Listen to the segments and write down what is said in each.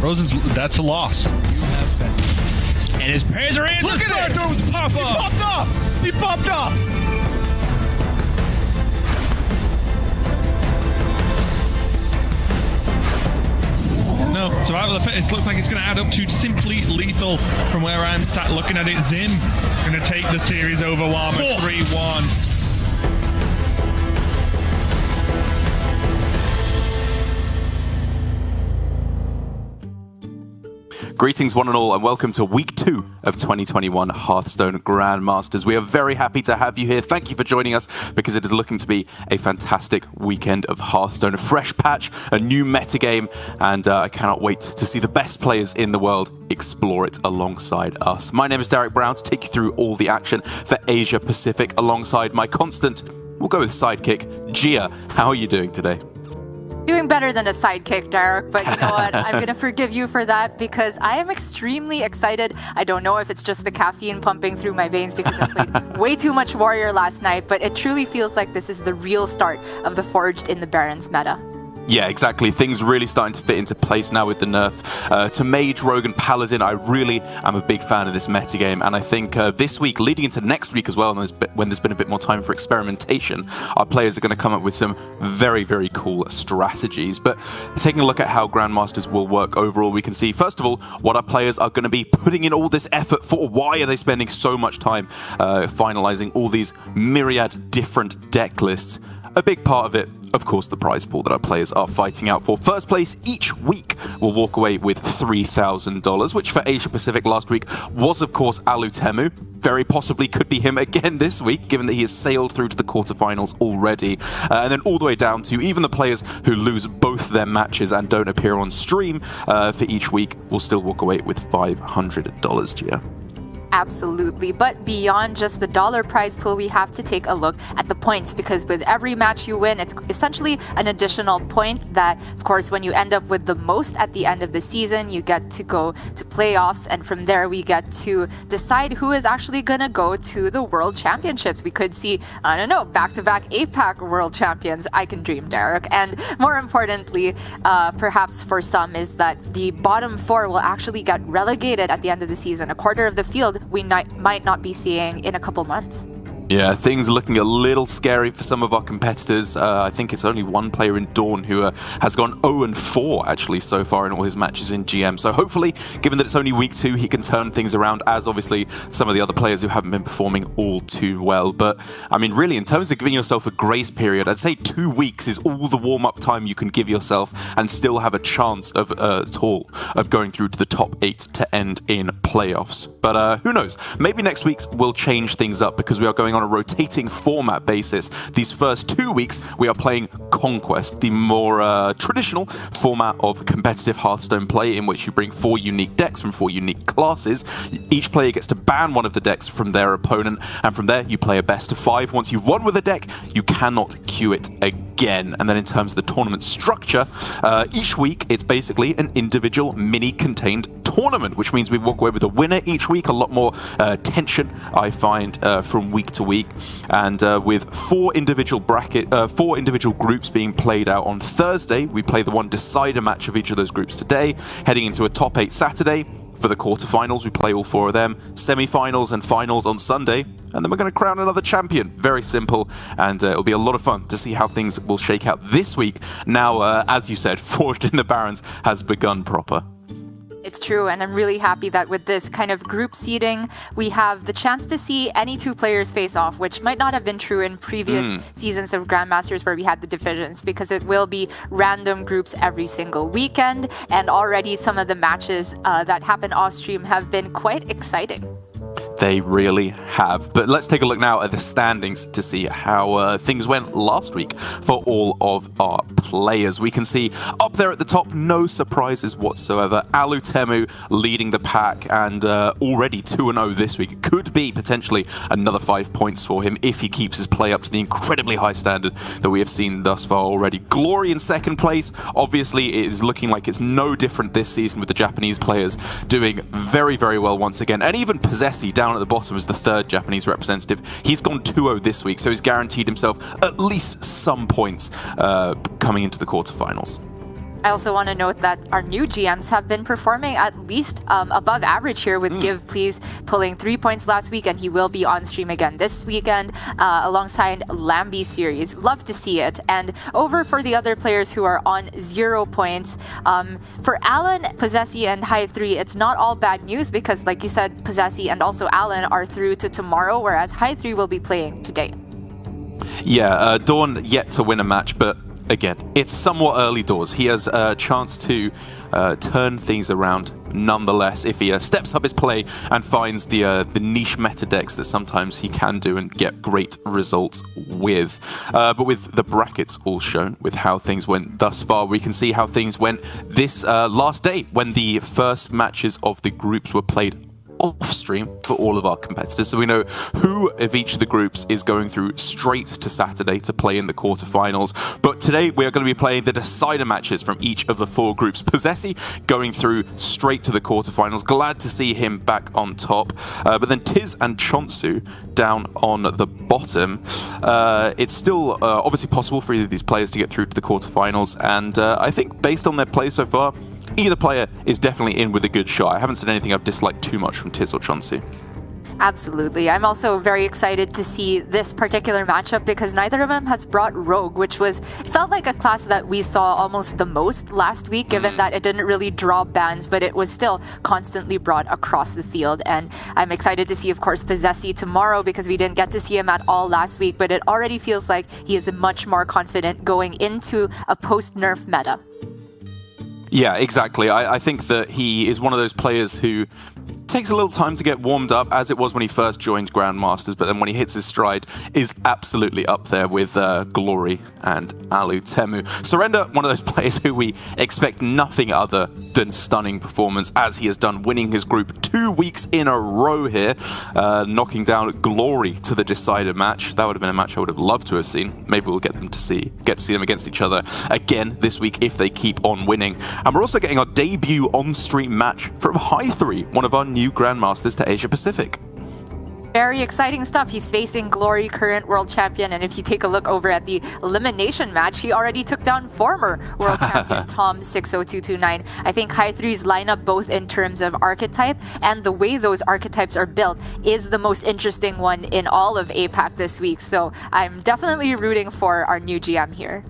Rosen's, that's a loss. You have been. And his pairs are in. Look at it! He popped off! He popped off! No, survival of the fittest looks like it's going to add up to simply lethal from where I'm sat looking at it. Zim going to take the series over Warmer 3-1. Greetings one and all, and welcome to week 2 of 2021 Hearthstone Grandmasters. We are very happy to have you here. Thank you for joining us, because it is looking to be a fantastic weekend of Hearthstone. A fresh patch, a new metagame, and I cannot wait to see the best players in the world explore it alongside us. My name is Derek Brown, to take you through all the action for Asia Pacific alongside my constant, we'll go with sidekick, Gia. How are you doing today? Doing better than a sidekick, Derek, but you know what? I'm going to forgive you for that because I am extremely excited. I don't know if it's just the caffeine pumping through my veins because I played way too much Warrior last night, but it truly feels like this is the real start of the Forged in the Barons meta. Yeah, exactly. Things really starting to fit into place now with the nerf to Mage, Rogue, and Paladin. I really am a big fan of this metagame, and I think this week, leading into next week as well, when there's been a bit more time for experimentation, our players are going to come up with some very, very cool strategies. But taking a look at how Grandmasters will work overall, we can see, first of all, what our players are going to be putting in all this effort for. Why are they spending so much time finalizing all these myriad different deck lists? A big part of it, of course, the prize pool that our players are fighting out for. First place each week will walk away with $3,000, which for Asia Pacific last week was, of course, Alutemu. Very possibly could be him again this week, given that he has sailed through to the quarterfinals already. And then all the way down to even the players who lose both their matches and don't appear on stream for each week will still walk away with $500, Gia. Absolutely, but beyond just the dollar prize pool, we have to take a look at the points, because with every match you win, it's essentially an additional point that, of course, when you end up with the most at the end of the season, you get to go to playoffs, and from there we get to decide who is actually going to go to the World Championships. We could see, I don't know, back-to-back APAC World Champions. I can dream, Derek. And more importantly, perhaps for some, is that the bottom 4 will actually get relegated at the end of the season. A quarter of the field we might not be seeing in a couple months. Yeah, things are looking a little scary for some of our competitors. I think it's only one player in Dawn who has gone 0-4 actually so far in all his matches in GM. So hopefully, given that it's only week 2, he can turn things around, as obviously some of the other players who haven't been performing all too well. But I mean, really, in terms of giving yourself a grace period, I'd say 2 weeks is all the warm-up time you can give yourself and still have a chance of going through to the top 8 to end in playoffs. But who knows? Maybe next week we'll change things up, because we are going on a rotating format basis. These first 2 weeks we are playing Conquest, the more traditional format of competitive Hearthstone play, in which you bring 4 unique decks from 4 unique classes. Each player gets to ban one of the decks from their opponent, and from there you play a best of 5. Once you've won with a deck, you cannot queue it again. And then in terms of the tournament structure, each week it's basically an individual mini-contained tournament, which means we walk away with a winner each week. A lot more tension, I find, from week to week, and with 4 individual groups being played out on Thursday. We play the one decider match of each of those groups today, heading into a top 8 Saturday. For the quarterfinals, we play all 4 of them, semi-finals and finals on Sunday, and then we're going to crown another champion. Very simple, and it'll be a lot of fun to see how things will shake out this week. Now, as you said, Forged in the Barons has begun proper. It's true, and I'm really happy that with this kind of group seeding, we have the chance to see any 2 players face off, which might not have been true in previous seasons of Grandmasters where we had the divisions, because it will be random groups every single weekend, and already some of the matches that happen off-stream have been quite exciting. They really have. But let's take a look now at the standings to see how things went last week for all of our players. We can see up there at the top, no surprises whatsoever. Alutemu leading the pack, and already 2-0 this week. It could be potentially another 5 points for him if he keeps his play up to the incredibly high standard that we have seen thus far already. Glory in second place. Obviously, it is looking like it's no different this season, with the Japanese players doing very, very well once again. And even Possessi down at the bottom as the 3rd Japanese representative. He's gone 2-0 this week, so he's guaranteed himself at least some points coming into the quarterfinals. I also want to note that our new GMs have been performing at least above average here, with Give Please pulling 3 points last week, and he will be on stream again this weekend alongside Lambi Series. Love to see it. And over for the other players who are on 0 points. For Alan, Possessi, and High 3, it's not all bad news because, like you said, Possessi and also Alan are through to tomorrow, whereas High 3 will be playing today. Yeah, Dawn yet to win a match, but again, it's somewhat early doors. He has a chance to turn things around nonetheless if he steps up his play and finds the niche meta decks that sometimes he can do and get great results with. But with the brackets all shown, with how things went thus far, we can see how things went this last day when the first matches of the groups were played off stream for all of our competitors, so we know who of each of the groups is going through straight to Saturday to play in the quarterfinals. But today we are going to be playing the decider matches from each of the 4 groups. Possessi going through straight to the quarterfinals. Glad to see him back on top. But then Tiz and Chonsu down on the bottom. It's still obviously possible for either of these players to get through to the quarterfinals, and I think based on their play so far, either player is definitely in with a good shot. I haven't seen anything I've disliked too much from Tiz or Chonsu. Absolutely. I'm also very excited to see this particular matchup because neither of them has brought Rogue, which felt like a class that we saw almost the most last week, given that it didn't really draw bans, but it was still constantly brought across the field. And I'm excited to see, of course, Possessi tomorrow because we didn't get to see him at all last week, but it already feels like he is much more confident going into a post-nerf meta. Yeah, exactly. I think that he is one of those players who takes a little time to get warmed up, as it was when he first joined Grandmasters, but then when he hits his stride, is absolutely up there with Glory and Alu Temu. Surrender, one of those players who we expect nothing other than stunning performance, as he has done, winning his group 2 weeks in a row here, knocking down Glory to the decider match. That would have been a match I would have loved to have seen. Maybe we'll get to see them against each other again this week if they keep on winning. And we're also getting our debut on-stream match from High 3, one of our new Grandmasters to Asia Pacific. Very exciting stuff. He's facing Glory, current world champion, and if you take a look over at the elimination match, he already took down former world champion Tom 60229. I think High 3's lineup, both in terms of archetype and the way those archetypes are built, is the most interesting one in all of APAC this week. So I'm definitely rooting for our new GM here.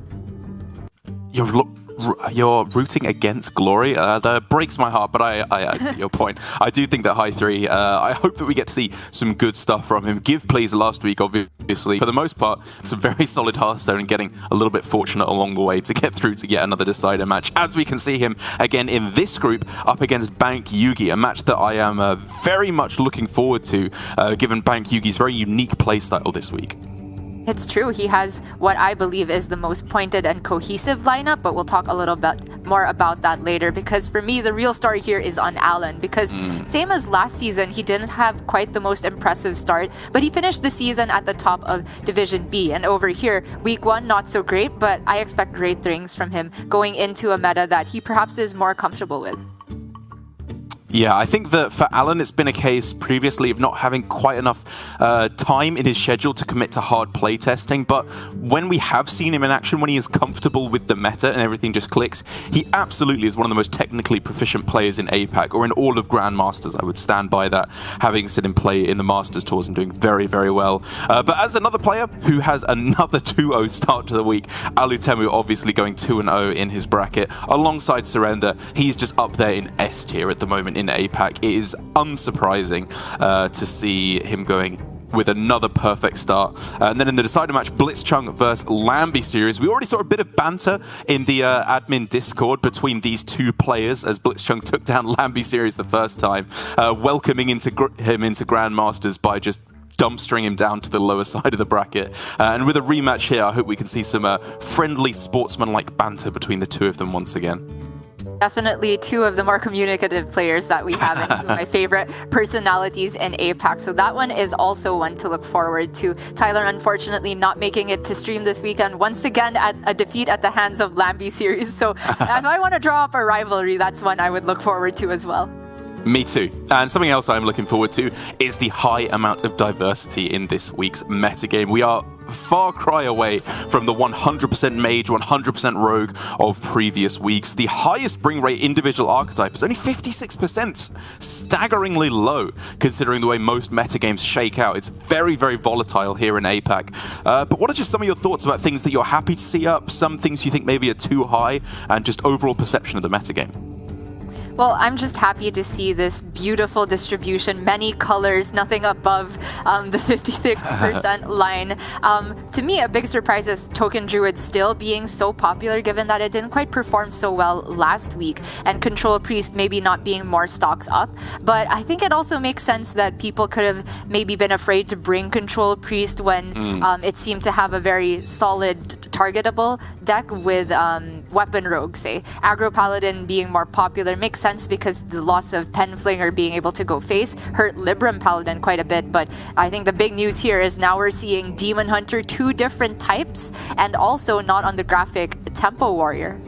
You're rooting against Glory? That breaks my heart, but I see your point. I do think that High 3, I hope that we get to see some good stuff from him. Give Please last week, obviously. For the most part, some very solid Hearthstone and getting a little bit fortunate along the way to get through to yet another decider match. As we can see him again in this group up against Bank Yugi, a match that I am very much looking forward to, given Bank Yugi's very unique playstyle this week. It's true. He has what I believe is the most pointed and cohesive lineup, but we'll talk a little bit more about that later, because for me, the real story here is on Alan, because same as last season, he didn't have quite the most impressive start, but he finished the season at the top of Division B. And over here, week 1, not so great, but I expect great things from him going into a meta that he perhaps is more comfortable with. Yeah, I think that for Alan, it's been a case previously of not having quite enough time in his schedule to commit to hard playtesting, but when we have seen him in action, when he is comfortable with the meta and everything just clicks, he absolutely is one of the most technically proficient players in APAC, or in all of Grandmasters. I would stand by that, having seen him play in the Masters Tours and doing very, very well. But as another player who has another 2-0 start to the week, Alu Temu obviously going 2-0 in his bracket, alongside Surrender. He's just up there in S tier at the moment in APAC. It is unsurprising to see him going with another perfect start. And then in the decider match, Blitzchung versus Lambi series, we already saw a bit of banter in the admin Discord between these two players as Blitzchung took down Lambi series the first time, welcoming him into Grandmasters by just dumpstering him down to the lower side of the bracket. And with a rematch here, I hope we can see some friendly sportsman-like banter between the two of them once again. Definitely two of the more communicative players that we have, and two of my favorite personalities in APAC. So that one is also one to look forward to. Tyler, unfortunately, not making it to stream this weekend. Once again, at a defeat at the hands of Lambi series. So if I want to draw up a rivalry, that's one I would look forward to as well. Me too. And something else I'm looking forward to is the high amount of diversity in this week's metagame. We are far cry away from the 100% mage, 100% rogue of previous weeks. The highest bring rate individual archetype is only 56%, staggeringly low considering the way most metagames shake out. It's very, very volatile here in APAC. But what are just some of your thoughts about things that you're happy to see up, some things you think maybe are too high, and just overall perception of the metagame? Well, I'm just happy to see this beautiful distribution, many colors, nothing above the 56% line. To me, a big surprise is Token Druid still being so popular, given that it didn't quite perform so well last week, and Control Priest maybe not being more stocks up. But I think it also makes sense that people could have maybe been afraid to bring Control Priest when it seemed to have a very solid targetable deck with Weapon Rogue, say. Aggro Paladin being more popular makes sense because the loss of Penflinger being able to go face hurt Libram Paladin quite a bit, but I think the big news here is now we're seeing Demon Hunter 2 different types and also not on the graphic Tempo Warrior.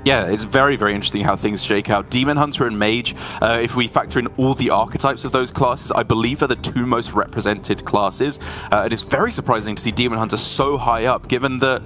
Yeah, it's very, very interesting how things shake out. Demon Hunter and Mage, if we factor in all the archetypes of those classes, I believe are the two most represented classes. It is very surprising to see Demon Hunter so high up, given that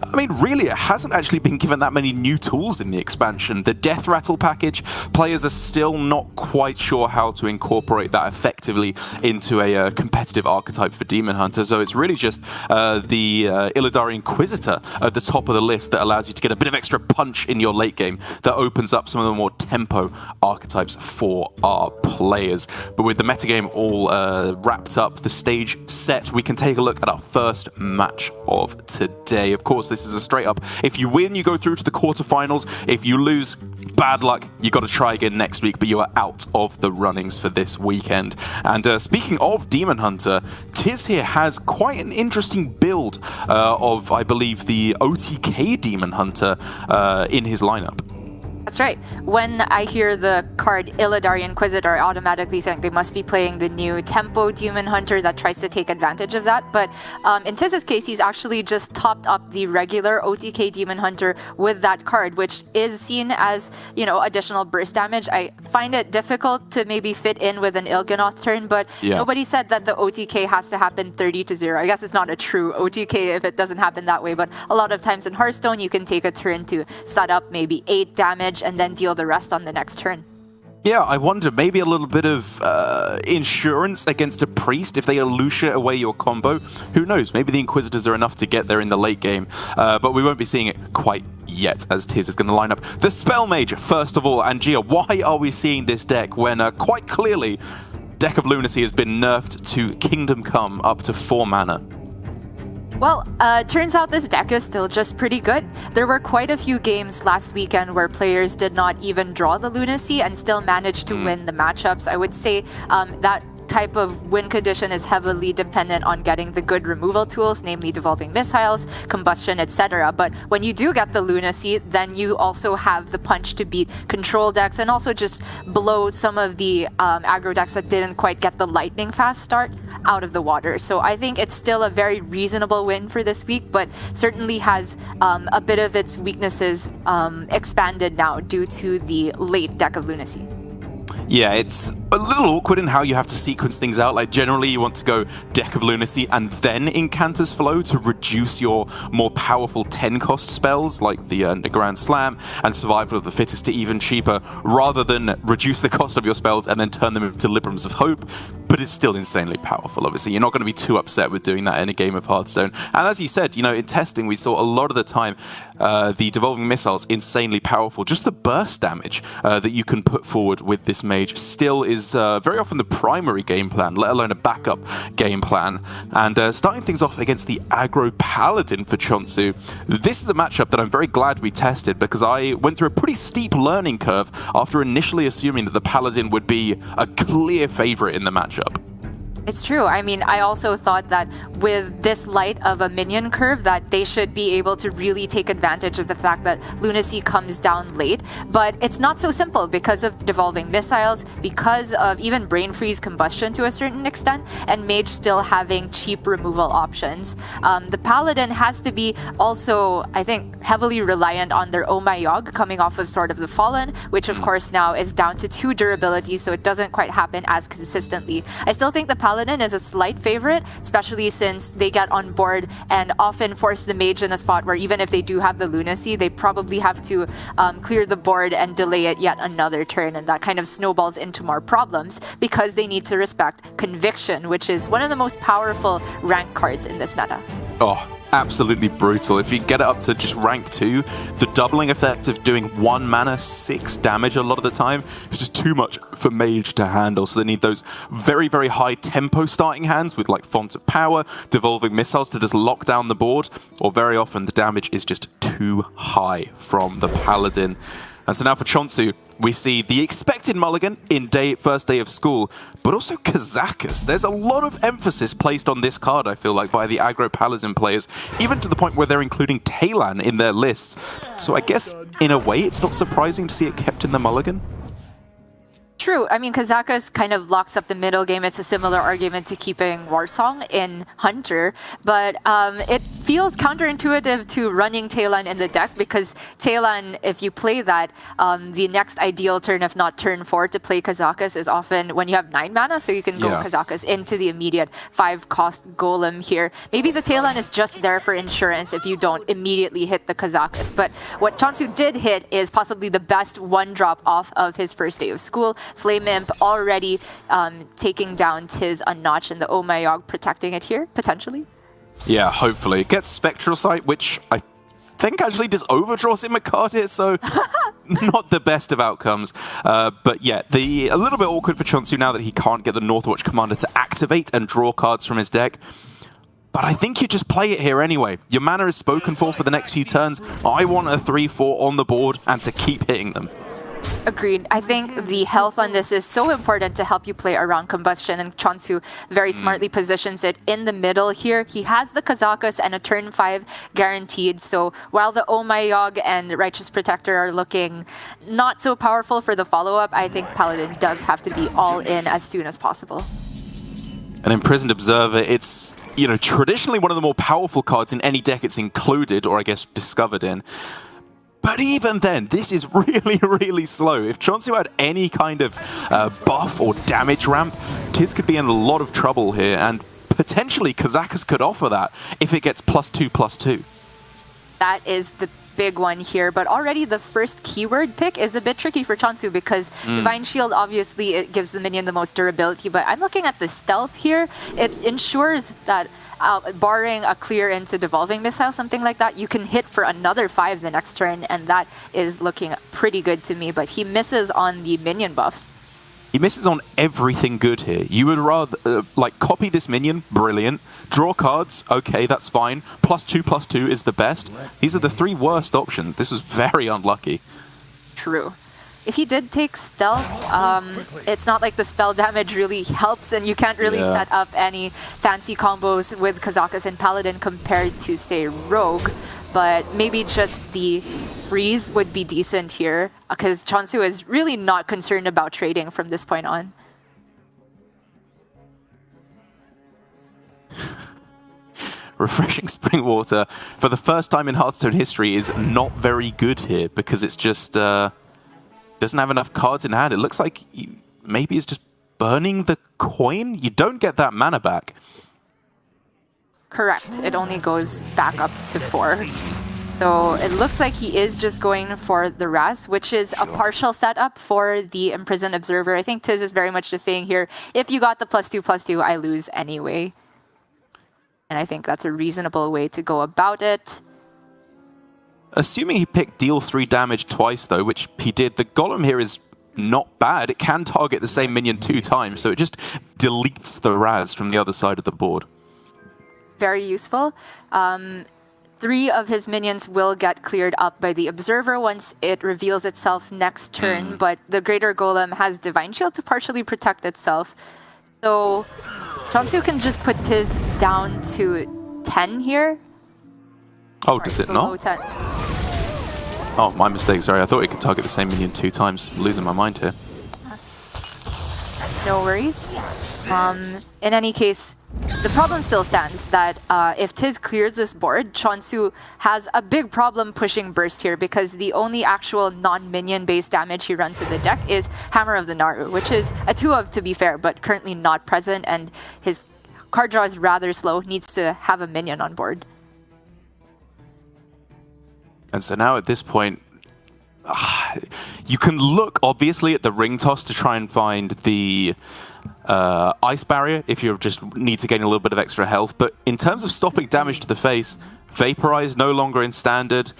I mean, really, it hasn't actually been given that many new tools in the expansion. The Death Rattle package, players are still not quite sure how to incorporate that effectively into a competitive archetype for Demon Hunter. So it's really just the Illidari Inquisitor at the top of the list that allows you to get a bit of extra punch in your late game that opens up some of the more tempo archetypes for our players. But with the metagame all wrapped up, the stage set, we can take a look at our first match of today. Of course, this is a straight up, if you win, you go through to the quarterfinals. If you lose, bad luck, you got to try again next week, but you are out of the runnings for this weekend. And speaking of Demon Hunter, Tiz here has quite an interesting build of, I believe, the OTK Demon Hunter in his lineup. That's right. When I hear the card Illidari Inquisitor, I automatically think they must be playing the new Tempo Demon Hunter that tries to take advantage of that. But in Tiz's case, he's actually just topped up the regular OTK Demon Hunter with that card, which is seen as, you know, additional burst damage. I find it difficult to maybe fit in with an Il'gynoth turn, but nobody said that the OTK has to happen 30-0. I guess it's not a true OTK if it doesn't happen that way, but a lot of times in Hearthstone, you can take a turn to set up maybe 8 damage and then deal the rest on the next turn. Yeah, I wonder, maybe a little bit of insurance against a priest if they Lucia away your combo. Who knows, maybe the Inquisitors are enough to get there in the late game, but we won't be seeing it quite yet, as Tiz is going to line up the Spell Mage first of all. And Gia, why are we seeing this deck when quite clearly Deck of Lunacy has been nerfed to Kingdom Come up to 4 mana? Well, turns out this deck is still just pretty good. There were quite a few games last weekend where players did not even draw the Lunacy and still managed to win the matchups. I would say that type of win condition is heavily dependent on getting the good removal tools, namely Devolving Missiles, Combustion, etc. But when you do get the Lunacy, then you also have the punch to beat control decks and also just blow some of the aggro decks that didn't quite get the lightning fast start out of the water. So I think it's still a very reasonable win for this week, but certainly has a bit of its weaknesses expanded now due to the late Deck of Lunacy. Yeah, it's a little awkward in how you have to sequence things out. Like, generally you want to go Deck of Lunacy and then Incanter's Flow to reduce your more powerful 10-cost spells like the Grand Slam and Survival of the Fittest to even cheaper, rather than reduce the cost of your spells and then turn them into Librams of Hope. But it's still insanely powerful, obviously. You're not going to be too upset with doing that in a game of Hearthstone. And as you said, you know, in testing, we saw a lot of the time the Devolving Missiles insanely powerful. Just the burst damage that you can put forward with this mage still is very often the primary game plan, let alone a backup game plan. And starting things off against the aggro Paladin for Chonsu, this is a matchup that I'm very glad we tested, because I went through a pretty steep learning curve after initially assuming that the Paladin would be a clear favorite in the matchup. It's true. I mean, I also thought that with this light of a minion curve that they should be able to really take advantage of the fact that Lunacy comes down late. But it's not so simple because of devolving missiles, because of even Brain Freeze combustion to a certain extent, and Mage still having cheap removal options. The Paladin has to be also, I think, heavily reliant on their Oh My Yogg coming off of Sword of the Fallen, which of course now is down to 2 durability, so it doesn't quite happen as consistently. I still think the Paladin is a slight favorite, especially since they get on board and often force the Mage in a spot where even if they do have the Lunacy, they probably have to clear the board and delay it yet another turn, and that kind of snowballs into more problems because they need to respect Conviction, which is one of the most powerful rank cards in this meta. Oh, absolutely brutal. If you get it up to just rank 2, the doubling effect of doing 1 mana, 6 damage a lot of the time is just too much for Mage to handle. So they need those very, very high tempo starting hands with like Font of Power, Devolving Missiles to just lock down the board, or very often the damage is just too high from the Paladin. And so now for Chonsu, we see the expected mulligan in first day of school, but also Kazakus. There's a lot of emphasis placed on this card, I feel like, by the aggro Paladin players, even to the point where they're including Talon in their lists. So I guess, in a way, it's not surprising to see it kept in the mulligan. True. I mean, Kazakus kind of locks up the middle game. It's a similar argument to keeping Warsong in Hunter, but it feels counterintuitive to running Talon in the deck because Talon, if you play that, the next ideal turn, if not turn 4 to play Kazakus is often when you have 9 mana, so you can go Kazakus into the immediate 5-cost Golem here. Maybe the Talon is just there for insurance if you don't immediately hit the Kazakus, but what Chonsu did hit is possibly the best 1-drop off of his first day of school. Flame Imp already taking down Tiz a notch, and the Oh My Yogg protecting it here, potentially. Yeah, hopefully. It gets Spectral Sight, which I think actually just overdraws him a card here, so not the best of outcomes. But yeah, a little bit awkward for Chonsu now that he can't get the Northwatch Commander to activate and draw cards from his deck. But I think you just play it here anyway. Your mana is spoken for the next few turns. I want a 3-4 on the board and to keep hitting them. Agreed. I think the health on this is so important to help you play around Combustion, and Chonsu very smartly positions it in the middle here. He has the Kazakus and a turn 5 guaranteed, so while the Oh My Yogg and Righteous Protector are looking not so powerful for the follow-up, I think Paladin does have to be all in as soon as possible. An Imprisoned Observer, it's, traditionally one of the more powerful cards in any deck it's included, or I guess discovered in. But even then, this is really, really slow. If Chonsu had any kind of buff or damage ramp, Tiz could be in a lot of trouble here, and potentially Kazakus could offer that if it gets +2/+2. That is the big one here, but already the first keyword pick is a bit tricky for Chonsu because Divine Shield, obviously, it gives the minion the most durability, but I'm looking at the stealth here. It ensures that barring a clear into Devolving Missile, something like that, you can hit for another 5 the next turn, and that is looking pretty good to me, but he misses on the minion buffs. He misses on everything good here. You would rather, copy this minion, brilliant. Draw cards, okay, that's fine. +2/+2 is the best. These are the 3 worst options. This was very unlucky. True. If he did take stealth, it's not like the spell damage really helps, and you can't really set up any fancy combos with Kazakus and Paladin compared to, say, Rogue. But maybe just the freeze would be decent here, because Chonsu is really not concerned about trading from this point on. Refreshing Spring Water, for the first time in Hearthstone history, is not very good here, because it's just doesn't have enough cards in hand. It looks like maybe it's just burning the coin? You don't get that mana back. Correct. It only goes back up to 4. So it looks like he is just going for the Raz, which is a partial setup for the Imprisoned Observer. I think Tiz is very much just saying here, if you got the +2/+2, I lose anyway. And I think that's a reasonable way to go about it. Assuming he picked deal 3 damage twice, though, which he did, the Golem here is not bad. It can target the same minion 2 times, so it just deletes the Raz from the other side of the board. Very useful. 3 of his minions will get cleared up by the Observer once it reveals itself next turn, but the Greater Golem has Divine Shield to partially protect itself. So Chonsu can just put Tiz down to 10 here. Oh, does it Below not? 10. Oh, my mistake, sorry. I thought it could target the same minion 2 times. I'm losing my mind here. No worries. In any case, the problem still stands that if Tiz clears this board, Chonsu has a big problem pushing Burst here because the only actual non-minion based damage he runs in the deck is Hammer of the Naru, which is a 2-of to be fair, but currently not present, and his card draw is rather slow, needs to have a minion on board. And so now at this point, you can look obviously at the ring toss to try and find the ice barrier if you just need to gain a little bit of extra health. But in terms of stopping damage to the face, Vaporize no longer in standard,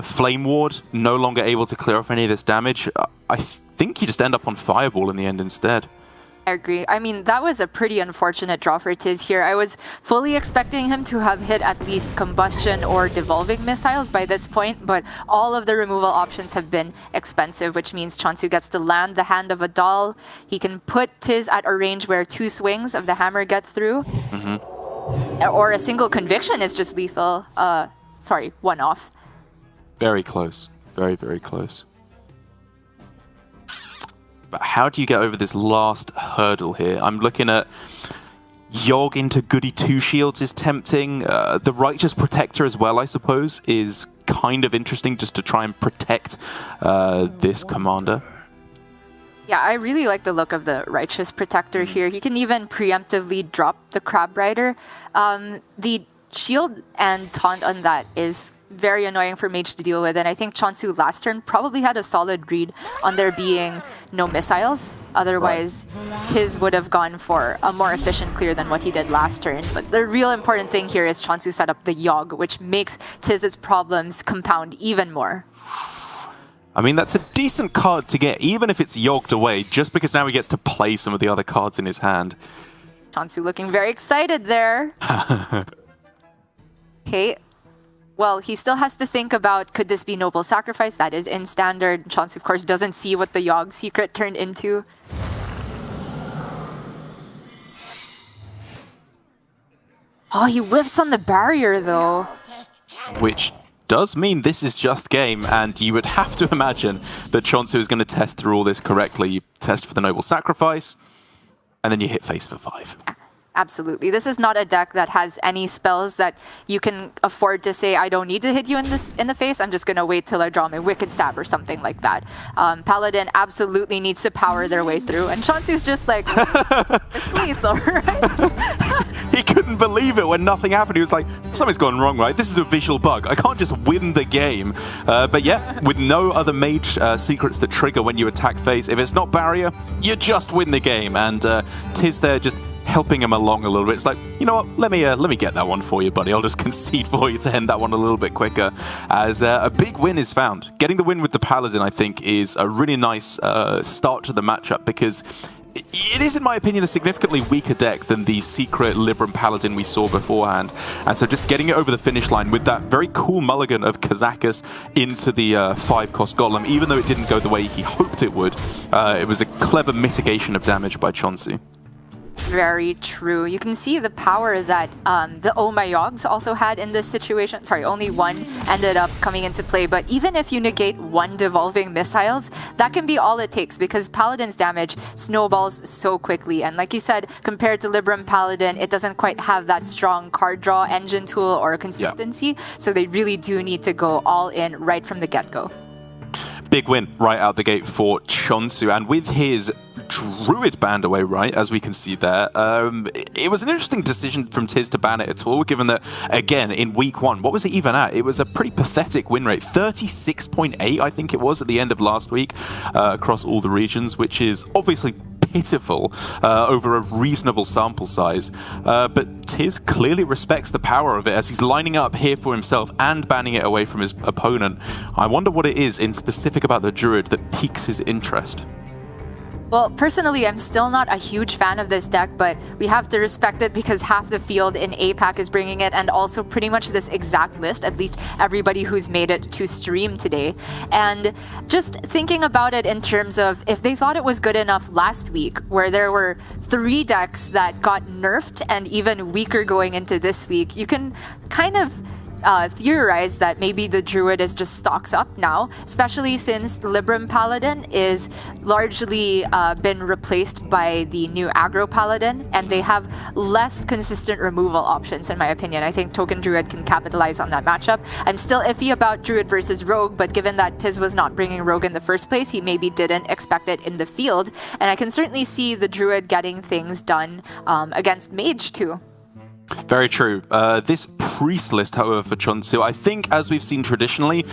Flame Ward no longer able to clear off any of this damage. I think you just end up on Fireball in the end instead. I agree. I mean, that was a pretty unfortunate draw for Tiz here. I was fully expecting him to have hit at least Combustion or Devolving Missiles by this point, but all of the removal options have been expensive, which means Chonsu gets to land the Hand of a Doll. He can put Tiz at a range where 2 swings of the hammer get through. Or a single Conviction is just lethal. Sorry, 1 off. Very close. Very, very close. But how do you get over this last hurdle here? I'm looking at Yogg into Goody 2 Shields is tempting. The Righteous Protector as well, I suppose, is kind of interesting just to try and protect this commander. Yeah, I really like the look of the Righteous Protector here. He can even preemptively drop the Crab Rider. The shield and taunt on that is very annoying for Mage to deal with, and I think Chonsu last turn probably had a solid read on there being no missiles. Otherwise, Tiz would have gone for a more efficient clear than what he did last turn. But the real important thing here is Chonsu set up the Yogg, which makes Tiz's problems compound even more. I mean, that's a decent card to get, even if it's yogged away, just because now he gets to play some of the other cards in his hand. Chonsu looking very excited there. Okay. Well, he still has to think about, could this be Noble Sacrifice? That is in standard. Chonsu, of course, doesn't see what the Yogg secret turned into. Oh, he whiffs on the barrier, though. Which does mean this is just game, and you would have to imagine that Chonsu is going to test through all this correctly. You test for the Noble Sacrifice, and then you hit face for 5. Absolutely. This is not a deck that has any spells that you can afford to say, I don't need to hit you in the face. I'm just going to wait till I draw my Wicked Stab or something like that. Paladin absolutely needs to power their way through. And Chonsu's just like, it's lethal, right? He couldn't believe it when nothing happened. He was like, something's gone wrong, right? This is a visual bug. I can't just win the game. But yeah, with no other mage secrets that trigger when you attack face, if it's not barrier, you just win the game. And Tiz there just helping him along a little bit. It's like, you know what, let me get that one for you, buddy. I'll just concede for you to end that one a little bit quicker, as a big win is found. Getting the win with the Paladin, I think, is a really nice start to the matchup, because it is, in my opinion, a significantly weaker deck than the secret Libram Paladin we saw beforehand. And so just getting it over the finish line with that very cool mulligan of Kazakus into the 5-cost Golem, even though it didn't go the way he hoped it would, it was a clever mitigation of damage by Chonsu. Very true. You can see the power that the Oh My Yoggs also had in this situation. Sorry, only one ended up coming into play, but even if you negate 1 Devolving Missiles, that can be all it takes, because Paladin's damage snowballs so quickly. And like you said, compared to Libram Paladin, it doesn't quite have that strong card draw engine tool or consistency, so they really do need to go all in right from the get-go. Big win right out the gate for Chonsu, and with his Druid banned away, right, as we can see there. It was an interesting decision from Tiz to ban it at all, given that, again, in week 1, what was it even at? It was a pretty pathetic win rate, 36.8, I think it was, at the end of last week, across all the regions, which is obviously pitiful over a reasonable sample size. But Tiz clearly respects the power of it, as he's lining up here for himself and banning it away from his opponent. I wonder what it is in specific about the Druid that piques his interest. Well, personally, I'm still not a huge fan of this deck, but we have to respect it because half the field in APAC is bringing it, and also pretty much this exact list, at least everybody who's made it to stream today. And just thinking about it in terms of if they thought it was good enough last week, where there were 3 decks that got nerfed and even weaker going into this week, you can kind of theorize that maybe the Druid is just stocks up now, especially since Libram Paladin is largely been replaced by the new Aggro Paladin, and they have less consistent removal options in my opinion. I think Token Druid can capitalize on that matchup. I'm still iffy about Druid versus Rogue, but given that Tiz was not bringing Rogue in the first place, he maybe didn't expect it in the field, and I can certainly see the Druid getting things done against Mage too. Very true. This priest list, however, for Chonsu, I think, as we've seen traditionally,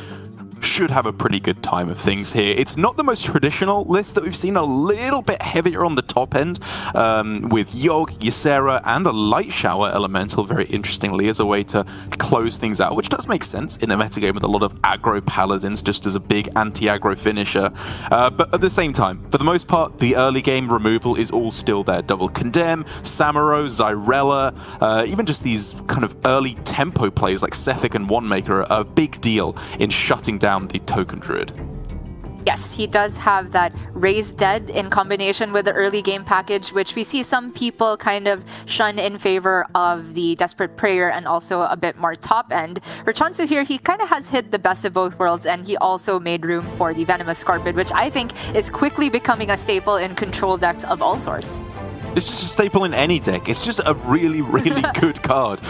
should have a pretty good time of things here. It's not the most traditional list that we've seen, a little bit heavier on the top end, with Yogg, Ysera, and a Light Shower Elemental, very interestingly, as a way to close things out, which does make sense in a metagame with a lot of aggro paladins, just as a big anti-aggro finisher. But at the same time, for the most part, the early game removal is all still there. Double Condemn, Samuro, Zyrella, even just these kind of early tempo plays like Sethic and Wanemaker are a big deal in shutting down the Token Druid. Yes, he does have that Raise Dead in combination with the early game package, which we see some people kind of shun in favor of the Desperate Prayer and also a bit more top end. For Chonsu here, he kind of has hit the best of both worlds, and he also made room for the Venomous Scorpion, which I think is quickly becoming a staple in control decks of all sorts. It's just a staple in any deck. It's just a really, really good card.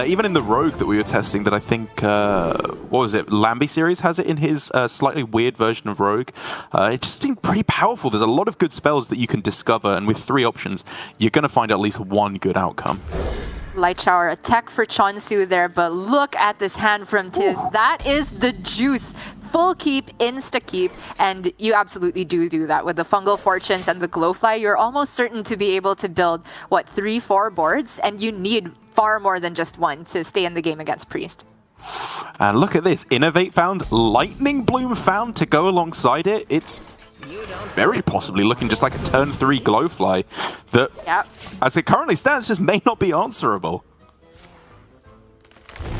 Even in the Rogue that we were testing, that I think, what was it, Lambie series has it in his slightly weird version of Rogue. It just seemed pretty powerful. There's a lot of good spells that you can discover, and with 3 options, you're going to find at least one good outcome. Light Shower attack for Chonsu there, but look at this hand from Tiz. Ooh. That is the juice. Full keep, insta keep, and you absolutely do that with the Fungal Fortunes and the Glowfly. You're almost certain to be able to build, what, 3-4 boards, and you need far more than just one to stay in the game against Priest. And look at this, Innovate found, Lightning Bloom found to go alongside it. It's very possibly looking just like a turn 3 Glowfly that, yep, as it currently stands, just may not be answerable.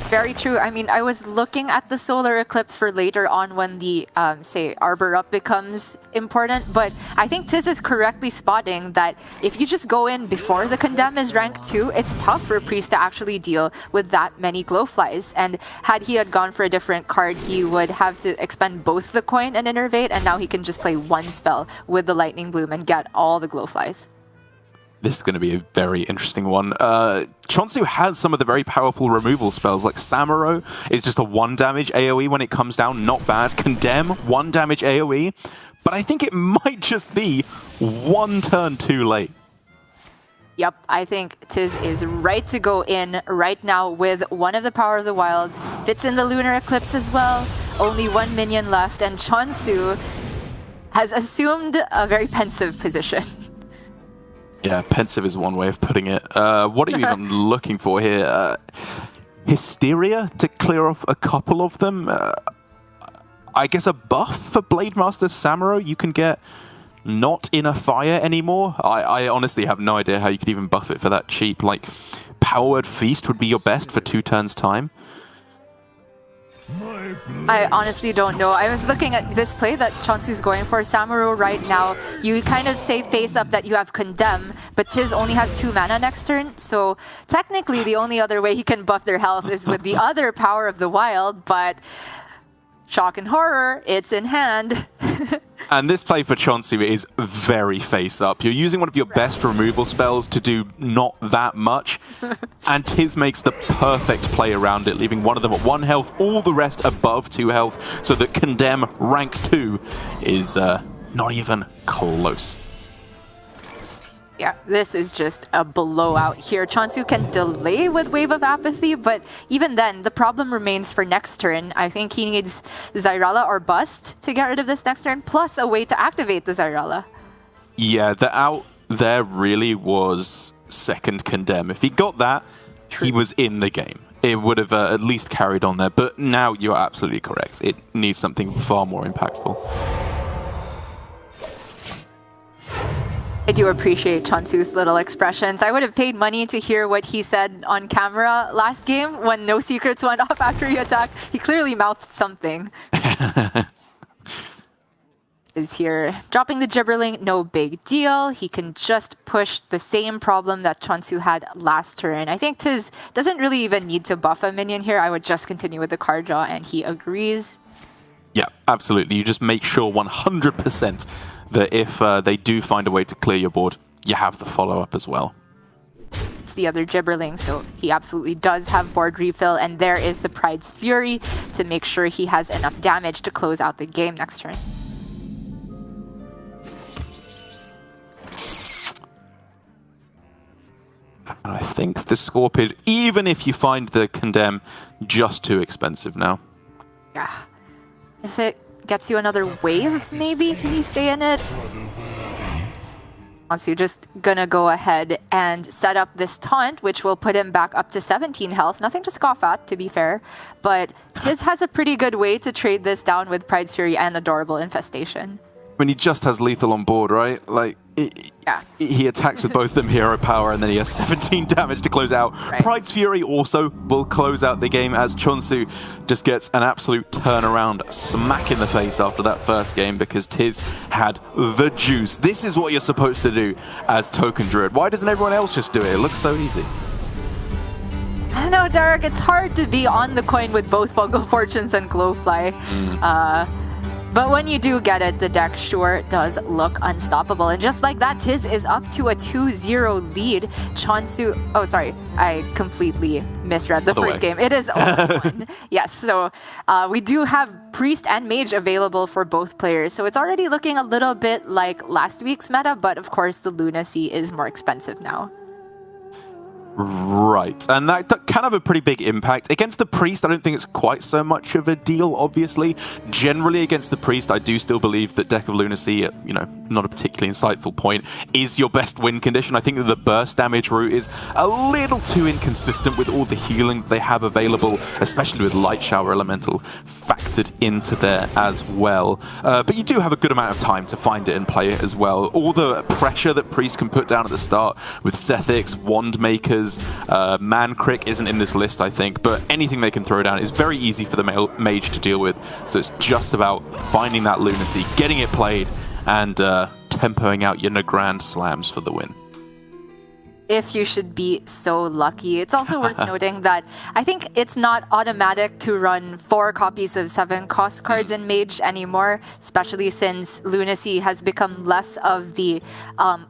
Very true. I mean, I was looking at the solar eclipse for later on when the, say, Arbor Up becomes important, but I think Tiz is correctly spotting that if you just go in before the Condemn is rank 2, it's tough for Priest to actually deal with that many Glowflies. And had he had gone for a different card, he would have to expend both the coin and Innervate, and now he can just play one spell with the Lightning Bloom and get all the Glowflies. This is going to be a very interesting one. Chonsu has some of the very powerful removal spells, like Samuro is just a 1 damage AoE when it comes down, not bad. Condemn, 1 damage AoE, but I think it might just be 1 turn too late. Yep, I think Tiz is right to go in right now with one of the Power of the Wilds. Fits in the Lunar Eclipse as well. Only 1 minion left, and Chonsu has assumed a very pensive position. Yeah, pensive is one way of putting it. What are you even looking for here? Hysteria to clear off a couple of them? I guess a buff for Blademaster Samuro you can get not in a fire anymore? I honestly have no idea how you could even buff it for that cheap. Like, Power Word Feast would be your best for 2 turns time. I honestly don't know. I was looking at this play that Chonsu's going for. Samuro right now, you kind of say face up that you have Condemn, but Tiz only has 2 mana next turn, so technically the only other way he can buff their health is with the other Power of the Wild, but shock and horror, it's in hand. And this play for Chonsu is very face up. You're using one of your best removal spells to do not that much, and Tiz makes the perfect play around it, leaving one of them at 1 health, all the rest above 2 health, so that Condemn rank 2 is not even close. Yeah, this is just a blowout here. Chonsu can delay with Wave of Apathy, but even then, the problem remains for next turn. I think he needs Zyrella or Bust to get rid of this next turn, plus a way to activate the Zyrella. Yeah, the out there really was second Condemn. If he got that, true, he was in the game. It would have at least carried on there, but now you're absolutely correct. It needs something far more impactful. I do appreciate Chonsu's little expressions. I would have paid money to hear what he said on camera last game when no secrets went off after he attacked. He clearly mouthed something. Is here dropping the Gibberling, no big deal. He can just push the same problem that Chonsu had last turn. I think Tiz doesn't really even need to buff a minion here. I would just continue with the card draw, and he agrees. Yeah, absolutely. You just make sure 100% that if they do find a way to clear your board, you have the follow-up as well. It's the other Gibberling, so he absolutely does have board refill, and there is the Pride's Fury to make sure he has enough damage to close out the game next turn. And I think the Scorpion, even if you find the Condemn, just too expensive now. Yeah. If it gets you another wave, maybe? Can you stay in it? So you're just gonna go ahead and set up this taunt, which will put him back up to 17 health. Nothing to scoff at, to be fair. But Tiz has a pretty good way to trade this down with Pride's Fury and Adorable Infestation. When he just has lethal on board, right? Like, he attacks with both them hero power, and then he has 17 damage to close out. Right. Pride's Fury also will close out the game as Chonsu just gets an absolute turnaround smack in the face after that first game because Tiz had the juice. This is what you're supposed to do as Token Druid. Why doesn't everyone else just do it? It looks so easy. I don't know, Derek. It's hard to be on the coin with both Fungal Fortunes and Glowfly. But when you do get it, the deck sure does look unstoppable. And just like that, Tiz is up to a 2-0 lead. Chonsu... Oh, sorry. I completely misread the first game. It is 0-1. Yes, so we do have Priest and Mage available for both players. So it's already looking a little bit like last week's meta, but of course the Lunacy is more expensive now. Right, and that can have a pretty big impact. Against the Priest, I don't think it's quite so much of a deal, obviously. Generally, against the Priest, I do still believe that Deck of Lunacy, not a particularly insightful point, is your best win condition. I think that the burst damage route is a little too inconsistent with all the healing they have available, especially with Light Shower Elemental factored into there as well. But you do have a good amount of time to find it and play it as well. All the pressure that Priest can put down at the start with Sethics, Wand Makers, Man-Crick isn't in this list, I think, but anything they can throw down is very easy for the Mage to deal with. So it's just about finding that Lunacy, getting it played, and tempoing out your Grand Slams for the win. If you should be so lucky. It's also worth noting that I think it's not automatic to run 4 copies of 7 cost cards in Mage anymore, especially since Lunacy has become less of the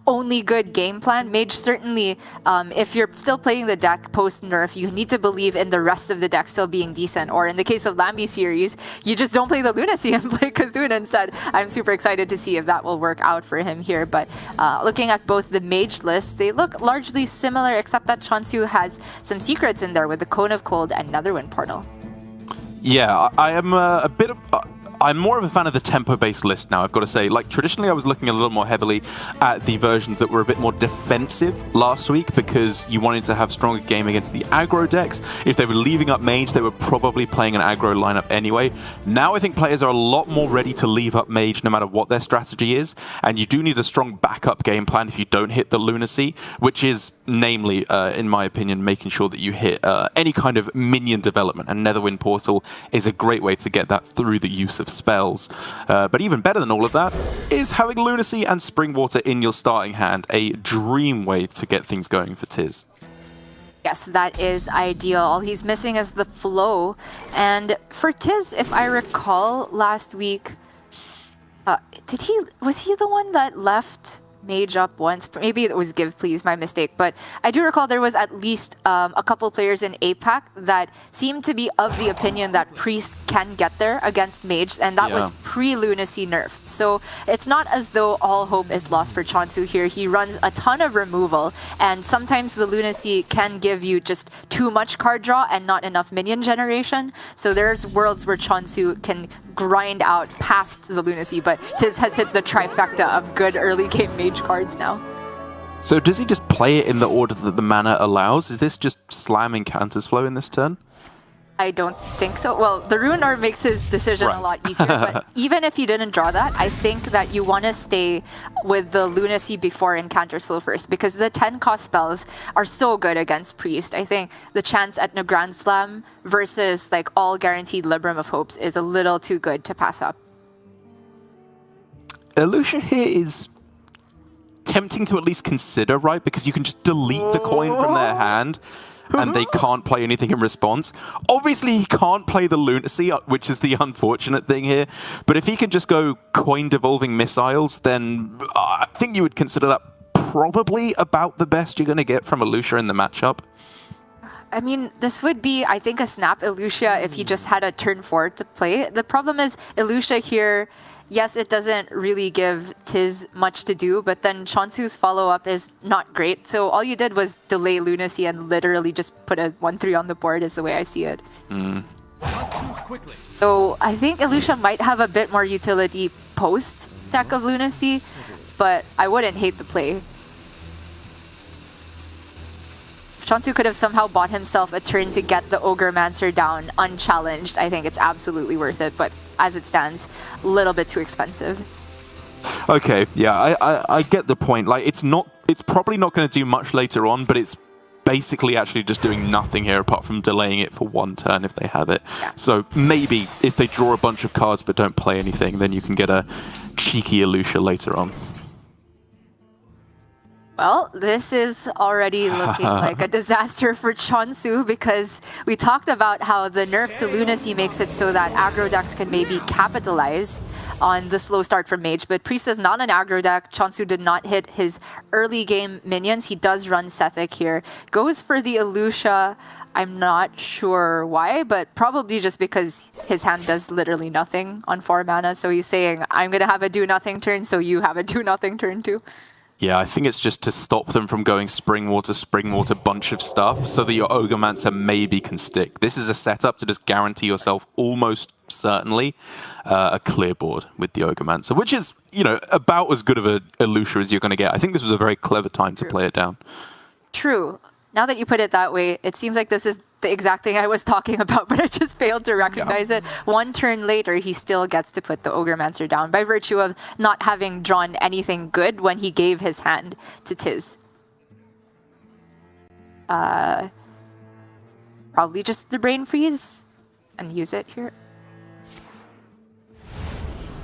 only good game plan. Mage certainly, if you're still playing the deck post-nerf, you need to believe in the rest of the deck still being decent. Or in the case of Lambi series, you just don't play the Lunacy and play Cthulhu instead. I'm super excited to see if that will work out for him here. But looking at both the Mage lists, they look largely similar, except that Chonsu has some secrets in there with the Cone of Cold and Netherwind Portal. Yeah, I am I'm more of a fan of the tempo-based list now, I've got to say. Like, traditionally I was looking a little more heavily at the versions that were a bit more defensive last week because you wanted to have stronger game against the aggro decks. If they were leaving up Mage, they were probably playing an aggro lineup anyway. Now I think players are a lot more ready to leave up Mage no matter what their strategy is, and you do need a strong backup game plan if you don't hit the Lunacy, which is, namely, in my opinion, making sure that you hit any kind of minion development, and Netherwind Portal is a great way to get that through the use of spells. But even better than all of that is having Lunacy and Springwater in your starting hand, a dream way to get things going for Tiz. Yes, that is ideal. All he's missing is the flow. And for Tiz, if I recall last week, was he the one that left Mage up once? Maybe it was Give Please, my mistake. But I do recall there was at least a couple players in APAC that seemed to be of the opinion that Priest can get there against Mage, and that was pre-Lunacy nerf. So it's not as though all hope is lost for Chonsu here. He runs a ton of removal, and sometimes the Lunacy can give you just too much card draw and not enough minion generation. So there's worlds where Chonsu can grind out past the Lunacy, but Tiz has hit the trifecta of good early game Mage cards now. So does he just play it in the order that the mana allows? Is this just slamming Cantor's Flow in this turn? I don't think so. Well, the Rune Orb makes his decision a lot easier, but even if you didn't draw that, I think that you want to stay with the Lunacy before Encounter Slow first, because the 10 cost spells are so good against Priest. I think the chance at a Grand Slam versus like all guaranteed Libram of Hopes is a little too good to pass up. Elucia here is tempting to at least consider, right? Because you can just delete the coin from their hand and they can't play anything in response. Obviously, he can't play the Lunacy, which is the unfortunate thing here. But if he can just go coin-devolving missiles, then I think you would consider that probably about the best you're going to get from Elucia in the matchup. I mean, this would be, I think, a snap Elucia if he just had a turn 4 to play. The problem is, Elucia here, yes, it doesn't really give Tiz much to do, but then Chonsu's follow-up is not great. So all you did was delay Lunacy and literally just put a 1-3 on the board is the way I see it. So I think Elucia might have a bit more utility post-deck of Lunacy, but I wouldn't hate the play. Chonsu could have somehow bought himself a turn to get the Ogremancer down unchallenged. I think it's absolutely worth it, but as it stands, a little bit too expensive. Okay, yeah, I get the point. Like, it's probably not going to do much later on, but it's basically actually just doing nothing here apart from delaying it for 1 turn if they have it. Yeah. So maybe if they draw a bunch of cards but don't play anything, then you can get a cheeky Elucia later on. Well, this is already looking like a disaster for Chonsu, because we talked about how the nerf to Lunacy makes it so that aggro decks can maybe capitalize on the slow start from Mage, but Priest is not an aggro deck. Chonsu did not hit his early game minions. He does run Sethic here. Goes for the Elucia. I'm not sure why, but probably just because his hand does literally nothing on 4 mana. So he's saying, I'm going to have a do-nothing turn, so you have a do-nothing turn too. Yeah, I think it's just to stop them from going Springwater, bunch of stuff, so that your Ogremancer maybe can stick. This is a setup to just guarantee yourself almost certainly a clear board with the Ogremancer, which is, you know, about as good of a Elucia as you're going to get. I think this was a very clever time to play it down. True. Now that you put it that way, it seems like this is the exact thing I was talking about, but I just failed to recognize it. 1 turn later, he still gets to put the Ogremancer down by virtue of not having drawn anything good when he gave his hand to Tiz. Probably just the Brain Freeze and use it here.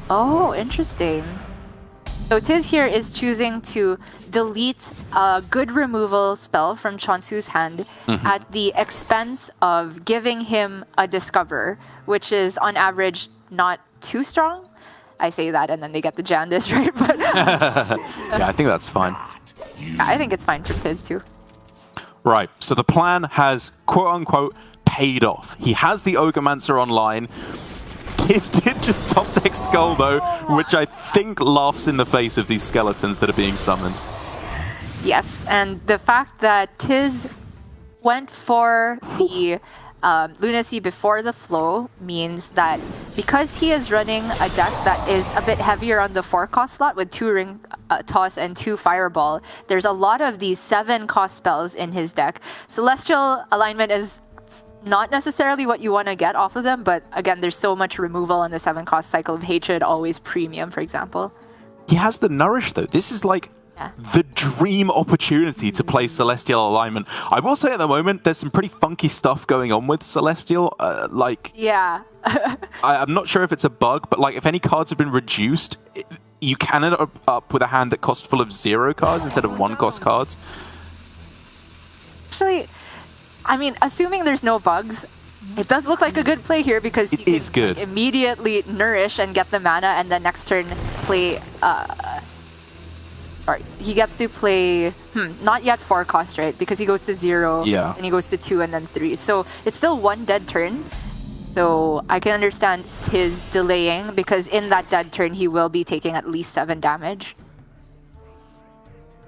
Oh, interesting. So Tiz here is choosing to delete a good removal spell from Chonsu's hand at the expense of giving him a Discover, which is on average not too strong. I say that and then they get the Jandis, right? But yeah, I think that's fine. I think it's fine for Tiz too. Right, so the plan has quote-unquote paid off. He has the Ogremancer online. It did just top deck Skull though, which I think laughs in the face of these skeletons that are being summoned. Yes, and the fact that Tiz went for the Lunacy before the flow means that because he is running a deck that is a bit heavier on the 4-cost slot with 2 Ring Toss and 2 Fireball, there's a lot of these 7-cost spells in his deck. Celestial Alignment is not necessarily what you want to get off of them, but again, there's so much removal in the 7-cost Cycle of Hatred, always premium, for example. He has the Nourish though. This is like the dream opportunity to play Celestial Alignment. I will say at the moment, there's some pretty funky stuff going on with Celestial. Yeah. I'm not sure if it's a bug, but like if any cards have been reduced, you can end up with a hand that costs full of 0 cards instead of 1-cost cards. Actually, I mean, assuming there's no bugs, it does look like a good play here because he is good. Immediately Nourish and get the mana, and then next turn play. Sorry, he gets to play. Not yet 4-cost, right? Because he goes to 0, and he goes to 2, and then 3. So it's still 1 dead turn. So I can understand Tiz delaying because in that dead turn he will be taking at least 7 damage.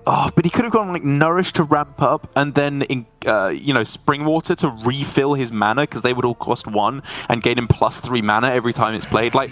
Oh, but he could have gone like Nourish to ramp up and then, Springwater to refill his mana because they would all cost 1 and gain him +3 mana every time it's played. Like,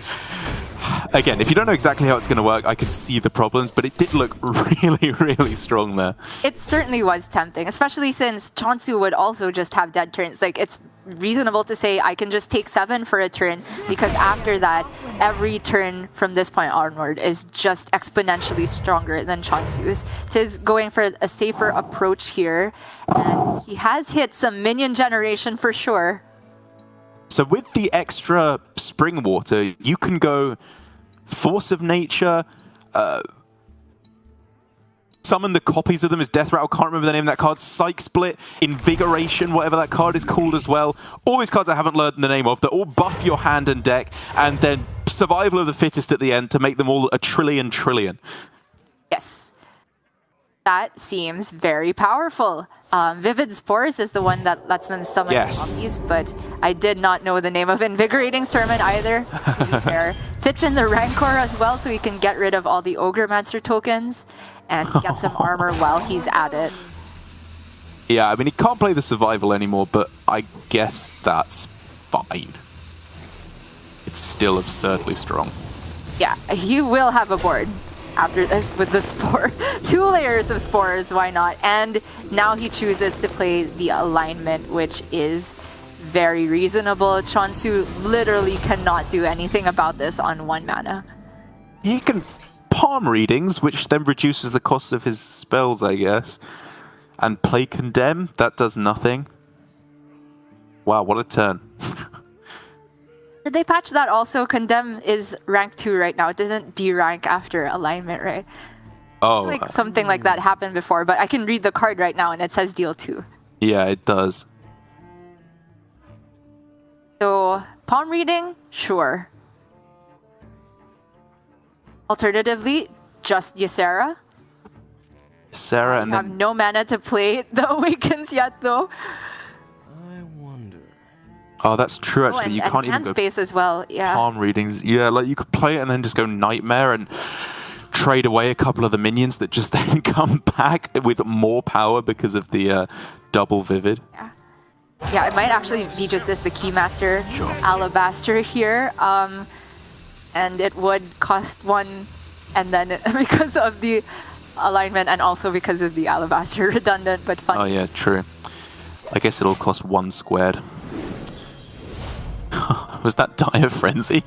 again, if you don't know exactly how it's going to work, I can see the problems, but it did look really, really strong there. It certainly was tempting, especially since Chonsu would also just have dead turns. Like, it's reasonable to say I can just take 7 for a turn, because after that, every turn from this point onward is just exponentially stronger than Chonsu's. Tiz going for a safer approach here, and he has hit some minion generation for sure. So with the extra spring water, you can go Force of Nature, summon the copies of them as Death Rattle, can't remember the name of that card, Psych Split, Invigoration, whatever that card is called as well. All these cards I haven't learned the name of, that all buff your hand and deck, and then Survival of the Fittest at the end to make them all a trillion. Yes. That seems very powerful. Vivid Spores is the one that lets them summon copies, but I did not know the name of Invigorating Sermon either, to be fair. Fits in the Rancor as well, so he can get rid of all the Ogremaster tokens and get some armor while he's at it. Yeah, I mean, he can't play the Survival anymore, but I guess that's fine. It's still absurdly strong. Yeah, he will have a board after this with the Spore. 2 layers of Spores, why not? And now he chooses to play the Alignment, which is very reasonable. Chonsu literally cannot do anything about this on 1 mana. He can palm readings, which then reduces the cost of his spells, I guess. And play Condemn, that does nothing. Wow, what a turn. Did they patch that also? Condemn is rank 2 right now. It doesn't de-rank after Alignment, right? Oh. Like something like that happened before, but I can read the card right now and it says deal 2. Yeah, it does. So, palm reading? Sure. Alternatively, just Ysera. Sarah, and I have no mana to play the Awakens yet, though. I wonder. Oh, that's true, actually. And, you can't even hand go space as well, yeah. palm readings. Yeah, like you could play it and then just go Nightmare and trade away a couple of the minions that just then come back with more power because of the double Vivid. Yeah, it might actually be just as the Keymaster Alabaster here. And it would cost 1, and then because of the Alignment and also because of the Alabaster, redundant but fun. Oh yeah, true. I guess it'll cost 1 squared. Was that Dire Frenzy?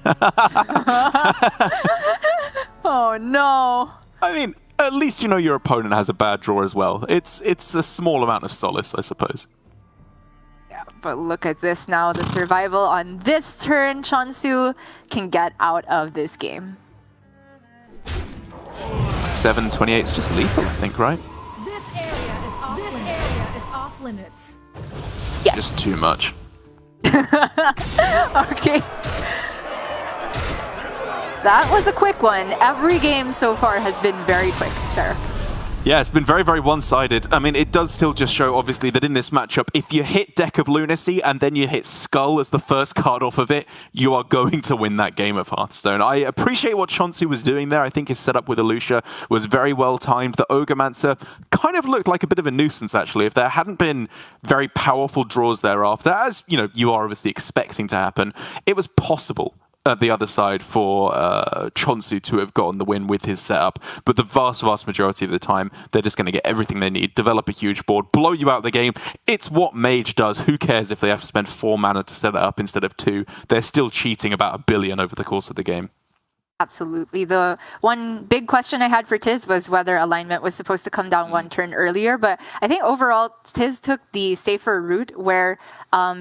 Oh no! I mean, at least you know your opponent has a bad draw as well. It's a small amount of solace, I suppose. Yeah, but look at this now. The survival on this turn, Chonsu can get out of this game. 7/28 is just lethal, I think, right? This area is off limits. Yes. Just too much. Okay. That was a quick one. Every game so far has been very quick there. Yeah, it's been very, very one-sided. I mean, it does still just show, obviously, that in this matchup, if you hit Deck of Lunacy and then you hit Skull as the first card off of it, you are going to win that game of Hearthstone. I appreciate what Chauncey was doing there. I think his setup with Alusha was very well timed. The Ogremantcer kind of looked like a bit of a nuisance, actually. If there hadn't been very powerful draws thereafter, as you are obviously expecting to happen, it was possible at the other side for Chonsu to have gotten the win with his setup. But the vast majority of the time, they're just going to get everything they need, develop a huge board, blow you out the game. It's what Mage does. Who cares if they have to spend 4 mana to set it up instead of 2? They're still cheating about 1 billion over the course of the game. Absolutely. The one big question I had for Tiz was whether Alignment was supposed to come down 1 turn earlier, but I think overall Tiz took the safer route where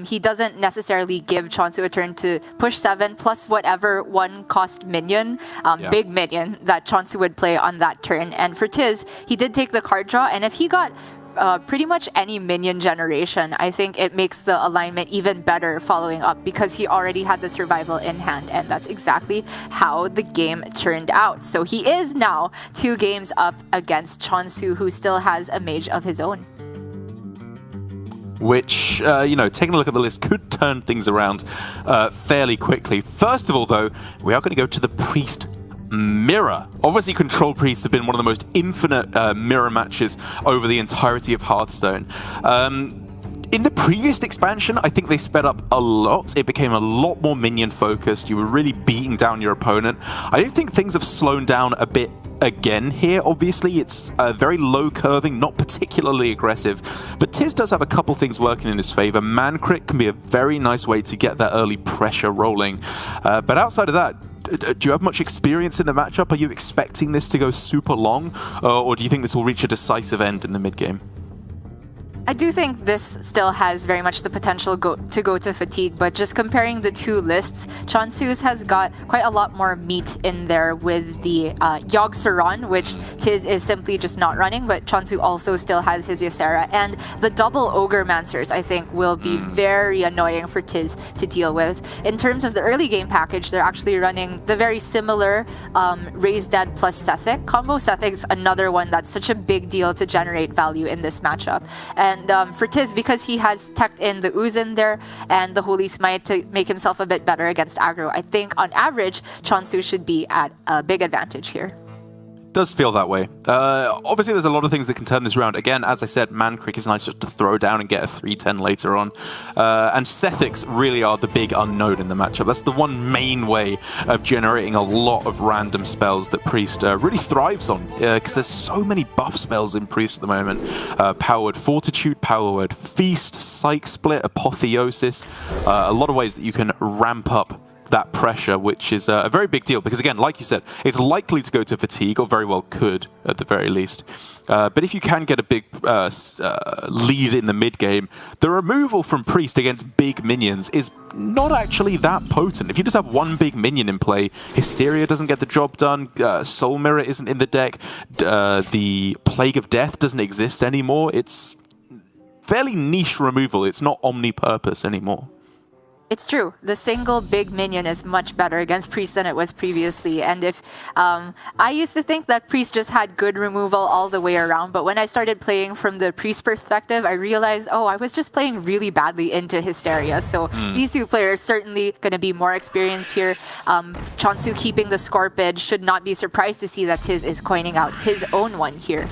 he doesn't necessarily give Chonsu a turn to push 7 plus whatever 1-cost minion, big minion that Chonsu would play on that turn. And for Tiz, he did take the card draw, and if he got pretty much any minion generation, I think it makes the alignment even better following up because he already had the survival in hand, and that's exactly how the game turned out. So he is now 2 games up against Chonsu, who still has a mage of his own. Which, taking a look at the list could turn things around fairly quickly. First of all, though, we are going to go to the Priest Mirror. Obviously, Control Priests have been one of the most infinite mirror matches over the entirety of Hearthstone. In the previous expansion, I think they sped up a lot. It became a lot more minion focused. You were really beating down your opponent. I don't think things have slowed down a bit again here. Obviously, it's very low curving, not particularly aggressive, but Tiz does have a couple things working in his favor. Man crit can be a very nice way to get that early pressure rolling. But outside of that, do you have much experience in the matchup? Are you expecting this to go super long, or do you think this will reach a decisive end in the mid game? I do think this still has very much the potential to go to fatigue, but just comparing the two lists, Chonsu's has got quite a lot more meat in there with the Yogg Saron, which Tiz is simply just not running, but Chonsu also still has his Ysera, and the double Ogre Mancers, I think, will be very annoying for Tiz to deal with. In terms of the early game package, they're actually running the very similar Raised Dead plus Sethic combo. Sethic's another one that's such a big deal to generate value in this matchup. And for Tiz, because he has teched in the Ooze in there and the Holy Smite to make himself a bit better against aggro, I think on average, Chonsu should be at a big advantage here. Does feel that way. Obviously, there's a lot of things that can turn this around. Again, as I said, Man Crick is nice just to throw down and get a 3-10 later on. And Sethics really are the big unknown in the matchup. That's the one main way of generating a lot of random spells that Priest really thrives on, because there's so many buff spells in Priest at the moment. Powered Fortitude, Powered Feast, Psych Split, Apotheosis. A lot of ways that you can ramp up that pressure, which is a very big deal, because again, like you said, it's likely to go to fatigue, or very well could at the very least. But if you can get a big lead in the mid game, the removal from Priest against big minions is not actually that potent. If you just have one big minion in play, Hysteria doesn't get the job done, Soul Mirror isn't in the deck, the Plague of Death doesn't exist anymore. It's fairly niche removal. It's not omni-purpose anymore. It's true. The single big minion is much better against Priest than it was previously. And if I used to think that Priest just had good removal all the way around, but when I started playing from the Priest perspective, I realized, oh, I was just playing really badly into Hysteria. So these two players certainly going to be more experienced here. Chonsu keeping the Scorpid, should not be surprised to see that Tiz is coining out his own one here.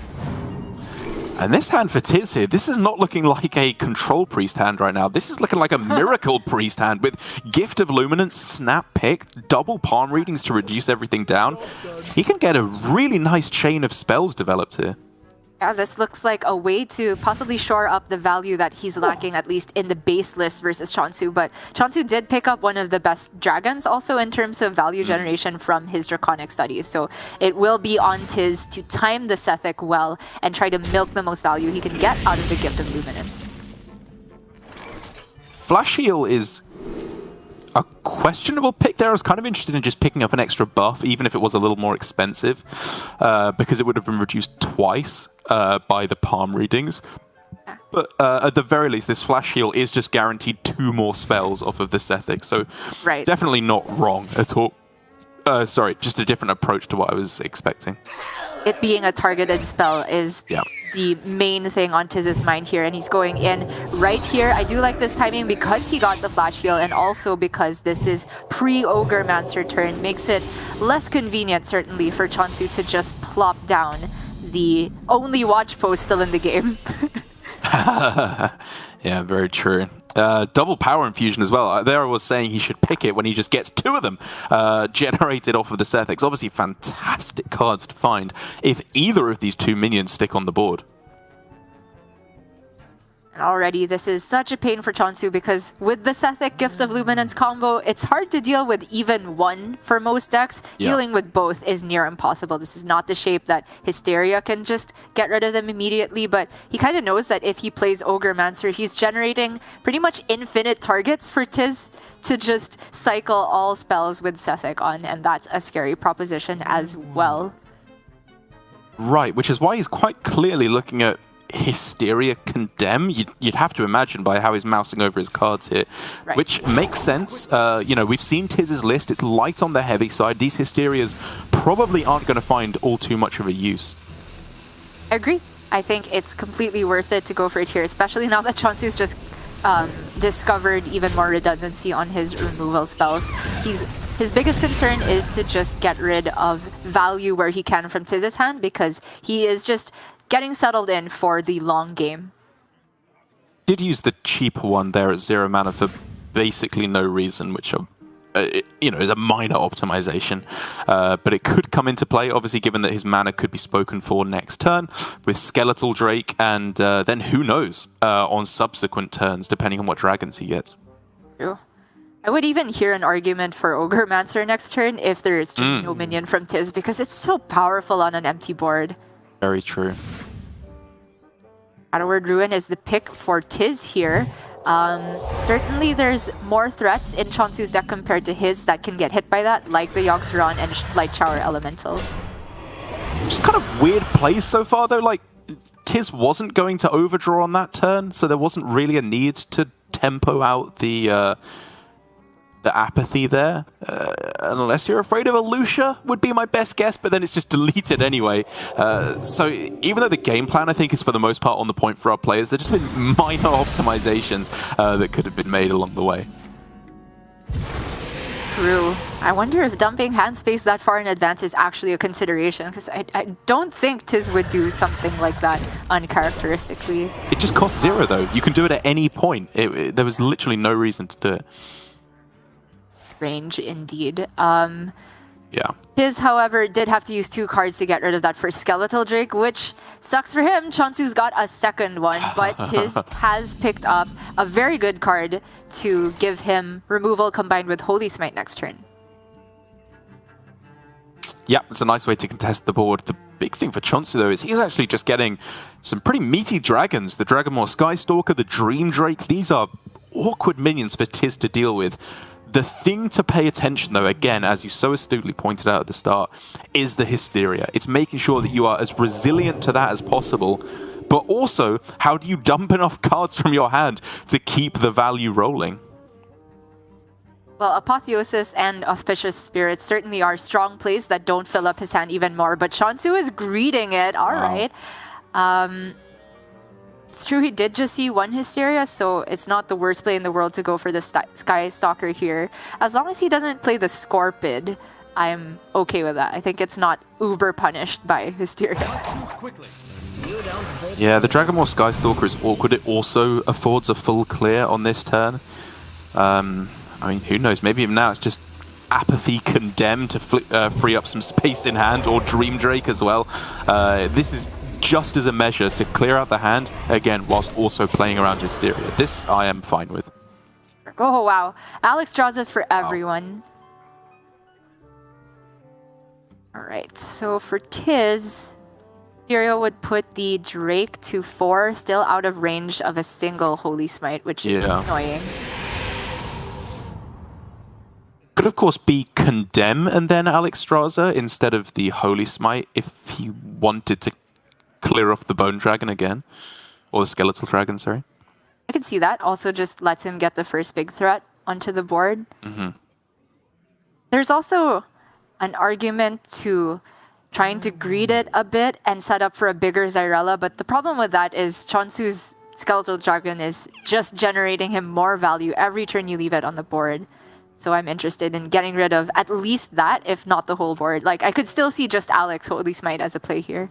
And this hand for Tiz here, this is not looking like a control priest hand right now. This is looking like a miracle priest hand with Gift of Luminance, Snap Pick, double palm readings to reduce everything down. He can get a really nice chain of spells developed here. Yeah, this looks like a way to possibly shore up the value that he's lacking, at least in the base list versus Chonsu. But Chonsu did pick up one of the best dragons also in terms of value generation from his Draconic studies. So it will be on Tiz to time the Sethic well and try to milk the most value he can get out of the Gift of Luminance. Flash Heal is a questionable pick there. I was kind of interested in just picking up an extra buff, even if it was a little more expensive, because it would have been reduced twice by the palm readings. But at the very least, this Flash Heal is just guaranteed 2 more spells off of the Sethic, so definitely not wrong at all. Sorry, just a different approach to what I was expecting. It being a targeted spell is the main thing on Tiz's mind here, and he's going in right here. I do like this timing because he got the Flash Heal, and also because this is pre-Ogre Mancer turn. Makes it less convenient, certainly, for Chonsu to just plop down the only watch post still in the game. Yeah, very true. Double power infusion as well. There I was saying he should pick it when he just gets 2 of them generated off of the Sethics. Obviously fantastic cards to find if either of these 2 minions stick on the board. Already, this is such a pain for Chonsu because with the Sethic Gift of Luminance combo, it's hard to deal with even one for most decks. Dealing with both is near impossible. This is not the shape that Hysteria can just get rid of them immediately, but he kind of knows that if he plays Ogre Mancer, he's generating pretty much infinite targets for Tiz to just cycle all spells with Sethic on, and that's a scary proposition as well. Right, which is why he's quite clearly looking at Hysteria Condemn. You'd have to imagine by how he's mousing over his cards here, which makes sense. You know, we've seen Tiz's list. It's light on the heavy side. These Hysterias probably aren't going to find all too much of a use. I agree. I think it's completely worth it to go for it here, especially now that Chonsu's just discovered even more redundancy on his removal spells. His biggest concern is to just get rid of value where he can from Tiz's hand, because he is just getting settled in for the long game. Did use the cheaper one there at 0 mana for basically no reason, which you know, is a minor optimization, but it could come into play, obviously, given that his mana could be spoken for next turn with Skeletal Drake, and then who knows on subsequent turns, depending on what dragons he gets. True. I would even hear an argument for Ogremmancer next turn if there is just no minion from Tiz, because it's so powerful on an empty board. Very true. Shadowward Ruin is the pick for Tiz here. Certainly there's more threats in Chonsu's deck compared to his that can get hit by that, like the Yogg-Saron and Light Shower Elemental. Just kind of weird plays so far, though. Like, Tiz wasn't going to overdraw on that turn, so there wasn't really a need to tempo out the apathy there. Unless you're afraid of a Lucia, would be my best guess, but then it's just deleted anyway. So even though the game plan, I think, is for the most part on the point for our players, there's just been minor optimizations that could have been made along the way. True. I wonder if dumping hand space that far in advance is actually a consideration, because I don't think Tiz would do something like that uncharacteristically. It just costs 0, though. You can do it at any point. There was literally no reason to do it. Range indeed. Yeah. Tiz, however, did have to use 2 cards to get rid of that first Skeletal Drake, which sucks for him. Chonsu's got a second one, but Tiz has picked up a very good card to give him removal combined with Holy Smite next turn. Yeah, it's a nice way to contest the board. The big thing for Chonsu, though, is he's actually just getting some pretty meaty dragons. The Dragonmaw Skystalker, the Dream Drake, these are awkward minions for Tiz to deal with. The thing to pay attention, though, again, as you so astutely pointed out at the start, is the Hysteria. It's making sure that you are as resilient to that as possible, but also, how do you dump enough cards from your hand to keep the value rolling? Well, Apotheosis and Auspicious Spirits certainly are strong plays that don't fill up his hand even more, but Chonsu is greeting it. All right. It's true he did just see 1 Hysteria, so it's not the worst play in the world to go for the Sky Stalker here. As long as he doesn't play the Scorpid, I'm okay with that. I think it's not uber punished by Hysteria. Yeah, the Dragonmaw Skystalker is awkward. It also affords a full clear on this turn. I mean, who knows? Maybe even now it's just Apathy Condemn to free up some space in hand, or Dream Drake as well. This is just as a measure to clear out the hand, again, whilst also playing around Hysteria. This I am fine with. Oh, wow. Alex draws this for everyone. All right, so for Tiz, Hysteria would put the Drake to 4, still out of range of a single Holy Smite, which is annoying. Could, of course, be Condemn and then Alexstrasza instead of the Holy Smite if he wanted to clear off the Bone Dragon again. Or the Skeletal Dragon, sorry. I can see that. Also just lets him get the first big threat onto the board. There's also an argument to trying to greed it a bit and set up for a bigger Xyrella, but the problem with that is Chonsu's Skeletal Dragon is just generating him more value every turn you leave it on the board. So I'm interested in getting rid of at least that, if not the whole board. Like, I could still see just Alex Holy Smite as a play here.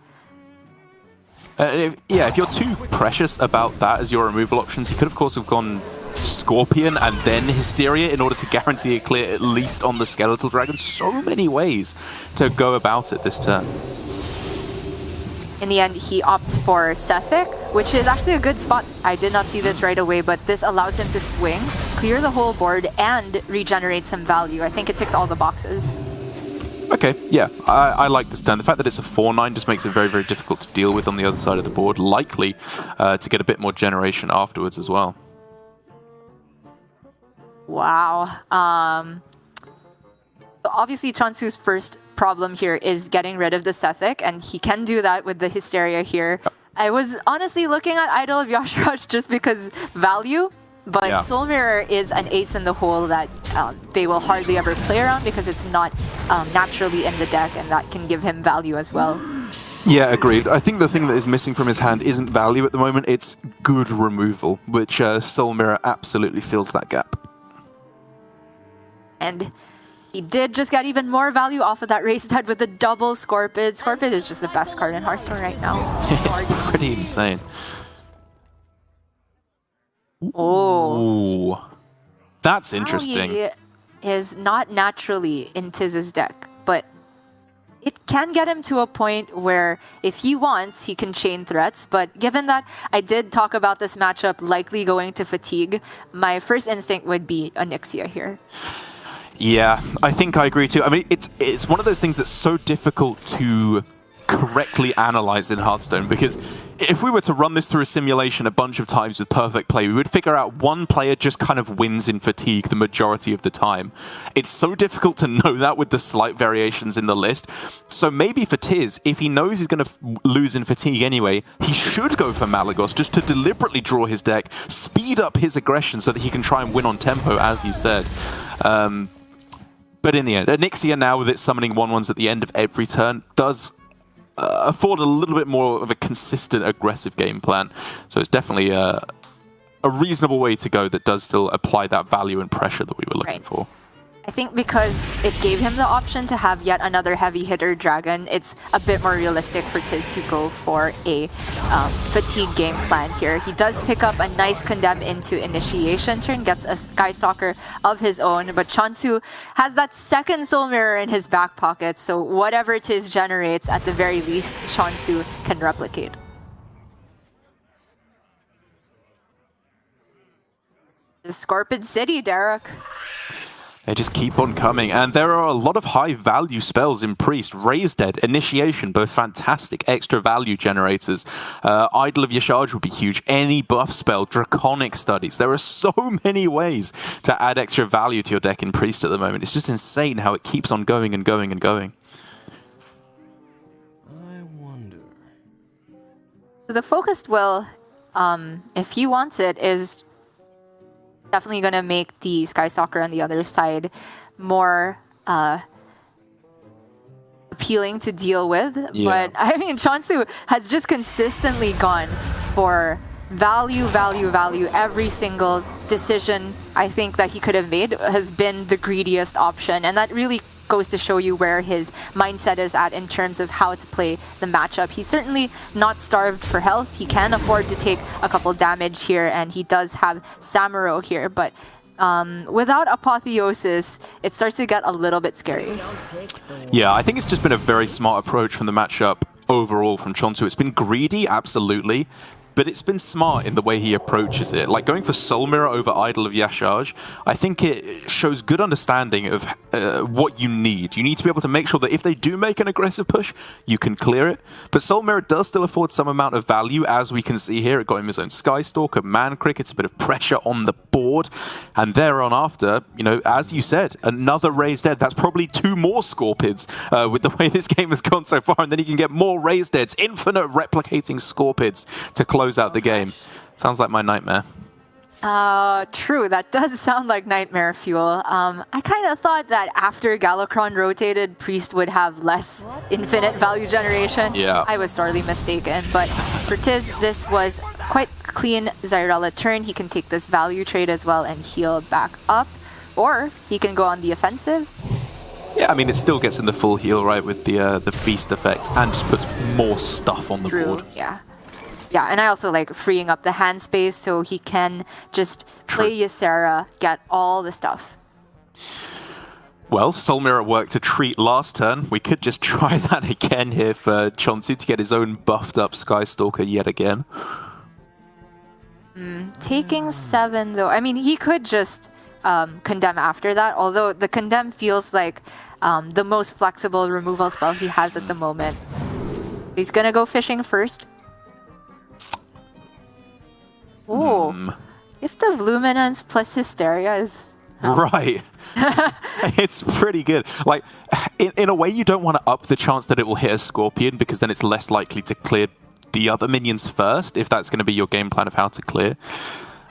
If you're too precious about that as your removal options, you could, of course, have gone Scorpion and then Hysteria in order to guarantee a clear at least on the Skeletal Dragon. So many ways to go about it this turn. In the end, he opts for Sethic, which is actually a good spot. I did not see this right away, but this allows him to swing, clear the whole board, and regenerate some value. I think it ticks all the boxes. Okay, yeah, I like this turn. The fact that it's a 4/9 just makes it very, very difficult to deal with on the other side of the board. Likely to get a bit more generation afterwards as well. Wow. Obviously, Chonsu's first problem here is getting rid of the Sethic, and he can do that with the Hysteria here. Yep. I was honestly looking at Idol of Yasharaj just because value, but Soul Mirror is an ace in the hole that they will hardly ever play around because it's not naturally in the deck, and that can give him value as well. Yeah, agreed. I think the thing that is missing from his hand isn't value at the moment, it's good removal, which Soul Mirror absolutely fills that gap. And he did just get even more value off of that race head with the double Scorpid. Scorpid is just the best card in Hearthstone right now. It's pretty insane. Oh. Ooh. That's interesting. is not naturally in Tiz's deck, but it can get him to a point where if he wants, he can chain threats. But given that I did talk about this matchup likely going to fatigue, my first instinct would be Onyxia here. Yeah, I think I agree too. I mean, it's one of those things that's so difficult to correctly analyze in Hearthstone, because if we were to run this through a simulation a bunch of times with perfect play, we would figure out one player just kind of wins in fatigue the majority of the time. It's so difficult to know that with the slight variations in the list. So maybe for Tiz, if he knows he's going to lose in fatigue anyway, he should go for Malagos just to deliberately draw his deck, speed up his aggression so that he can try and win on tempo, as you said. But in the end, Onyxia now with its summoning 1/1s at the end of every turn does afford a little bit more of a consistent, aggressive game plan. So it's definitely a reasonable way to go that does still apply that value and pressure that we were looking for. I think because it gave him the option to have yet another heavy hitter dragon, it's a bit more realistic for Tiz to go for a fatigue game plan here. He does pick up a nice condemn into initiation turn, gets a Skystalker of his own, but Chonsu has that second Soul Mirror in his back pocket, so whatever Tiz generates, at the very least, Chonsu can replicate. Scorpid City, Derek. They just keep on coming, and there are a lot of high-value spells in Priest. Raise Dead, Initiation, both fantastic extra value generators. Idol of Yashaj would be huge. Any buff spell, Draconic Studies. There are so many ways to add extra value to your deck in Priest at the moment. It's just insane how it keeps on going and going and going. I wonder. The focused will, if he wants it, is definitely going to make the Skystalker on the other side more appealing to deal with. Yeah. But I mean, Chonsu has just consistently gone for value. Every single decision I think that he could have made has been the greediest option. And that really goes to show you where his mindset is at in terms of how to play the matchup. He's certainly not starved for health. He can afford to take a couple damage here, and he does have Samuro here, but without Apotheosis, it starts to get a little bit scary. Yeah, I think it's just been a very smart approach from the matchup overall from Chonsu. It's been greedy, absolutely, but it's been smart in the way he approaches it. Like going for Soul Mirror over Idol of Yashaj, I think it shows good understanding of what you need. You need to be able to make sure that if they do make an aggressive push, you can clear it. But Soul Mirror does still afford some amount of value, as we can see here. It got him his own Skystalker, Man-Crick. It's a bit of pressure on the board. And thereon after, you know, as you said, another Raised Dead. That's probably 2 more Scorpids with the way this game has gone so far. And then he can get more Raised Deads, infinite replicating Scorpids to close out the game. Sounds like my nightmare. True, that does sound like nightmare fuel. I kind of thought that after Galakrond rotated, Priest would have less infinite value generation. Yeah. I was sorely mistaken, but for Tiz, this was quite clean Zyrella turn. He can take this value trade as well and heal back up, or he can go on the offensive. Yeah, I mean, it still gets in the full heal, right, with the feast effect, and just puts more stuff on the board. Yeah. Yeah, and I also like freeing up the hand space so he can just play Ysera, get all the stuff. Well, Soul Mirror worked a treat last turn. We could just try that again here for Chonsu to get his own buffed up Skystalker yet again. Taking 7 though, I mean, he could just Condemn after that, although the Condemn feels like the most flexible removal spell he has at the moment. He's gonna go fishing first. Oh, Gift of Luminance plus Hysteria is... Right. It's pretty good. Like, in a way, you don't want to up the chance that it will hit a Scorpion, because then it's less likely to clear the other minions first, if that's going to be your game plan of how to clear.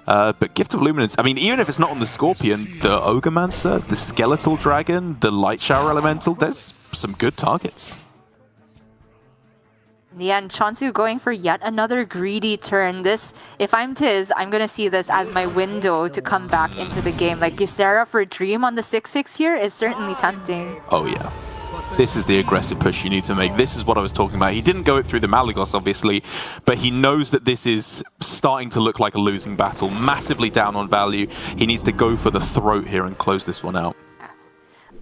But Gift of Luminance, I mean, even if it's not on the Scorpion, the Ogremancer, the Skeletal Dragon, the Light Shower Elemental, there's some good targets. In the end, Chonsu going for yet another greedy turn. This, if I'm Tiz, I'm going to see this as my window to come back into the game. Like, Ysera for Dream on the 6/6 here is certainly tempting. Oh, yeah. This is the aggressive push you need to make. This is what I was talking about. He didn't go it through the Malagos, obviously, but he knows that this is starting to look like a losing battle. Massively down on value. He needs to go for the throat here and close this one out.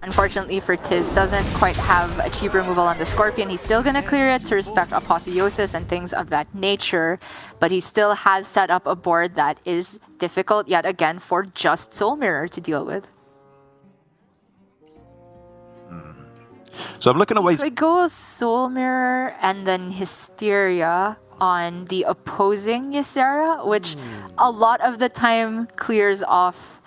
Unfortunately for Tiz, doesn't quite have a cheap removal on the Scorpion. He's still going to clear it to respect Apotheosis and things of that nature, but he still has set up a board that is difficult yet again for just Soul Mirror to deal with. So I'm looking at ways... Could go Soul Mirror and then Hysteria on the opposing Ysera, which a lot of the time clears off.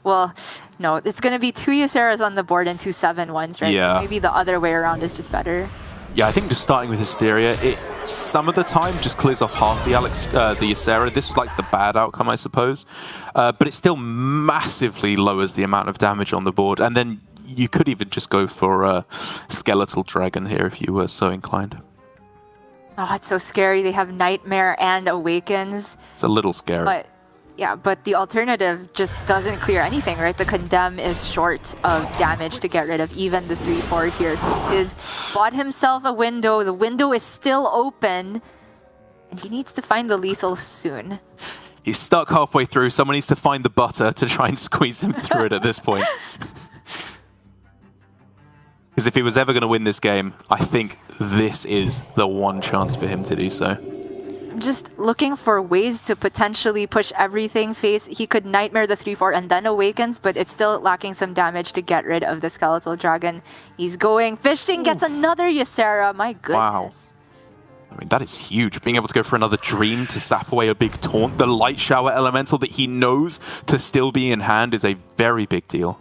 Well, no, it's going to be 2 Yseras on the board and 2 7/1s, right? Yeah. So maybe the other way around is just better. Yeah, I think just starting with Hysteria, it some of the time just clears off half the Ysera. This is like the bad outcome, I suppose. But it still massively lowers the amount of damage on the board. And then you could even just go for Skeletal Dragon here if you were so inclined. Oh, it's so scary. They have Nightmare and Awakens. It's a little scary. But yeah, but the alternative just doesn't clear anything, right? The Condemn is short of damage to get rid of even the 3/4 here. So Tiz bought himself a window. The window is still open, and he needs to find the lethal soon. He's stuck halfway through. Someone needs to find the butter to try and squeeze him through it at this point. Because if he was ever going to win this game, I think this is the one chance for him to do so. Just looking for ways to potentially push everything face. He could Nightmare the 3/4 and then Awakens, but it's still lacking some damage to get rid of the Skeletal Dragon. He's going fishing, gets another Ysera. My goodness. Wow. I mean, that is huge. Being able to go for another Dream to sap away a big taunt. The Light Shower Elemental that he knows to still be in hand is a very big deal.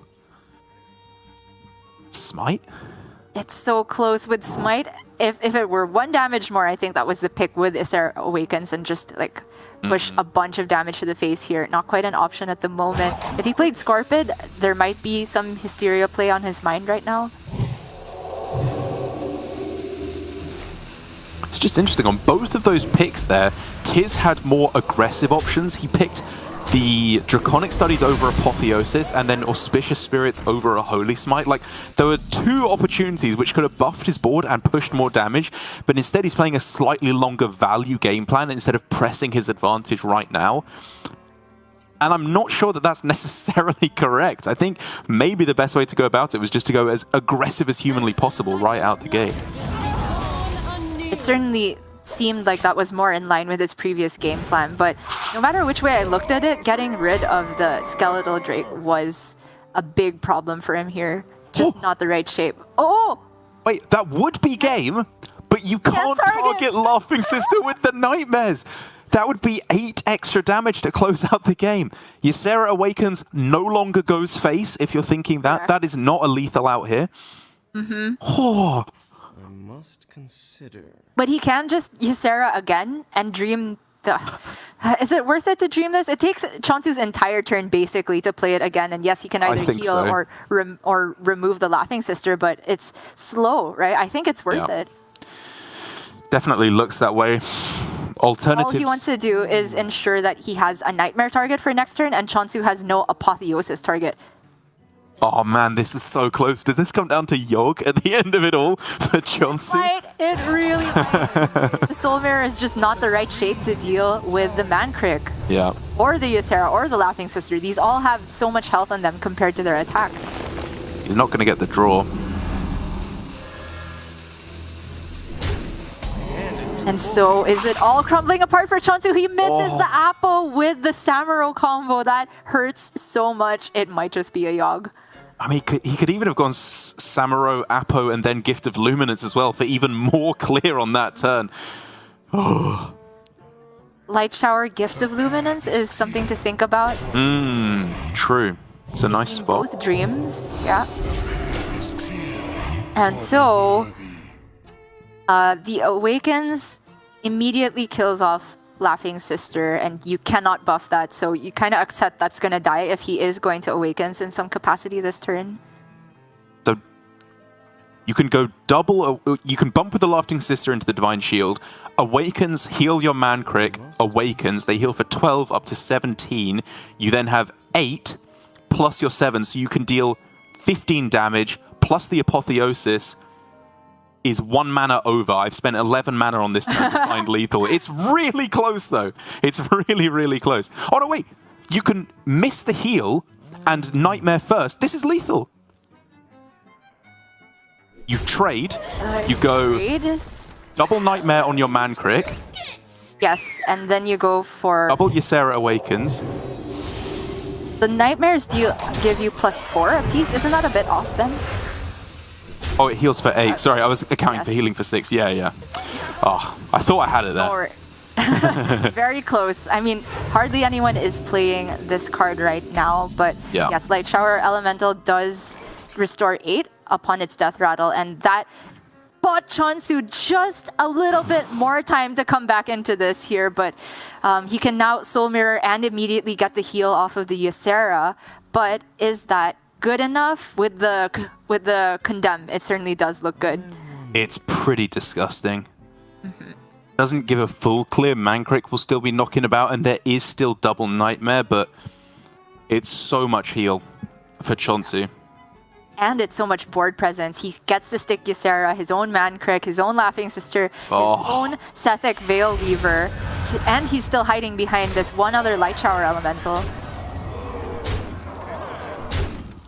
Smite? It's so close with Smite. If it were 1 damage more, I think that was the pick with Ysera Awakens and just like push a bunch of damage to the face here. Not quite an option at the moment. If he played Scorpid, there might be some Hysteria play on his mind right now. It's just interesting. On both of those picks there, Tiz had more aggressive options. He picked the Draconic Studies over Apotheosis and then Auspicious Spirits over a Holy Smite. Like, there were 2 opportunities which could have buffed his board and pushed more damage, but instead he's playing a slightly longer value game plan instead of pressing his advantage right now. And I'm not sure that that's necessarily correct. I think maybe the best way to go about it was just to go as aggressive as humanly possible right out the gate. It certainly seemed like that was more in line with his previous game plan, but no matter which way I looked at it, getting rid of the Skeletal Drake was a big problem for him here. Just not the right shape. Oh! Wait, that would be game, but you can't target Laughing Sister with the Nightmares. That would be 8 extra damage to close out the game. Ysera Awakens no longer goes face, if you're thinking that. Correct. That is not a lethal out here. Oh. I must consider. But he can just Ysera again and dream the... Is it worth it to dream this? It takes Chonsu's entire turn basically to play it again, and yes, he can either heal so. or remove the Laughing Sister, but it's slow, right? I think it's worth it. Definitely looks that way. Alternatives. All he wants to do is ensure that he has a Nightmare target for next turn, and Chonsu has no Apotheosis target. Oh man, this is so close. Does this come down to Yogg at the end of it all for Chonsu? Right, it really might. The Soul Mirror is just not the right shape to deal with the Mankrik. Yeah. Or the Ysera, or the Laughing Sister. These all have so much health on them compared to their attack. He's not going to get the draw. And so is it all crumbling apart for Chonsu? He misses the Apple with the Samuro combo. That hurts so much. It might just be a Yogg. I mean, he could even have gone Samuro, Apo, and then Gift of Luminance as well for even more clear on that turn. Light Shower, Gift of Luminance is something to think about. True. It's a nice spot. Both dreams, yeah. And so, the Awakens immediately kills off Laughing Sister, and you cannot buff that, so you kind of accept that's going to die if he is going to Awakens in some capacity this turn. So you can go double, you can bump with the Laughing Sister into the Divine Shield, Awakens, heal your Mankrik, Awakens, they heal for 12 up to 17, you then have 8 plus your 7, so you can deal 15 damage, plus the Apotheosis is 1 mana over. I've spent 11 mana on this turn to find lethal. It's really close, though. It's really, really close. Oh, no, wait. You can miss the heal and Nightmare first. This is lethal. You trade, you go Trade? double Nightmare on your Man-Crick, Yes, and then you go for... double Ysera Awakens. The Nightmares give you +4 apiece. Isn't that a bit off then? Oh, it heals for 8. Sorry, I was accounting for yes. healing for 6. Yeah, yeah. Oh, I thought I had it there. Or very close. I mean, hardly anyone is playing this card right now, but Yeah. yes, Light Shower Elemental does restore 8 upon its death rattle, and that bought Chonsu just a little bit more time to come back into this here, but he can now Soul Mirror and immediately get the heal off of the Ysera. But is that good enough? With the Condemn, it certainly does look good. It's pretty disgusting. Doesn't give a full clear. Man-Crick will still be knocking about, and there is still double Nightmare, but it's so much heal for Chonsu. And it's so much board presence. He gets to stick Ysera, his own Man-Crick, his own Laughing Sister, his own Sethic Veil Weaver, and he's still hiding behind this one other Light Shower Elemental.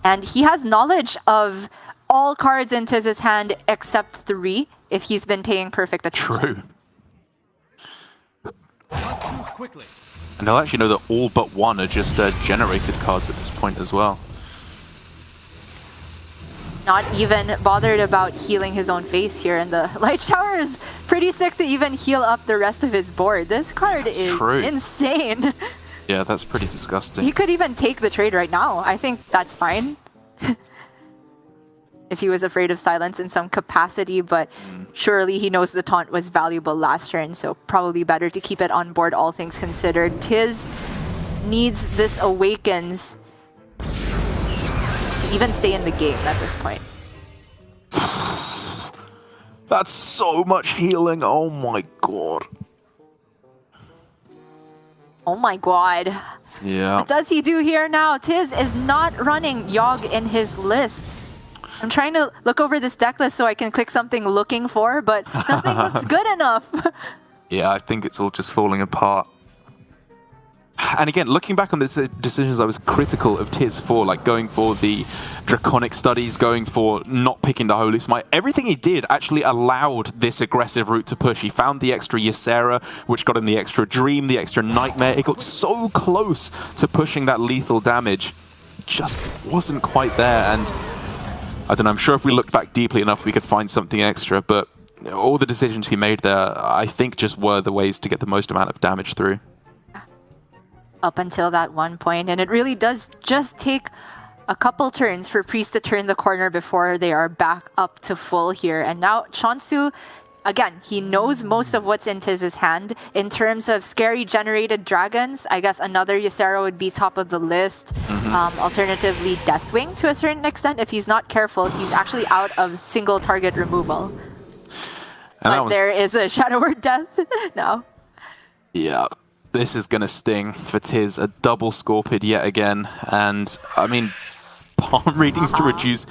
And he has knowledge of all cards in Tiz's hand except 3, if he's been paying perfect attention. True. And I'll actually know that all but 1 are just generated cards at this point as well. Not even bothered about healing his own face here, and the Light Shower is pretty sick to even heal up the rest of his board. This card is true. insane. Yeah, that's pretty disgusting. He could even take the trade right now. I think that's fine. If he was afraid of silence in some capacity, but surely he knows the taunt was valuable last turn, so probably better to keep it on board, all things considered. Tiz needs this Awakens to even stay in the game at this point. That's so much healing. Oh my god. Oh my god. Yeah. What does he do here now? Tiz is not running Yogg in his list. I'm trying to look over this deck list so I can click something looking for, but nothing looks good enough. Yeah, I think it's all just falling apart. And again, looking back on these decisions, I was critical of Tiz for, like going for the Draconic Studies, going for not picking the Holy Smite. Everything he did actually allowed this aggressive route to push. He found the extra Ysera, which got him the extra Dream, the extra Nightmare. It got so close to pushing that lethal damage. Just wasn't quite there, and I don't know, I'm sure if we looked back deeply enough, we could find something extra, but all the decisions he made there, I think just were the ways to get the most amount of damage through. Up until that one point, and it really does just take a couple turns for Priest to turn the corner before they are back up to full here. And now Chonsu, again, he knows most of what's in Tiz's hand. In terms of scary generated dragons, I guess another Ysera would be top of the list. Alternatively, Deathwing to a certain extent. If he's not careful, he's actually out of single target removal. But there is a Shadow Word Death now. Yeah. This is going to sting for Tiz. A double Scorpid yet again. And, I mean, palm readings to reduce,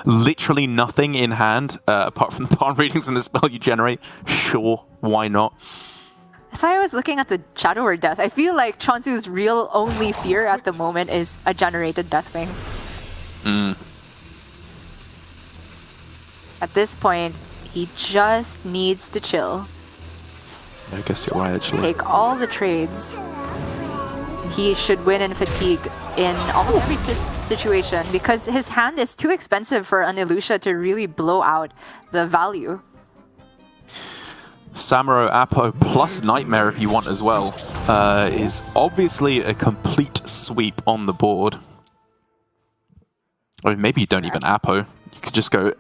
literally nothing in hand, apart from the palm readings and the spell you generate. Sure, why not? So I was looking at the Shadow Word Death. I feel like Chonsu's real only fear at the moment is a generated Deathwing. At this point, he just needs to chill. I guess you're right, actually. Take all the trades. He should win in fatigue in almost every situation because his hand is too expensive for an Elucia to really blow out the value. Samuro Apo plus Nightmare if you want as well is obviously a complete sweep on the board. Or maybe you don't even Apo. You could just go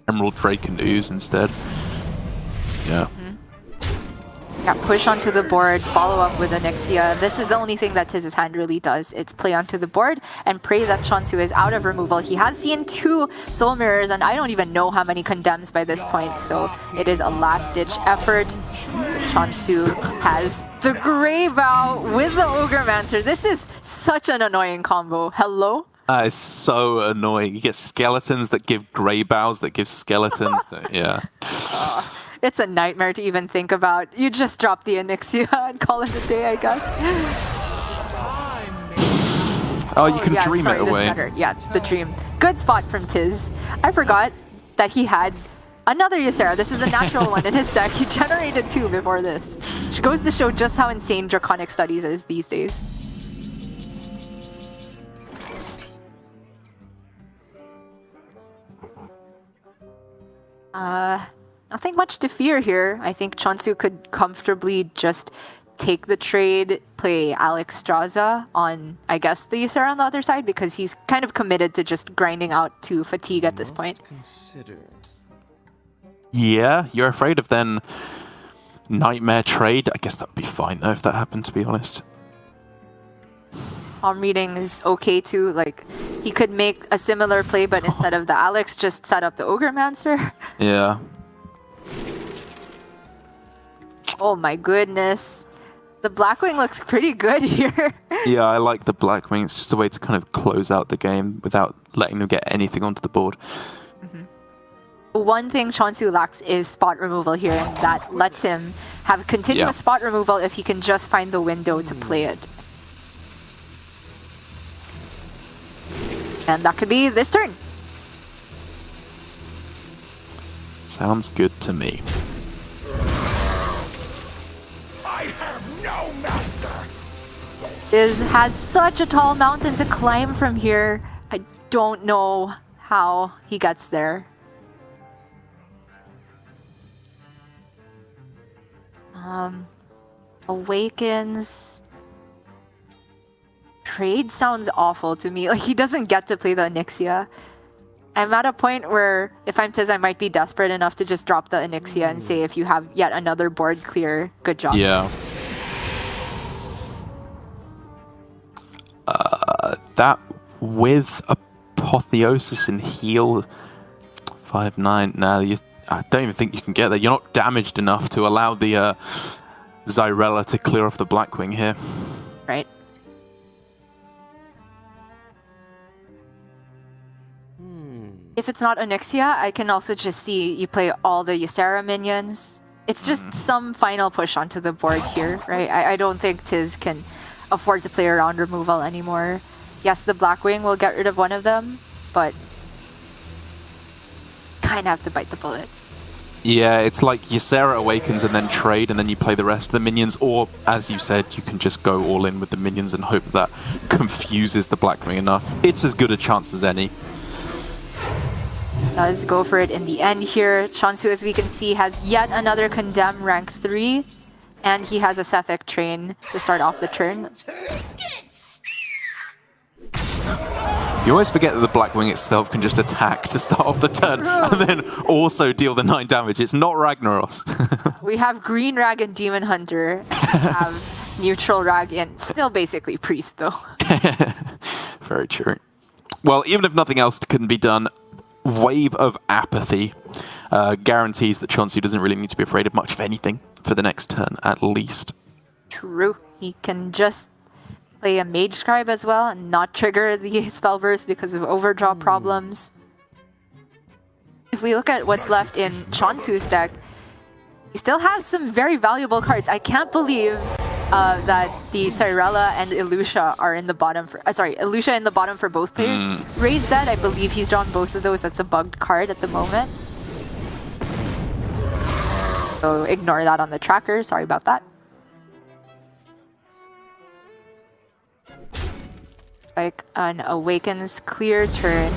Emerald Drake and Ooze instead. Yeah. Yeah, push onto the board, follow up with Onyxia. This is the only thing that Tiz's hand really does. It's play onto the board and pray that Chonsu is out of removal. He has seen 2 Soul Mirrors, and I don't even know how many Condemns by this point, so it is a last-ditch effort. Chonsu has the Grey Bow with the Ogremmancer. This is such an annoying combo. Hello? That is so annoying. You get skeletons that give Grey Bows that give skeletons that, yeah. It's a nightmare to even think about. You just drop the Onyxia and call it a day, I guess. Oh, you can dream it away. Yeah, the dream. Good spot from Tiz. I forgot. that he had another Ysera. This is a natural one in his deck. He generated 2 before this. Which goes to show just how insane Draconic Studies is these days. Nothing much to fear here. I think Chonsu could comfortably just take the trade, play Alex Straza on, I guess, the Ysera on the other side, because he's kind of committed to just grinding out to fatigue at this point. Consider. Yeah, you're afraid of then Nightmare trade? I guess that would be fine though if that happened, to be honest. Palm reading is okay too. Like, he could make a similar play, but instead of the Alex, just set up the Ogremancer. Yeah. Oh my goodness. The Blackwing looks pretty good here. Yeah, I like the Blackwing. It's just a way to kind of close out the game without letting them get anything onto the board. One thing Chonsu lacks is spot removal here, and that lets him have continuous spot removal if he can just find the window to play it. And that could be this turn. Sounds good to me. I have no master. Has such a tall mountain to climb from here. I don't know how he gets there. Awakens. Trade sounds awful to me. Like, he doesn't get to play the Onyxia. I'm at a point where, if I'm Tiz, I might be desperate enough to just drop the Onyxia and say, if you have yet another board clear, good job. Yeah. That with Apotheosis and heal 5/9. Now, I don't even think you can get there. You're not damaged enough to allow the Zyrella to clear off the Blackwing here. Right. If it's not Onyxia, I can also just see you play all the Ysera minions. It's just some final push onto the board here, right? I don't think Tiz can afford to play around removal anymore. Yes, the Blackwing will get rid of one of them, but kind of have to bite the bullet. Yeah, it's like Ysera awakens and then trade, and then you play the rest of the minions, or, as you said, you can just go all in with the minions and hope that confuses the Blackwing enough. It's as good a chance as any. Does go for it in the end here. Chonsu, as we can see, has yet another Condemn rank 3, and he has a Sethic Train to start off the turn. You always forget that the Blackwing itself can just attack to start off the turn, and then also deal the 9 damage. It's not Ragnaros. We have Green Rag and Demon Hunter. We have Neutral Rag and still basically Priest, though. Very true. Well, even if nothing else can be done, Wave of Apathy guarantees that Chonsu doesn't really need to be afraid of much of anything for the next turn, at least. True. He can just play a Mage Scribe as well and not trigger the spell burst because of overdraw problems. If we look at what's left in Chonsu's deck, he still has some very valuable cards. I can't believe that the Cyrella and Ilusha are in the bottom for... Ilusha in the bottom for both players. Raise Dead, I believe he's drawn both of those. That's a bugged card at the moment. So ignore that on the tracker. Sorry about that. Like an Awakens clear turn.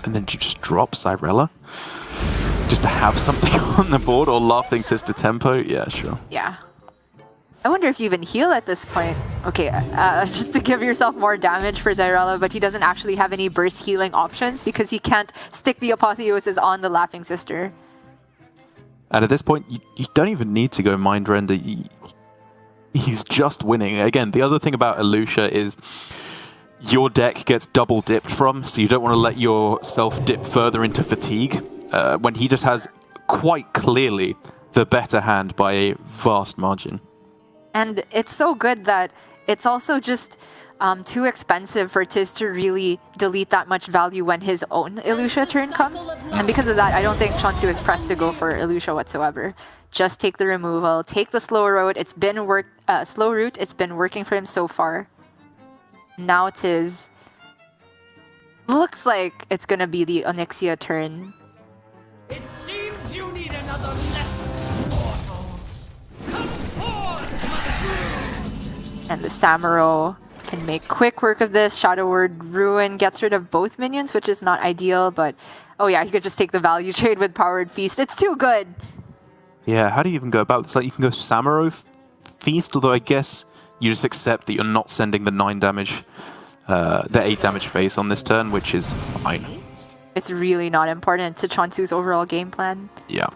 And then you just drop Cyrella? Just to have something on the board, or Laughing Sister Tempo? Yeah, sure. Yeah. I wonder if you even heal at this point. Okay, just to give yourself more damage for Zyrella, but he doesn't actually have any burst healing options because he can't stick the Apotheosis on the Laughing Sister. And at this point, you don't even need to go Mind Render. He's just winning. Again, the other thing about Ilusha is your deck gets double dipped from, so you don't want to let yourself dip further into fatigue when he just has quite clearly the better hand by a vast margin. And it's so good that it's also just too expensive for Tiz to really delete that much value when his own Ilusha turn comes. And because of that, I don't think Chonsu is pressed to go for Ilusha whatsoever. Just take the removal, take the slow road. It's been slow route. It's been working for him so far. Now Tiz Looks like it's gonna be the Onyxia turn. It seems you need another lesson, mortals. Come forth, my And the Samuro can make quick work of this. Shadow Word Ruin gets rid of both minions, which is not ideal, but oh yeah, he could just take the value trade with Powered Feast. It's too good. Yeah, how do you even go about this? Like, you can go Samuro Feast, although I guess you just accept that you're not sending the 9 damage, the 8 damage phase on this turn, which is fine. It's really not important to Chonsu's overall game plan. Yeah.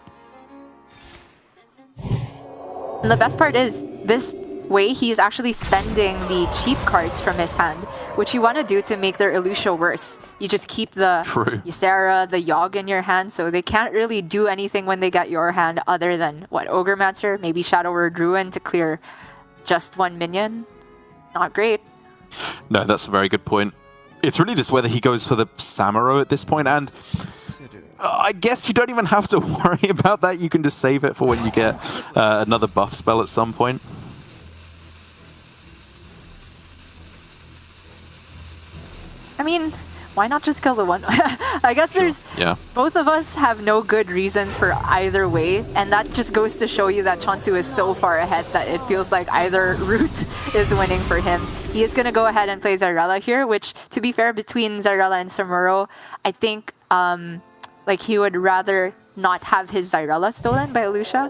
And the best part is, this way he's actually spending the cheap cards from his hand, which you want to do to make their Elutia worse. You just keep the Ysera, the Yogg in your hand, so they can't really do anything when they get your hand other than, what, Ogremaster? Maybe Shadow Word Ruin to clear just 1 minion? Not great. No, that's a very good point. It's really just whether he goes for the Samuro at this point, and I guess you don't even have to worry about that. You can just save it for when you get another buff spell at some point. I mean, why not just kill the one? I guess there's... Yeah. Both of us have no good reasons for either way, and that just goes to show you that Chonsu is so far ahead that it feels like either route is winning for him. He is going to go ahead and play Zyrella here, which, to be fair, between Zyrella and Samuro, I think like he would rather not have his Zyrella stolen by Elutia.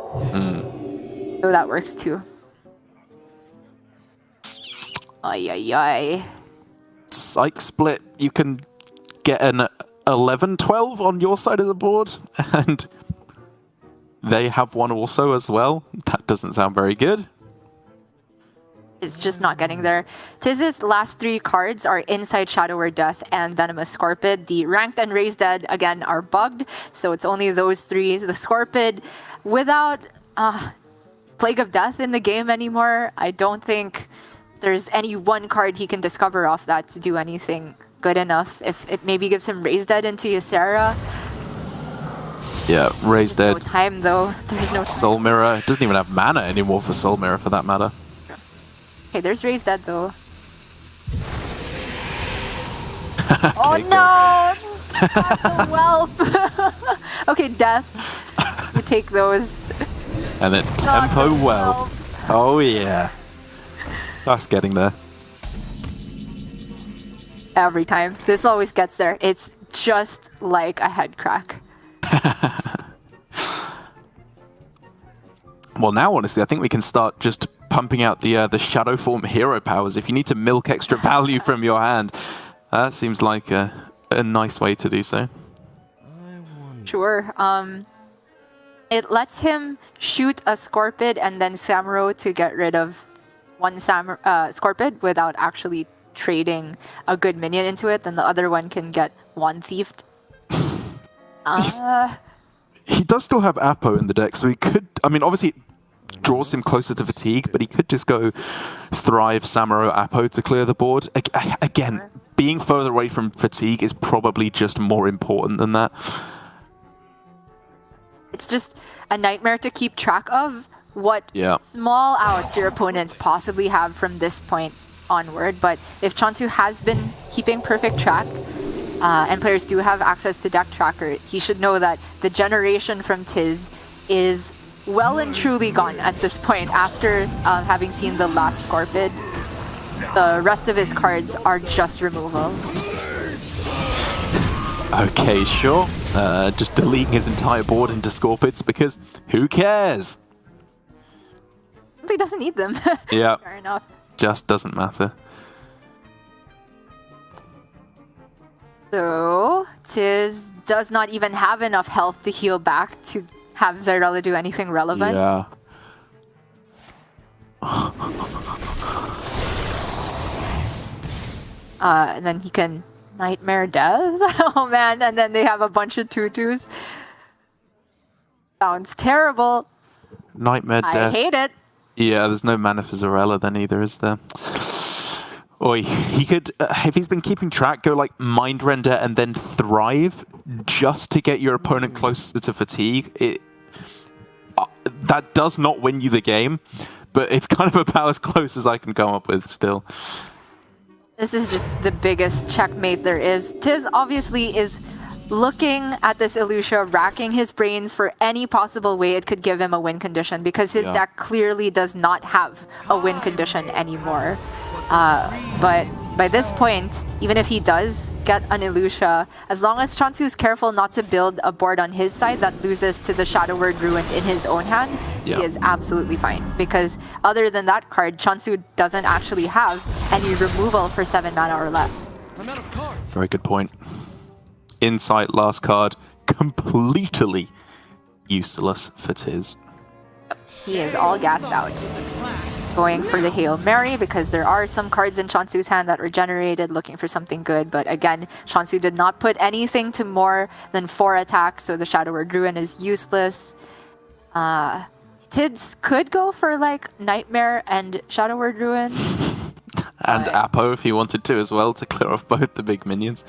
So that works too. Ay, ay, ay. Psych split, you can get an 11-12 on your side of the board, and they have one also as well. That doesn't sound very good. It's just not getting there. Tiz's last 3 cards are inside Shadow Word Death and Venomous Scorpid. The Ranked and Raised Dead, again, are bugged, so it's only those 3. The Scorpid, without Plague of Death in the game anymore, I don't think there's any one card he can discover off that to do anything good enough. If it maybe gives him Raised Dead into Ysera. Yeah, Raised Dead. No time though. There's no time. Soul Mirror. It doesn't even have mana anymore for Soul Mirror for that matter. Okay, there's Raised Dead though. Oh no! The whelp! Okay, Death. You take those. And then Tempo Whelp. Oh yeah. That's getting there. Every time. This always gets there. It's just like a head crack. Well, now, honestly, I think we can start just pumping out the Shadow Form hero powers. If you need to milk extra value from your hand, that seems like a nice way to do so. Sure. It lets him shoot a Scorpid and then Samuro to get rid of one Scorpid without actually trading a good minion into it. Then the other one can get one thiefed. He does still have Apo in the deck, so he could... I mean, obviously it draws him closer to Fatigue, but he could just go Thrive, Samuro, Apo to clear the board. Again, being further away from Fatigue is probably just more important than that. It's just a nightmare to keep track of what small outs your opponents possibly have from this point onward. But if Chonsu has been keeping perfect track, and players do have access to Deck Tracker, he should know that the generation from Tiz is well and truly gone at this point after having seen the last Scorpid. The rest of his cards are just removal. Okay, sure. Just deleting his entire board into Scorpids because who cares? He doesn't need them. Yeah. Fair enough. Just doesn't matter. So, Tiz does not even have enough health to heal back to have Zyrella do anything relevant. Yeah. And then he can Nightmare Death. Oh man, and then they have a bunch of tutus. Sounds terrible. Nightmare Death. I hate it. Yeah, there's no mana for Zarella then either, is there? Oi, he could, if he's been keeping track, go like Mind Render and then Thrive just to get your opponent closer to Fatigue. That does not win you the game, but it's kind of about as close as I can come up with still. This is just the biggest checkmate there is. Tiz obviously is looking at this Illucia, racking his brains for any possible way it could give him a win condition, because his deck clearly does not have a win condition anymore. But by this point, even if he does get an Illucia, as long as Chonsu's careful not to build a board on his side that loses to the Shadow Word Ruin in his own hand, he is absolutely fine. Because other than that card, Chonsu doesn't actually have any removal for 7 mana or less. Very good point. Insight, last card, completely useless for Tiz. He is all gassed out. Going for the Hail Mary because there are some cards in Chonsu's hand that were generated, looking for something good. But again, Chonsu did not put anything to more than 4 attacks, so the Shadow Word Ruin is useless. Tiz could go for like Nightmare and Shadow Word Ruin. And Apo if he wanted to as well, to clear off both the big minions.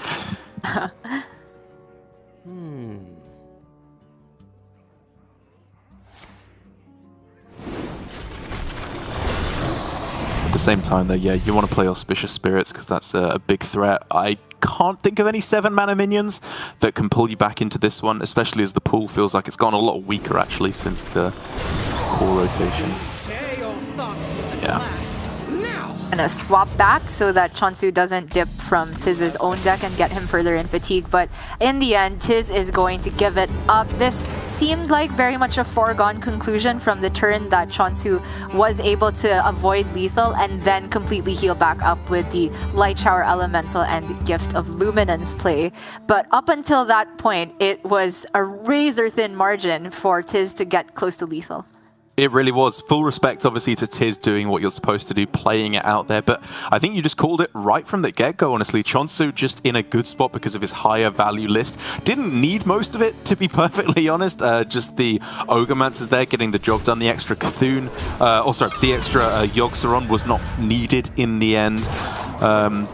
At the same time though, yeah, you want to play Auspicious Spirits because that's a big threat. I can't think of any 7 mana minions that can pull you back into this one, especially as the pool feels like it's gone a lot weaker actually since the core rotation. Yeah. Gonna swap back so that Chonsu doesn't dip from Tiz's own deck and get him further in fatigue, but in the end, Tiz is going to give it up. This seemed like very much a foregone conclusion from the turn that Chonsu was able to avoid lethal and then completely heal back up with the Light Shower Elemental and Gift of Luminance play. But up until that point, it was a razor-thin margin for Tiz to get close to lethal. It really was. Full respect, obviously, to Tiz doing what you're supposed to do, playing it out there. But I think you just called it right from the get-go, honestly. Chonsu just in a good spot because of his higher value list. Didn't need most of it, to be perfectly honest. Just the Ogremancers there getting the job done. The extra Cthulhu, the extra Yogg-Saron was not needed in the end.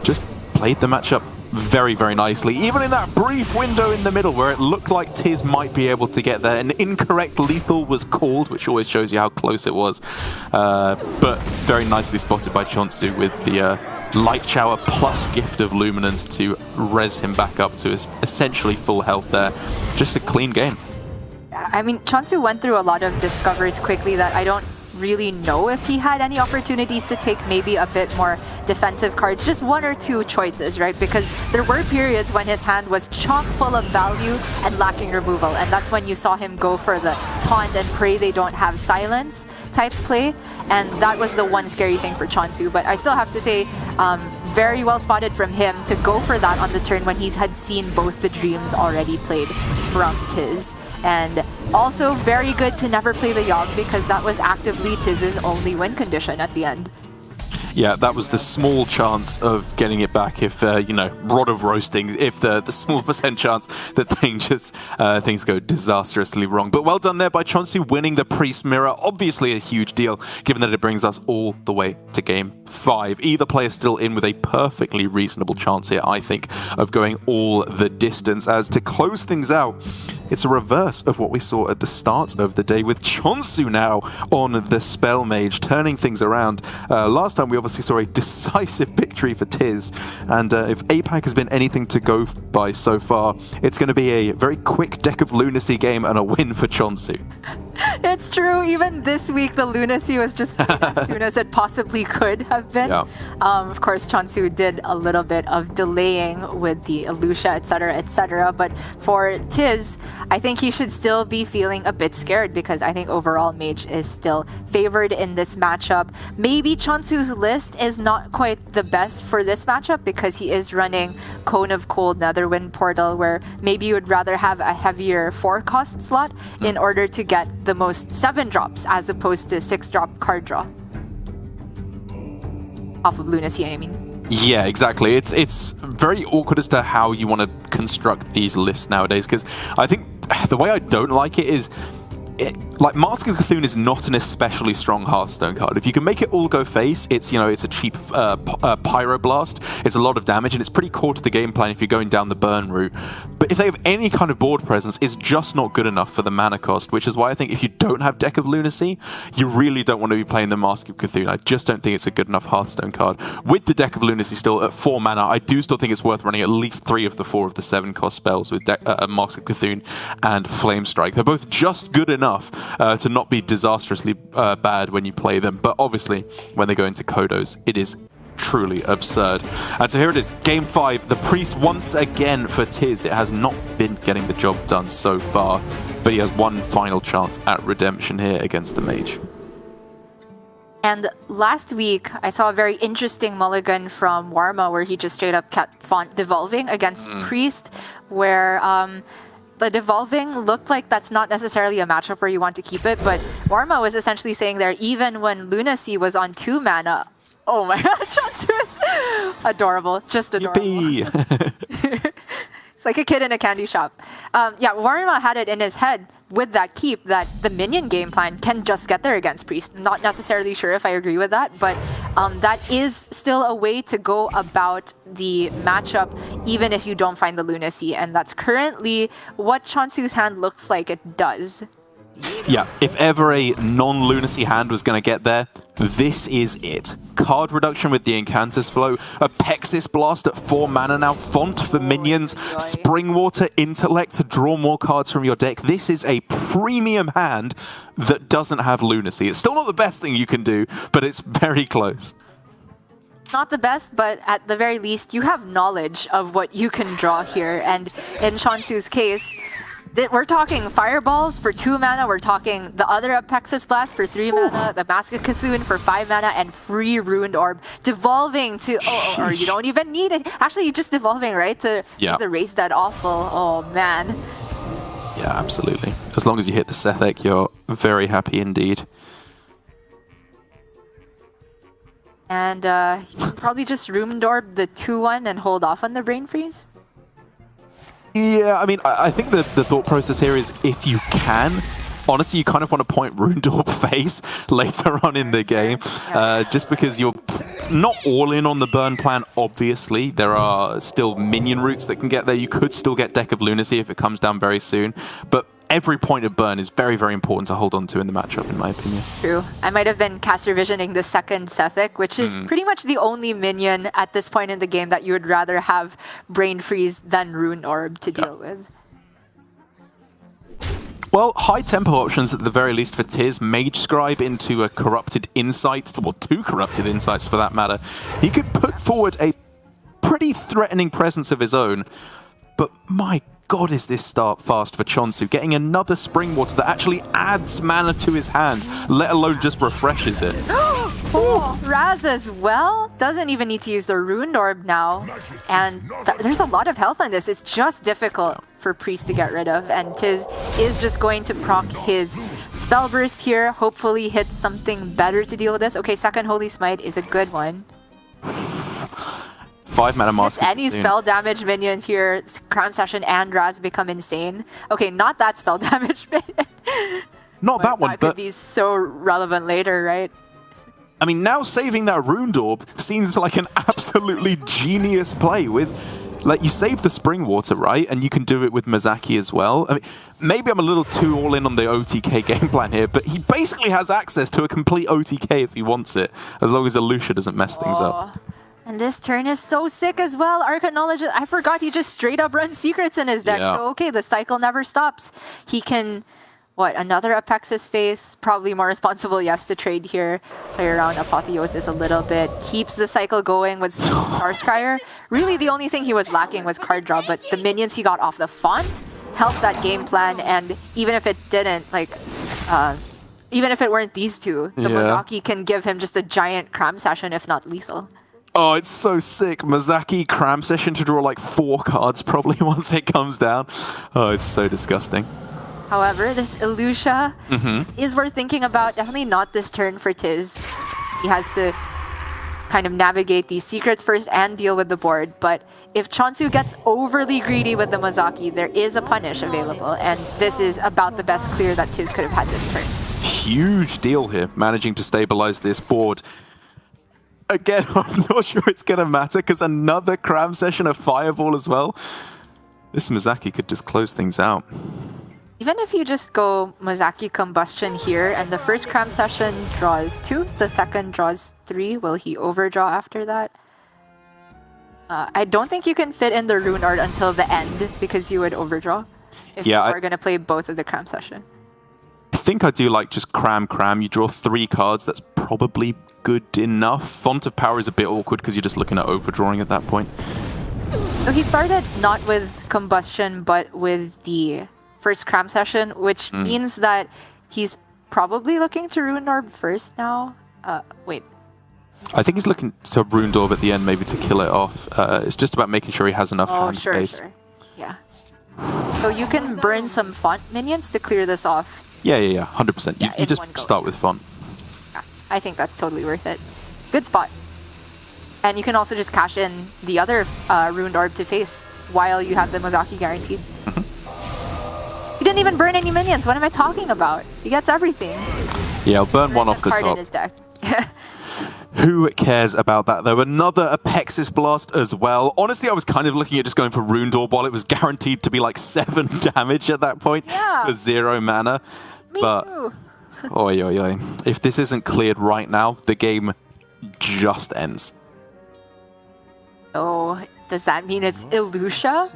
Just played the matchup very, very nicely. Even in that brief window in the middle where it looked like Tiz might be able to get there, an incorrect lethal was called, which always shows you how close it was. But very nicely spotted by Chonsu with the Light Shower plus Gift of Luminance to res him back up to his essentially full health there. Just a clean game. I mean, Chonsu went through a lot of discoveries quickly that I don't really know if he had any opportunities to take maybe a bit more defensive cards, just 1 or 2 choices, right? Because there were periods when his hand was chock full of value and lacking removal, and that's when you saw him go for the taunt and pray they don't have silence type play, and that was the one scary thing for Chonsu. But I still have to say, very well spotted from him to go for that on the turn when he had seen both the dreams already played from Tiz. And also very good to never play the Yogg because that was actively Tiz's only win condition at the end. Yeah, that was the small chance of getting it back if, Rod of Roasting, if the small % chance that things go disastrously wrong. But well done there by Chonsu winning the Priest Mirror. Obviously a huge deal, given that it brings us all the way to Game 5. Either player still in with a perfectly reasonable chance here, I think, of going all the distance. As to close things out, it's a reverse of what we saw at the start of the day, with Chonsu now on the Spell Mage, turning things around. Last time we obviously saw a decisive victory for Tiz, and if APAC has been anything to go by so far, it's going to be a very quick Deck of Lunacy game and a win for Chonsu. It's true. Even this week, the Lunacy was just played as soon as it possibly could have been. Yeah. Of course, Chonsu did a little bit of delaying with the Illucia, etc., etc. But for Tiz, I think he should still be feeling a bit scared because I think overall Mage is still favored in this matchup. Maybe Chonsu's list is not quite the best for this matchup because he is running Cone of Cold, Netherwind Portal, where maybe you would rather have a heavier 4-cost slot in order to get the most 7 drops as opposed to 6-drop card draw. Off of Lunacy, I mean. Yeah, exactly. It's very awkward as to how you want to construct these lists nowadays, because I think the way I don't like it is like, Mask of Cthulhu is not an especially strong Hearthstone card. If you can make it all go face, it's, you know, it's a cheap Pyroblast. It's a lot of damage, and it's pretty core to the game plan if you're going down the burn route. But if they have any kind of board presence, it's just not good enough for the mana cost, which is why I think if you don't have Deck of Lunacy, you really don't want to be playing the Mask of Cthulhu. I just don't think it's a good enough Hearthstone card. With the Deck of Lunacy still at 4 mana, I do still think it's worth running at least 3 of the 4 of the 7 cost spells with Mask of Cthulhu and Flame Strike. They're both just good enough to not be disastrously bad when you play them, but obviously when they go into Kodos, it is truly absurd. And so here it is, Game 5, the Priest once again for Tiz. It has not been getting the job done so far, but he has one final chance at redemption here against the Mage. And last week, I saw a very interesting mulligan from Warma where he just straight up kept font devolving against Priest, where the devolving looked like that's not necessarily a matchup where you want to keep it, but Warma was essentially saying there, even when Lunacy was on 2 mana, oh my god, Chonsu is adorable, just adorable. It's like a kid in a candy shop. Yeah, Warma had it in his head with that keep that the minion game plan can just get there against Priest. Not necessarily sure if I agree with that, but that is still a way to go about the matchup even if you don't find the Lunacy, and that's currently what Chonsu's hand looks like it does. Yeah, if ever a non-Lunacy hand was going to get there, this is it. Card reduction with the Incantus Flow, a Pexis Blast at 4 mana now, Font for minions, Springwater, Intellect to draw more cards from your deck. This is a premium hand that doesn't have Lunacy. It's still not the best thing you can do, but it's very close. Not the best, but at the very least, you have knowledge of what you can draw here, and in Chonsu's case, we're talking Fireballs for 2 mana, we're talking the other Apexis Blast for 3 mana, the Mask of Cthulhu for 5 mana, and free Ruined Orb. Devolving to, or you don't even need it. Actually, you're just devolving, right? To erase that awful, oh man. Yeah, absolutely. As long as you hit the Sethek, you're very happy indeed. And you can probably just Ruined Orb the 2-1 and hold off on the Brain Freeze. Yeah, I mean, I think the thought process here is if you can, honestly, you kind of want to point Ruined Orb face later on in the game, just because you're not all in on the burn plan, obviously. There are still minion routes that can get there. You could still get Deck of Lunacy if it comes down very soon, but every point of burn is very, very important to hold on to in the matchup, in my opinion. True. I might have been caster visioning the second Sethek, which is pretty much the only minion at this point in the game that you would rather have Brain Freeze than Ruined Orb to deal with. Well, high tempo options at the very least for Tiz. Mage Scribe into a Corrupted Insight, or 2 Corrupted Insights for that matter. He could put forward a pretty threatening presence of his own, but my god, is this start fast for Chonsu, getting another Springwater that actually adds mana to his hand, let alone just refreshes it. Oh, Raz as well? Doesn't even need to use the Ruined Orb now. And there's a lot of health on this. It's just difficult for Priest to get rid of. And Tiz is just going to proc his Spell Burst here, hopefully hit something better to deal with this. Okay, second Holy Smite is a good one. 5 mana Mask. If any spell damage minion here, Cram Session and Raz become insane. Okay, not that spell damage minion. Not that one, that but could be so relevant later, right? I mean, now saving that Ruined Orb seems like an absolutely genius play with, like, you save the Springwater, right? And you can do it with Mizaki as well. I mean, maybe I'm a little too all in on the OTK game plan here, but he basically has access to a complete OTK if he wants it, as long as Alusha doesn't mess things up. And this turn is so sick as well. Arcane Knowledge, I forgot he just straight up runs secrets in his deck. Yeah. So okay, the cycle never stops. He can, what, another Apexis face? Probably more responsible, yes, to trade here. Play around Apotheosis a little bit. Keeps the cycle going with Starscryer. Really the only thing he was lacking was card draw, but the minions he got off the font helped that game plan, and even if it didn't, like, even if it weren't these two, the Mozaki can give him just a giant Cram Session, if not lethal. Oh, it's so sick. Mizaki Cram Session to draw like 4 cards probably once it comes down. Oh, it's so disgusting. However, this Alusha is worth thinking about. Definitely not this turn for Tiz. He has to kind of navigate these secrets first and deal with the board. But if Chonsu gets overly greedy with the Mozaki, there is a punish available, and this is about the best clear that Tiz could have had this turn. Huge deal here, managing to stabilize this board. Again, I'm not sure it's going to matter because another cram session, a fireball as well. This Mozaki could just close things out. Even if you just go Mozaki Combustion here, and the first cram session draws 2, the second draws 3, will he overdraw after that? I don't think you can fit in the Rune Art until the end, because you would overdraw if you are going to play both of the cram session. I think I do like just cram. You draw 3 cards, that's probably good enough. Font of Power is a bit awkward because you're just looking at overdrawing at that point. So he started not with Combustion, but with the first cram session, which means that he's probably looking to Rune Orb first now. Wait. I think he's looking to Rune Orb at the end, maybe to kill it off. It's just about making sure he has enough hand space. Sure. Yeah. So you can burn some Font minions to clear this off. Yeah, 100%. Yeah, you just start with Font. Yeah, I think that's totally worth it. Good spot. And you can also just cash in the other Rune Orb to face while you have the Mozaki guaranteed. He didn't even burn any minions. What am I talking about? He gets everything. Yeah, I'll burn one off the card top. In his deck. Who cares about that, though? Another Apexis Blast as well. Honestly, I was kind of looking at just going for Rune Door while it was guaranteed to be like 7 damage at that point for 0 mana. Me too. Oi. If this isn't cleared right now, the game just ends. Oh, does that mean it's Ilusha?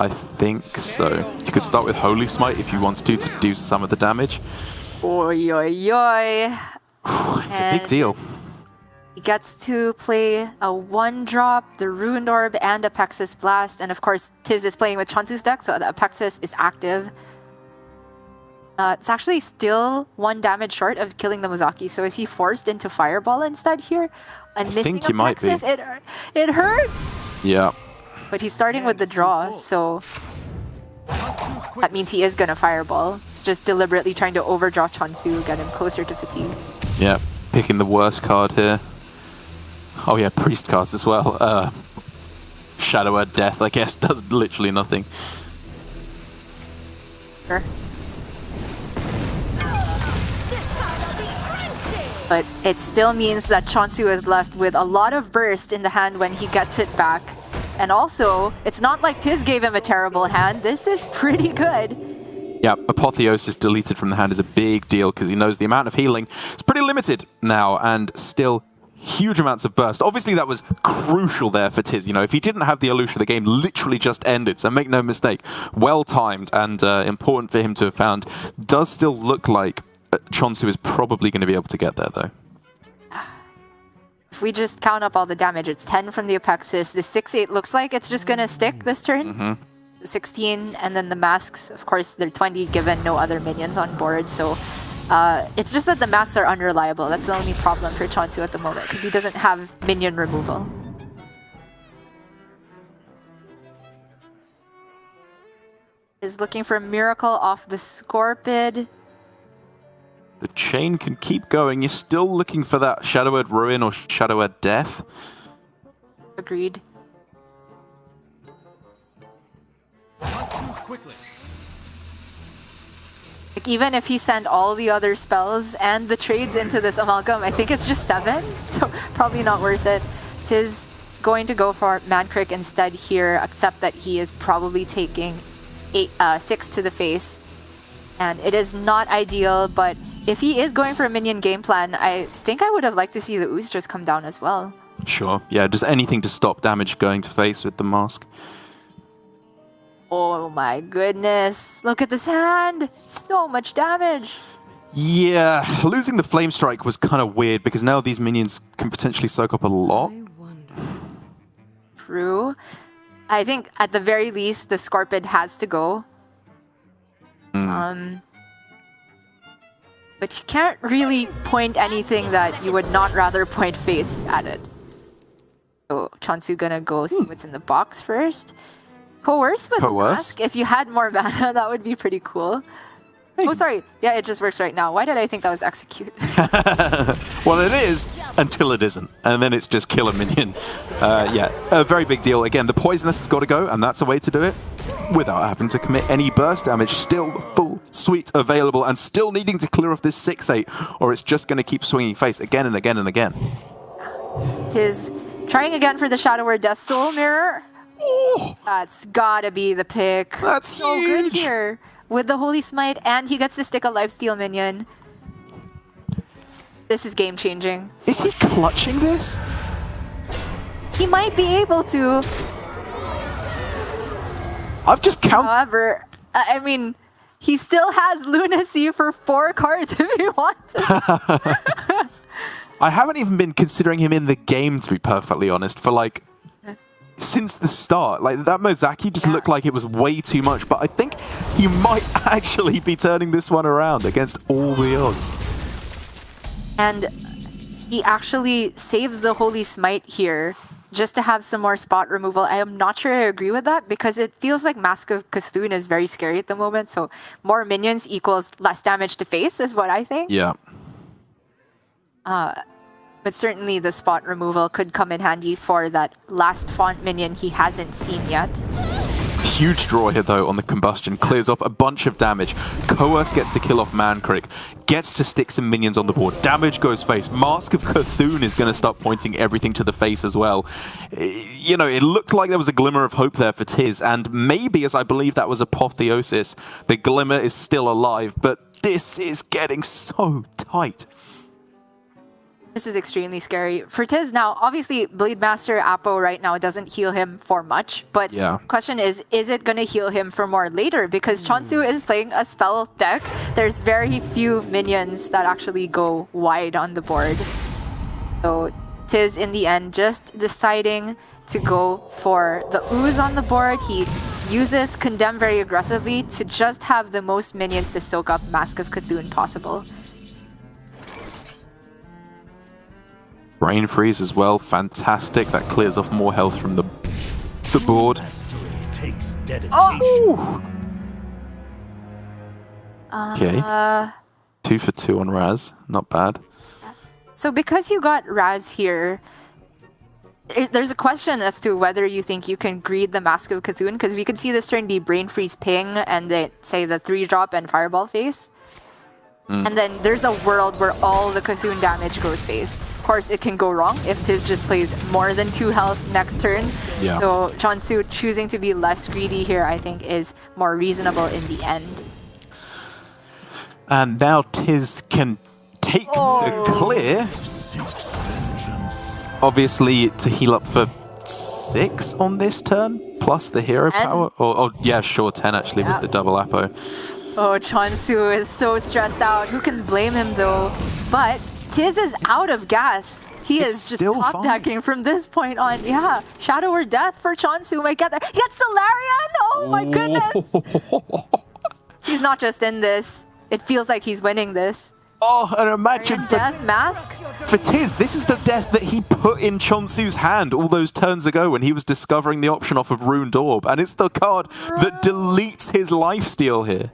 I think so. You could start with Holy Smite if you wanted to do some of the damage. Oi. It's a big deal. He gets to play a 1-drop, the Ruined Orb, and Apexis Blast. And of course, Tiz is playing with Chonsu's deck, so the Apexis is active. It's actually still 1 damage short of killing the Mozaki, so is he forced into Fireball instead here? And missing Apexis, it hurts! Yeah. But he's starting with the draw, so that means he is gonna Fireball. He's just deliberately trying to overdraw Chonsu, get him closer to fatigue. Yeah, picking the worst card here. Oh yeah, Priest cards as well. Shadow Earth Death, I guess, does literally nothing. Sure. But it still means that Chonsu is left with a lot of burst in the hand when he gets it back. And also, it's not like Tiz gave him a terrible hand. This is pretty good. Yeah, Apotheosis deleted from the hand is a big deal because he knows the amount of healing is pretty limited now, and still huge amounts of burst. Obviously, that was crucial there for Tiz. You know, if he didn't have the Alusha, the game literally just ended. So make no mistake, well timed and important for him to have found. Does still look like Chonsu is probably going to be able to get there, though. If we just count up all the damage, it's 10 from the Apexis. The 6-8 looks like it's just going to stick this turn. 16, and then the masks, of course, they're 20 given no other minions on board. So it's just that the masks are unreliable. That's the only problem for Chonsu at the moment, because he doesn't have minion removal. Is looking for a Miracle off the Scorpid. The chain can keep going. You're still looking for that Shadow Earth Ruin or Shadow Earth Death. Agreed. Quickly. Like, even if he sent all the other spells and the trades into this amalgam, I think it's just 7, so probably not worth it. Tiz going to go for Mankrik instead here, except that he is probably taking 6 to the face. And it is not ideal, but if he is going for a minion game plan, I think I would have liked to see the Ooze just come down as well. Sure. Yeah, just anything to stop damage going to face with the mask. Oh my goodness. Look at this hand. So much damage. Yeah, losing the Flame Strike was kind of weird because now these minions can potentially soak up a lot. True. I think at the very least, the Scorpid has to go. But you can't really point anything that you would not rather point face at it. So Chonsu gonna go see what's in the box first. Coerce with Mask. If you had more mana, that would be pretty cool. Oh, sorry. Yeah, it just works right now. Why did I think that was execute? Well, it is until it isn't, and then it's just kill a minion. Yeah, a very big deal. Again, the poisonous has got to go, and that's a way to do it without having to commit any burst damage. Still full suite available, and still needing to clear off this 6-8, or it's just going to keep swinging face again and again and again. Tiz trying again for the Shadow Word Death Soul Mirror. Oh, That's gotta be the pick. That's so huge. good here with the Holy Smite, and he gets to stick a lifesteal minion. This is game changing. is he clutching this? He might be able to. I've just counted. However, I mean, he still has Lunacy for 4 cards if he wants it. I haven't even been considering him in the game, to be perfectly honest, for like since the start. Like that Mozaki just looked like it was way too much, but I think he might actually be turning this one around against all the odds. And he actually saves the Holy Smite here just to have some more spot removal. I am not sure I agree with that because it feels like Mask of Cthulhu is very scary at the moment, so more minions equals less damage to face is what I think. Yeah. But certainly the spot removal could come in handy for that last font minion he hasn't seen yet. Huge draw here though on the combustion, clears off a bunch of damage. Coerce gets to kill off Mankrik, gets to stick some minions on the board. Damage goes face. Mask of Cthulhu is going to start pointing everything to the face as well. You know, it looked like there was a glimmer of hope there for Tiz, and maybe, as I believe that was Apotheosis, the glimmer is still alive, but this is getting so tight. This is extremely scary. For Tiz now, obviously Blade Master Apo right now doesn't heal him for much, but question is it going to heal him for more later? Because Chonsu is playing a spell deck. There's very few minions that actually go wide on the board. So Tiz in the end just deciding to go for the ooze on the board. He uses Condemn very aggressively to just have the most minions to soak up Mask of Cthulhu possible. Brain Freeze as well, fantastic. That clears off more health from the board. Oh! Okay. 2 for 2 on Raz, not bad. So because you got Raz here, there's a question as to whether you think you can greed the Mask of Cthulhu, because we could see this turn be Brain Freeze Ping and say the 3-drop and Fireball face. And then there's a world where all the Cthulhu damage goes face. Of course, it can go wrong if Tiz just plays more than 2 health next turn. Yeah. So Chonsu choosing to be less greedy here, I think, is more reasonable in the end. And now Tiz can take the clear. Obviously, to heal up for 6 on this turn, plus the hero power. Or yeah, sure, 10 actually with the double Apo. Oh, Chonsu is so stressed out. Who can blame him, though? But Tiz is out of gas. He is just top decking from this point on. Yeah, Shadow or Death for Chonsu might get that. He gets Solarian! Oh my goodness! He's not just in this. It feels like he's winning this. Oh, and imagine for Death Mask? For Tiz, this is the death that he put in Chonsu's hand all those turns ago when he was discovering the option off of Ruined Orb. And it's the card that deletes his lifesteal here.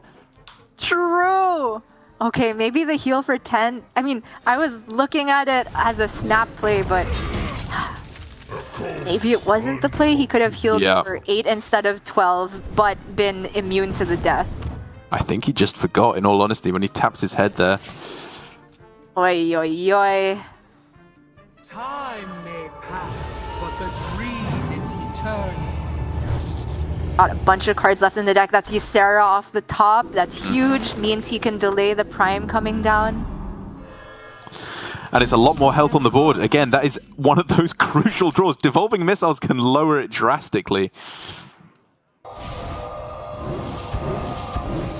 True. Okay, maybe the heal for 10. I mean, I was looking at it as a snap play, but maybe it wasn't the play. He could have healed for 8 instead of 12, but been immune to the death. I think he just forgot, in all honesty, when he taps his head there. Oi, oi, oi. Time may pass, but the dream is eternal. Got a bunch of cards left in the deck. That's Ysera off the top. That's huge. Means he can delay the Prime coming down. And it's a lot more health on the board. Again, that is one of those crucial draws. Devolving Missiles can lower it drastically.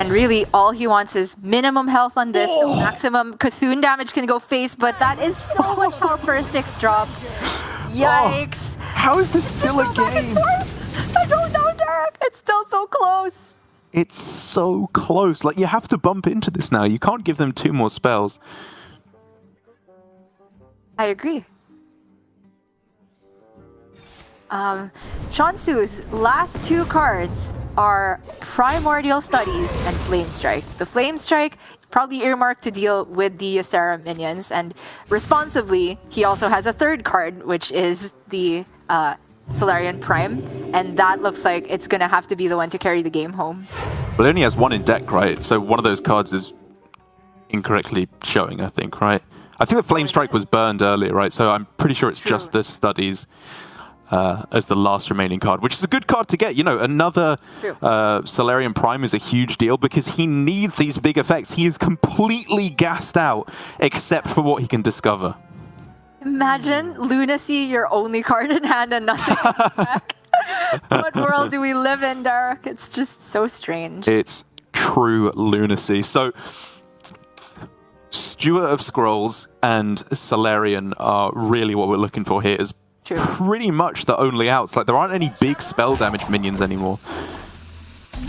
And really, all he wants is minimum health on this. So maximum Cthulhu damage can go face, but that is so much health for a 6-drop. Yikes. How is this still a game? I don't know, Derek. It's still so close. It's so close. Like, you have to bump into this now. You can't give them 2 more spells. I agree. Chonsu's last 2 cards are Primordial Studies and Flame Strike. The Flame Strike probably earmarked to deal with the Ysera minions, and responsibly, he also has a third card, which is the Solarian Prime, and that looks like it's gonna have to be the one to carry the game home. Well, it only has one in deck, right? So one of those cards is incorrectly showing, I think, right? I think the Flame Strike was burned earlier, right? So I'm pretty sure it's just the Studies as the last remaining card, which is a good card to get. You know, another Solarian Prime is a huge deal because he needs these big effects. He is completely gassed out, except for what he can discover. Imagine Lunacy, your only card in hand and nothing in deck. What world do we live in, Derek? It's just so strange. It's true lunacy. So, Steward of Scrolls and Solarian are really what we're looking for here. Is pretty much the only outs. Like, there aren't any big spell damage minions anymore.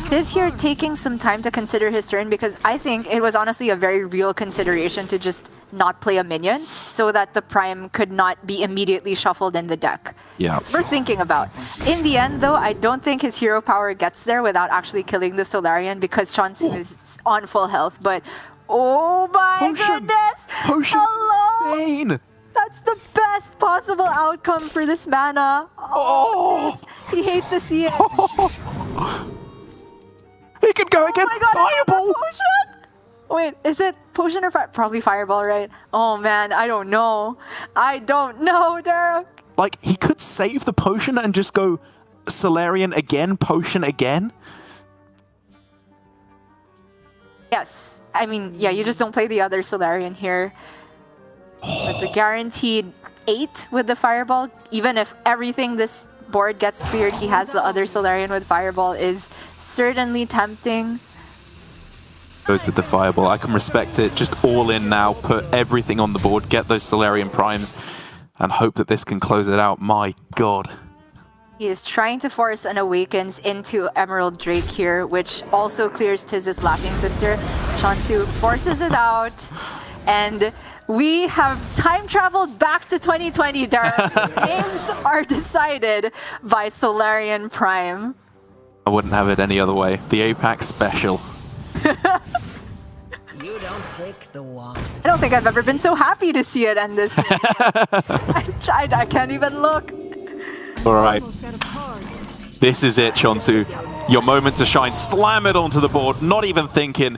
This here taking some time to consider his turn, because I think it was honestly a very real consideration to just not play a minion so that the Prime could not be immediately shuffled in the deck. Yeah. It's worth thinking about. In the end, though, I don't think his hero power gets there without actually killing the Solarian, because Chonsu is on full health. But oh my goodness! Potion's insane! That's the best possible outcome for this mana. Oh! He hates to see it. He could go again. Oh my God, Fireball! Potion! Wait, is it potion or probably fireball, right? Oh man, I don't know. I don't know, Derek. Like, he could save the potion and just go Solarian again, potion again. Yes. I mean, yeah, you just don't play the other Solarian here. But the guaranteed 8 with the fireball, even if everything this board gets cleared, he has the other Solarian with fireball, is certainly tempting. Goes with the fireball. I can respect it. Just all in now. Put everything on the board. Get those Solarian Primes. And hope that this can close it out. My God. He is trying to force an Awakens into Emerald Drake here, which also clears Tiz's Laughing Sister. Chonsu forces it out. And we have time traveled back to 2020, Derek. Games are decided by Solarian Prime. I wouldn't have it any other way. The APAC special. You don't pick the one. I don't think I've ever been so happy to see it end this. I can't even look. All right. This is it, Chonsu. Your moment to shine. Slam it onto the board. Not even thinking.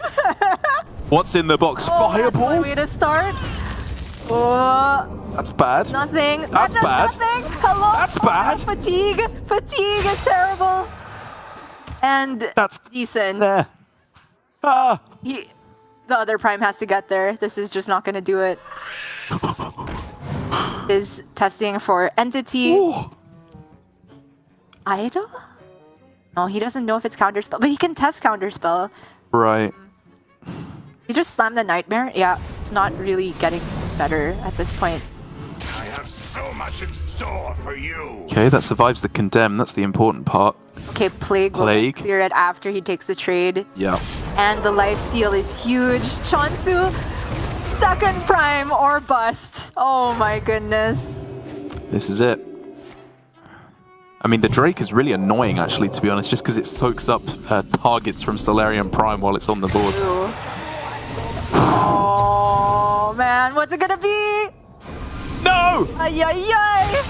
What's in the box? Fireball? That's way to start. Oh, that's bad. Nothing. That's bad. Nothing. Hello. That's bad. Fatigue. Fatigue is terrible. And that's decent. There. Ah. The other Prime has to get there. This is just not going to do it. Is testing for Entity. Ooh. Idol? No, he doesn't know if it's Counterspell, but he can test Counterspell. Right. He just slammed the Nightmare. Yeah, it's not really getting better at this point. I have so much in store for you. Okay, that survives the Condemn. That's the important part. Okay, Plague will clear it after he takes the trade. Yeah. And the lifesteal is huge. Chonsu, second Prime or bust. Oh my goodness. This is it. I mean, the Drake is really annoying, actually, to be honest, just because it soaks up targets from Solarian Prime while it's on the board. Ooh. Oh, man. What's it gonna be? No! Ay, ay, ay.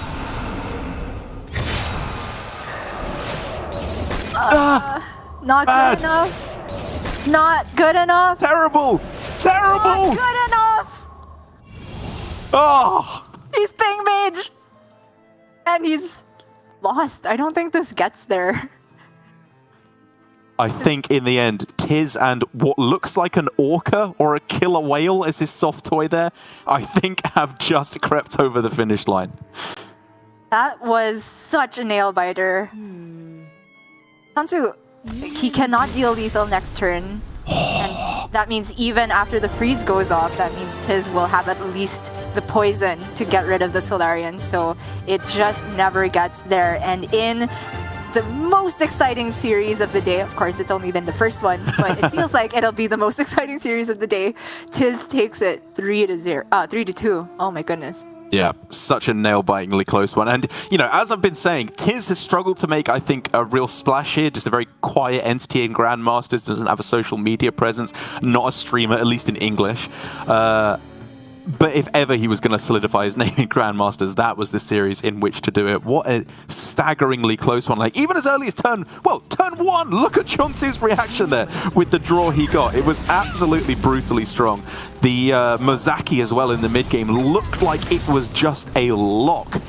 Not bad. good enough. Not good enough. Terrible! Terrible! Not good enough. Oh! He's Ping Mage. And he's lost. I don't think this gets there. I think in the end, Tiz and what looks like an orca or a killer whale as his soft toy there, I think have just crept over the finish line. That was such a nail biter. Chonsu, he cannot deal lethal next turn. And that means even after the freeze goes off, that means Tiz will have at least the poison to get rid of the Solarian. So it just never gets there. And in the most exciting series of the day, of course, it's only been the first one, but it feels like it'll be the most exciting series of the day. Tiz takes it 3-2. Oh my goodness. Yeah, such a nail-bitingly close one. And, you know, as I've been saying, Tiz has struggled to make, I think, a real splash here. Just a very quiet entity in Grandmasters, doesn't have a social media presence, not a streamer, at least in English. But if ever he was going to solidify his name in Grandmasters, that was the series in which to do it. What a staggeringly close one. Like, even as early as turn 1, look at Chonsu's reaction there with the draw he got. It was absolutely brutally strong. The Mozaki as well in the mid-game looked like it was just a lock.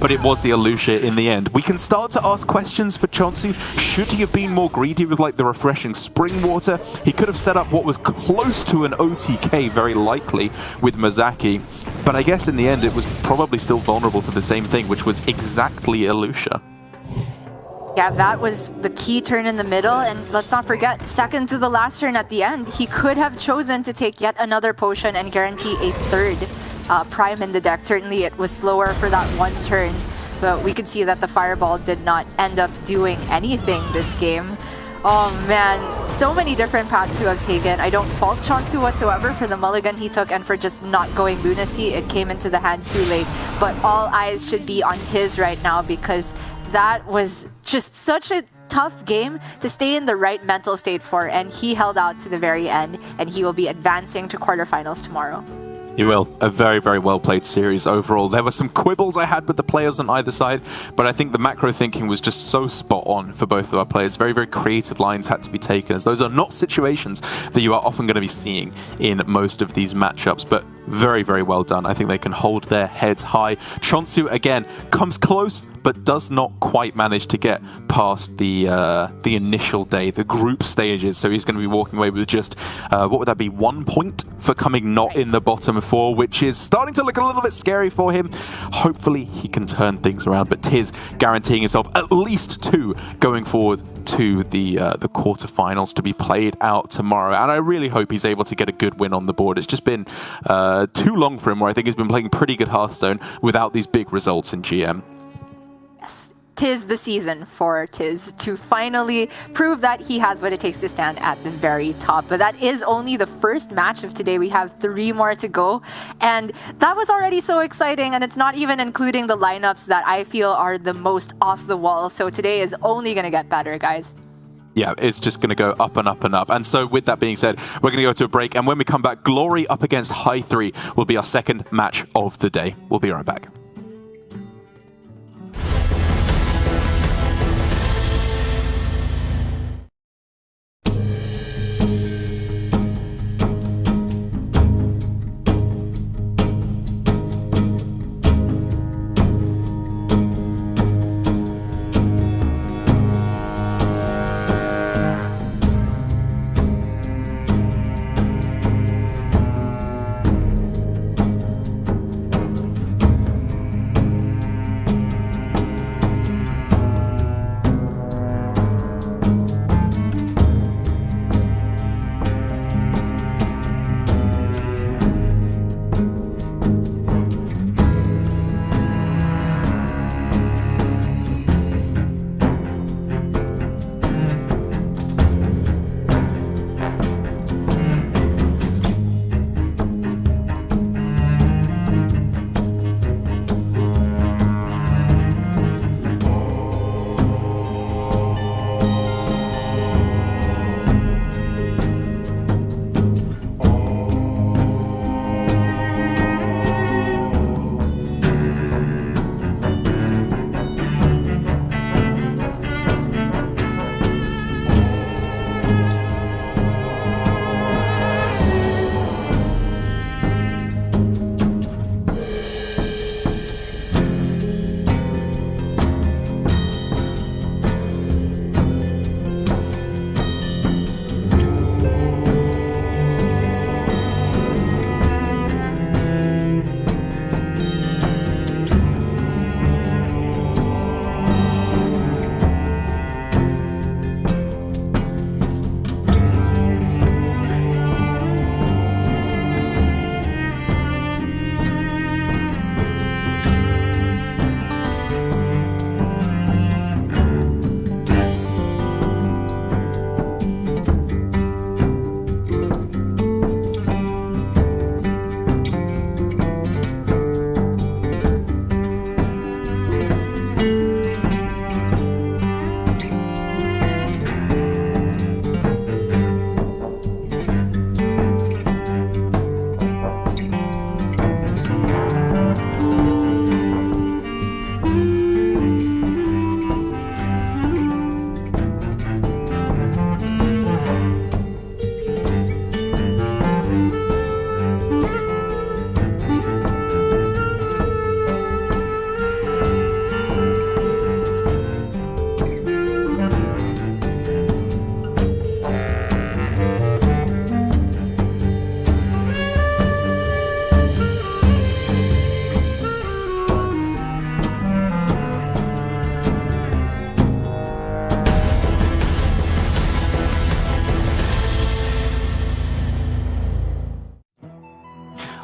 But it was the Alusha in the end. We can start to ask questions for Chonsu. Should he have been more greedy with like the refreshing spring water? He could have set up what was close to an OTK, very likely, with Mozaki. But I guess in the end, it was probably still vulnerable to the same thing, which was exactly Alusha. Yeah, that was the key turn in the middle, and let's not forget, second to the last turn at the end, he could have chosen to take yet another potion and guarantee a third prime in the deck. Certainly it was slower for that one turn, but we could see that the fireball did not end up doing anything this game. Oh man, so many different paths to have taken. I don't fault Chonsu whatsoever for the mulligan he took and for just not going lunacy. It came into the hand too late, but all eyes should be on Tiz right now because that was just such a tough game to stay in the right mental state for, and he held out to the very end, and he will be advancing to quarterfinals tomorrow. You will. A very, very well-played series overall. There were some quibbles I had with the players on either side, but I think the macro thinking was just so spot on for both of our players. Very, very creative lines had to be taken, as those are not situations that you are often going to be seeing in most of these matchups, but very, very well done. I think they can hold their heads high. Chonsu, again, comes close, but does not quite manage to get past the initial day, the group stages. So he's going to be walking away with just, what would that be, 1 point for coming not in the bottom 4, which is starting to look a little bit scary for him. Hopefully he can turn things around, but Tiz guaranteeing himself at least 2 going forward to the quarterfinals to be played out tomorrow. And I really hope he's able to get a good win on the board. It's just been too long for him, where I think he's been playing pretty good Hearthstone without these big results in GM. Yes, 'tis the season for Tiz to finally prove that he has what it takes to stand at the very top. But that is only the first match of today. We have 3 more to go, and that was already so exciting, and it's not even including the lineups that I feel are the most off the wall. So today is only going to get better, guys. Yeah, it's just going to go up and up and up. And so with that being said, we're going to go to a break, and when we come back, Glory up against High 3 will be our second match of the day. We'll be right back.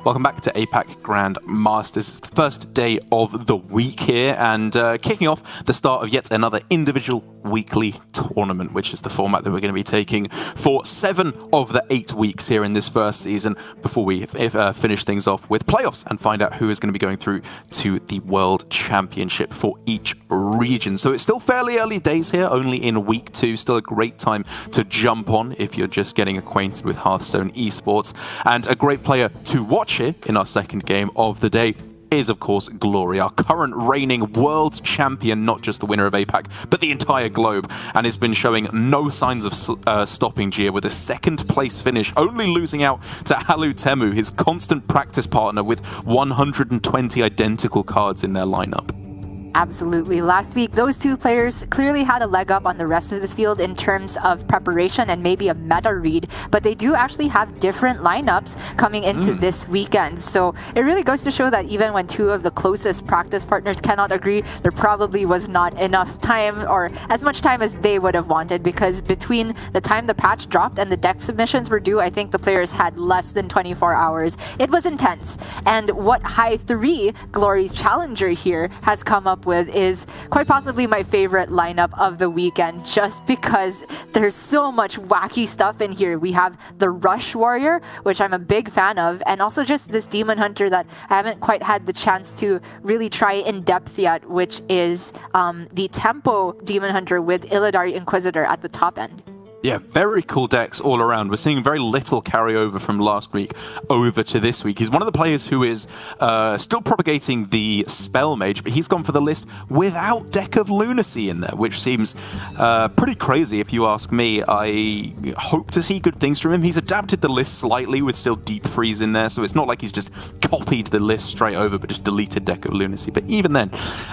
Welcome back to APAC Grandmasters. It's the first day of the week here, and kicking off the start of yet another individual weekly tournament, which is the format that we're going to be taking for 7 of the 8 weeks here in this first season, before we finish things off with playoffs and find out who is going to be going through to the World Championship for each region. So it's still fairly early days here, only in week 2, still a great time to jump on if you're just getting acquainted with Hearthstone esports, and a great player to watch here in our second game of the day is, of course, Glory, our current reigning world champion, not just the winner of APAC, but the entire globe, and has been showing no signs of stopping Gia with a 2nd place finish, only losing out to Alu Temu, his constant practice partner, with 120 identical cards in their lineup. Absolutely. Last week, those two players clearly had a leg up on the rest of the field in terms of preparation and maybe a meta read, but they do actually have different lineups coming into this weekend. So it really goes to show that even when 2 of the closest practice partners cannot agree, there probably was not enough time, or as much time as they would have wanted, because between the time the patch dropped and the deck submissions were due, I think the players had less than 24 hours. It was intense. And what High 3, Glory's challenger here, has come up with is quite possibly my favorite lineup of the weekend, just because there's so much wacky stuff in here. We have the Rush Warrior, which I'm a big fan of, and also just this Demon Hunter that I haven't quite had the chance to really try in depth yet, which is the Tempo Demon Hunter with Illidari Inquisitor at the top end. Yeah, very cool decks all around. We're seeing very little carryover from last week over to this week. He's one of the players who is still propagating the Spell Mage, but he's gone for the list without Deck of Lunacy in there, which seems pretty crazy if you ask me. I hope to see good things from him. He's adapted the list slightly with still Deep Freeze in there, so it's not like he's just copied the list straight over but just deleted Deck of Lunacy. But even then,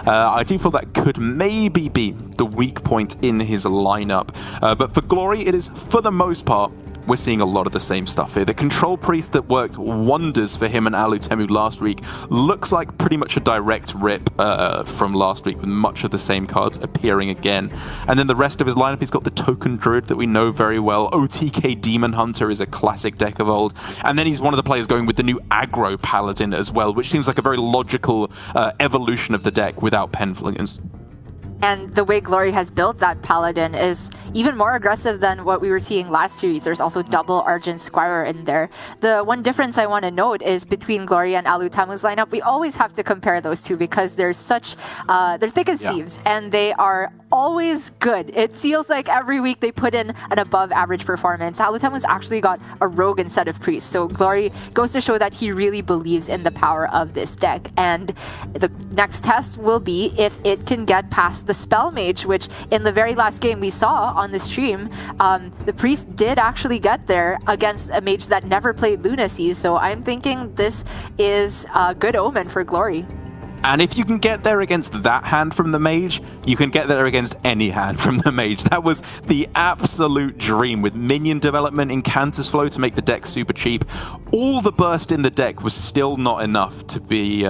I do feel that could maybe be the weak point in his lineup. But for Glory, it is, for the most part, we're seeing a lot of the same stuff here. The Control Priest that worked wonders for him and Alu Temu last week looks like pretty much a direct rip from last week, with much of the same cards appearing again. And then the rest of his lineup, he's got the Token Druid that we know very well. OTK Demon Hunter is a classic deck of old. And then he's one of the players going with the new Aggro Paladin as well, which seems like a very logical evolution of the deck without Penflingers. And the way Glory has built that Paladin is even more aggressive than what we were seeing last series. There's also double Argent Squire in there. The one difference I want to note is between Glory and Alu Temu's lineup, we always have to compare those two because they're such, they're thick as thieves, and they are always good. It feels like every week they put in an above average performance. Alu Temu's actually got a rogue instead of priest, so Glory goes to show that he really believes in the power of this deck. And the next test will be if it can get past the Spell Mage, which in the very last game we saw on the stream, the priest did actually get there against a mage that never played Lunacy, so I'm thinking this is a good omen for Glory. And if you can get there against that hand from the mage, you can get there against any hand from the mage. That was the absolute dream, with minion development in Cantus Flow to make the deck super cheap. All the burst in the deck was still not enough to be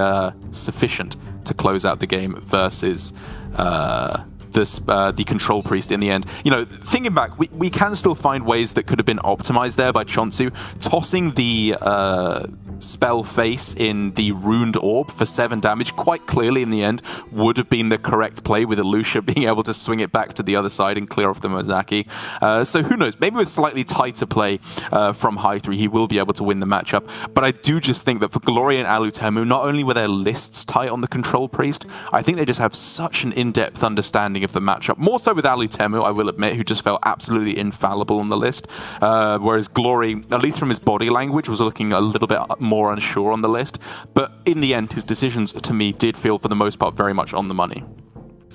sufficient to close out the game versus the Control Priest in the end. You know, thinking back, we can still find ways that could have been optimized there by Chonsu. Tossing the spell face in the Runed Orb for 7 damage quite clearly in the end would have been the correct play, with Lucia being able to swing it back to the other side and clear off the Mozaki. So who knows, maybe with slightly tighter play from High 3 he will be able to win the matchup. But I do just think that for Glory and Alu Temu, not only were their lists tight on the Control Priest, I think they just have such an in-depth understanding of the matchup. More so with Alu Temu, I will admit, who just felt absolutely infallible on the list. Whereas Glory, at least from his body language, was looking a little bit more unsure on the list. But in the end, his decisions to me did feel, for the most part, very much on the money.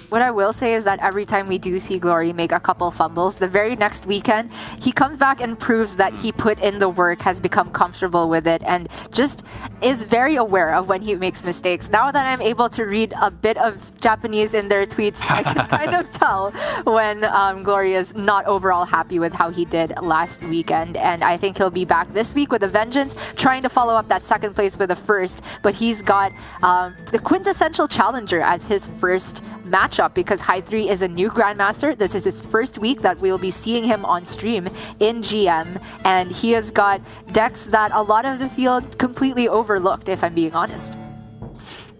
What I will say is that every time we do see Glory make a couple fumbles, the very next weekend, he comes back and proves that he put in the work, has become comfortable with it, and just is very aware of when he makes mistakes. Now that I'm able to read a bit of Japanese in their tweets, I can kind of tell when Glory is not overall happy with how he did last weekend. And I think he'll be back this week with a vengeance, trying to follow up that second place with a first. But he's got the quintessential challenger as his first matchup matchup because High3 is a new Grandmaster. This is his first week that we'll be seeing him on stream in GM, and he has got decks that a lot of the field completely overlooked, if I'm being honest.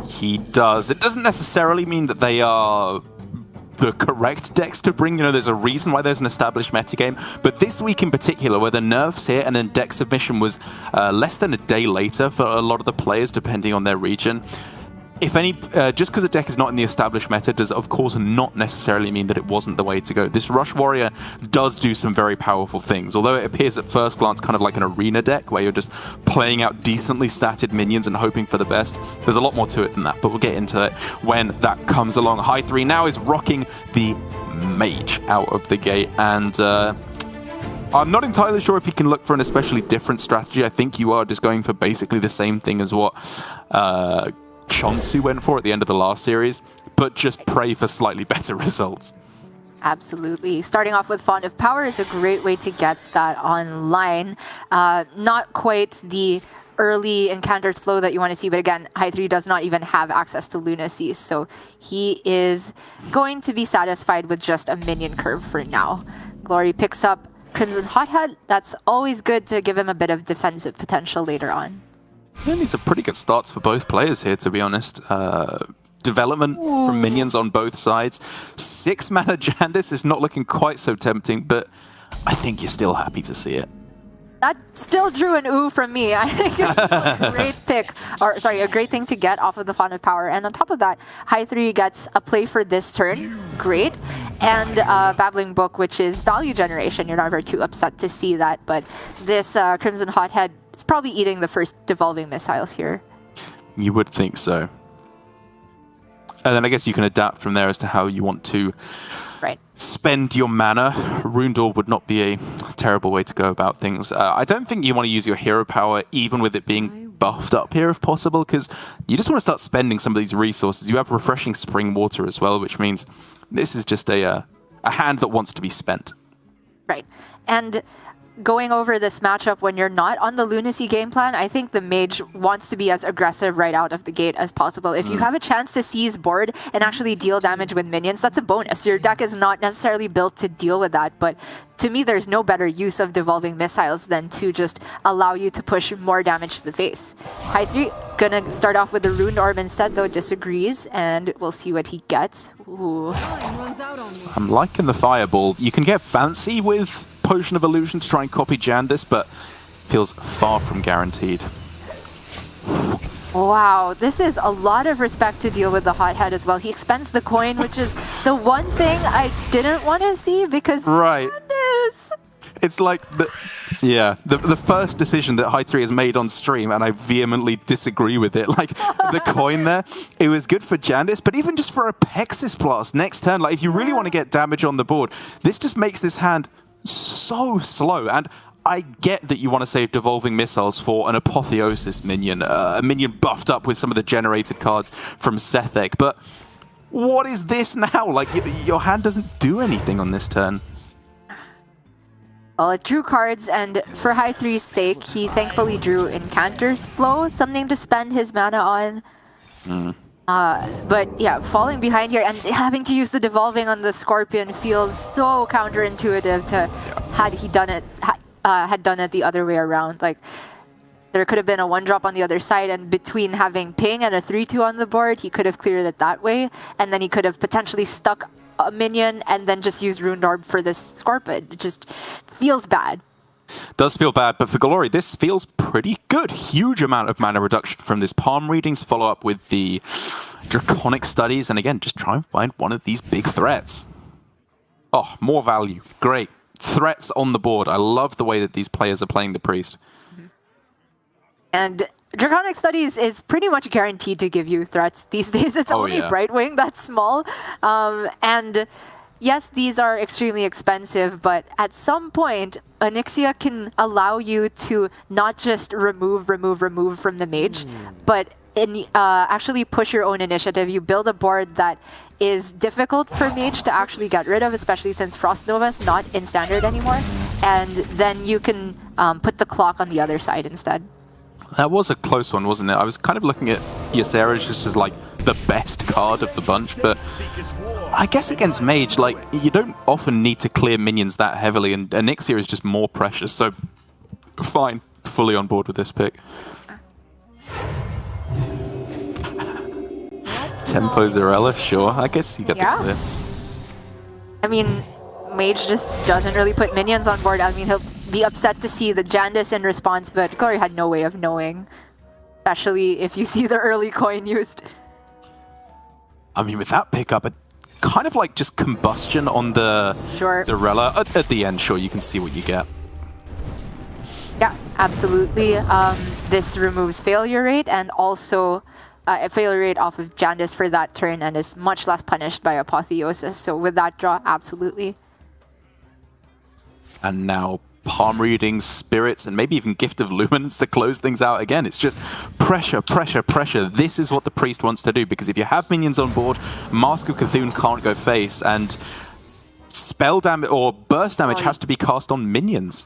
He does. It doesn't necessarily mean that they are the correct decks to bring. You know, there's a reason why there's an established metagame. But this week in particular, where the nerfs hit and then deck submission was less than a day later for a lot of the players, depending on their region. If any, just because a deck is not in the established meta does, of course, not necessarily mean that it wasn't the way to go. This Rush Warrior does do some very powerful things, although it appears at first glance kind of like an arena deck where you're just playing out decently statted minions and hoping for the best. There's a lot more to it than that, but we'll get into it when that comes along. High3 now is rocking the Mage out of the gate, and I'm not entirely sure if he can look for an especially different strategy. I think you are just going for basically the same thing as what Chonsu went for at the end of the last series, but just pray for slightly better results. Absolutely. Starting off with Font of Power is a great way to get that online. Not quite the early encounters flow that you want to see, but again, High3 does not even have access to Lunacy, so he is going to be satisfied with just a minion curve for now. Glory picks up Crimson Hothead. That's always good to give him a bit of defensive potential later on. I think these are pretty good starts for both players here, to be honest. Development from minions on both sides. 6 mana Jandice is not looking quite so tempting, but I think you're still happy to see it. That still drew an ooh from me. I think it's still a great pick, or sorry, a great thing to get off of the Font of Power. And on top of that, High3 gets a play for this turn, great, and Babbling Book, which is value generation. You're never too upset to see that, but this Crimson Hothead is probably eating the first Devolving Missiles here. You would think so. And then I guess you can adapt from there as to how you want to spend your mana. Rune Door would not be a terrible way to go about things. I don't think you want to use your hero power even with it being buffed up here if possible, because you just want to start spending some of these resources. You have Refreshing Spring Water as well, which means this is just a hand that wants to be spent. Right. And going over this matchup when you're not on the Lunacy game plan, I think the Mage wants to be as aggressive right out of the gate as possible. If you have a chance to seize board and actually deal damage with minions, that's a bonus. Your deck is not necessarily built to deal with that, but to me, there's no better use of Devolving Missiles than to just allow you to push more damage to the face. High3 gonna start off with the Rune Orb instead, though disagrees, and we'll see what he gets. Ooh. I'm liking the Fireball. You can get fancy with Potion of Illusion to try and copy Jandice, but feels far from guaranteed. Wow, this is a lot of respect to deal with the Hothead as well. He expends the coin, which is the one thing I didn't want to see because Jandice. It's like the first decision that High3 has made on stream, and I vehemently disagree with it. Like the coin there, it was good for Jandice, but even just for a Pexis Blast next turn, like if you really want to get damage on the board, this just makes this hand so slow. And I get that you want to save Devolving Missiles for an Apotheosis minion, a minion buffed up with some of the generated cards from Sethek, but what is this now? Like, your hand doesn't do anything on this turn. Well, it drew cards, and for High3's sake, he thankfully drew Incanter's Flow, something to spend his mana on. But yeah, falling behind here and having to use the Devolving on the Scorpion feels so counterintuitive to had he done it had done it the other way around. Like there could have been a 1-drop on the other side, and between having ping and a 3/2 on the board, he could have cleared it that way, and then he could have potentially stuck a minion and then just used Rune Orb for this Scorpion. It just feels bad. Does feel bad, but for Glory, this feels pretty good. Huge amount of mana reduction from this Palm Readings, follow up with the Draconic Studies, and again, just try and find one of these big threats. Oh, more value. Great. Threats on the board. I love the way that these players are playing the Priest. And Draconic Studies is pretty much guaranteed to give you threats these days. It's only Brightwing that's small. And yes, these are extremely expensive, but at some point, Onyxia can allow you to not just remove from the Mage, but actually push your own initiative. You build a board that is difficult for Mage to actually get rid of, especially since Frost Nova is not in Standard anymore. And then you can put the clock on the other side instead. That was a close one, wasn't it? I was kind of looking at Ysera just as like the best card of the bunch, but I guess against Mage, like, you don't often need to clear minions that heavily, and Onyxia is just more precious, so fine. Fully on board with this pick. Tempo Zarella, sure. I guess you get the clear. I mean, Mage just doesn't really put minions on board. I mean, he'll be upset to see the Jandice in response, but Glory had no way of knowing. Especially if you see the early coin used. I mean, with that pickup, it kind of like just combustion on the Zarella. At the end, sure, you can see what you get. Yeah, absolutely. This removes failure rate and also failure rate off of Jandice for that turn and is much less punished by Apotheosis. So with that draw, absolutely. And now palm reading, spirits, and maybe even Gift of Luminance to close things out again. It's just pressure, pressure, pressure. This is what the Priest wants to do, because if you have minions on board, Mask of Cthulhu can't go face, and spell damage or burst damage has to be cast on minions.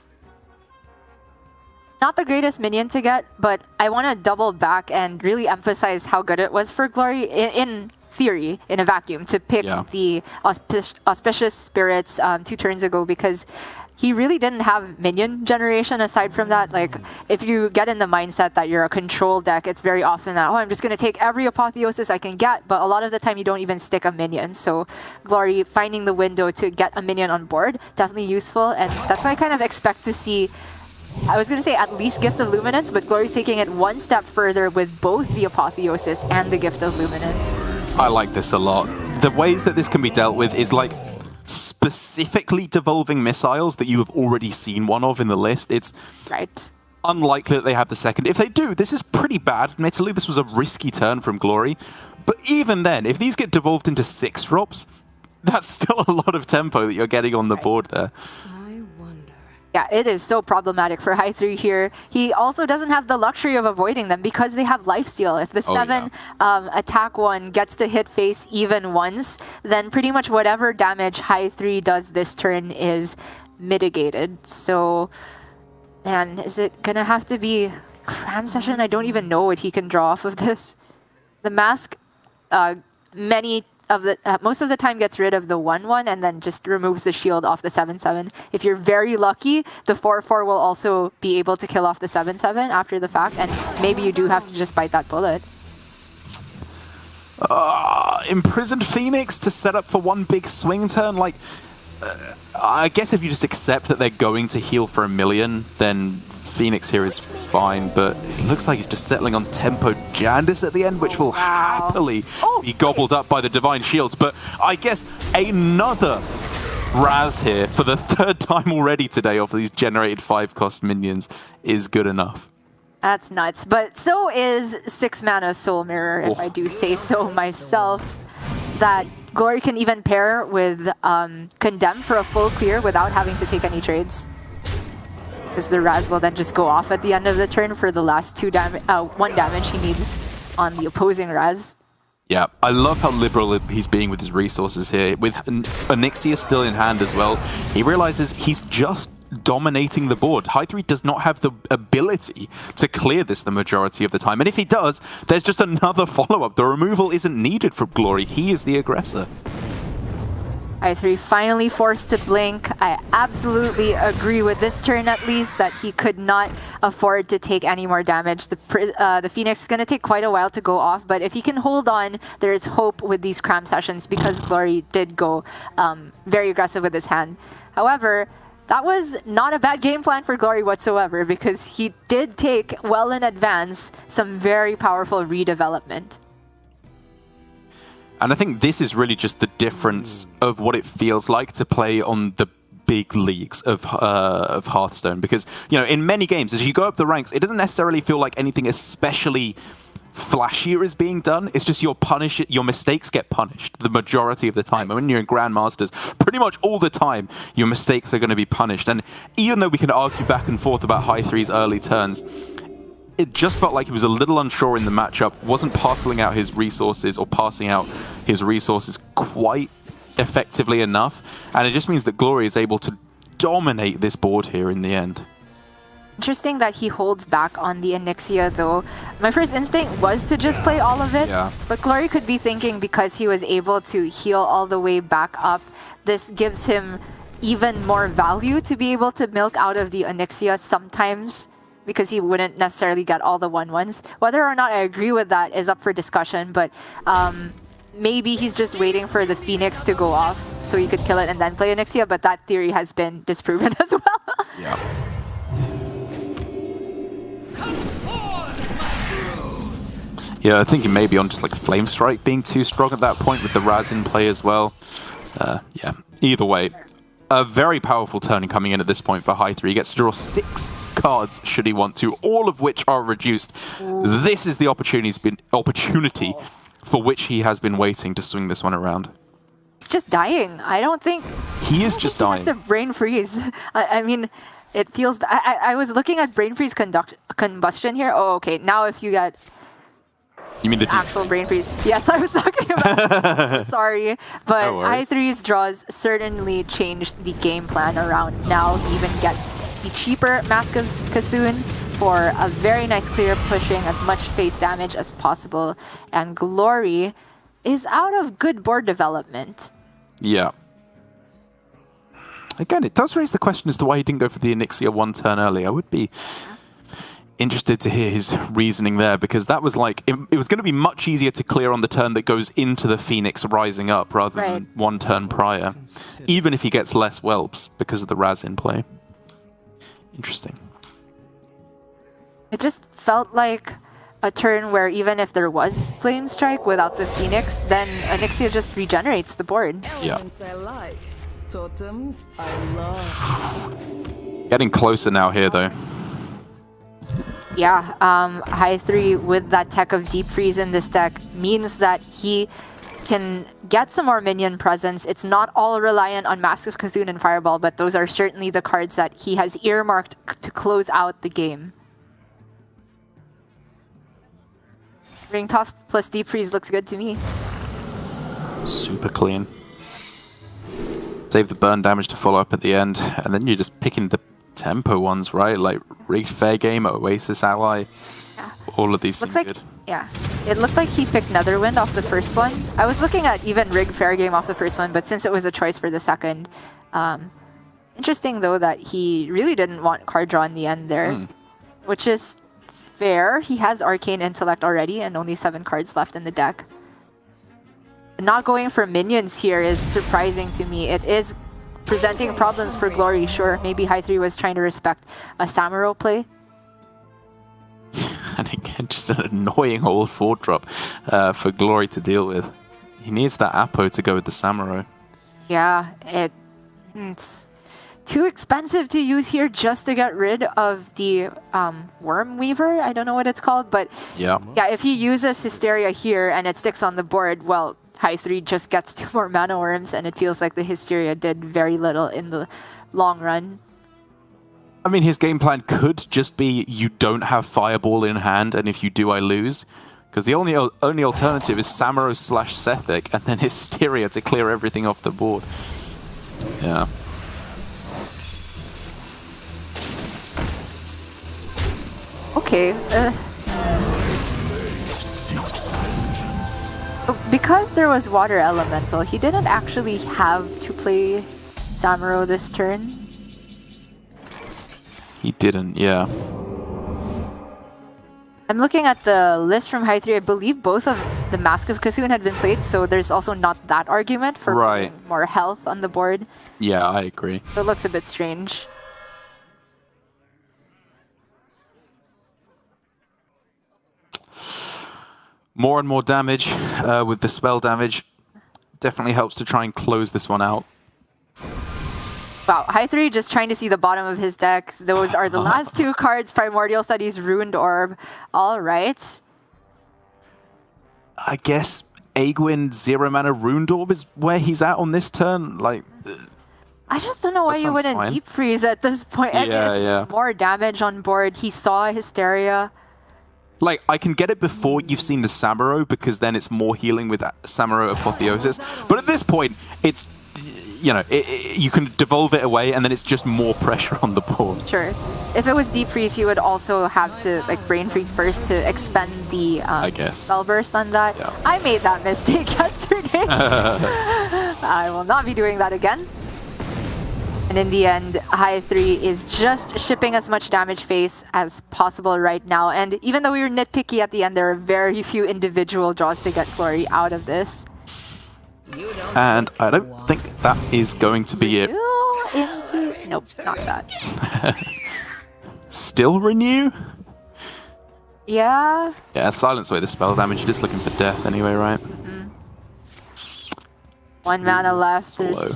Not the greatest minion to get, but I want to double back and really emphasize how good it was for Glory in theory, in a vacuum, to pick the Auspicious Spirits 2 turns ago, because he really didn't have minion generation aside from that. Like, if you get in the mindset that you're a control deck, it's very often that, oh, I'm just going to take every Apotheosis I can get, but a lot of the time you don't even stick a minion. So Glory finding the window to get a minion on board, definitely useful, and that's why I kind of expect to see, I was going to say at least Gift of Luminance, but Glory's taking it one step further with both the Apotheosis and the Gift of Luminance. I like this a lot. The ways that this can be dealt with is like specifically devolving missiles that you have already seen one of in the list. It's unlikely that they have the second. If they do, this is pretty bad. Admittedly, this was a risky turn from Glory. But even then, if these get devolved into 6 drops, that's still a lot of tempo that you're getting on the board there. Yeah, it is so problematic for High 3 here. He also doesn't have the luxury of avoiding them because they have lifesteal. If the 7 attack 1 gets to hit face even once, then pretty much whatever damage High 3 does this turn is mitigated. So, man, is it gonna have to be Cram Session? I don't even know what he can draw off of this. The Mask, most of the time gets rid of the 1/1 and then just removes the shield off the 7/7. If you're very lucky, the 4/4 will also be able to kill off the 7/7 after the fact, and maybe you do have to just bite that bullet. Imprisoned Phoenix to set up for one big swing turn. Like, I guess if you just accept that they're going to heal for 1 million, then Phoenix here is fine, but it looks like he's just settling on Tempo Jandice at the end, which will happily be gobbled up by the Divine Shields. But I guess another Raz here for the 3rd time already today off of these generated 5-cost minions is good enough. That's nuts. But so is 6 mana Soul Mirror, if I do say so myself. That Glory can even pair with Condemn for a full clear without having to take any trades. Because the Raz will then just go off at the end of the turn for the last 1 damage he needs on the opposing Raz. Yeah, I love how liberal he's being with his resources here. With Onyxia still in hand as well, he realizes he's just dominating the board. High 3 does not have the ability to clear this the majority of the time. And if he does, there's just another follow-up. The removal isn't needed from Glory. He is the aggressor. High 3 finally forced to blink. I absolutely agree with this turn at least that he could not afford to take any more damage. The Phoenix is going to take quite a while to go off, but if he can hold on, there is hope with these Cram Sessions because Glory did go very aggressive with his hand. However, that was not a bad game plan for Glory whatsoever because he did take well in advance some very powerful redevelopment. And I think this is really just the difference of what it feels like to play on the big leagues of Hearthstone. Because, you know, in many games, as you go up the ranks, it doesn't necessarily feel like anything especially flashier is being done. It's just your mistakes get punished the majority of the time. And when you're in Grandmasters, pretty much all the time, your mistakes are going to be punished. And even though we can argue back and forth about High 3's early turns, it just felt like he was a little unsure in the matchup, wasn't parceling out his resources or passing out his resources quite effectively enough. And it just means that Glory is able to dominate this board here in the end. Interesting that he holds back on the Onyxia though. My first instinct was to just play all of it, but Glory could be thinking because he was able to heal all the way back up, this gives him even more value to be able to milk out of the Onyxia sometimes, because he wouldn't necessarily get all the 1/1s. Whether or not I agree with that is up for discussion, but maybe he's just waiting for the Phoenix to go off so he could kill it and then play Onyxia, but that theory has been disproven as well. Yeah. Yeah, I think he may be on just like Flame Strike being too strong at that point with the Raz in play as well. Yeah, either way, a very powerful turn coming in at this point for High 3. He gets to draw 6 cards should he want to, all of which are reduced. This is the opportunity for which he has been waiting to swing this one around. He's just dying. I don't think... He is just dying. He has to brain freeze. I mean, it feels... I was looking at brain freeze combustion here. Oh, okay. Now if you get... You mean the actual brain freeze? Yes, I was talking about. Sorry, but No I3's draws certainly changed the game plan around. Now he even gets the cheaper Mask of Cthulhu for a very nice clear, pushing as much face damage as possible. And Glory is out of good board development. Yeah. Again, it does raise the question as to why he didn't go for the Onyxia 1 turn early. I would be interested to hear his reasoning there, because that was like, it was going to be much easier to clear on the turn that goes into the Phoenix rising up rather than 1 turn prior, even if he gets less whelps because of the Raz in play. Interesting. It just felt like a turn where even if there was Flame Strike without the Phoenix, then Onyxia just regenerates the board. Yeah. I like. Totems I love. Getting closer now here, though. Yeah, High 3 with that tech of Deep Freeze in this deck means that he can get some more minion presence. It's not all reliant on Mask of Cthulhu and Fireball, but those are certainly the cards that he has earmarked to close out the game. Ring Toss plus Deep Freeze looks good to me. Super clean. Save the burn damage to follow up at the end, and then you're just picking the tempo ones, right? Like Rigged Fair Game, Oasis Ally. Yeah. All of these Looks seem like, good. yeah. It looked like he picked Netherwind off the first one. I was looking at even Rigged Fair Game off the first one, but since it was a choice for the second. Interesting, though, that he really didn't want card draw in the end there, which is fair. He has Arcane Intellect already and only 7 cards left in the deck. Not going for minions here is surprising to me. It is presenting problems for Glory, sure. Maybe High 3 was trying to respect a Samuro play. And again, just an annoying old 4-drop for Glory to deal with. He needs that Apo to go with the Samuro. Yeah, it's too expensive to use here just to get rid of the Worm Weaver. I don't know what it's called, but yeah, if he uses Hysteria here and it sticks on the board, well, High 3 just gets 2 more Mana Worms, and it feels like the Hysteria did very little in the long run. I mean, his game plan could just be you don't have Fireball in hand, and if you do, I lose. Because the only alternative is Samuro / Sethic, and then Hysteria to clear everything off the board. Yeah. Okay. Because there was Water Elemental, he didn't actually have to play Samuro this turn. He didn't, yeah. I'm looking at the list from High 3. I believe both of the Mask of Cthulhu had been played, so there's also not that argument for putting more health on the board. Yeah, I agree. So it looks a bit strange. More and more damage with the spell damage. Definitely helps to try and close this one out. Wow, High 3 just trying to see the bottom of his deck. Those are the last 2 cards, Primordial Studies, Ruined Orb. All right. I guess Aegwin 0 mana Ruined Orb is where he's at on this turn. Like, I just don't know why you wouldn't Deep Freeze at this point. I mean, it's just more damage on board. He saw Hysteria. Like, I can get it before you've seen the Samuro, because then it's more healing with Samuro Apotheosis. But at this point, it's... you know, you can devolve it away, and then it's just more pressure on the board. Sure. If it was deep freeze, he would also have to like brain freeze first to expend the I guess spell burst on that. Yeah. I made that mistake yesterday. I will not be doing that again. And in the end, High 3 is just shipping as much damage face as possible right now. And even though we were nitpicky at the end, there are very few individual draws to get Glory out of this. And I don't think that is going to be it. Nope, not that. Still renew? Yeah. Yeah, silence away the spell damage. You're just looking for death anyway, right? One mana left. Slow.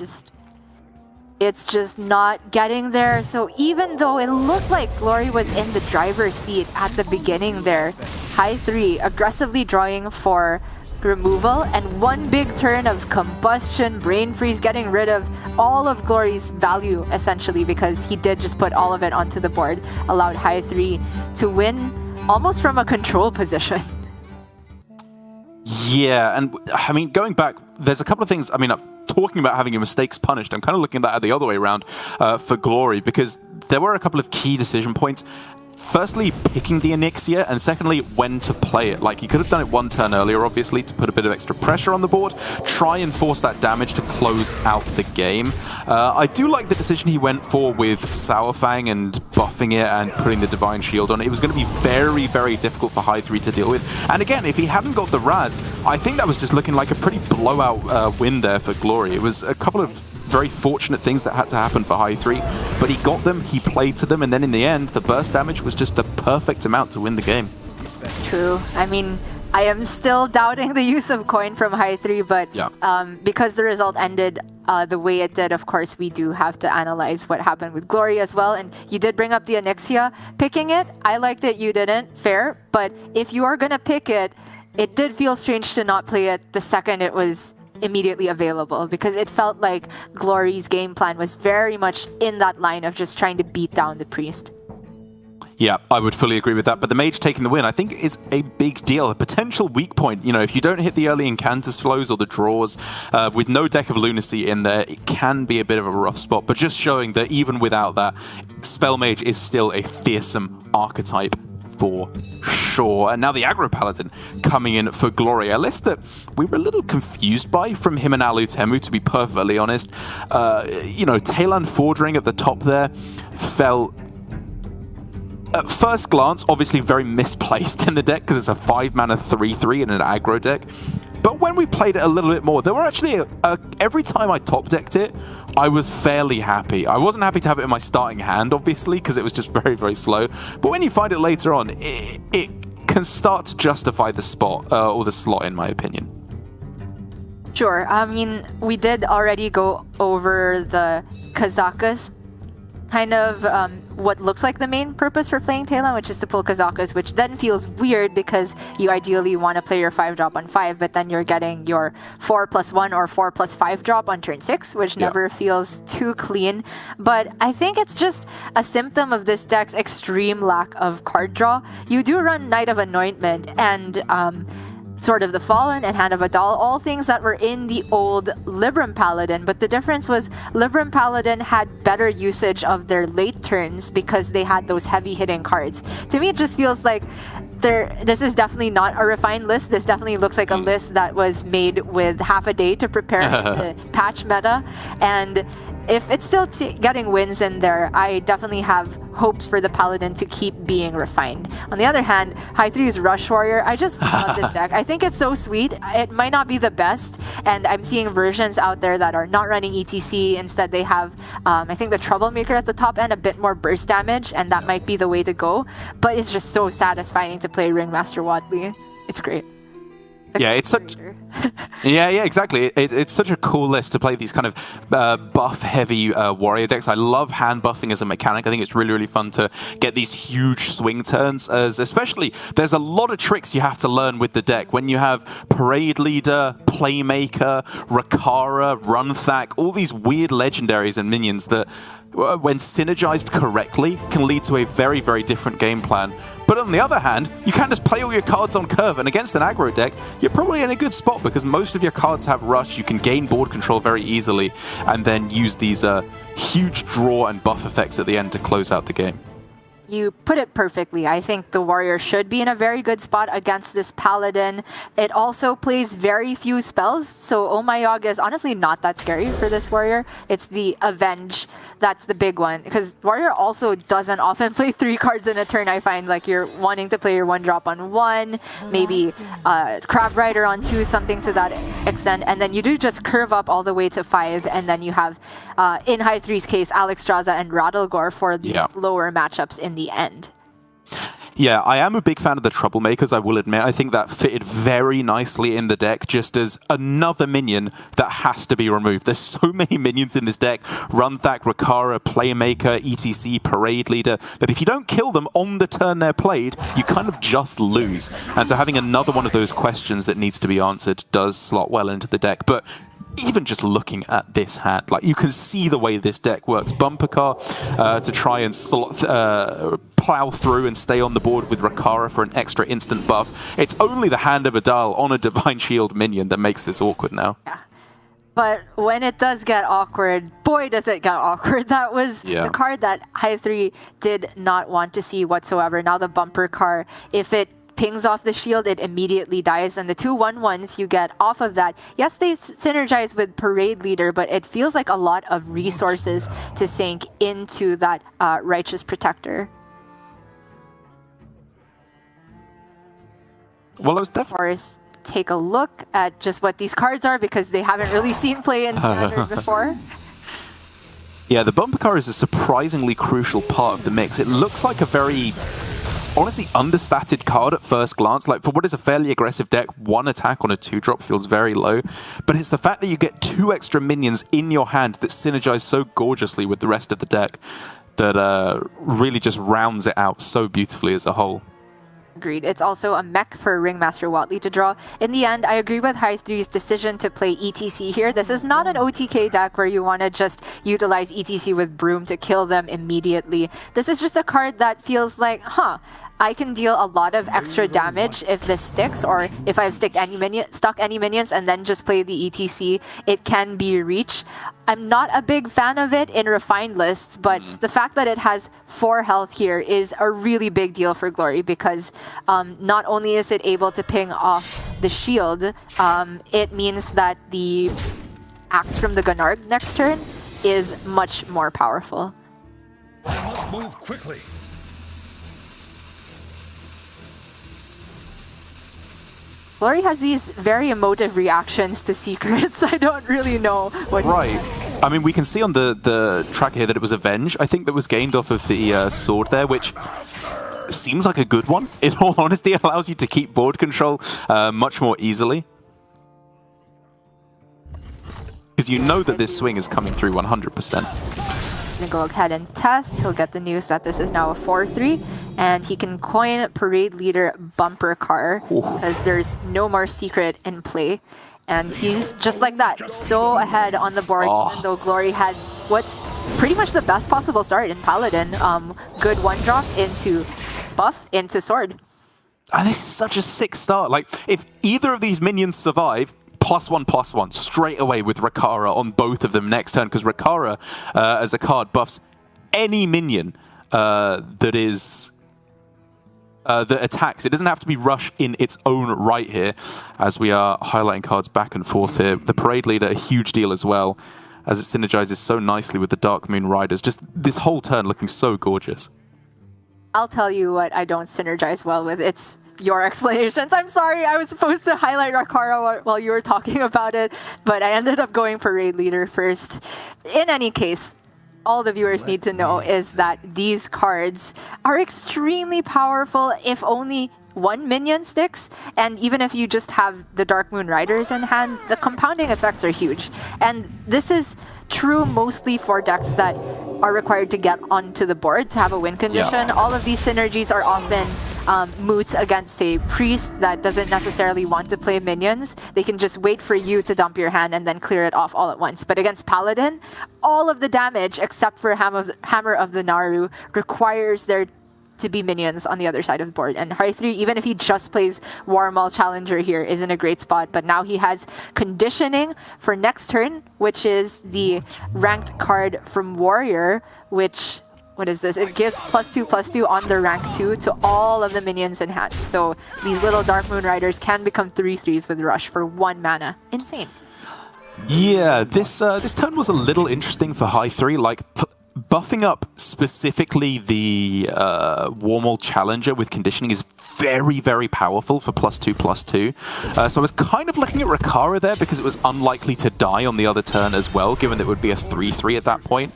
It's just not getting there. So even though it looked like Glory was in the driver's seat at the beginning there, High 3 aggressively drawing for removal and one big turn of combustion, brain freeze, getting rid of all of Glory's value essentially, because he did just put all of it onto the board, allowed High 3 to win almost from a control position. Yeah, and I mean, going back, there's a couple of things. I mean, talking about having your mistakes punished, I'm kind of looking at that the other way around for Glory, because there were a couple of key decision points. Firstly, picking the Onyxia, and secondly, when to play it. Like, he could have done it one turn earlier, obviously, to put a bit of extra pressure on the board, try and force that damage to close out the game. I do like the decision he went for with Sourfang and buffing it and putting the Divine Shield on. It was going to be very, very difficult for High 3 to deal with. And again, if he hadn't got the Raz, I think that was just looking like a pretty blowout win there for Glory. It was a couple of very fortunate things that had to happen for High 3, but he got them, he played to them, and then in the end, the burst damage was just the perfect amount to win the game. True. I mean, I am still doubting the use of coin from High 3, but because the result ended the way it did, of course, we do have to analyze what happened with Glory as well. And you did bring up the Onyxia. Picking it, I liked it, you didn't. Fair. But if you are going to pick it, it did feel strange to not play it the second it was immediately available, because it felt like Glory's game plan was very much in that line of just trying to beat down the priest. Yeah, I would fully agree with that. But the mage taking the win, I think, is a big deal. A potential weak point. You know, if you don't hit the early Incantus flows or the draws, with no Deck of Lunacy in there, it can be a bit of a rough spot. But just showing that even without that, Spell Mage is still a fearsome archetype for sure. And now the Aggro Paladin coming in for Glory. A list that we were a little confused by from him and Alutemu, to be perfectly honest. You know, Talon Fordring at the top there felt, at first glance, obviously very misplaced in the deck because it's a 5-mana 3/3 in an aggro deck. But when we played it a little bit more, there were actually, every time I top decked it, I was fairly happy. I wasn't happy to have it in my starting hand, obviously, because it was just very, very slow. But when you find it later on, it can start to justify the spot, or the slot, in my opinion. Sure. I mean, we did already go over the Kazakas, kind of what looks like the main purpose for playing Talon, which is to pull Kazakas, which then feels weird because you ideally want to play your 5-drop on 5, but then you're getting your 4+1 or 4+5 drop on turn 6, which never feels too clean. But I think it's just a symptom of this deck's extreme lack of card draw. You do run Knight of Anointment and Sword of the Fallen and Hand of Adal, all things that were in the old Libram Paladin, but the difference was Libram Paladin had better usage of their late turns because they had those heavy hitting cards. To me, it just feels like this is definitely not a refined list. This definitely looks like a list that was made with half a day to prepare the patch meta, and if it's still getting wins in there, I definitely have hopes for the Paladin to keep being refined. On the other hand, High 3's Rush Warrior, I just love this deck. I think it's so sweet. It might not be the best, and I'm seeing versions out there that are not running ETC. Instead, they have, I think, the Troublemaker at the top end, a bit more burst damage, and that might be the way to go. But it's just so satisfying to play Ringmaster Wadley. It's great. Yeah, it's such. Yeah, exactly. It's such a cool list to play these kind of buff-heavy warrior decks. I love hand buffing as a mechanic. I think it's really, really fun to get these huge swing turns. As especially, there's a lot of tricks you have to learn with the deck. When you have Parade Leader, Playmaker, Rakara, Runthak, all these weird legendaries and minions that, when synergized correctly, can lead to a very, very different game plan. But on the other hand, you can't just play all your cards on curve, and against an aggro deck, you're probably in a good spot because most of your cards have rush. You can gain board control very easily and then use these huge draw and buff effects at the end to close out the game. You put it perfectly. I think the warrior should be in a very good spot against this paladin. It also plays very few spells, so Oh My Yog is honestly not that scary for this warrior. It's the Avenge that's the big one, because warrior also doesn't often play 3 cards in a turn. I find like you're wanting to play your 1-drop on 1, maybe Crab Rider on 2, something to that extent, and then you do just curve up all the way to 5, and then you have, in High 3's case, Alexstrasza and Rattlegore for these lower matchups in the end. Yeah, I am a big fan of the Troublemakers, I will admit. I think that fitted very nicely in the deck, just as another minion that has to be removed. There's so many minions in this deck. Runthak, Rakara, Playmaker, ETC, Parade Leader, that if you don't kill them on the turn they're played, you kind of just lose. And so having another one of those questions that needs to be answered does slot well into the deck. But even just looking at this hand, like you can see the way this deck works. Bumper Car to try and plow through and stay on the board with Rakara for an extra instant buff. It's only the Hand of Adal on a Divine Shield minion that makes this awkward now. Yeah. But when it does get awkward, boy does it get awkward. That was the card that High 3 did not want to see whatsoever. Now the Bumper Car, if it pings off the shield, it immediately dies, and the 2 1/1s you get off of that, yes, they synergize with Parade Leader, but it feels like a lot of resources to sink into that Righteous Protector. Well, I was definitely take a look at just what these cards are, because they haven't really seen play in Standard before. Yeah, the Bumper Car is a surprisingly crucial part of the mix. It looks like a very honestly understated card at first glance. Like, for what is a fairly aggressive deck, 1 attack on a 2-drop feels very low. But it's the fact that you get 2 extra minions in your hand that synergize so gorgeously with the rest of the deck that really just rounds it out so beautifully as a whole. Agreed. It's also a mech for Ringmaster Watley to draw. In the end, I agree with High 3's decision to play ETC here. This is not an OTK deck where you want to just utilize ETC with Broom to kill them immediately. This is just a card that feels like, I can deal a lot of extra damage if this sticks, or if I've stuck any minions and then just play the ETC, it can be reach. I'm not a big fan of it in refined lists, but the fact that it has 4 health here is a really big deal for Glory, because not only is it able to ping off the shield, it means that the Axe from the Gunarg next turn is much more powerful. I must move quickly. Glory has these very emotive reactions to secrets. I don't really know what. Right. I mean, we can see on the track here that it was Avenge, I think, that was gained off of the sword there, which seems like a good one. In all honesty, it allows you to keep board control much more easily. Because you know that this swing is coming through 100%. Gonna go ahead and test. He'll get the news that this is now a 4-3, and he can coin Parade Leader Bumper Car, because there's no more secret in play. And he's just like that, so ahead on the board, even though Glory had what's pretty much the best possible start in Paladin. Good 1-drop into buff into sword. And this is such a sick start. Like, if either of these minions survive, +1/+1 straight away with Rakara on both of them next turn, because Rakara as a card buffs any minion that attacks. It doesn't have to be rush in its own right here, as we are highlighting cards back and forth here. The Parade Leader, a huge deal as well, as it synergizes so nicely with the Dark Moon Riders. Just this whole turn looking so gorgeous. I'll tell you what I don't synergize well with. It's your explanations. I'm sorry, I was supposed to highlight Rakara while you were talking about it, but I ended up going Parade Leader first. In any case, all the viewers need to know is that these cards are extremely powerful if only 1 minion sticks, and even if you just have the Dark Moon Riders in hand, the compounding effects are huge. And this is true mostly for decks that are required to get onto the board to have a win condition. All of these synergies are often moots against, say, Priest that doesn't necessarily want to play minions. They can just wait for you to dump your hand and then clear it off all at once. But against Paladin, all of the damage, except for Hammer of the Naru, requires their to be minions on the other side of the board. And Hearth 3, even if he just plays Warmaul Challenger here, is in a great spot. But now he has Conditioning for next turn, which is the ranked card from Warrior, which... What is this? It gives +2/+2 on the rank 2 to all of the minions in hand. So these little Dark Moon Riders can become 3/3s with Rush for 1 mana. Insane. Yeah, this turn was a little interesting for High 3, like buffing up specifically the Warmaul Challenger with Conditioning is very, very powerful for +2/+2. So I was kind of looking at Rikara there because it was unlikely to die on the other turn as well, given that it would be a 3/3 at that point.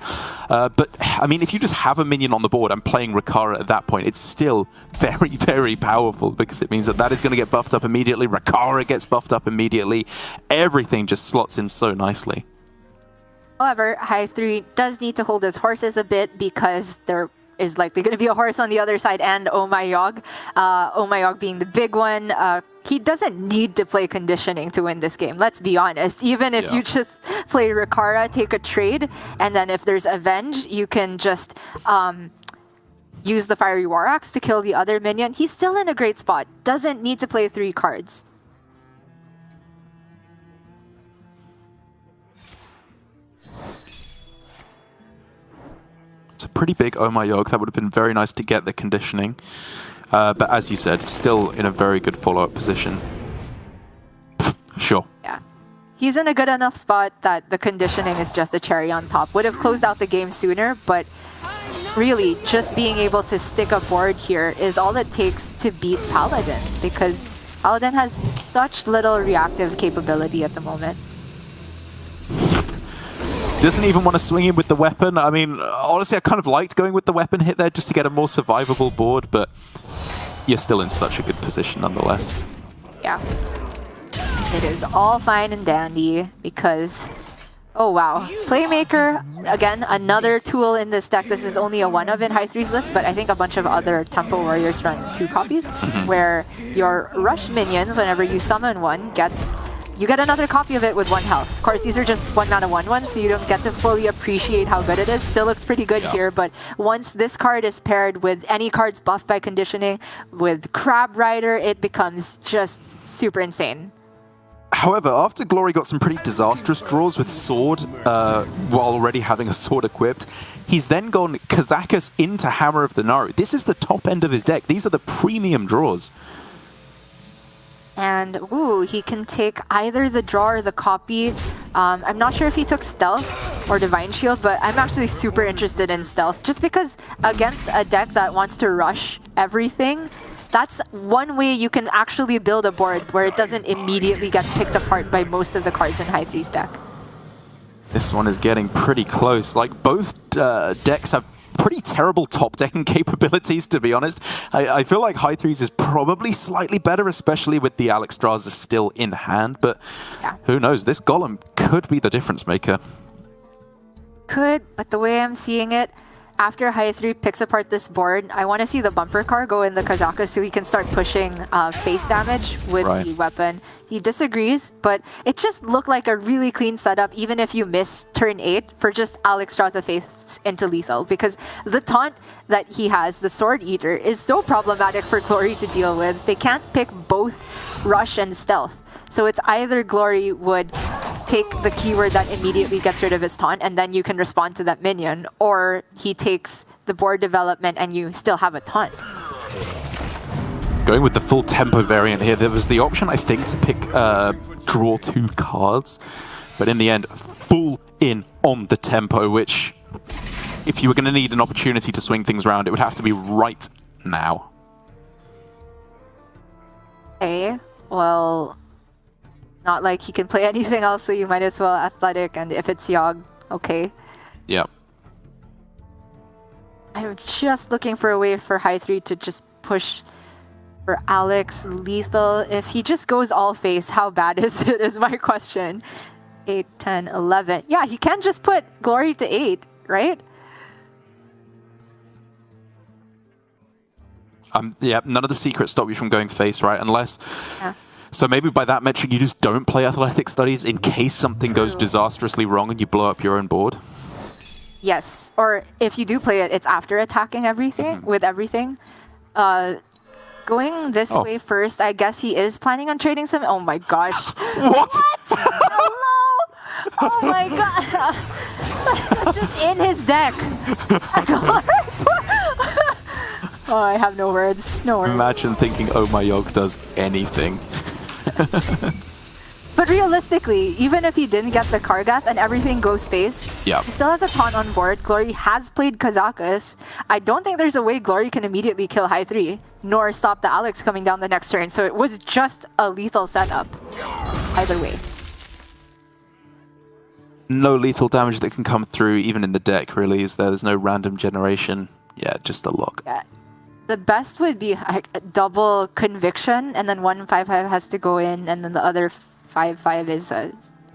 But, I mean, if you just have a minion on the board and playing Rikara at that point, it's still very, very powerful because it means that that is going to get buffed up immediately. Rikara gets buffed up immediately. Everything just slots in so nicely. However, High 3 does need to hold his horses a bit because there is likely going to be a horse on the other side and Oh My Yogg. Oh My Yogg being the big one. He doesn't need to play Conditioning to win this game, let's be honest. Even if you just play Rikara, take a trade, and then if there's Avenge, you can just use the Fiery War Axe to kill the other minion. He's still in a great spot. Doesn't need to play 3 cards. It's a pretty big Oh My Yogg. That would have been very nice to get the Conditioning. But as you said, still in a very good follow-up position. Sure. Yeah. He's in a good enough spot that the Conditioning is just a cherry on top. Would have closed out the game sooner, but really, just being able to stick a board here is all it takes to beat Paladin, because Paladin has such little reactive capability at the moment. Doesn't even want to swing in with the weapon. I mean, honestly, I kind of liked going with the weapon hit there just to get a more survivable board, but you're still in such a good position nonetheless. Yeah. It is all fine and dandy because... Oh wow. Playmaker, again, another tool in this deck. This is only a one of in High 3's list, but I think a bunch of other Tempo Warriors run 2 copies, where your Rush minions, whenever you summon one, you get another copy of it with 1 health. Of course, these are just 1 mana 1/1s, so you don't get to fully appreciate how good it is. Still looks pretty good here, but once this card is paired with any cards buffed by Conditioning, with Crab Rider, it becomes just super insane. However, after Glory got some pretty disastrous draws with Sword, while already having a Sword equipped, he's then gone Kazakus into Hammer of the Naru. This is the top end of his deck. These are the premium draws. And, ooh, he can take either the draw or the copy. I'm not sure if he took Stealth or Divine Shield, but I'm actually super interested in Stealth, just because against a deck that wants to rush everything, that's one way you can actually build a board where it doesn't immediately get picked apart by most of the cards in High 3's deck. This one is getting pretty close. Like, both decks have pretty terrible top decking capabilities, to be honest. I feel like High 3's is probably slightly better, especially with the Alexstrasza still in hand, but who knows? This Golem could be the difference maker. Could, but the way I'm seeing it, after High 3 picks apart this board, I want to see the bumper car go in the Kazakus so he can start pushing face damage with the weapon. He disagrees, but it just looked like a really clean setup, even if you miss turn 8 for just Alexstrasza face into lethal, because the taunt that he has, the Sword Eater, is so problematic for Glory to deal with. They can't pick both Rush and Stealth. So it's either Glory would take the keyword that immediately gets rid of his taunt, and then you can respond to that minion, or he takes the board development and you still have a taunt. Going with the full tempo variant here, there was the option, I think, to pick draw 2 cards, but in the end, full in on the tempo, which, if you were going to need an opportunity to swing things around, it would have to be right now. Okay, well... Not like he can play anything else, so you might as well Athletic, and if it's Yogg, okay. Yep. I'm just looking for a way for High 3 to just push for Alex lethal. If he just goes all face, how bad is it, is my question. 8, 10, 11. Yeah, he can just put Glory to 8, right? Yeah, none of the secrets stop you from going face, right? Unless... So maybe by that metric, you just don't play Athletic Studies in case something goes disastrously wrong and you blow up your own board? Yes, or if you do play it, it's after attacking everything with everything. Going this way first, I guess he is planning on trading some. Oh my gosh! What? Hello! Oh my god! That's just in his deck. Oh, I have no words. No words. Imagine thinking Oh My Yogg does anything. But realistically, even if he didn't get the Kargath and everything goes face, he still has a taunt on board. Glory has played Kazakus. I don't think there's a way Glory can immediately kill High 3, nor stop the Alex coming down the next turn. So it was just a lethal setup, either way. No lethal damage that can come through, even in the deck, really, is there? There's no random generation. Yeah, just a lock. Yeah. The best would be a double conviction, and then 1/5/5 has to go in, and then the other 5/5 is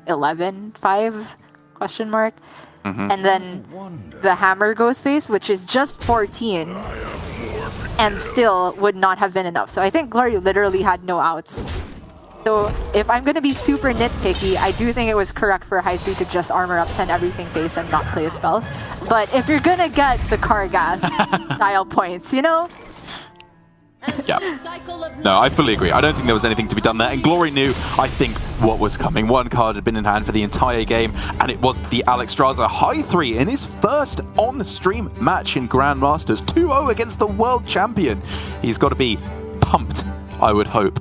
11/5 question mark, and then the hammer goes face, which is just 14, and still would not have been enough. So I think Glory literally had no outs. So if I'm gonna be super nitpicky, I do think it was correct for High 3 to just armor up, send everything face, and not play a spell. But if you're gonna get the Kargath style points, you know. Yeah. No, I fully agree. I don't think there was anything to be done there. And Glory knew, I think, what was coming. One card had been in hand for the entire game, and it was the Alex Straza High 3 in his first on-stream match in Grandmasters. 2-0 against the world champion. He's got to be pumped, I would hope,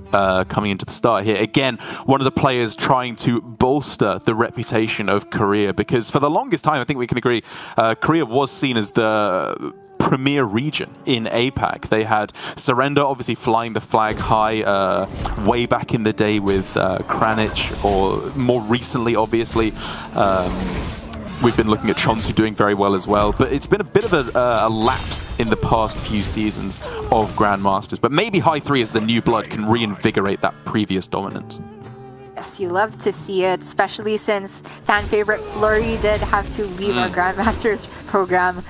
coming into the start here. Again, one of the players trying to bolster the reputation of Korea, because for the longest time, I think we can agree, Korea was seen as the premier region in APAC. They had Surrender obviously flying the flag high way back in the day with Kranich, or more recently, obviously, we've been looking at Chonsu doing very well as well, but it's been a bit of a lapse in the past few seasons of Grandmasters. But maybe High 3 as the new blood can reinvigorate that previous dominance. Yes, you love to see it, especially since fan favorite Flurry did have to leave our Grandmasters program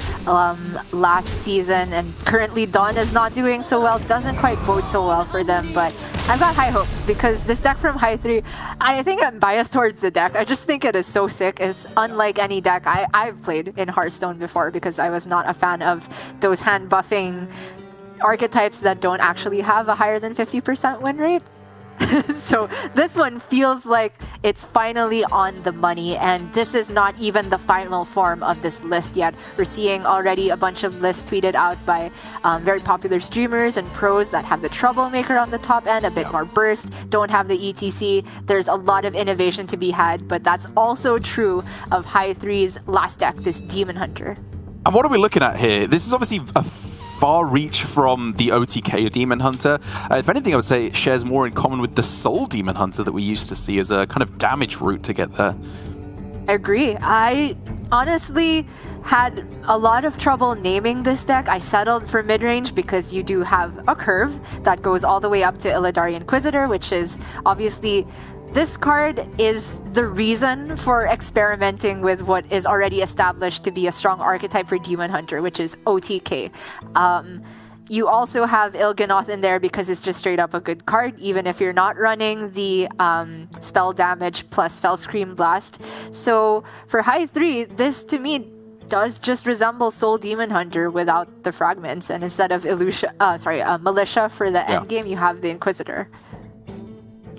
last season, and currently Dawn is not doing so well. Doesn't quite bode so well for them, but I've got high hopes because this deck from High 3, I think I'm biased towards the deck. I just think it is so sick. It's unlike any deck I've played in Hearthstone before, because I was not a fan of those hand buffing archetypes that don't actually have a higher than 50% win rate. So this one feels like it's finally on the money, and this is not even the final form of this list yet. We're seeing already a bunch of lists tweeted out by very popular streamers and pros that have the Troublemaker on the top end, a bit more burst, don't have the ETC. There's a lot of innovation to be had, but that's also true of High 3's last deck, this Demon Hunter. And what are we looking at here? This is obviously a far reach from the OTK Demon Hunter. If anything, I would say it shares more in common with the Soul Demon Hunter that we used to see as a kind of damage route to get there. I agree. I honestly had a lot of trouble naming this deck. I settled for mid-range because you do have a curve that goes all the way up to Illidari Inquisitor, which is obviously... This card is the reason for experimenting with what is already established to be a strong archetype for Demon Hunter, which is OTK. You also have Il'gynoth in there because it's just straight up a good card, even if you're not running the spell damage plus Fellscream Blast. So for High 3, this to me does just resemble Soul Demon Hunter without the fragments, and instead of Militia for the end game, you have the Inquisitor.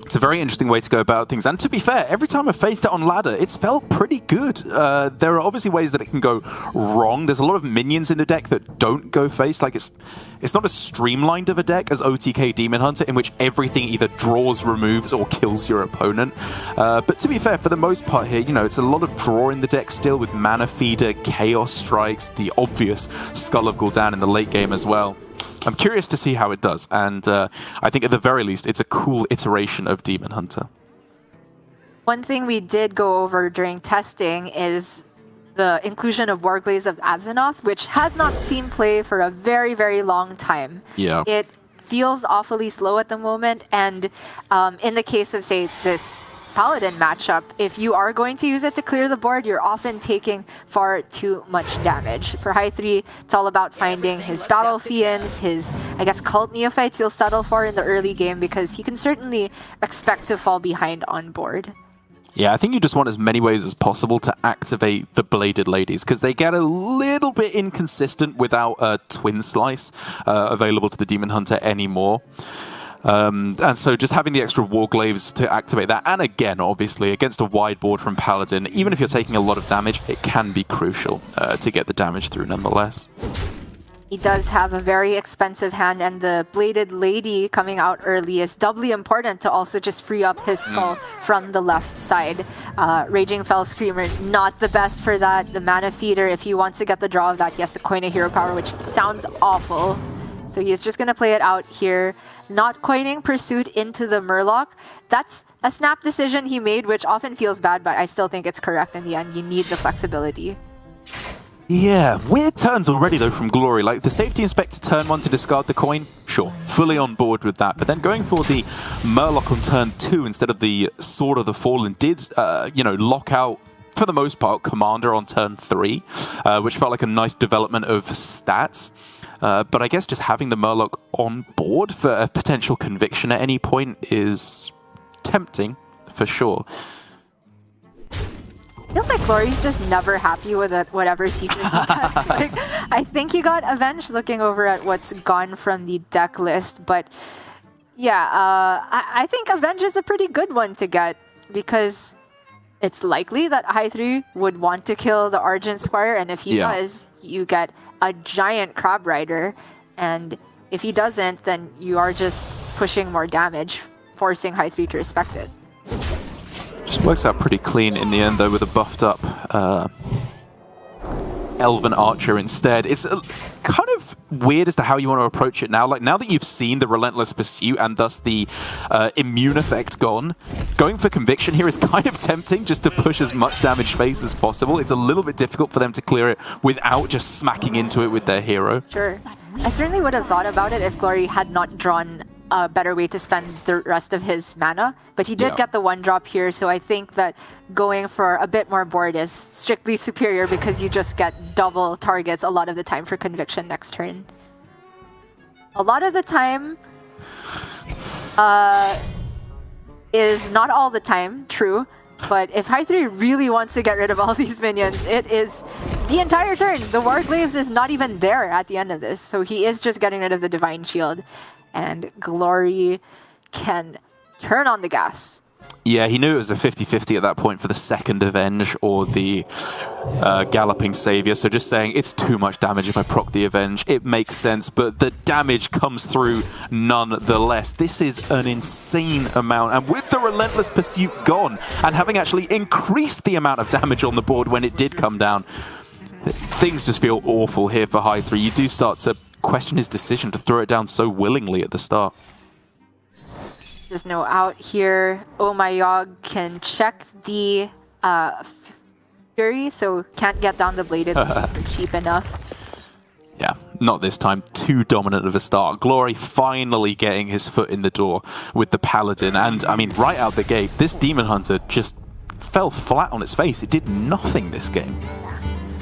It's a very interesting way to go about things. And to be fair, every time I've faced it on ladder, it's felt pretty good. There are obviously ways that it can go wrong. There's a lot of minions in the deck that don't go face. Like it's not as streamlined of a deck as OTK Demon Hunter, in which everything either draws, removes, or kills your opponent. But to be fair, for the most part here, you know, it's a lot of draw in the deck still with Mana Feeder, Chaos Strikes, the obvious Skull of Gul'dan in the late game as well. I'm curious to see how it does, and I think at the very least it's a cool iteration of Demon Hunter. One thing we did go over during testing is the inclusion of Warglaze of Azzinoth, which has not seen play for a very, very long time. Yeah. It feels awfully slow at the moment, and in the case of, say, this Paladin matchup, if you are going to use it to clear the board, you're often taking far too much damage. For High 3, it's all about finding his Battle Fiends, his, I guess, Cult Neophytes you'll settle for in the early game, because he can certainly expect to fall behind on board. Yeah, I think you just want as many ways as possible to activate the Bladed Ladies, because they get a little bit inconsistent without a Twin Slice available to the Demon Hunter anymore. And so just having the extra Warglaives to activate that, and again, obviously, against a wide board from Paladin, even if you're taking a lot of damage, it can be crucial to get the damage through nonetheless. He does have a very expensive hand, and the Bladed Lady coming out early is doubly important to also just free up his skull from the left side. Raging Fell Screamer, not the best for that. The Mana Feeder, if he wants to get the draw of that, he has to coin a hero power, which sounds awful. So he's just going to play it out here. Not coining Pursuit into the Murloc. That's a snap decision he made, which often feels bad, but I still think it's correct in the end. You need the flexibility. Yeah, weird turns already though from Glory. Like the Safety Inspector turn 1 to discard the coin, sure, fully on board with that. But then going for the Murloc on turn 2 instead of the Sword of the Fallen did, lock out, for the most part, Commander on turn 3, which felt like a nice development of stats. But I guess just having the Murloc on board for a potential conviction at any point is tempting, for sure. Feels like Glory's just never happy with it, whatever secret he got. Like, I think he got Avenged looking over at what's gone from the deck list, but yeah, I think Avenge is a pretty good one to get because it's likely that High3 would want to kill the Argent Squire, and if he does, you get a giant Crab Rider, and if he doesn't, then you are just pushing more damage, forcing High3 to respect it. Just works out pretty clean in the end, though, with a buffed up Elven Archer instead. It's kind of weird as to how you want to approach it now. Like, now that you've seen the Relentless Pursuit and thus the immune effect gone, going for Conviction here is kind of tempting just to push as much damage face as possible. It's a little bit difficult for them to clear it without just smacking into it with their hero. Sure. I certainly would have thought about it if Glory had not drawn a better way to spend the rest of his mana, but he did get the 1-drop here, so I think that going for a bit more board is strictly superior because you just get double targets a lot of the time for Conviction next turn. A lot of the time is not all the time, true, but if High3 really wants to get rid of all these minions, it is the entire turn. The Warglaives is not even there at the end of this, so he is just getting rid of the Divine Shield. And Glory can turn on the gas. Yeah, he knew it was a 50-50 at that point for the second Avenge or the Galloping Savior, so just saying it's too much damage if I proc the Avenge, it makes sense, but the damage comes through nonetheless. This is an insane amount, and with the Relentless Pursuit gone, and having actually increased the amount of damage on the board when it did come down, things just feel awful here for High3. You do start to question his decision to throw it down so willingly at the start. There's no out here. Oh My Yogg can check the Fury, so can't get down the Bladed for cheap enough. Yeah, not this time. Too dominant of a start. Glory finally getting his foot in the door with the Paladin, and I mean, right out the gate, this Demon Hunter just fell flat on its face. It did nothing this game.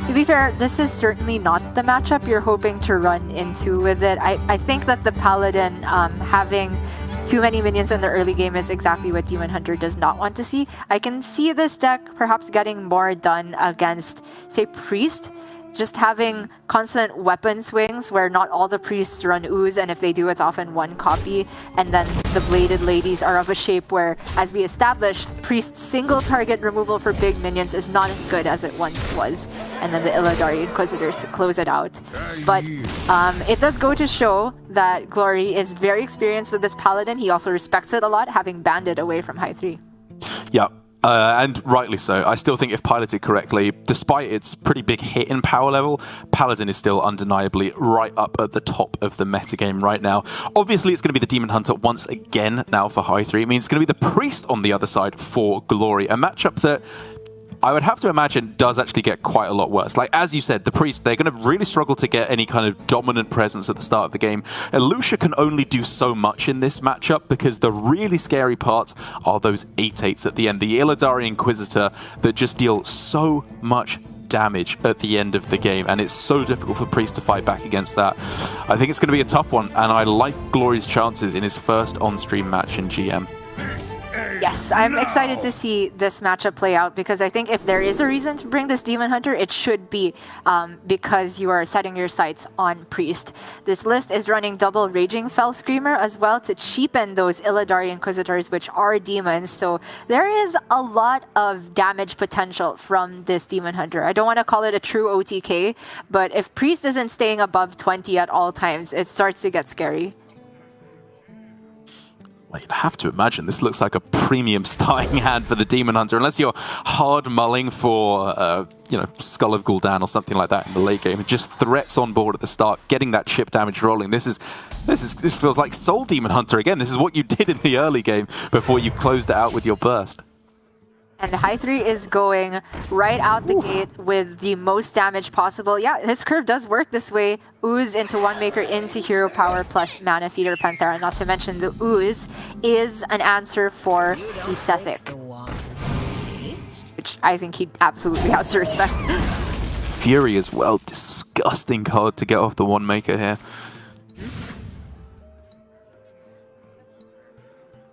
To be fair, this is certainly not the matchup you're hoping to run into with it. I think that the Paladin having too many minions in the early game is exactly what Demon Hunter does not want to see. I can see this deck perhaps getting more done against, say, Priest. Just having constant weapon swings where not all the priests run ooze, and if they do, it's often one copy. And then the Bladed Ladies are of a shape where, as we established, Priest's single target removal for big minions is not as good as it once was. And then the Illidari Inquisitors to close it out. But it does go to show that Glory is very experienced with this Paladin. He also respects it a lot, having banned it away from High3. Yeah. And rightly so. I still think if piloted correctly, despite its pretty big hit in power level, Paladin is still undeniably right up at the top of the metagame right now. Obviously, it's going to be the Demon Hunter once again now for High3. It means it's going to be the Priest on the other side for Glory. A matchup that I would have to imagine does actually get quite a lot worse. Like, as you said, the Priest, they're going to really struggle to get any kind of dominant presence at the start of the game. Elusha can only do so much in this matchup because the really scary parts are those 8/8s at the end. The Illidari Inquisitor that just deal so much damage at the end of the game, and it's so difficult for Priest to fight back against that. I think it's going to be a tough one, and I like Glory's chances in his first on-stream match in GM. Yes, I'm excited to see this matchup play out because I think if there is a reason to bring this Demon Hunter, it should be because you are setting your sights on Priest. This list is running double Raging Fell Screamer as well to cheapen those Illidari Inquisitors, which are demons. So there is a lot of damage potential from this Demon Hunter. I don't want to call it a true OTK, but if Priest isn't staying above 20 at all times, it starts to get scary. You'd have to imagine this looks like a premium starting hand for the Demon Hunter, unless you're hard mulling for, Skull of Gul'dan or something like that in the late game. Just threats on board at the start, getting that chip damage rolling. This feels like Soul Demon Hunter again. This is what you did in the early game before you closed it out with your burst. And High 3 is going right out the gate with the most damage possible. Yeah, his curve does work this way. Ooze into One Maker into Hero Power plus Mana Feeder Panthera. Not to mention the Ooze is an answer for the Sethic, which I think he absolutely has to respect. Fury as well. Disgusting card to get off the One Maker here.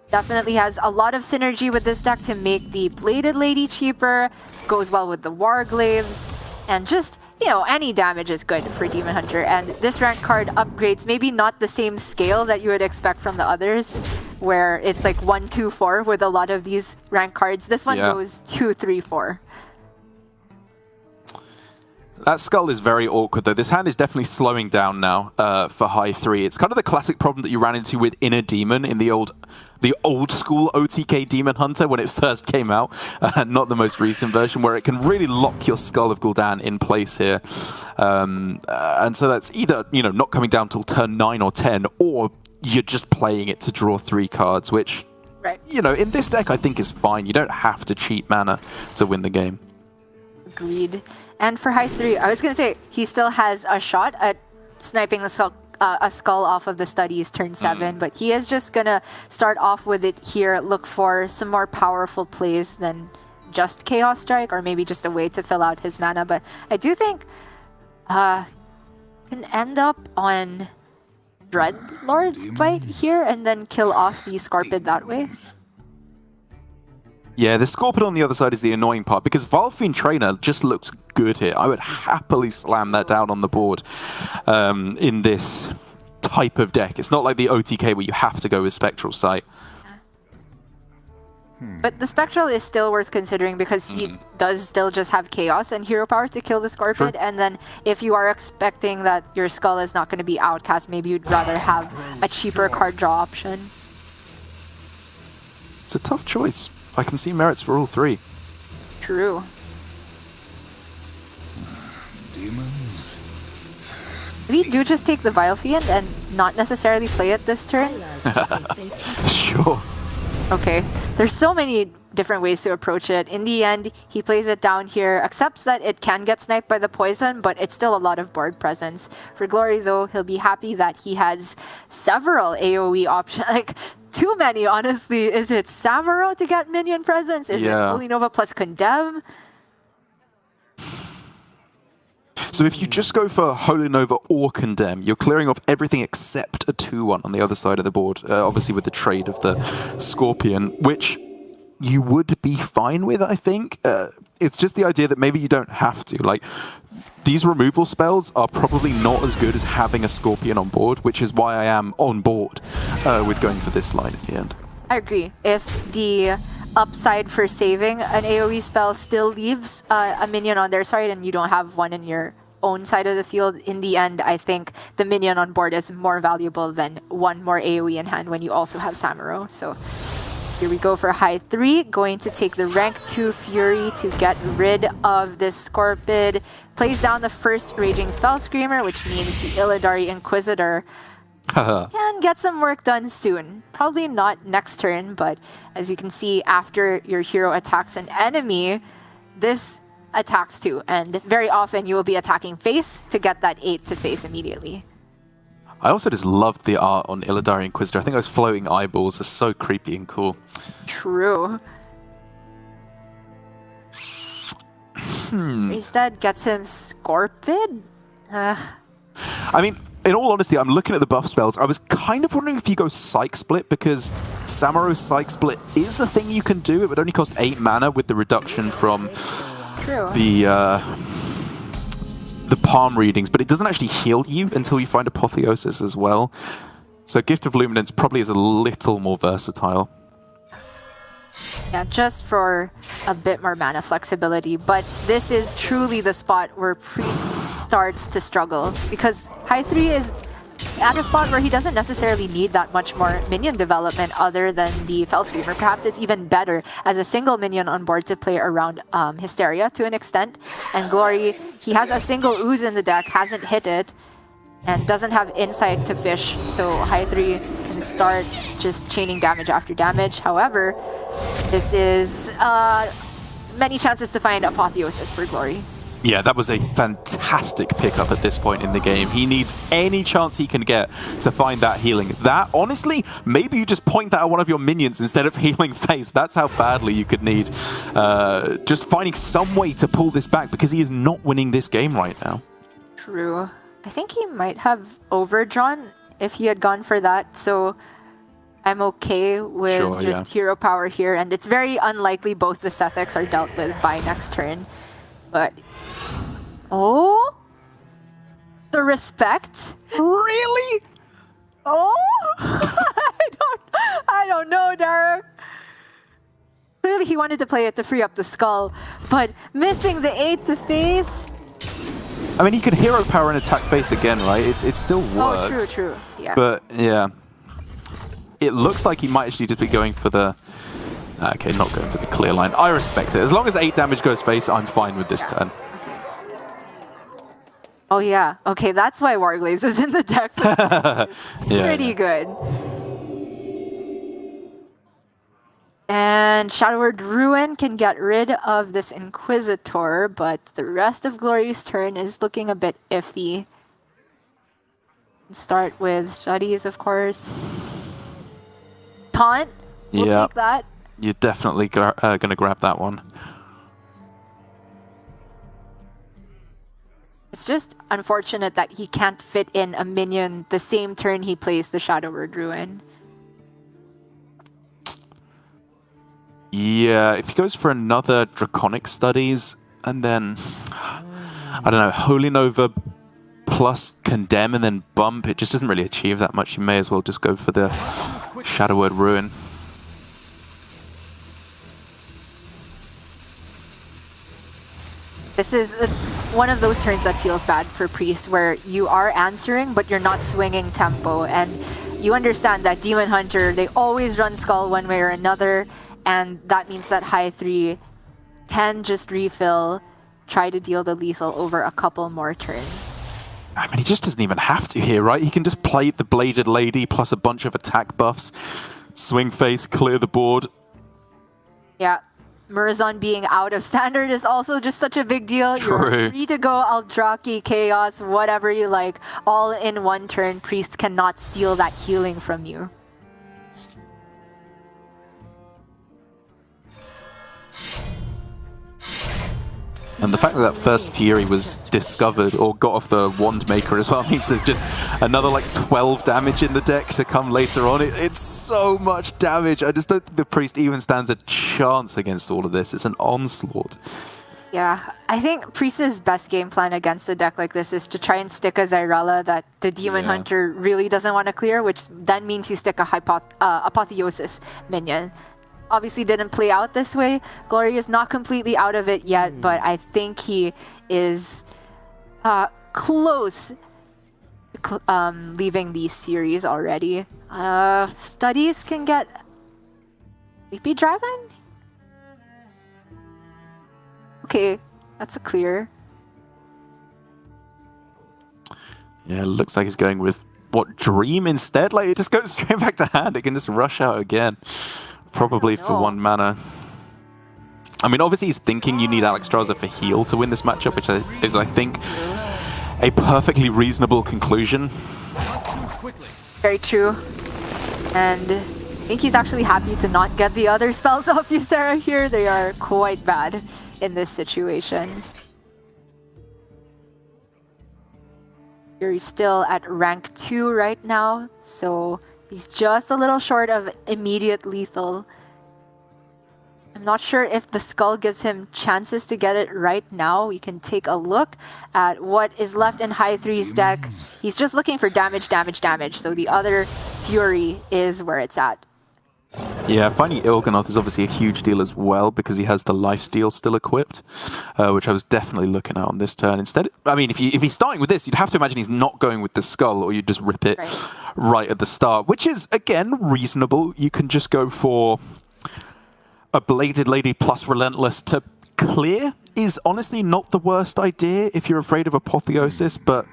Definitely has a lot of synergy with this deck to make the Bladed Lady cheaper, goes well with the Warglaves, and just, any damage is good for Demon Hunter. And this rank card upgrades maybe not the same scale that you would expect from the others, where it's like 1, 2, 4 with a lot of these rank cards. This one goes 2, 3, 4. That Skull is very awkward, though. This hand is definitely slowing down now for High 3. It's kind of the classic problem that you ran into with Inner Demon in the old school OTK Demon Hunter when it first came out, not the most recent version, where it can really lock your Skull of Gul'dan in place here. And so that's either, not coming down till turn 9 or 10, or you're just playing it to draw 3 cards, which, in this deck I think is fine. You don't have to cheat mana to win the game. Agreed. And for High 3, I was going to say, he still has a shot at sniping the skull off of the studies turn 7, but he is just going to start off with it here, look for some more powerful plays than just Chaos Strike, or maybe just a way to fill out his mana. But I do think can end up on Dreadlord's Bite here and then kill off the Scorpid that way. Yeah, the Scorpion on the other side is the annoying part, because Valfiend Trainer just looks good here. I would happily slam that down on the board in this type of deck. It's not like the OTK where you have to go with Spectral Sight. But the Spectral is still worth considering because he does still just have Chaos and Hero Power to kill the Scorpion. And then if you are expecting that your Skull is not going to be outcast, maybe you'd rather have a cheaper card draw option. It's a tough choice. I can see merits for all 3. True. Demons. Maybe do just take the Vilefiend and not necessarily play it this turn? Sure. Okay. There's so many different ways to approach it. In the end, he plays it down here, accepts that it can get sniped by the poison, but it's still a lot of board presence. For Glory, though, he'll be happy that he has several AoE options. Like, too many, honestly. Is it Samuro to get minion presence? Is it Holy Nova plus Condemn? So if you just go for Holy Nova or Condemn, you're clearing off everything except a 2-1 on the other side of the board, obviously with the trade of the Scorpion, which you would be fine with, I think. It's just the idea that maybe you don't have to. Like, these removal spells are probably not as good as having a Scorpion on board, which is why I am on board with going for this line at the end. I agree. If the upside for saving an AoE spell still leaves a minion on their side and you don't have one in your own side of the field, in the end, I think the minion on board is more valuable than one more AoE in hand when you also have Samuro. So here we go for High 3, going to take the rank 2 Fury to get rid of this Scorpid. Plays down the first Raging Fell Screamer, which means the Illidari Inquisitor can get some work done soon. Probably not next turn, but as you can see, after your hero attacks an enemy, this attacks too. And very often you will be attacking face to get that 8 to face immediately. I also just loved the art on Illidari Inquisitor. I think those floating eyeballs are so creepy and cool. True. Instead, gets him Scorpid? I mean, in all honesty, I'm looking at the buff spells. I was kind of wondering if you go Psych Split, because Samaro's Psych Split is a thing you can do. It would only cost 8 mana with the reduction from the palm readings, but it doesn't actually heal you until you find Apotheosis as well. So Gift of Luminance probably is a little more versatile. Yeah, just for a bit more mana flexibility, but this is truly the spot where Priest starts to struggle, because High 3 is at a spot where he doesn't necessarily need that much more minion development other than the Fell Screamer. Perhaps it's even better as a single minion on board to play around Hysteria to an extent. And Glory, he has a single Ooze in the deck, hasn't hit it, and doesn't have insight to fish, so High 3 can start just chaining damage after damage. However, this is many chances to find Apotheosis for Glory. Yeah, that was a fantastic pickup at this point in the game. He needs any chance he can get to find that healing. That, honestly, maybe you just point that at one of your minions instead of healing face. That's how badly you could need just finding some way to pull this back, because he is not winning this game right now. True. I think he might have overdrawn if he had gone for that, so I'm okay with hero power here, and it's very unlikely both the Sethics are dealt with by next turn. But oh, the respect? Really? Oh, I don't know, Derek. Clearly, he wanted to play it to free up the skull, but missing the 8 to face. I mean, he could hero power and attack face again, right? It still works. Oh, true. Yeah. But yeah, it looks like he might actually just be going for the. Okay, not going for the clear line. I respect it. As long as 8 damage goes face, I'm fine with this turn. Okay. Oh yeah. Okay, that's why Warglaze is in the deck. Pretty good. And Shadowward Ruin can get rid of this Inquisitor, but the rest of Glory's turn is looking a bit iffy. Start with Studies, of course. Taunt, we'll take that. You're definitely going to grab that one. It's just unfortunate that he can't fit in a minion the same turn he plays the Shadowward Ruin. Yeah, if he goes for another Draconic Studies, and then, I don't know, Holy Nova plus Condemn and then Bump, it just doesn't really achieve that much. You may as well just go for the Shadowward Ruin. This is one of those turns that feels bad for Priest, where you are answering, but you're not swinging tempo. And you understand that Demon Hunter, they always run Skull one way or another, and that means that High 3 can just refill, try to deal the lethal over a couple more turns. I mean, he just doesn't even have to here, right? He can just play the Bladed Lady plus a bunch of attack buffs, swing face, clear the board. Yeah. Murazon being out of standard is also just such a big deal. True. You're free to go Aldraki, Chaos, whatever you like. All in one turn. Priest cannot steal that healing from you. And the fact that that first Fury was discovered or got off the Wand Maker as well means there's just another like 12 damage in the deck to come later on. It's so much damage. I just don't think the Priest even stands a chance against all of this. It's an onslaught. Yeah, I think Priest's best game plan against a deck like this is to try and stick a Zyrella that the Demon Hunter really doesn't want to clear, which then means you stick a Apotheosis minion. Obviously didn't play out this way. Glory is not completely out of it yet, but I think he is close leaving the series already. Studies can get Sleepy Dragon? Okay, that's a clear. Yeah, it looks like he's going with, what, Dream instead? Like, it just goes straight back to hand. It can just rush out again. Probably for 1 mana. I mean, obviously he's thinking you need Alexstrasza for heal to win this matchup, which is, I think, a perfectly reasonable conclusion. Very true. And I think he's actually happy to not get the other spells off Ysera here. They are quite bad in this situation. Fury's still at rank 2 right now, so he's just a little short of immediate lethal. I'm not sure if the skull gives him chances to get it right now. We can take a look at what is left in High 3's deck. He's just looking for damage, damage, damage. So the other Fury is where it's at. Yeah, finding Il'gynoth is obviously a huge deal as well because he has the lifesteal still equipped, which I was definitely looking at on this turn. Instead, I mean, if he's starting with this, you'd have to imagine he's not going with the skull, or you'd just rip it right at the start, which is, again, reasonable. You can just go for a Bladed Lady plus Relentless to clear is honestly not the worst idea if you're afraid of Apotheosis, but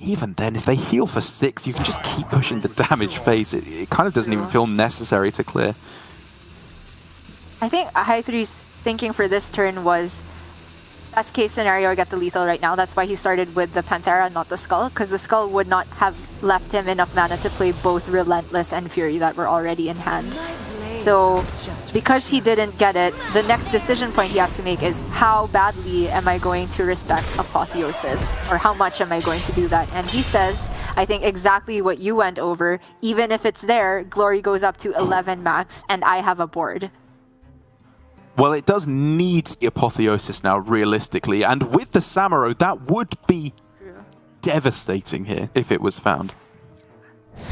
even then, if they heal for 6, you can just keep pushing the damage phase. It kind of doesn't even feel necessary to clear. I think High 3's thinking for this turn was, best case scenario, I get the lethal right now. That's why he started with the Panthera, not the Skull, because the Skull would not have left him enough mana to play both Relentless and Fury that were already in hand. So, because he didn't get it, the next decision point he has to make is how badly am I going to respect Apotheosis? Or how much am I going to do that? And he says, I think exactly what you went over, even if it's there, Glory goes up to 11 max and I have a board. Well, it does need the Apotheosis now, realistically, and with the Samuro, that would be devastating here if it was found.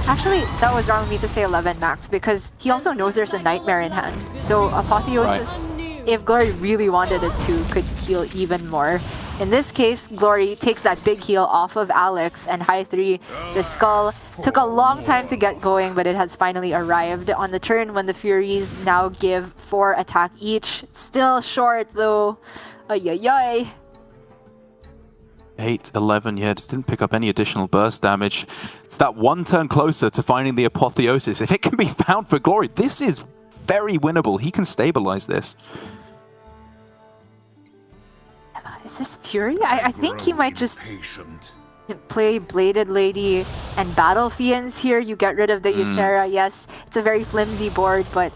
Actually, that was wrong of me to say 11 max, because he also knows there's a Nightmare in hand. So Apotheosis, if Glory really wanted it to, could heal even more. In this case, Glory takes that big heal off of Alex, and High 3, the Skull, took a long time to get going, but it has finally arrived on the turn when the Furies now give 4 attack each. Still short though. Ay ay ay. 8, 11, yeah, just didn't pick up any additional burst damage. It's that one turn closer to finding the Apotheosis. If it can be found for Glory, this is very winnable. He can stabilize this. Is this Fury? I think he might just play Bladed Lady and Battle Fiends here. You get rid of the Ysera. Yes, it's a very flimsy board, but...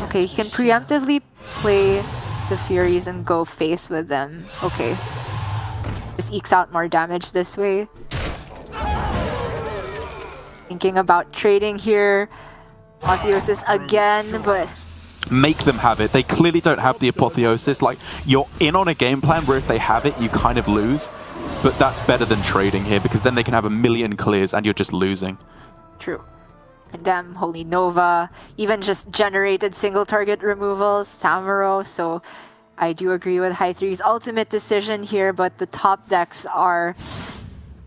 okay, he can preemptively play the Furies and go face with them. Okay. Just ekes out more damage this way. Thinking about trading here. Apotheosis again, but... Make them have it. They clearly don't have the Apotheosis. Like, you're in on a game plan where if they have it, you kind of lose. But that's better than trading here, because then they can have a million clears and you're just losing. True. Condemn, Holy Nova, even just generated single target removals, Samuro, so I do agree with High 3's ultimate decision here, but the top decks are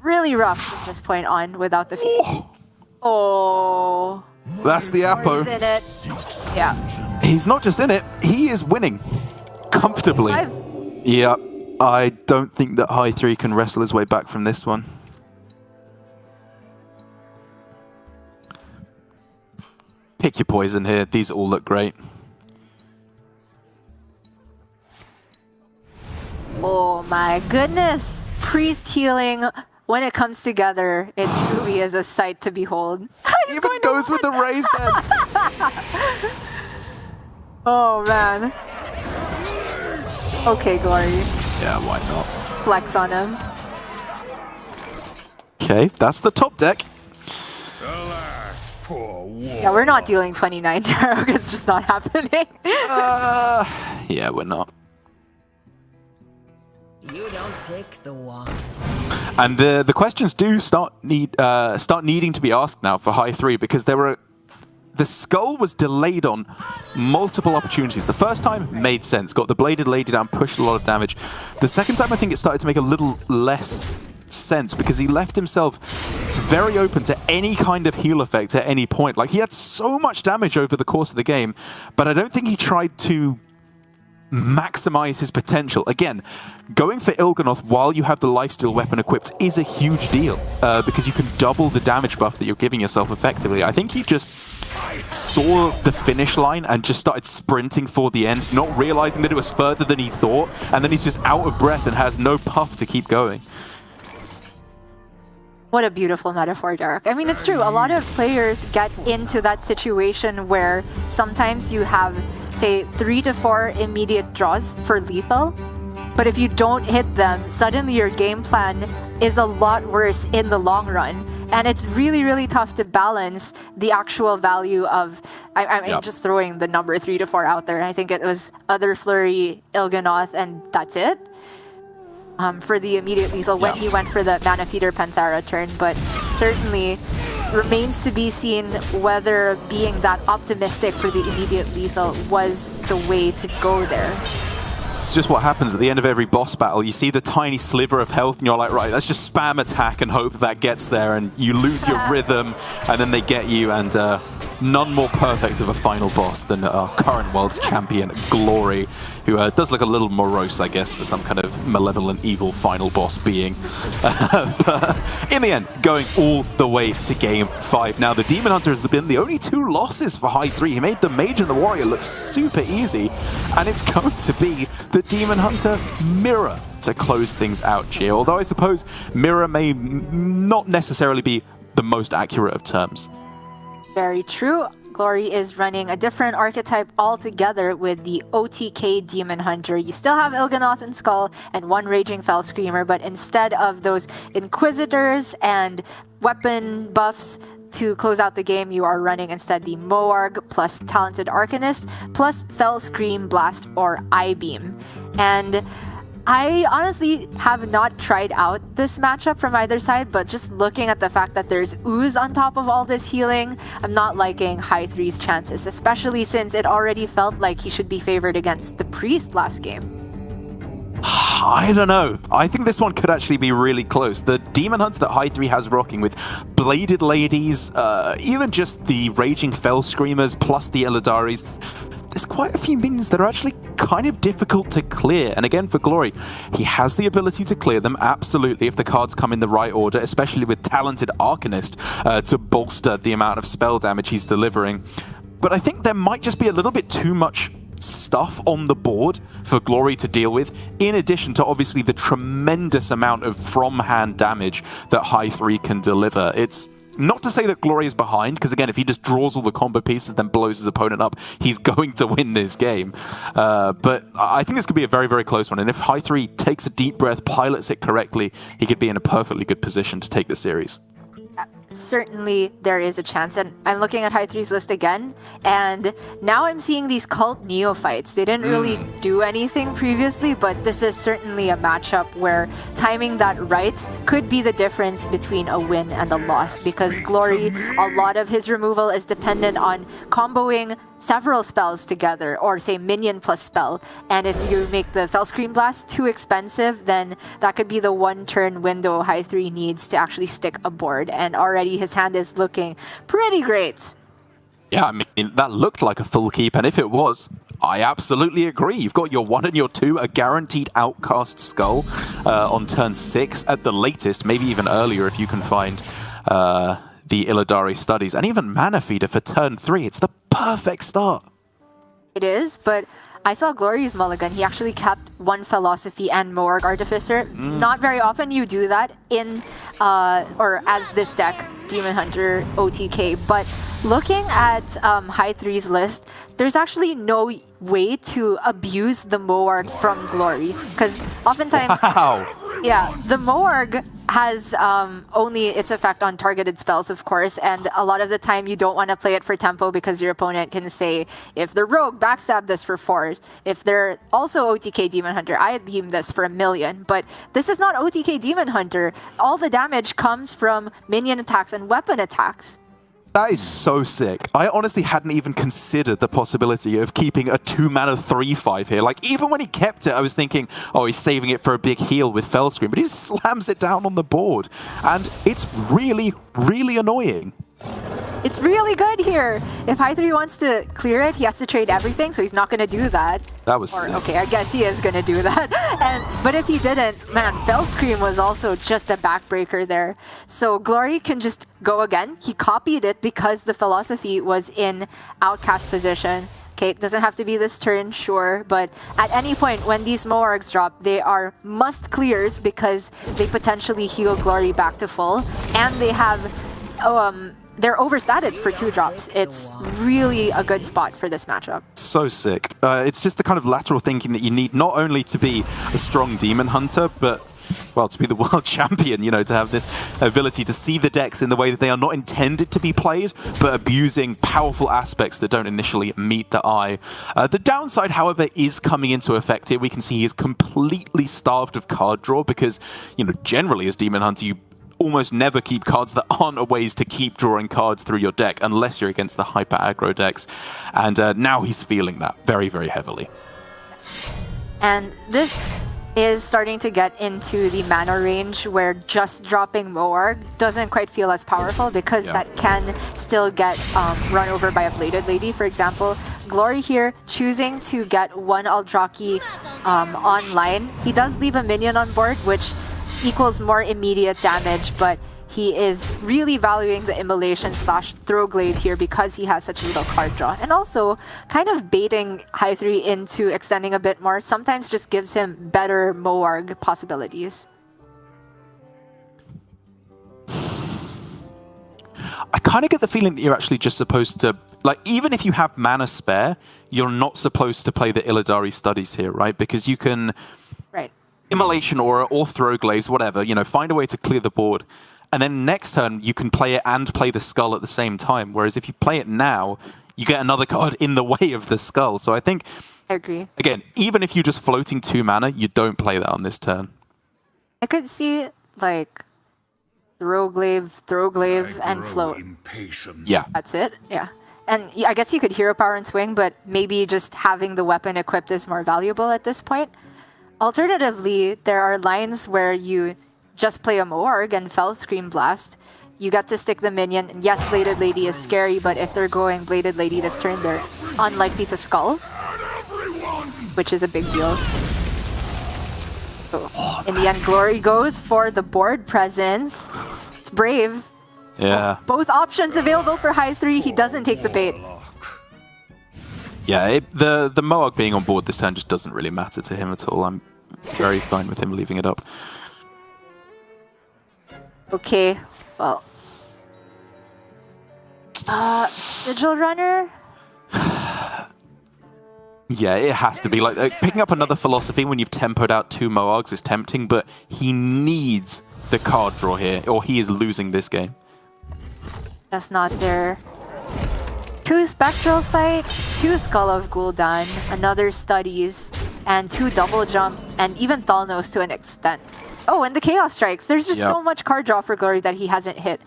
really rough from this point on without the feed. Oh. That's the Apo. He's in it. Yeah. He's not just in it, he is winning. Comfortably. 5. Yeah, I don't think that High 3 can wrestle his way back from this one. Pick your poison here. These all look great. Oh my goodness! Priest healing, when it comes together, it truly is a sight to behold. He even goes with the raised head. Oh man. Okay, Glory. Yeah, why not? Flex on him. Okay, that's the top deck. Yeah, we're not dealing 29 Jarok. It's just not happening. Yeah, we're not. You don't pick the ones. And the questions do start needing to be asked now for High 3, because the Skull was delayed on multiple opportunities. The first time made sense, got the Bladed Lady down, pushed a lot of damage. The second time I think it started to make a little less sense, because he left himself very open to any kind of heal effect at any point. Like, he had so much damage over the course of the game, but I don't think he tried to maximize his potential. Again, going for Il'gynoth while you have the lifesteal weapon equipped is a huge deal, because you can double the damage buff that you're giving yourself effectively. I think he just saw the finish line and just started sprinting for the end, not realizing that it was further than he thought, and then he's just out of breath and has no puff to keep going. What a beautiful metaphor, Derek. I mean, it's true. A lot of players get into that situation where sometimes you have, say, 3 to 4 immediate draws for lethal, But if you don't hit them, suddenly your game plan is a lot worse in the long run. And it's really, really tough to balance the actual value of, I'm just throwing the number 3 to 4 out there. I think it was Other Flurry, Il'gynoth, and that's it. For the immediate lethal when he went for the Mana Feeder Panthera turn. But certainly remains to be seen whether being that optimistic for the immediate lethal was the way to go there. It's just what happens at the end of every boss battle. You see the tiny sliver of health and you're like, right, let's just spam attack and hope that gets there, and you lose your rhythm and then they get you, and none more perfect of a final boss than our current world champion, Glory, who does look a little morose, I guess, for some kind of malevolent, evil final boss being. But in the end, going all the way to Game 5. Now, the Demon Hunter has been the only 2 losses for High 3. He made the Mage and the Warrior look super easy, and it's going to be the Demon Hunter Mirror to close things out here. Although I suppose Mirror may not necessarily be the most accurate of terms. Very true. Glory is running a different archetype altogether with the OTK Demon Hunter. You still have Il'gynoth and Skull and 1 Raging Fell Screamer, but instead of those Inquisitors and weapon buffs to close out the game, you are running instead the Moarg plus Talented Arcanist plus Fell Scream, Blast, or I-Beam. And I honestly have not tried out this matchup from either side, but just looking at the fact that there's Ooze on top of all this healing, I'm not liking High 3's chances, especially since it already felt like he should be favored against the Priest last game. I don't know. I think this one could actually be really close. The Demon Hunts that High 3 has rocking with Bladed Ladies, even just the Raging Fell Screamers plus the Illadaris, there's quite a few minions that are actually kind of difficult to clear. And again, for Glory, he has the ability to clear them, absolutely, if the cards come in the right order, especially with Talented Arcanist to bolster the amount of spell damage he's delivering. But I think there might just be a little bit too much stuff on the board for Glory to deal with, in addition to obviously the tremendous amount of from-hand damage that High 3 can deliver. It's not to say that Glory is behind, because again, if he just draws all the combo pieces, then blows his opponent up, he's going to win this game. But I think this could be a very, very close one. And if High 3 takes a deep breath, pilots it correctly, he could be in a perfectly good position to take the series. Certainly there is a chance, and I'm looking at High 3's list again, and now I'm seeing these cult neophytes. They didn't really do anything previously, but this is certainly a matchup where timing that right could be the difference between a win and a loss, because Glory, a lot of his removal is dependent on comboing several spells together, or say minion plus spell, and if you make the Fell Scream Blast too expensive, then that could be the 1 turn window High 3 needs to actually stick a board, and already his hand is looking pretty great. Yeah, I mean, that looked like a full keep, and if it was, I absolutely agree. You've got your 1 and your 2, a guaranteed Outcast Skull on turn 6 at the latest, maybe even earlier if you can find the Illidari Studies, and even Mana Feeder for turn 3. It's the perfect start. It is, but I saw Glory's mulligan. He actually kept 1 Philosophy and Moarg Artificer. Not very often you do that in, or as this deck, Demon Hunter OTK, but looking at High 3's list, there's actually no way to abuse the Moarg from Glory, because oftentimes, yeah, the Moarg has only its effect on targeted spells, of course, and a lot of the time you don't want to play it for tempo because your opponent can say, if the rogue backstab this for 4, if they're also OTK Demon Hunter, I beam this for 1,000,000. But this is not OTK Demon Hunter. All the damage comes from minion attacks and weapon attacks. That is so sick. I honestly hadn't even considered the possibility of keeping a 2-mana 3/5 here. Like, even when he kept it, I was thinking, oh, he's saving it for a big heal with Fell Scream, but he just slams it down on the board. And it's really, really annoying. It's really good here. If High 3 wants to clear it, he has to trade everything, so he's not going to do that. That was sick. Okay, I guess he is going to do that. But if he didn't, man, Fell Scream was also just a backbreaker there. So Glory can just go again. He copied it because the Philosophy was in Outcast position. Okay, it doesn't have to be this turn, sure, but at any point when these Moargs drop, they are must clears because they potentially heal Glory back to full, and they have they're overstated for 2 drops. It's really a good spot for this matchup. So sick. It's just the kind of lateral thinking that you need not only to be a strong demon hunter, but well, to be the world champion, you know, to have this ability to see the decks in the way that they are not intended to be played, but abusing powerful aspects that don't initially meet the eye. The downside, however, is coming into effect here. We can see he is completely starved of card draw because, you know, generally as Demon Hunter, you almost never keep cards that aren't ways to keep drawing cards through your deck unless you're against the hyper aggro decks. And now he's feeling that very, very heavily. Yes. And this is starting to get into the mana range where just dropping Moarg doesn't quite feel as powerful because that can still get run over by a Bladed Lady, for example. Glory here choosing to get 1 Eldrazi online. He does leave a minion on board, which equals more immediate damage, but he is really valuing the Immolation / Throwglaive here because he has such little card draw. And also, kind of baiting High3 into extending a bit more sometimes just gives him better Moarg possibilities. I kind of get the feeling that you're actually just supposed to, like, even if you have mana spare, you're not supposed to play the Illidari Studies here, right? Because you can Immolation Aura or Throwglaives, whatever, you know, find a way to clear the board. And then next turn, you can play it and play the Skull at the same time. Whereas if you play it now, you get another card in the way of the Skull. So I think, I agree. Again, even if you're just floating 2 mana, you don't play that on this turn. I could see, like, Throwglaive, and float. Impatient. Yeah. That's it, yeah. And I guess you could Hero Power and swing, but maybe just having the weapon equipped is more valuable at this point. Alternatively, there are lines where you just play a Moarg and Fell Scream Blast. You get to stick the minion. Yes, Bladed Lady is scary, but if they're going Bladed Lady this turn, they're unlikely to Skull, which is a big deal. So, in the end, Glory goes for the board presence. It's brave. Yeah. Both options available for High3. He doesn't take the bait. Yeah, the Moarg being on board this turn just doesn't really matter to him at all. I'm very fine with him leaving it up. Okay, well. Sigil Runner? Yeah, it has to be. Like, picking up another philosophy when you've tempoed out 2 Moargs is tempting, but he needs the card draw here, or he is losing this game. That's not there. 2 Spectral Sight, 2 Skull of Gul'dan, another Studies, and 2 Double Jump, and even Thalnos to an extent. Oh, and the Chaos Strikes. There's just so much card draw for Glory that he hasn't hit.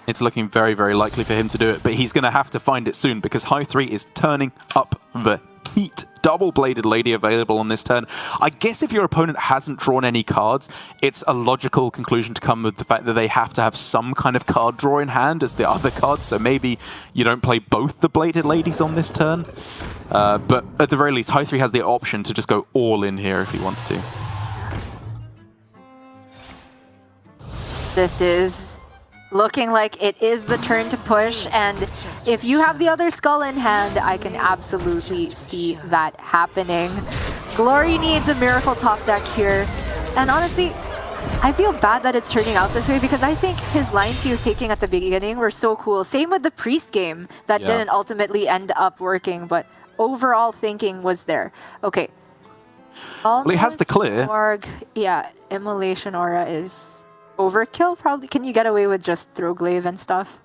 It's looking very, very likely for him to do it, but he's going to have to find it soon because High3 is turning up the heat. Double Bladed Lady available on this turn. I guess if your opponent hasn't drawn any cards, it's a logical conclusion to come with the fact that they have to have some kind of card draw in hand as the other cards, so maybe you don't play both the Bladed Ladies on this turn. But at the very least, High3 has the option to just go all in here if he wants to. This is looking like it is the turn to push, and if you have the other Skull in hand, I can absolutely see that happening. Glory needs a Miracle top deck here, and honestly, I feel bad that it's turning out this way because I think his lines he was taking at the beginning were so cool. Same with the Priest game that didn't ultimately end up working, but overall thinking was there. Okay. Well, he has the clear. Moarg, yeah, Immolation Aura is overkill, probably. Can you get away with just Throwglaive and stuff?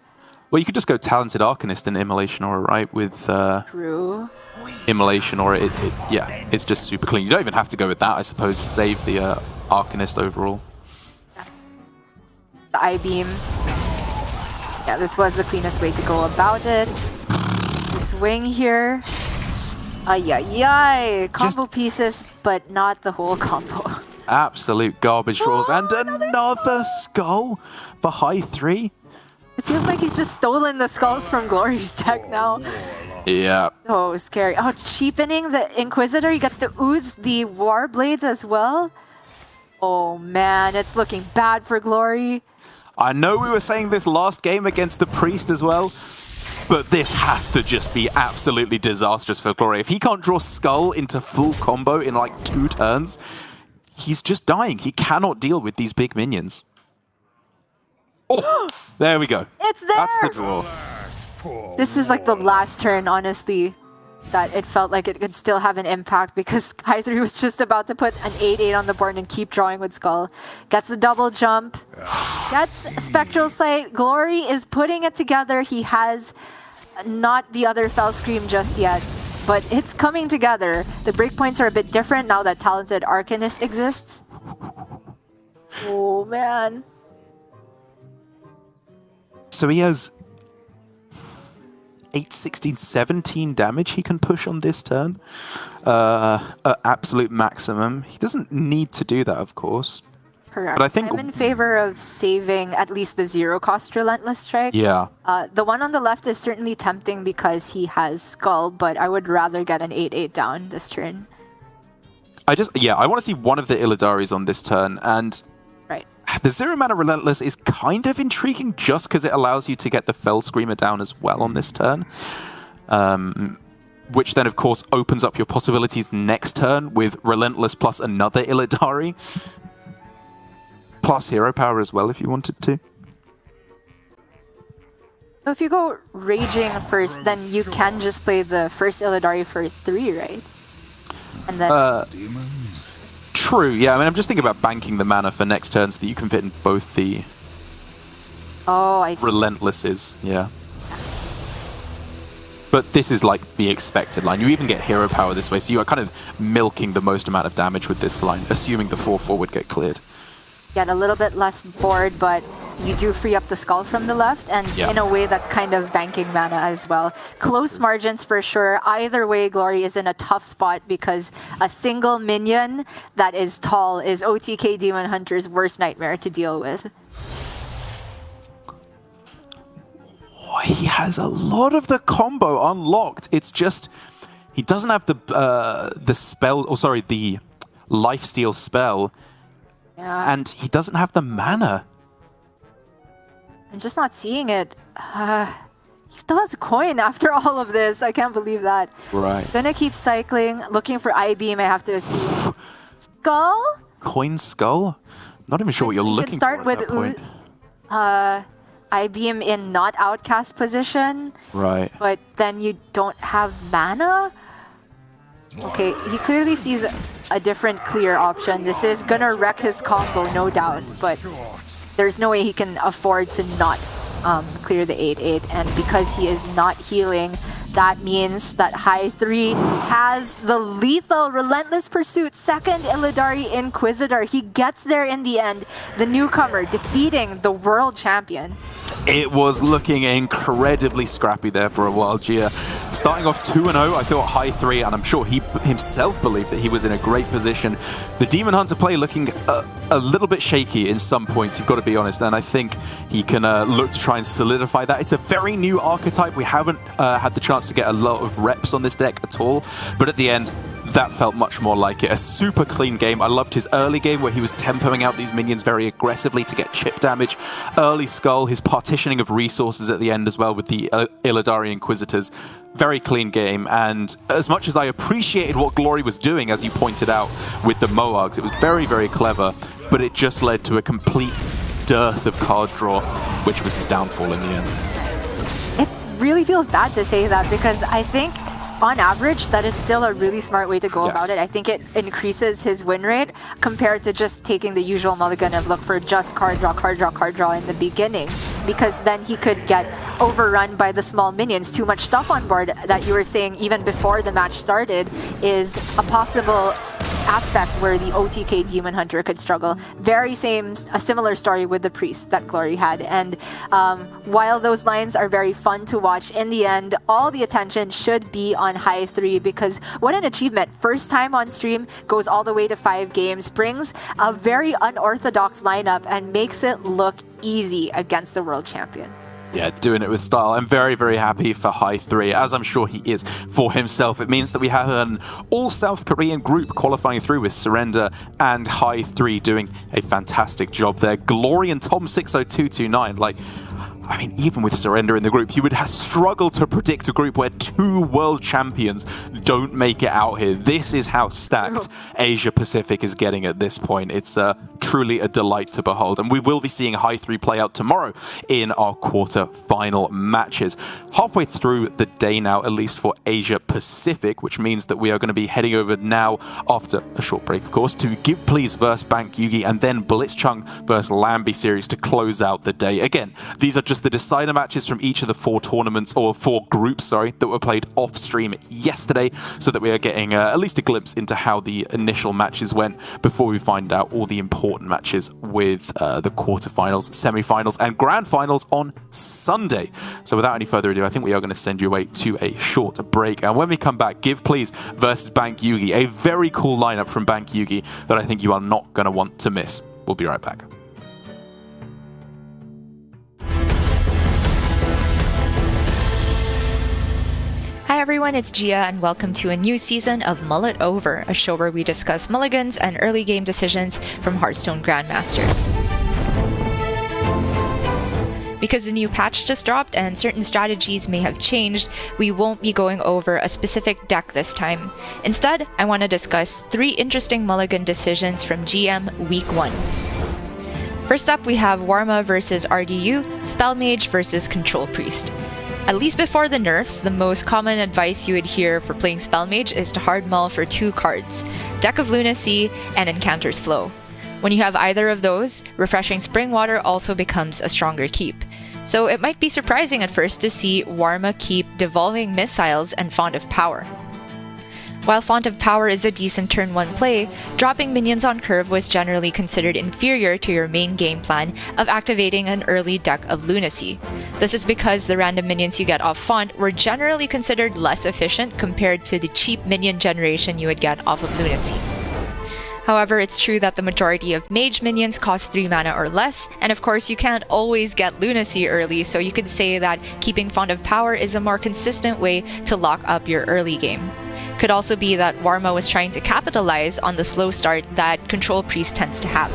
Well, you could just go Talented Arcanist and Immolation Aura, right? With True. Immolation Aura, yeah, it's just super clean. You don't even have to go with that, I suppose. Save the Arcanist overall. The I-Beam. Yeah, this was the cleanest way to go about it. It's the swing here. Ay-ay-ay. Combo pieces, but not the whole combo. Absolute garbage draws. And another skull for High3. It feels like he's just stolen the skulls from Glory's deck now. Yeah. Oh, scary. Oh, cheapening the Inquisitor. He gets to ooze the Warblades as well. Oh man, it's looking bad for Glory. I know we were saying this last game against the Priest as well, but this has to just be absolutely disastrous for Glory. If he can't draw Skull into full combo in like 2 turns, he's just dying. He cannot deal with these big minions. Oh, there we go. It's there! That's the draw. This is like the last turn, honestly, that it felt like it could still have an impact because High3 was just about to put an 8-8 on the board and keep drawing with Skull. Gets the double jump, gets Spectral Sight. Glory is putting it together. He has not the other Fell Scream just yet, but it's coming together. The breakpoints are a bit different now that Talented Arcanist exists. Oh, man. So he has 8, 16, 17 damage he can push on this turn. At absolute maximum. He doesn't need to do that, of course. Correct. But I think I'm in favor of saving at least the 0-cost Relentless Strike. yeah. The one on the left is certainly tempting because he has Skull, but I would rather get an 8-8 down this turn. I want to see one of the Illadaris on this turn, and Right. the 0 mana Relentless is kind of intriguing just because it allows you to get the Fell Screamer down as well on this turn. Which then, of course, opens up your possibilities next turn with Relentless plus another Illadari. Plus Hero Power as well if you wanted to. So if you go Raging first, then you can just play the first Illadari for 3, right? And then... True, yeah. I mean, I'm just thinking about banking the mana for next turn so that you can fit in both the oh, I see. Relentlesses, yeah. But this is like the expected line. You even get Hero Power this way, so you are kind of milking the most amount of damage with this line, assuming the 4/4 would get cleared. Get a little bit less bored, but you do free up the Skull from the left, and in a way that's kind of banking mana as well. Close margins for sure. Either way, Glory is in a tough spot because a single minion that is tall is OTK Demon Hunter's worst nightmare to deal with. Oh, he has a lot of the combo unlocked. It's just he doesn't have the spell. Oh, sorry, the lifesteal spell, and he doesn't have the mana. I'm just not seeing it. He still has a coin after all of this. I can't believe that. Right. Gonna keep cycling, looking for I-Beam, I have to assume. Skull? Coin Skull? Not even sure what you're looking start for at with that point. I-Beam in not outcast position. Right. But then you don't have mana? Okay, he clearly sees a different clear option. This is gonna wreck his combo, no doubt, but there's no way he can afford to not clear the 8-8, and because he is not healing, that means that High3 has the lethal Relentless Pursuit, second Illadari Inquisitor. He gets there in the end, the newcomer defeating the world champion. It was looking incredibly scrappy there for a while, Gia. Starting off 2-0, I thought High3, and I'm sure he himself believed that he was in a great position. The Demon Hunter play looking a little bit shaky in some points, you've got to be honest, and I think he can look to try and solidify that. It's a very new archetype. We haven't had the chance to get a lot of reps on this deck at all, but at the end, that felt much more like it. A super clean game. I loved his early game where he was tempoing out these minions very aggressively to get chip damage. Early Skull, his partitioning of resources at the end as well with the Illadari Inquisitors. Very clean game, and as much as I appreciated what Glory was doing, as you pointed out, with the Moargs, it was very, very clever, but it just led to a complete dearth of card draw, which was his downfall in the end. It really feels bad to say that because I think on average, that is still a really smart way to go about it. I think it increases his win rate compared to just taking the usual mulligan and look for just card draw, card draw, card draw in the beginning, because then he could get overrun by the small minions. Too much stuff on board that you were saying even before the match started is a possible aspect where the OTK Demon Hunter could struggle. A similar story with the Priest that Glory had. And while those lines are very fun to watch, in the end, all the attention should be on High3 because what an achievement. First time on stream, goes all the way to 5 games, brings a very unorthodox lineup and makes it look easy against the world champion. Yeah, doing it with style. I'm very, very happy for High3, as I'm sure he is for himself. It means that we have an all-South Korean group qualifying through with Surrender and High3 doing a fantastic job there. Glory and Tom60229, I mean, even with Surrender in the group, you would have struggled to predict a group where 2 world champions don't make it out here. This is how stacked Asia Pacific is getting at this point. It's truly a delight to behold. And we will be seeing High 3 play out tomorrow in our quarter-final matches. Halfway through the day now, at least for Asia Pacific, which means that we are going to be heading over now, after a short break of course, to Give Please vs Bank Yugi and then Blitzchung vs Lambie series to close out the day. Again, these are just the decider matches from each of the 4 tournaments, or 4 groups, sorry, that were played off stream yesterday, so that we are getting at least a glimpse into how the initial matches went before we find out all the important matches with the quarterfinals, semi-finals and grand finals on Sunday. So without any further ado, I think we are going to send you away to a short break, and when we come back, Give Please versus Bank Yugi, a very cool lineup from Bank Yugi that I think you are not going to want to miss. We'll be right back. Hi everyone, it's Gia and welcome to a new season of Mull It Over, a show where we discuss mulligans and early game decisions from Hearthstone Grandmasters. Because the new patch just dropped and certain strategies may have changed, we won't be going over a specific deck this time. Instead, I want to discuss 3 interesting mulligan decisions from GM Week 1. First up, we have Warma versus RDU, Spellmage versus Control Priest. At least before the nerfs, the most common advice you would hear for playing Spellmage is to hard mull for 2 cards, Deck of Lunacy and Encanter's Flow. When you have either of those, Refreshing Springwater also becomes a stronger keep. So it might be surprising at first to see Warma keep Devolving Missiles and Font of Power. While Font of Power is a decent turn 1 play, dropping minions on curve was generally considered inferior to your main game plan of activating an early Deck of Lunacy. This is because the random minions you get off Font were generally considered less efficient compared to the cheap minion generation you would get off of Lunacy. However, it's true that the majority of mage minions cost 3 mana or less, and of course you can't always get Lunacy early, so you could say that keeping Font of Power is a more consistent way to lock up your early game. Could also be that Warma was trying to capitalize on the slow start that Control Priest tends to have.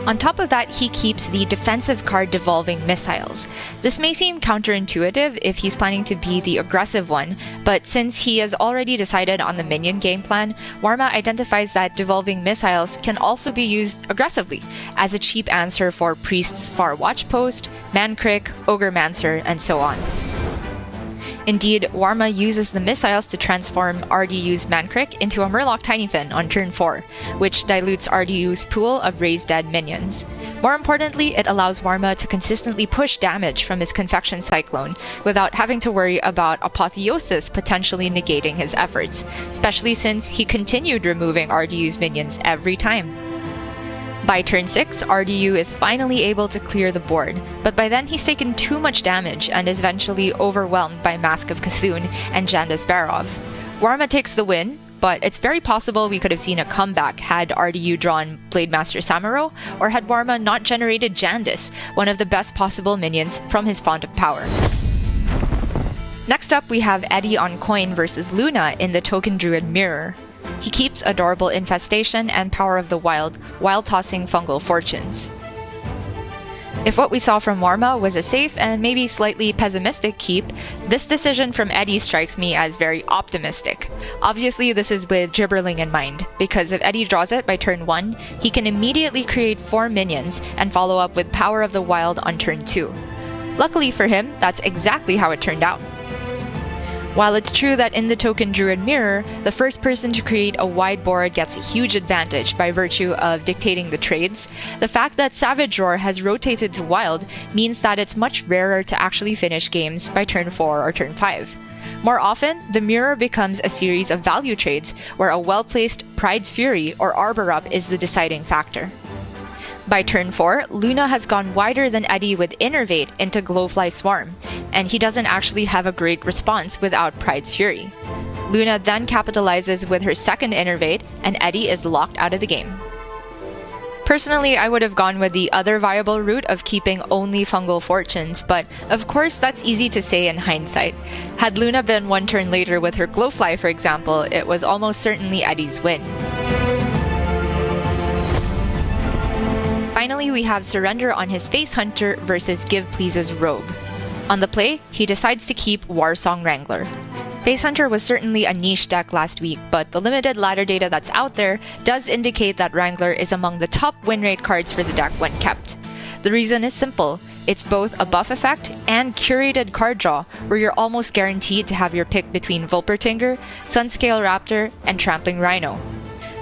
On top of that, he keeps the defensive card Devolving Missiles. This may seem counterintuitive if he's planning to be the aggressive one, but since he has already decided on the minion game plan, Warma identifies that Devolving Missiles can also be used aggressively, as a cheap answer for Priest's Far Watch Post, Mancrick, Ogremancer, and so on. Indeed, Warma uses the missiles to transform RDU's Mancrick into a Murloc Tinyfin on turn 4, which dilutes RDU's pool of raised dead minions. More importantly, it allows Warma to consistently push damage from his Confection Cyclone without having to worry about Apotheosis potentially negating his efforts, especially since he continued removing RDU's minions every time. By turn 6, RDU is finally able to clear the board, but by then he's taken too much damage and is eventually overwhelmed by Mask of Cthulhu and Jandas Barov. Warma takes the win, but it's very possible we could have seen a comeback had RDU drawn Blademaster Samuro, or had Warma not generated Jandas, one of the best possible minions from his Font of Power. Next up, we have Eddie on Coin versus Luna in the Token Druid Mirror. He keeps Adorable Infestation and Power of the Wild while tossing Fungal Fortunes. If what we saw from Warma was a safe and maybe slightly pessimistic keep, this decision from Eddie strikes me as very optimistic. Obviously, this is with Gibberling in mind, because if Eddie draws it by turn 1, he can immediately create 4 minions and follow up with Power of the Wild on turn 2. Luckily for him, that's exactly how it turned out. While it's true that in the Token Druid Mirror, the first person to create a wide board gets a huge advantage by virtue of dictating the trades, the fact that Savage Roar has rotated to Wild means that it's much rarer to actually finish games by turn 4 or turn 5. More often, the Mirror becomes a series of value trades where a well-placed Pride's Fury or Arbor Up is the deciding factor. By turn 4, Luna has gone wider than Eddie with Innervate into Glowfly Swarm, and he doesn't actually have a great response without Pride's Fury. Luna then capitalizes with her second Innervate, and Eddie is locked out of the game. Personally, I would have gone with the other viable route of keeping only Fungal Fortunes, but of course that's easy to say in hindsight. Had Luna been 1 turn later with her Glowfly, for example, it was almost certainly Eddie's win. Finally, we have Surrender on his Face Hunter versus Give Please's Rogue. On the play, he decides to keep Warsong Wrangler. Base Hunter was certainly a niche deck last week, but the limited ladder data that's out there does indicate that Wrangler is among the top win rate cards for the deck when kept. The reason is simple. It's both a buff effect and curated card draw, where you're almost guaranteed to have your pick between Vulpertinger, Sunscale Raptor, and Trampling Rhino.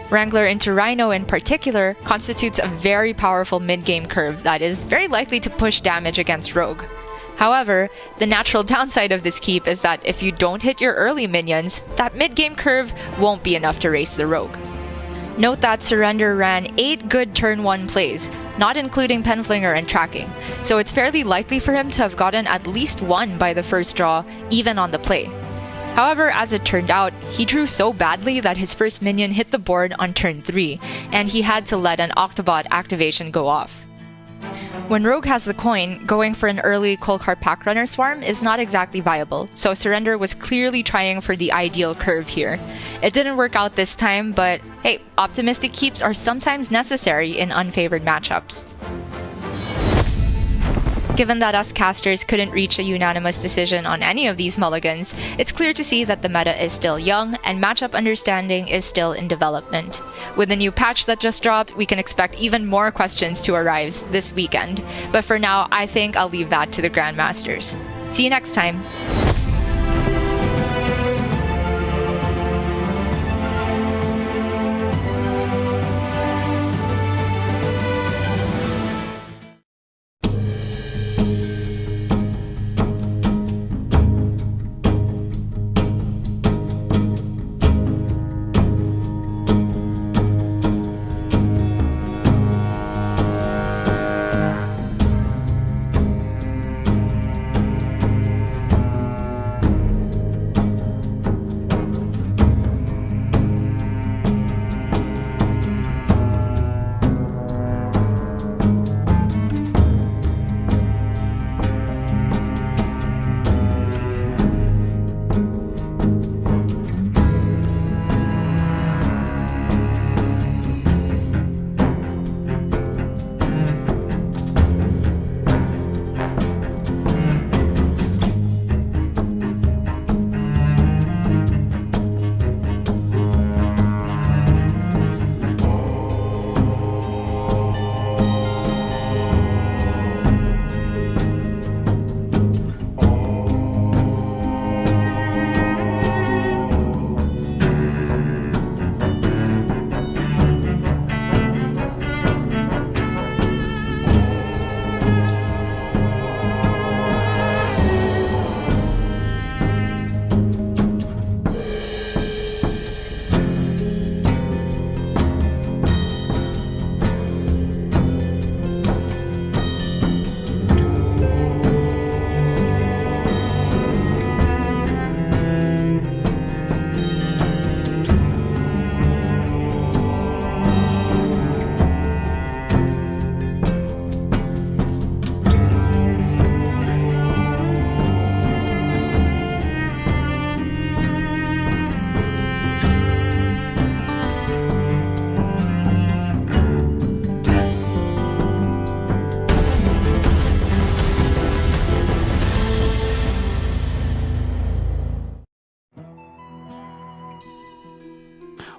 Wrangler into Rhino in particular constitutes a very powerful mid-game curve that is very likely to push damage against Rogue. However, the natural downside of this keep is that if you don't hit your early minions, that mid-game curve won't be enough to race the Rogue. Note that Surrender ran 8 good turn 1 plays, not including Penflinger and tracking, so it's fairly likely for him to have gotten at least one by the first draw, even on the play. However, as it turned out, he drew so badly that his first minion hit the board on turn 3, and he had to let an Octobot activation go off. When Rogue has the coin, going for an early Kolkar Pack Runner Swarm is not exactly viable, so Surrender was clearly trying for the ideal curve here. It didn't work out this time, but hey, optimistic keeps are sometimes necessary in unfavored matchups. Given that us casters couldn't reach a unanimous decision on any of these mulligans, it's clear to see that the meta is still young and matchup understanding is still in development. With the new patch that just dropped, we can expect even more questions to arise this weekend. But for now, I think I'll leave that to the Grandmasters. See you next time!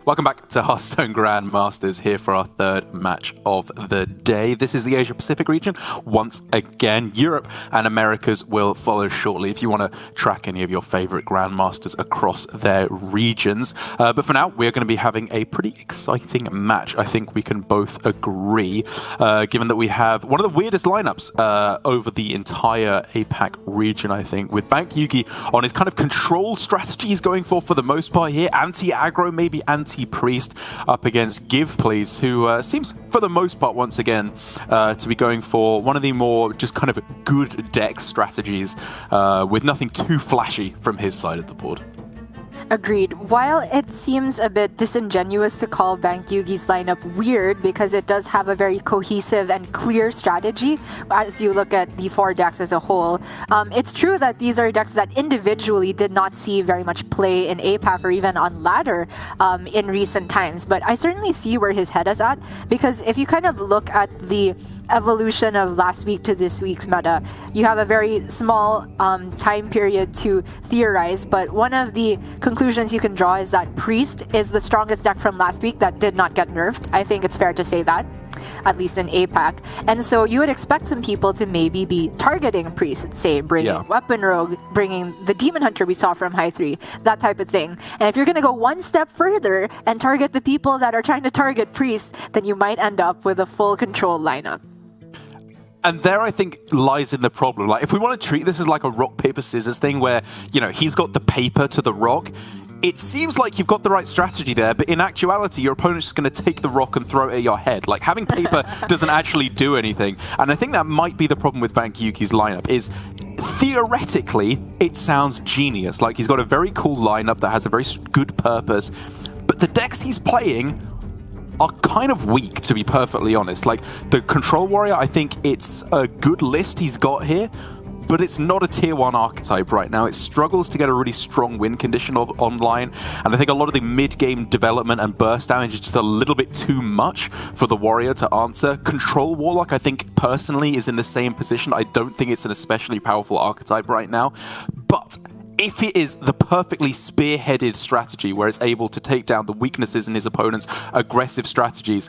Welcome back to Hearthstone Grandmasters, here for our third match of the day. This is the Asia Pacific region. Once again, Europe and Americas will follow shortly if you want to track any of your favorite Grandmasters across their regions. But for now, we're going to be having a pretty exciting match. I think we can both agree, given that we have one of the weirdest lineups over the entire APAC region, I think, with Bank Yugi on his kind of control strategies going for the most part here. Anti-aggro, maybe anti-priest, up against Give Please, who seems for the most part once again to be going for one of the more just kind of good deck strategies with nothing too flashy from his side of the board. Agreed. While it seems a bit disingenuous to call Bank Yugi's lineup weird because it does have a very cohesive and clear strategy as you look at the 4 decks as a whole, it's true that these are decks that individually did not see very much play in APAC or even on ladder in recent times. But I certainly see where his head is at, because if you kind of look at the evolution of last week to this week's meta, you have a very small time period to theorize, but one of the conclusions you can draw is that Priest is the strongest deck from last week that did not get nerfed. I think it's fair to say that, at least in APAC. And so you would expect some people to maybe be targeting Priest, say bringing Weapon Rogue, bringing the Demon Hunter we saw from High 3, that type of thing. And if you're going to go one step further and target the people that are trying to target Priest, then you might end up with a full control lineup. And there, I think, lies in the problem. Like, if we want to treat this as like a rock, paper, scissors thing where, you know, he's got the paper to the rock, it seems like you've got the right strategy there, but in actuality, your opponent's just going to take the rock and throw it at your head. Like, having paper doesn't actually do anything. And I think that might be the problem with Bank Yugi's lineup, is theoretically, it sounds genius. Like, he's got a very cool lineup that has a very good purpose, but the decks he's playing are kind of weak, to be perfectly honest. Like, the Control Warrior, I think it's a good list he's got here, but it's not a tier 1 archetype right now. It struggles to get a really strong win condition online, and I think a lot of the mid-game development and burst damage is just a little bit too much for the Warrior to answer. Control Warlock, I think, personally, is in the same position. I don't think it's an especially powerful archetype right now, but if it is the perfectly spearheaded strategy where it's able to take down the weaknesses in his opponent's aggressive strategies,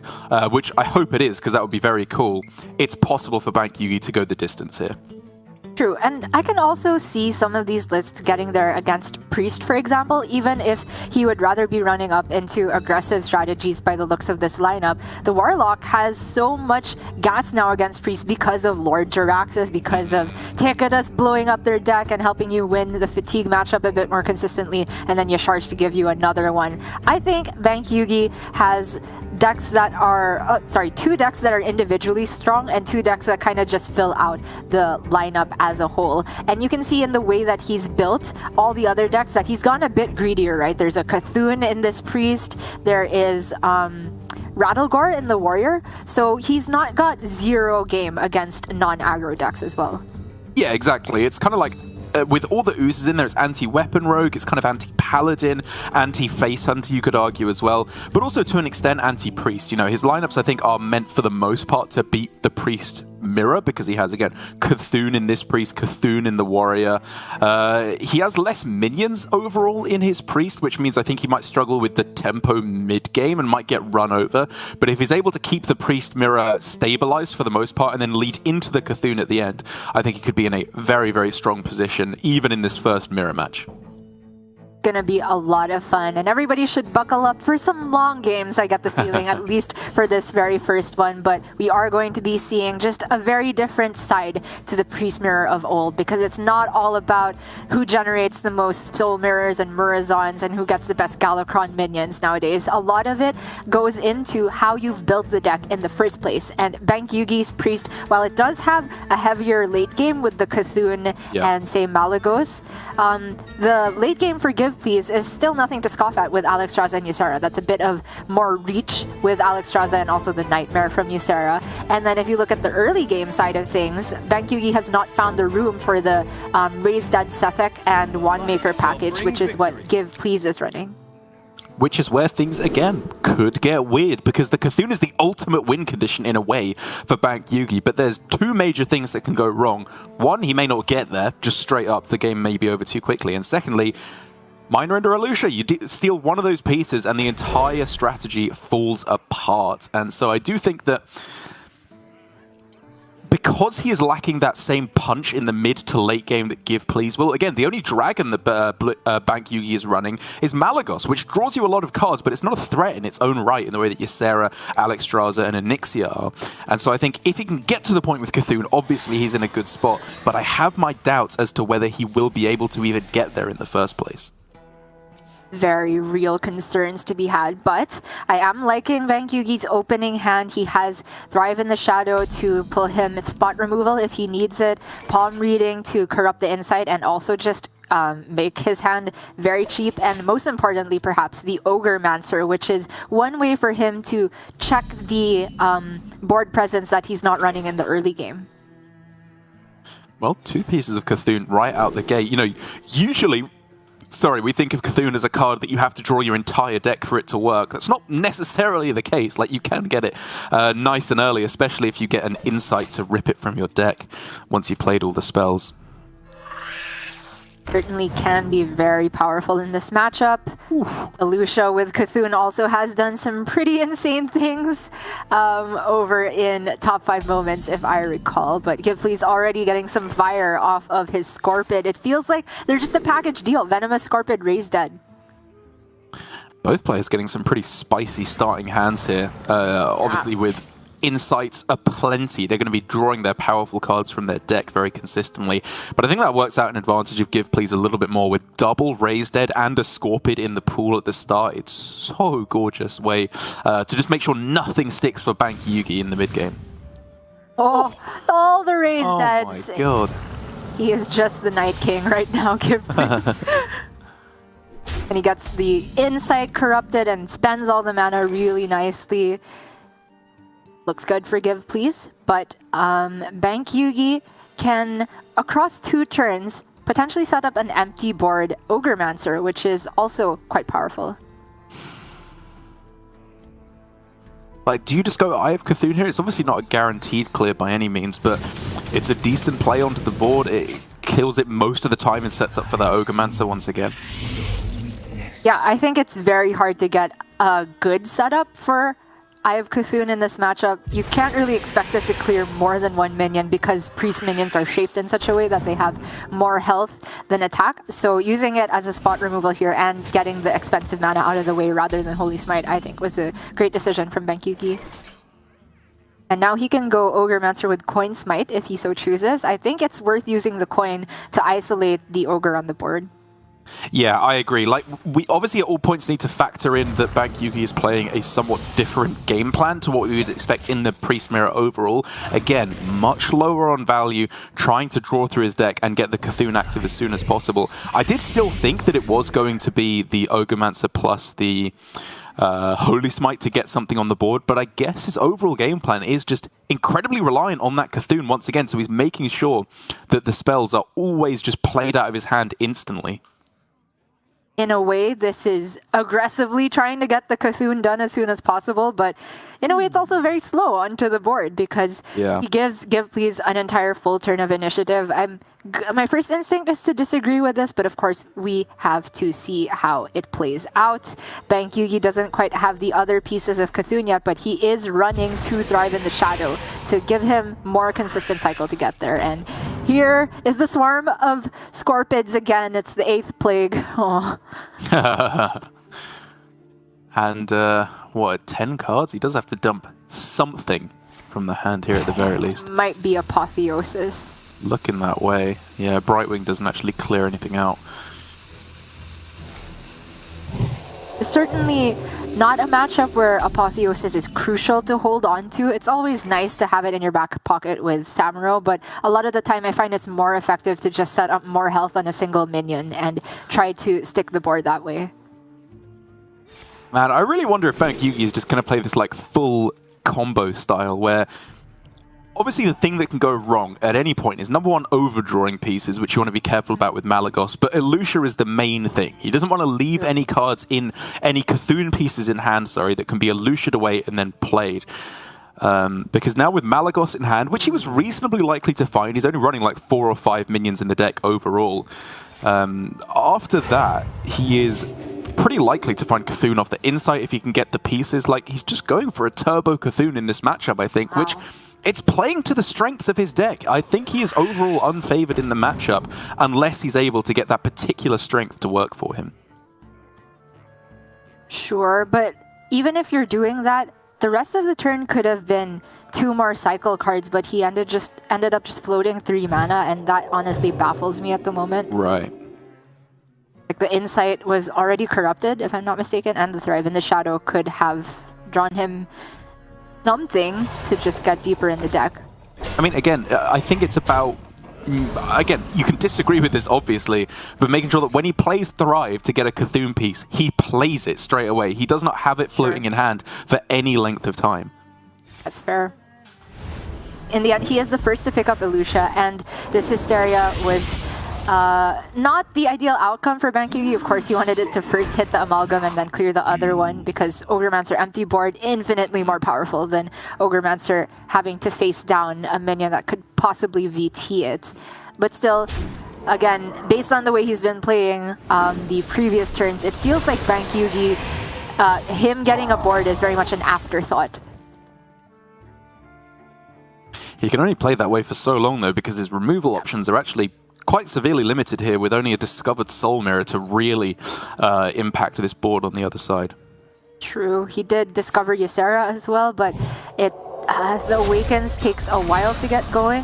which I hope it is, because that would be very cool, it's possible for Bank Yugi to go the distance here. True, and I can also see some of these lists getting there against Priest, for example, even if he would rather be running up into aggressive strategies by the looks of this lineup. The Warlock has so much gas now against Priest because of Lord Jaraxxus, because of Ticketus blowing up their deck and helping you win the Fatigue matchup a bit more consistently, and then Yasharj to give you another one. I think Bank Yugi has decks that are, 2 decks that are individually strong and 2 decks that kind of just fill out the lineup as a whole. And you can see in the way that he's built all the other decks that he's gone a bit greedier, right? There's a Cthulhu in this Priest, there is Rattlegore in the Warrior, so he's not got 0 game against non-aggro decks as well. Yeah, exactly. It's kind of like, with all the oozes in there, it's anti-weapon rogue, it's kind of anti-paladin, anti-face hunter, you could argue as well, but also to an extent anti-priest. You know, his lineups, I think, are meant for the most part to beat the priest mirror, because he has, again, Cthulhu in this priest, Cthulhu in the warrior. He has less minions overall in his priest, which means I think he might struggle with the tempo mid-game and might get run over, but if he's able to keep the priest mirror stabilized for the most part and then lead into the Cthulhu at the end, I think he could be in a very, very strong position, even in this first mirror match. Gonna be a lot of fun, and everybody should buckle up for some long games, I get the feeling, at least for this very first one. But we are going to be seeing just a very different side to the Priest Mirror of old, because it's not all about who generates the most Soul Mirrors and Murazons and who gets the best Galakron minions nowadays. A lot of it goes into how you've built the deck in the first place, and Bank Yugi's Priest, while it does have a heavier late game with the Cthulhu and, say, Malagos, the late game for Give Please is still nothing to scoff at with Alexstrasza and Ysera. That's a bit of more reach with Alexstrasza and also the Nightmare from Ysera. And then if you look at the early game side of things, Bank Yugi has not found the room for the Raise Dead Sethek and Wandmaker package, which is what Give Please is running. Which is where things, again, could get weird, because the Cthulhu is the ultimate win condition in a way for Bank Yugi, but there's 2 major things that can go wrong. One, he may not get there, just straight up, the game may be over too quickly, and secondly, Miner Ender Alusha, you steal one of those pieces and the entire strategy falls apart. And so I do think that because he is lacking that same punch in the mid to late game that Give Please will, again, the only dragon that Bank Yugi is running is Malagos, which draws you a lot of cards, but it's not a threat in its own right in the way that Ysera, Alexstrasza, and Onyxia are. And so I think if he can get to the point with Cthulhu, obviously he's in a good spot, but I have my doubts as to whether he will be able to even get there in the first place. Very real concerns to be had, but I am liking Bank Yugi's opening hand. He has Thrive in the Shadow to pull him spot removal if he needs it, Palm Reading to corrupt the insight, and also just make his hand very cheap, and most importantly, perhaps, the Ogremancer, which is one way for him to check the board presence that he's not running in the early game. Well, 2 pieces of Cthulhu right out the gate. You know, usually, we think of Cthulhu as a card that you have to draw your entire deck for it to work. That's not necessarily the case. Like, you can get it nice and early, especially if you get an insight to rip it from your deck once you've played all the spells. Certainly can be very powerful in this matchup. Alusha with Cthulhu also has done some pretty insane things over in top 5 moments, if I recall. But Giveplease already getting some fire off of his Scorpid. It feels like they're just a package deal. Venomous Scorpid, Raise Dead. Both players getting some pretty spicy starting hands here. Obviously with insights aplenty. They're going to be drawing their powerful cards from their deck very consistently. But I think that works out an advantage of Giveplease a little bit more with double Raise Dead and a Scorpid in the pool at the start. It's so gorgeous way to just make sure nothing sticks for Bank Yugi in the mid game. Oh, all the Raise Deads. Oh my god. He is just the Night King right now, Giveplease. And he gets the Insight corrupted and spends all the mana really nicely. Looks good for Giveplease, but Bank Yugi can, across 2 turns, potentially set up an empty board Ogremancer, which is also quite powerful. Like, do you just go Eye of Cthulhu here? It's obviously not a guaranteed clear by any means, but it's a decent play onto the board. It kills it most of the time and sets up for that Ogremancer once again. Yeah, I think it's very hard to get a good setup for Eye of Cthulhu in this matchup. You can't really expect it to clear more than 1 minion because priest minions are shaped in such a way that they have more health than attack. So using it as a spot removal here and getting the expensive mana out of the way rather than Holy Smite, I think was a great decision from Bank Yugi. And now he can go Ogremancer with Coin Smite if he so chooses. I think it's worth using the coin to isolate the Ogre on the board. Yeah, I agree. Like, we obviously at all points need to factor in that Bank Yugi is playing a somewhat different game plan to what we would expect in the Priest Mirror overall. Again, much lower on value, trying to draw through his deck and get the Cthulhu active as soon as possible. I did still think that it was going to be the Ogremancer plus the Holy Smite to get something on the board, but I guess his overall game plan is just incredibly reliant on that Cthulhu once again, so he's making sure that the spells are always just played out of his hand instantly. In a way, this is aggressively trying to get the Cthulhu done as soon as possible, but in a way, it's also very slow onto the board because he gives Giveplease an entire full turn of initiative. My first instinct is to disagree with this, but of course, we have to see how it plays out. Bank Yugi doesn't quite have the other pieces of Cthulhu yet, but he is running to Thrive in the Shadow to give him more consistent cycle to get there. And here is the swarm of Scorpids again. It's the 8th plague. Oh. And, what, 10 cards? He does have to dump something from the hand here at the very least. Might be Apotheosis. Looking that way. Yeah, Brightwing doesn't actually clear anything out. Certainly not a matchup where Apotheosis is crucial to hold on to. It's always nice to have it in your back pocket with Samuro, but a lot of the time I find it's more effective to just set up more health on a single minion and try to stick the board that way. Man, I really wonder if Bank Yugi is just going to play this like full combo style where obviously the thing that can go wrong at any point is number 1, overdrawing pieces, which you want to be careful about with Malagos, but Elusha is the main thing. He doesn't want to leave any cards in, any Cthulhu pieces in hand, that can be Elusha'd away and then played. Because now with Malagos in hand, which he was reasonably likely to find, he's only running like 4 or 5 minions in the deck overall. After that, he is pretty likely to find Cthulhu off the Insight if he can get the pieces. Like, he's just going for a turbo Cthulhu in this matchup, I think, which it's playing to the strengths of his deck. I think he is overall unfavored in the matchup unless he's able to get that particular strength to work for him. Sure, but even if you're doing that, the rest of the turn could have been 2 more cycle cards, but he ended up just floating 3 mana, and that honestly baffles me at the moment. Right. Like, the Insight was already corrupted, if I'm not mistaken, and the Thrive in the Shadow could have drawn him something to just get deeper in the deck. I mean, again, I think it's about again, you can disagree with this obviously, but making sure that when he plays Thrive to get a Cthulhu piece, he plays it straight away. He does not have it floating in hand for any length of time. That's fair. In the end, he is the first to pick up Ilusha, and this Hysteria was not the ideal outcome for BankYugi. Of course, he wanted it to first hit the Amalgam and then clear the other one, because Ogremancer empty board infinitely more powerful than Ogremancer having to face down a minion that could possibly VT it. But still, again, based on the way he's been playing the previous turns, it feels like BankYugi, him getting a board is very much an afterthought. He can only play that way for so long though, because his removal options are actually quite severely limited here, with only a discovered Soul Mirror to really impact this board on the other side. True, he did discover Ysera as well, but it the Awakens takes a while to get going.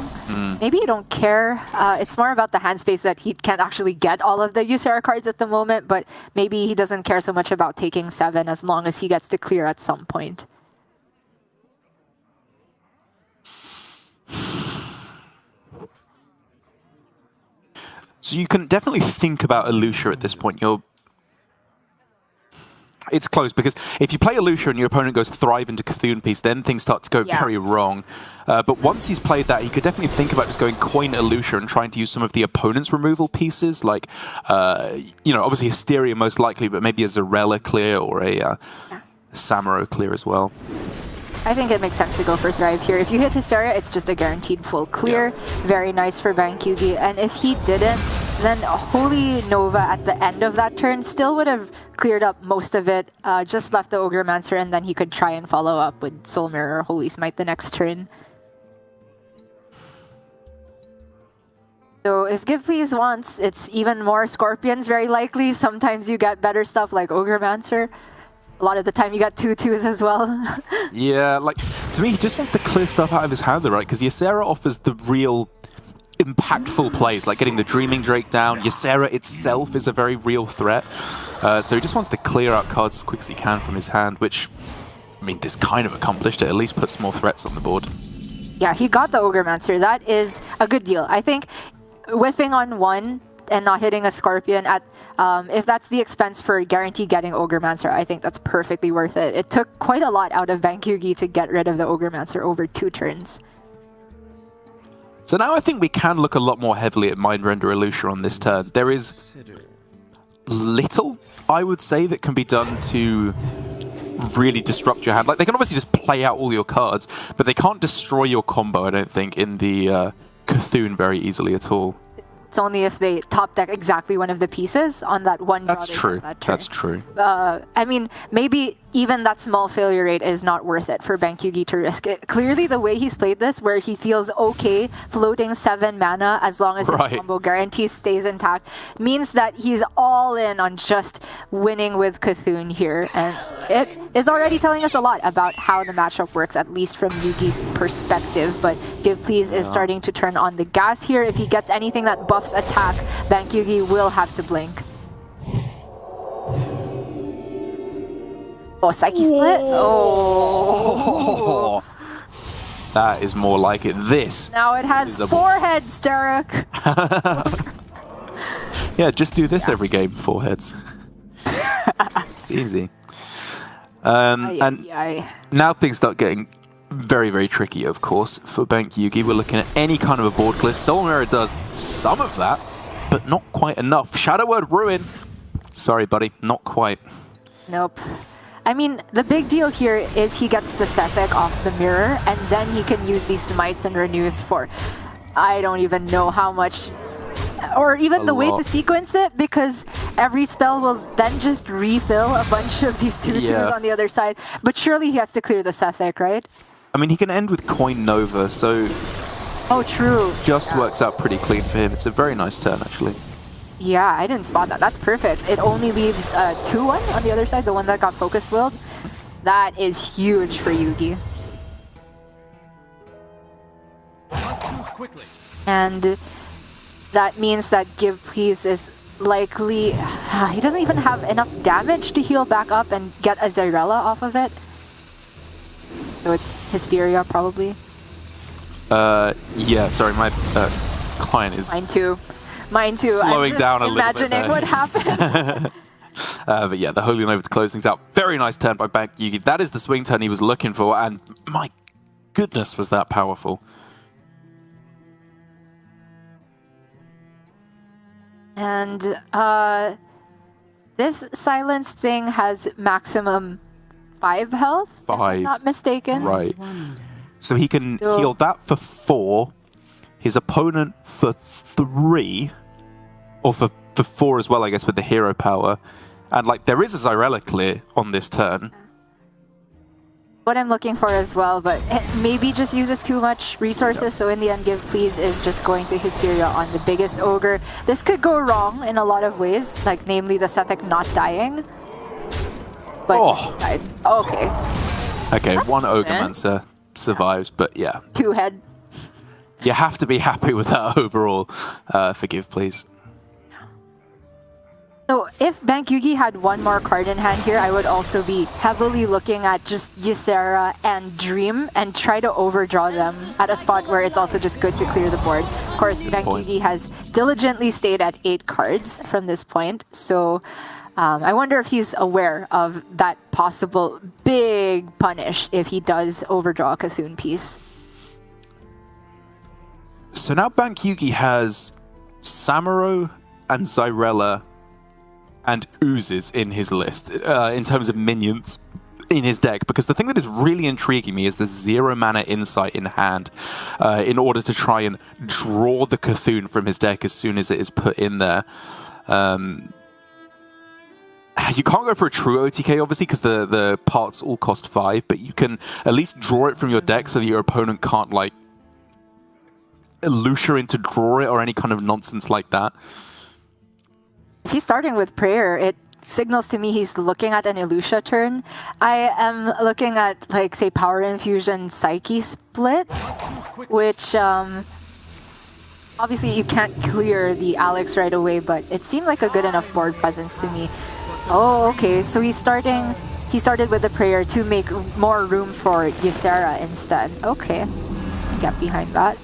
Maybe you don't care. It's more about the hand space that he can't actually get all of the Ysera cards at the moment, but maybe he doesn't care so much about taking 7 as long as he gets to clear at some point. So you can definitely think about Ilusha at this point. It's close, because if you play Ilusha and your opponent goes Thrive into Cthulhu piece, then things start to go very wrong. But once he's played that, he could definitely think about just going coin Ilusha and trying to use some of the opponent's removal pieces, like, you know, obviously Hysteria most likely, but maybe a Zarella clear or a Samuro clear as well. I think it makes sense to go for Thrive here. If you hit Hysteria, it's just a guaranteed full clear. Very nice for BankYugi. And if he didn't, then Holy Nova at the end of that turn still would have cleared up most of it, just left the Ogremancer, and then he could try and follow up with Soul Mirror or Holy Smite the next turn. So if Give Please wants, it's even more Scorpions very likely. Sometimes you get better stuff like Ogremancer. A lot of the time you got 2/2s as well. Yeah, like, to me, he just wants to clear stuff out of his hand, though, right? Because Ysera offers the real impactful plays, like getting the Dreaming Drake down. Ysera itself is a very real threat. So he just wants to clear out cards as quick as he can from his hand, which, I mean, this kind of accomplished it. At least puts more threats on the board. Yeah, he got the Ogremancer. That is a good deal. I think whiffing on 1 and not hitting a Scorpion, at if that's the expense for guaranteed getting Ogremancer, I think that's perfectly worth it. It took quite a lot out of BankYugi to get rid of the Ogremancer over 2 turns. So now I think we can look a lot more heavily at Mindrender Ilusha on this turn. There is little, I would say, that can be done to really disrupt your hand. Like, they can obviously just play out all your cards, but they can't destroy your combo, I don't think, in the Cthulhu very easily at all. It's only if they top deck exactly one of the pieces on that one draw. That's true. That's true. I mean, maybe even that small failure rate is not worth it for BankYugi to risk it. Clearly, the way he's played this, where he feels okay floating 7 mana as long as his combo guarantee stays intact, means that he's all in on just winning with Cthulhu here. And it is already telling us a lot about how the matchup works, at least from Yugi's perspective. But Give Please is starting to turn on the gas here. If he gets anything that buffs attack, BankYugi will have to blink. Oh, Psyche Split? Oh. That is more like it. This. Now it has 4 heads, Derek. Yeah, just do this every game, 4 heads. It's easy. And now things start getting very, very tricky, of course, for BankYugi. We're looking at any kind of a board clear. Soul Mirror does some of that, but not quite enough. Shadow Word Ruin. Sorry, buddy, not quite. Nope. I mean, the big deal here is he gets the Sethek off the mirror, and then he can use these Smites and Renews for, I don't even know how much, or even the way to sequence it, because every spell will then just refill a bunch of these 2/2s on the other side. But surely he has to clear the Sethek, right? I mean, he can end with Coin Nova, so... Oh, true. Just works out pretty clean for him. It's a very nice turn, actually. Yeah, I didn't spot that. That's perfect. It only leaves 2-1 on the other side, the one that got Focus Willed. That is huge for Yugi. And that means that Give Please is likely... he doesn't even have enough damage to heal back up and get a Zarella off of it. So it's Hysteria, probably. Yeah, sorry, my Defiant is Mine too. Mine too. slowing I'm just down a little bit imagining there. what happened. But yeah, the Holy Nova to close things out. Very nice turn by Bank Yugi. That is the swing turn he was looking for, and my goodness, was that powerful. And this silence thing has maximum 5 health, if 5. I'm not mistaken. Right. So he can So- heal that for 4, his opponent for 3, or for 4 as well, I guess, with the hero power. And like, there is a Zyrella clear on this turn. What I'm looking for as well, but it maybe just uses too much resources, so in the end, Give Please is just going to Hysteria on the biggest ogre. This could go wrong in a lot of ways, like namely the Sethek not dying. But Oh. died. Okay. Okay, That's one decent. Ogremancer survives, but yeah. 2-head. You have to be happy with that overall. Forgive, please. So if Bank Yugi had one more card in hand here, I would also be heavily looking at just Ysera and Dream and try to overdraw them at a spot where it's also just good to clear the board. Of course, Bank point. Yugi has diligently stayed at 8 cards from this point, so I wonder if he's aware of that possible big punish if he does overdraw a Cthulhu piece. So now Bank Yugi has Samuro and Zyrella and Oozes in his list in terms of minions in his deck, because the thing that is really intriguing me is the 0 mana Insight in hand in order to try and draw the Cthulhu from his deck as soon as it is put in there. You can't go for a true OTK, obviously, because the parts all cost 5, but you can at least draw it from your deck so that your opponent can't, like, Elusha into draw it or any kind of nonsense like that. If he's starting with Prayer, it signals to me he's looking at an Elusha turn. I am looking at, like, say, Power Infusion Psyche splits, which obviously you can't clear the Alex right away, but it seemed like a good enough board presence to me. Oh, okay, so he started with the Prayer to make more room for Ysera instead. Okay, get behind that.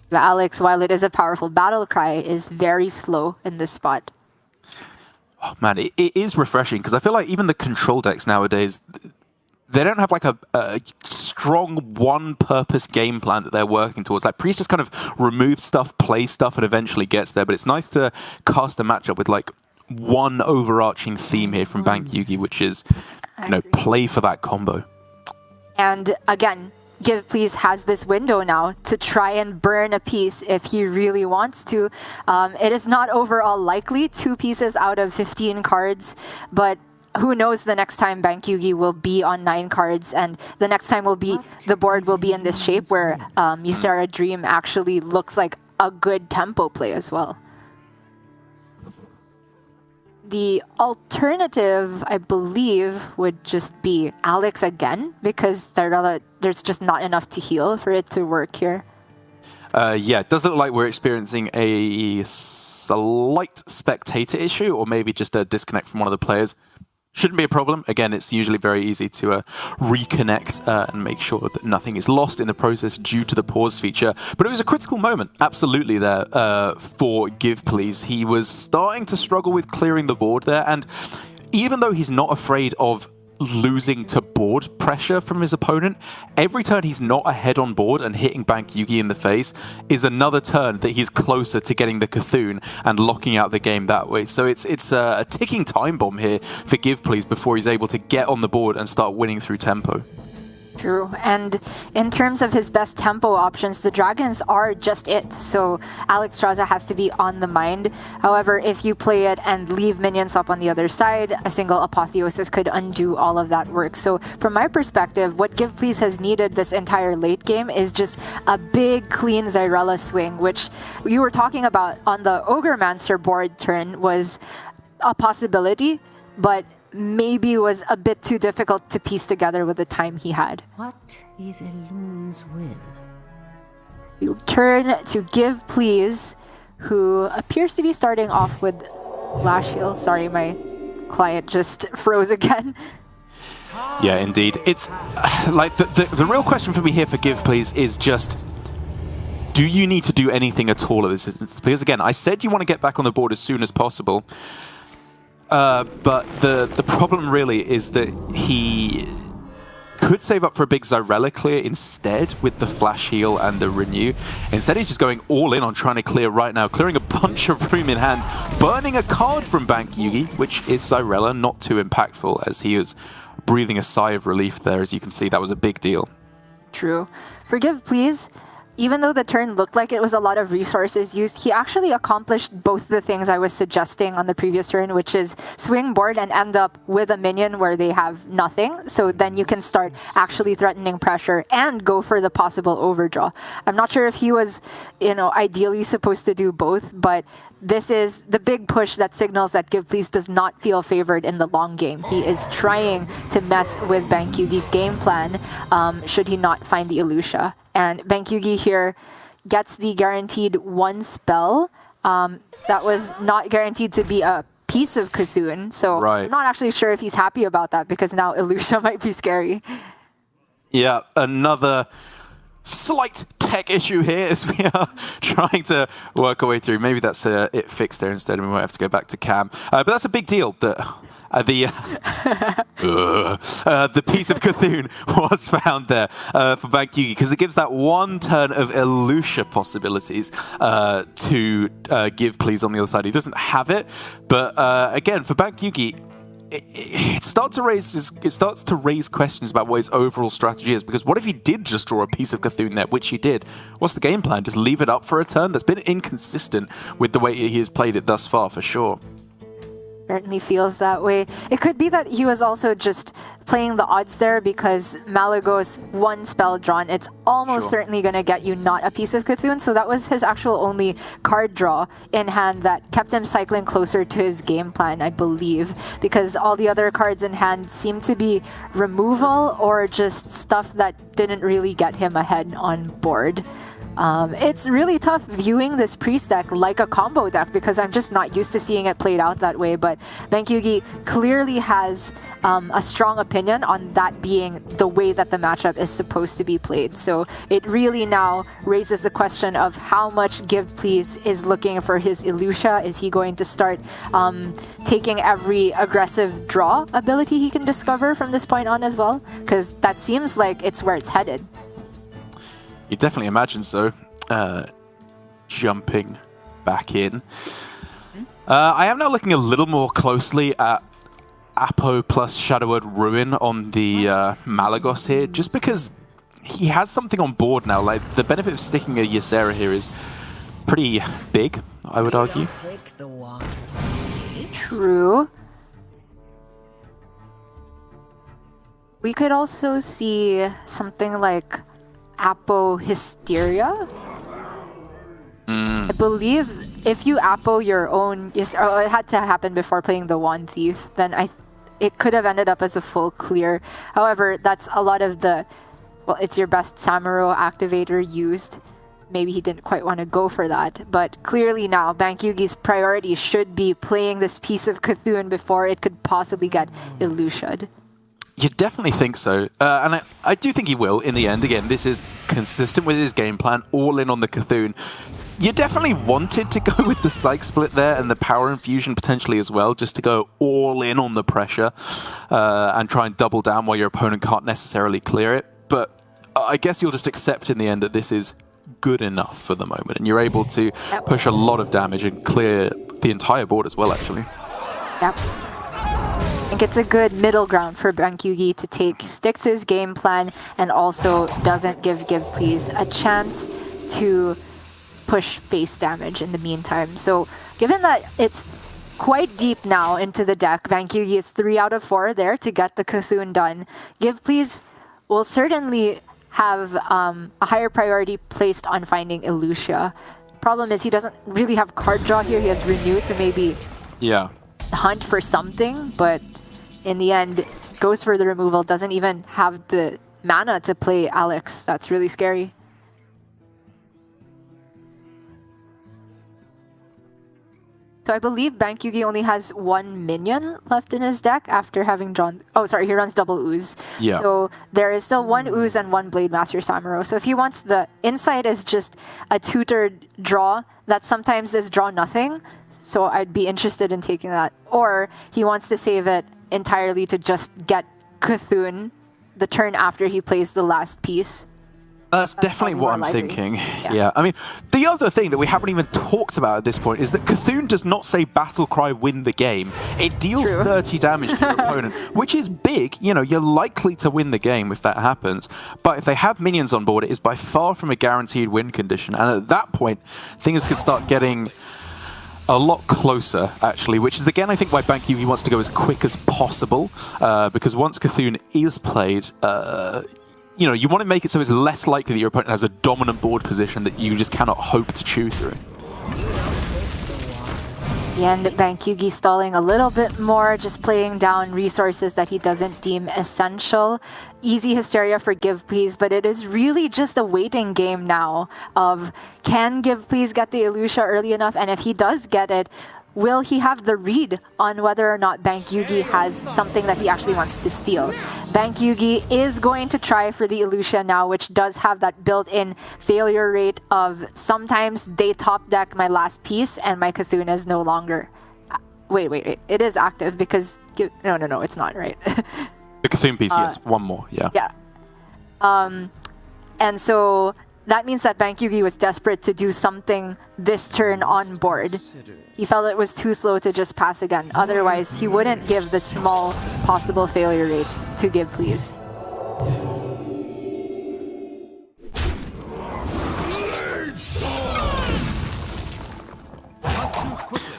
The Alex, while it is a powerful battle cry, is very slow in this spot. Oh man, it is refreshing, because I feel like even the control decks nowadays, they don't have like a strong one-purpose game plan that they're working towards. Like Priest just kind of removes stuff, plays stuff, and eventually gets there. But it's nice to cast a matchup with like one overarching theme here from Bank Yugi, which is, you know, play for that combo. And again, Give Please has this window now to try and burn a piece if he really wants to. It is not overall likely 2 pieces out of 15 cards, but who knows the next time Bank Yugi will be on 9 cards, and the next time the board will be in this shape where Ysera Dream actually looks like a good tempo play as well. The alternative, I believe, would just be Alex again, because Zyrella, there's just not enough to heal for it to work here. Yeah, it does look like we're experiencing a slight spectator issue, or maybe just a disconnect from one of the players. Shouldn't be a problem. Again, it's usually very easy to reconnect and make sure that nothing is lost in the process due to the pause feature. But it was a critical moment, absolutely, there for Give Please. He was starting to struggle with clearing the board there, and even though he's not afraid of losing to board pressure from his opponent, every turn he's not ahead on board and hitting Bank Yugi in the face is another turn that he's closer to getting the Cthulhu and locking out the game that way. So it's a ticking time bomb here for Give Please before he's able to get on the board and start winning through tempo. True. And in terms of his best tempo options, the dragons are just it. So Alex Straza has to be on the mind. However, if you play it and leave minions up on the other side, a single Apotheosis could undo all of that work. So from my perspective, what Give Please has needed this entire late game is just a big, clean Zyrella swing, which you were talking about on the Ogremancer board turn was a possibility, but maybe was a bit too difficult to piece together with the time he had. What is a loon's will? You turn to Give Please, who appears to be starting off with Flash Heal. Sorry, my client just froze again. Yeah, indeed. It's like the real question for me here for Give Please is just, do you need to do anything at all at this instance? Because again, I said you want to get back on the board as soon as possible. But the problem really is that he could save up for a big Xyrella clear instead with the Flash Heal and the Renew. Instead, he's just going all in on trying to clear right now, clearing a bunch of room in hand, burning a card from Bank Yugi, which is Xyrella, not too impactful, as he is breathing a sigh of relief there. As you can see, that was a big deal. True. Forgive, please. Even though the turn looked like it was a lot of resources used, he actually accomplished both the things I was suggesting on the previous turn, which is swing board and end up with a minion where they have nothing. So then you can start actually threatening pressure and go for the possible overdraw. I'm not sure if he was, ideally supposed to do both, but this is the big push that signals that Give Please does not feel favored in the long game. He is trying to mess with Bank Yugi's game plan should he not find the Elucia. And Bank Yugi here gets the guaranteed one spell that was not guaranteed to be a piece of Cthulhu. So I'm not actually sure if he's happy about that because now Elucia might be scary. Yeah, another slight tech issue here as we are trying to work our way through. Maybe that's it fixed there instead, and we might have to go back to Cam. But that's a big deal that the piece of Cthulhu was found there for Bank Yugi, because it gives that one turn of Elucia possibilities to Give Please on the other side. He doesn't have it, but again, for Bank Yugi, it starts to raise questions about what his overall strategy is, because what if he did just draw a piece of Cthulhu there, which he did? What's the game plan? Just leave it up for a turn? That's been inconsistent with the way he has played it thus far, for sure. Certainly feels that way. It could be that he was also just playing the odds there, because Malagos, one spell drawn, it's almost certainly going to get you not a piece of Cthulhu. So that was his actual only card draw in hand that kept him cycling closer to his game plan, I believe, because all the other cards in hand seemed to be removal or just stuff that didn't really get him ahead on board. It's really tough viewing this priest deck like a combo deck because I'm just not used to seeing it played out that way, but Bank Yugi clearly has a strong opinion on that being the way that the matchup is supposed to be played. So it really now raises the question of how much Give Please is looking for his Elucia. Is he going to start taking every aggressive draw ability he can discover from this point on as well? Because that seems like it's where it's headed. You definitely imagine so. Jumping back in. I am now looking a little more closely at Apo plus Shadow Word Ruin on the Malagos here, just because he has something on board now. Like, the benefit of sticking a Ysera here is pretty big, I would argue. True. We could also see something like Apo Hysteria. I believe if you Apo your own, it had to happen before playing the Wand Thief, then it could have ended up as a full clear. However, that's a lot of it's your best Samuro activator used. Maybe he didn't quite want to go for that, but clearly now Bank Yugi's priority should be playing this piece of Cthulhu before it could possibly get Elucia'd. You definitely think so, and I do think he will in the end. Again, this is consistent with his game plan, all in on the Cthulhu. You definitely wanted to go with the Psych Split there and the Power Infusion potentially as well, just to go all in on the pressure and try and double down while your opponent can't necessarily clear it. But I guess you'll just accept in the end that this is good enough for the moment, and you're able to push a lot of damage and clear the entire board as well, actually. Yep. I think it's a good middle ground for Bank Yugi to take, sticks to his game plan, and also doesn't give Please a chance to push base damage in the meantime. So given that it's quite deep now into the deck, Bank Yugi is 3 out of 4 there to get the Cthulhu done. Give Please will certainly have a higher priority placed on finding Elucia. Problem is he doesn't really have card draw here. He has Renew to maybe hunt for something, but in the end goes for the removal, doesn't even have the mana to play Alex. That's really scary. So I believe Bank Yugi only has 1 minion left in his deck after having drawn... Oh, sorry, he runs double ooze. Yeah. So there is still 1 ooze and 1 Blade Master Samuro. So if he wants the Insight is just a tutored draw that sometimes is draw nothing. So I'd be interested in taking that. Or he wants to save it entirely to just get Cthulhu the turn after he plays the last piece. That's definitely what I'm thinking. Yeah. I mean, the other thing that we haven't even talked about at this point is that Cthulhu does not say battle cry win the game. It deals 30 damage to your opponent, which is big. You know, you're likely to win the game if that happens. But if they have minions on board, it is by far from a guaranteed win condition. And at that point, things could start getting a lot closer, actually, which is, again, I think why Bank Yugi wants to go as quick as possible. Because once Cthulhu is played... you know, you want to make it so it's less likely that your opponent has a dominant board position that you just cannot hope to chew through. And Bank Yugi stalling a little bit more, just playing down resources that he doesn't deem essential. Easy Hysteria for Give Please, but it is really just a waiting game now of can Give Please get the Elucia early enough, and if he does get it, will he have the read on whether or not Bank Yugi has something that he actually wants to steal? Bank Yugi is going to try for the Elucia now, which does have that built-in failure rate of sometimes they top deck my last piece and my Cthulhu is no longer... Wait. It is active because... No, it's not, right? The Cthulhu piece, yes. One more, yeah. Yeah. And so that means that Bank Yugi was desperate to do something this turn on board. He felt it was too slow to just pass again. Otherwise, he wouldn't give the small possible failure rate to Give Please.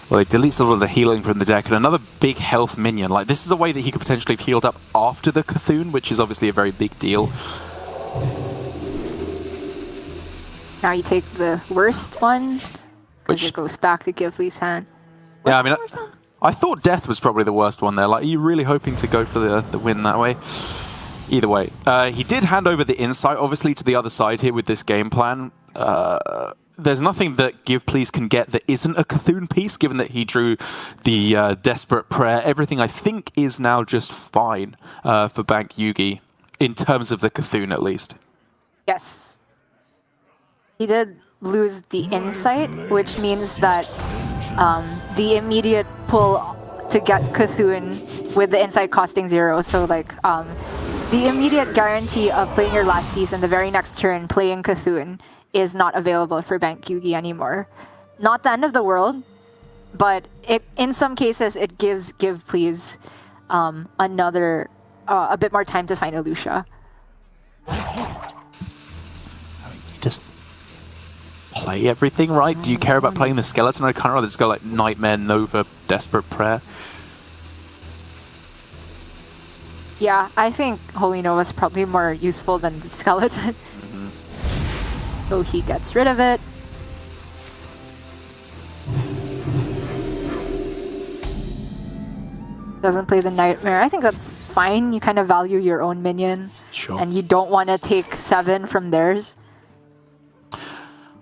Well, it deletes a lot of the healing from the deck, and another big health minion. Like, this is a way that he could potentially have healed up after the Cthulhu, which is obviously a very big deal. Now you take the worst one, because it goes back to Give Please hand. Yeah, I mean, I thought death was probably the worst one there. Like, are you really hoping to go for the win that way? Either way. He did hand over the Insight, obviously, to the other side here with this game plan. There's nothing that Give Please can get that isn't a Cthulhu piece, given that he drew the Desperate Prayer. Everything, I think, is now just fine for Bank Yugi, in terms of the Cthulhu, at least. Yes. He did lose the Insight, which means that the immediate pull to get Cthulhu with the Insight costing 0, so like the immediate guarantee of playing your last piece and the very next turn playing Cthulhu is not available for Bank Yugi anymore. Not the end of the world, but in some cases it gives Give Please another a bit more time to find Elucia. Just play everything right? Do you care about playing the skeleton? I can't rather just go like Nightmare, Nova, Desperate Prayer. Yeah, I think Holy Nova is probably more useful than the skeleton. So he gets rid of it. Doesn't play the Nightmare. I think that's fine. You kind of value your own minion. Sure. And you don't want to take 7 from theirs.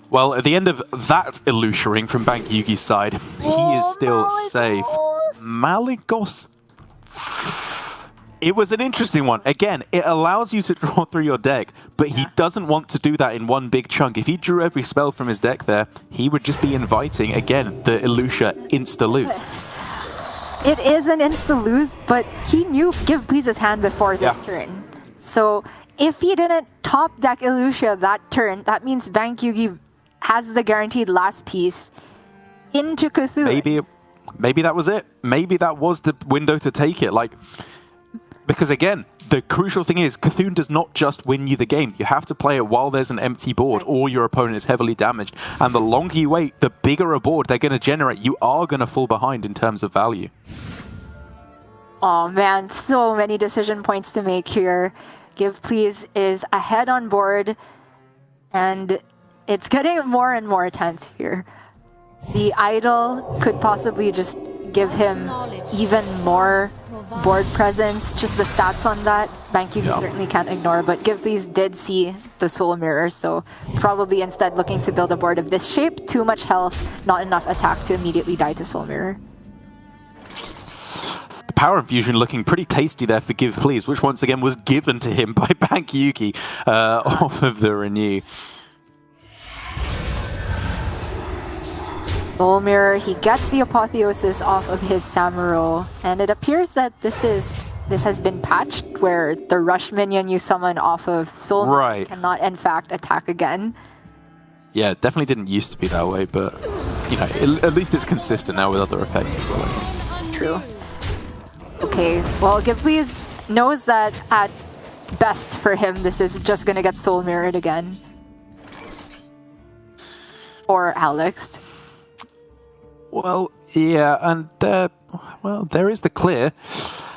Well, at the end of that Elucia ring from Bank Yugi's side, he is still safe. Malygos. It was an interesting one. Again, it allows you to draw through your deck, but he doesn't want to do that in one big chunk. If he drew every spell from his deck there, he would just be inviting, again, the Elucia insta-lose. It is an insta-lose, but he knew Give Please's hand before this turn. So if he didn't top deck Elucia that turn, that means Bank Yugi has the guaranteed last piece into Cthulhu. Maybe that was it. Maybe that was the window to take it. Like, because again, the crucial thing is Cthulhu does not just win you the game. You have to play it while there's an empty board or your opponent is heavily damaged. And the longer you wait, the bigger a board they're going to generate. You are going to fall behind in terms of value. Oh man, so many decision points to make here. Give Please is ahead on board, and it's getting more and more tense here. The idol could possibly just give him even more board presence, just the stats on that, BankYugi certainly can't ignore, but Give Please did see the Soul Mirror, so probably instead looking to build a board of this shape, too much health, not enough attack to immediately die to Soul Mirror. Power Infusion looking pretty tasty there for Give Please, which once again was given to him by BankYugi off of the Renew. Soul Mirror, he gets the Apotheosis off of his Samuro, and it appears that this has been patched, where the rush minion you summon off of Soul Mirror cannot in fact attack again. Yeah, it definitely didn't used to be that way, but you know, at least it's consistent now with other effects as well, I think. True. Okay, well, Give Please knows that at best for him, this is just gonna get Soul Mirrored again. Or Alexed. Well, yeah, and there is the clear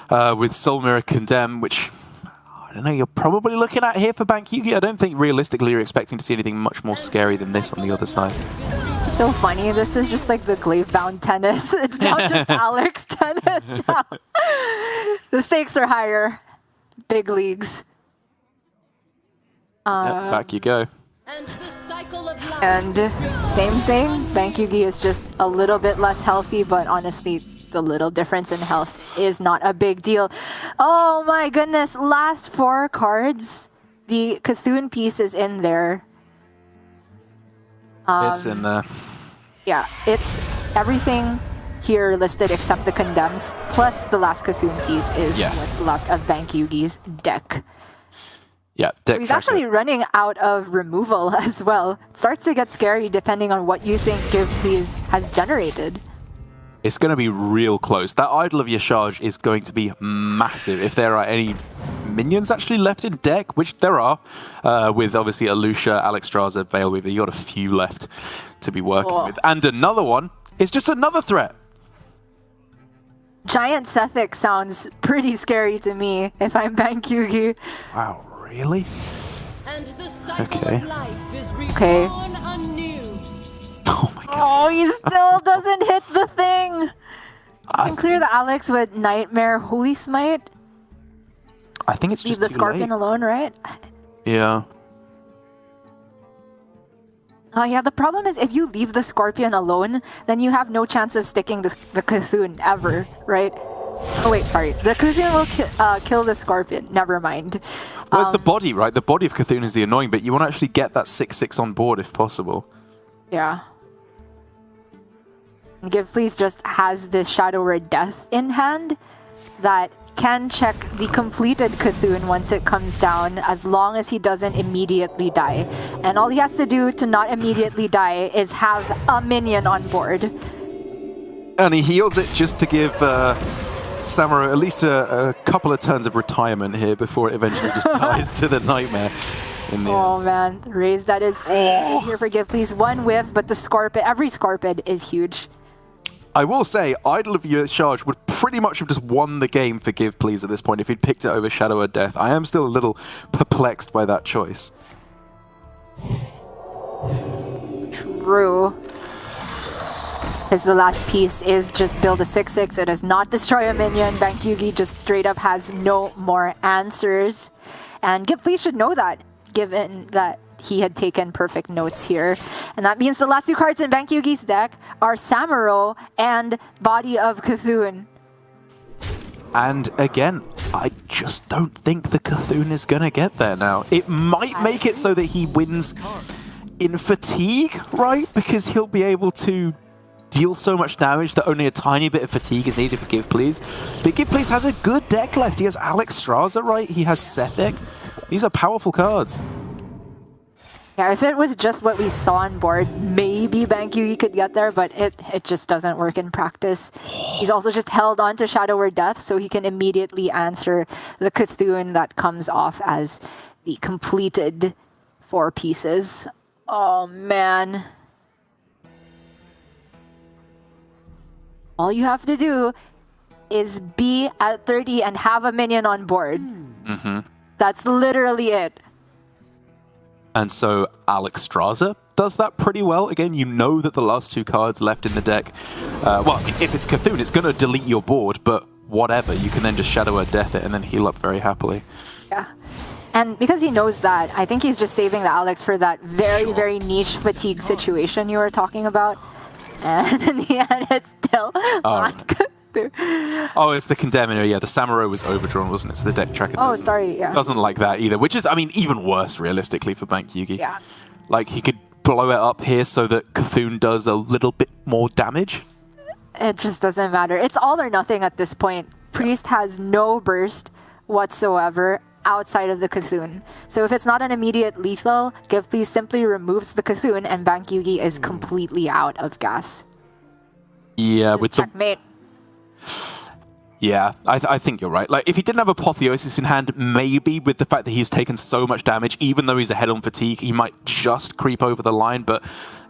with Soul Mirror Condemn, which I don't know, you're probably looking at here for BankYugi. I don't think realistically you're expecting to see anything much more scary than this on the other side. So funny, this is just like the glaive-bound tennis. It's now just Alex tennis now. The stakes are higher. Big leagues. Back you go. And same thing, BankYugi is just a little bit less healthy, but honestly, the little difference in health is not a big deal. Oh my goodness, last 4 cards. The Cthulhu piece is in there. It's in there. Yeah, it's everything here listed except the Condemns, plus the last Cthulhu piece is what's left of BankYugi's deck. Yeah, deck He's actually running out of removal as well. It starts to get scary depending on what you think Give Please has generated. It's going to be real close. That Idol of Yashaj is going to be massive. If there are any minions actually left in deck, which there are, with obviously Alusha, Alexstrasza, Veilweaver, you got a few left to be working with. And another one is just another threat. Giant Sethic sounds pretty scary to me if I'm BankYugi. Wow, really? Okay. Okay. Oh my god. Oh, he still doesn't hit the thing. I can clear the Alex with Nightmare Holy Smite. I think it's just leave the Scorpion alone, right? Yeah. Oh yeah, the problem is if you leave the Scorpion alone, then you have no chance of sticking the Cthulhu ever, right? Oh wait, sorry. The Cthulhu will kill the Scorpion. Never mind. Well, it's the body, right? The body of Cthulhu is the annoying bit. You want to actually get that 6/6 on board if possible. Yeah. Give Please just has this Shadow Word Death in hand that can check the completed Cthulhu once it comes down, as long as he doesn't immediately die. And all he has to do to not immediately die is have a minion on board. And he heals it just to give Samuro at least a couple of turns of retirement here before it eventually just dies to the Nightmare. In the end. Man, Raise that is here for Give Please. One whiff, but the Scorpion, every Scorpion is huge. I will say, Idol of Yashaj would pretty much have just won the game for Give Please at this point if he'd picked it over Shadow of Death. I am still a little perplexed by that choice. True. Because the last piece is just build a 6/6. It does not destroy a minion. BankYugi just straight up has no more answers. And Give Please should know that, given that he had taken perfect notes here. And that means the last 2 cards in BankYugi's deck are Samuro and Body of Cthulhu. And again, I just don't think the Cthulhu is going to get there now. It might make it so that he wins in fatigue, right? Because he'll be able to deal so much damage that only a tiny bit of fatigue is needed for Give Please. But Give Please has a good deck left. He has Alexstrasza, right? He has Sethic. These are powerful cards. Yeah, if it was just what we saw on board, maybe BankYugi could get there, but it just doesn't work in practice. He's also just held on to Shadow Word Death, so he can immediately answer the Cthulhu that comes off as the completed 4 pieces. Oh, man. All you have to do is be at 30 and have a minion on board. Mm-hmm. That's literally it. And so Alexstrasza does that pretty well. Again, you know that the last 2 cards left in the deck, well, if it's Cthulhu, it's going to delete your board, but whatever, you can then just Shadow Word Death it and then heal up very happily. Yeah. And because he knows that, I think he's just saving the Alex for that very, very niche fatigue situation you were talking about. And in the end, it's still not good. Oh, it's the Condemner. Yeah, the Samurai was overdrawn, wasn't it? So the deck tracker doesn't like that either, which is, I mean, even worse realistically for Bank Yugi. Yeah. Like, he could blow it up here so that Cthulhu does a little bit more damage. It just doesn't matter. It's all or nothing at this point. Priest has no burst whatsoever outside of the Cthulhu. So if it's not an immediate lethal, Give Please simply removes the Cthulhu and Bank Yugi is completely out of gas. Yeah, just with checkmate. Yeah, I think you're right. Like, if he didn't have Apotheosis in hand, maybe with the fact that he's taken so much damage, even though he's ahead on fatigue, he might just creep over the line. But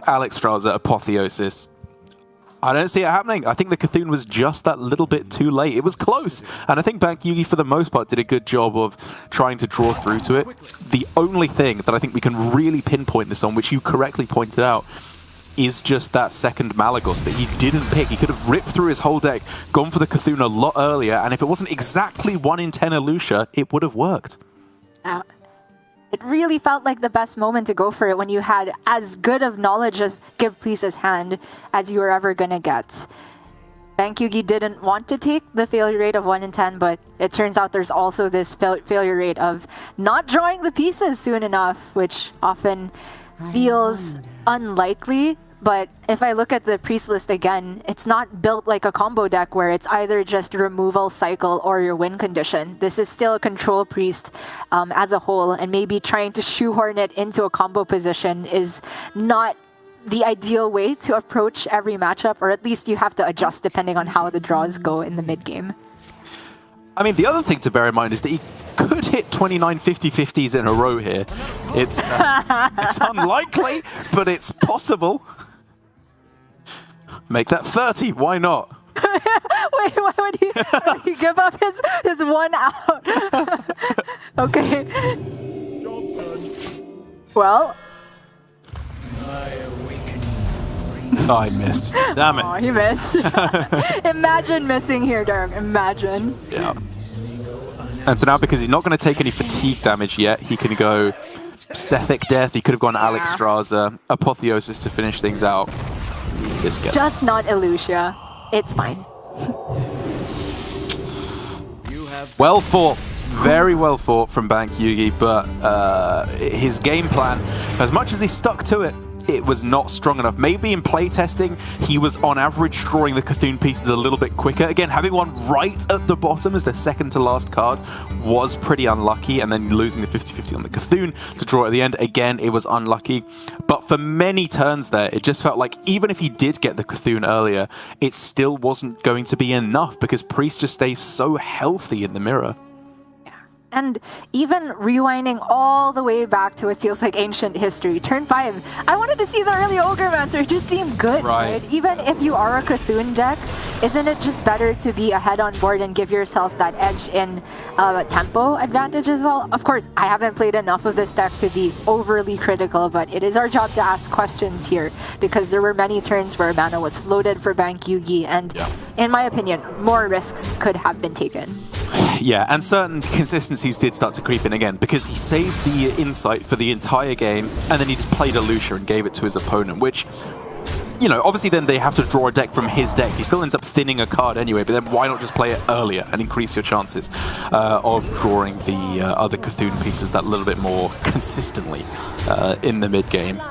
Alex Straza, Apotheosis, I don't see it happening. I think the Cthulhu was just that little bit too late. It was close. And I think Bank Yugi, for the most part, did a good job of trying to draw through to it. The only thing that I think we can really pinpoint this on, which you correctly pointed out, is just that second Malagos that he didn't pick. He could have ripped through his whole deck, gone for the Cthulhu a lot earlier, and if it wasn't exactly 1 in 10 Elucia, it would have worked. It really felt like the best moment to go for it when you had as good of knowledge of Give Please's hand as you were ever going to get. Bank Yugi didn't want to take the failure rate of 1 in 10, but it turns out there's also this failure rate of not drawing the pieces soon enough, which often feels unlikely. But if I look at the Priest list again, it's not built like a combo deck where it's either just removal cycle or your win condition. This is still a control Priest as a whole, and maybe trying to shoehorn it into a combo position is not the ideal way to approach every matchup, or at least you have to adjust depending on how the draws go in the mid-game. I mean, the other thing to bear in mind is that he could hit 29 50-50s in a row here. It's unlikely, but it's possible. Make that 30, why not? Wait, why would he give up his one out? Okay. Well. Oh, I missed. Damn it. Oh, he missed. Imagine missing here, Derek. Imagine. Yeah. And so now, because he's not going to take any fatigue damage yet, he can go Sethic Death. He could have gone Alex Straza, Apotheosis to finish things out. This gets just not Elucia. It's fine. Well fought. Very well fought from Bank Yugi, but his game plan, as much as he stuck to it, it was not strong enough. Maybe in playtesting, he was on average drawing the Cthulhu pieces a little bit quicker. Again, having one right at the bottom as the second to last card was pretty unlucky, and then losing the 50-50 on the Cthulhu to draw at the end, again, it was unlucky. But for many turns there, it just felt like even if he did get the Cthulhu earlier, it still wasn't going to be enough because Priest just stays so healthy in the mirror. And even rewinding all the way back to what feels like ancient history, turn 5, I wanted to see the early Ogremaster. It just seemed good, right? Even if you are a Cthulhu deck, isn't it just better to be ahead on board and give yourself that edge in tempo advantage as well? Of course, I haven't played enough of this deck to be overly critical, but it is our job to ask questions here because there were many turns where mana was floated for Bank Yugi, and in my opinion, more risks could have been taken. Yeah, and certain consistencies did start to creep in again because he saved the insight for the entire game and then he just played Elucia and gave it to his opponent, which, you know, obviously then they have to draw a deck from his deck. He still ends up thinning a card anyway, but then why not just play it earlier and increase your chances of drawing the other Cthulhu pieces that little bit more consistently in the mid-game.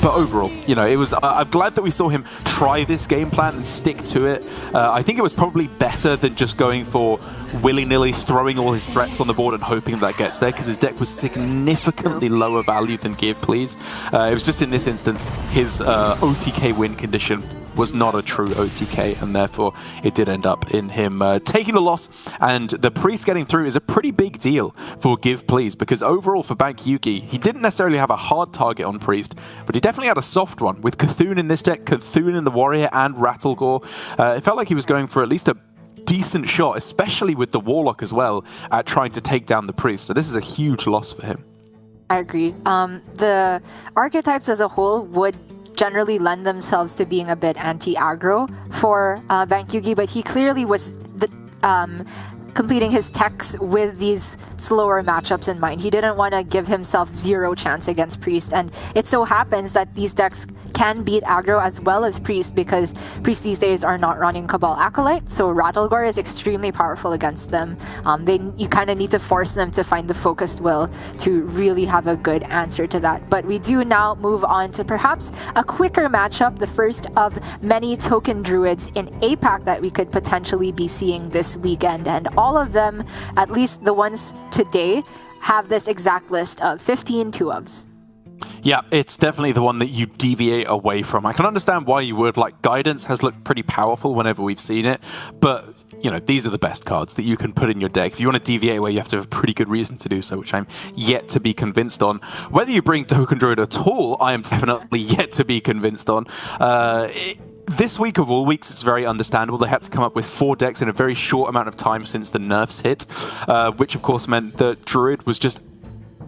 But overall, you know, it was. I'm glad that we saw him try this game plan and stick to it. I think it was probably better than just going for willy-nilly throwing all his threats on the board and hoping that gets there, because his deck was significantly lower value than Give Please. It was just in this instance, his OTK win condition was not a true OTK, and therefore it did end up in him taking the loss, and the Priest getting through is a pretty big deal for Give Please, because overall for Bank Yugi, he didn't necessarily have a hard target on Priest, but he definitely had a soft one, with Cthulhu in this deck, Cthulhu in the Warrior, and Rattlegore. It felt like he was going for at least a decent shot, especially with the Warlock as well, at trying to take down the Priest, so this is a huge loss for him. I agree. The archetypes as a whole would generally lend themselves to being a bit anti-aggro for Bank Yugi, but he clearly was completing his techs with these slower matchups in mind. He didn't want to give himself zero chance against Priest, and it so happens that these decks can beat aggro as well as Priest because Priest these days are not running Cabal Acolyte, so Rattlegore is extremely powerful against them. You kind of need to force them to find the focused will to really have a good answer to that. But we do now move on to perhaps a quicker matchup, the first of many token druids in APAC that we could potentially be seeing this weekend, and all of them, at least the ones today, have this exact list of 15 2-ofs. Yeah, it's definitely the one that you deviate away from. I can understand why you would. Like, Guidance has looked pretty powerful whenever we've seen it, but, you know, these are the best cards that you can put in your deck. If you want to deviate away, you have to have a pretty good reason to do so, which I'm yet to be convinced on. Whether you bring Token Druid at all, I am definitely yet to be convinced on. This week of all weeks, it's very understandable. They had to come up with 4 decks in a very short amount of time since the nerfs hit, which of course meant that Druid was just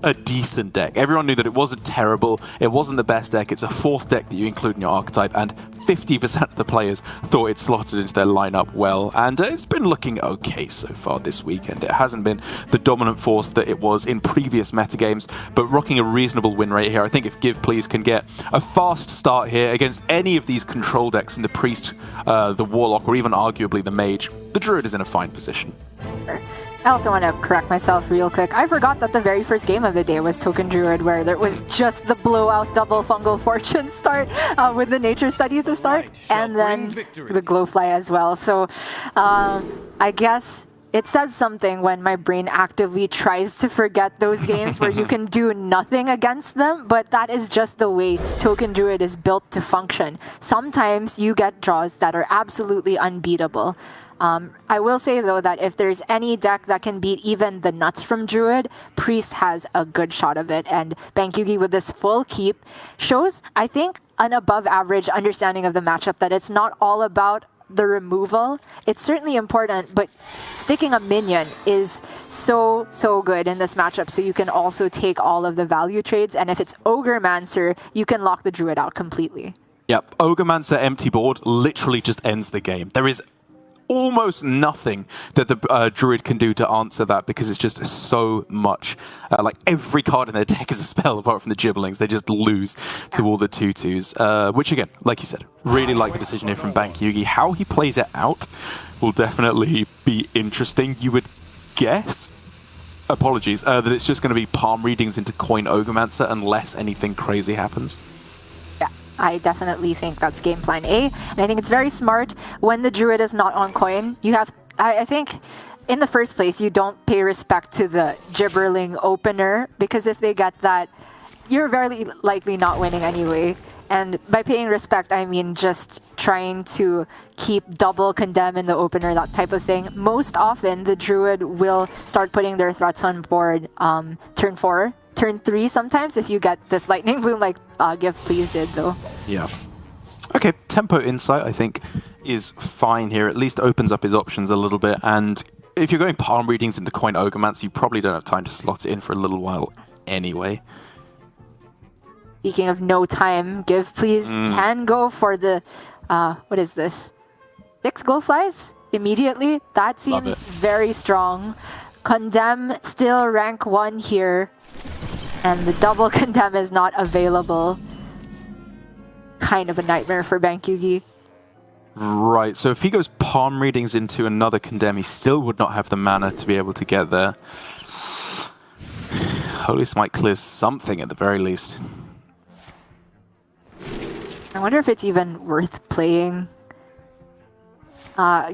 a decent deck. Everyone knew that it wasn't terrible, it wasn't the best deck, it's a 4th deck that you include in your archetype, and 50% of the players thought it slotted into their lineup well, and it's been looking okay so far this weekend. It hasn't been the dominant force that it was in previous metagames, but rocking a reasonable win rate here. I think if Give Please can get a fast start here against any of these control decks in the Priest, the Warlock, or even arguably the Mage, the Druid is in a fine position. I also want to correct myself real quick. I forgot that the very first game of the day was Token Druid, where there was just the blowout double fungal fortune start with the nature study to start, and then the glowfly as well. So I guess it says something when my brain actively tries to forget those games where you can do nothing against them, but that is just the way Token Druid is built to function. Sometimes you get draws that are absolutely unbeatable. I will say, though, that if there's any deck that can beat even the nuts from Druid, Priest has a good shot of it. And Bankyugi with this full keep shows, I think, an above-average understanding of the matchup, that it's not all about the removal. It's certainly important, but sticking a minion is so good in this matchup, so you can also take all of the value trades, and if it's Ogremancer, you can lock the Druid out completely. Yep, Ogremancer empty board literally just ends the game. There is almost nothing that the Druid can do to answer that, because it's just so much. Like, every card in their deck is a spell apart from the Gibberlings. They just lose to all the 2/2s, which again, like you said, really like the decision here from Bankyugi. How he plays it out will definitely be interesting. You would guess, apologies, that it's just going to be palm readings into coin Ogremancer unless anything crazy happens. I definitely think that's game plan A, and I think it's very smart when the Druid is not on coin. You have, I think, in the first place, you don't pay respect to the Gibberling opener, because if they get that, you're very likely not winning anyway. And by paying respect, I mean just trying to keep double condemn in the opener, that type of thing. Most often, the Druid will start putting their threats on board turn 4. Turn 3 sometimes if you get this Lightning Bloom like Give Please did, though. Yeah. Okay, Tempo Insight, I think, is fine here. At least opens up his options a little bit. And if you're going palm readings into coin Ogremancer, you probably don't have time to slot it in for a little while anyway. Speaking of no time, Give Please can go for the, what is this? 6 Glowflies immediately. That seems very strong. Condemn still rank 1 here. And the double condemn is not available. Kind of a nightmare for Bankyugi. Right, so if he goes palm readings into another condemn, he still would not have the mana to be able to get there. Holy Smite clears something at the very least. I wonder if it's even worth playing.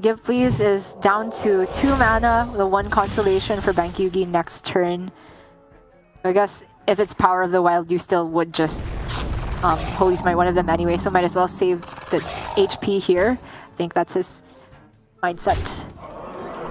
Give Please is down to 2 mana, the 1 consolation for Bankyugi next turn. I guess if it's Power of the Wild, you still would just Holy Smite one of them anyway, so might as well save the HP here. I think that's his mindset.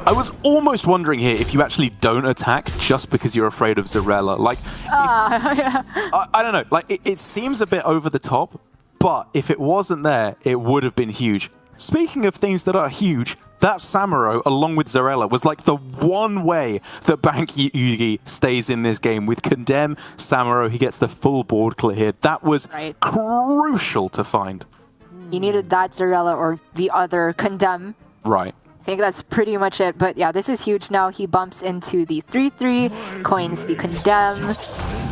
I was almost wondering here if you actually don't attack just because you're afraid of Zarella. Like, Yeah. I don't know, like it seems a bit over the top, but if it wasn't there, it would have been huge. Speaking of things that are huge, that Samuro, along with Zarella, was like the one way that Bankyugi stays in this game. With Condemn, Samuro, he gets the full board clear here. That was crucial to find. You needed that Zarella or the other Condemn. Right. think that's pretty much it. But yeah, this is huge now. He bumps into the 3-3, coins the Condemn,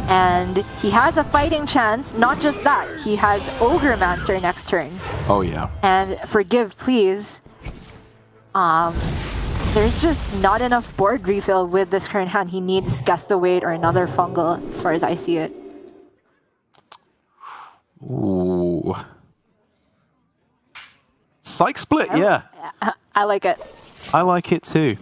and he has a fighting chance. Not just that, he has Ogremaster next turn. Oh yeah. And Forgive Please, there's just not enough board refill with this current hand. He needs Guess the Weight or another Fungal, as far as I see it. Ooh. Psych Split, yeah. I like it. I like it too.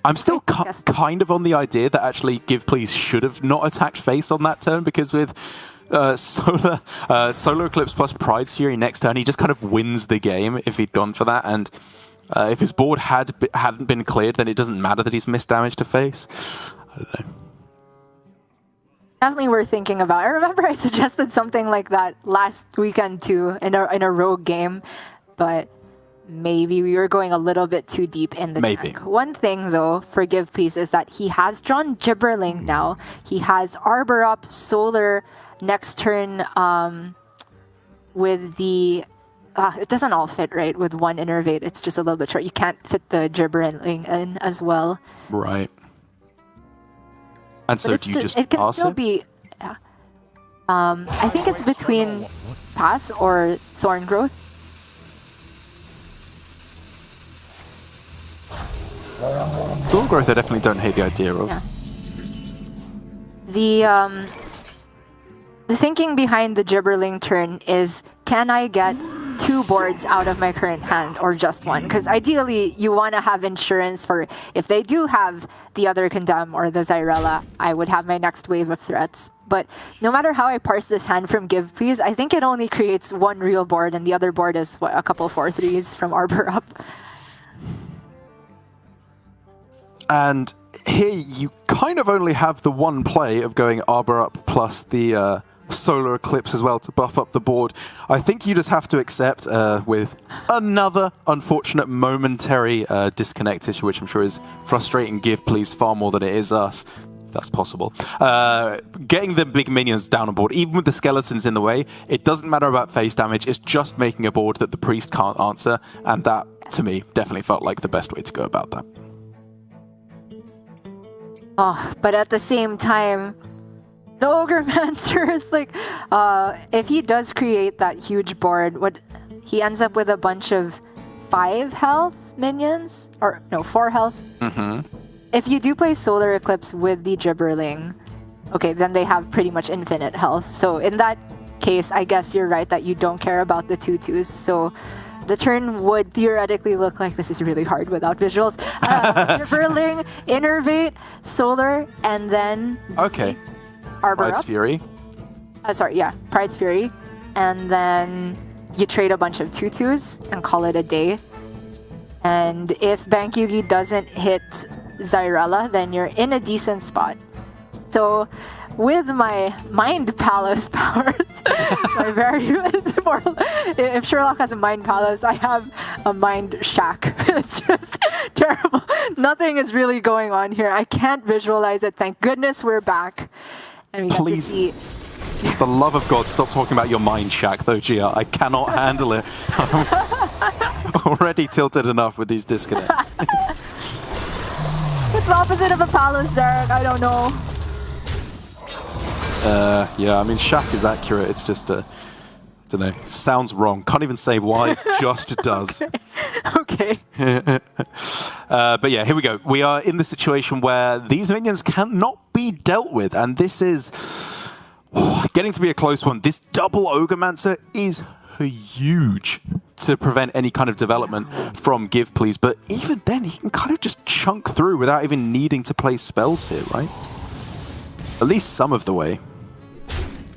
I'm still kind of on the idea that actually Give Please should have not attacked face on that turn, because with Solar Eclipse plus Pride's Fury next turn, he just kind of wins the game if he'd gone for that. And if his board hadn't been cleared, then it doesn't matter that he's missed damage to face. I don't know. Definitely worth thinking about. I remember I suggested something like that last weekend too in a rogue game, but maybe we were going a little bit too deep in the deck. One thing though, Forgive Please, is that he has drawn Gibberling now. He has Arbor up, Solar next turn with the... it doesn't all fit, right? With one Innervate, it's just a little bit short. You can't fit the Gibberling in as well. Right. And so do you just it can pass still it? be... Yeah. I think it's between Pass or Thorn Growth. Thorn Growth I definitely don't hate the idea of. Yeah. The thinking behind the Gibberling turn is, can I get 2 boards out of my current hand or just one? Because ideally you want to have insurance for if they do have the other Condemn or the Zyrella, I would have my next wave of threats. But no matter how I parse this hand from Give Please, I think it only creates one real board, and the other board is what, a couple 4/3s from Arbor up. And here you kind of only have the one play of going Arbor up plus the Solar Eclipse as well to buff up the board. I think you just have to accept with another unfortunate momentary disconnect issue, which I'm sure is frustrating Give Please far more than it is us. If that's possible. Getting the big minions down on board, even with the skeletons in the way, it doesn't matter about face damage, it's just making a board that the priest can't answer, and that, to me, definitely felt like the best way to go about that. Oh, but at the same time, the Ogremaster is like, if he does create that huge board, he ends up with a bunch of 5 health minions? Or, no, 4 health? Mm-hmm. If you do play Solar Eclipse with the Gibberling, okay, then they have pretty much infinite health. So in that case, I guess you're right that you don't care about the 2/2s. So the turn would theoretically look like this is really hard without visuals. Gibberling, Innervate, Solar, and then Arbor Pride's up. Fury. Pride's Fury. And then you trade a bunch of 2/2s and call it a day. And if Bank Yugi doesn't hit Zyrella, then you're in a decent spot. So with my Mind Palace powers, if Sherlock has a Mind Palace, I have a Mind Shack. It's just terrible. Nothing is really going on here. I can't visualize it. Thank goodness we're back. And we get to see... For the love of God, stop talking about your Mind Shack, though, Gia. I cannot handle it. I'm already tilted enough with these disconnects. It's the opposite of a palace, Derek. I don't know. Yeah, I mean, Shack is accurate. It's just I don't know. Sounds wrong. Can't even say why. It just does. Okay. But yeah, here we go. We are in the situation where these minions cannot be dealt with, and this is getting to be a close one. This double Ogremaster is huge to prevent any kind of development from Give Please, but even then, he can kind of just chunk through without even needing to play spells here, right? At least some of the way.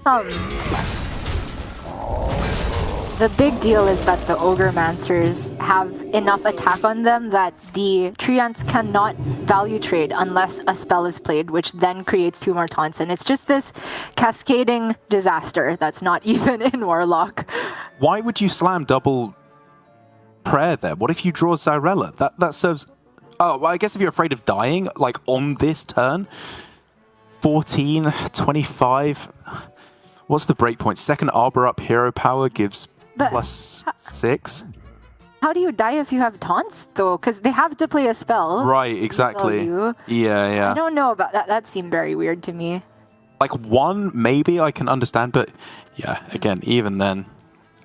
Yes. The big deal is that the Ogremasters have enough attack on them that the Treants cannot value trade unless a spell is played, which then creates 2 more taunts. And it's just this cascading disaster that's not even in Warlock. Why would you slam double prayer there? What if you draw Zyrella? That serves... Oh, well, I guess if you're afraid of dying, like on this turn, 14, 25... What's the breakpoint? Second Arbor up hero power gives +6. How do you die if you have taunts, though? Because they have to play a spell. Right, exactly. Yeah. I don't know about that. That seemed very weird to me. Like one, maybe I can understand, but yeah, again, even then,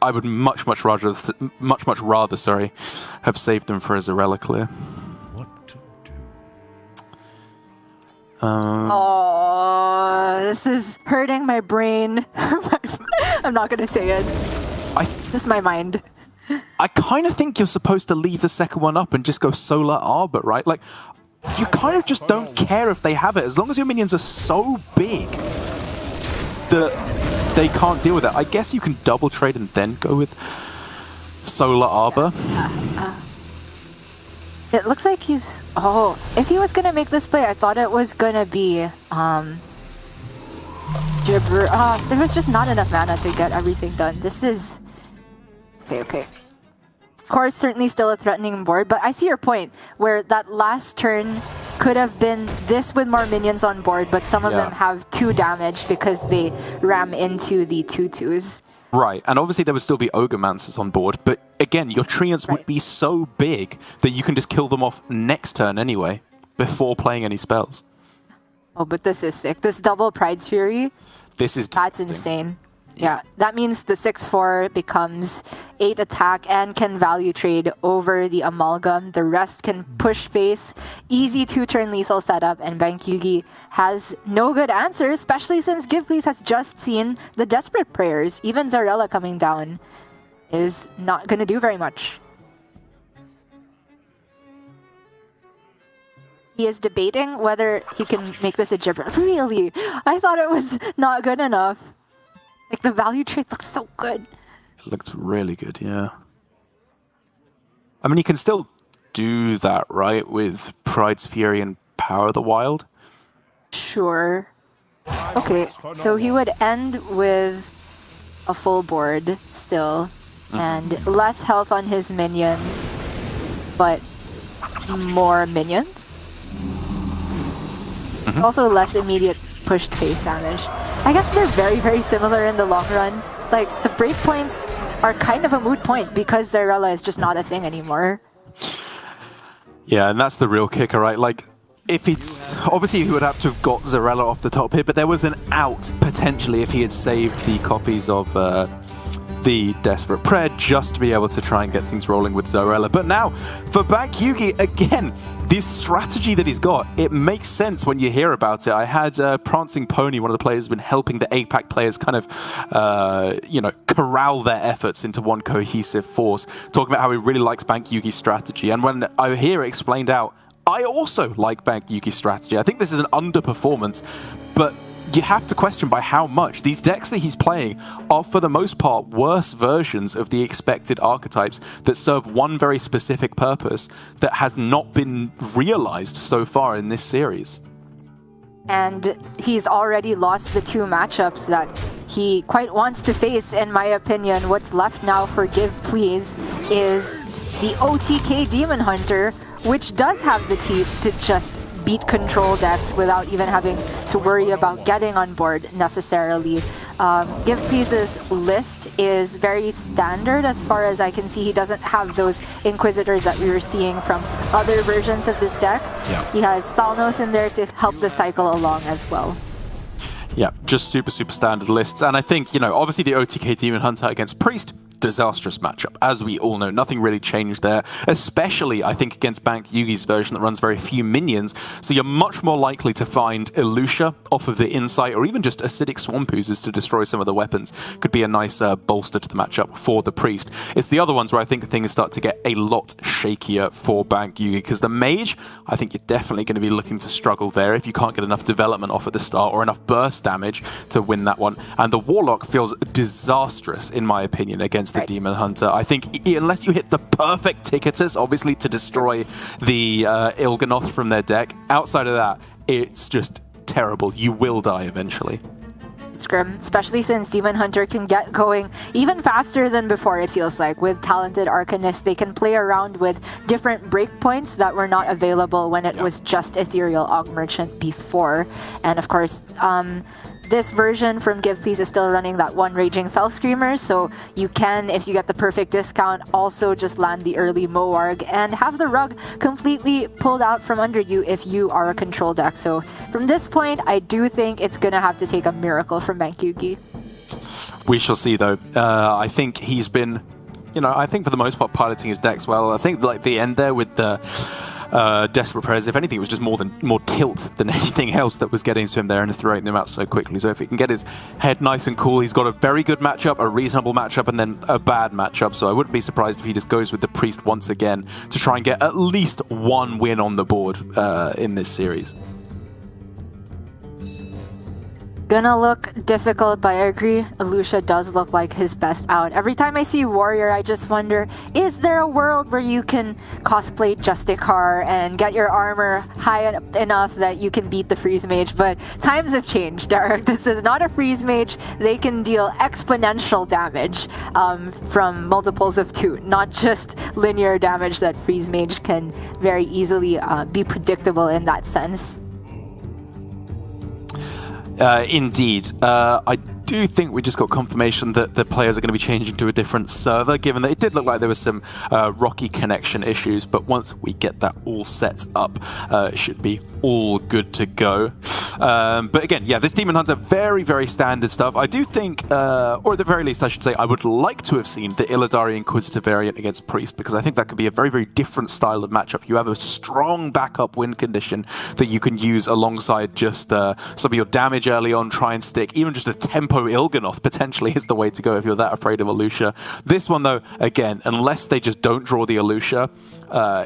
I would much rather, have saved them for a Zarella clear. What to do? Oh, this is hurting my brain. I'm not gonna say it. Just my mind. I kind of think you're supposed to leave the second one up and just go Solar Arbor, right? Like, you kind of just don't care if they have it. As long as your minions are so big that they can't deal with it. I guess you can double trade and then go with Solar Arbor. It looks like he's... Oh, if he was going to make this play, I thought it was going to be... Gibber. There was just not enough mana to get everything done. This is... Okay. Of course, certainly still a threatening board, but I see your point, where that last turn could have been this with more minions on board, but some of them have 2 damage because they ram into the 2/2s. Right, and obviously there would still be Ogre-Mancers on board, but again, your Treants would be so big that you can just kill them off next turn anyway, before playing any spells. Oh, but this is sick. This double Pride's Fury, this is that's insane. Yeah, that means the 6/4 becomes 8 attack and can value trade over the Amalgam. The rest can push face. Easy 2-turn lethal setup, and Bank Yugi has no good answer, especially since Give Please has just seen the Desperate Prayers. Even Zarella coming down is not going to do very much. He is debating whether he can make this a Gibber. Really? I thought it was not good enough. Like, the value trade looks so good. It looks really good, yeah. I mean, you can still do that, right? With Pride's Fury and Power of the Wild? Sure. Okay, so he would end with a full board still. And less health on his minions, but more minions. Also less immediate pushed face damage. I guess they're very similar in the long run. Like, the breakpoints are kind of a moot point because Zarella is just not a thing anymore. Yeah, and that's the real kicker, right? Like, if it's... Obviously, he would have to have got Zarella off the top here, but there was an out, potentially, if he had saved the copies of the Desperate Prayer just to be able to try and get things rolling with Zarella. But now, for Bank Yugi, again, this strategy that he's got, it makes sense when you hear about it. I had Prancing Pony, one of the players, been helping the APAC players kind of, corral their efforts into one cohesive force, talking about how he really likes Bank Yugi's strategy. And when I hear it explained out, I also like Bank Yugi's strategy. I think this is an underperformance, but you have to question by how much. These decks that he's playing are, for the most part, worse versions of the expected archetypes that serve one very specific purpose that has not been realized so far in this series. And he's already lost the 2 matchups that he quite wants to face, in my opinion. What's left now for Give Please is the OTK Demon Hunter, which does have the teeth to just beat control decks without even having to worry about getting on board necessarily. Give Please's list is very standard as far as I can see. He doesn't have those Inquisitors that we were seeing from other versions of this deck. Yeah. He has Thalnos in there to help the cycle along as well. Yeah, just super standard lists. And I think, obviously the OTK Demon Hunter against Priest, disastrous matchup. As we all know, nothing really changed there, especially, I think, against Bank Yugi's version that runs very few minions, so you're much more likely to find Elusha off of the Insight, or even just Acidic Swamp Oozes to destroy some of the weapons. Could be a nice bolster to the matchup for the Priest. It's the other ones where I think things start to get a lot shakier for Bank Yugi, because the Mage, I think you're definitely going to be looking to struggle there if you can't get enough development off at the start, or enough burst damage to win that one. And the Warlock feels disastrous, in my opinion, against the Demon Hunter. I think unless you hit the perfect Ticketus, obviously, to destroy the Il'gynoth from their deck, outside of that, it's just terrible. You will die eventually. It's grim, especially since Demon Hunter can get going even faster than before, it feels like. With Talented Arcanist, they can play around with different breakpoints that were not available when it was just Ethereal Aug Merchant before. And of course, this version from Give Please is still running that one Raging Fell Screamer, so you can, if you get the perfect discount, also just land the early Moarg and have the rug completely pulled out from under you if you are a control deck. So from this point, I do think it's going to have to take a miracle from Bank Yugi. We shall see, though. I think he's been, I think for the most part piloting his decks well. I think like the end there with the Desperate Prayers, if anything, it was just more tilt than anything else that was getting to him there and throwing them out so quickly. So if he can get his head nice and cool, he's got a very good matchup, a reasonable matchup, and then a bad matchup. So I wouldn't be surprised if he just goes with the Priest once again to try and get at least one win on the board in this series. Gonna look difficult, but I agree, Alusha does look like his best out. Every time I see Warrior, I just wonder, is there a world where you can cosplay Justicar and get your armor high enough that you can beat the Freeze Mage? But times have changed, Derek. This is not a Freeze Mage. They can deal exponential damage from multiples of 2, not just linear damage that Freeze Mage can very easily be predictable in that sense. Indeed. I do think we just got confirmation that the players are going to be changing to a different server, given that it did look like there was some rocky connection issues, but once we get that all set up, it should be all good to go. But again, yeah, this Demon Hunter, very, very standard stuff. I do think, or at the very least, I should say, I would like to have seen the Illidari Inquisitor variant against Priest, because I think that could be a very, very different style of matchup. You have a strong backup win condition that you can use alongside just some of your damage early on, try and stick. Even just a tempo Il'gynoth potentially is the way to go if you're that afraid of Alusha. This one, though, again, unless they just don't draw the Alusha,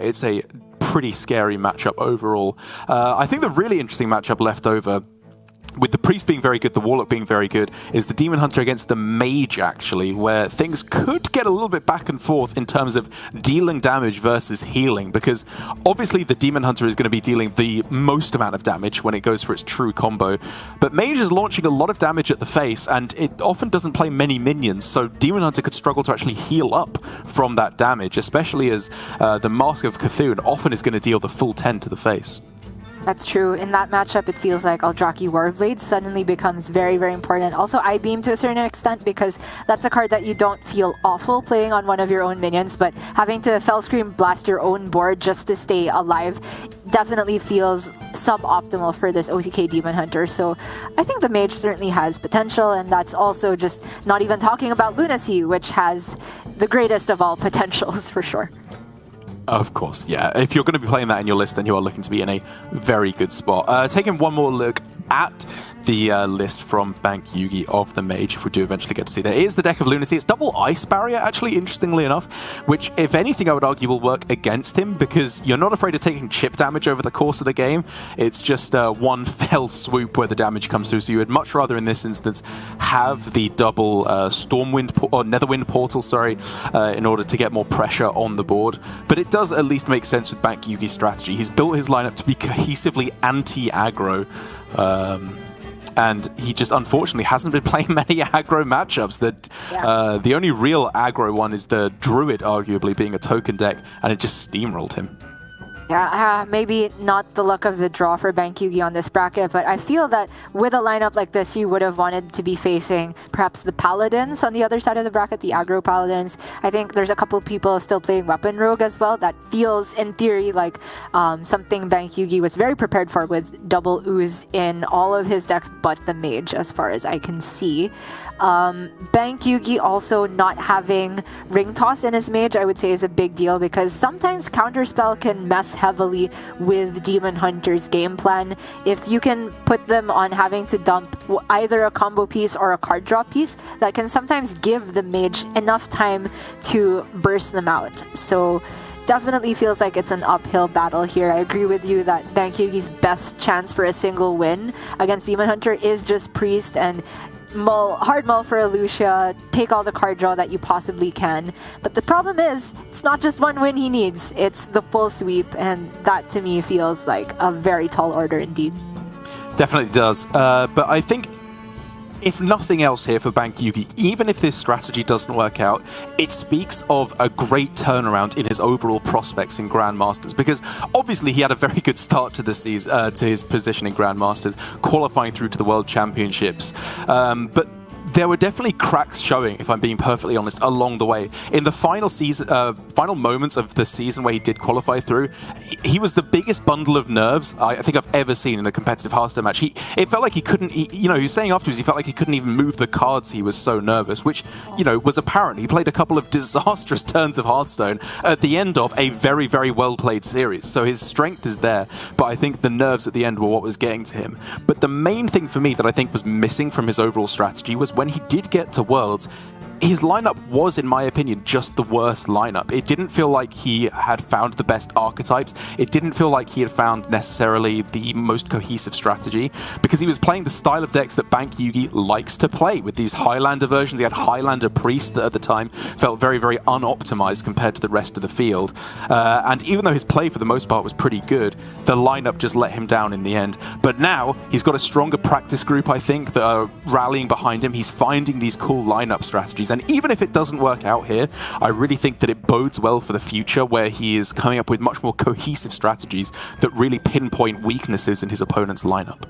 it's a pretty scary matchup overall. I think the really interesting matchup left over, with the Priest being very good, the Warlock being very good, is the Demon Hunter against the Mage, actually, where things could get a little bit back and forth in terms of dealing damage versus healing, because obviously the Demon Hunter is going to be dealing the most amount of damage when it goes for its true combo, but Mage is launching a lot of damage at the face, and it often doesn't play many minions, so Demon Hunter could struggle to actually heal up from that damage, especially as the Mask of Cthulhu often is going to deal the full 10 to the face. That's true. In that matchup, it feels like Eldrazi Warblade suddenly becomes very, very important. Also, I-Beam to a certain extent, because that's a card that you don't feel awful playing on one of your own minions, but having to Fell Scream blast your own board just to stay alive definitely feels suboptimal for this OTK Demon Hunter. So I think the Mage certainly has potential, and that's also just not even talking about Lunacy, which has the greatest of all potentials for sure. Of course, yeah. If you're going to be playing that in your list, then you are looking to be in a very good spot. Taking one more look at the list from Bank Yugi of the Mage, if we do eventually get to see that. It is the deck of Lunacy. It's double Ice Barrier, actually, interestingly enough, which, if anything, I would argue will work against him, because you're not afraid of taking chip damage over the course of the game. It's just one fell swoop where the damage comes through, so you would much rather, in this instance, have the double Stormwind, or Netherwind Portal, sorry, in order to get more pressure on the board. But it does at least make sense with Bank Yugi's strategy. He's built his lineup to be cohesively anti-aggro, and he just unfortunately hasn't been playing many aggro matchups. The only real aggro one is the Druid, arguably, being a token deck, and it just steamrolled him. Yeah, maybe not the luck of the draw for Bank Yugi on this bracket, but I feel that with a lineup like this, you would have wanted to be facing perhaps the Paladins on the other side of the bracket, the aggro Paladins. I think there's a couple people still playing Weapon Rogue as well. That feels, in theory, like something Bank Yugi was very prepared for, with double Ooze in all of his decks but the Mage, as far as I can see. Bank Yugi also not having Ring Toss in his Mage, I would say, is a big deal, because sometimes Counterspell can mess heavily with Demon Hunter's game plan. If you can put them on having to dump either a combo piece or a card draw piece, that can sometimes give the Mage enough time to burst them out. So definitely feels like it's an uphill battle here. I agree with you that Bank Yugi's best chance for a single win against Demon Hunter is just Priest, and hard mull for Alusha, take all the card draw that you possibly can. But the problem is, it's not just one win he needs, it's the full sweep, and that to me feels like a very tall order indeed. Definitely does. But I think if nothing else here for Bank Yugi, even if this strategy doesn't work out, it speaks of a great turnaround in his overall prospects in Grandmasters, because obviously he had a very good start to the season, to his position in Grandmasters, qualifying through to the World Championships. But there were definitely cracks showing, if I'm being perfectly honest, along the way. In the final moments of the season where he did qualify through, he was the biggest bundle of nerves I think I've ever seen in a competitive Hearthstone match. It felt like he couldn't, he was saying afterwards, he felt like he couldn't even move the cards. He was so nervous, which, was apparent. He played a couple of disastrous turns of Hearthstone at the end of a very, very well-played series. So his strength is there, but I think the nerves at the end were what was getting to him. But the main thing for me that I think was missing from his overall strategy was when he did get to Worlds, his lineup was, in my opinion, just the worst lineup. It didn't feel like he had found the best archetypes. It didn't feel like he had found necessarily the most cohesive strategy, because he was playing the style of decks that Bank Yugi likes to play with these Highlander versions. He had Highlander Priest that at the time felt very, very unoptimized compared to the rest of the field. And even though his play for the most part was pretty good, the lineup just let him down in the end. But now he's got a stronger practice group, I think, that are rallying behind him. He's finding these cool lineup strategies. And even if it doesn't work out here, I really think that it bodes well for the future, where he is coming up with much more cohesive strategies that really pinpoint weaknesses in his opponent's lineup.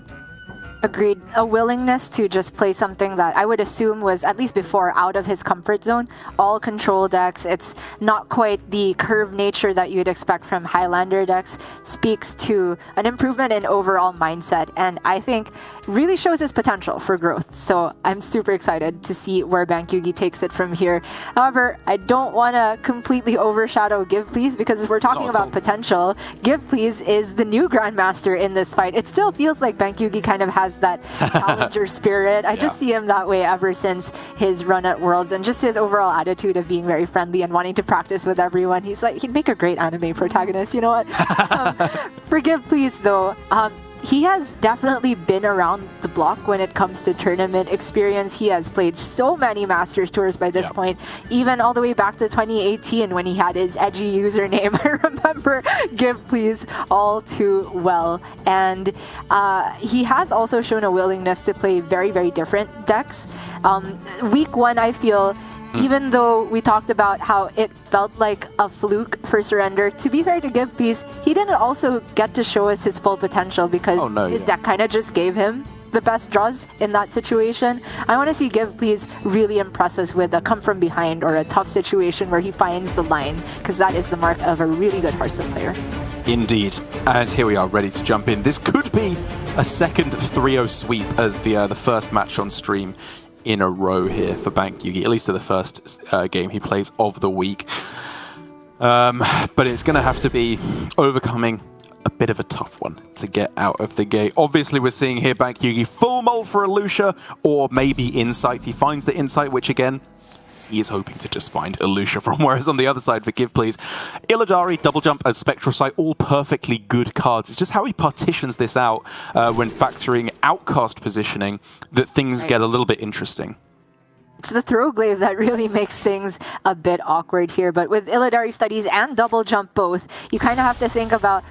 Agreed. A willingness to just play something that I would assume was, at least before, out of his comfort zone. All control decks. It's not quite the curved nature that you'd expect from Highlander decks. Speaks to an improvement in overall mindset, and I think really shows his potential for growth. So I'm super excited to see where Bank Yugi takes it from here. However, I don't want to completely overshadow Give Please, because if we're talking about potential, Give Please is the new Grandmaster in this fight. It still feels like Bank Yugi kind of has that challenger spirit. I just see him that way ever since his run at Worlds, and just his overall attitude of being very friendly and wanting to practice with everyone. He'd make a great anime protagonist, you know what? Forgive Please though, he has definitely been around the block when it comes to tournament experience. He has played so many Masters Tours by this point, even all the way back to 2018 when he had his edgy username. I remember Give Please all too well. And he has also shown a willingness to play very, very different decks. Week 1, I feel, even though we talked about how it felt like a fluke for Surrender, to be fair to Give Please, he didn't also get to show us his full potential, because his deck kind of just gave him the best draws in that situation. I want to see Give Please really impress us with a come from behind or a tough situation where he finds the line, because that is the mark of a really good Hearthstone player. Indeed. And here we are, ready to jump in. This could be a second 3-0 sweep as the first match on stream in a row here for Bank Yugi, at least to the first game he plays of the week. But it's going to have to be overcoming a bit of a tough one to get out of the gate. Obviously, we're seeing here Bank Yugi full mold for Alusha, or maybe Insight. He finds the Insight, which again, he is hoping to just find Alusha from, whereas on the other side for Give Please, Illidari, Double Jump, and Spectral Sight, all perfectly good cards. It's just how he partitions this out when factoring outcast positioning that things get a little bit interesting. It's the throw glaive that really makes things a bit awkward here, but with Illidari Studies and Double Jump both, you kind of have to think about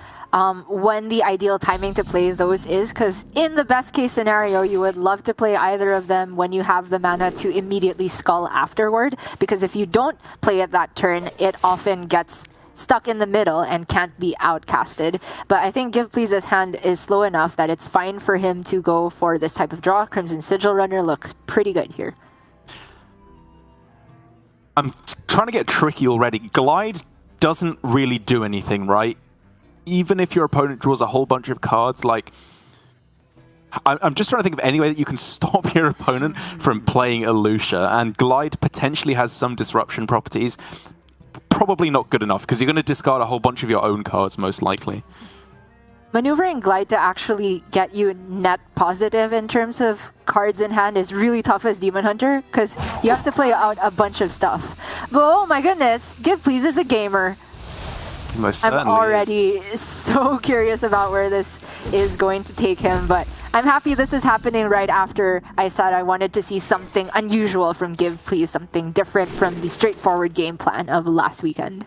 when the ideal timing to play those is, because in the best case scenario, you would love to play either of them when you have the mana to immediately skull afterward, because if you don't play it that turn, it often gets stuck in the middle and can't be outcasted. But I think Give Please's hand is slow enough that it's fine for him to go for this type of draw. Crimson Sigil Runner looks pretty good here. I'm trying to get tricky already. Glide doesn't really do anything, right? Even if your opponent draws a whole bunch of cards, like, I'm just trying to think of any way that you can stop your opponent from playing Alusha, and Glide potentially has some disruption properties. Probably not good enough, because you're going to discard a whole bunch of your own cards, most likely. Maneuvering Glide to actually get you net positive in terms of cards in hand is really tough as Demon Hunter, because you have to play out a bunch of stuff. But oh my goodness, Give Please is a gamer. I'm already so curious about where this is going to take him, but I'm happy this is happening right after I said I wanted to see something unusual from Give Please, something different from the straightforward game plan of last weekend.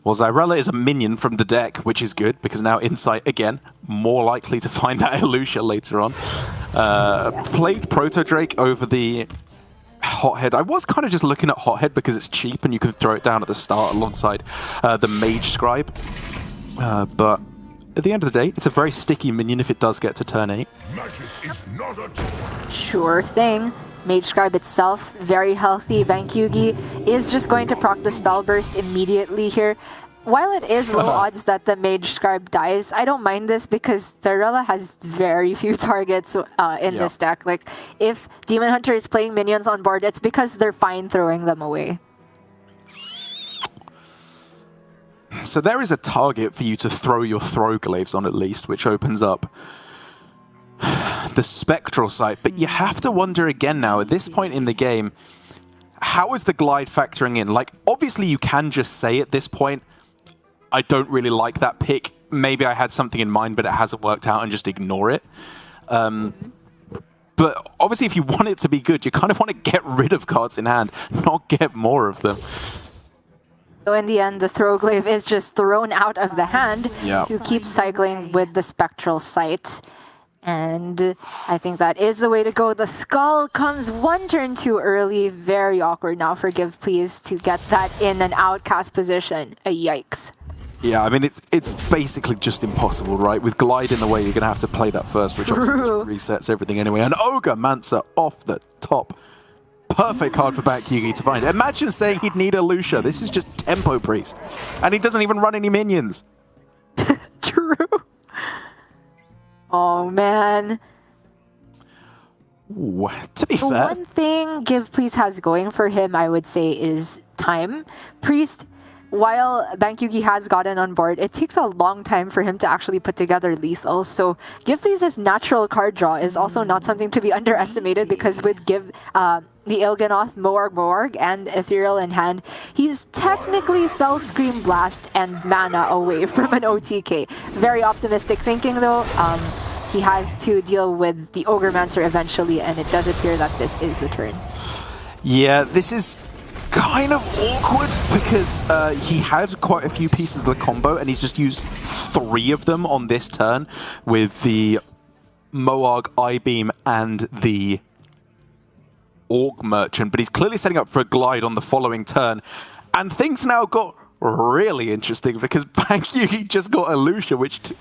Well, Zyrella is a minion from the deck, which is good, because now Insight, again, more likely to find that Elucia later on. Played Proto Drake over the Hothead. I was kind of just looking at Hothead because it's cheap and you can throw it down at the start alongside the Mage Scribe. But at the end of the day, it's a very sticky minion if it does get to turn 8. Sure thing. Mage Scribe itself, very healthy. Bankyugi is just going to proc the Spell Burst immediately here. While it is low odds that the Mage Scribe dies, I don't mind this because Zyrella has very few targets in this deck. Like, if Demon Hunter is playing minions on board, it's because they're fine throwing them away. So there is a target for you to throw your Throwglaives on at least, which opens up the Spectral Sight. But you have to wonder again now, at this point in the game, how is the Glide factoring in? Like, obviously you can just say at this point, I don't really like that pick. Maybe I had something in mind, but it hasn't worked out, and just ignore it. But obviously, if you want it to be good, you kind of want to get rid of cards in hand, not get more of them. So in the end, the Throwglaive is just thrown out of the hand to keep cycling with the Spectral Sight. And I think that is the way to go. The Skull comes one turn too early. Very awkward now for Give Please to get that in an outcast position. Yikes. Yeah, I mean, it's basically just impossible, right? With Glide in the way, you're going to have to play that first, which obviously resets everything anyway. And Ogre Mancer off the top. Perfect card for Bankyugi to find. Imagine saying he'd need a Lucia. This is just Tempo Priest. And he doesn't even run any minions. True. Oh, man. Ooh, to be fair. One thing Give Please has going for him, I would say, is time. Priest, while Bankyugi has gotten on board, it takes a long time for him to actually put together lethal. So Give Please's natural card draw is also not something to be underestimated, because with the Il'gynoth, Moarg, and Ethereal in hand, he's technically Fell Scream Blast and mana away from an OTK. Very optimistic thinking, though. He has to deal with the Ogre Mancer eventually, and it does appear that this is the turn. Yeah, this is kind of awkward because he had quite a few pieces of the combo, and he's just used 3 of them on this turn with the Moarg, I-Beam, and the Orc Merchant, but he's clearly setting up for a Glide on the following turn. And things now got really interesting because Bankyugi just got a Lucia,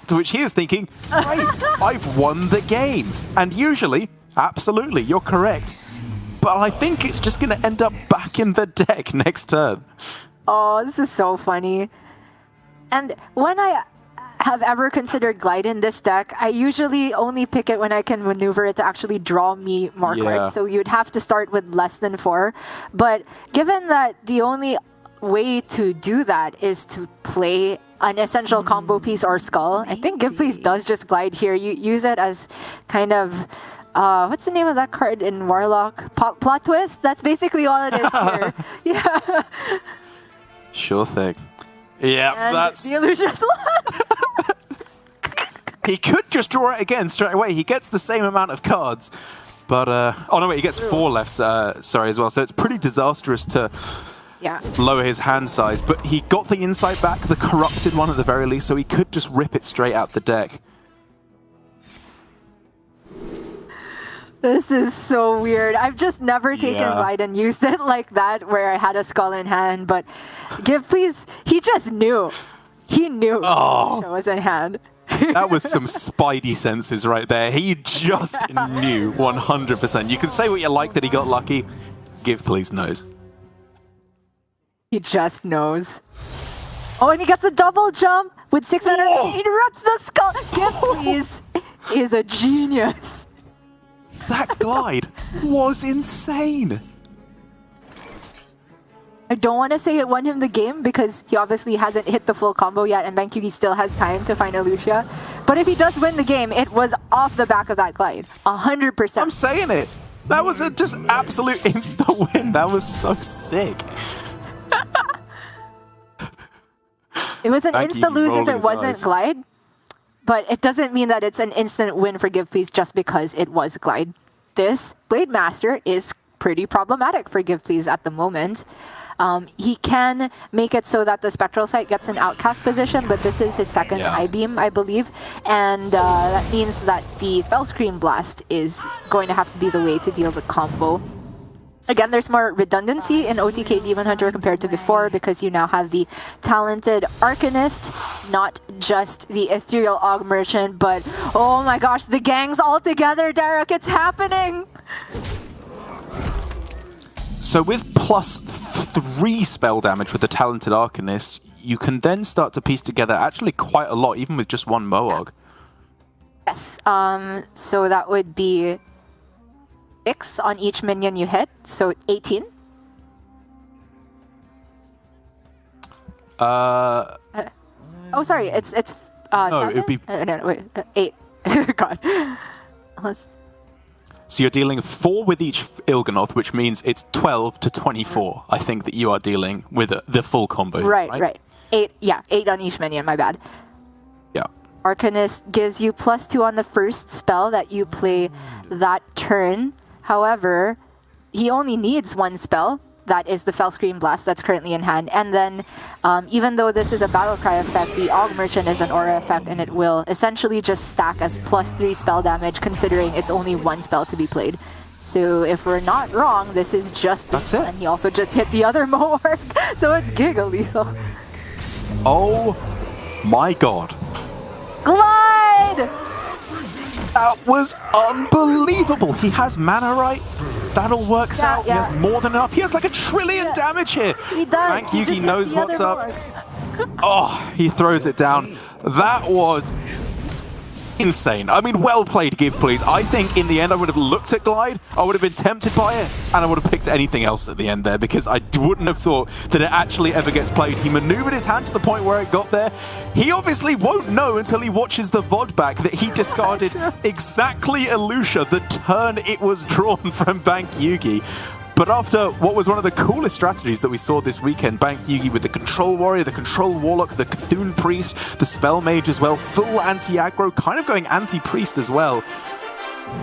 to which he is thinking, right, I've won the game. And usually, absolutely, you're correct. But I think it's just going to end up back in the deck next turn. Oh, this is so funny. And when I have ever considered Glide in this deck, I usually only pick it when I can maneuver it to actually draw me more cards. So you'd have to start with less than 4. But given that the only way to do that is to play an essential combo piece or Skull, I think Give Please does just Glide here. You use it as kind of... what's the name of that card in Warlock? Plot Twist? That's basically all it is here. Yeah. Sure thing. Yeah, and that's... the illusion's He could just draw it again straight away. He gets the same amount of cards. But, oh no, wait, he gets 4 left, sorry, as well. So it's pretty disastrous to lower his hand size. But he got the Insight back, the corrupted one at the very least, so he could just rip it straight out the deck. This is so weird. I've just never taken Glide and used it like that, where I had a Skull in hand. But Give Please, he just knew. He knew it was in hand. That was some spidey senses right there. He just knew 100%. You can say what you like that he got lucky. Give Please knows. He just knows. Oh, and he gets a double jump with 6 mana. He interrupts the Skull. Give Please is a genius. That Glide was insane. I don't want to say it won him the game because he obviously hasn't hit the full combo yet, and Bankyugi still has time to find a Lucia. But if he does win the game, it was off the back of that Glide. 100%. I'm saying it. That was a just absolute insta win. That was so sick. It was an insta lose if it wasn't Glide. But it doesn't mean that it's an instant win for Give Please just because it was Glide. This Blade Master is pretty problematic for Give Please at the moment. He can make it so that the Spectral Sight gets an outcast position, but this is his second I-Beam, I believe. And that means that the Fell Scream Blast is going to have to be the way to deal the combo. Again, there's more redundancy in OTK Demon Hunter compared to before because you now have the talented Arcanist, not just the Ethereal Aug Merchant, but oh my gosh, the gang's all together, Derek, it's happening! So with +3 spell damage with the talented Arcanist, you can then start to piece together actually quite a lot, even with just one Moog. Yes, so that would be 6 on each minion you hit, so 18. Oh, sorry, it's no, 7? it'd be... no, wait, 8. God. So you're dealing 4 with each Il'gynoth, which means it's 12 to 24, I think, that you are dealing with the full combo. Right. 8, yeah, 8 on each minion, my bad. Yeah. Arcanist gives you +2 on the first spell that you play that turn. However, he only needs one spell. That is the Fell Scream Blast that's currently in hand. And then, even though this is a Battle Cry effect, the Aug Merchant is an aura effect, and it will essentially just stack as +3 spell damage, considering it's only one spell to be played. So if we're not wrong, this is just... That's it. And he also just hit the other Mohawk, so it's Giga Lethal. Oh my god. Glide! That was unbelievable. He has mana, right? That all works out. Yeah. He has more than enough. He has like 1 trillion damage here. He does. Bank Yugi knows what's up. Oh, he throws it down. That was insane. I mean, well played, Give Please. I think in the end I would have looked at Glide, I would have been tempted by it, and I would have picked anything else at the end there because I wouldn't have thought that it actually ever gets played. He maneuvered his hand to the point where it got there. He obviously won't know until he watches the VOD back that he discarded exactly Elusha the turn it was drawn from Bank Yugi. But after what was one of the coolest strategies that we saw this weekend, Bank Yugi with the Control Warrior, the Control Warlock, the Cthulhu Priest, the Spell Mage as well, full anti-aggro, kind of going anti-priest as well,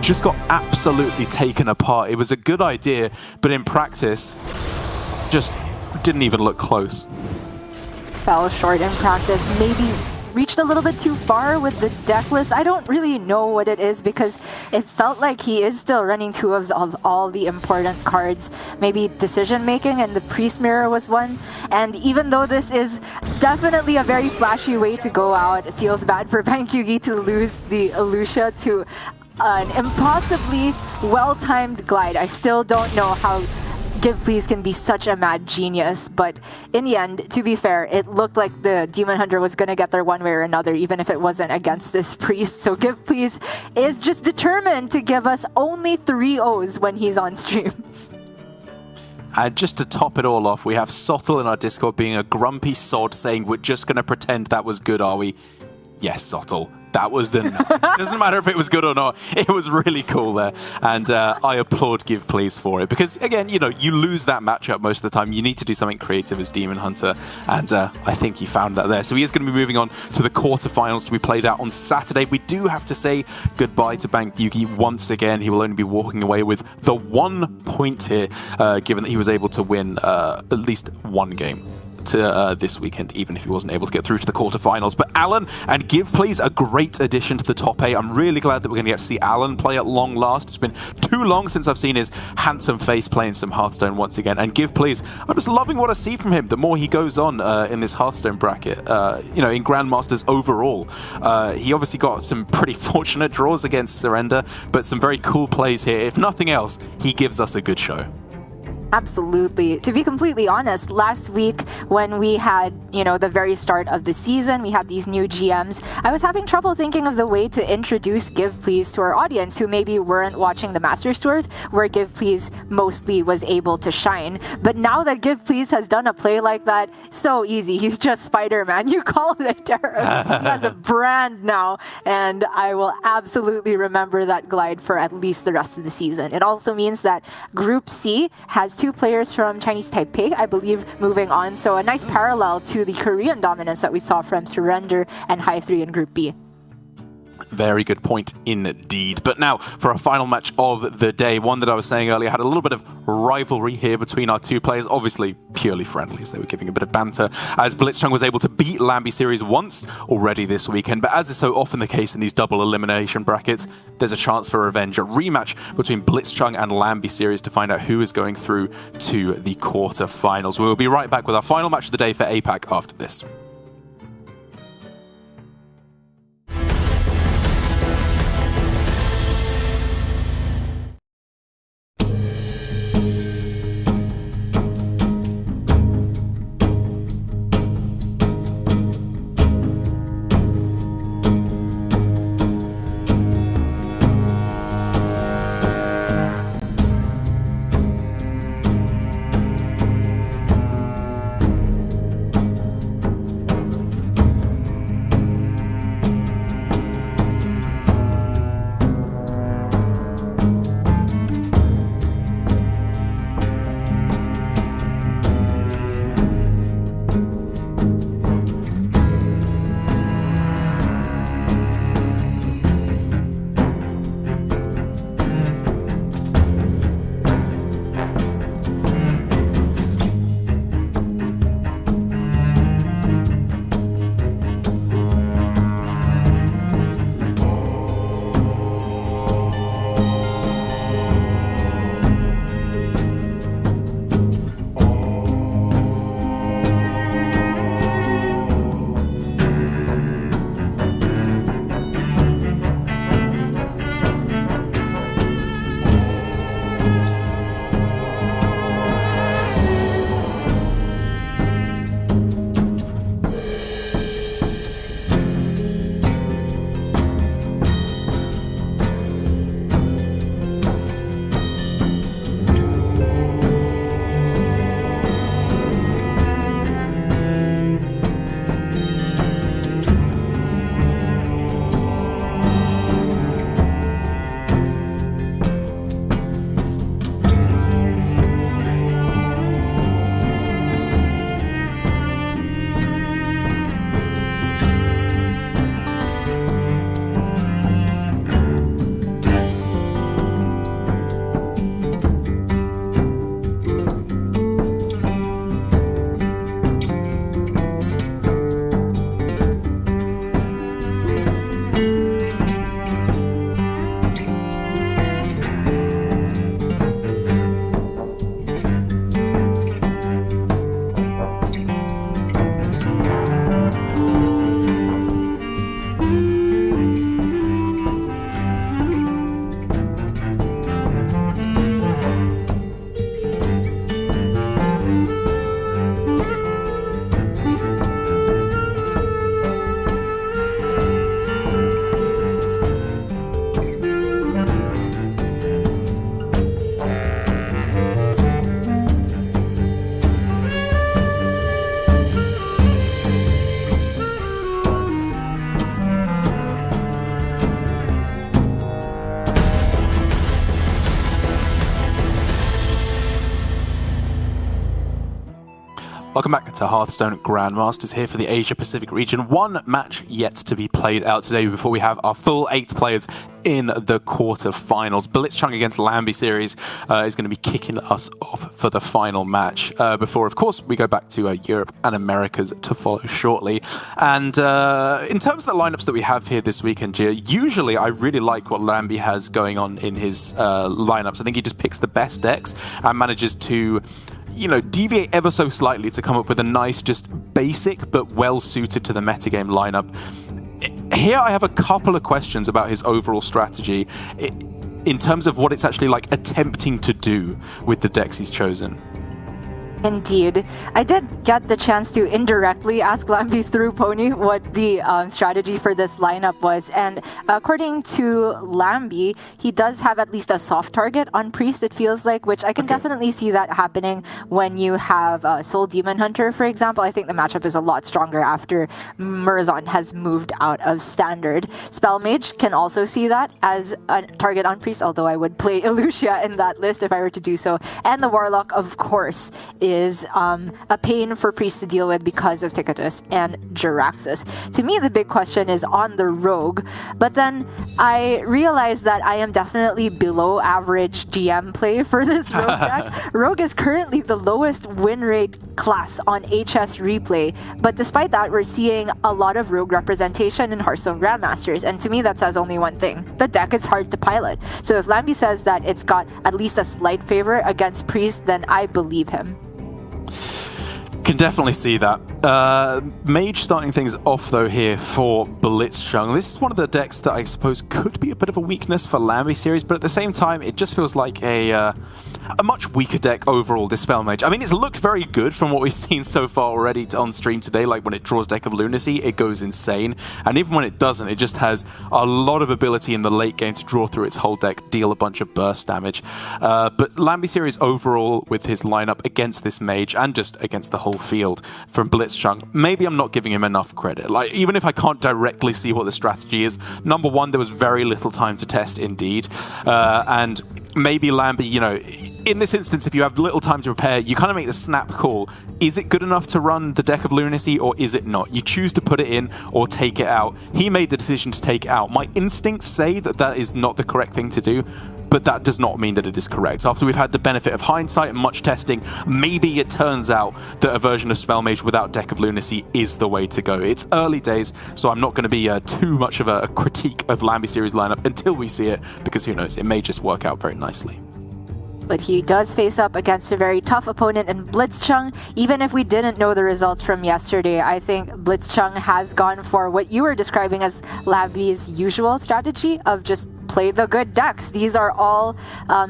just got absolutely taken apart. It was a good idea, but in practice, just didn't even look close. Fell short in practice, maybe reached a little bit too far with the deck list. I don't really know what it is because it felt like he is still running 2 of all the important cards. Maybe decision making, and the Priest Mirror was one. And even though this is definitely a very flashy way to go out, it feels bad for Bank Yugi to lose the Elusha to an impossibly well-timed Glide. I still don't know how Give Please can be such a mad genius, but in the end, to be fair, it looked like the Demon Hunter was going to get there one way or another, even if it wasn't against this priest. So Give Please is just determined to give us only 3 O's when he's on stream. And just to top it all off, we have Sottle in our Discord being a grumpy sod saying, "We're just going to pretend that was good, are we?" Yes, Sottle. That was the doesn't matter if it was good or not. It was really cool there, and I applaud Give Please for it because again, you know, you lose that matchup most of the time. You need to do something creative as Demon Hunter, and I think he found that there. So he is going to be moving on to the quarterfinals to be played out on Saturday. We do have to say goodbye to Bank Yugi once again. He will only be walking away with the 1 point here, given that he was able to win at least 1 game to this weekend, even if he wasn't able to get through to the quarterfinals. But Alan and Give Please, a great addition to the top 8. I'm really glad that we're going to get to see Alan play at long last. It's been too long since I've seen his handsome face playing some Hearthstone once again. And Give Please, I'm just loving what I see from him the more he goes on in this Hearthstone bracket, you know, in Grandmasters overall. He obviously got some pretty fortunate draws against Surrender, but some very cool plays here. If nothing else, he gives us a good show. Absolutely. To be completely honest, last week when we had, you know, the very start of the season, we had these new GMs, I was having trouble thinking of the way to introduce Give Please to our audience who maybe weren't watching the Masters Tours, where Give Please mostly was able to shine. But now that Give Please has done a play like that, so easy. He's just Spider-Man. You called it, Derek. He has a brand now, and I will absolutely remember that Glide for at least the rest of the season. It also means that Group C has 2 players from Chinese Taipei, I believe, moving on. So a nice parallel to the Korean dominance that we saw from Surrender and High 3 in Group B. Very good point indeed. But now for our final match of the day, one that I was saying earlier had a little bit of rivalry here between our two players, obviously purely friendly as they were giving a bit of banter, as Blitzchung was able to beat Lambi Series once already this weekend. But as is so often the case in these double elimination brackets, there's a chance for revenge, a rematch between Blitzchung and Lambi Series to find out who is going through to the quarterfinals. We will be right back with our final match of the day for APAC after this. Welcome back to Hearthstone Grandmasters here for the Asia Pacific region. One match yet to be played out today before we have our full 8 players in the quarterfinals. Blitzchung against Lambi Series is going to be kicking us off for the final match before, of course, we go back to Europe and Americas to follow shortly. And in terms of the lineups that we have here this weekend, Gia, usually I really like what Lambi has going on in his lineups. I think he just picks the best decks and manages to deviate ever so slightly to come up with a nice, just basic but well-suited to the metagame lineup. Here I have a couple of questions about his overall strategy in terms of what it's actually like attempting to do with the decks he's chosen. Indeed. I did get the chance to indirectly ask Lambi through Pony what the strategy for this lineup was. And according to Lambi, he does have at least a soft target on Priest, it feels like, which I can definitely see that happening when you have Soul Demon Hunter, for example. I think the matchup is a lot stronger after Murazon has moved out of Standard. Spell Mage can also see that as a target on Priest, although I would play Illucia in that list if I were to do so. And the Warlock, of course, is a pain for Priest to deal with because of Ticketus and Jiraxis. To me, the big question is on the Rogue, but then I realized that I am definitely below average GM play for this Rogue deck. Rogue is currently the lowest win rate class on HS Replay, but despite that, we're seeing a lot of Rogue representation in Hearthstone Grandmasters, and to me that says only one thing: the deck is hard to pilot. So if Lambie says that it's got at least a slight favor against Priest, then I believe him. Can definitely see that. Mage starting things off though here for Blitzchung. This is one of the decks that I suppose could be a bit of a weakness for Lambie series, but at the same time it just feels like a much weaker deck overall, this Spell Mage. I mean, it's looked very good from what we've seen so far already on stream today. Like when it draws Deck of Lunacy, it goes insane, and even when it doesn't, it just has a lot of ability in the late game to draw through its whole deck, deal a bunch of burst damage. But Lambie series overall with his lineup against this Mage and just against the whole field from Blitzchung, maybe I'm not giving him enough credit. Like, even if I can't directly see what the strategy is, number one, there was very little time to test indeed, and maybe Lambie, you know, in this instance, if you have little time to prepare, you kind of make the snap call. Is it good enough to run the Deck of Lunacy, or is it not? You choose to put it in or take it out. He made the decision to take it out. My instincts say that that is not the correct thing to do, but that does not mean that it is correct. After we've had the benefit of hindsight and much testing, maybe it turns out that a version of Spell Mage without Deck of Lunacy is the way to go. It's early days, so I'm not going to be too much of a critique of Lambie series lineup until we see it, because who knows, it may just work out very nicely. But he does face up against a very tough opponent in Blitzchung. Even if we didn't know the results from yesterday, I think Blitzchung has gone for what you were describing as Lambie's usual strategy of just play the good decks. These are all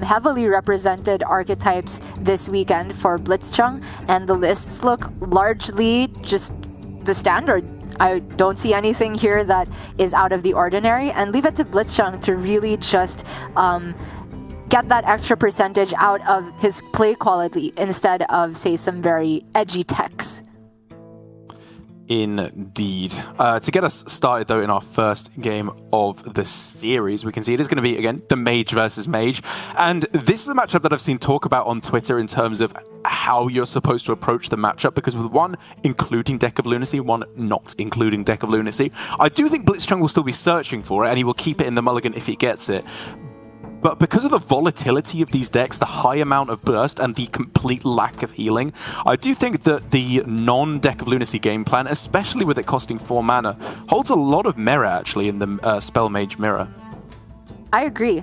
heavily represented archetypes this weekend for Blitzchung, and the lists look largely just the standard. I don't see anything here that is out of the ordinary, and leave it to Blitzchung to really just get that extra percentage out of his play quality instead of, say, some very edgy techs. Indeed. To get us started, though, in our first game of the series, we can see it is going to be, again, the Mage versus Mage. And this is a matchup that I've seen talk about on Twitter in terms of how you're supposed to approach the matchup, because with one including Deck of Lunacy, one not including Deck of Lunacy, I do think Blitzchung will still be searching for it, and he will keep it in the mulligan if he gets it. But because of the volatility of these decks, the high amount of burst and the complete lack of healing, I do think that the non-Deck of Lunacy game plan, especially with it costing 4 mana, holds a lot of merit actually in the Spell Mage mirror. I agree.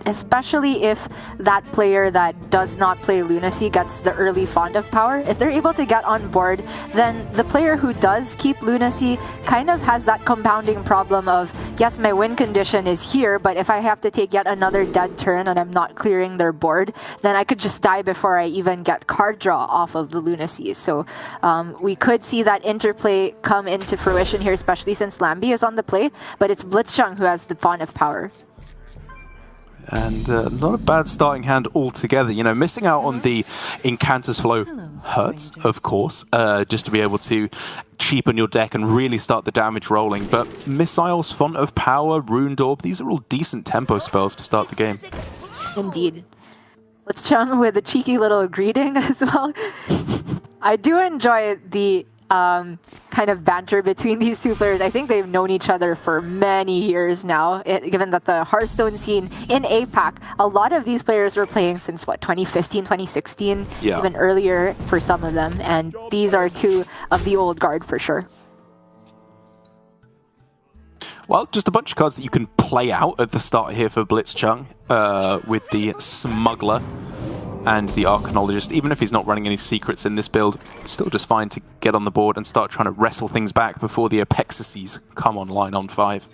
Especially if that player that does not play Lunacy gets the early Font of Power. If they're able to get on board, then the player who does keep Lunacy kind of has that compounding problem of, yes, my win condition is here, but if I have to take yet another dead turn and I'm not clearing their board, then I could just die before I even get card draw off of the Lunacy. So we could see that interplay come into fruition here, especially since Lambie is on the play, but it's Blitzchung who has the Font of Power. And not a bad starting hand altogether. You know, missing out on the Incanter's Flow hurts, of course, just to be able to cheapen your deck and really start the damage rolling. But Missiles, Font of Power, Runed Orb, these are all decent tempo spells to start the game. Indeed. Blitzchung with a cheeky little greeting as well. I do enjoy the kind of banter between these two players. I think they've known each other for many years now, given that the Hearthstone scene in APAC, a lot of these players were playing since, what, 2015, 2016? Yeah. Even earlier for some of them, and these are two of the old guard for sure. Well, just a bunch of cards that you can play out at the start here for Blitzchung, with the Smuggler and the Arcanologist. Even if he's not running any secrets in this build, still just fine to get on the board and start trying to wrestle things back before the Apexases come online on 5.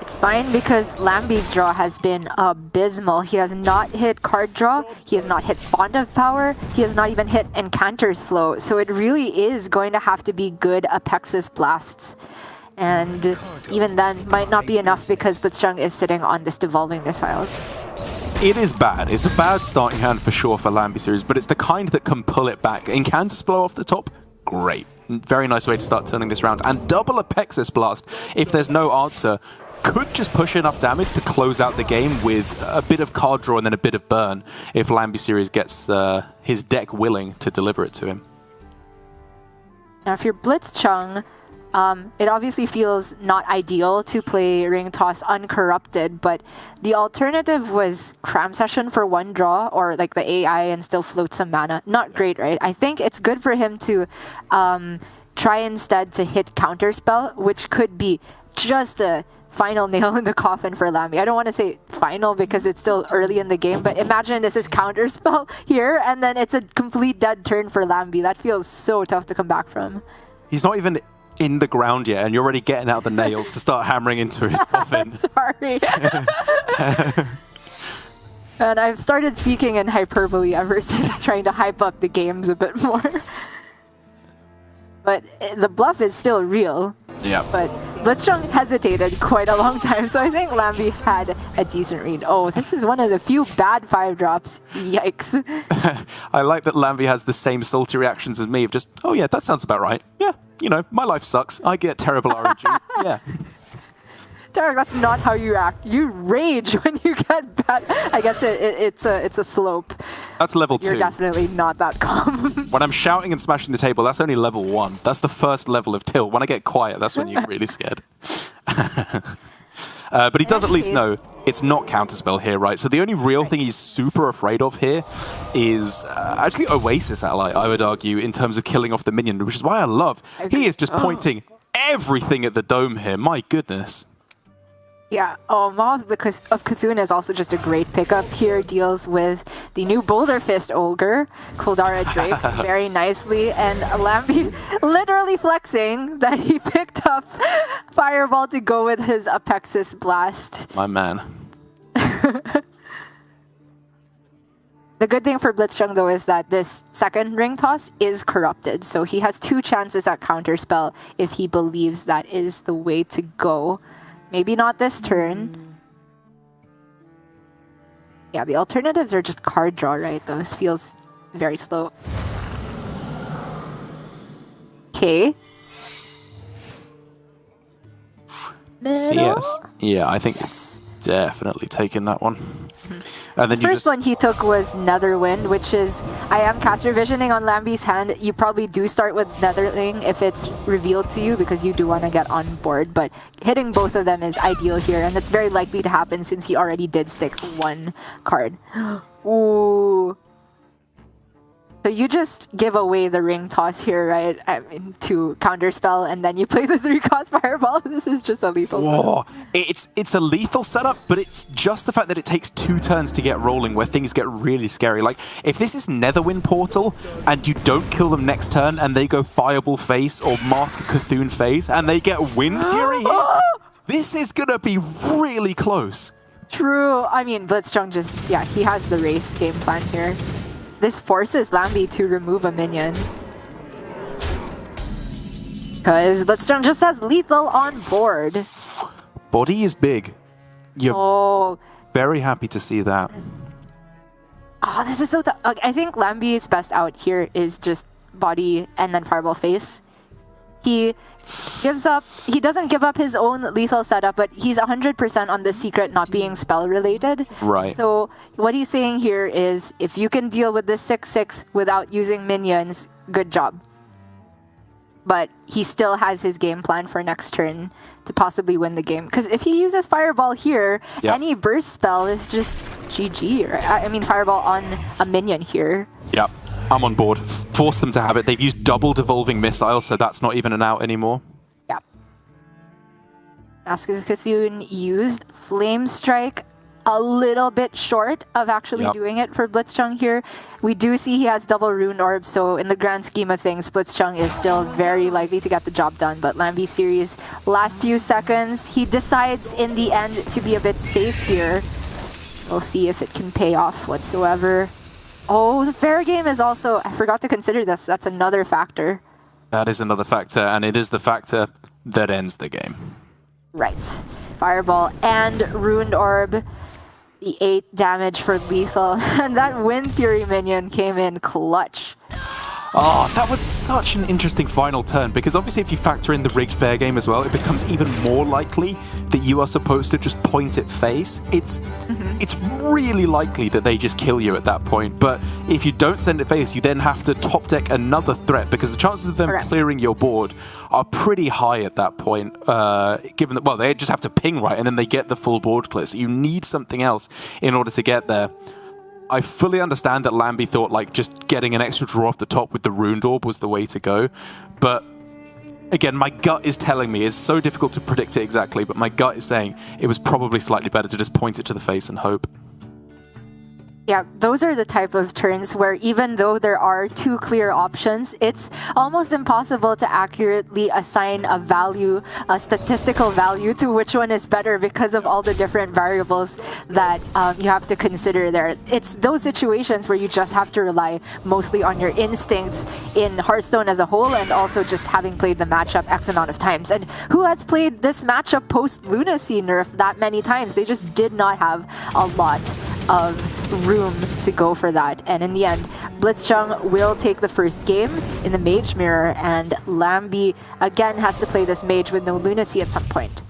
It's fine because Lambie's draw has been abysmal. He has not hit card draw, he has not hit Font of Power, he has not even hit Encanter's Flow. So it really is going to have to be good Apexis Blasts. And even then, might not be enough because Blitzchung is sitting on this Devolving Missiles. It is bad. It's a bad starting hand for sure for Lambie series, but it's the kind that can pull it back. Incanter's Flow off the top, great. Very nice way to start turning this around. And double Apexis Blast if there's no answer. could just push enough damage to close out the game with a bit of card draw and then a bit of burn if Lambi Series gets his deck willing to deliver it to him. Now, if you're Blitzchung, it obviously feels not ideal to play Ring Toss uncorrupted, but the alternative was Cram Session for 1 draw, or like the AI and still float some mana. Not great, right? I think it's good for him to try instead to hit Counterspell, which could be just a final nail in the coffin for Lambi. I don't want to say final because it's still early in the game, but imagine this is Counterspell here, and then it's a complete dead turn for Lambi. That feels so tough to come back from. He's not even in the ground yet, and you're already getting out the nails to start hammering into his coffin. Sorry. And I've started speaking in hyperbole ever since, trying to hype up the games a bit more. But the bluff is still real. Yeah. But Blitzchung hesitated quite a long time, so I think Lambi had a decent read. Oh, this is one of the few bad 5-drops. Yikes. I like that Lambi has the same salty reactions as me of just, oh yeah, that sounds about right. Yeah, you know, my life sucks. I get terrible RNG. Yeah. Tarek, that's not how you act. You rage when you get bad. I guess it's a slope. That's level 2. You're definitely not that calm. When I'm shouting and smashing the table, that's only level 1. That's the first level of tilt. When I get quiet, that's when you get really scared. But he does at least know it's not Counterspell here, right? So the only real thing he's super afraid of here is actually Oasis Ally, I would argue, in terms of killing off the minion, which is why I love. He is just pointing everything at the dome here. My goodness. Yeah, Maw of Cthulhu is also just a great pickup here. Deals with the new Boulder Fist Ogre, Kuldara Drake, very nicely. And Lambi literally flexing that he picked up Fireball to go with his Apexis Blast. My man. The good thing for Blitzchung, though, is that this second Ring Toss is corrupted. So he has 2 chances at Counterspell if he believes that is the way to go. Maybe not this turn. Yeah, the alternatives are just card draw, right? Those feels very slow. Okay. CS. Yeah, I think it's definitely taking that one. And then First one he took was Netherwind, which is, I am caster visioning on Lambi's hand. You probably do start with Netherling if it's revealed to you because you do want to get on board, but hitting both of them is ideal here, and that's very likely to happen since he already did stick 1 card. Ooh. So you just give away the Ring Toss here, right? I mean, to Counterspell, and then you play the 3-cost Fireball. This is just a lethal setup. It's a lethal setup, but it's just the fact that it takes 2 turns to get rolling where things get really scary. Like, if this is Netherwind Portal, and you don't kill them next turn, and they go Fireball face or Mask of Cthulhu face, and they get Wind Fury here, this is gonna be really close. True. I mean, Blitzchung just, yeah, he has the race game plan here. This forces Lambi to remove a minion. Because Blitzchung just has lethal on board. Body is big. You're very happy to see that. Oh, this is so tough. I think Lambi's best out here is just body and then Fireball face. He doesn't give up his own lethal setup, but he's 100% on the secret not being spell related. Right. So what he's saying here is, if you can deal with this 6/6 without using minions, good job. But he still has his game plan for next turn to possibly win the game. Because if he uses Fireball here, any burst spell is just GG. I mean, Fireball on a minion here. Yep. I'm on board. Force them to have it. They've used double Devolving Missile, so that's not even an out anymore. Yeah. Mask of Cthulhu used Flame Strike, a little bit short of actually doing it for Blitzchung here. We do see he has double Rune Orb, so in the grand scheme of things, Blitzchung is still very likely to get the job done. But Lambi Series, last few seconds, he decides in the end to be a bit safe here. We'll see if it can pay off whatsoever. Oh, the fair game is also, I forgot to consider this. That's another factor. That is another factor, and it is the factor that ends the game. Right. Fireball and Ruined Orb. The 8 damage for lethal. And that Wind Fury minion came in clutch. Oh, that was such an interesting final turn, because obviously if you factor in the rigged fair game as well, it becomes even more likely that you are supposed to just point it face. It's really likely that they just kill you at that point, but if you don't send it face, you then have to top deck another threat, because the chances of them clearing your board are pretty high at that point, given that, well, they just have to ping right, and then they get the full board clear, so you need something else in order to get there. I fully understand that Lambie thought like just getting an extra draw off the top with the Runed Orb was the way to go, but again, my gut is telling me, it's so difficult to predict it exactly, but my gut is saying it was probably slightly better to just point it to the face and hope. Yeah, those are the type of turns where even though there are two clear options, it's almost impossible to accurately assign a value, a statistical value to which one is better because of all the different variables that you have to consider there. It's those situations where you just have to rely mostly on your instincts in Hearthstone as a whole, and also just having played the matchup X amount of times. And who has played this matchup post-Lunacy nerf that many times? They just did not have a lot of room to go for that, and in the end Blitzchung will take the first game in the Mage Mirror, and Lambie again has to play this Mage with no Lunacy at some point.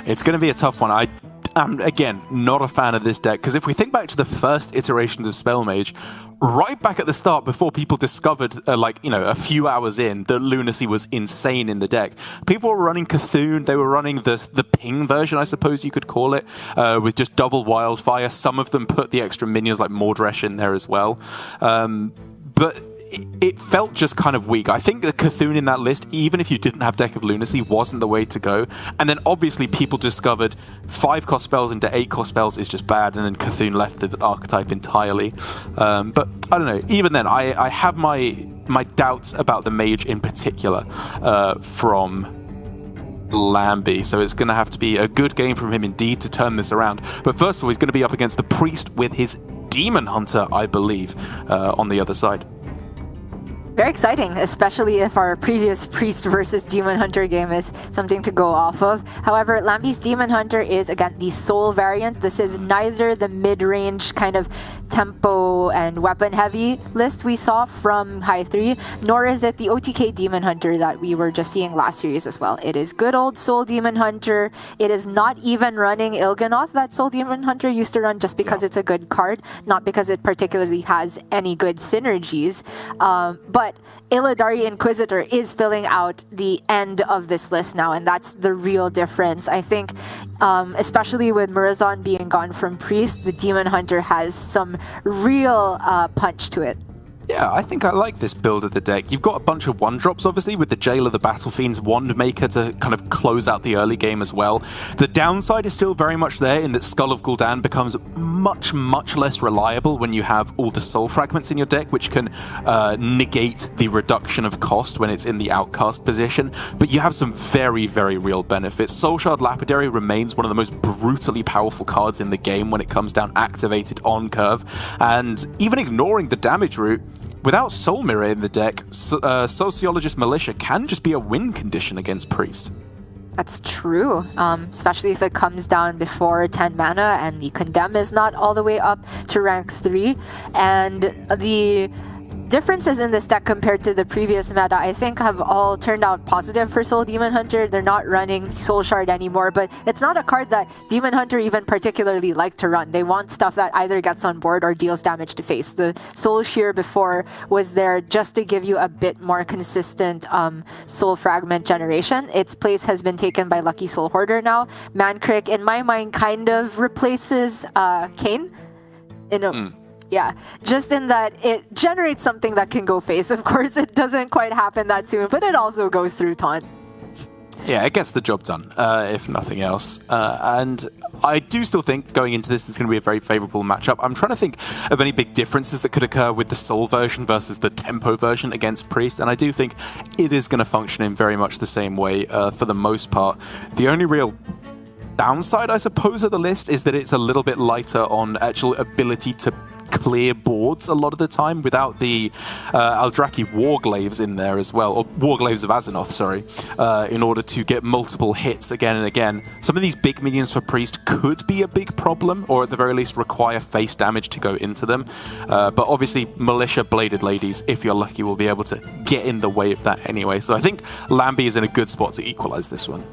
It's going to be a tough one. I am, again, not a fan of this deck, because if we think back to the first iterations of Spell Mage, right back at the start, before people discovered, a few hours in, that Lunacy was insane in the deck, people were running Cthulhu, they were running the ping version, I suppose you could call it, with just double Wildfire. Some of them put the extra minions like Mordresh in there as well. But it felt just kind of weak. I think the Cthulhu in that list, even if you didn't have Deck of Lunacy, wasn't the way to go. And then obviously people discovered 5-cost spells into 8-cost spells is just bad, and then Cthulhu left the archetype entirely. But I don't know, even then, I have my doubts about the Mage in particular from Lambie, so it's going to have to be a good game from him indeed to turn this around. But first of all, he's going to be up against the Priest with his Demon Hunter, I believe, on the other side. Very exciting, especially if our previous Priest versus Demon Hunter game is something to go off of. However, Lambie's Demon Hunter is, again, the Soul variant. This is neither the mid-range kind of tempo and weapon-heavy list we saw from High 3, nor is it the OTK Demon Hunter that we were just seeing last series as well. It is good old Soul Demon Hunter. It is not even running Il'gynoth that Soul Demon Hunter used to run, just because it's a good card, not because it particularly has any good synergies. But Illidari Inquisitor is filling out the end of this list now, and that's the real difference. I think, especially with Murazon being gone from Priest, the Demon Hunter has some real punch to it. Yeah, I think I like this build of the deck. You've got a bunch of 1-drops, obviously, with the Jailer, the Battle Fiends, Wand Maker to kind of close out the early game as well. The downside is still very much there in that Skull of Gul'dan becomes much, much less reliable when you have all the Soul Fragments in your deck, which can negate the reduction of cost when it's in the outcast position. But you have some very, very real benefits. Soul Shard Lapidary remains one of the most brutally powerful cards in the game when it comes down activated on curve. And even ignoring the damage route, without Soul Mirror in the deck, Sociologist Militia can just be a win condition against Priest. That's true, especially if it comes down before 10 mana and the Condemn is not all the way up to rank 3. And the differences in this deck compared to the previous meta, I think, have all turned out positive for Soul Demon Hunter. They're not running Soul Shard anymore, but it's not a card that Demon Hunter even particularly like to run. They want stuff that either gets on board or deals damage to face. The Soul Shear before was there just to give you a bit more consistent Soul Fragment generation. Its place has been taken by Lucky Soul Hoarder now. Mankrik, in my mind, kind of replaces Kayn. Yeah, just in that it generates something that can go face. Of course, it doesn't quite happen that soon, but it also goes through taunt. Yeah, it gets the job done, if nothing else. And I do still think going into this, it's going to be a very favorable matchup. I'm trying to think of any big differences that could occur with the Soul version versus the Tempo version against Priest, and I do think it is going to function in very much the same way for the most part. The only real downside, I suppose, of the list is that it's a little bit lighter on actual ability to clear boards a lot of the time without the Aldraki Warglaves in there as well, or Warglaves of Azeroth, sorry, in order to get multiple hits again and again. Some of these big minions for Priest could be a big problem, or at the very least require face damage to go into them. But obviously, Militia Bladed Ladies, if you're lucky, will be able to get in the way of that anyway. So I think Lambie is in a good spot to equalize this one.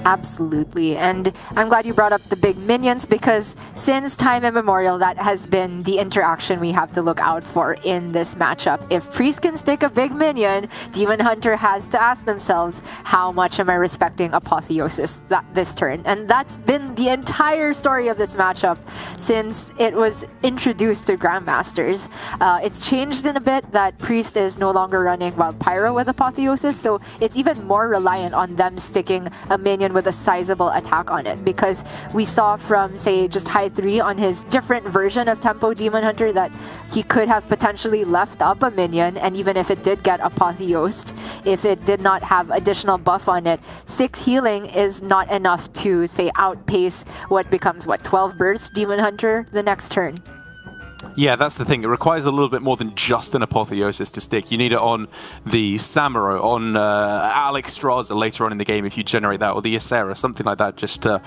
Absolutely, and I'm glad you brought up the big minions, because since time immemorial, that has been the interaction we have to look out for in this matchup. If Priest can stick a big minion, Demon Hunter has to ask themselves, how much am I respecting Apotheosis this turn? And that's been the entire story of this matchup since it was introduced to Grandmasters. It's changed in a bit that Priest is no longer running Wild Pyro with Apotheosis, so it's even more reliant on them sticking a minion with a sizable attack on it, because we saw from, say, just High 3 on his different version of Tempo Demon Hunter that he could have potentially left up a minion, and even if it did get Apotheosed, if it did not have additional buff on it, 6 healing is not enough to, say, outpace what becomes, 12 bursts Demon Hunter the next turn. Yeah, that's the thing. It requires a little bit more than just an Apotheosis to stick. You need it on the Samuro, on Alex Straza later on in the game if you generate that, or the Ysera, something like that, just to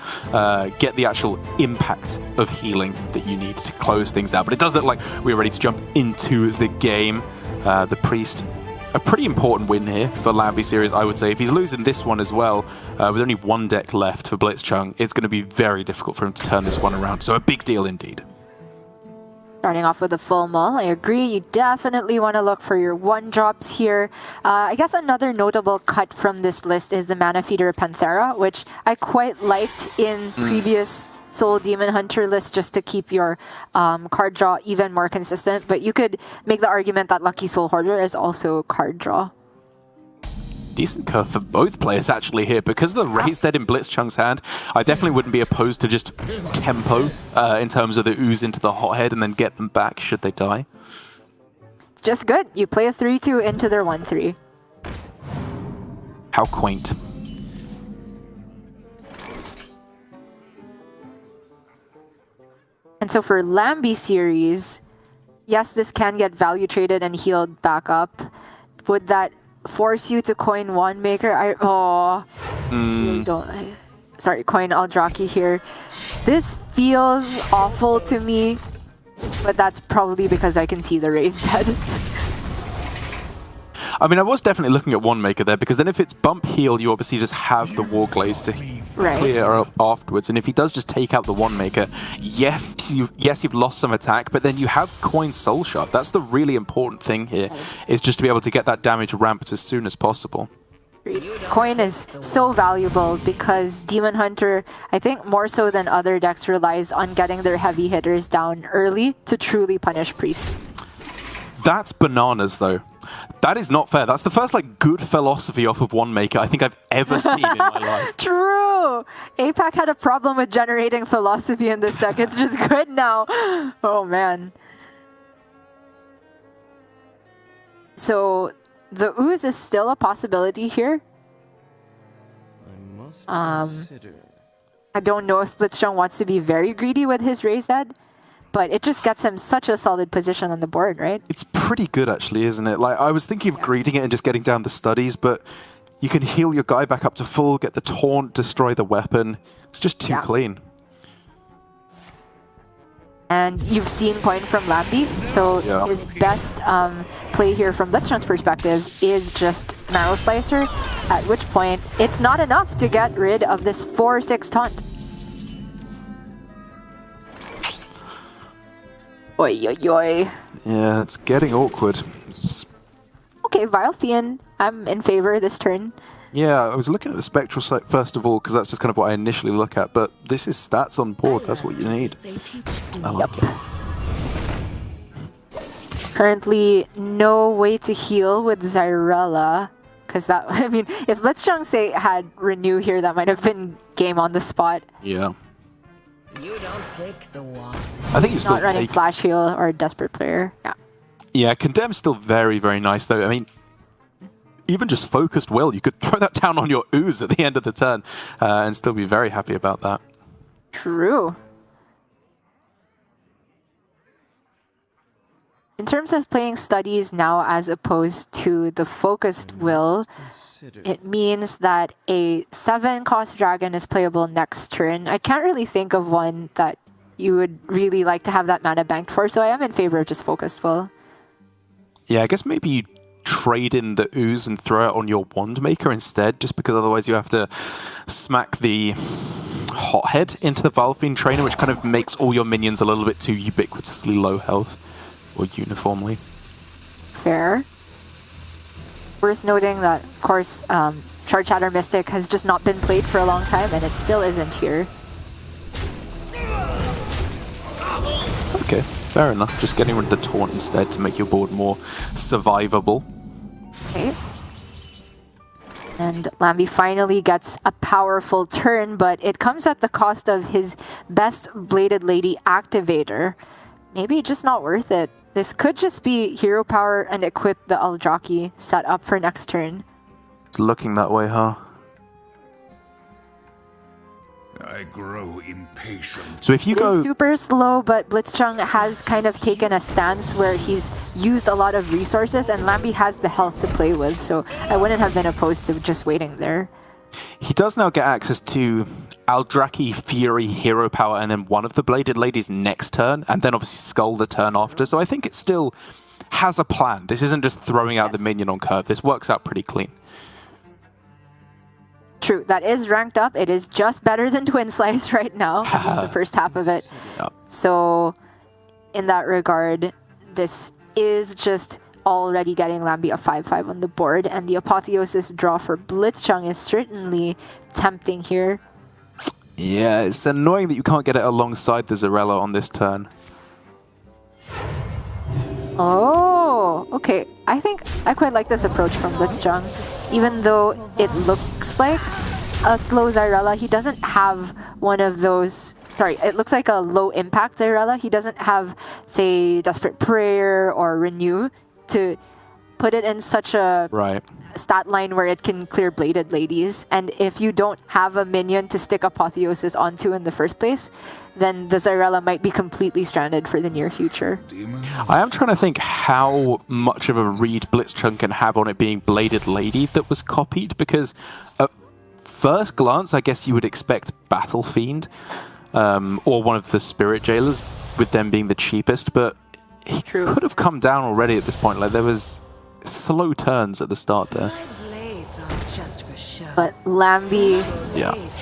get the actual impact of healing that you need to close things out. But it does look like we're ready to jump into the game. The Priest, a pretty important win here for Lambie series, I would say. If he's losing this one as well, with only one deck left for Blitzchung, it's going to be very difficult for him to turn this one around. So a big deal indeed. Starting off with a full mull, I agree. You definitely want to look for your 1-drops here. I guess another notable cut from this list is the Mana Feeder Panthera, which I quite liked in previous Soul Demon Hunter lists, just to keep your card draw even more consistent. But you could make the argument that Lucky Soul Hoarder is also card draw. Decent curve for both players actually here. Because of the Raise Dead in Blitzchung's hand, I definitely wouldn't be opposed to just tempo in terms of the ooze into the Hothead and then get them back should they die. It's just good. You play a 3-2 into their 1-3. How quaint. And so for Lambie series, yes, this can get value traded and healed back up. Would that force you to coin one maker? Really don't. Sorry, coin Aldraki here. This feels awful to me, but that's probably because I can see the Raise Dead. I mean, I was definitely looking at one maker there, because then if it's bump heal, you obviously just have the Warglaze to clear up afterwards. And if he does just take out the one maker, yes, you've lost some attack, but then you have coin Soul Shard. That's the really important thing here, is just to be able to get that damage ramped as soon as possible. Coin is so valuable because Demon Hunter, I think more so than other decks, relies on getting their heavy hitters down early to truly punish Priest. That's bananas, though. That is not fair. That's the first good philosophy off of one maker I think I've ever seen in my life. True! APAC had a problem with generating philosophy in this deck. It's just good now. Oh, man. So, the ooze is still a possibility here. I must consider. I don't know if Blitzchung wants to be very greedy with his Raise Dead, but it just gets him such a solid position on the board, right? It's pretty good, actually, isn't it? I was thinking of greeting it and just getting down the studies, but you can heal your guy back up to full, get the taunt, destroy the weapon. It's just too clean. And you've seen coin from Lambie, so his best play here from Blitzchung's perspective is just Marrow Slicer, at which point it's not enough to get rid of this 4/6 taunt. Oi, oi, oi. Yeah, it's getting awkward. Okay, Vile Fiend, I'm in favor this turn. Yeah, I was looking at the Spectral Sight first of all, because that's just kind of what I initially look at, but this is stats on board, that's what you need. I like it. Currently, no way to heal with Zyrella, because that, I mean, if Blitzchung, say, had Renew here, that might have been game on the spot. Yeah. You don't pick the one. I think he's not running Flash Heal or a Desperate Player. Yeah. Yeah, Condemn's still very, very nice, though. I mean, even just focused will, you could throw that down on your ooze at the end of the turn and still be very happy about that. True. In terms of playing studies now as opposed to the focused will, it means that a 7-cost dragon is playable next turn. I can't really think of one that you would really like to have that mana banked for, so I am in favor of just focused will. Yeah, I guess maybe you trade in the ooze and throw it on your wand maker instead, just because otherwise you have to smack the hothead into the Valfiend trainer, which kind of makes all your minions a little bit too ubiquitously low health, or uniformly. Fair. Worth noting that, of course, Shard Shatter Mystic has just not been played for a long time, and it still isn't here. Okay, fair enough. Just getting rid of the taunt instead to make your board more survivable. Okay. And Lambie finally gets a powerful turn, but it comes at the cost of his best Bladed Lady activator. Maybe just not worth it. This could just be hero power and equip the Eldrazi set up for next turn. It's looking that way, huh? I grow impatient. So if you It go... is super slow, but Blitzchung has kind of taken a stance where he's used a lot of resources, and Lambie has the health to play with, so I wouldn't have been opposed to just waiting there. He does now get access to Eldrazi, Fury, Hero Power, and then one of the Bladed Ladies next turn, and then obviously Skull the turn after, so I think it still has a plan. This isn't just throwing out the minion on curve. This works out pretty clean. True, that is ranked up. It is just better than Twin Slice right now, at least the first half of it. Yep. So, in that regard, this is just already getting Lambie a 5/5 on the board, and the Apotheosis draw for Blitzchung is certainly tempting here. Yeah, it's annoying that you can't get it alongside the Zarella on this turn. Oh, okay. I think I quite like this approach from Blitzchung. Even though it looks like a slow Zyrella, he doesn't have one of those... Sorry, it looks like a low-impact Zyrella. He doesn't have, say, Desperate Prayer or Renew to put it in such a stat line where it can clear Bladed Ladies. And if you don't have a minion to stick Apotheosis onto in the first place, then the Zyrella might be completely stranded for the near future. I am trying to think how much of a read Blitzchung can have on it being Bladed Lady that was copied, because at first glance, I guess you would expect Battle Fiend or one of the Spirit Jailers, with them being the cheapest, but he could have come down already at this point. Like, there was slow turns at the start there. But Lambie,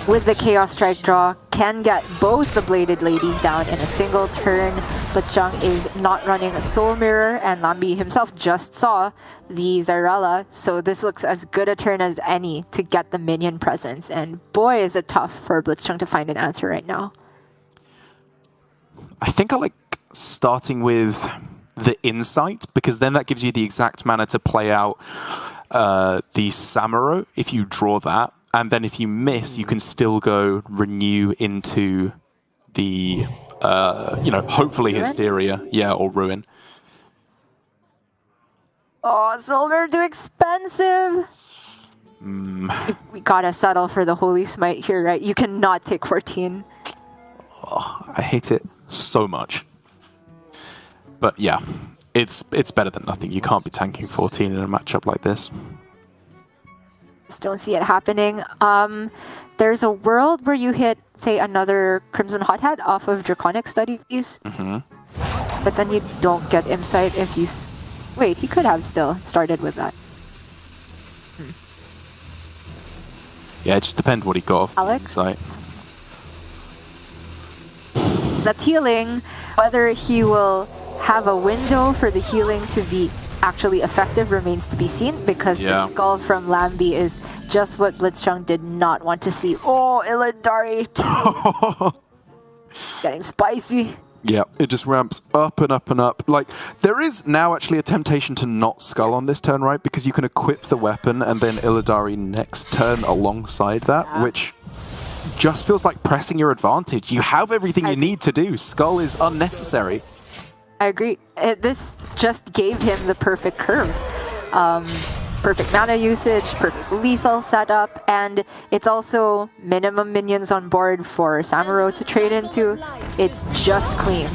with the Chaos Strike draw, can get both the Bladed Ladies down in a single turn. Blitzchung is not running a Soul Mirror, and Lambie himself just saw the Zyrella, so this looks as good a turn as any to get the minion presence. And boy, is it tough for Blitzchung to find an answer right now. I think I like starting with the Insight, because then that gives you the exact mana to play out the Samuro if you draw that, and then if you miss, you can still go Renew into the, hopefully Ruin? Hysteria, or Ruin. Oh, Silver too expensive! We gotta settle for the Holy Smite here, right? You cannot take 14. Oh, I hate it so much. But yeah, it's better than nothing. You can't be tanking 14 in a matchup like this. Just don't see it happening. There's a world where you hit, say, another Crimson Hothead off of Draconic Studies. But then you don't get Insight if you... Wait, he could have still started with that. Yeah, it just depends what he got off Alex? Insight. That's healing. Whether he will have a window for the healing to be actually effective remains to be seen, because the skull from Lambie is just what Blitzchung did not want to see. Oh, Illidari! Getting spicy. Yeah, it just ramps up and up and up. Like, there is now actually a temptation to not skull on this turn, right? Because you can equip the weapon and then Illidari next turn alongside that, which just feels like pressing your advantage. You have everything you need to do. Skull is unnecessary. I agree. This just gave him the perfect curve. Perfect mana usage, perfect lethal setup, and it's also minimum minions on board for Samuro to trade into. It's just clean.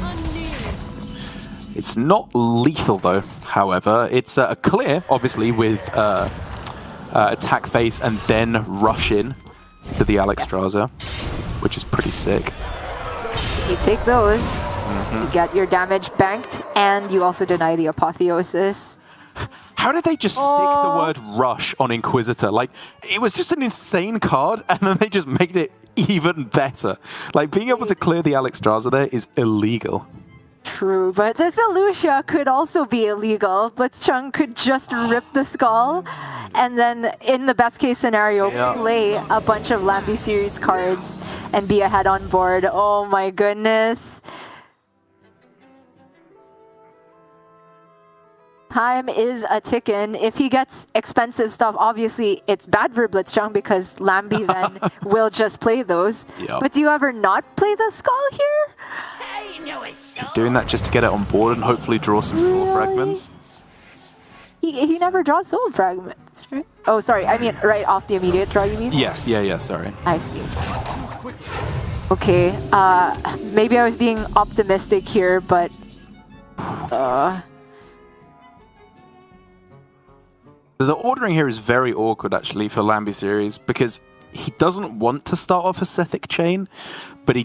It's not lethal though, however. It's a clear, obviously, with attack phase and then rush in to the Alexstrasza, which is pretty sick. You take those, you get your damage banked, and you also deny the Apotheosis. How did they just stick the word rush on Inquisitor? Like, it was just an insane card, and then they just made it even better. Like, being able to clear the Alexstrasza there is illegal. True, but this Elucia could also be illegal. Blitzchung could just rip the skull, and then, in the best case scenario, play a bunch of Lambie series cards and be ahead on board. Oh my goodness. Time is a ticking. If he gets expensive stuff, obviously it's bad for Blitzchung because Lambie then will just play those. Yep. But do you ever not play the skull here? Doing that just to get it on board and hopefully draw some soul fragments. He never draws soul fragments, right? Oh, sorry. I mean, right off the immediate draw, you mean? Yes, yeah, sorry. I see. Okay, maybe I was being optimistic here, but... The ordering here is very awkward, actually, for Lambie series, because he doesn't want to start off a Sethic chain, but he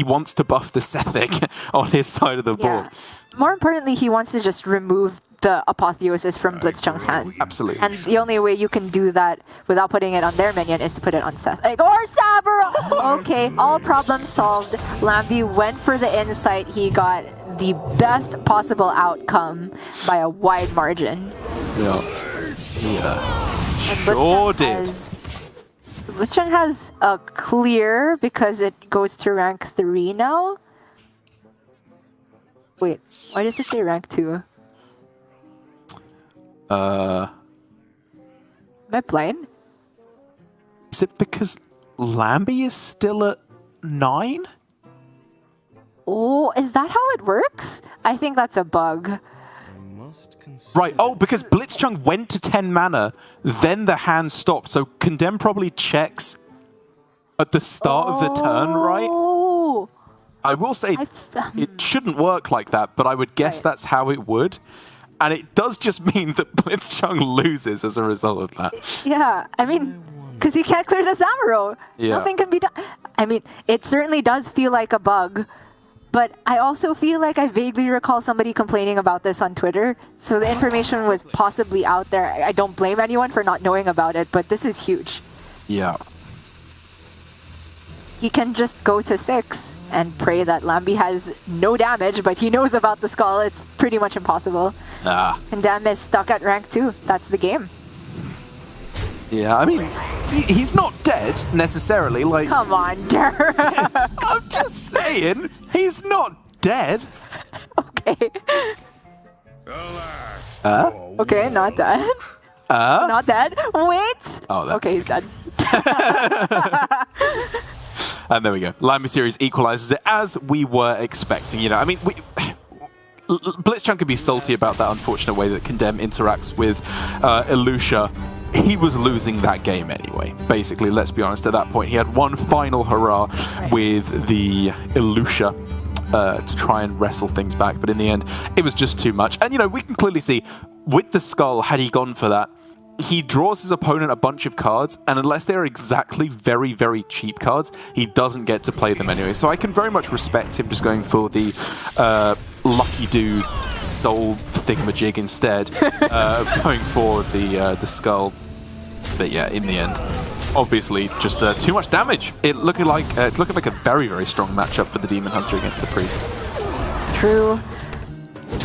wants to buff the Sethic on his side of the board. More importantly, he wants to just remove the Apotheosis from Blitzchung's hand. Absolutely. And the only way you can do that without putting it on their minion is to put it on Sethic or Saburo! Okay, all problems solved. Lambie went for the insight. He got the best possible outcome by a wide margin. Yeah. And Sure did. Blitzchung has a clear because it goes to rank 3 now. Wait, why does it say rank 2? Am I blind? Is it because Lambie is still at 9? Oh, is that how it works? I think that's a bug. Right, oh, because Blitzchung went to 10 mana, then the hand stopped, so Condemn probably checks at the start of the turn, right? I will say it shouldn't work like that, but I would guess that's how it would. And it does just mean that Blitzchung loses as a result of that. Yeah, I mean, because he can't clear the Samuro. Yeah. Nothing can be done. I mean, it certainly does feel like a bug. But I also feel like I vaguely recall somebody complaining about this on Twitter. So the information was possibly out there. I don't blame anyone for not knowing about it, but this is huge. Yeah. He can just go to 6 and pray that Lambie has no damage, but he knows about the skull. It's pretty much impossible. Condemn is stuck at rank 2. That's the game. Yeah, I mean, he's not dead, necessarily. Like, come on, Derek. I'm just saying, he's not dead. Okay. Okay, not dead. Not dead. Wait! Oh, okay, he's dead. And there we go. Lambie series equalizes it as we were expecting. You know, I mean, Blitzchung could be salty about that unfortunate way that Condemn interacts with Elucia. He was losing that game anyway, basically, let's be honest. At that point, he had one final hurrah with the Elucia to try and wrestle things back, but in the end, it was just too much. And, you know, we can clearly see, with the skull, had he gone for that, he draws his opponent a bunch of cards, and unless they're exactly very, very cheap cards, he doesn't get to play them anyway. So I can very much respect him just going for the Lucky Dude soul thingamajig instead of going for the skull. But yeah, in the end, obviously just too much damage. It's looking like a very, very strong matchup for the Demon Hunter against the Priest. True.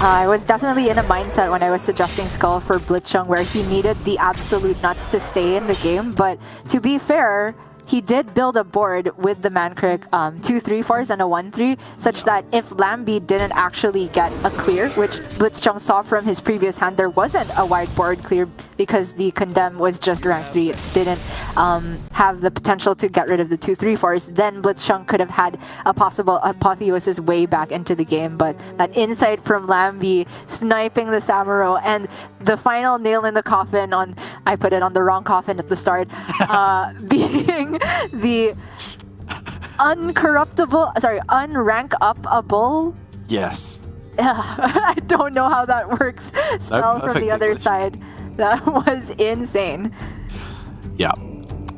I was definitely in a mindset when I was suggesting Skull for Blitzchung where he needed the absolute nuts to stay in the game, but to be fair, he did build a board with the Mankrik 2 3/4s and a 1/3, such that if Lambie didn't actually get a clear, which Blitzchung saw from his previous hand, there wasn't a wide board clear because the Condemn was just rank 3. It didn't have the potential to get rid of the 2 3/4s. Then Blitzchung could have had a possible Apotheosis way back into the game, but that insight from Lambie sniping the Samuro and the final nail in the coffin on, I put it on the wrong coffin at the start, being the unrank-upable. Yes. I don't know how that works. Spell from the other side. That was insane. Yeah.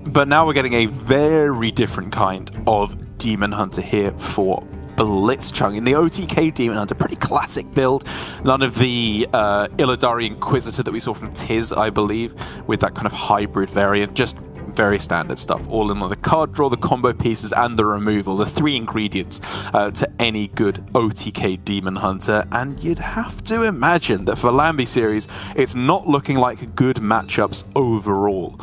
But now we're getting a very different kind of Demon Hunter here for Blitzchung. In the OTK Demon Hunter, pretty classic build. None of the Illidari Inquisitor that we saw from Tiz, I believe, with that kind of hybrid variant. Just very standard stuff. All in on the card draw, the combo pieces, and the removal. The 3 ingredients to any good OTK Demon Hunter. And you'd have to imagine that for Lambi series, it's not looking like good matchups overall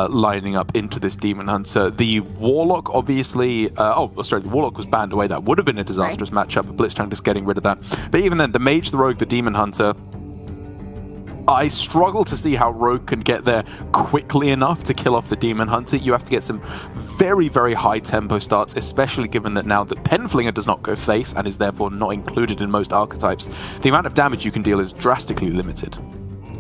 lining up into this Demon Hunter. The Warlock, obviously... the Warlock was banned away. That would have been a disastrous matchup, but Blitzchung just getting rid of that. But even then, the Mage, the Rogue, the Demon Hunter... I struggle to see how Rogue can get there quickly enough to kill off the Demon Hunter. You have to get some very, very high tempo starts, especially given that now that Penflinger does not go face and is therefore not included in most archetypes. The amount of damage you can deal is drastically limited.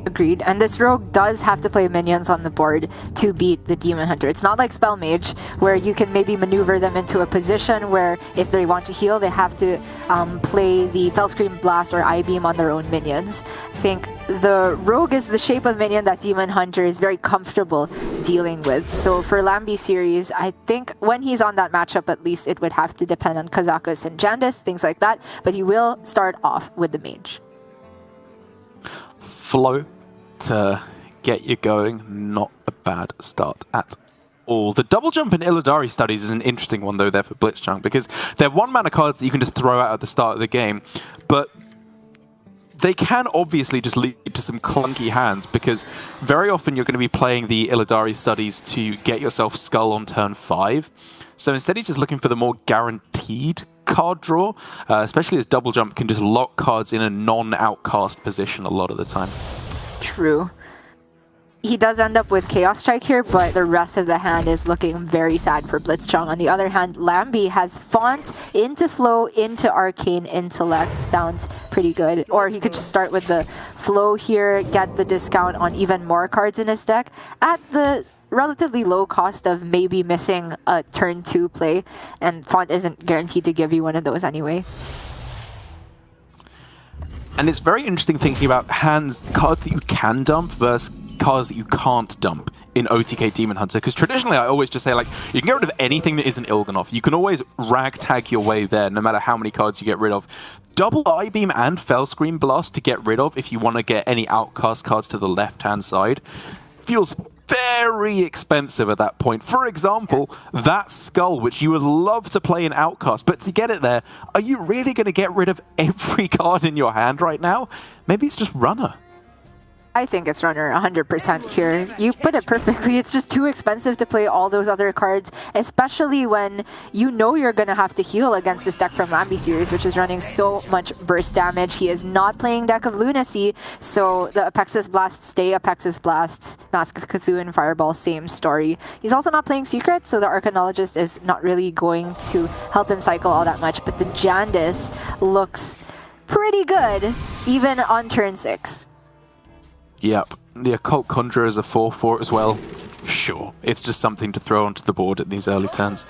Agreed. And this rogue does have to play minions on the board to beat the Demon Hunter. It's not like Spell Mage, where you can maybe maneuver them into a position where if they want to heal, they have to play the Fellscream Blast or I-Beam on their own minions. I think the rogue is the shape of minion that Demon Hunter is very comfortable dealing with. So for Lambi series, I think when he's on that matchup, at least it would have to depend on Kazakus and Jandis, things like that. But he will start off with the Mage. Flow to get you going, not a bad start at all. The double jump in Illidari Studies is an interesting one though there for Blitzchung, because they're 1-mana cards that you can just throw out at the start of the game, but they can obviously just lead to some clunky hands, because very often you're going to be playing the Illidari Studies to get yourself Skull on turn 5. So instead he's just looking for the more guaranteed card draw, especially as double jump can just lock cards in a non-outcast position a lot of the time. True. He does end up with Chaos Strike here, but the rest of the hand is looking very sad for Blitzchung. On the other hand, Lambi has Font into Flow into Arcane Intellect. Sounds pretty good. Or he could just start with the Flow here, get the discount on even more cards in his deck at the relatively low cost of maybe missing a turn 2 play, and Font isn't guaranteed to give you one of those anyway. And it's very interesting thinking about cards that you can dump versus cards that you can't dump in OTK Demon Hunter, because traditionally I always just say, like, you can get rid of anything that isn't Il'gynoth. You can always ragtag your way there, no matter how many cards you get rid of. Double I-Beam and Fellscream Blast to get rid of if you want to get any outcast cards to the left-hand side feels very expensive at that point. For example, that Skull, which you would love to play in Outcast, but to get it there, are you really going to get rid of every card in your hand right now? Maybe it's just Runner. I think it's Runner 100% here. You put it perfectly. It's just too expensive to play all those other cards, especially when you know you're going to have to heal against this deck from Lambi series, which is running so much burst damage. He is not playing Deck of Lunacy, so the Apexis Blasts stay Apexis Blasts. Mask of Cthulhu, Fireball, same story. He's also not playing Secret, so the Arcanologist is not really going to help him cycle all that much, but the Jandis looks pretty good, even on turn 6. Yep, the Occult Conjurer is a 4/4 as well. Sure, it's just something to throw onto the board at these early turns.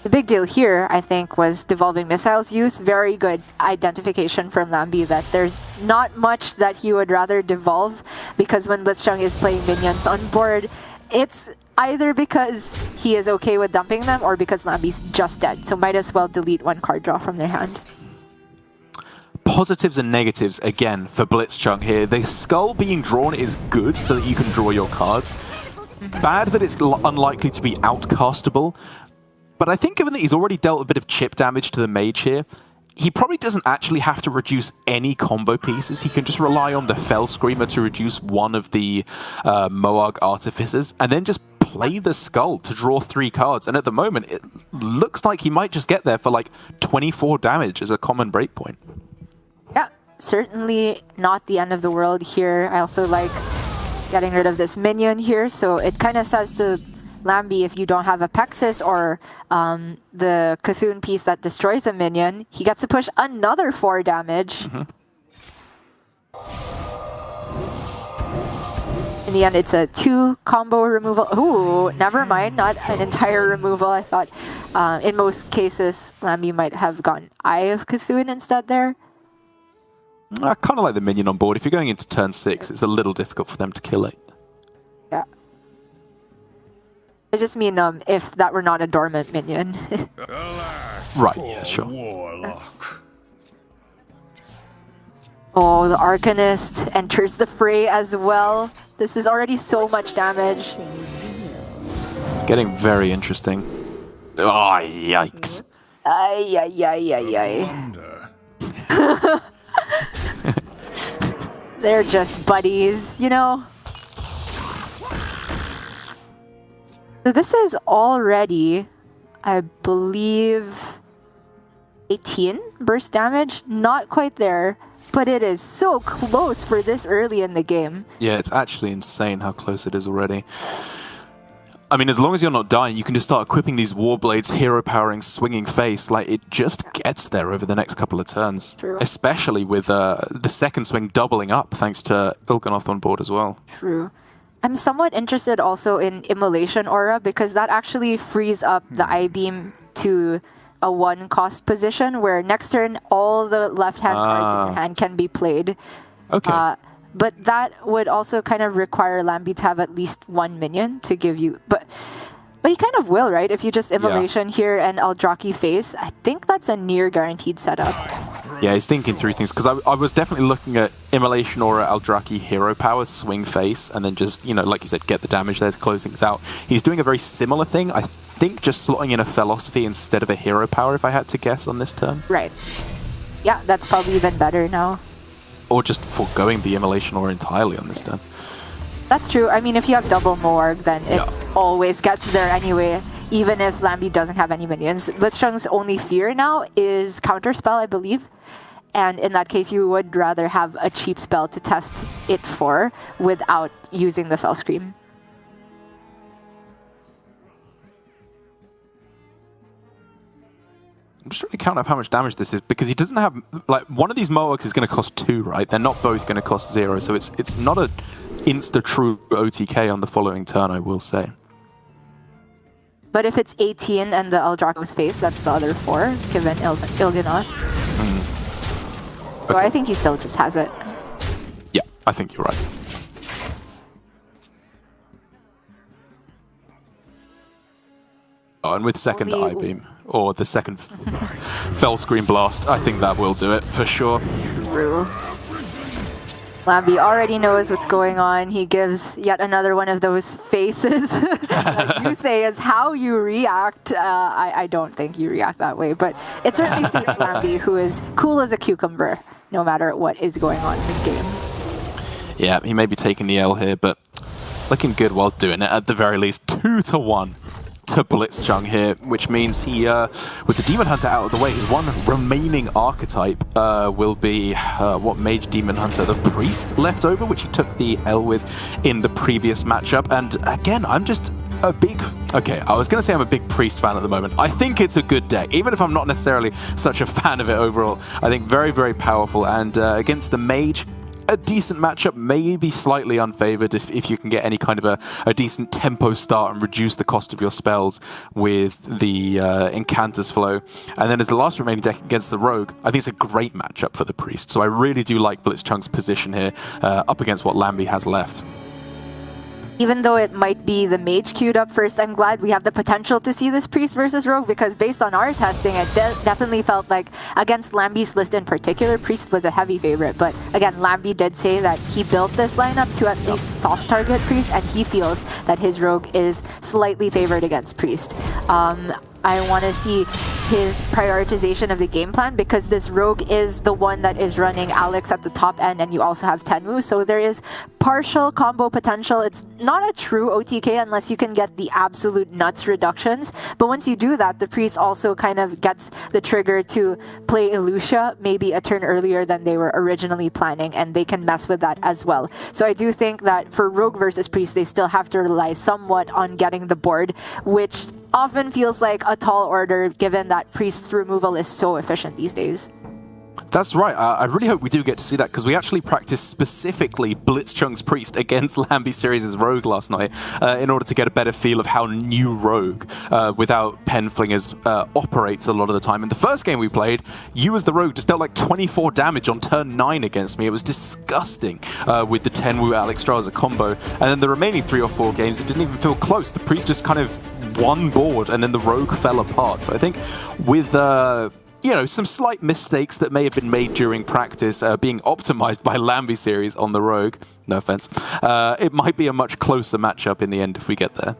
The big deal here, I think, was Devolving Missiles use. Very good identification from Lambi that there's not much that he would rather devolve, because when Blitzchung is playing minions on board, it's either because he is okay with dumping them or because Lambi's just dead, so might as well delete one card draw from their hand. Positives and negatives, again, for Blitzchung here. The Skull being drawn is good so that you can draw your cards. Bad that it's unlikely to be outcastable. But I think given that he's already dealt a bit of chip damage to the Mage here, he probably doesn't actually have to reduce any combo pieces. He can just rely on the Fell Screamer to reduce one of the Moarg Artificers, and then just play the Skull to draw 3 cards. And at the moment, it looks like he might just get there for like 24 damage as a common breakpoint. Yeah, certainly not the end of the world here. I also like getting rid of this minion here, so it kind of says to Lambi, if you don't have a Apexis or the Cthulhu piece that destroys a minion, he gets to push another 4 damage. In the end, it's a 2 combo removal. Ooh, never mind, not an entire removal. I thought in most cases, Lambi might have gone Eye of Cthulhu instead there. I kind of like the minion on board. If you're going into turn 6, it's a little difficult for them to kill it. Yeah. I just mean if that were not a dormant minion. Right, yeah, sure. Warlock. Oh, the Arcanist enters the fray as well. This is already so much damage. It's getting very interesting. Oh, yikes. Ay, ay, ay, ay, ay. They're just buddies, you know? So this is already, I believe, 18 burst damage. Not quite there, but it is so close for this early in the game. Yeah, it's actually insane how close it is already. I mean, as long as you're not dying, you can just start equipping these Warblades, hero powering, swinging face. Like, it just gets there over the next couple of turns. True. Especially with the second swing doubling up, thanks to Il'gynoth on board as well. True. I'm somewhat interested also in Immolation Aura because that actually frees up the I-Beam to a 1-cost position where next turn all the left-hand cards in your hand can be played. Okay. But that would also kind of require Lambi to have at least 1 minion to give you... But he kind of will, right? If you just Immolation here and Eldraki face, I think that's a near guaranteed setup. Yeah, he's thinking through things, because I was definitely looking at Immolation Aura, Eldraki, hero power, swing face, and then just, you know, like you said, get the damage there to close things out. He's doing a very similar thing, I think just slotting in a Philosophy instead of a hero power, if I had to guess on this turn. Right. Yeah, that's probably even better now. Or just foregoing the Immolation Aura entirely on this turn. That's true. I mean, if you have double Morg, then it always gets there anyway, even if Lambi doesn't have any minions. Blitzchung's only fear now is Counterspell, I believe. And in that case, you would rather have a cheap spell to test it for without using the Fell Scream. I'm just trying to count up how much damage this is, because he doesn't have... Like, one of these Mohawks is going to cost 2, right? They're not both going to cost 0, so it's not a insta-true OTK on the following turn, I will say. But if it's 18 and the Eldrako's face, that's the other 4, given Il'gynoth. So I think he still just has it. Yeah, I think you're right. Oh, and with second I-Beam, or the second Fell Screen Blast, I think that will do it, for sure. True. Lambi already knows what's going on. He gives yet another one of those faces. Like you say is how you react. I don't think you react that way, but it certainly suits Lambi, who is cool as a cucumber, no matter what is going on in the game. Yeah, he may be taking the L here, but looking good while doing it, at the very least. 2-1 to Blitzchung here, which means he, with the Demon Hunter out of the way, his one remaining archetype will be, what Mage Demon Hunter, the Priest left over, which he took the L with in the previous matchup. And again, I'm just a big... Okay, I was going to say I'm a big Priest fan at the moment. I think it's a good deck, even if I'm not necessarily such a fan of it overall. I think very, very powerful, and against the Mage, a decent matchup, maybe slightly unfavored if you can get any kind of a decent tempo start and reduce the cost of your spells with the Incanter's Flow. And then as the last remaining deck against the Rogue, I think it's a great matchup for the Priest. So I really do like Blitzchung's position here up against what Lambi has left. Even though it might be the Mage queued up first, I'm glad we have the potential to see this Priest versus Rogue, because based on our testing, it definitely felt like against Lambi's list in particular, Priest was a heavy favorite. But again, Lambi did say that he built this lineup to at least soft target Priest, and he feels that his Rogue is slightly favored against Priest. I want to see his prioritization of the game plan, because this Rogue is the one that is running Alex at the top end, and you also have Tenmu, so there is partial combo potential. It's not a true OTK unless you can get the absolute nuts reductions, but once you do that, the Priest also kind of gets the trigger to play Elucia maybe a turn earlier than they were originally planning, and they can mess with that as well. So I do think that for Rogue versus Priest, they still have to rely somewhat on getting the board, which often feels like a tall order given that Priest's removal is so efficient these days. That's right. I really hope we do get to see that because we actually practiced specifically Blitzchung's Priest against Lambi Series' Rogue last night in order to get a better feel of how new Rogue without pen flingers operates a lot of the time. In the first game we played, you as the Rogue just dealt like 24 damage on turn 9 against me. It was disgusting with the Tenwu Alex Strauza combo. And then the remaining 3 or 4 games, it didn't even feel close. The Priest just kind of won board and then the Rogue fell apart. So I think with you know, some slight mistakes that may have been made during practice being optimized by Lambi Series on the Rogue, no offense, it might be a much closer matchup in the end if we get there.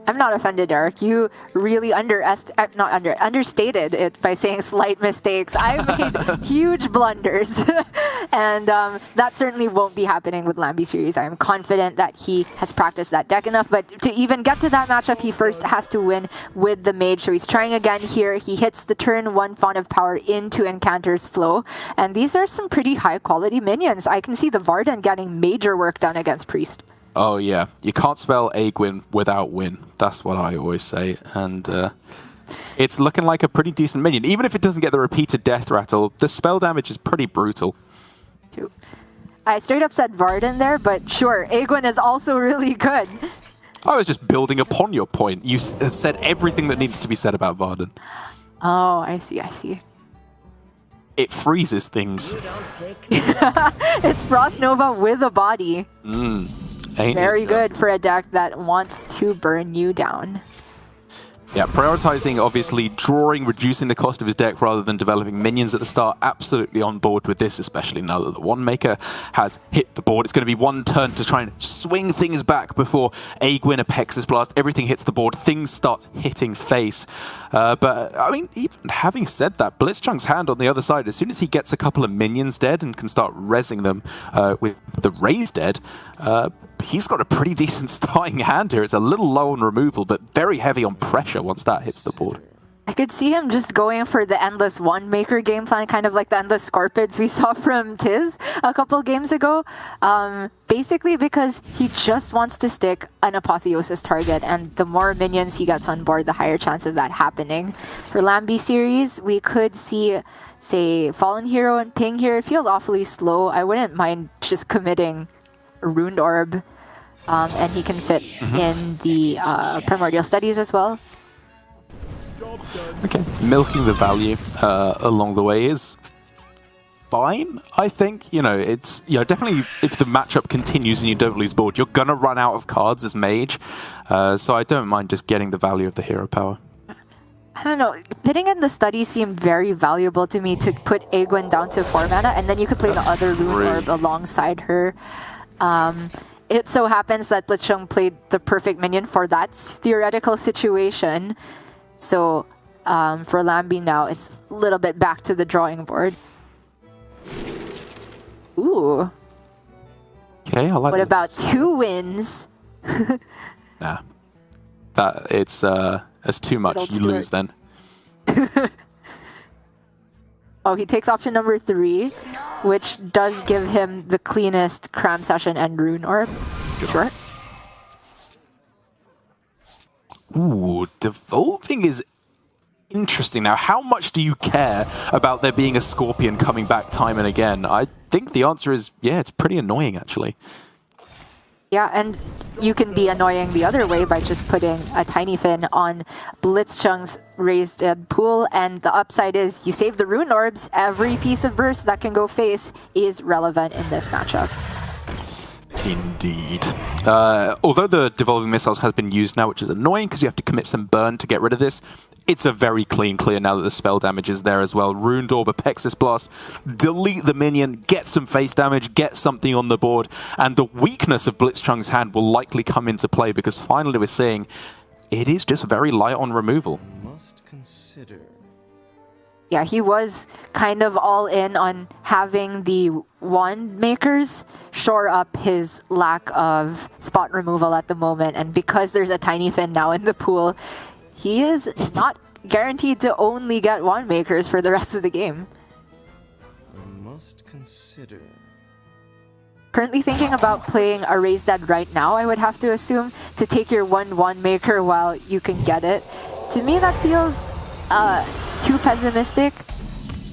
I'm not offended, Eric. You really understated it by saying slight mistakes. I made huge blunders, and that certainly won't be happening with Lambi Series. I'm confident that he has practiced that deck enough, but to even get to that matchup, he first has to win with the Mage. So he's trying again here. He hits the turn 1 Font of Power into Encanter's Flow, and these are some pretty high-quality minions. I can see the Varden getting major work done against Priest. Oh yeah, you can't spell Aegwin without win. That's what I always say, and it's looking like a pretty decent minion. Even if it doesn't get the repeated death rattle, the spell damage is pretty brutal. I straight up said Varden there, but sure, Aegwin is also really good. I was just building upon your point. You said everything that needed to be said about Varden. Oh, I see. It freezes things. It's Frost Nova with a body. Very good for a deck that wants to burn you down. Yeah, prioritizing, obviously, drawing, reducing the cost of his deck rather than developing minions at the start. Absolutely on board with this, especially now that the One Maker has hit the board. It's going to be one turn to try and swing things back before Aegwin, Apexis Blast, everything hits the board. Things start hitting face. But, I mean, even having said that, Blitzchung's hand on the other side, as soon as he gets a couple of minions dead and can start rezzing them with the Raze dead, he's got a pretty decent starting hand here. It's a little low on removal, but very heavy on pressure once that hits the board. I could see him just going for the Endless One Maker game plan, kind of like the Endless Scorpids we saw from Tiz a couple games ago. Basically because he just wants to stick an Apotheosis target, and the more minions he gets on board, the higher chance of that happening. For Lambi Series, we could see, say, Fallen Hero and Ping here. It feels awfully slow. I wouldn't mind just committing Runed Orb, and he can fit in the Primordial Studies as well. Okay, milking the value along the way is fine, I think. You know, it's definitely if the matchup continues and you don't lose board, you're gonna run out of cards as Mage. So I don't mind just getting the value of the hero power. I don't know, fitting in the study seemed very valuable to me to put Aegwin down to 4 mana, and then you could play the other Rune Orb alongside her. It so happens that Blitzchung played the perfect minion for that theoretical situation. So for Lambi now, it's a little bit back to the drawing board. Ooh. Okay, I like What about 2 wins? Nah. It's too much. You lose then. Oh, he takes option number 3, which does give him the cleanest Cram Session and Rune Orb. Sure. Ooh, Devolving is interesting. Now, how much do you care about there being a Scorpion coming back time and again? I think the answer is, yeah, it's pretty annoying, actually. Yeah, and you can be annoying the other way by just putting a Tiny Fin on Blitzchung's Raised Dead pool, and the upside is you save the Rune Orbs. Every piece of burst that can go face is relevant in this matchup. Indeed. Although the Devolving Missiles has been used now, which is annoying because you have to commit some burn to get rid of this, it's a very clean clear now that the spell damage is there as well. Runed Orb, Apexis Blast, delete the minion, get some face damage, get something on the board, and the weakness of Blitzchung's hand will likely come into play because finally we're seeing it is just very light on removal. Must consider. Yeah, he was kind of all in on having the Wand Makers shore up his lack of spot removal at the moment, and because there's a Tiny Fin now in the pool, he is not guaranteed to only get Wand Makers for the rest of the game. I must consider. Currently thinking about playing a Raised Dead right now, I would have to assume, to take your one Wand Maker while you can get it. To me, that feels too pessimistic.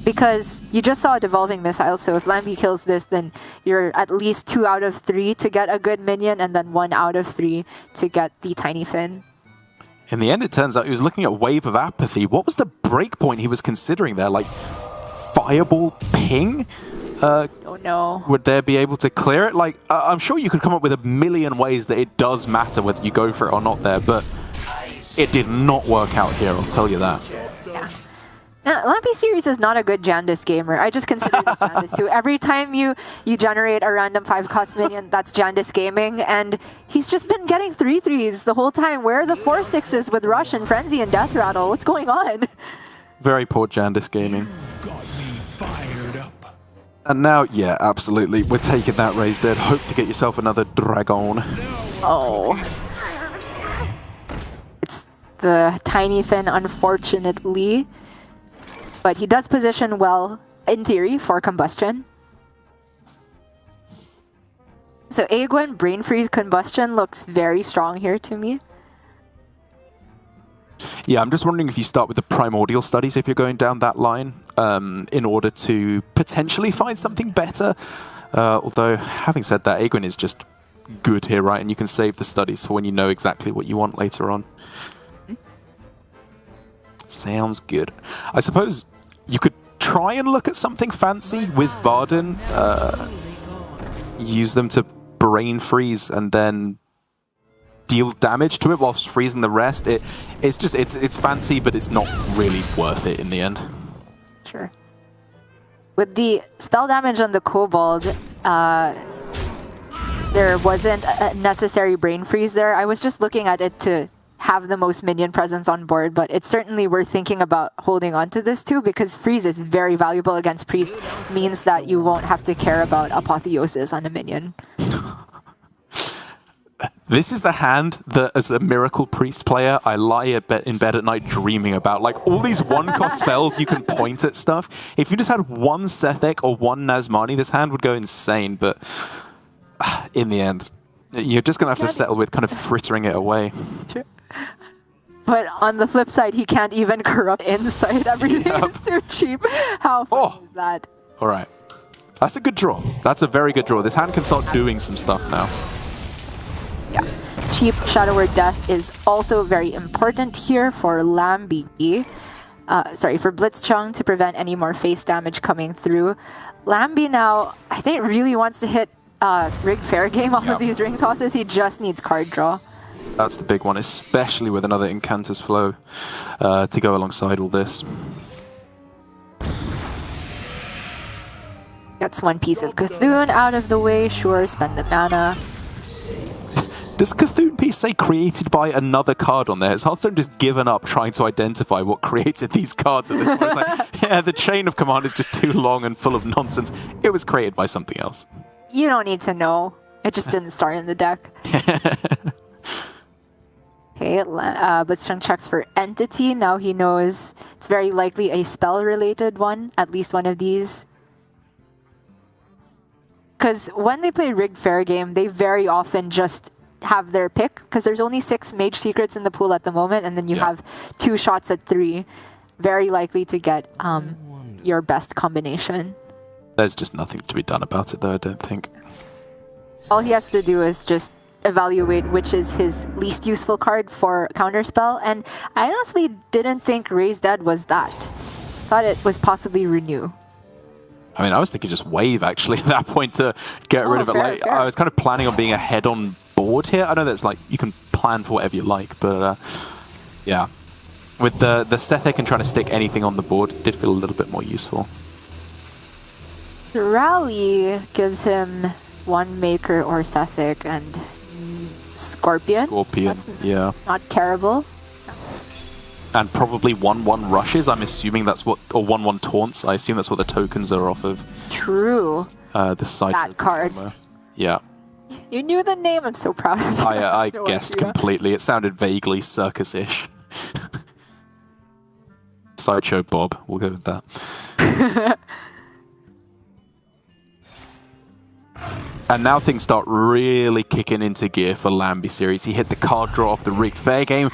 Because you just saw a devolving missile, so if Lambie kills this, then you're at least 2 out of 3 to get a good minion, and then 1 out of 3 to get the Tiny Fin. In the end, it turns out he was looking at Wave of Apathy. What was the breakpoint he was considering there? Like, Fireball Ping? Oh no. Would there be able to clear it? Like, I'm sure you could come up with a million ways that it does matter whether you go for it or not there, but it did not work out here, I'll tell you that. Yeah. Lambie series is not a good Jandice gamer. I just consider this Jandice too. Every time you generate a random 5-cost minion, that's Jandice gaming, and he's just been getting 3/3s the whole time. Where are the 4/6s with Rush and Frenzy and Death Rattle? What's going on? Very poor Jandice gaming. Got me fired up. And now, yeah, absolutely. We're taking that Raised Dead. Hope to get yourself another Dragon. Oh. It's the Tiny Fin, unfortunately. But he does position well, in theory, for combustion. So Aegwin, Brain Freeze, Combustion looks very strong here to me. Yeah, I'm just wondering if you start with the Primordial Studies if you're going down that line, in order to potentially find something better. Although, having said that, Aegwin is just good here, right? And you can save the studies for when you know exactly what you want later on. Sounds good. I suppose you could try and look at something fancy with Varden. Use them to Brain Freeze and then deal damage to it whilst freezing the rest. It's fancy, but it's not really worth it in the end. Sure. With the spell damage on the Kobold, there wasn't a necessary Brain Freeze there. I was just looking at it to have the most minion presence on board, but it's certainly worth thinking about holding on to this too, because Freeze is very valuable against Priest, means that you won't have to care about Apotheosis on a minion. This is the hand that, as a Miracle Priest player, I lie in bed at night dreaming about. Like, all these one-cost spells, you can point at stuff. If you just had one Sethek or one Nazmani, this hand would go insane, but in the end, you're just going to have to settle with kind of frittering it away. Sure. But on the flip side, he can't even corrupt Insight. Everything is too cheap. How fun is that? All right. That's a good draw. That's a very good draw. This hand can start doing some stuff now. Yeah. Cheap Shadow Word Death is also very important here for Lambie. For Blitzchung to prevent any more face damage coming through. Lambie now, I think, really wants to hit Rigged Fair Game off of these ring tosses. He just needs card draw. That's the big one, especially with another Incantus Flow to go alongside all this. Gets one piece of Cthulhu out of the way. Sure, spend the mana. Does Cthulhu piece say created by another card on there? Has Hearthstone just given up trying to identify what created these cards at this point? It's like, yeah, the chain of command is just too long and full of nonsense. It was created by something else. You don't need to know. It just didn't start in the deck. Okay, Blitzchung checks for Entity. Now he knows it's very likely a spell-related one, at least one of these. Because when they play Rigged Fair Game, they very often just have their pick, because there's only 6 Mage Secrets in the pool at the moment, and then you have 2 shots at 3. Very likely to get your best combination. There's just nothing to be done about it, though, I don't think. All he has to do is just evaluate which is his least useful card for Counterspell, and I honestly didn't think Raised Dead was that. Thought it was possibly Renew. I mean, I was thinking just Wave, actually, at that point to get rid of it. Fair. I was kind of planning on being ahead on board here. I know that's like, you can plan for whatever you like, but yeah. With the Sethek and trying to stick anything on the board, it did feel a little bit more useful. The Rally gives him one Maker or Sethek and Scorpion. That's yeah. Not terrible. And probably 1/1 rushes. I'm assuming that's what, or 1/1 taunts. I assume that's what the tokens are off of. True. The side. That card. Yeah. You knew the name. I'm so proud of you. I guessed completely. It sounded vaguely circus-ish. Sideshow Bob. We'll go with that. And now things start really kicking into gear for Lambie series. He hit the card draw off the Rigged Fair Game.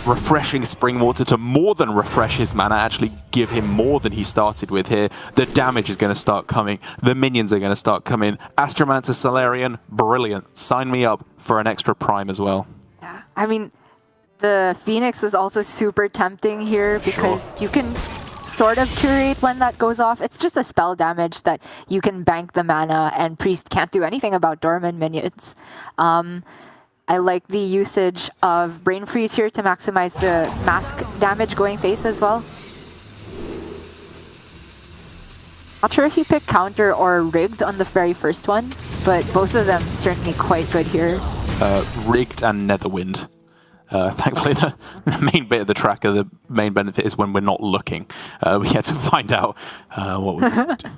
refreshing spring water to more than refresh his mana, actually give him more than he started with here. The damage is going to start coming. The minions are going to start coming. Astromancer Solarian, brilliant. Sign me up for an extra prime as well. Yeah, I mean, the Phoenix is also super tempting here because you can sort of curate when that goes off. It's just a spell damage that you can bank the mana, and Priest can't do anything about Dorman minions. I like the usage of Brain Freeze here to maximize the mask damage going face as well. Not sure if he picked counter or rigged on the very first one, but both of them certainly quite good here. Rigged and Netherwind. Thankfully, the main bit of the tracker, the main benefit is when we're not looking. We get to find out what we're going to do.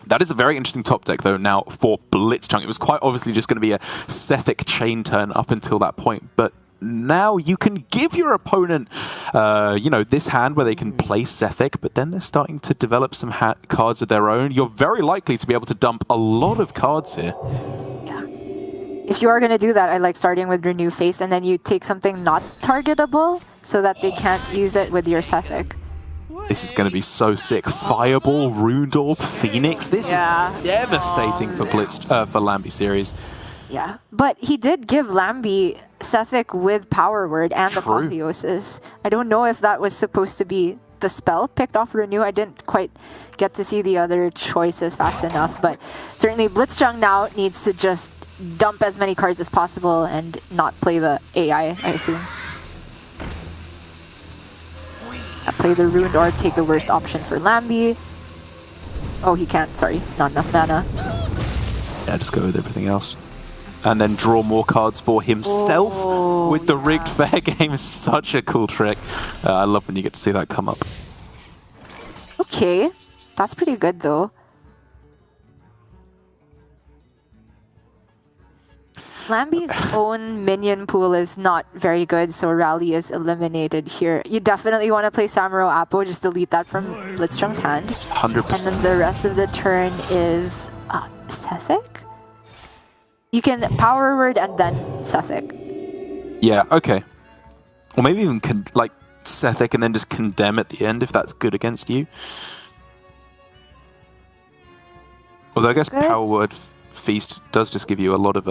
That is a very interesting top deck, though, now for Blitzchung. It was quite obviously just going to be a Sethic chain turn up until that point, but now you can give your opponent, you know, this hand where they can play Sethic, but then they're starting to develop some cards of their own. You're very likely to be able to dump a lot of cards here. Yeah. If you are going to do that, I like starting with Renew Face, and then you take something not targetable so that they can't use it with your Sethic. This is going to be so sick. Fireball, Rune Orb, Phoenix. This is devastating for for Lambie series. Yeah, but he did give Lambie Sethic with Power Word and the Apotheosis. I don't know if that was supposed to be the spell picked off Renew. I didn't quite get to see the other choices fast enough, but certainly Blitzchung now needs to just dump as many cards as possible and not play the AI, I assume. Play the Ruined Orb, take the worst option for Lambie. Oh, he can't, sorry, not enough mana. Yeah, just go with everything else. And then draw more cards for himself with the rigged fair game. Such a cool trick. I love when you get to see that come up. Okay, that's pretty good though. Lambie's own minion pool is not very good, so Rally is eliminated here. You definitely want to play Samuro Apo, just delete that from Blitzchung's hand. 100%. And then the rest of the turn is Sethic? You can Power Word and then Sethic. Yeah, okay. Or maybe even like Sethic and then just Condemn at the end if that's good against you. Although I guess Power Word Feast does just give you a lot of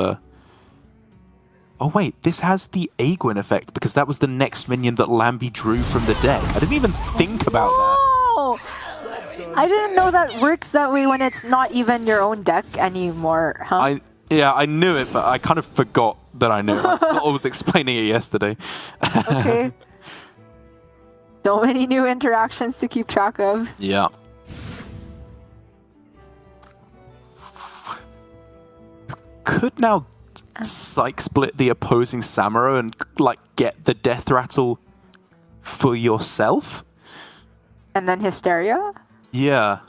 Oh wait, this has the Aegwin effect because that was the next minion that Lambie drew from the deck. I didn't even think about that. I didn't know that works that way when it's not even your own deck anymore, huh? I knew it, but I kind of forgot that I knew it. I was explaining it yesterday. Okay. So many new interactions to keep track of. Yeah. Could now Psych split the opposing Samuro and like get the death rattle for yourself? And then Hysteria? Yeah.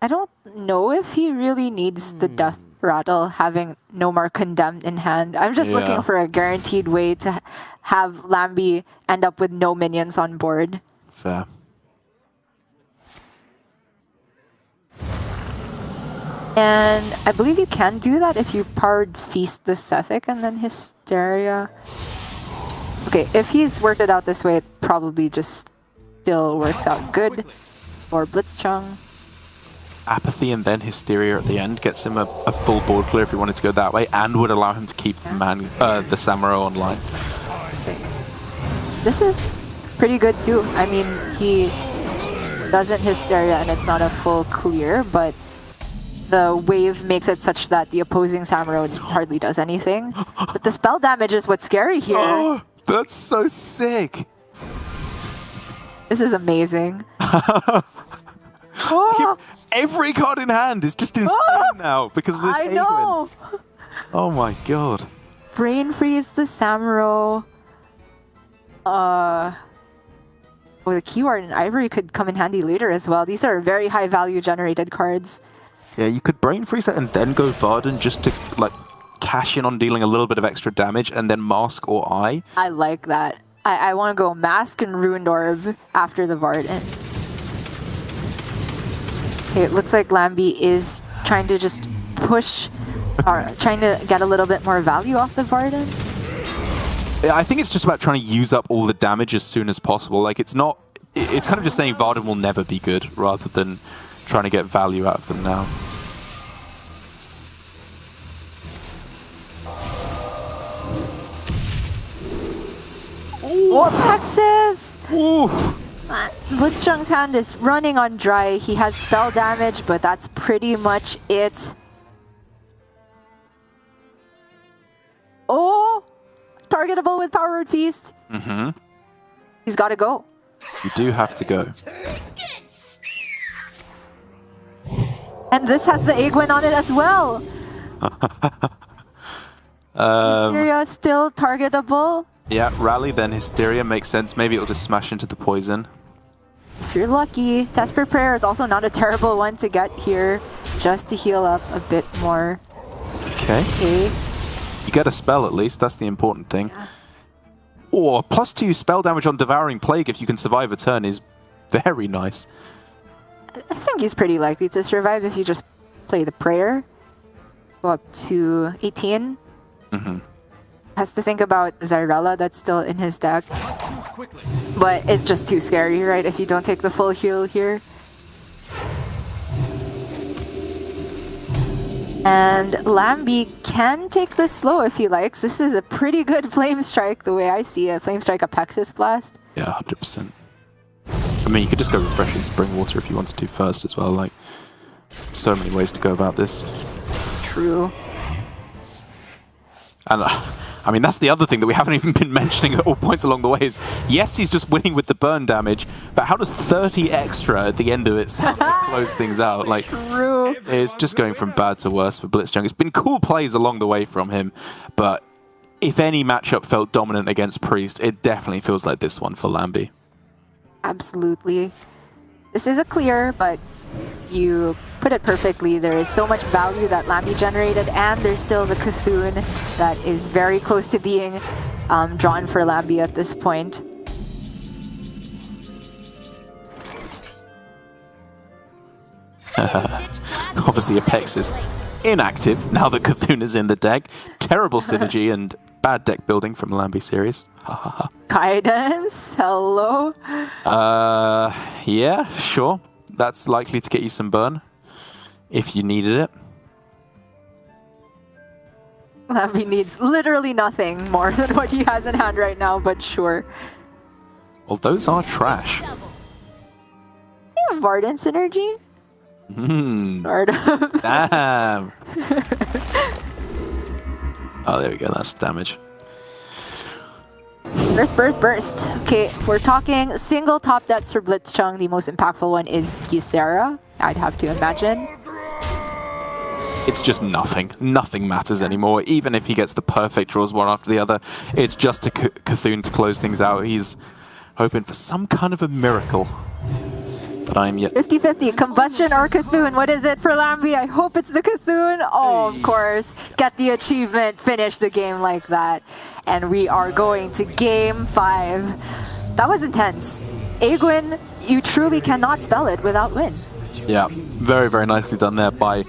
I don't know if he really needs the death rattle having no more Condemned in hand. I'm just looking for a guaranteed way to have Lambie end up with no minions on board. Fair. And I believe you can do that if you powered Feast the Sethic and then Hysteria. Okay, if he's worked it out this way, it probably just still works out good for Blitzchung. Apathy and then Hysteria at the end gets him a full board clear if he wanted to go that way, and would allow him to keep the Samuro online. Okay. This is pretty good too. I mean, he doesn't Hysteria and it's not a full clear, but the wave makes it such that the opposing Samuro hardly does anything. But the spell damage is what's scary here. Oh, that's so sick. This is amazing. Every card in hand is just insane now because of this I know. Oh my god. Brain Freeze the Samuro. Well, the Keyword and Ivory could come in handy later as well. These are very high value generated cards. Yeah, you could Brain Freeze it and then go Varden just to like cash in on dealing a little bit of extra damage and then Mask or Eye. I like that. I want to go Mask and Ruined Orb after the Varden. Okay, it looks like Lambie is trying to just push, or trying to get a little bit more value off the Varden. I think it's just about trying to use up all the damage as soon as possible. Like, it's not... It's kind of just saying Varden will never be good, rather than trying to get value out of them now. What Pexes? Oof. Blitzchung's hand is running on dry. He has spell damage, but that's pretty much it. Oh! Targetable with Power Word Feast. Mm-hmm. He's got to go. You do have to go. And this has the Aegwin on it as well. Hysteria still targetable. Yeah, Rally, then Hysteria makes sense. Maybe it'll just smash into the poison. If you're lucky. Desperate Prayer is also not a terrible one to get here, just to heal up a bit more. Okay. You get a spell at least, that's the important thing. Yeah. Or +2 spell damage on Devouring Plague if you can survive a turn is very nice. I think he's pretty likely to survive if you just play the Prayer. Go up to 18. Mm-hmm. Has to think about Zyrella that's still in his deck. But it's just too scary, right? If you don't take the full heal here. And Lambie can take this slow if he likes. This is a pretty good Flame Strike the way I see it. Flame Strike Apexis Blast. Yeah, 100%. I mean, you could just go Refreshing Spring Water if you wanted to first as well. Like, so many ways to go about this. True. And I mean, that's the other thing that we haven't even been mentioning at all points along the way is, yes, he's just winning with the burn damage, but how does 30 extra at the end of it sound to close things out? Like, True. It's just going from bad to worse for Blitzchung. It's been cool plays along the way from him, but if any matchup felt dominant against Priest, it definitely feels like this one for Lambie. Absolutely. This is a clear, but you put it perfectly. There is so much value that Lambie generated, and there's still the Cthulhu that is very close to being drawn for Lambie at this point. Obviously, Apex is inactive now that Cthulhu is in the deck. Terrible synergy and bad deck building from Lambie series. Guidance, hello. Yeah, sure. That's likely to get you some burn if you needed it. Lambie needs literally nothing more than what he has in hand right now, but sure. Well, those are trash. You have Varden synergy? Sort of. Damn. Oh, there we go. That's damage. Burst. Okay, if we're talking single top decks for Blitzchung, the most impactful one is Ysera, I'd have to imagine. It's just nothing. Nothing matters anymore. Even if he gets the perfect draws one after the other, it's just a Cthulhu to close things out. He's hoping for some kind of a miracle. But I am yet... 50-50, Combustion or Cthulhu. What is it for Lambie? I hope it's the Cthulhu. Oh, of course. Get the achievement. Finish the game like that. And we are going to Game 5. That was intense. Aegwin, you truly cannot spell it without win. Yeah, very, very nicely done there by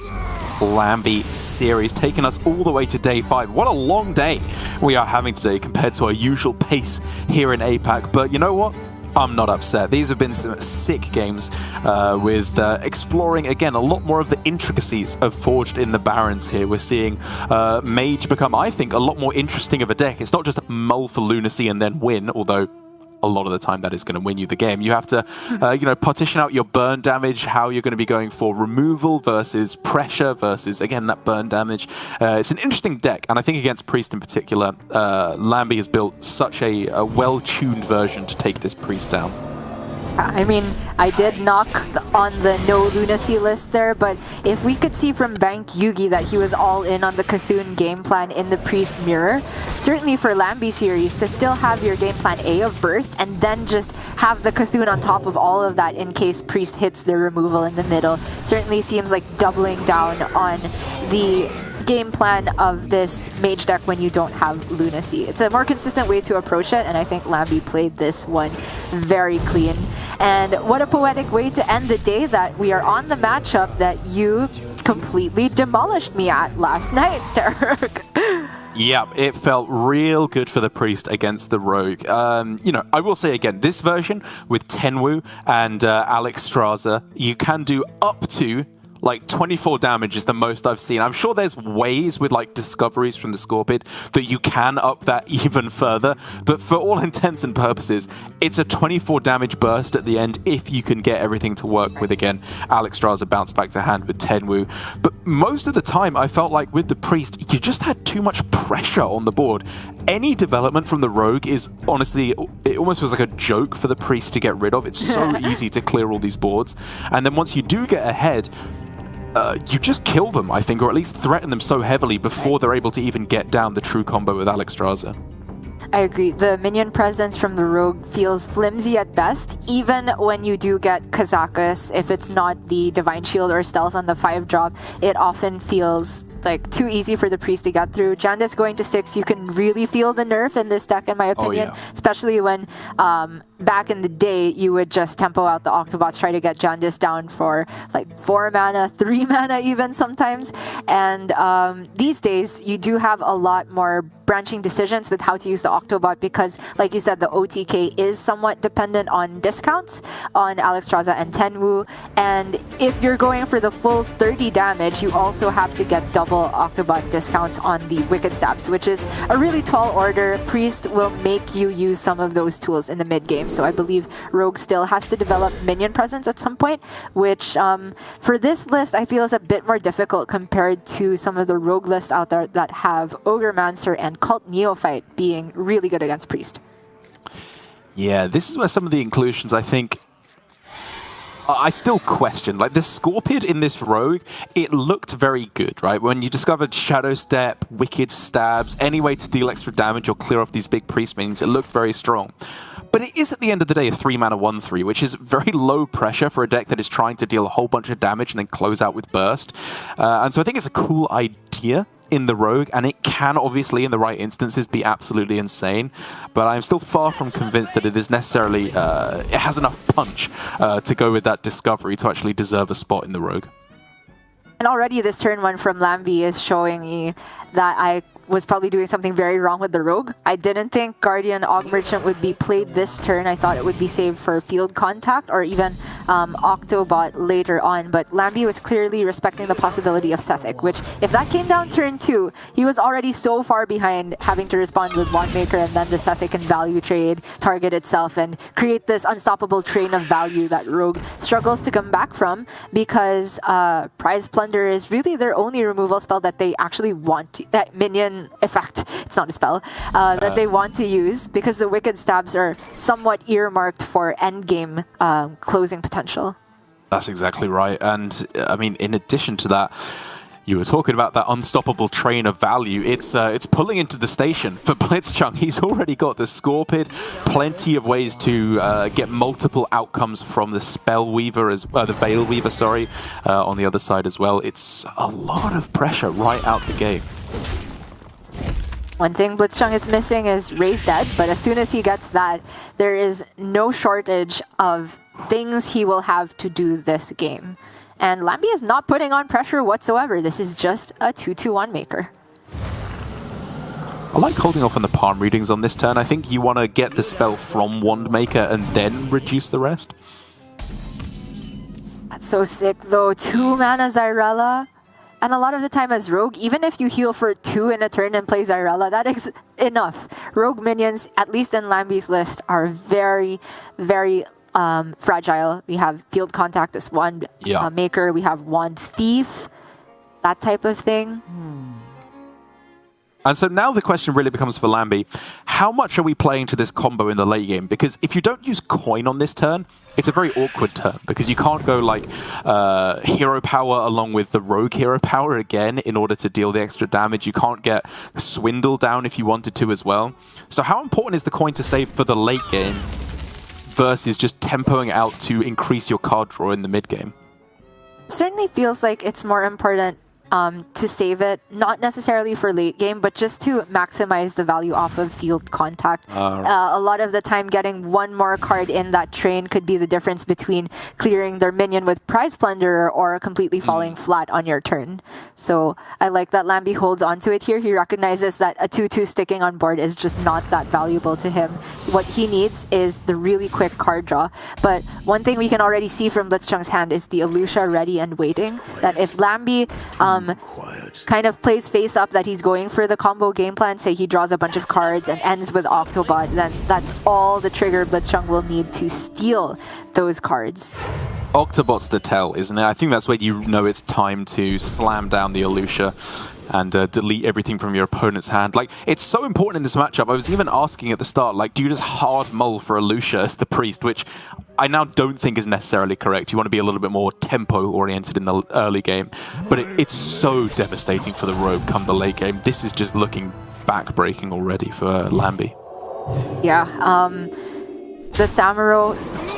Lambie series, taking us all the way to day 5. What a long day we are having today compared to our usual pace here in APAC. But you know what? I'm not upset. These have been some sick games with exploring, again, a lot more of the intricacies of Forged in the Barrens here. We're seeing Mage become, I think, a lot more interesting of a deck. It's not just mull for Lunacy and then win, although a lot of the time that is going to win you the game. You have to, partition out your burn damage, how you're going to be going for removal versus pressure versus, again, that burn damage. It's an interesting deck, and I think against Priest in particular, Lambie has built such a well-tuned version to take this Priest down. I mean, I did knock on the no lunacy list there, but if we could see from Bank Yugi that he was all in on the Cthulhu game plan in the Priest Mirror, certainly for Lambie series, to still have your game plan A of Burst and then just have the Cthulhu on top of all of that in case Priest hits the removal in the middle, certainly seems like doubling down on the game plan of this mage deck when you don't have lunacy. It's a more consistent way to approach it, and I think Lambie played this one very clean. And what a poetic way to end the day that we are on the matchup that you completely demolished me at last night, Derek. Yeah, it felt real good for the Priest against the Rogue. You know, I will say again, this version with Tenwu and Alex Straza, you can do up to like 24 damage is the most I've seen. I'm sure there's ways with like discoveries from the Scorpid that you can up that even further, but for all intents and purposes, it's a 24 damage burst at the end if you can get everything to work with, again, Alex Straza bounce back to hand with Tenwu. But most of the time, I felt like with the Priest, you just had too much pressure on the board. Any development from the Rogue is honestly, it almost feels like a joke for the Priest to get rid of. It's so easy to clear all these boards. And then once you do get ahead, you just kill them, I think, or at least threaten them so heavily before they're able to even get down the true combo with Alex Straza. I agree. The minion presence from the Rogue feels flimsy at best, even when you do get Kazakus. If it's not the Divine Shield or Stealth on the 5 drop, it often feels like too easy for the Priest to get through. Jandice going to 6, you can really feel the nerf in this deck, in my opinion, especially when back in the day, you would just tempo out the Octobots, try to get Jandice down for like 4 mana, 3 mana even sometimes. And these days, you do have a lot more branching decisions with how to use the Octobot because, like you said, the OTK is somewhat dependent on discounts on Alex Straza and Tenwu. And if you're going for the full 30 damage, you also have to get double Octobot discounts on the Wicked Stabs, which is a really tall order. Priest will make you use some of those tools in the mid game. So I believe Rogue still has to develop minion presence at some point, which for this list I feel is a bit more difficult compared to some of the Rogue lists out there that have Ogremancer and Cult Neophyte being really good against Priest. Yeah, this is where some of the inclusions, I think, I still question. Like, the Scorpid in this Rogue, it looked very good, right? When you discovered Shadow Step, Wicked Stabs, any way to deal extra damage or clear off these big Priest minions, it looked very strong. But it is, at the end of the day, a 3-mana 1/3, which is very low pressure for a deck that is trying to deal a whole bunch of damage and then close out with Burst. And so I think it's a cool idea in the Rogue, and it can obviously, in the right instances, be absolutely insane. But I'm still far from convinced that it is necessarily, it has enough punch to go with that discovery to actually deserve a spot in the Rogue. And already this turn 1 from Lambie is showing me that I was probably doing something very wrong with the Rogue. I didn't think Guardian Og Merchant would be played this turn. I thought it would be saved for field contact or even Octobot later on, but Lambie was clearly respecting the possibility of Sethic, which if that came down turn 2, he was already so far behind having to respond with Wandmaker and then the Sethic and value trade target itself and create this unstoppable train of value that Rogue struggles to come back from because Prize Plunder is really their only removal spell that they actually want to, that minion effect, it's not a spell, that they want to use because the Wicked Stabs are somewhat earmarked for endgame closing potential. That's exactly right. And I mean, in addition to that, you were talking about that unstoppable train of value. It's pulling into the station for Blitzchung. He's already got the Scorpid, plenty of ways to get multiple outcomes from the Spell Weaver, the Veil Weaver, sorry, on the other side as well. It's a lot of pressure right out the gate. One thing Blitzchung is missing is Raise Dead, but as soon as he gets that, there is no shortage of things he will have to do this game. And Lambie is not putting on pressure whatsoever. This is just a 2/2 Wandmaker. I like holding off on the palm readings on this turn. I think you want to get the spell from Wandmaker and then reduce the rest. That's so sick though. 2 mana Zyrella. And a lot of the time as Rogue, even if you heal for 2 in a turn and play Zyrella, that is enough. Rogue minions, at least in Lambie's list, are very, very fragile. We have Field Contact, this Wand Maker. We have Wand Thief, that type of thing. And so now the question really becomes for Lambie, how much are we playing to this combo in the late game? Because if you don't use Coin on this turn, it's a very awkward turn because you can't go like Hero Power along with the Rogue Hero Power again in order to deal the extra damage. You can't get Swindle down if you wanted to as well. So how important is the Coin to save for the late game versus just tempoing out to increase your card draw in the mid game? Certainly feels like it's more important to save it, not necessarily for late game, but just to maximize the value off of field contact. A lot of the time, getting one more card in that train could be the difference between clearing their minion with Prize Plunderer or completely falling flat on your turn. So I like that Lambie holds onto it here. He recognizes that a 2-2 sticking on board is just not that valuable to him. What he needs is the really quick card draw. But one thing we can already see from Blitzchung's hand is the Elucia ready and waiting. That if Lambie kind of plays face up that he's going for the combo game plan, say he draws a bunch of cards and ends with Octobot, then that's all the trigger Blitzchung will need to steal those cards. Octobot's the tell, isn't it? I think that's where you know it's time to slam down the Elucia and delete everything from your opponent's hand. Like, it's so important in this matchup. I was even asking at the start, like, do you just hard mull for Elucia as the priest, which I now don't think is necessarily correct. You want to be a little bit more tempo-oriented in the early game, but it's so devastating for the rogue come the late game. This is just looking back-breaking already for Lambie. Yeah, the Samuro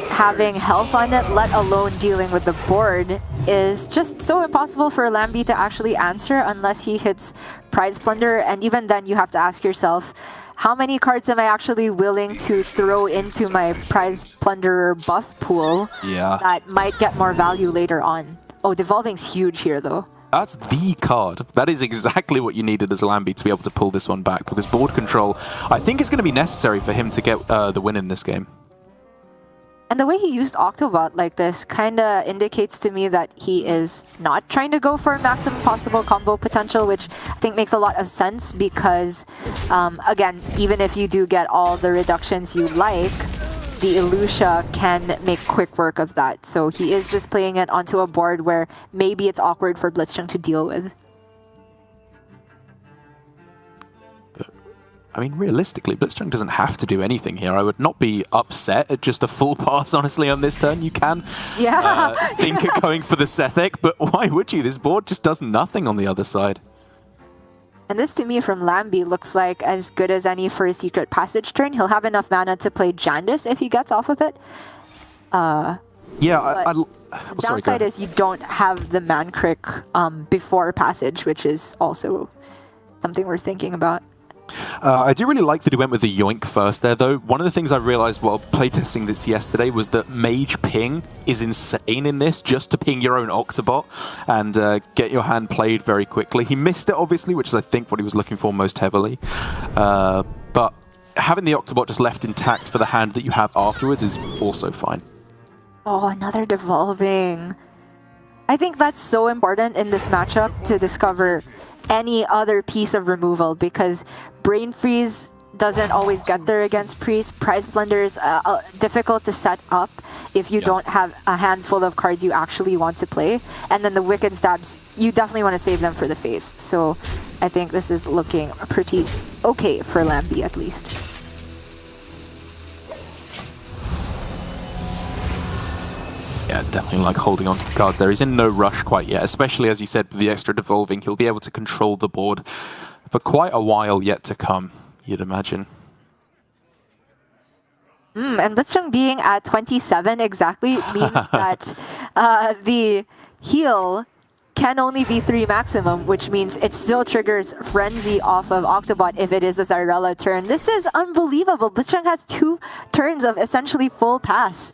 having health on it, let alone dealing with the board, is just so impossible for Lambie to actually answer unless he hits Prize Plunder. And even then, you have to ask yourself, how many cards am I actually willing to throw into my Prize Plunderer buff pool that might get more value later on? Oh, Devolving's huge here, though. That's the card. That is exactly what you needed as Lambie to be able to pull this one back, because board control, I think, is going to be necessary for him to get the win in this game. And the way he used Octobot like this kind of indicates to me that he is not trying to go for maximum possible combo potential, which I think makes a lot of sense because, again, even if you do get all the reductions you like, the Elucia can make quick work of that. So he is just playing it onto a board where maybe it's awkward for Blitzchung to deal with. I mean, realistically, Blitzchung doesn't have to do anything here. I would not be upset at just a full pass, honestly, on this turn. You can think of going for the Sethek, but why would you? This board just does nothing on the other side. And this, to me, from Lambie, looks like as good as any for a Secret Passage turn. He'll have enough mana to play Jandis if he gets off of it. The downside is you don't have the Mankrik before Passage, which is also something we're thinking about. I do really like that he went with the Yoink first there, though. One of the things I realized while playtesting this yesterday was that Mage Ping is insane in this, just to ping your own Octobot and get your hand played very quickly. He missed it, obviously, which is, I think, what he was looking for most heavily. But having the Octobot just left intact for the hand that you have afterwards is also fine. Oh, another Devolving. I think that's so important in this matchup to discover any other piece of removal, because Brain Freeze doesn't always get there against Priest. Prize Plunder is difficult to set up if you don't have a handful of cards you actually want to play. And then the Wicked Stabs, you definitely want to save them for the face. So I think this is looking pretty okay for Lambie, at least. Yeah, definitely like holding on to the cards there. He's in no rush quite yet, especially as you said, with the extra Devolving. He'll be able to control the board for quite a while yet to come, you'd imagine. And Blitzchung being at 27 exactly means that the heal can only be 3 maximum, which means it still triggers Frenzy off of Octobot if it is a Zyrella turn. This is unbelievable. Blitzchung has 2 turns of essentially full pass.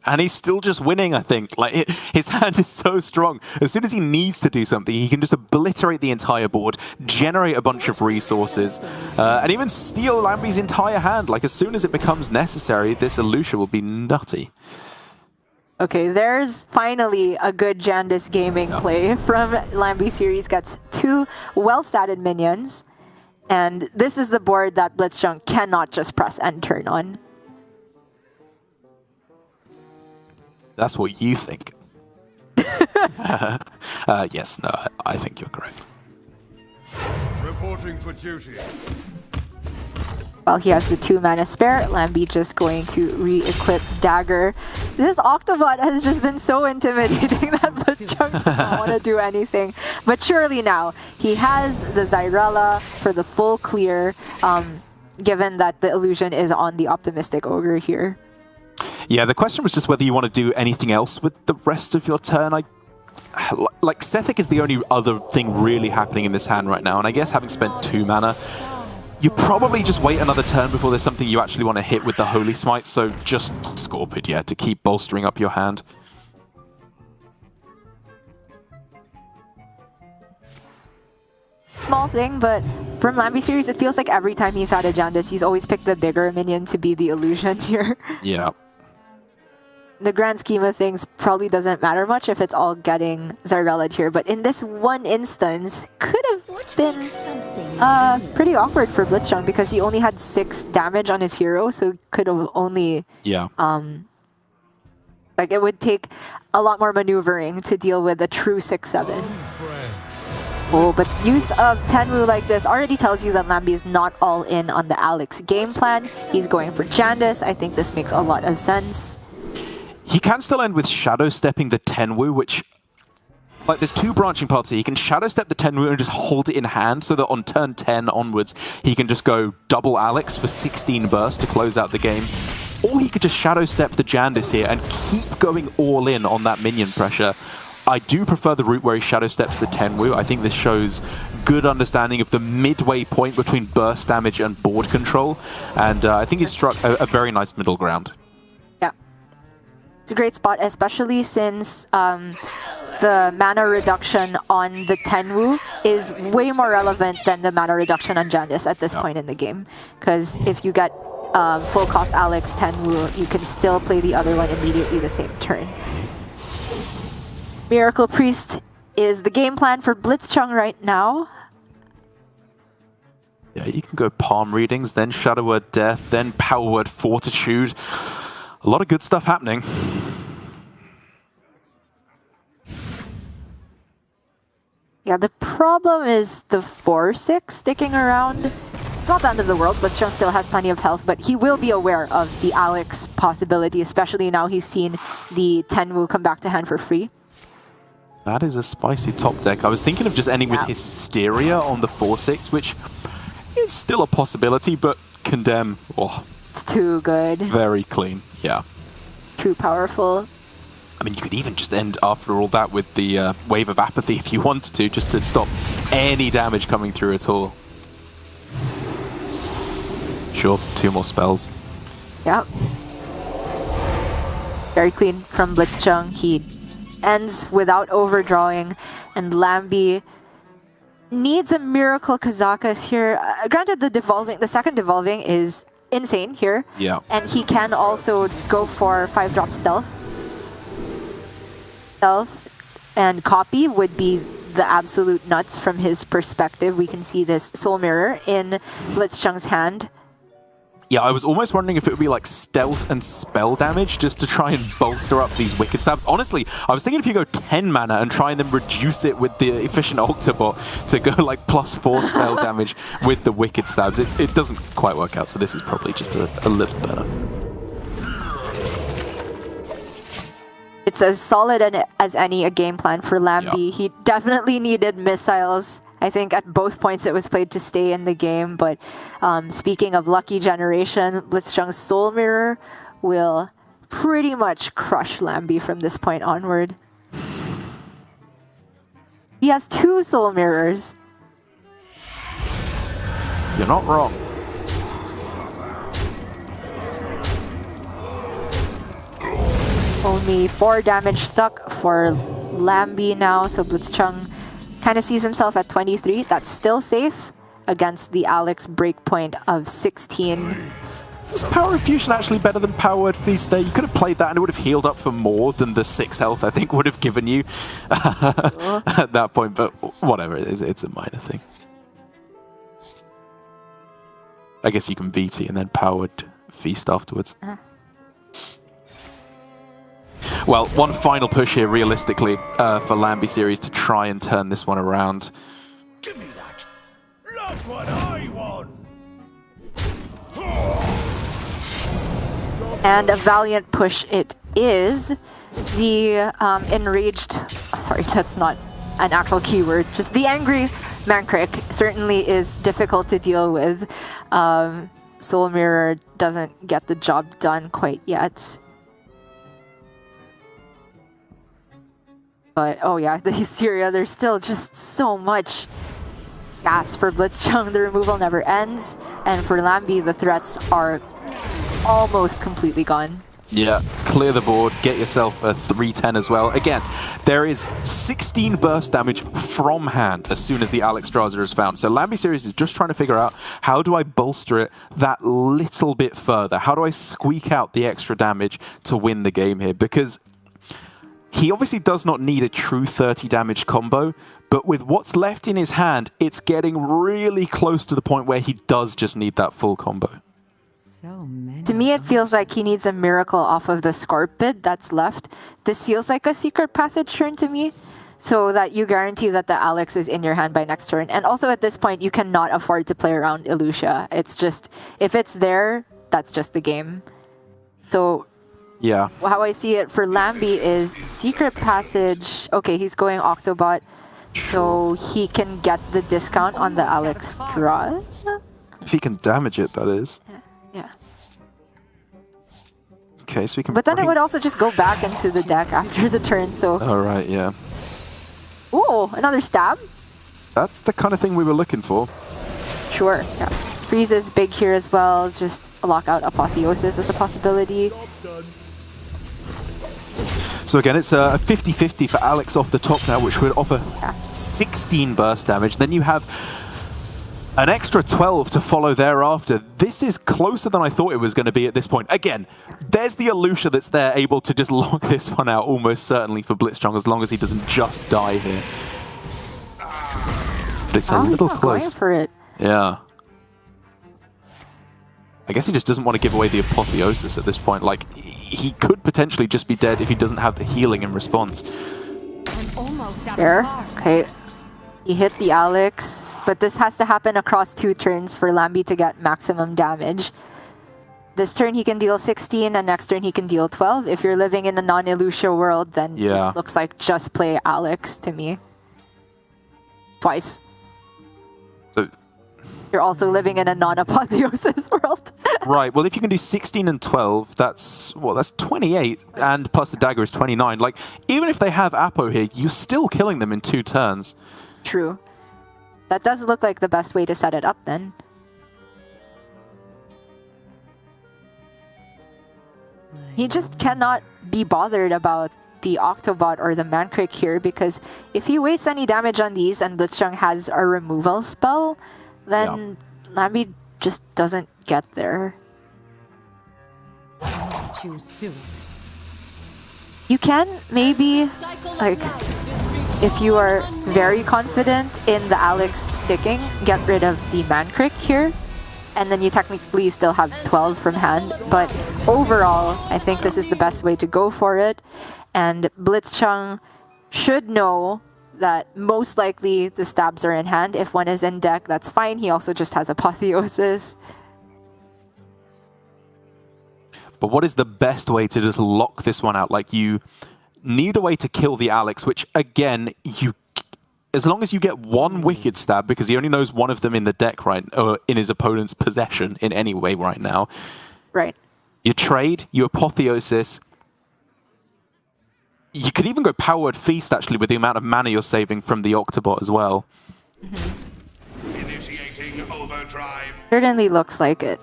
And he's still just winning, I think. Like, his hand is so strong. As soon as he needs to do something, he can just obliterate the entire board, generate a bunch of resources, and even steal Lambie's entire hand. Like, as soon as it becomes necessary, this Elucia will be nutty. Okay, there's finally a good Jandis gaming play from Lambie series. Gets 2 well-statted minions, and this is the board that Blitzchung cannot just press end turn on. That's what you think. Yes, no, I think you're correct. Reporting for duty. While he has the 2 mana spare, Lambie just going to re-equip Dagger. This Octobot has just been so intimidating that Blitzchung doesn't want to do anything. But surely now, he has the Zyrella for the full clear, given that the illusion is on the Optimistic Ogre here. Yeah, the question was just whether you want to do anything else with the rest of your turn. I like Sethic is the only other thing really happening in this hand right now, and I guess having spent 2 mana, you probably just wait another turn before there's something you actually want to hit with the Holy Smite, so just Scorpid, yeah, to keep bolstering up your hand. Small thing, but from Lambie series, it feels like every time he's had a Jandice, he's always picked the bigger minion to be the illusion here. Yeah. The grand scheme of things probably doesn't matter much if it's all getting Zarelad here, but in this one instance, could have been pretty awkward for Blitzchung because he only had 6 damage on his hero, so could have only... Yeah. Like, it would take a lot more maneuvering to deal with a true 6-7. Oh, but use of Tenwu like this already tells you that Lambie is not all in on the Alex game plan. He's going for Jandice. I think this makes a lot of sense. He can still end with Shadow Stepping the Tenwu, which... Like, there's 2 branching paths here. He can Shadow Step the Tenwu and just hold it in hand so that on turn 10 onwards, he can just go double Alex for 16 burst to close out the game. Or he could just Shadow Step the Jandice here and keep going all in on that minion pressure. I do prefer the route where he Shadow Steps the Tenwu. I think this shows good understanding of the midway point between burst damage and board control. And I think he's struck a very nice middle ground. Yeah. It's a great spot, especially since the mana reduction on the Tenwu is way more relevant than the mana reduction on Jandice at this point in the game. Because if you get full cost Alex Tenwu, you can still play the other one immediately the same turn. Miracle Priest is the game plan for Blitzchung right now. Yeah, you can go Palm Readings, then Shadow Word Death, then Power Word Fortitude. A lot of good stuff happening. Yeah, the problem is the 4-6 sticking around. It's not the end of the world. Blitzchung still has plenty of health, but he will be aware of the Alex possibility, especially now he's seen the Tenwu come back to hand for free. That is a spicy top deck. I was thinking of just ending with Hysteria on the 4-6, which is still a possibility, but Condemn, oh. It's too good. Very clean, yeah. Too powerful. I mean, you could even just end after all that with the Wave of Apathy if you wanted to, just to stop any damage coming through at all. Sure, 2 more spells. Yep. Very clean from Blitzchung. He ends without overdrawing, and Lambie needs a Miracle Kazakus here. Granted, the second devolving is insane here. Yeah. And he can also go for 5-drop stealth. Stealth and copy would be the absolute nuts from his perspective. We can see this Soul Mirror in Blitzchung's hand. Yeah, I was almost wondering if it would be like stealth and spell damage just to try and bolster up these Wicked Stabs. Honestly, I was thinking if you go 10 mana and try and then reduce it with the Efficient Octobot to go like +4 spell damage with the Wicked Stabs, it doesn't quite work out, so this is probably just a little better. It's as solid as any a game plan for Lambie. Yep. He definitely needed missiles. I think at both points it was played to stay in the game, but speaking of lucky generation, Blitzchung's Soul Mirror will pretty much crush Lambie from this point onward. He has 2 Soul Mirrors. You're not wrong. Only 4 damage stuck for Lambie now, so Blitzchung kind of sees himself at 23. That's still safe against the Alex breakpoint of 16. Was Power Infusion actually better than Power Word Feast there? You could have played that and it would have healed up for more than the 6 health I think would have given you at that point, but whatever, it's a minor thing. I guess you can VT and then Power Word Feast afterwards. Well, one final push here, realistically, for Lambie series to try and turn this one around. Give me that. Look what I won. And a valiant push it is. The enraged... Sorry, that's not an actual keyword. Just the angry Mankrik certainly is difficult to deal with. Soul Mirror doesn't get the job done quite yet. But oh yeah, the Hysteria, there's still just so much gas for Blitzchung. The removal never ends. And for Lambi, the threats are almost completely gone. Yeah, clear the board, get yourself a 310 as well. Again, there is 16 burst damage from hand as soon as the Alexstrasza is found. So Lambi Series is just trying to figure out, how do I bolster it that little bit further? How do I squeak out the extra damage to win the game here? Because he obviously does not need a true 30 damage combo, but with what's left in his hand, it's getting really close to the point where he does just need that full combo. To me, it feels like he needs a miracle off of the Scorpid that's left. This feels like a secret passage turn to me, so that you guarantee that the Alex is in your hand by next turn. And also at this point, you cannot afford to play around Illucia. It's just, if it's there, that's just the game. So yeah, how I see it for Lambi is secret passage. Okay, he's going Octobot, so he can get the discount on the Alexstrasza. If he can damage it, that is. Yeah. Okay, so we can. But then it would also just go back into the deck after the turn, so. All right, yeah. Ooh, another stab? That's the kind of thing we were looking for. Sure, yeah. Freeze is big here as well, just lock out Apotheosis as a possibility. So again, it's a 50-50 for Alex off the top now, which would offer 16 burst damage. Then you have an extra 12 to follow thereafter. This is closer than I thought it was going to be at this point. Again, there's the Illucia that's there, able to just lock this one out almost certainly for Blitzchung, as long as he doesn't just die here. But it's a little close. Going for it. Yeah. I guess he just doesn't want to give away the Apotheosis at this point. Like, he could potentially just be dead if he doesn't have the healing in response. There. Okay. He hit the Alex, but this has to happen across 2 turns for Lambi to get maximum damage. This turn he can deal 16, and next turn he can deal 12. If you're living in a non-Illucia world, then this looks like just play Alex to me. Twice. So you're also living in a non-Apotheosis world. Right, well if you can do 16 and 12, that's 28, and plus the dagger is 29. Like, even if they have Apo here, you're still killing them in 2 turns. True. That does look like the best way to set it up then. He just cannot be bothered about the Octobot or the Mancrik here, because if he wastes any damage on these and Blitzchung has a removal spell, then Lambi just doesn't get there. You can maybe, like, if you are very confident in the Alex sticking, get rid of the Mancrik here, and then you technically still have 12 from hand. But overall, I think this is the best way to go for it. And Blitzchung should know that most likely the stabs are in hand. If one is in deck, that's fine. He also just has Apotheosis. But what is the best way to just lock this one out? Like, you need a way to kill the Alex, which again, as long as you get 1 Wicked Stab, because he only knows 1 of them in the deck or in his opponent's possession in any way right now. Right. You trade, you Apotheosis. You could even go Powered Feast, actually, with the amount of mana you're saving from the Octobot as well. Initiating overdrive. Certainly looks like it.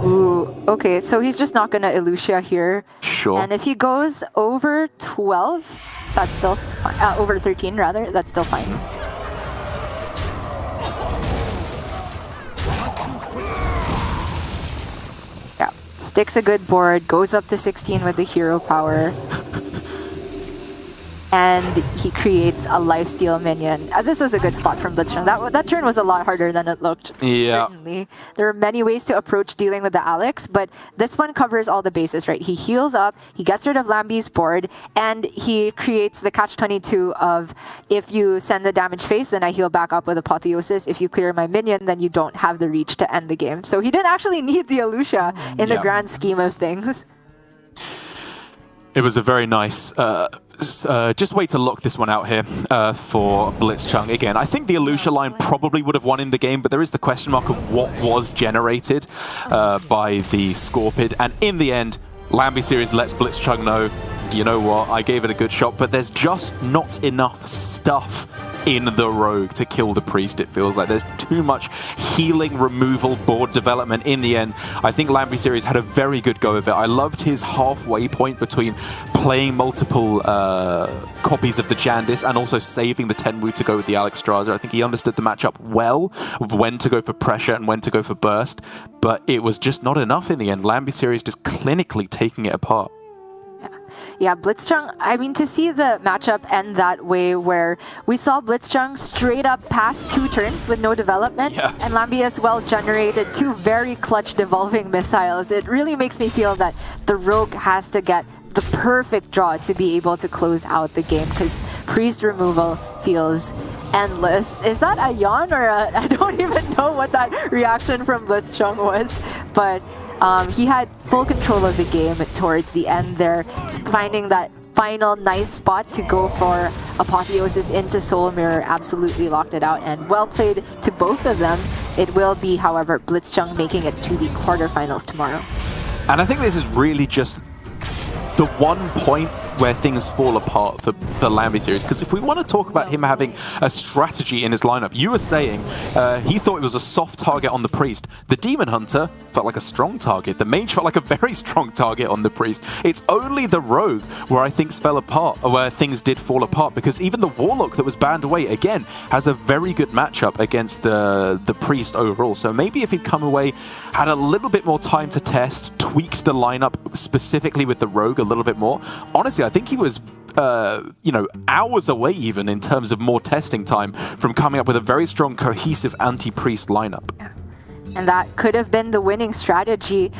Ooh, okay, so he's just not gonna Illucia here. Sure. And if he goes over 12, that's still fine. Over 13, rather, that's still fine. Yeah, sticks a good board, goes up to 16 with the hero power. And he creates a lifesteal minion. This was a good spot from Blitzchung. That turn was a lot harder than it looked. Yeah. Certainly. There are many ways to approach dealing with the Alex, but this one covers all the bases, right? He heals up, he gets rid of Lambi's board, and he creates the catch-22 of, if you send the damage phase, then I heal back up with Apotheosis. If you clear my minion, then you don't have the reach to end the game. So he didn't actually need the Illucia in the grand scheme of things. It was a very nice just way to lock this one out here for Blitzchung. Again, I think the Illucia line probably would have won in the game, but there is the question mark of what was generated by the Scorpid. And in the end, Lambi Series lets Blitzchung know you know what, I gave it a good shot, but there's just not enough stuff in the Rogue to kill the Priest. It feels like there's too much healing, removal, board development. In the end, I think Lambi Series had a very good go of it. I loved his halfway point between playing multiple copies of the Jandis and also saving the Tenwu to go with the Alexstrasza. I think he understood the matchup well of when to go for pressure and when to go for burst, but it was just not enough in the end. Lambi Series just clinically taking it apart. Yeah, Blitzchung, I mean, to see the matchup end that way where we saw Blitzchung straight up pass 2 turns with no development, and Lambi as well generated 2 very clutch devolving missiles. It really makes me feel that the Rogue has to get the perfect draw to be able to close out the game, because Priest removal feels endless. Is that a yawn or I don't even know what that reaction from Blitzchung was, but he had full control of the game towards the end there, finding that final nice spot to go for Apotheosis into Soul Mirror. Absolutely locked it out, and well played to both of them. It will be, however, Blitzchung making it to the quarterfinals tomorrow. And I think this is really just the one point where things fall apart for Lambi Series, because if we want to talk about him having a strategy in his lineup, you were saying he thought it was a soft target on the Priest. The Demon Hunter felt like a strong target. The Mage felt like a very strong target on the Priest. It's only the Rogue where I think fell apart, or where things did fall apart, because even the Warlock that was banned away, again, has a very good matchup against the Priest overall. So maybe if he'd come away, had a little bit more time to test, tweaked the lineup specifically with the Rogue a little bit more. Honestly, I think he was, hours away even in terms of more testing time from coming up with a very strong, cohesive anti-Priest lineup. And that could have been the winning strategy.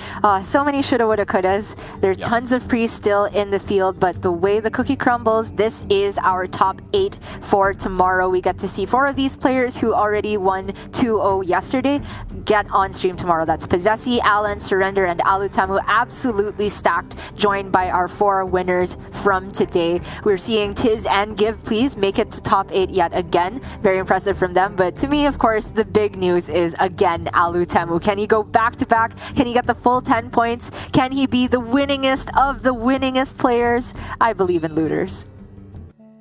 So many shoulda, woulda, couldas. There's tons of priests still in the field, but the way the cookie crumbles, this is our top 8 for tomorrow. We get to see 4 of these players who already won 2-0 yesterday get on stream tomorrow. That's Possessi, Alan, Surrender, and Alutamu, absolutely stacked, joined by our 4 winners from today. We're seeing Tiz and Give Please make it to top 8 yet again. Very impressive from them. But to me, of course, the big news is, again, Alutamu. Can he go back-to-back? Can he get the full 10 points? Can he be the winningest of the winningest players? I believe in looters.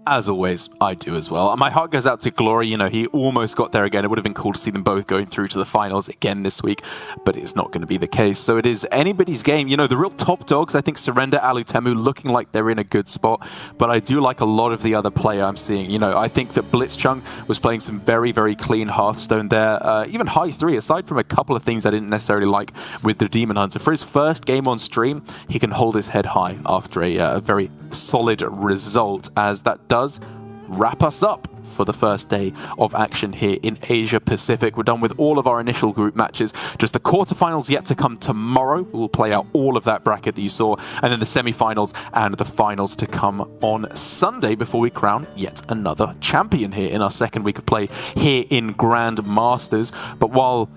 As always, I do as well. My heart goes out to Glory. You know, he almost got there again. It would have been cool to see them both going through to the finals again this week, but it's not going to be the case. So it is anybody's game. You know, the real top dogs, I think Surrender, Alutemu, looking like they're in a good spot, but I do like a lot of the other player I'm seeing. You know, I think that Blitzchung was playing some very, very clean Hearthstone there. Even High 3, aside from a couple of things I didn't necessarily like with the Demon Hunter. For his first game on stream, he can hold his head high after a very solid result, as that does wrap us up for the first day of action here in Asia Pacific. We're done with all of our initial group matches. Just the quarterfinals yet to come tomorrow. We'll play out all of that bracket that you saw, and then the semi-finals and the finals to come on Sunday before we crown yet another champion here in our second week of play here in Grandmasters. But while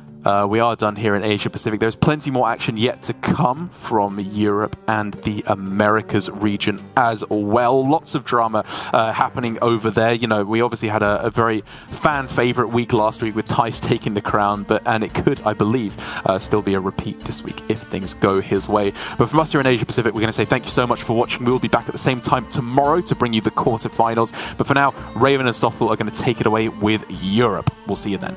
we are done here in Asia Pacific, there's plenty more action yet to come from Europe and the Americas region as well. Lots of drama happening over there. You know, we obviously had a very fan favorite week last week with Tice taking the crown, and it could, I believe, still be a repeat this week if things go his way. But from us here in Asia Pacific, we're going to say thank you so much for watching. We will be back at the same time tomorrow to bring you the quarterfinals. But for now, Raven and Sottle are going to take it away with Europe. We'll see you then.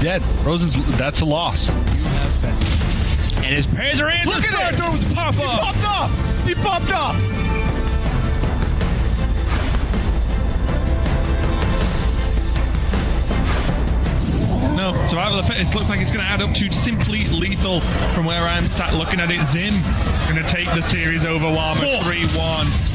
dead. Rosen's, that's a loss. And his parents are in. Look at that! He popped off! He popped off! No, survival of the fittest looks like it's going to add up to simply lethal from where I'm sat looking at it. Zim going to take the series over Llama 3-1.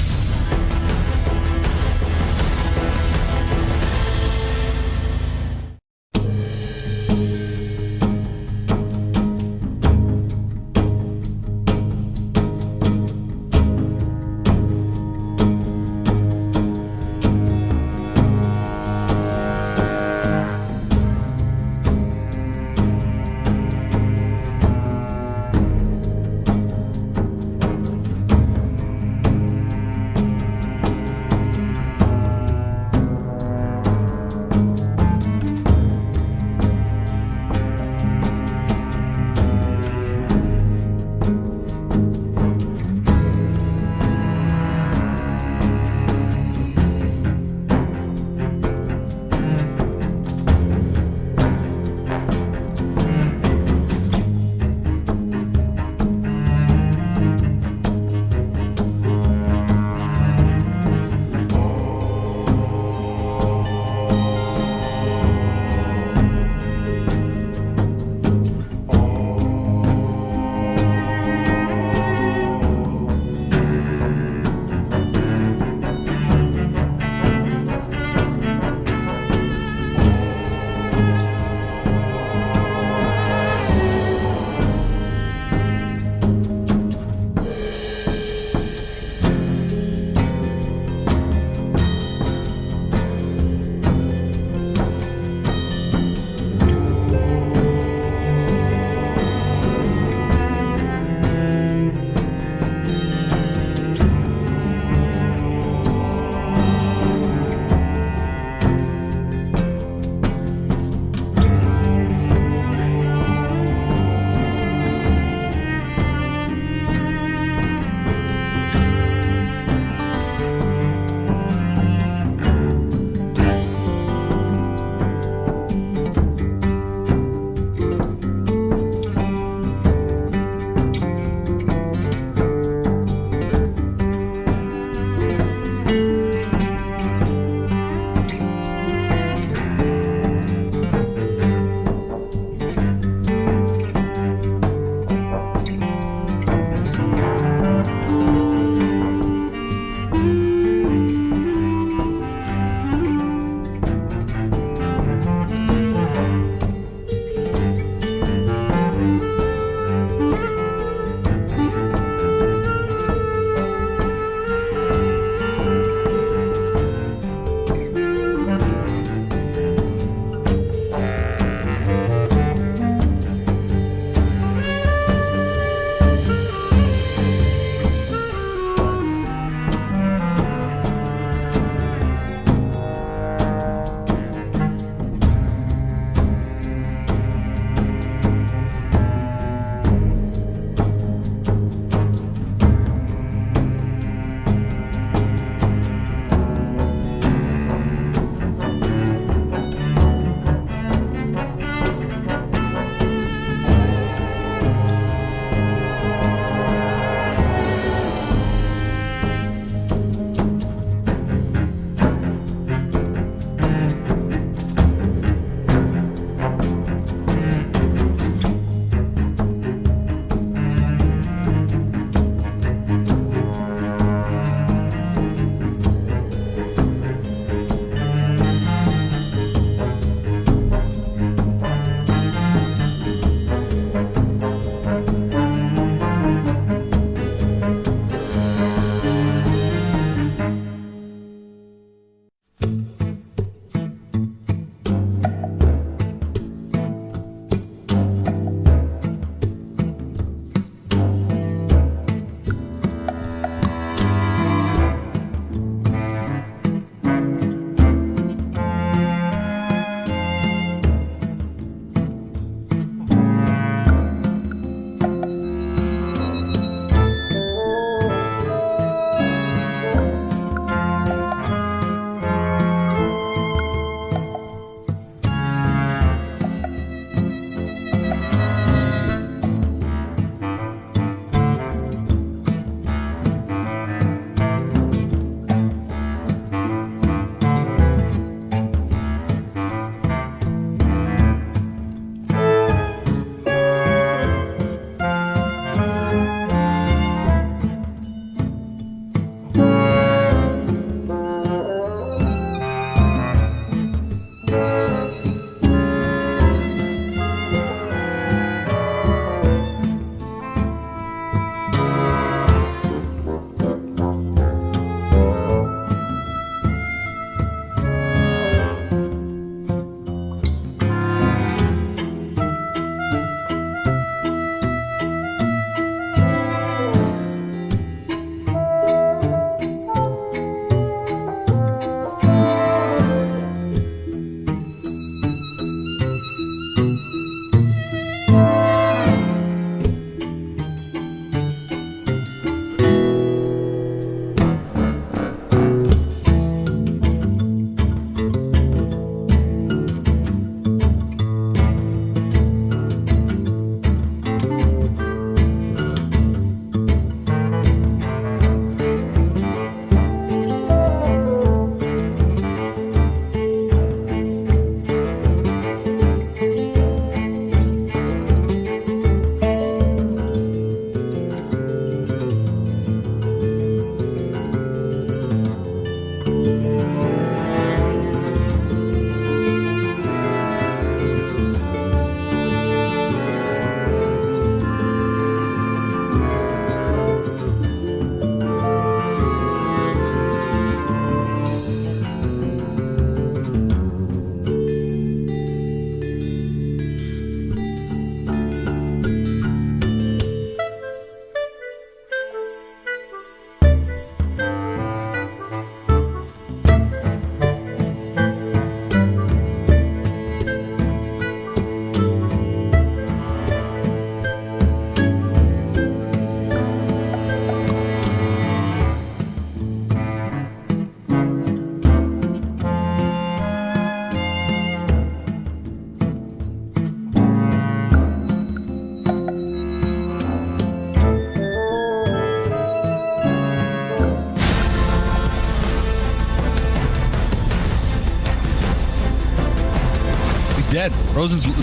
dead.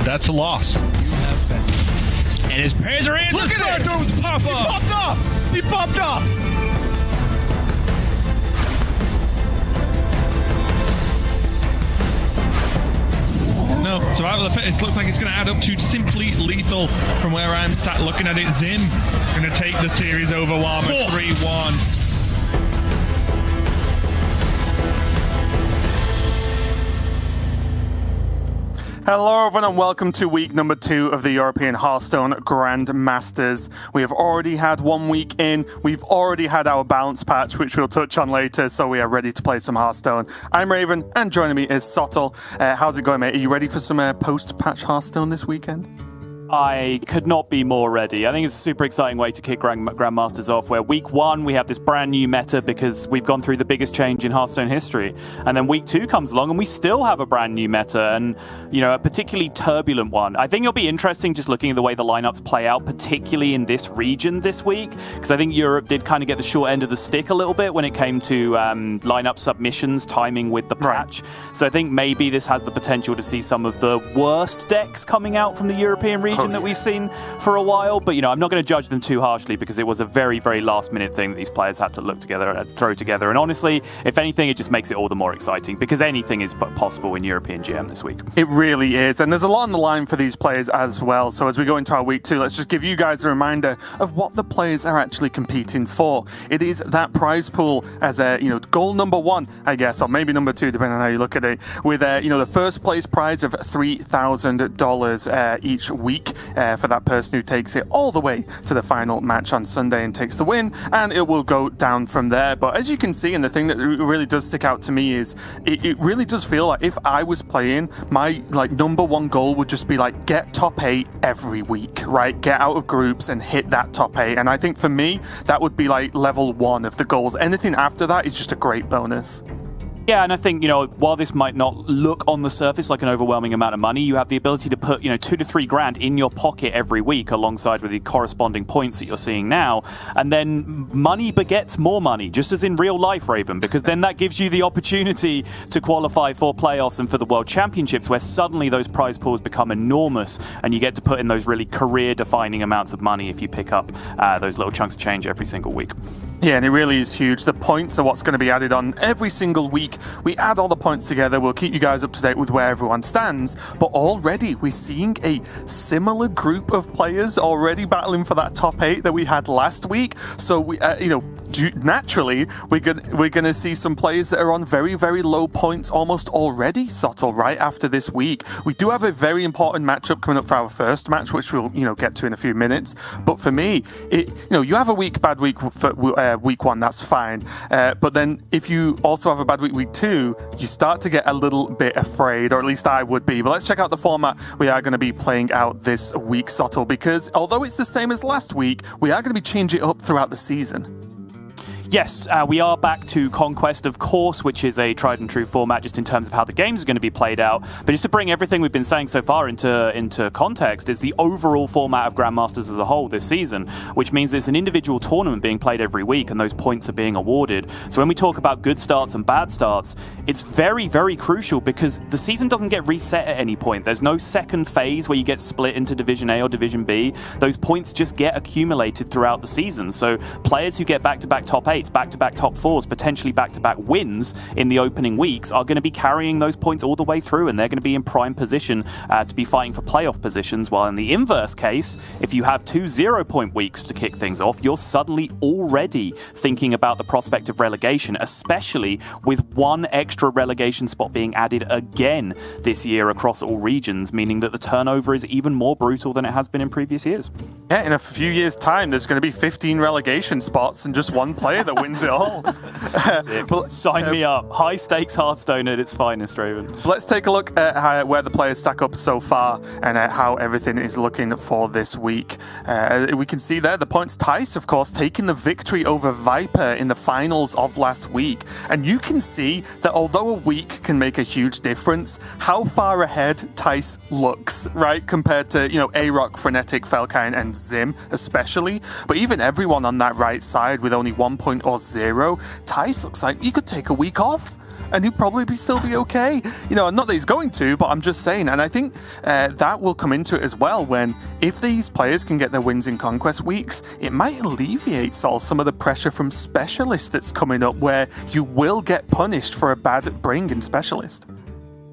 That's a loss. And his pairs are in. Look at it! He popped off! He popped off! No, survival of the fittest looks like it's going to add up to simply lethal from where I'm sat looking at it. Zim going to take the series over Warmer 3-1. Hello everyone and welcome to week number 2 of the European Hearthstone Grandmasters. We have already had 1 week in, we've already had our balance patch which we'll touch on later, so we are ready to play some Hearthstone. I'm Raven and joining me is Sottle. How's it going, mate? Are you ready for some post-patch Hearthstone this weekend? I could not be more ready. I think it's a super exciting way to kick Grandmasters off, where week 1 we have this brand new meta because we've gone through the biggest change in Hearthstone history. And then week 2 comes along and we still have a brand new meta, and a particularly turbulent one. I think it'll be interesting just looking at the way the lineups play out, particularly in this region this week, because I think Europe did kind of get the short end of the stick a little bit when it came to lineup submissions, timing with the patch. Right. So I think maybe this has the potential to see some of the worst decks coming out from the European region that we've seen for a while, but I'm not going to judge them too harshly because it was a very, very last-minute thing that these players had to look together and throw together. And honestly, if anything, it just makes it all the more exciting because anything is possible in European GM this week. It really is, and there's a lot on the line for these players as well. So as we go into our week 2, let's just give you guys a reminder of what the players are actually competing for. It is that prize pool as goal number 1, I guess, or maybe number 2, depending on how you look at it, with the first place prize of $3,000 each week. For that person who takes it all the way to the final match on Sunday and takes the win, and it will go down from there. But as you can see, and the thing that really does stick out to me is it really does feel like if I was playing, my number 1 goal would just be get top 8 every week, right? Get out of groups and hit that top 8. And I think for me, that would be level 1 of the goals. Anything after that is just a great bonus. Yeah, and I think, while this might not look on the surface like an overwhelming amount of money, you have the ability to put, 2 to 3 grand in your pocket every week alongside with the corresponding points that you're seeing now. And then money begets more money, just as in real life, Raven, because then that gives you the opportunity to qualify for playoffs and for the World Championships, where suddenly those prize pools become enormous and you get to put in those really career-defining amounts of money if you pick up those little chunks of change every single week. Yeah, and it really is huge. The points are what's going to be added on every single week. We add all the points together. We'll keep you guys up to date with where everyone stands. But already we're seeing a similar group of players already battling for that top 8 that we had last week. So we, naturally, we're going to see some players that are on very, very low points almost already, Sottle, right after this week. We do have a very important matchup coming up for our first match, which we'll get to in a few minutes. But for me, you have a bad week for week 1, that's fine. But then if you also have a bad week 2, you start to get a little bit afraid, or at least I would be. But let's check out the format we are going to be playing out this week, Sottle, because although it's the same as last week, we are going to be changing it up throughout the season. Yes, we are back to Conquest, of course, which is a tried and true format just in terms of how the games are going to be played out. But just to bring everything we've been saying so far into context is the overall format of Grandmasters as a whole this season, which means it's an individual tournament being played every week and those points are being awarded. So when we talk about good starts and bad starts, it's very, very crucial because the season doesn't get reset at any point. There's no second phase where you get split into Division A or Division B. Those points just get accumulated throughout the season. So players who get back-to-back top 8s, back-to-back top 4s, potentially back-to-back wins in the opening weeks are going to be carrying those points all the way through, and they're going to be in prime position to be fighting for playoff positions, while in the inverse case, if you have 2 0-point weeks to kick things off, you're suddenly already thinking about the prospect of relegation, especially with 1 extra relegation spot being added again this year across all regions, meaning that the turnover is even more brutal than it has been in previous years. Yeah, in a few years' time, there's going to be 15 relegation spots and just 1 player that wins it all. Well, sign me up. High stakes Hearthstone at its finest, Raven. Let's take a look at where the players stack up so far and how everything is looking for this week. We can see there the points. Tice, of course, taking the victory over Viper in the finals of last week. And you can see that although a week can make a huge difference, how far ahead Tice looks, right? Compared to, A-Rock, Frenetic, Felkine, and Zim, especially. But even everyone on that right side with only 1 point or 0, Tice looks like you could take a week off. and he'd probably still be okay. You know, not that he's going to, but I'm just saying. And I think that will come into it as well when if these players can get their wins in Conquest weeks, it might alleviate some of the pressure from Specialist that's coming up where you will get punished for a bad bring in Specialist.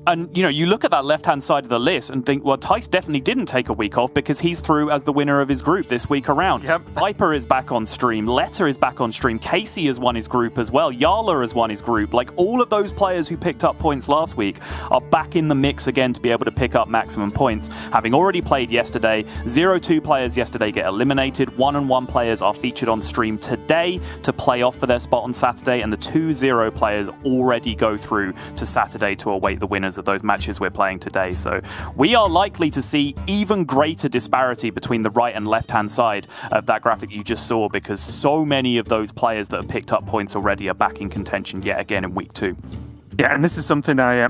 And, you know, you look at that left-hand side of the list and think, well, Tice definitely didn't take a week off because he's through as the winner of his group this week around. Yep. Viper is back on stream. Letter is back on stream. Casey has won his group as well. Yala has won his group. Like, all of those players who picked up points last week are back in the mix again to be able to pick up maximum points. Having already played yesterday, 0-2 players yesterday get eliminated. 1-1 players are featured on stream today to play off for their spot on Saturday. And the 2-0 players already go through to Saturday to await the winners of those matches we're playing today. So we are likely to see even greater disparity between the right and left-hand side of that graphic you just saw because so many of those players that have picked up points already are back in contention yet again in week 2. Yeah, and this is something I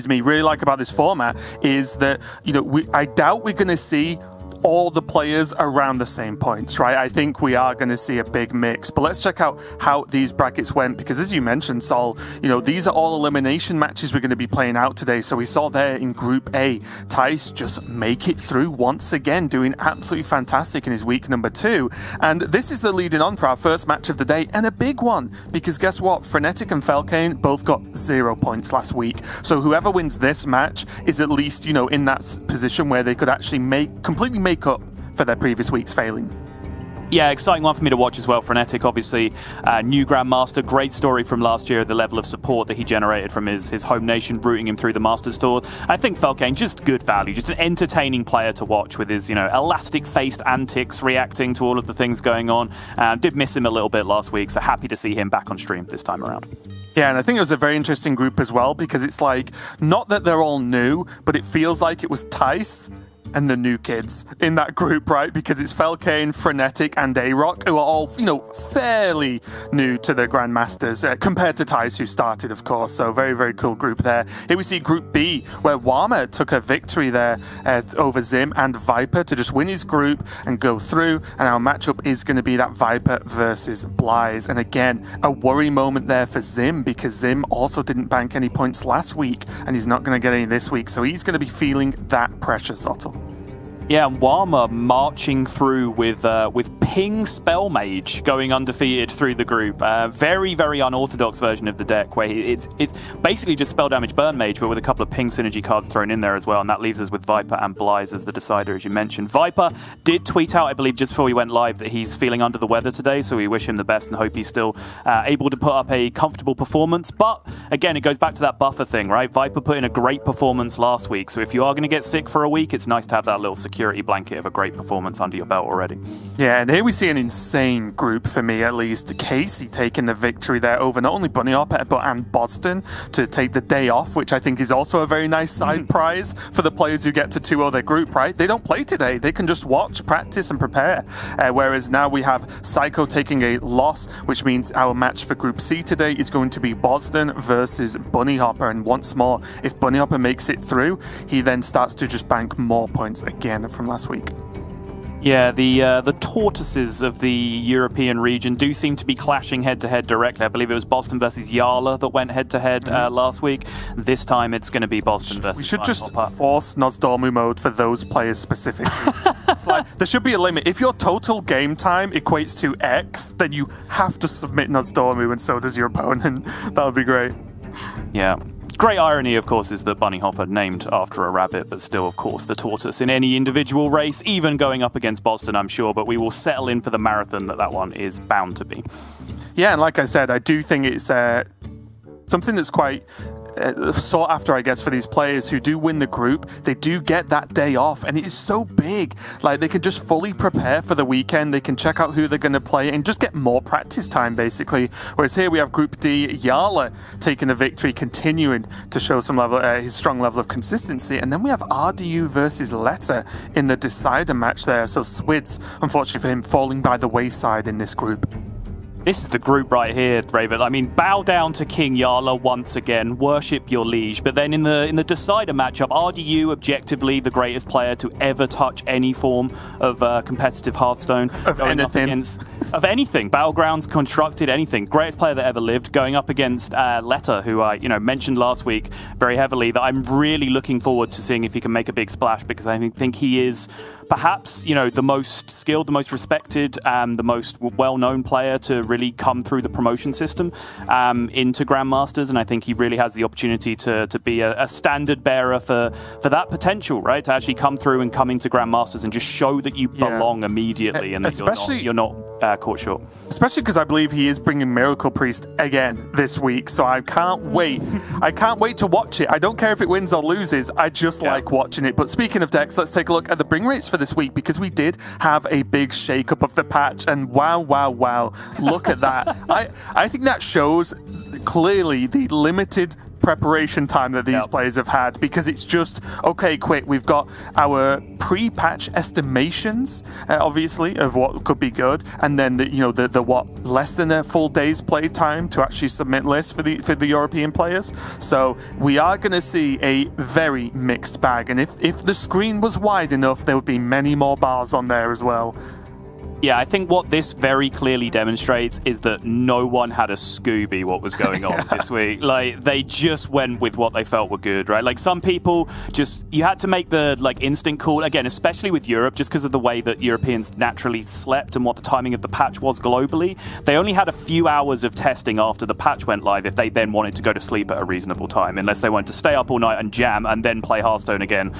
really like about this format is that, you know, I doubt we're going to see all the players around the same points, right? I think we are going to see a big mix. But let's check out how these brackets went, because as you mentioned, Sol, you know, these are all elimination matches we're going to be playing out today. So we saw there in Group A, Tice just make it through once again, doing absolutely fantastic in his week number 2. And this is the leading on for our first match of the day, and a big one, because guess what? Frenetic and Felkane both got 0 points last week. So whoever wins this match is at least, you know, in that position where they could actually completely make up for their previous week's failings. Yeah, exciting one for me to watch as well. Frenetic, obviously, new Grandmaster. Great story from last year, the level of support that he generated from his home nation, rooting him through the Masters Tour. I think Felkane, just good value, just an entertaining player to watch with his, you know, elastic-faced antics, reacting to all of the things going on. Did miss him a little bit last week, so happy to see him back on stream this time around. Yeah, and I think it was a very interesting group as well, because it's like, not that they're all new, but it feels like it was Tice and the new kids in that group, right? Because it's Felkane, Frenetic, and A-Rock, who are all, you know, fairly new to the Grandmasters, compared to Tice, who started, of course. So very, very cool group there. Here we see Group B, where Wama took a victory there over Zim and Viper to just win his group and go through. And our matchup is going to be that Viper versus Blyze. And again, a worry moment there for Zim, because Zim also didn't bank any points last week, and he's not going to get any this week. So he's going to be feeling that pressure, Sottle. Yeah, and Wama marching through with Ping Spell Mage going undefeated through the group. Very, very unorthodox version of the deck where it's basically just Spell Damage Burn Mage, but with a couple of Ping synergy cards thrown in there as well. And that leaves us with Viper and Blyze as the decider, as you mentioned. Viper did tweet out, I believe, just before we went live that he's feeling under the weather today. So we wish him the best and hope he's still able to put up a comfortable performance. But again, it goes back to that buffer thing, right? Viper put in a great performance last week. So if you are going to get sick for a week, it's nice to have that little security blanket of a great performance under your belt already. Yeah, and here we see an insane group for me, at least. Casey taking the victory there over not only Bunny Hopper and Boston to take the day off, which I think is also a very nice side prize for the players who get to 2-0 their group, right? They don't play today. They can just watch, practice, and prepare. Whereas now we have Psycho taking a loss, which means our match for Group C today is going to be Boston versus Bunny Hopper. And once more, if Bunny Hopper makes it through, he then starts to just bank more points again from last week. Yeah, the tortoises of the European region do seem to be clashing head-to-head directly. I believe it was Boston versus Yala that went head-to-head last week. This time it's going to be Boston versus We should just Hopper. force Nozdormu mode for those players specifically. It's like, there should be a limit. If your total game time equates to X, then you have to submit Nozdormu, and so does your opponent. That would be great. Yeah. Great irony, of course, is that Bunny Hopper named after a rabbit, but still, of course, the tortoise in any individual race, even going up against Boston, I'm sure, but we will settle in for the marathon that one is bound to be. Yeah, and like I said, I do think it's something that's quite sought after, I guess, for these players who do win the group. They do get that day off, and it is so big. Like, they can just fully prepare for the weekend. They can check out who they're going to play and just get more practice time, basically. Whereas here we have Group D, Yala taking the victory, continuing to show some level, his strong level of consistency. And then we have RDU versus Letter in the decider match there. So Swids, unfortunately for him, falling by the wayside in this group. This is the group right here, Raven. I mean, bow down to King Yala once again, worship your liege. But then in the decider matchup, RDU objectively the greatest player to ever touch any form of competitive Hearthstone. Of anything. Of anything. Battlegrounds, constructed, anything. Greatest player that ever lived, going up against Letta, who I mentioned last week very heavily, that I'm really looking forward to seeing if he can make a big splash, because I think he is perhaps, the most skilled, the most respected, the most well-known player to really come through the promotion system into Grandmasters, and I think he really has the opportunity to be a standard bearer for that potential, right? To actually come through and come into Grandmasters and just show that you belong immediately, and that you're not caught short. Especially because I believe he is bringing Miracle Priest again this week, so I can't wait. I can't wait to watch it. I don't care if it wins or loses. I just like watching it. But speaking of decks, let's take a look at the bring rates for this week, because we did have a big shake-up of the patch, and wow, look at that. I think that shows clearly the limited preparation time that these players have had, because it's just, okay, quick, we've got our pre-patch estimations, obviously, of what could be good, and then the less than a full day's play time to actually submit lists for the European players. So we are going to see a very mixed bag, and if the screen was wide enough, there would be many more bars on there as well. Yeah, I think what this very clearly demonstrates is that no one had a Scooby what was going on this week. Like, they just went with what they felt were good, right? Like, some people you had to make the, instant call, again, especially with Europe, just because of the way that Europeans naturally slept and what the timing of the patch was globally. They only had a few hours of testing after the patch went live if they then wanted to go to sleep at a reasonable time, unless they wanted to stay up all night and jam and then play Hearthstone again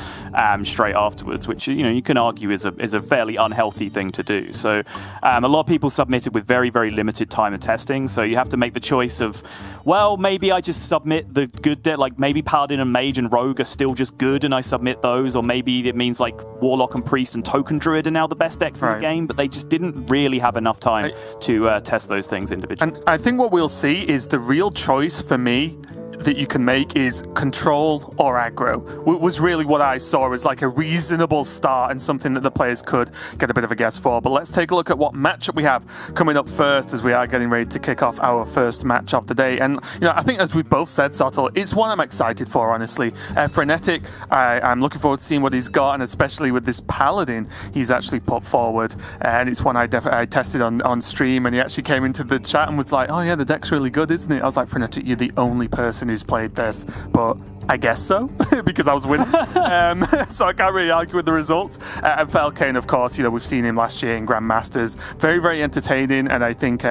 straight afterwards, which, you can argue is a fairly unhealthy thing to do. So a lot of people submitted with very, very limited time of testing. So you have to make the choice of, well, maybe I just submit the good deck, maybe Paladin and Mage and Rogue are still just good and I submit those, or maybe it means Warlock and Priest and Token Druid are now the best decks in the game, but they just didn't really have enough time to test those things individually. And I think what we'll see is the real choice for me that you can make is control or aggro. Was really what I saw as a reasonable start and something that the players could get a bit of a guess for. But let's take a look at what matchup we have coming up first, as we are getting ready to kick off our first match of the day. And I think, as we both said, Sottle, it's one I'm excited for, honestly. Frenetic, I'm looking forward to seeing what he's got, and especially with this Paladin he's actually put forward. And it's one I tested on stream, and he actually came into the chat and was like, oh yeah, the deck's really good, isn't it? I was like, Frenetic, you're the only person who's played this, but I guess so, because I was winning. So I can't really argue with the results. And Falcane, of course, we've seen him last year in Grandmasters. Very, very entertaining, and I think,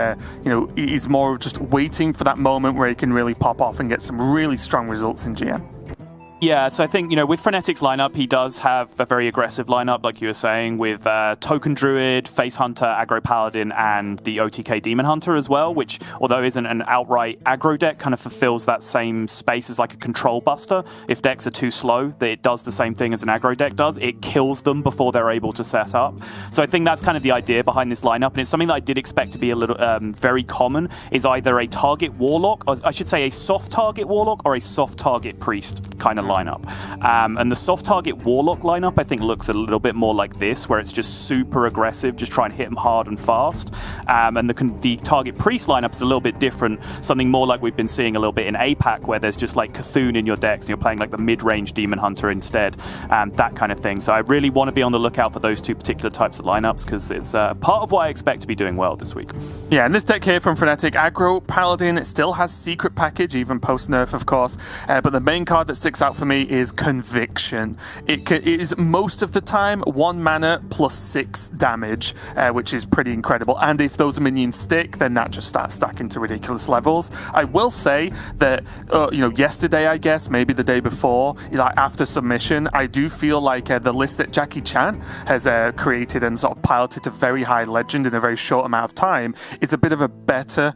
he's more of just waiting for that moment where he can really pop off and get some really strong results in GM. Yeah, so I think, with Frenetic's lineup, he does have a very aggressive lineup, like you were saying, with Token Druid, Face Hunter, Aggro Paladin, and the OTK Demon Hunter as well, which, although isn't an outright aggro deck, kind of fulfills that same space as a control buster. If decks are too slow, it does the same thing as an aggro deck does. It kills them before they're able to set up. So I think that's kind of the idea behind this lineup, and it's something that I did expect to be a little very common, is either a target Warlock, or I should say a soft target Warlock, or a soft target Priest kind of lineup. And the soft target Warlock lineup, I think, looks a little bit more like this, where it's just super aggressive, just try and hit them hard and fast. And the target Priest lineup is a little bit different, something more like we've been seeing a little bit in APAC, where there's just Cthulhu in your decks and you're playing the mid-range Demon Hunter instead, that kind of thing. So I really want to be on the lookout for those two particular types of lineups, because it's part of what I expect to be doing well this week. Yeah, and this deck here from Frenetic, Aggro Paladin, it still has Secret Package, even post-nerf, of course, but the main card that sticks out for me is Conviction. It is most of the time 1 mana plus 6 damage, which is pretty incredible, and if those minions stick, then that just starts stacking to ridiculous levels. I will say that, yesterday, I guess, maybe the day before, after submission, I do feel like the list that Jackie Chan has created and sort of piloted to very high legend in a very short amount of time is a bit of a better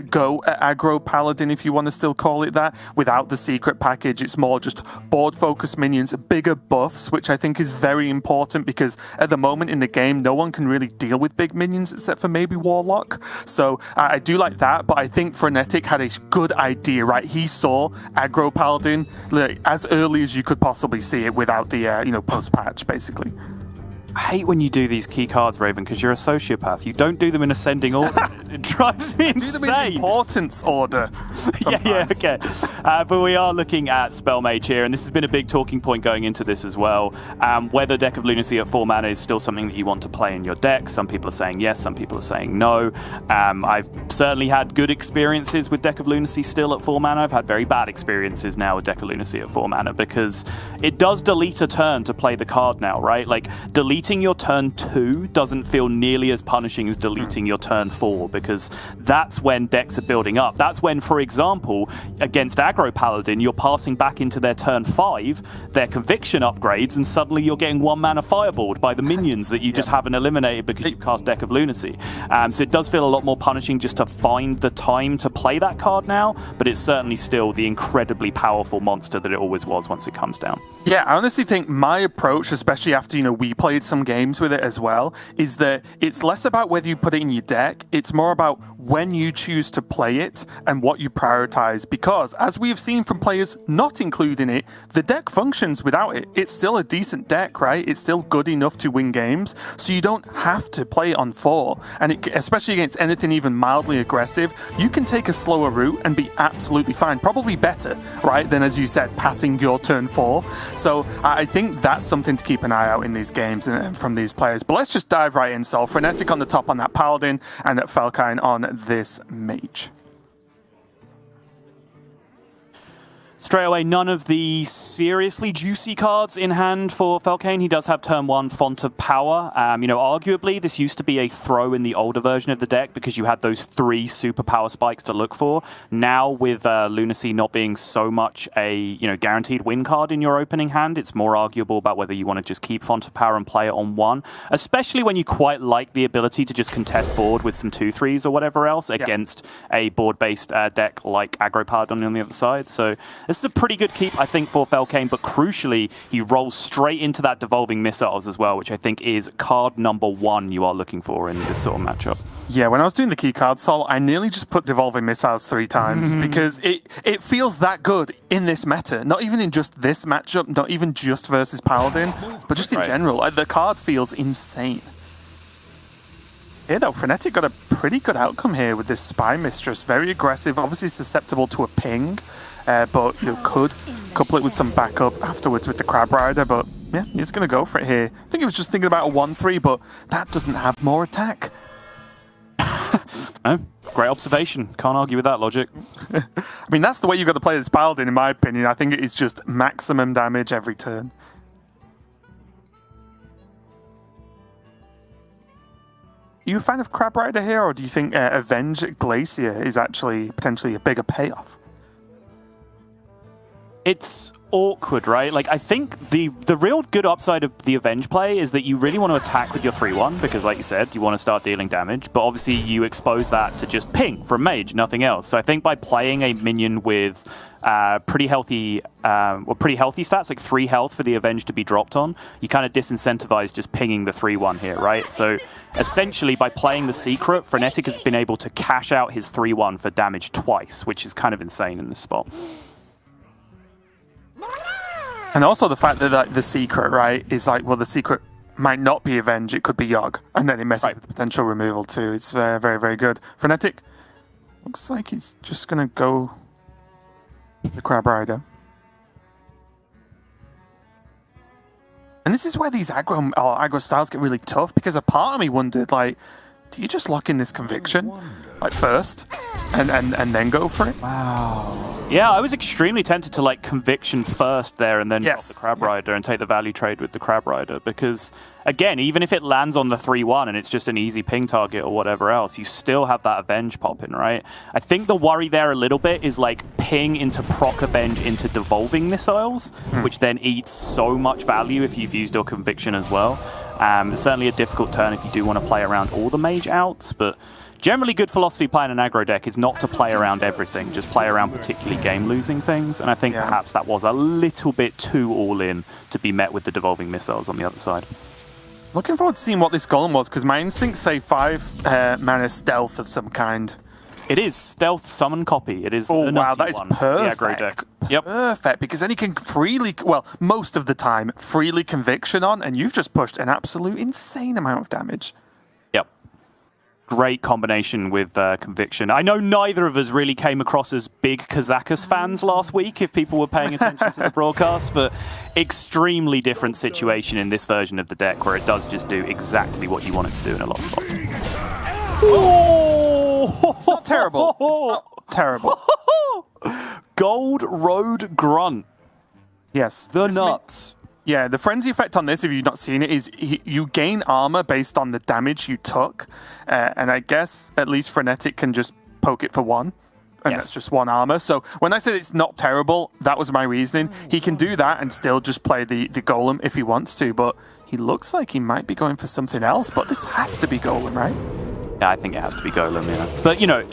go at Aggro Paladin, if you want to still call it that, without the Secret Package. It's more just board focus minions, bigger buffs, which I think is very important, because at the moment in the game, no one can really deal with big minions except for maybe Warlock. So I do like that, but I think Frenetic had a good idea, right? He saw Aggro Paladin as early as you could possibly see it without the post-patch, basically. I hate when you do these key cards, Raven, because you're a sociopath. You don't do them in ascending order. It drives me insane. Do them in importance order. Yeah, okay. But we are looking at Spell Mage here, and this has been a big talking point going into this as well. Whether Deck of Lunacy at 4 mana is still something that you want to play in your deck. Some people are saying yes, some people are saying no. I've certainly had good experiences with Deck of Lunacy still at 4 mana. I've had very bad experiences now with Deck of Lunacy at 4 mana because it does delete a turn to play the card now, right? Like, deleting your turn 2 doesn't feel nearly as punishing as deleting your turn 4 because that's when decks are building up. That's when, for example, against Aggro Paladin, you're passing back into their turn 5, their Conviction upgrades, and suddenly you're getting 1 mana Fireballed by the minions that you just haven't eliminated because you've cast Deck of Lunacy. So it does feel a lot more punishing just to find the time to play that card now, but it's certainly still the incredibly powerful monster that it always was once it comes down. Yeah, I honestly think my approach, especially after, we played some games with it as well, is that it's less about whether you put it in your deck, it's more about when you choose to play it and what you prioritize, because as we have seen from players not including it, the deck functions without it. It's still a decent deck, right? It's still good enough to win games, so you don't have to play it on 4, and especially against anything even mildly aggressive, you can take a slower route and be absolutely fine, probably better, right, than, as you said, passing your turn 4. So I think that's something to keep an eye out in these games and from these players. But let's just dive right in. So Frenetic on the top on that Paladin and at Felkine on this Mage. Straight away, none of the seriously juicy cards in hand for Felkane. He does have turn 1 Font of Power. Arguably, this used to be a throw in the older version of the deck because you had those 3 super power spikes to look for. Now, with Lunacy not being so much a guaranteed win card in your opening hand, it's more arguable about whether you want to just keep Font of Power and play it on 1, especially when you quite like the ability to just contest board with some 2/3s or whatever else against a board-based deck like Aggro Paladin on the other side. So this is a pretty good keep, I think, for Felkane, but crucially, he rolls straight into that Devolving Missiles as well, which I think is card number 1 you are looking for in this sort of matchup. Yeah, when I was doing the key card Sol, I nearly just put Devolving Missiles 3 times because it feels that good in this meta. Not even in just this matchup, not even just versus Paladin, but just in general. The card feels insane. Yeah, no, Frenetic got a pretty good outcome here with this Spy Mistress. Very aggressive, obviously susceptible to a ping. But you could couple it with some backup afterwards with the Crab Rider, but yeah, he's going to go for it here. I think he was just thinking about a 1/3, but that doesn't have more attack. Oh, great observation. Can't argue with that logic. I mean, that's the way you've got to play this Paladin, in my opinion. I think it is just maximum damage every turn. Are you a fan of Crab Rider here, or do you think Avenge Glacier is actually potentially a bigger payoff? It's awkward, right? Like, I think the real good upside of the Avenge play is that you really want to attack with your 3/1 because, like you said, you want to start dealing damage, but obviously you expose that to just ping from Mage, nothing else. So I think by playing a minion with pretty healthy stats, like 3 health for the Avenge to be dropped on, you kind of disincentivize just pinging the 3/1 here, right? So essentially, by playing the Secret, Frenetic has been able to cash out his 3/1 for damage twice, which is kind of insane in this spot. And also the fact that the Secret, right, is like, well, the Secret might not be Avenge, it could be Yogg. And then it messes with the potential removal too. It's very, very, very good. Frenetic looks like he's just going to go the Crab Rider. And this is where these aggro styles get really tough, because a part of me wondered, like, do you just lock in this Conviction, like, first, and then go for it? Wow. Yeah, I was extremely tempted to, like, Conviction first there and then drop the Crab Rider and take the value trade with the Crab Rider, because, again, even if it lands on the 3/1 and it's just an easy ping target or whatever else, you still have that Avenge popping, right? I think the worry there a little bit is, like, ping into proc Avenge into Devolving Missiles, which then eats so much value if you've used your Conviction as well. It's certainly a difficult turn if you do want to play around all the Mage outs, but generally good philosophy playing an aggro deck is not to play around everything, just play around particularly game-losing things, and I think perhaps that was a little bit too all-in to be met with the Devolving Missiles on the other side. Looking forward to seeing what this Golem was, because my instincts say 5 mana stealth of some kind. It is stealth summon copy. It is Oh, the wow, nutty that is one, the aggro deck. perfect. Yep. Perfect, because then he can freely, well, most of the time, freely conviction on, and you've just pushed an absolute insane amount of damage. Yep. Great combination with conviction. I know neither of us really came across as big Kazakus fans last week, if people were paying attention to the broadcast, but extremely different situation in this version of the deck where it does just do exactly what you want it to do in a lot of spots. Oh! It's not terrible. It's not terrible. Gold Road Grunt. Yes. The nuts. Yeah, the frenzy effect on this, if you've not seen it, is you gain armor based on the damage you took. And I guess at least Frenetic can just poke it for one. And that's just one armor. So when I said it's not terrible, that was my reasoning. He can do that and still just play the golem if he wants to. But he looks like he might be going for something else. But this has to be golem, right? Yeah, I think it has to be golem, yeah. But, you know,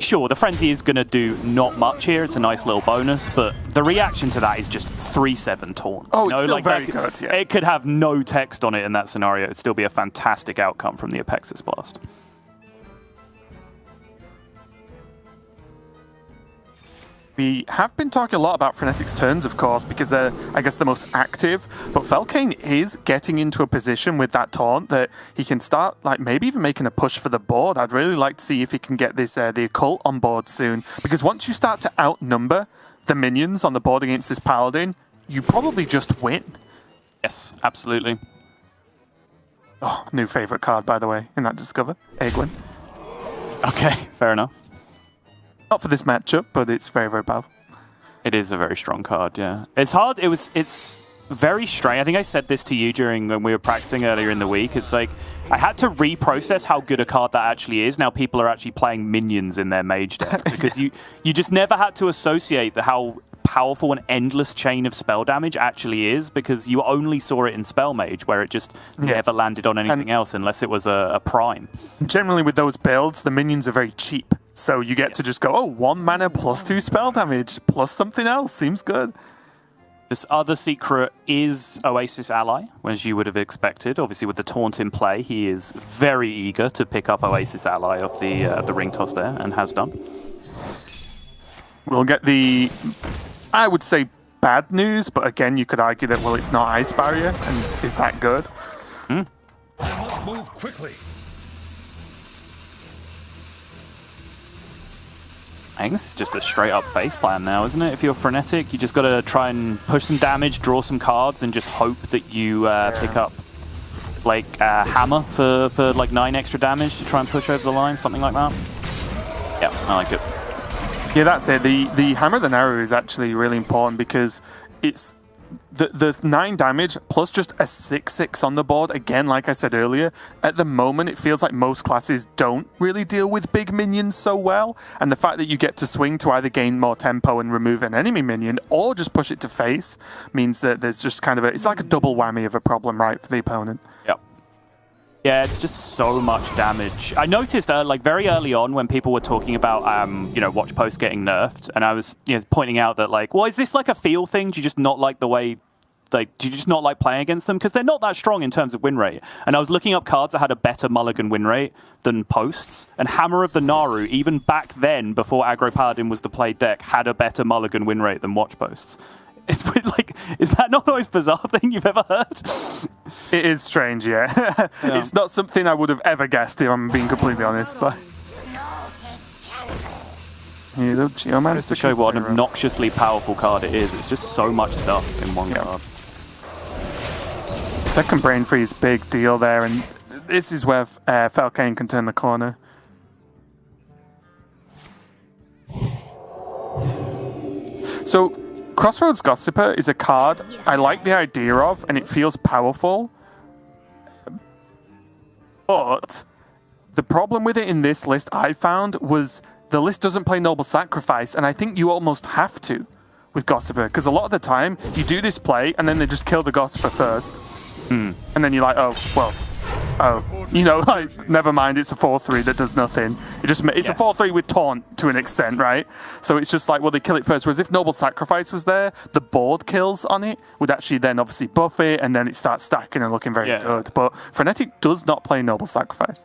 sure, the frenzy is going to do not much here. It's a nice little bonus, but the reaction to that is just 3/7 taunt. Oh, it's still very good, yeah. It could have no text on it in that scenario. It'd still be a fantastic outcome from the Apexis Blast. We have been talking a lot about Frenetic's turns, of course, because they're, I guess, the most active. But Velkane is getting into a position with that taunt that he can start, like, maybe even making a push for the board. I'd really like to see if he can get this the Occult on board soon. Because once you start to outnumber the minions on the board against this Paladin, you probably just win. Yes, absolutely. Oh, new favourite card, by the way, in that Discover. Egwin. Okay, fair enough. Not for this matchup, but it's very, very powerful. It is a very strong card, yeah. It's hard. It's very strange. I think I said this to you when we were practicing earlier in the week. It's like, I had to reprocess how good a card that actually is. Now people are actually playing minions in their mage deck. Because you just never had to associate how powerful an endless chain of spell damage actually is, because you only saw it in Spell Mage, where it just never landed on anything else unless it was a prime. Generally with those builds, the minions are very cheap. So you get to just go, oh, 1 mana plus 2 spell damage plus something else. Seems good. This other secret is Oasis Ally, as you would have expected. Obviously, with the taunt in play, he is very eager to pick up Oasis Ally off the ring toss there, and has done. We'll get the, I would say, bad news, but again, you could argue that, well, it's not Ice Barrier, and is that good? I must move quickly. I think this is just a straight-up face plan now, isn't it? If you're Frenetic, you just got to try and push some damage, draw some cards, and just hope that you pick up, like, Hammer for like 9 extra damage to try and push over the line, something like that. Yeah, I like it. Yeah, that's it. The Hammer of the Arrow is actually really important because it's the 9 damage plus just a 6/6 on the board. Again, like I said earlier, at the moment it feels like most classes don't really deal with big minions so well, and the fact that you get to swing to either gain more tempo and remove an enemy minion or just push it to face means that there's just kind of it's like a double whammy of a problem, right, for the opponent. Yep. Yeah, it's just so much damage. I noticed, like, very early on when people were talking about, Watch Post getting nerfed, and I was pointing out that, like, well, is this like a feel thing? Do you just not like the way, like, do you just not like playing against them? Because they're not that strong in terms of win rate. And I was looking up cards that had a better mulligan win rate than Posts, and Hammer of the Naru, even back then, before Aggro Paladin was the played deck, had a better mulligan win rate than Watch Posts. It's like, is that not the most bizarre thing you've ever heard? It is strange, yeah. It's not something I would have ever guessed, if I'm being completely honest. Like, just to show what an obnoxiously powerful card it is. It's just so much stuff in one card. Second Brain Freeze, big deal there, and this is where Velkane can turn the corner. So, Crossroads Gossiper is a card I like the idea of, and it feels powerful. But the problem with it in this list I found was the list doesn't play Noble Sacrifice, and I think you almost have to with Gossiper, because a lot of the time you do this play and then they just kill the Gossiper first. And then you're like, like, never mind, it's a 4/3 that does nothing. It's a 4/3 with taunt to an extent, right? So it's just like, well, they kill it first. Whereas if Noble Sacrifice was there, the board kills on it would actually then obviously buff it, and then it starts stacking and looking very good. But Frenetic does not play Noble Sacrifice.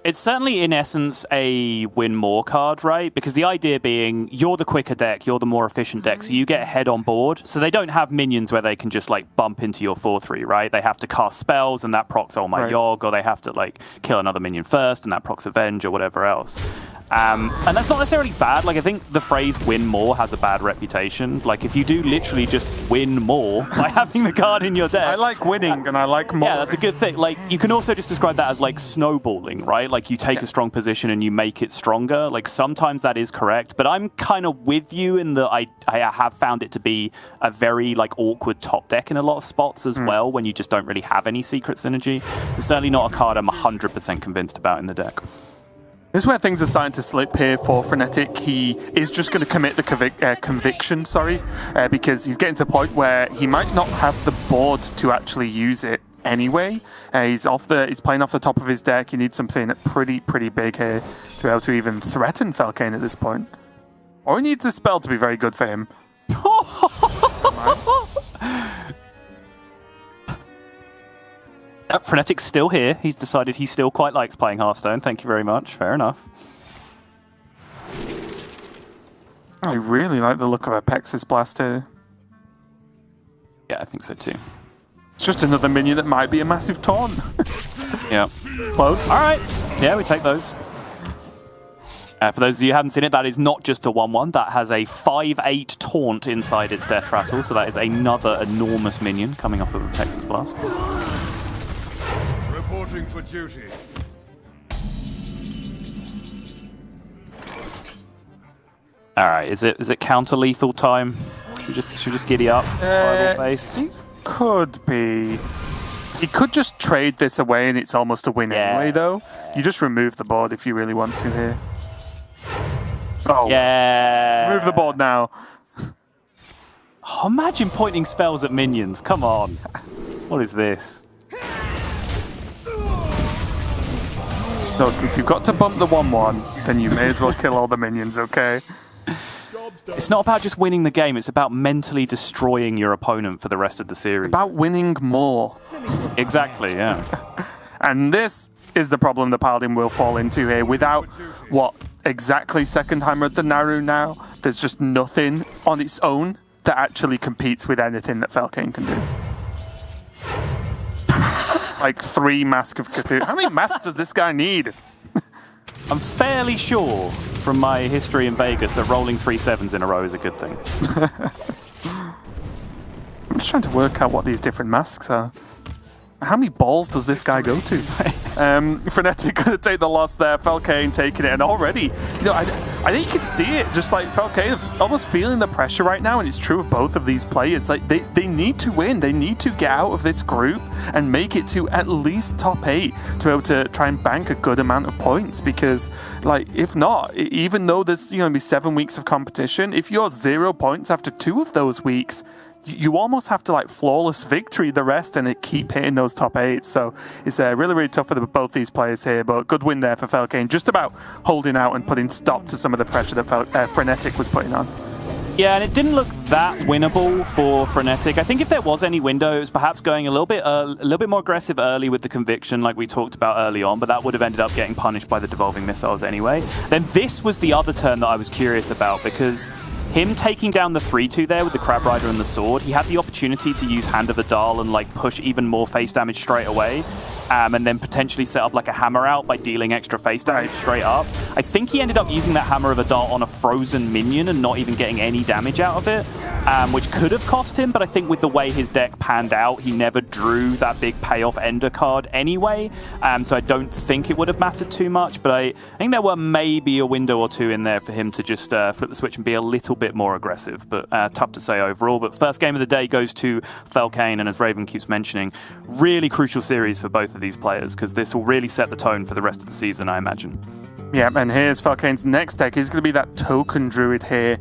It's certainly, in essence, a win more card, right? Because the idea being, you're the quicker deck, you're the more efficient deck, so you get ahead on board. So they don't have minions where they can just, like, bump into your 4-3, right? They have to cast spells, and that procs Oh My Yogg, or they have to, like, kill another minion first, and that procs Avenge, or whatever else. And that's not necessarily bad. Like, I think the phrase win more has a bad reputation. Like, if you do literally just win more by having the card in your deck. I like winning and I like more. Yeah, that's a good thing. Like, you can also just describe that as like snowballing, right? Like, you take a strong position and you make it stronger. Like, sometimes that is correct, but I'm kind of with you in that I have found it to be a very like awkward top deck in a lot of spots as well, when you just don't really have any secret synergy. So certainly not a card I'm 100% convinced about in the deck. This is where things are starting to slip here for Fnatic. He is just going to commit the conviction, because he's getting to the point where he might not have the board to actually use it anyway. He's playing off the top of his deck. He needs something pretty big here to be able to even threaten Falcane at this point. Or he needs the spell to be very good for him. Fnatic's still here. He's decided he still quite likes playing Hearthstone. Thank you very much. Fair enough. I really like the look of Apexis Blast here. Yeah, I think so too. It's just another minion that might be a massive taunt. Yeah. Close. All right. Yeah, we take those. For those of you who haven't seen it, that is not just a 1-1. That has a 5/8 taunt inside its Death Rattle, so that is another enormous minion coming off of Apexis Blast. Reporting for duty. All right, is it counter lethal time? Should we just giddy up? Fireball face. It could be. He could just trade this away, and it's almost a win anyway. Though you just remove the board if you really want to here. Oh yeah! Move the board now. Oh, imagine pointing spells at minions. Come on, what is this? Look, if you've got to bump the 1/1, then you may as well kill all the minions, okay? It's not about just winning the game, it's about mentally destroying your opponent for the rest of the series. About winning more. Exactly, yeah. And this is the problem the Paladin will fall into here. Without, what, exactly second Hammer at the Naru now, there's just nothing on its own that actually competes with anything that Falcane can do. Like 3 Mask of Cthulhu. How many masks does this guy need? I'm fairly sure from my history in Vegas that rolling 3 7s in a row is a good thing. I'm just trying to work out what these different masks are. How many balls does this guy go to? Fnatic going to take the loss there. Falcane taking it, and already, you know, I think you can see it. Just like Falcane almost feeling the pressure right now, and it's true of both of these players. Like they need to win. They need to get out of this group and make it to at least top 8 to be able to try and bank a good amount of points. Because, like, if not, even though there's going to be 7 weeks of competition, if you're 0 points after 2 of those weeks, you almost have to like flawless victory the rest and keep hitting those top 8. So it's really tough for both these players here, but good win there for Falcane, just about holding out and putting stop to some of the pressure that Fnatic was putting on. Yeah, and it didn't look that winnable for Fnatic. I think if there was any window, it was perhaps going a little bit more aggressive early with the conviction, like we talked about early on, but that would have ended up getting punished by the devolving missiles anyway. Then this was the other turn that I was curious about, because him taking down the 3-2 there with the Crab Rider and the sword, he had the opportunity to use Hand of Adal and like push even more face damage straight away, and then potentially set up like a hammer out by dealing extra face damage straight up. I think he ended up using that Hammer of Adal on a frozen minion and not even getting any damage out of it, which could have cost him, but I think with the way his deck panned out, he never drew that big payoff Ender card anyway, so I don't think it would have mattered too much, but I think there were maybe a window or two in there for him to just flip the switch and be a little bit more aggressive, but tough to say overall. But first game of the day goes to Falcane, and as Raven keeps mentioning, really crucial series for both of these players, because this will really set the tone for the rest of the season, I imagine. Yeah, and here's Falcane's next deck. He's going to be that Token Druid here.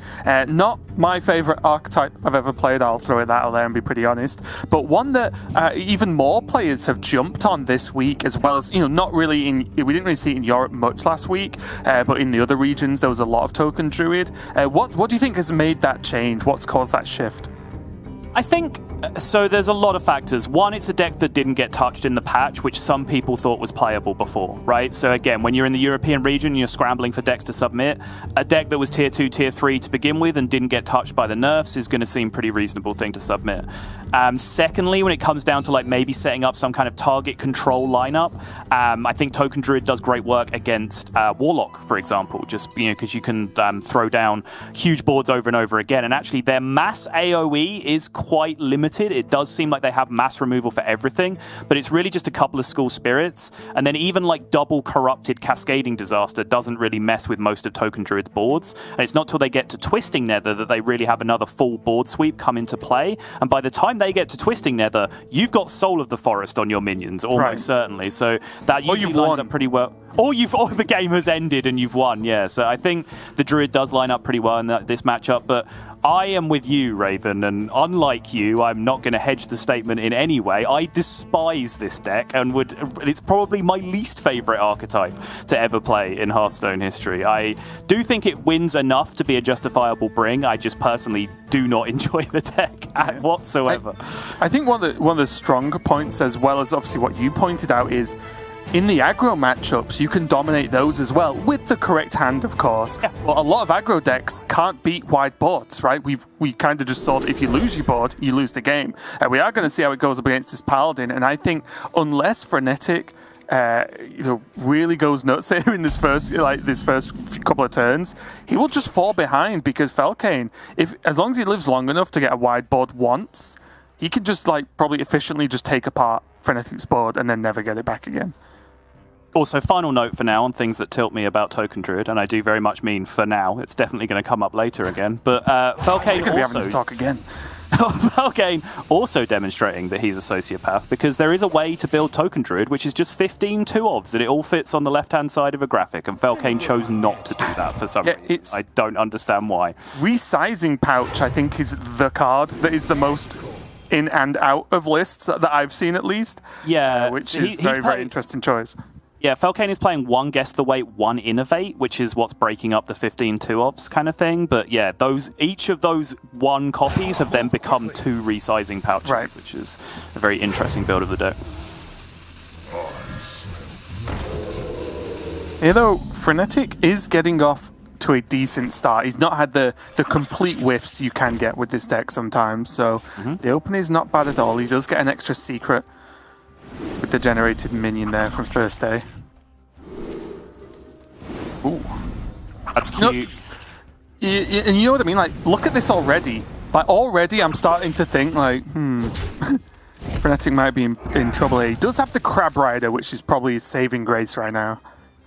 Not my favourite archetype I've ever played, I'll throw it out there and be pretty honest, but one that even more players have jumped on this week, as well as, you know, not really in, we didn't really see it in Europe much last week, but in the other regions there was a lot of Token Druid. What do you think has made that change? What's caused that shift? I think So there's a lot of factors. One, it's a deck that didn't get touched in the patch, which some people thought was playable before, right? So again, when you're in the European region, you're scrambling for decks to submit. A deck that was tier 2, tier 3 to begin with and didn't get touched by the nerfs is going to seem pretty reasonable thing to submit. Secondly, when it comes down to like maybe setting up some kind of target control lineup, I think Token Druid does great work against Warlock, for example, just because you can throw down huge boards over and over again. And actually, their mass AoE is quite limited. It does seem like they have mass removal for everything, but it's really just a couple of School Spirits. And then even like double corrupted Cascading Disaster doesn't really mess with most of Token Druid's boards. And it's not till they get to Twisting Nether that they really have another full board sweep come into play. And by the time they get to Twisting Nether, you've got Soul of the Forest on your minions, almost certainly. So that usually lines up pretty well. Or the game has ended and you've won, yeah. So I think the Druid does line up pretty well in this matchup, but I am with you, Raven, and unlike you, I'm not going to hedge the statement in any way. I despise this deck and it's probably my least favorite archetype to ever play in Hearthstone history. I do think it wins enough to be a justifiable bring. I just personally do not enjoy the deck whatsoever. I think one of the stronger points, as well as obviously what you pointed out, is in the aggro matchups, you can dominate those as well, with the correct hand, of course. Yeah. But a lot of aggro decks can't beat wide boards, right? We kind of just saw that if you lose your board, you lose the game. We are going to see how it goes up against this Paladin, and I think unless Frenetic really goes nuts here in this first couple of turns, he will just fall behind, because Felkane, as long as he lives long enough to get a wide board once, he can just probably efficiently just take apart Frenetic's board and then never get it back again. Also, final note for now on things that tilt me about Token Druid, and I do very much mean for now. It's definitely going to come up later again. But Felkane also... be having to talk again. Felkane also demonstrating that he's a sociopath, because there is a way to build Token Druid, which is just 15 2-ofs, and it all fits on the left-hand side of a graphic, and Felkane chose not to do that for some reason. I don't understand why. Resizing Pouch, I think, is the card that is the most in and out of lists that I've seen, at least. Yeah. Which is very interesting choice. Yeah, Felkane is playing one Guess the Weight, one Innovate, which is what's breaking up the 15 2-ofs kind of thing. But yeah, each of those one copies have then become 2 resizing pouches, which is a very interesting build of the deck. Yeah, though, Frenetic is getting off to a decent start. He's not had the complete whiffs you can get with this deck sometimes, so the open is not bad at all. He does get an extra secret with the generated minion there from first day. Ooh. That's cute. And you know what I mean? Look at this already. Already I'm starting to think, Frenetic might be in trouble here. He does have the Crab Rider, which is probably his saving grace right now.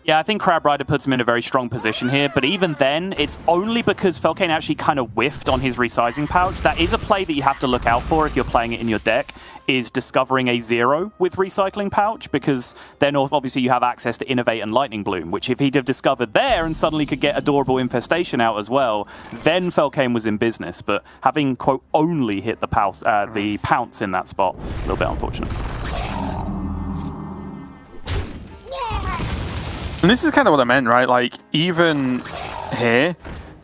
Yeah, I think Crab Rider puts him in a very strong position here, but even then, it's only because Felkane actually kind of whiffed on his resizing pouch. That is a play that you have to look out for if you're playing it in your deck, is discovering a 0 with recycling pouch, because then obviously you have access to Innovate and Lightning Bloom, which if he'd have discovered there and suddenly could get Adorable Infestation out as well, then Felkane was in business. But having, quote, only hit the pounce in that spot, a little bit unfortunate. And this is kind of what I meant, right? Even here,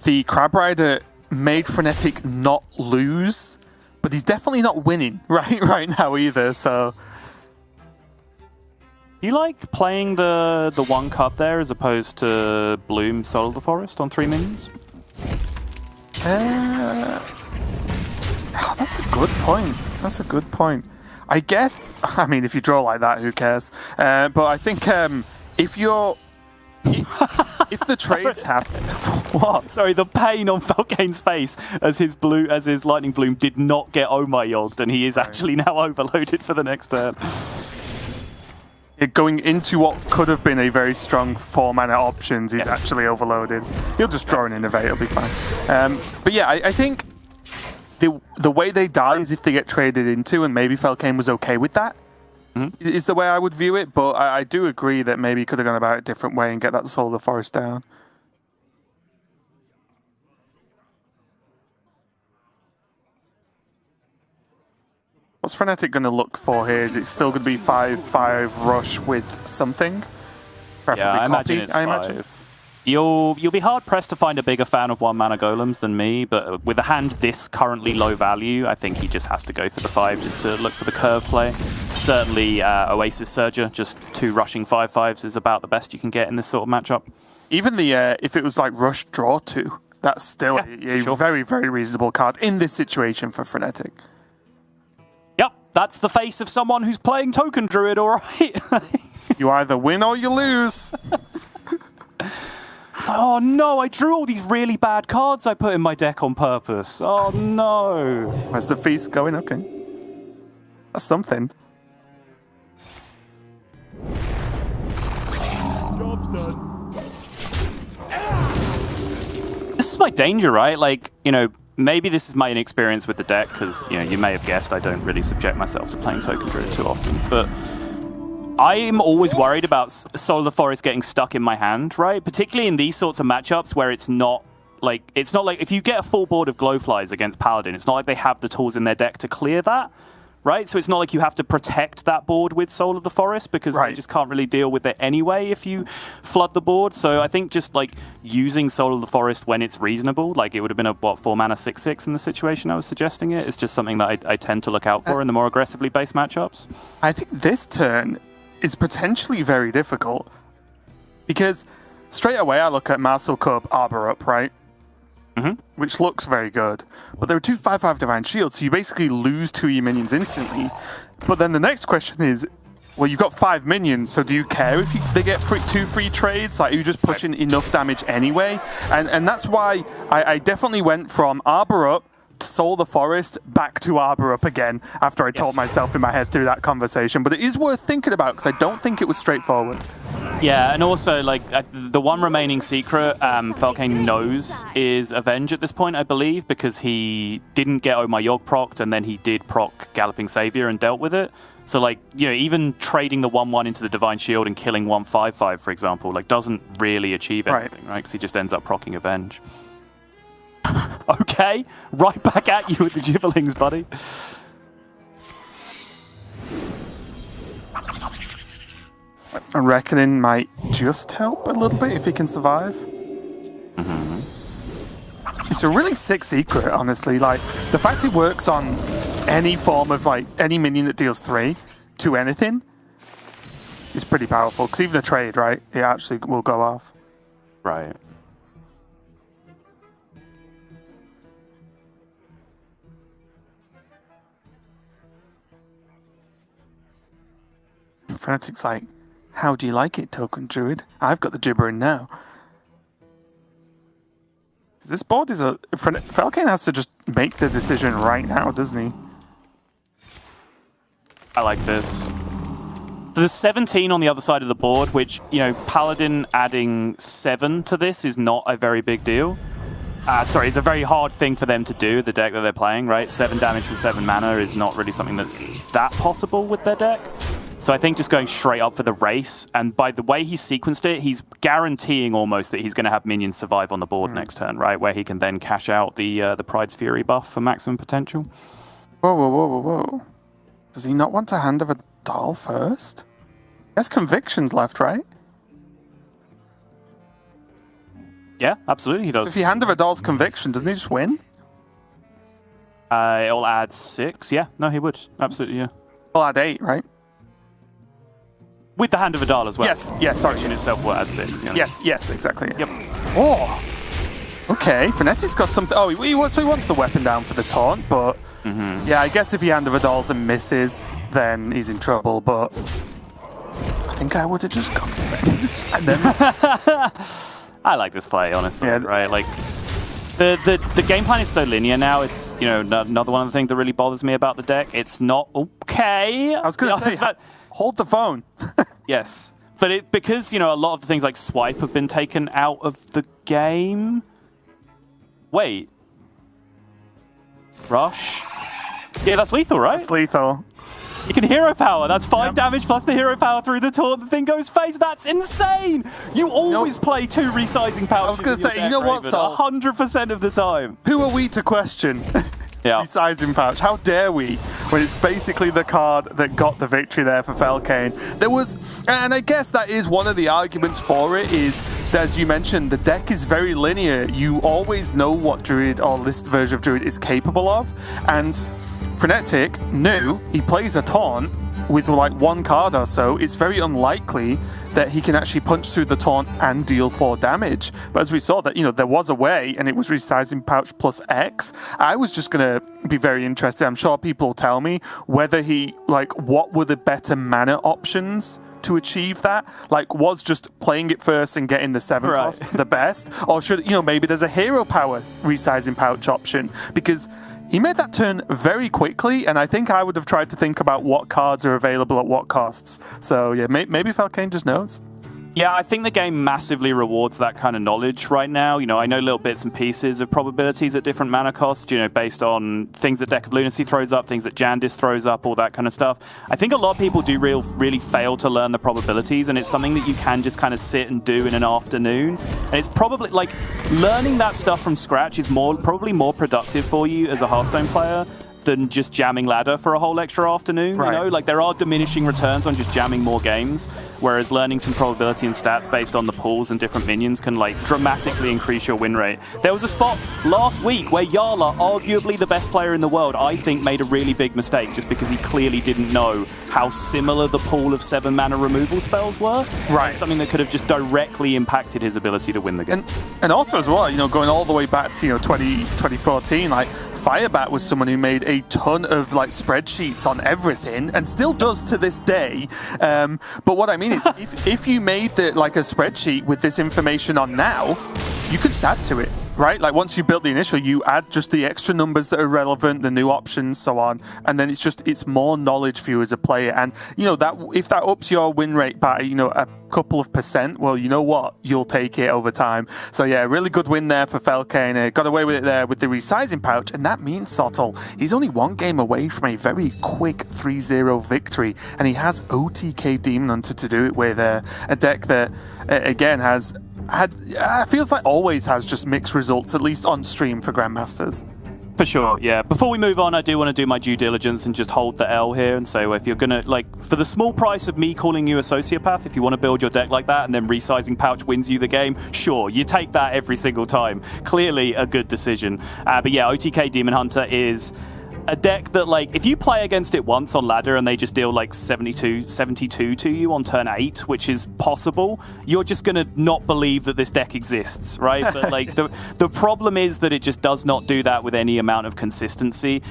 the Crab Rider made Frenetic not lose, but he's definitely not winning right now either, so... You like playing the 1 cup there as opposed to Bloom Soul of the Forest on 3 minions? That's a good point. That's a good point. I guess, if you draw like that, who cares? But I think if you're... if the trades happen... What? Sorry, the pain on Felkane's face as his Lightning Bloom did not get Omayogged, and he is actually now overloaded for the next turn. Going into what could have been a very strong 4-mana options, he's actually overloaded. He'll just draw an Innovate, it'll be fine. But yeah, I think the way they die is if they get traded into, and maybe Felkane was okay with that. Is the way I would view it, but I do agree that maybe he could have gone about it a different way and get that Soul of the Forest down. What's Frenetic going to look for here? Is it still going to be 5/5 rush with something? Preferably I imagine copy, it's 5. You'll be hard-pressed to find a bigger fan of 1-mana golems than me, but with a hand this currently low value, I think he just has to go for the 5 just to look for the curve play. Certainly Oasis Surger, just 2 rushing 5/5s is about the best you can get in this sort of matchup. Even the if it was like Rush Draw 2, that's still a very, very reasonable card in this situation for Fnatic. Yep, that's the face of someone who's playing Token Druid, all right? You either win or you lose. Oh no, I drew all these really bad cards I put in my deck on purpose. Oh no. Where's the feast going? Okay. That's something. Job's done. This is my danger, right? Like, you know, maybe this is my inexperience with the deck, because, you know, you may have guessed I don't really subject myself to playing Token Druid too often, but I'm always worried about Soul of the Forest getting stuck in my hand, right? Particularly in these sorts of matchups where it's not like if you get a full board of Glowflies against Paladin, it's not like they have the tools in their deck to clear that, right? So it's not like you have to protect that board with Soul of the Forest, because they just can't really deal with it anyway if you flood the board. So I think just like using Soul of the Forest when it's reasonable, like it would have been a 4-mana 6/6 in the situation I was suggesting it, is just something that I tend to look out for in the more aggressively based matchups. I think this turn is potentially very difficult, because straight away I look at Marcel Cub Arbor Up, right? Which looks very good. But there are 2 5/5 Divine Shields, so you basically lose 2 of your minions instantly. But then the next question is, well, you've got 5 minions, so do you care if they get 2 free trades? Like, are you just pushing enough damage anyway? And that's why I definitely went from Arbor Up to Soul of the Forest back to Arbor Up again after I told myself in my head through that conversation. But it is worth thinking about, because I don't think it was straightforward. Yeah, and also, like, the one remaining secret Falcane knows is Avenge at this point, I believe, because he didn't get Oh My Yogg procced, and then he did proc Galloping Savior and dealt with it. So, like, you know, even trading the 1/1 into the Divine Shield and killing 1 5/5, for example, like, doesn't really achieve anything, right? Because he just ends up proccing Avenge. Okay, right back at you with the Gibberlings, buddy. And Reckoning might just help a little bit if he can survive. It's a really sick secret, honestly. Like, the fact it works on any form of, like, any minion that deals 3 to anything is pretty powerful. Because even a trade, right, it actually will go off. Right. Fnatic's like, how do you like it, Token Druid? I've got the gibbering now. This board is a... Falcane has to just make the decision right now, doesn't he? I like this. So there's 17 on the other side of the board, which, you know, Paladin adding 7 to this is not a very big deal. Sorry, it's a very hard thing for them to do, the deck that they're playing, right? 7 damage for 7 mana is not really something that's that possible with their deck. So I think just going straight up for the race, and by the way he sequenced it, he's guaranteeing almost that he's going to have minions survive on the board next turn, right? Where he can then cash out the Pride's Fury buff for maximum potential. Whoa, whoa, whoa, whoa, whoa. Does he not want to hand over Doll first? There's convictions left, right? Yeah, absolutely he does. So if he hand over Doll's conviction, doesn't he just win? It'll add 6. Yeah, no, he would. Absolutely, yeah. He'll add 8, right? With the Hand of Adal as well. Yes, yes, sorry. In itself will add 6. You know? Yes, exactly. Yep. Oh! Okay, Fnatic's got something... Oh, he wants the weapon down for the taunt, but... Yeah, I guess if he Hand of Adals and misses, then he's in trouble, but... I think I would have just gone for it. And then... I like this play, honestly, right? Like, the game plan is so linear now. It's, you know, another one of the things that really bothers me about the deck. It's not... Okay! I was going to say... Hold the phone. Yes. But because, you know, a lot of the things like Swipe have been taken out of the game. Wait. Rush? Yeah, that's lethal, right? That's lethal. You can hero power. That's 5 damage plus the hero power through the taunt. The thing goes phase. That's insane. You always play 2 resizing powers. I was going to say, you know what, Sol? 100% of the time. Who are we to question? Yeah. Resizing Pouch. How dare we, when it's basically the card that got the victory there for Falcane. There was, and I guess that is one of the arguments for it, is that, as you mentioned, the deck is very linear. You always know what Druid or this version of Druid is capable of, and Frenetic knew he plays a taunt with like one card or so. It's very unlikely that he can actually punch through the taunt and deal 4 damage. But as we saw that, there was a way, and it was Resizing Pouch plus X. I was just gonna be very interested. I'm sure people will tell me whether what were the better mana options to achieve that? Like, was just playing it first and getting the 7 cost the best? Or should, maybe there's a hero power Resizing Pouch option? Because he made that turn very quickly, and I think I would have tried to think about what cards are available at what costs. So yeah, maybe Falcane just knows. Yeah, I think the game massively rewards that kind of knowledge right now. I know little bits and pieces of probabilities at different mana costs, based on things that Deck of Lunacy throws up, things that Jandis throws up, all that kind of stuff. I think a lot of people do really fail to learn the probabilities, and it's something that you can just kind of sit and do in an afternoon. And it's probably, learning that stuff from scratch is probably more productive for you as a Hearthstone player than just jamming ladder for a whole extra afternoon. There are diminishing returns on just jamming more games, whereas learning some probability and stats based on the pools and different minions can dramatically increase your win rate. There was a spot last week where Yarla, arguably the best player in the world, I think made a really big mistake just because he clearly didn't know how similar the pool of 7 mana removal spells were. It's something that could have just directly impacted his ability to win the game. And also as well, going all the way back to 2014, Firebat was someone who made a ton of spreadsheets on everything, and still does to this day. But what I mean is, if you made a spreadsheet with this information on now, you could just add to it. Right? Once you've built the initial, you add just the extra numbers that are relevant, the new options, so on, and then it's more knowledge for you as a player. And that if that ups your win rate by a couple of percent, well, you know what, you'll take it over time. So yeah, really good win there for Falcane. Got away with it there with the Resizing Pouch, and that means Sottle, he's only 1 game away from a very quick 3-0 victory, and he has OTK Demon Hunter to do it with, a deck that again feels like always has just mixed results, at least on stream for Grandmasters. For sure, yeah. Before we move on, I do want to do my due diligence and just hold the L here and say, well, if you're going to, for the small price of me calling you a sociopath, if you want to build your deck like that and then Resizing Pouch wins you the game, sure, you take that every single time. Clearly a good decision. But yeah, OTK Demon Hunter is a deck that, if you play against it once on ladder and they just deal 72 to you on turn 8, which is possible, you're just going to not believe that this deck exists, right? But the problem is that it just does not do that with any amount of consistency.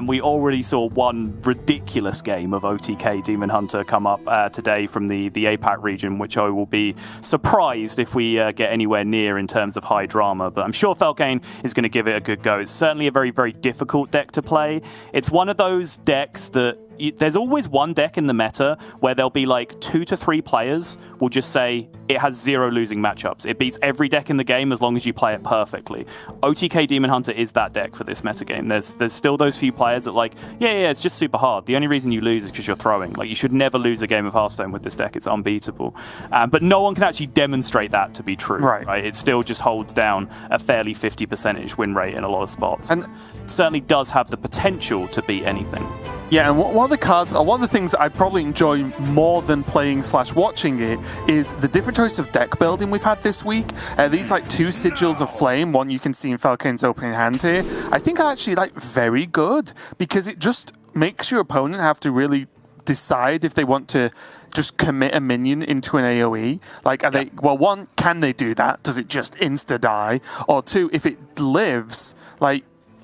We already saw one ridiculous game of OTK Demon Hunter come up today from the APAC region, which I will be surprised if we get anywhere near in terms of high drama. But I'm sure Falcane is going to give it a good go. It's certainly a very, very difficult deck to play. It's one of those decks that there's always one deck in the meta where there'll be 2 to 3 players will just say it has 0 losing matchups. It beats every deck in the game as long as you play it perfectly. OTK Demon Hunter is that deck for this meta game. There's still those few players that yeah, it's just super hard. The only reason you lose is because you're throwing. You should never lose a game of Hearthstone with this deck. It's unbeatable. But no one can actually demonstrate that to be true. Right? It still just holds down a fairly 50% win rate in a lot of spots. And certainly does have the potential to beat anything. Yeah, and one of the things I probably enjoy more than playing / watching it is the different choice of deck building we've had this week. These 2 Sigils of Flame, one you can see in Falcane's opening hand here, I think are actually very good, because it just makes your opponent have to really decide if they want to just commit a minion into an AoE. Are they, well, 1, can they do that? Does it just insta-die? Or 2, if it lives,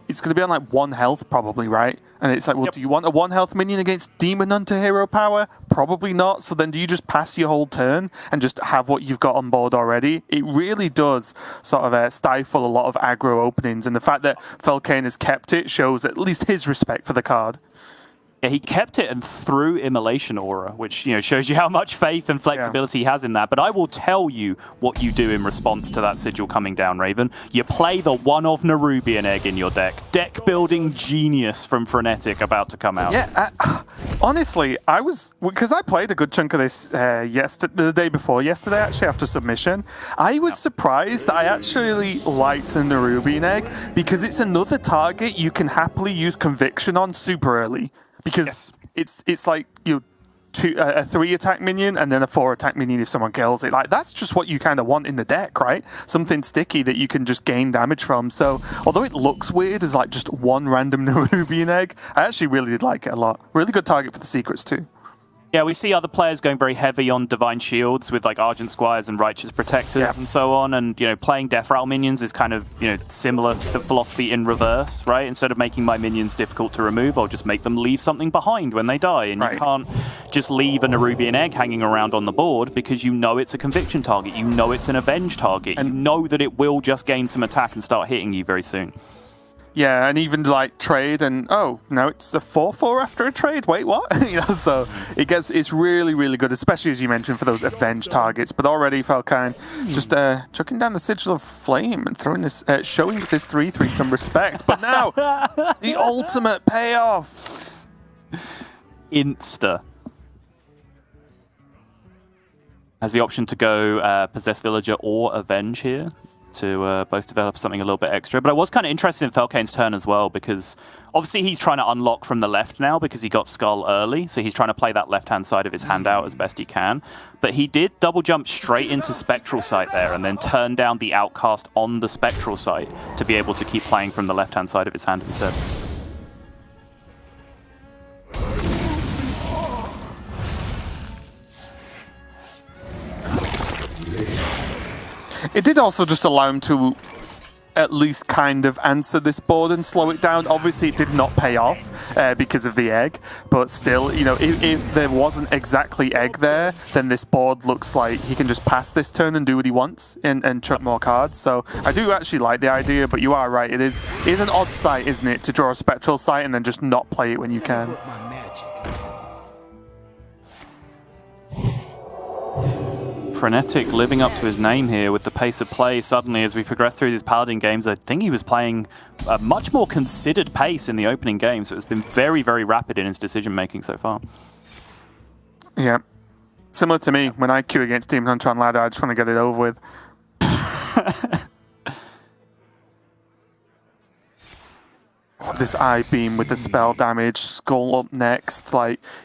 it's going to be on 1 health probably, right? And it's well, do you want a 1 health minion against Demon Hunter hero power? Probably not. So then do you just pass your whole turn and just have what you've got on board already? It really does sort of stifle a lot of aggro openings. And the fact that Falcane has kept it shows at least his respect for the card. Yeah, he kept it and threw Immolation Aura, which shows you how much faith and flexibility he has in that. But I will tell you what you do in response to that Sigil coming down, Raven. You play the one of Nerubian Egg in your deck. Deck building genius from Frenetic about to come out. Yeah, Honestly, because I played a good chunk of this the day before yesterday, actually, after submission. I was surprised that I actually liked the Nerubian Egg because it's another target you can happily use Conviction on super early. Because it's like a 3 attack minion and then a 4 attack minion if someone kills it. Like, that's just what you kind of want in the deck, right? Something sticky that you can just gain damage from. So although it looks weird as like just one random Nerubian Egg, I actually really did like it a lot. Really good target for the secrets too. Yeah, we see other players going very heavy on Divine Shields with like Argent Squires and Righteous Protectors and so on, and playing Death Rattle minions is kind of similar to philosophy in reverse, right? Instead of making my minions difficult to remove, I'll just make them leave something behind when they die, and you can't just leave a Nerubian Egg hanging around on the board because it's a Conviction target, it's an Avenge target, and you know that it will just gain some attack and start hitting you very soon. Yeah, and even like trade, and now it's a 4/4 after a trade. Wait, what? So it's really, really good, especially as you mentioned for those Avenge targets. But already Falcon just chucking down the Sigil of Flame and throwing this, showing this 3/3 some respect. But now the ultimate payoff, Insta has the option to go Possess Villager or Avenge here, to both develop something a little bit extra. But I was kind of interested in Felkane's turn as well, because obviously he's trying to unlock from the left now because he got Skull early, so he's trying to play that left-hand side of his hand out as best he can. But he did double jump straight into Spectral Sight there and then turn down the Outcast on the Spectral Sight to be able to keep playing from the left-hand side of his hand instead. It did also just allow him to at least kind of answer this board and slow it down. Obviously, it did not pay off because of the egg, but still, if there wasn't exactly egg there, then this board looks like he can just pass this turn and do what he wants and chuck more cards. So I do actually like the idea, but you are right. It is an odd sight, isn't it, to draw a Spectral Sight and then just not play it when you can. Frenetic living up to his name here with the pace of play. Suddenly, as we progress through these Paladin games, I think he was playing a much more considered pace in the opening game, so it's been very, very rapid in his decision-making so far. Yeah. Similar to me, when I queue against Demon Hunter on ladder, I just want to get it over with. This I-beam with the spell damage, Skull up next,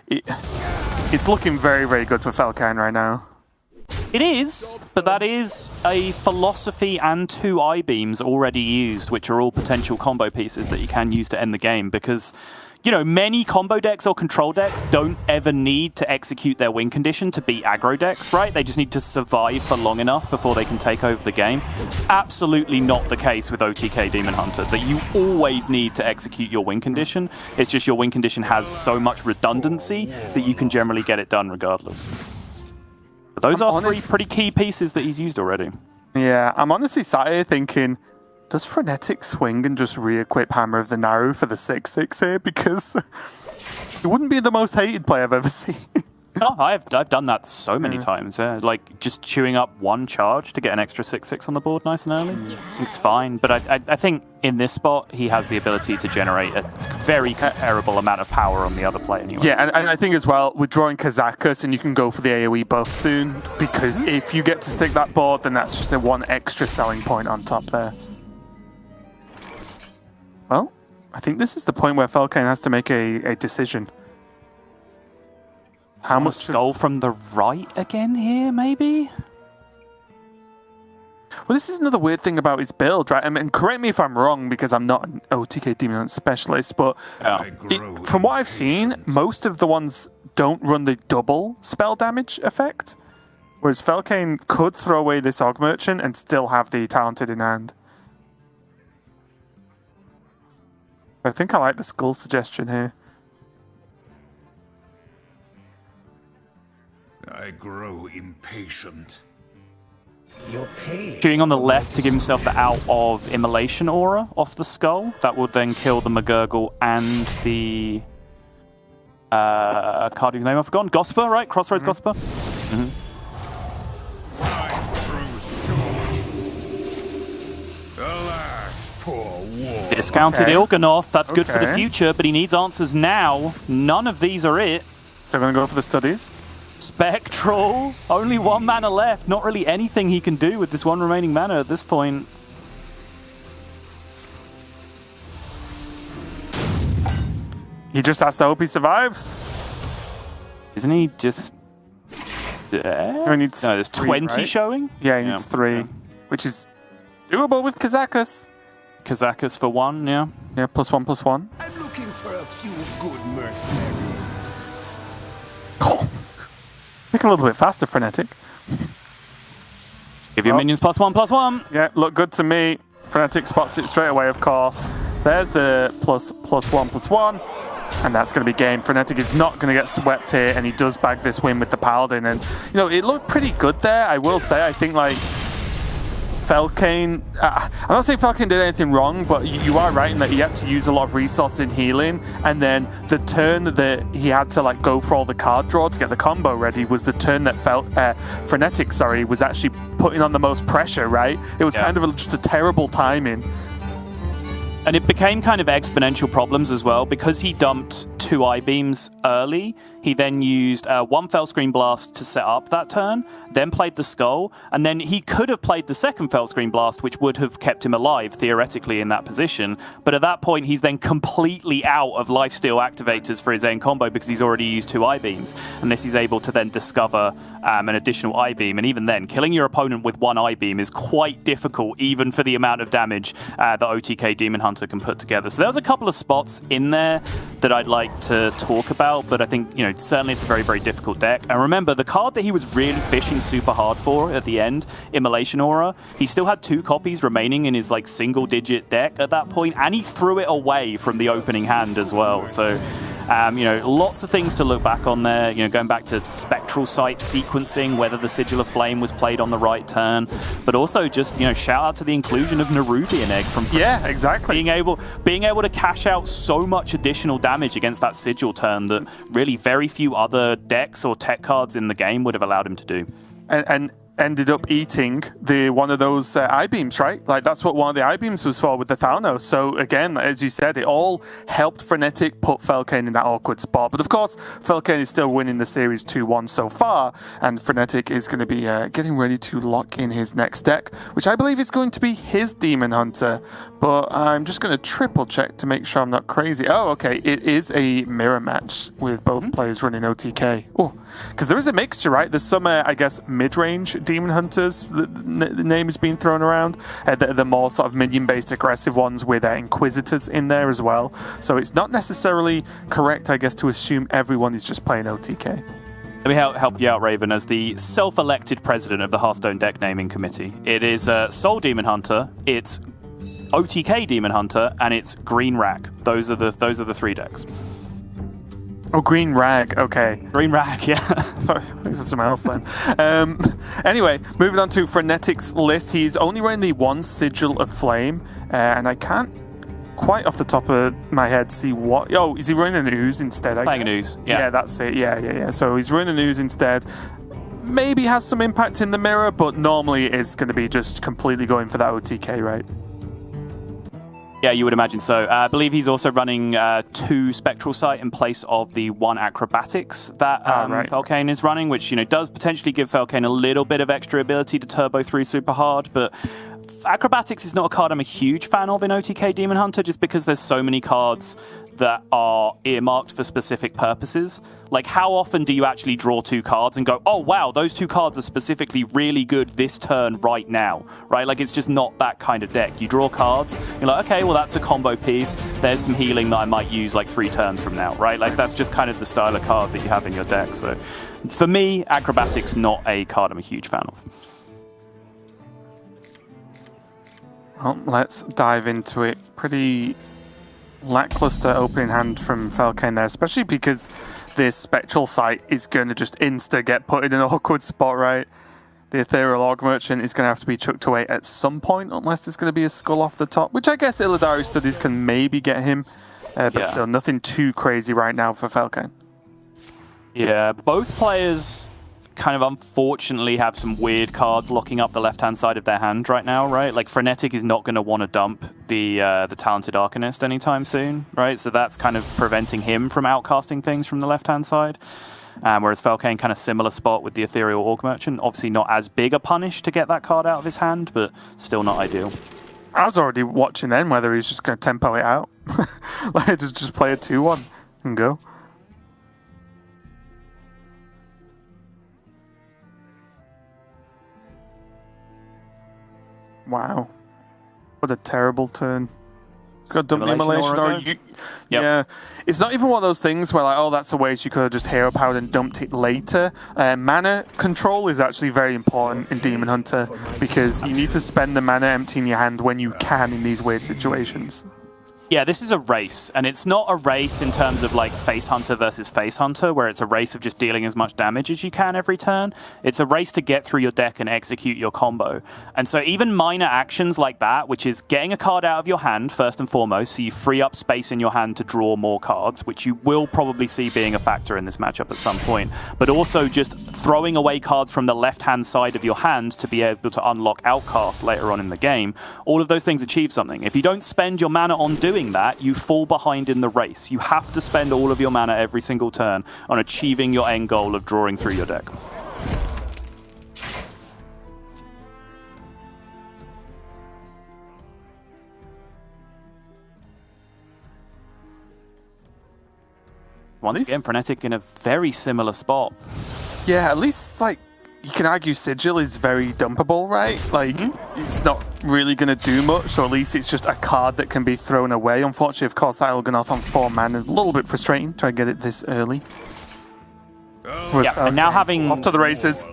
it's looking very, very good for Felkan right now. It is, but that is a philosophy and 2 I-beams already used, which are all potential combo pieces that you can use to end the game, because, many combo decks or control decks don't ever need to execute their win condition to beat aggro decks, right? They just need to survive for long enough before they can take over the game. Absolutely not the case with OTK Demon Hunter, that you always need to execute your win condition. It's just your win condition has so much redundancy that you can generally get it done regardless. Those are 3 pretty key pieces that he's used already. Yeah, I'm honestly sat here thinking, does Frenetic swing and just re-equip Hammer of the Naru for the 6/6 here? Because it wouldn't be the most hated play I've ever seen. Oh, I've done that so many times. Yeah. Like just chewing up 1 charge to get an extra 6/6 on the board nice and early. It's fine, but I think in this spot he has the ability to generate a very comparable amount of power on the other play anyway. Yeah, and I think as well, with drawing Kazakus, and you can go for the AoE buff soon, because if you get to stick that board, then that's just a 1 extra selling point on top there. Well, I think this is the point where Felkane has to make a decision. How much Skull from the right again here, maybe? Well, this is another weird thing about his build, right? I mean, correct me if I'm wrong, because I'm not an OTK Demon Hunter specialist, but from what I've seen, most of the ones don't run the double spell damage effect, whereas Felkane could throw away this Og Merchant and still have the Talented in hand. I think I like the Skull suggestion here. I grow impatient. Shooting on the left to give himself the out of Immolation Aura off the Skull. That would then kill the McGurgle and the card whose name I've forgotten. Gosper, right? Crossroads Gosper. Alas, poor war. discounted Okay. Il'gynoth. That's good for the Okay. future, but he needs answers now. None of these are it. So we're going to go for the studies. Spectral. Only 1 mana left. Not really anything he can do with this 1 remaining mana at this point. He just has to hope he survives. Isn't he just... He needs no, there's 3, 20 right? showing? Yeah, he needs 3, which is doable with Kazakus. Kazakus for 1, yeah. Yeah, +1/+1. I'm looking for a few good mercenaries. Think a little bit faster, Frenetic. Give your minions +1/+1. Yeah, look good to me. Frenetic spots it straight away, of course. There's the +1/+1. And that's going to be game. Frenetic is not going to get swept here, and he does bag this win with the Paladin. And, you know, it looked pretty good there, I will say. I think, like, Felkane... I'm not saying Felkane did anything wrong, but you are right in that he had to use a lot of resource in healing. And then the turn that he had to, like, go for all the card draw to get the combo ready was the turn that Frenetic, was actually putting on the most pressure, right? It was kind of just a terrible timing. And it became kind of exponential problems as well because he dumped 2 I-beams early. He then used 1 Fellscreen Blast to set up that turn, then played the Skull, and then he could have played the second Fellscreen Blast, which would have kept him alive, theoretically, in that position. But at that point, he's then completely out of lifesteal activators for his own combo because he's already used 2 I-beams. Unless he's able to then discover an additional I-beam. And even then, killing your opponent with 1 I-beam is quite difficult, even for the amount of damage that OTK Demon Hunter can put together. So there was a couple of spots in there that I'd like to talk about, but I think, you know, certainly it's a very, very difficult deck. And remember, the card that he was really fishing super hard for at the end, Immolation Aura, he still had 2 copies remaining in his, like, single-digit deck at that point, and he threw it away from the opening hand as well. So, you know, lots of things to look back on there, you know, going back to Spectral Sight sequencing, whether the Sigil of Flame was played on the right turn, but also just, you know, shout out to the inclusion of Nerubian Egg from... Yeah, exactly. Being able to cash out so much additional damage against that Sigil turn that really very few other decks or tech cards in the game would have allowed him to do. And ended up eating one of those I-beams, right? Like, that's what one of the I-beams was for with the Thalnos. So, again, as you said, it all helped Frenetic put Felkane in that awkward spot. But, of course, Felkane is still winning the series 2-1 so far, and Frenetic is going to be getting ready to lock in his next deck, which I believe is going to be his Demon Hunter. But I'm just going to triple check to make sure I'm not crazy. Oh, okay, it is a mirror match with both players running OTK. Oh, because there is a mixture, right? There's some, I guess, mid-range Demon Hunters, the name has been thrown around. The more sort of minion-based aggressive ones with Inquisitors in there as well. So it's not necessarily correct, I guess, to assume everyone is just playing OTK. Let me help you out, Raven, as the self-elected president of the Hearthstone Deck Naming Committee. It is Soul Demon Hunter, it's OTK Demon Hunter, and it's Green Rack. Those are the 3 decks. Oh, Green Rag, okay. Green Rag, yeah. I thought it something else then. Anyway, moving on to Frenetic's list. He's only running the 1 Sigil of Flame, and I can't quite off the top of my head see what... Oh, is he running an Ooze instead? Playing an Ooze, yeah. Yeah, that's it. Yeah. So he's running an Ooze instead. Maybe has some impact in the mirror, but normally it's going to be just completely going for that OTK, right? Yeah, you would imagine so. I believe he's also running 2 Spectral Sight in place of the 1 Acrobatics that Felkane is running, which, you know, does potentially give Felkane a little bit of extra ability to turbo through super hard, but Acrobatics is not a card I'm a huge fan of in OTK Demon Hunter, just because there's so many cards that are earmarked for specific purposes. Like, how often do you actually draw 2 cards and go, oh wow, those 2 cards are specifically really good this turn right now, right? Like, it's just not that kind of deck. You draw cards, you're like, okay, well, that's a combo piece. There's some healing that I might use like 3 turns from now, right? Like, that's just kind of the style of card that you have in your deck. So for me, Acrobatics not a card I'm a huge fan of. Well, let's dive into it. Pretty lackluster opening hand from Felkane there, especially because this Spectral Sight is going to just insta get put in an awkward spot, right? The Ethereal Org Merchant is going to have to be chucked away at some point, unless there's going to be a skull off the top, which I guess Illidari Studies can maybe get him, but still nothing too crazy right now for Felkane. Yeah, both players kind of unfortunately have some weird cards locking up the left-hand side of their hand right now, right? Like, Frenetic is not going to want to dump the Talented Arcanist anytime soon, right? So that's kind of preventing him from outcasting things from the left-hand side. Whereas Falcane, kind of similar spot with the Ethereal Orc Merchant. Obviously not as big a punish to get that card out of his hand, but still not ideal. I was already watching then whether he's just going to tempo it out. Like, just play a 2-1 and go. Wow. What a terrible turn. Got dumped the Immolation or you... Yep. Yeah. It's not even one of those things where, like, oh, that's a waste, you could have just hero powered and dumped it later. Mana control is actually very important in Demon Hunter because you need to spend the mana empty in your hand when you can in these weird situations. Yeah, this is a race, and it's not a race in terms of like Face Hunter versus Face Hunter, where it's a race of just dealing as much damage as you can every turn. It's a race to get through your deck and execute your combo. And so even minor actions like that, which is getting a card out of your hand first and foremost, so you free up space in your hand to draw more cards, which you will probably see being a factor in this matchup at some point, but also just throwing away cards from the left-hand side of your hand to be able to unlock Outcast later on in the game. All of those things achieve something. If you don't spend your mana on doing that, you fall behind in the race. You have to spend all of your mana every single turn on achieving your end goal of drawing through your deck. Once again, Frenetic in a very similar spot. Yeah, at least, like, you can argue Sigil is very dumpable, right? Like, it's not really going to do much, so at least it's just a card that can be thrown away. Unfortunately, of course, that Il'gynoth on 4 mana is a little bit frustrating, try to get it this early. Yeah, and now having... Off to the races.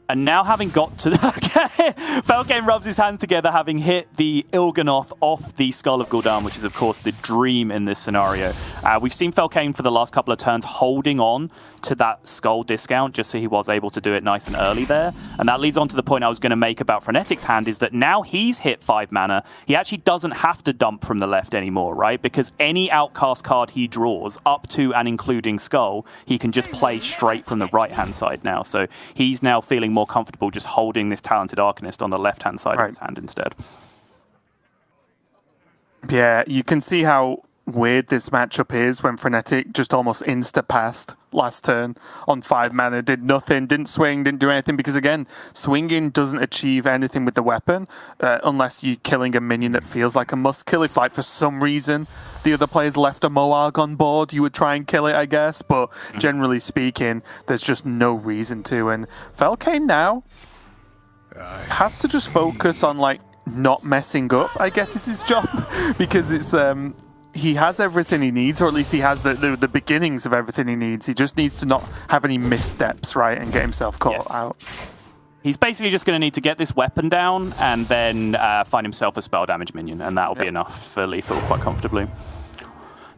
And now having got to... Falcane rubs his hands together, having hit the Il'gynoth off the Skull of Gul'dan, which is, of course, the dream in this scenario. We've seen Falcane for the last couple of turns holding on to that Skull discount, just so he was able to do it nice and early there. And that leads on to the point I was going to make about Frenetic's hand, is that now he's hit 5 mana, he actually doesn't have to dump from the left anymore, right? Because any Outcast card he draws, up to and including Skull, he can just play straight from the right-hand side now. So he's now feeling more comfortable just holding this Talented Arcanist on the left-hand side of his hand instead. Yeah, you can see how weird this matchup is when Frenetic just almost insta-passed last turn on 5 mana, did nothing, didn't swing, didn't do anything, because again, swinging doesn't achieve anything with the weapon unless you're killing a minion that feels like a must kill. If, like, for some reason the other players left a Moarg on board, you would try and kill it, I guess, but generally speaking, there's just no reason to. And Falcane now has to just focus on, like, not messing up, I guess is his job, because it's he has everything he needs, or at least he has the beginnings of everything he needs. He just needs to not have any missteps, right, and get himself caught out. He's basically just going to need to get this weapon down and then find himself a spell damage minion, and that'll be enough for lethal quite comfortably.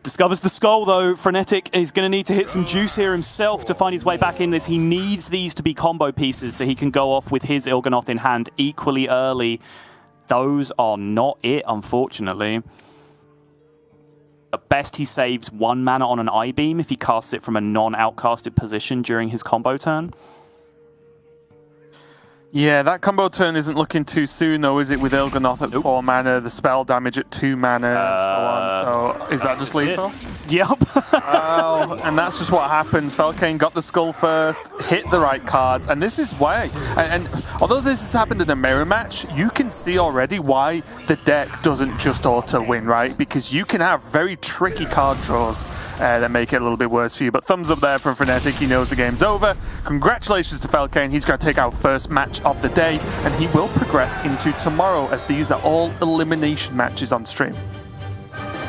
Discovers the Skull, though. Frenetic is going to need to hit some juice here himself to find his way back in this. He needs these to be combo pieces so he can go off with his Il'gynoth in hand equally early. Those are not it, unfortunately. At best, he saves 1 mana on an I-Beam if he casts it from a non-outcasted position during his combo turn. Yeah, that combo turn isn't looking too soon, though, is it? With Il'gynoth at 4 mana, the spell damage at 2 mana, and so on. So, is that just lethal? Yep. Oh, and that's just what happens. Falcane got the Skull first, hit the right cards, and this is why. And although this has happened in a mirror match, you can see already why the deck doesn't just auto-win, right? Because you can have very tricky card draws that make it a little bit worse for you. But thumbs up there from Frenetic. He knows the game's over. Congratulations to Falcane. He's going to take our first match of the day, and he will progress into tomorrow, as these are all elimination matches on stream.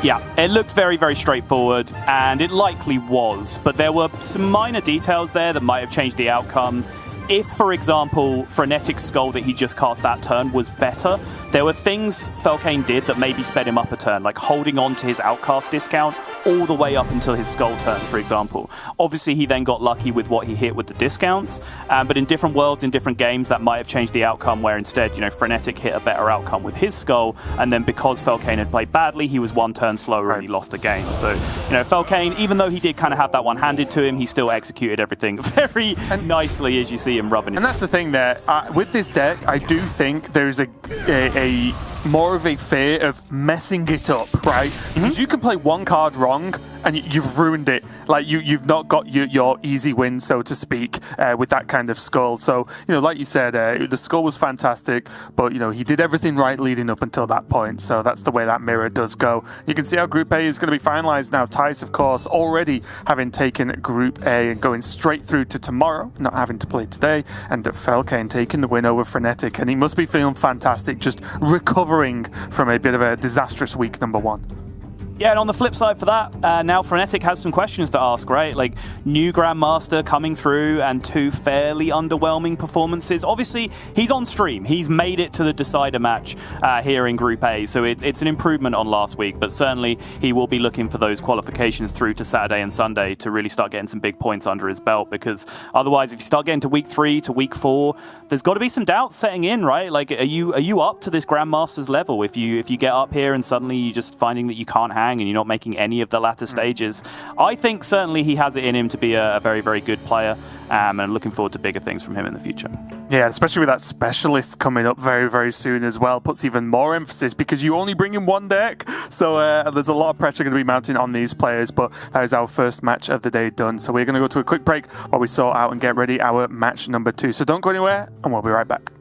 Yeah, it looked very, very straightforward, and it likely was, but there were some minor details there that might have changed the outcome. If, for example, Frenetic's Skull that he just cast that turn was better, there were things Falcane did that maybe sped him up a turn, like holding on to his Outcast discount all the way up until his skull turn, for example. Obviously, he then got lucky with what he hit with the discounts, but in different worlds, in different games, that might have changed the outcome, where instead, Frenetic hit a better outcome with his skull, and then because Felkane had played badly, he was one turn slower and he lost the game. So, Felkane, even though he did kind of have that one handed to him, he still executed everything very nicely, as you see him rubbing his. And that's the thing there. With this deck, I do think there's a more of a fear of messing it up, right? Because you can play one card wrong and you've ruined it. Like you've not got your easy win, so to speak, with that kind of skull. So, like you said, the skull was fantastic, but he did everything right leading up until that point. So that's the way that mirror does go. You can see how Group A is going to be finalized now. Tice, of course, already having taken Group A and going straight through to tomorrow, not having to play today, and Felkane taking the win over Frenetic, and he must be feeling fantastic, just recovering from a bit of a disastrous week number 1. Yeah, and on the flip side for that, now Frenetic has some questions to ask, right? Like, new Grandmaster coming through and 2 fairly underwhelming performances. Obviously, he's on stream. He's made it to the decider match here in Group A, so it's an improvement on last week, but certainly he will be looking for those qualifications through to Saturday and Sunday to really start getting some big points under his belt, because otherwise, if you start getting to week 3 to week 4, there's got to be some doubts setting in, right? Like, are you up to this Grandmaster's level? If you get up here and suddenly you're just finding that you can't hang and you're not making any of the latter stages, I think certainly he has it in him to be a very, very good player, and looking forward to bigger things from him in the future. Yeah, especially with that specialist coming up very, very soon as well, puts even more emphasis, because you only bring in one deck, so there's a lot of pressure going to be mounting on these players. But that is our first match of the day done, so we're going to go to a quick break while we sort out and get ready our match number 2. So don't go anywhere, and we'll be right back.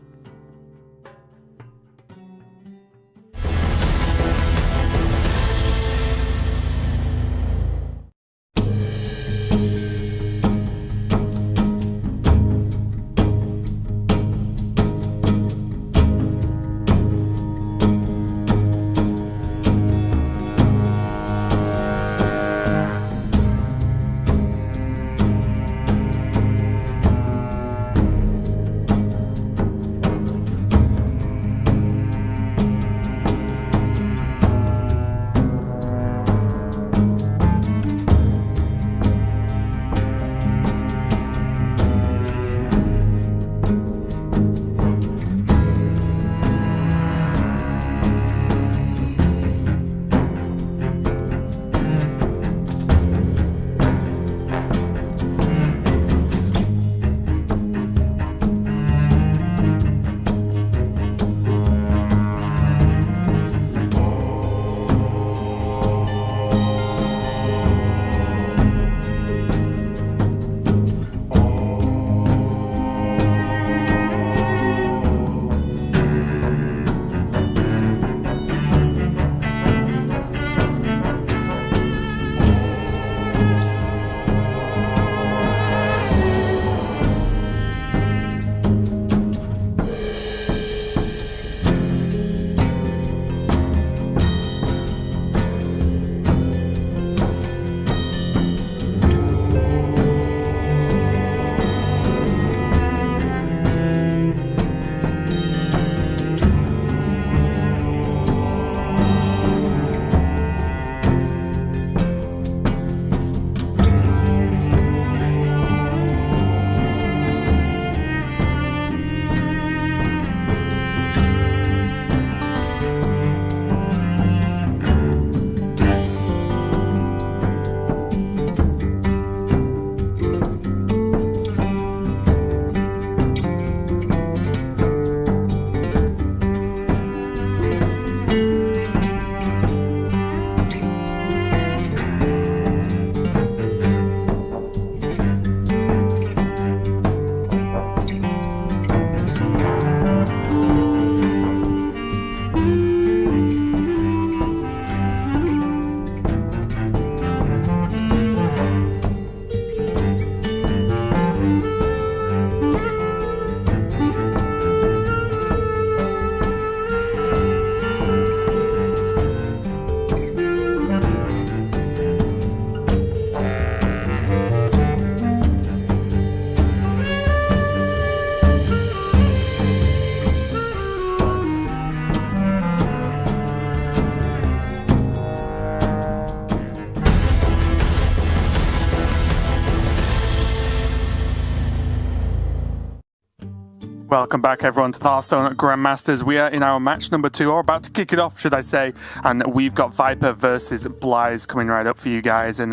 Welcome back, everyone, to the Hearthstone Grandmasters. We are in our match number 2, or about to kick it off, should I say. And we've got Viper versus Blyze coming right up for you guys. And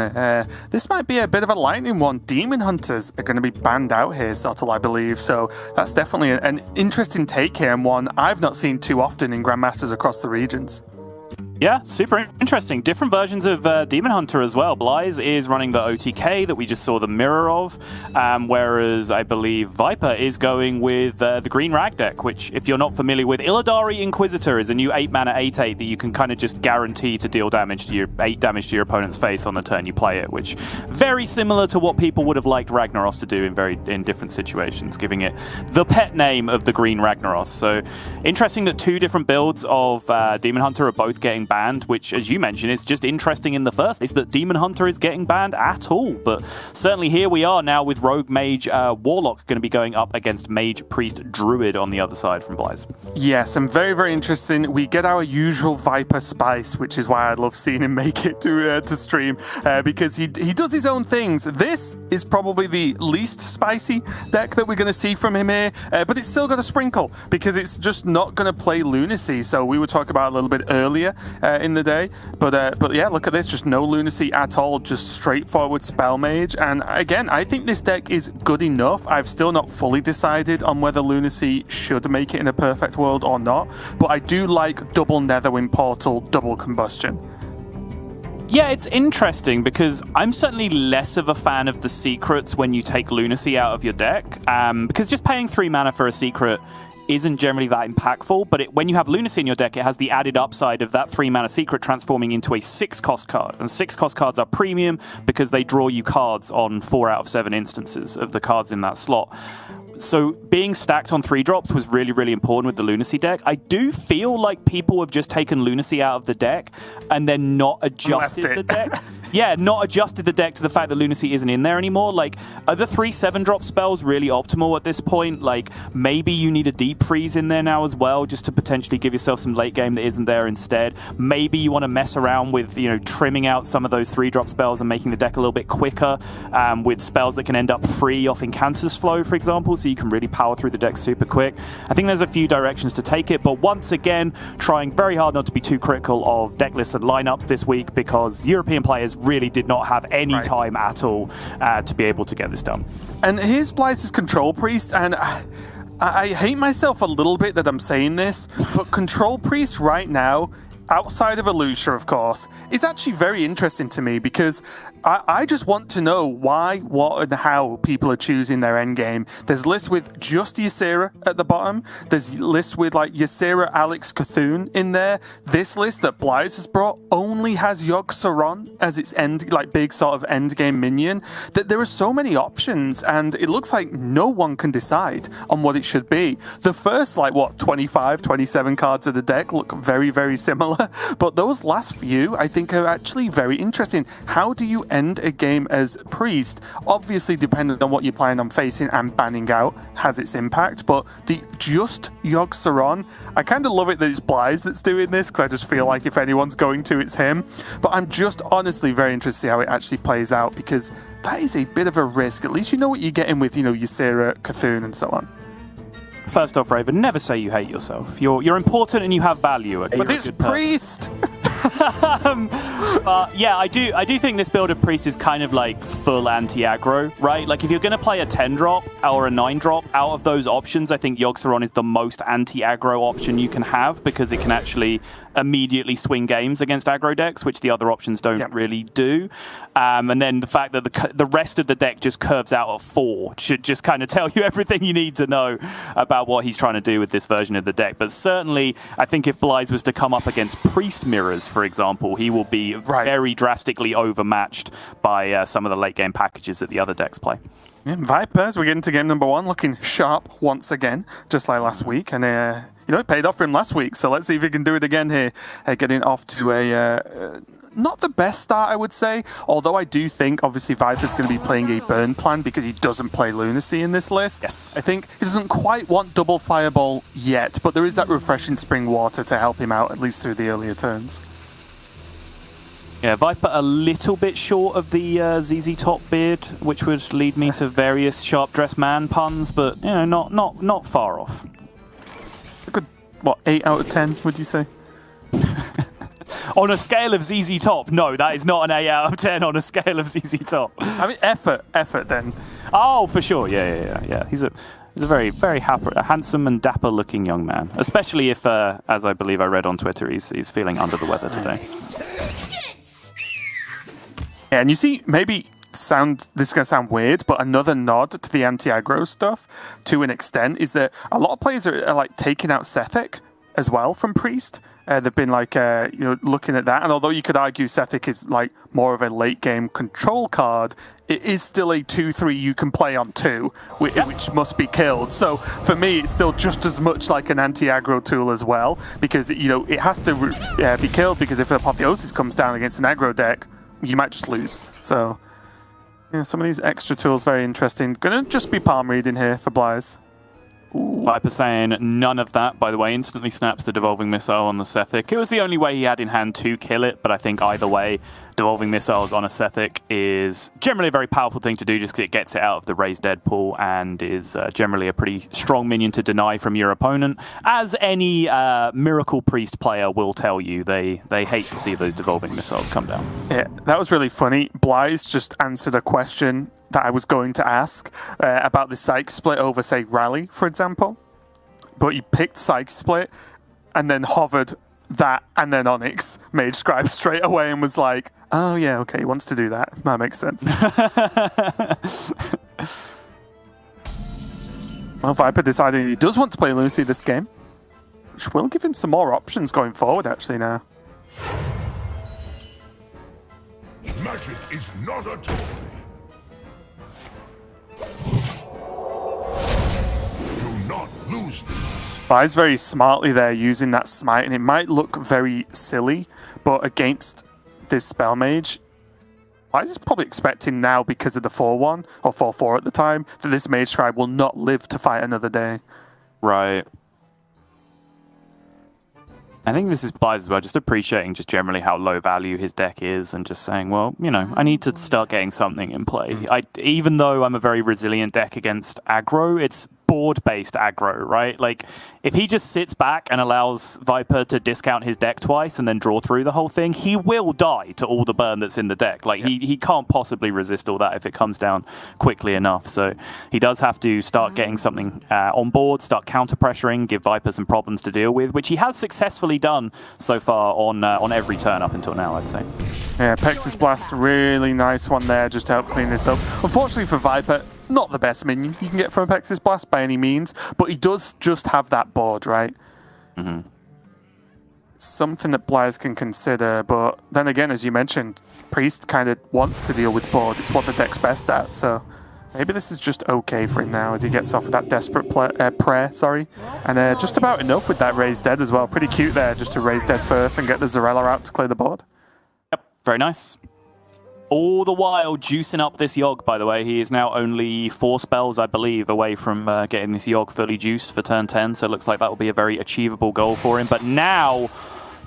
this might be a bit of a lightning one. Demon Hunters are going to be banned out here, Sottle, I believe. So that's definitely an interesting take here, and one I've not seen too often in Grandmasters across the regions. Yeah, super interesting. Different versions of Demon Hunter as well. Blyze is running the OTK that we just saw the mirror of, whereas I believe Viper is going with the green rag deck, which, if you're not familiar with, Illidari Inquisitor is a new 8-mana 8/8 that you can kind of just guarantee to deal damage to 8 damage to your opponent's face on the turn you play it, which very similar to what people would have liked Ragnaros to do in different situations, giving it the pet name of the green Ragnaros. So interesting that 2 different builds of Demon Hunter are both getting banned, which, as you mentioned, is just interesting in the first place that Demon Hunter is getting banned at all. But certainly here we are now with Rogue Mage Warlock going to be going up against Mage Priest Druid on the other side from Blyze. Yes, and very, very interesting. We get our usual Viper spice, which is why I love seeing him make it to stream, because he does his own things. This is probably the least spicy deck that we're going to see from him here, but it's still got a sprinkle because it's just not going to play Lunacy. So we were talking about a little bit earlier in the day, but yeah, look at this, just no Lunacy at all, just straightforward Spell Mage. And again, I think this deck is good enough. I've still not fully decided on whether Lunacy should make it in a perfect world or not, but I do like double Netherwind Portal, double Combustion. Yeah, it's interesting because I'm certainly less of a fan of the secrets when you take Lunacy out of your deck, because just paying 3 mana for a secret isn't generally that impactful, but when you have Lunacy in your deck, it has the added upside of that 3-mana secret transforming into a 6-cost card. And 6-cost cards are premium because they draw you cards on 4 out of 7 instances of the cards in that slot. So being stacked on 3-drops was really, really important with the Lunacy deck. I do feel like people have just taken Lunacy out of the deck and then not adjusted the deck. Yeah, not adjusted the deck to the fact that Lunacy isn't in there anymore. Like, are the 3 7-drop spells really optimal at this point? Like, maybe you need a Deep Freeze in there now as well, just to potentially give yourself some late game that isn't there instead. Maybe you want to mess around with, trimming out some of those 3-drop spells and making the deck a little bit quicker with spells that can end up free off Incanter's Flow, for example, so you can really power through the deck super quick. I think there's a few directions to take it, but once again, trying very hard not to be too critical of deck lists and lineups this week because European players really did not have any time at all to be able to get this done. And here's Blyze's Control Priest, and I hate myself a little bit that I'm saying this, but Control Priest right now, outside of Elutia, of course, is actually very interesting to me because I just want to know why, what, and how people are choosing their endgame. There's lists with just Ysera at the bottom. There's lists with like Ysera, Alex, Cthulhu in there. This list that Blyze has brought only has Yogg-Saron as its big sort of endgame minion. That there are so many options, and it looks like no one can decide on what it should be. The first 25, 27 cards of the deck look very, very similar, but those last few I think are actually very interesting. How do you end a game as Priest? Obviously, depending on what you're planning on facing and banning out, has its impact, but the just Yogg-Saron, I kind of love it that it's Blyze that's doing this, because I just feel like if anyone's going to, it's him. But I'm just honestly very interested to see how it actually plays out, because that is a bit of a risk. At least you know what you're getting with, Ysera, Cthulhu, and so on. First off, Raven, never say you hate yourself. You're important and you have value. Okay? But this Priest! Yeah, I do think this build of Priest is kind of like full anti-aggro, right? Like if you're going to play a 10-drop or a 9-drop, out of those options, I think Yogg-Saron is the most anti-aggro option you can have because it can actually immediately swing games against aggro decks, which the other options don't really do. And then the fact that the rest of the deck just curves out at 4 should just kind of tell you everything you need to know about what he's trying to do with this version of the deck. But certainly, I think if Blyze was to come up against Priest Mirrors, for example, he will be very drastically overmatched by some of the late game packages that the other decks play. Yeah, Vipers, we get into game number 1 looking sharp once again, just like last week. And it paid off for him last week, so let's see if he can do it again here. Getting off to a not the best start, I would say, although I do think, obviously, Viper's going to be playing a burn plan because he doesn't play Lunacy in this list. Yes. I think he doesn't quite want double Fireball yet, but there is that refreshing Spring Water to help him out, at least through the earlier turns. Yeah, Viper a little bit short of the ZZ Top beard, which would lead me to various sharp dressed man puns, but you know, not far off. A good, what, 8 out of 10, would you say? On a scale of ZZ Top, no, that is not an 8 out of 10 on a scale of ZZ Top. I mean, effort then. Oh, for sure, yeah. He's a very, very handsome and dapper-looking young man, especially if, as I believe I read on Twitter, he's feeling under the weather today. Yeah, and you see, maybe this is going to sound weird, but another nod to the anti-aggro stuff, to an extent, is that a lot of players are like taking out Sethic as well from Priest. They've been like looking at that, and although you could argue Sethic is like more of a late game control card, it is still a 2/3 you can play on 2, which must be killed. So for me, it's still just as much like an anti-aggro tool as well, because it has to be killed, because if Apotheosis comes down against an aggro deck, you might just lose. So yeah, some of these extra tools very interesting. Gonna just be palm reading here for Blyes. Viper saying none of that, by the way, instantly snaps the Devolving Missile on the Sethic. It was the only way he had in hand to kill it, but I think either way, Devolving Missiles on a Sethic is generally a very powerful thing to do just because it gets it out of the Raise Dead pool and is generally a pretty strong minion to deny from your opponent. As any Miracle Priest player will tell you, they hate to see those Devolving Missiles come down. Yeah, that was really funny. Blyes just answered a question that I was going to ask about the Psych Split over, say, Rally, for example. But he picked Psych Split and then hovered that and then Onyx Mage Scribe straight away and was like, oh yeah, okay, he wants to do that. That makes sense. Well, Viper decided he does want to play Lucy this game, which will give him some more options going forward, actually, now. Magic is not a toy. Do not lose these. Blyes very smartly there using that smite, and it might look very silly, but against this spell mage, Blyes is probably expecting now, because of the 4-1 or 4-4 at the time, that this mage scribe will not live to fight another day. Right. I think this is Blyes as well, just appreciating just generally how low value his deck is and just saying, well, you know, I need to start getting something in play. Even though I'm a very resilient deck against aggro, it's board-based aggro, right? Like, if he just sits back and allows Viper to discount his deck twice and then draw through the whole thing, he will die to all the burn that's in the deck. Like, he can't possibly resist all that if it comes down quickly enough. So he does have to start getting something on board, start counter-pressuring, give Viper some problems to deal with, which he has successfully done so far on every turn up until now, I'd say. Yeah, Pex's Blast, really nice one there just to help clean this up. Unfortunately for Viper, not the best minion you can get from a Pex's Blast by any means, but he does just have that board, right? Mm-hmm. Something that Blyes can consider, but then again, as you mentioned, Priest kind of wants to deal with board. It's what the deck's best at, so maybe this is just okay for him now as he gets off of that desperate prayer, and just about enough with that Raise Dead as well. Pretty cute there, just to Raise Dead first and get the Zarella out to clear the board. Yep, very nice. All the while juicing up this Yogg, by the way. He is now only 4 spells, I believe, away from getting this Yogg fully juiced for turn 10, so it looks like that will be a very achievable goal for him. But now,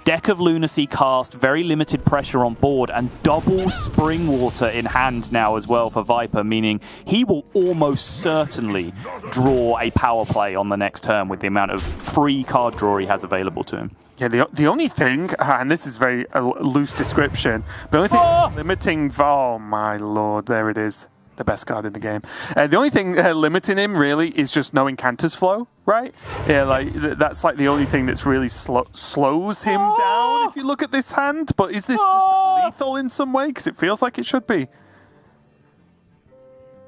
Deck of Lunacy cast, very limited pressure on board, and double Spring Water in hand now as well for Viper, meaning he will almost certainly draw a power play on the next turn with the amount of free card draw he has available to him. Yeah, the only thing, and this is very loose description, the only thing limiting... Oh my lord, there it is. The best card in the game. The only thing limiting him, really, is just no Incanter's Flow, right? Yeah, like that's like the only thing that's really slows him down if you look at this hand. But is this just lethal in some way? Because it feels like it should be.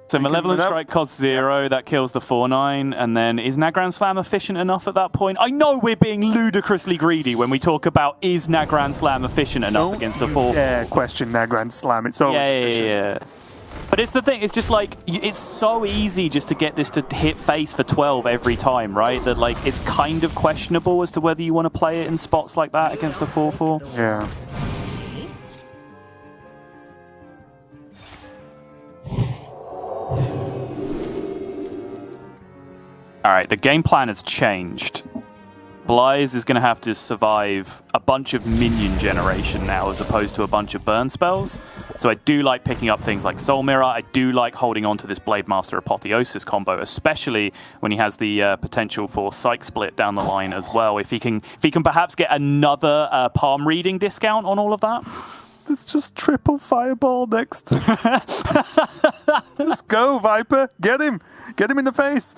So Malevolent Strike costs 0, that kills the 4/9, and then is Nagran Slam efficient enough at that point? I know we're being ludicrously greedy when we talk about is Nagran Slam efficient enough against a 4/4. Yeah, question Nagran Slam, it's always efficient. Yeah. But it's the thing, it's just like, it's so easy just to get this to hit face for 12 every time, right? That like, it's kind of questionable as to whether you want to play it in spots like that against a 4/4. Yeah. All right, the game plan has changed. Blyes is going to have to survive a bunch of minion generation now as opposed to a bunch of burn spells. So I do like picking up things like Soul Mirror. I do like holding on to this Blademaster Apotheosis combo, especially when he has the potential for Psych Split down the line as well. If he can perhaps get another palm reading discount on all of that. It's just triple fireball next. Just go, Viper. Get him. Get him in the face.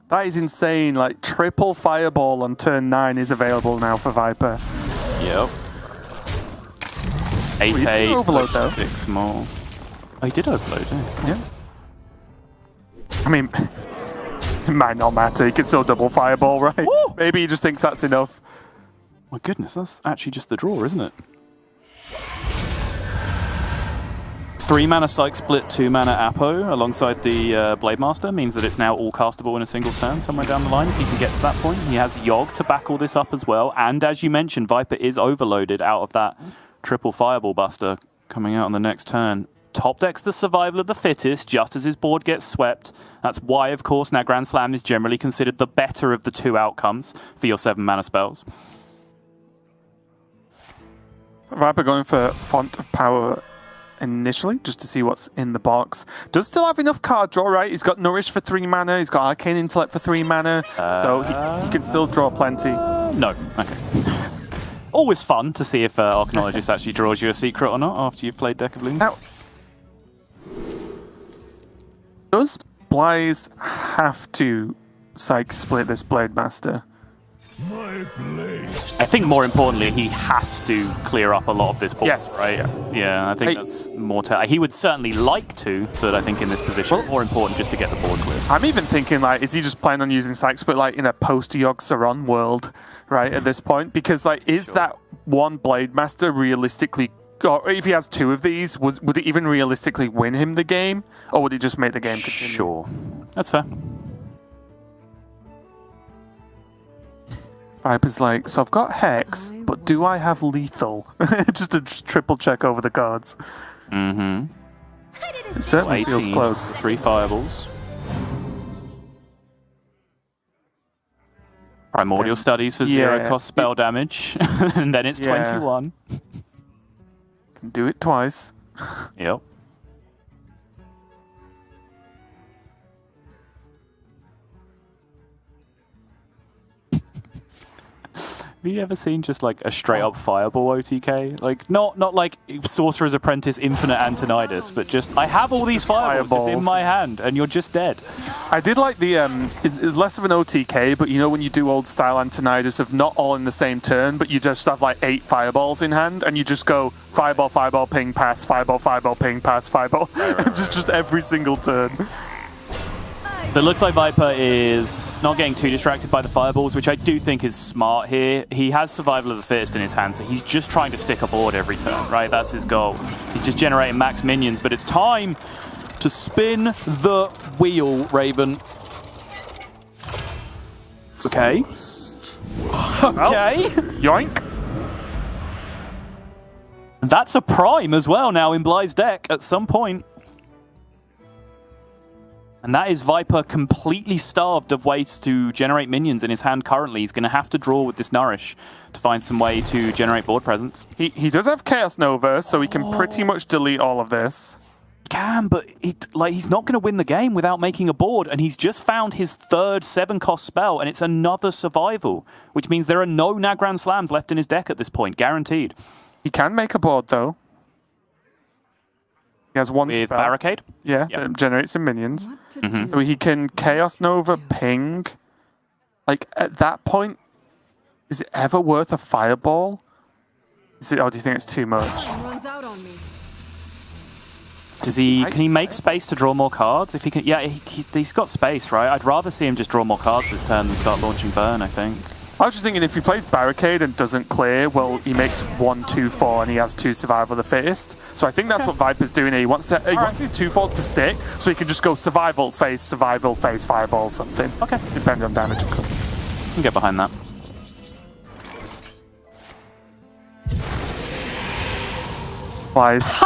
That is insane. Like, triple fireball on turn 9 is available now for Viper. Yep. 8-8. Overload, though. 6 more. Oh, he did overload, yeah. I mean, it might not matter. He can still double fireball, right? Woo! Maybe he just thinks that's enough. My goodness, that's actually just the draw, isn't it? 3 mana Psych Split, 2 mana Apo alongside the Blademaster means that it's now all castable in a single turn somewhere down the line if he can get to that point. He has Yogg to back all this up as well. And as you mentioned, Viper is overloaded out of that triple Fireball Buster coming out on the next turn. Top decks the survival of the fittest just as his board gets swept. That's why, of course, now Grand Slam is generally considered the better of the 2 outcomes for your 7 mana spells. Viper going for Font of Power initially, just to see what's in the box. Does still have enough card draw, right? He's got Nourish for 3 mana, he's got Arcane Intellect for 3 mana, so he can still draw plenty. No, okay. Always fun to see if Arcanologist actually draws you a secret or not after you've played Deck of Loons. Now, does Blythe have to Psych Split this Blademaster? I think more importantly, he has to clear up a lot of this board, yes. right? Yeah, I think that's more... He would certainly like to, but I think in this position, more important just to get the board clear. I'm even thinking, like, is he just planning on using Psych Split, like, in a post-Yogg Saron world, right, at this point? Because, like, is that one Blademaster realistically... Or if he has 2 of these, would it even realistically win him the game? Or would it just make the game continue? Sure. That's fair. Viper's like, so I've got Hex, but do I have Lethal? Just to triple check over the cards. Mm-hmm. It certainly feels close. 3 fireballs. Primordial Studies for 0 cost spell damage. And then it's 21. Can do it twice. Yep. Have you ever seen just like a straight up fireball OTK? Like not like Sorcerer's Apprentice Infinite Antonidas, but just I have all these fireballs just in my hand and you're just dead. I did like the it's less of an OTK, but you know when you do old style Antonidas of not all in the same turn, but you just have like 8 fireballs in hand and you just go fireball, fireball, ping, pass, fireball, fireball, ping, pass, fireball. Right. just every single turn. But it looks like Viper is not getting too distracted by the fireballs, which I do think is smart here. He has Survival of the Fittest in his hand, so he's just trying to stick a board every turn, right? That's his goal. He's just generating max minions, but it's time to spin the wheel, Raven. Okay. Okay. Yoink. That's a prime as well now in Blythe's deck at some point. And that is Viper completely starved of ways to generate minions in his hand currently. He's going to have to draw with this Nourish to find some way to generate board presence. He does have Chaos Nova, so he can pretty much delete all of this. He can, but he's not going to win the game without making a board, and he's just found his 3rd 7-cost spell, and it's another survival, which means there are no now Grand Slams left in his deck at this point, guaranteed. He can make a board, though. He has one with spell. Barricade? Yeah, that generates some minions. So he can Chaos Nova ping. Like, at that point, is it ever worth a fireball? Or do you think it's too much? Runs out on me. Does he? Can he make space to draw more cards? If he can, yeah, he's got space, right? I'd rather see him just draw more cards this turn than start launching burn, I think. I was just thinking if he plays Barricade and doesn't clear, well, he makes 1, 2, 4, and he has 2 Survival of the Fittest. So I think that's what Viper's doing here. He wants his 2/4s to stick, so he can just go Survival, face, Fireball, something. Okay. Depending on damage, of course. You can get behind that. Wise.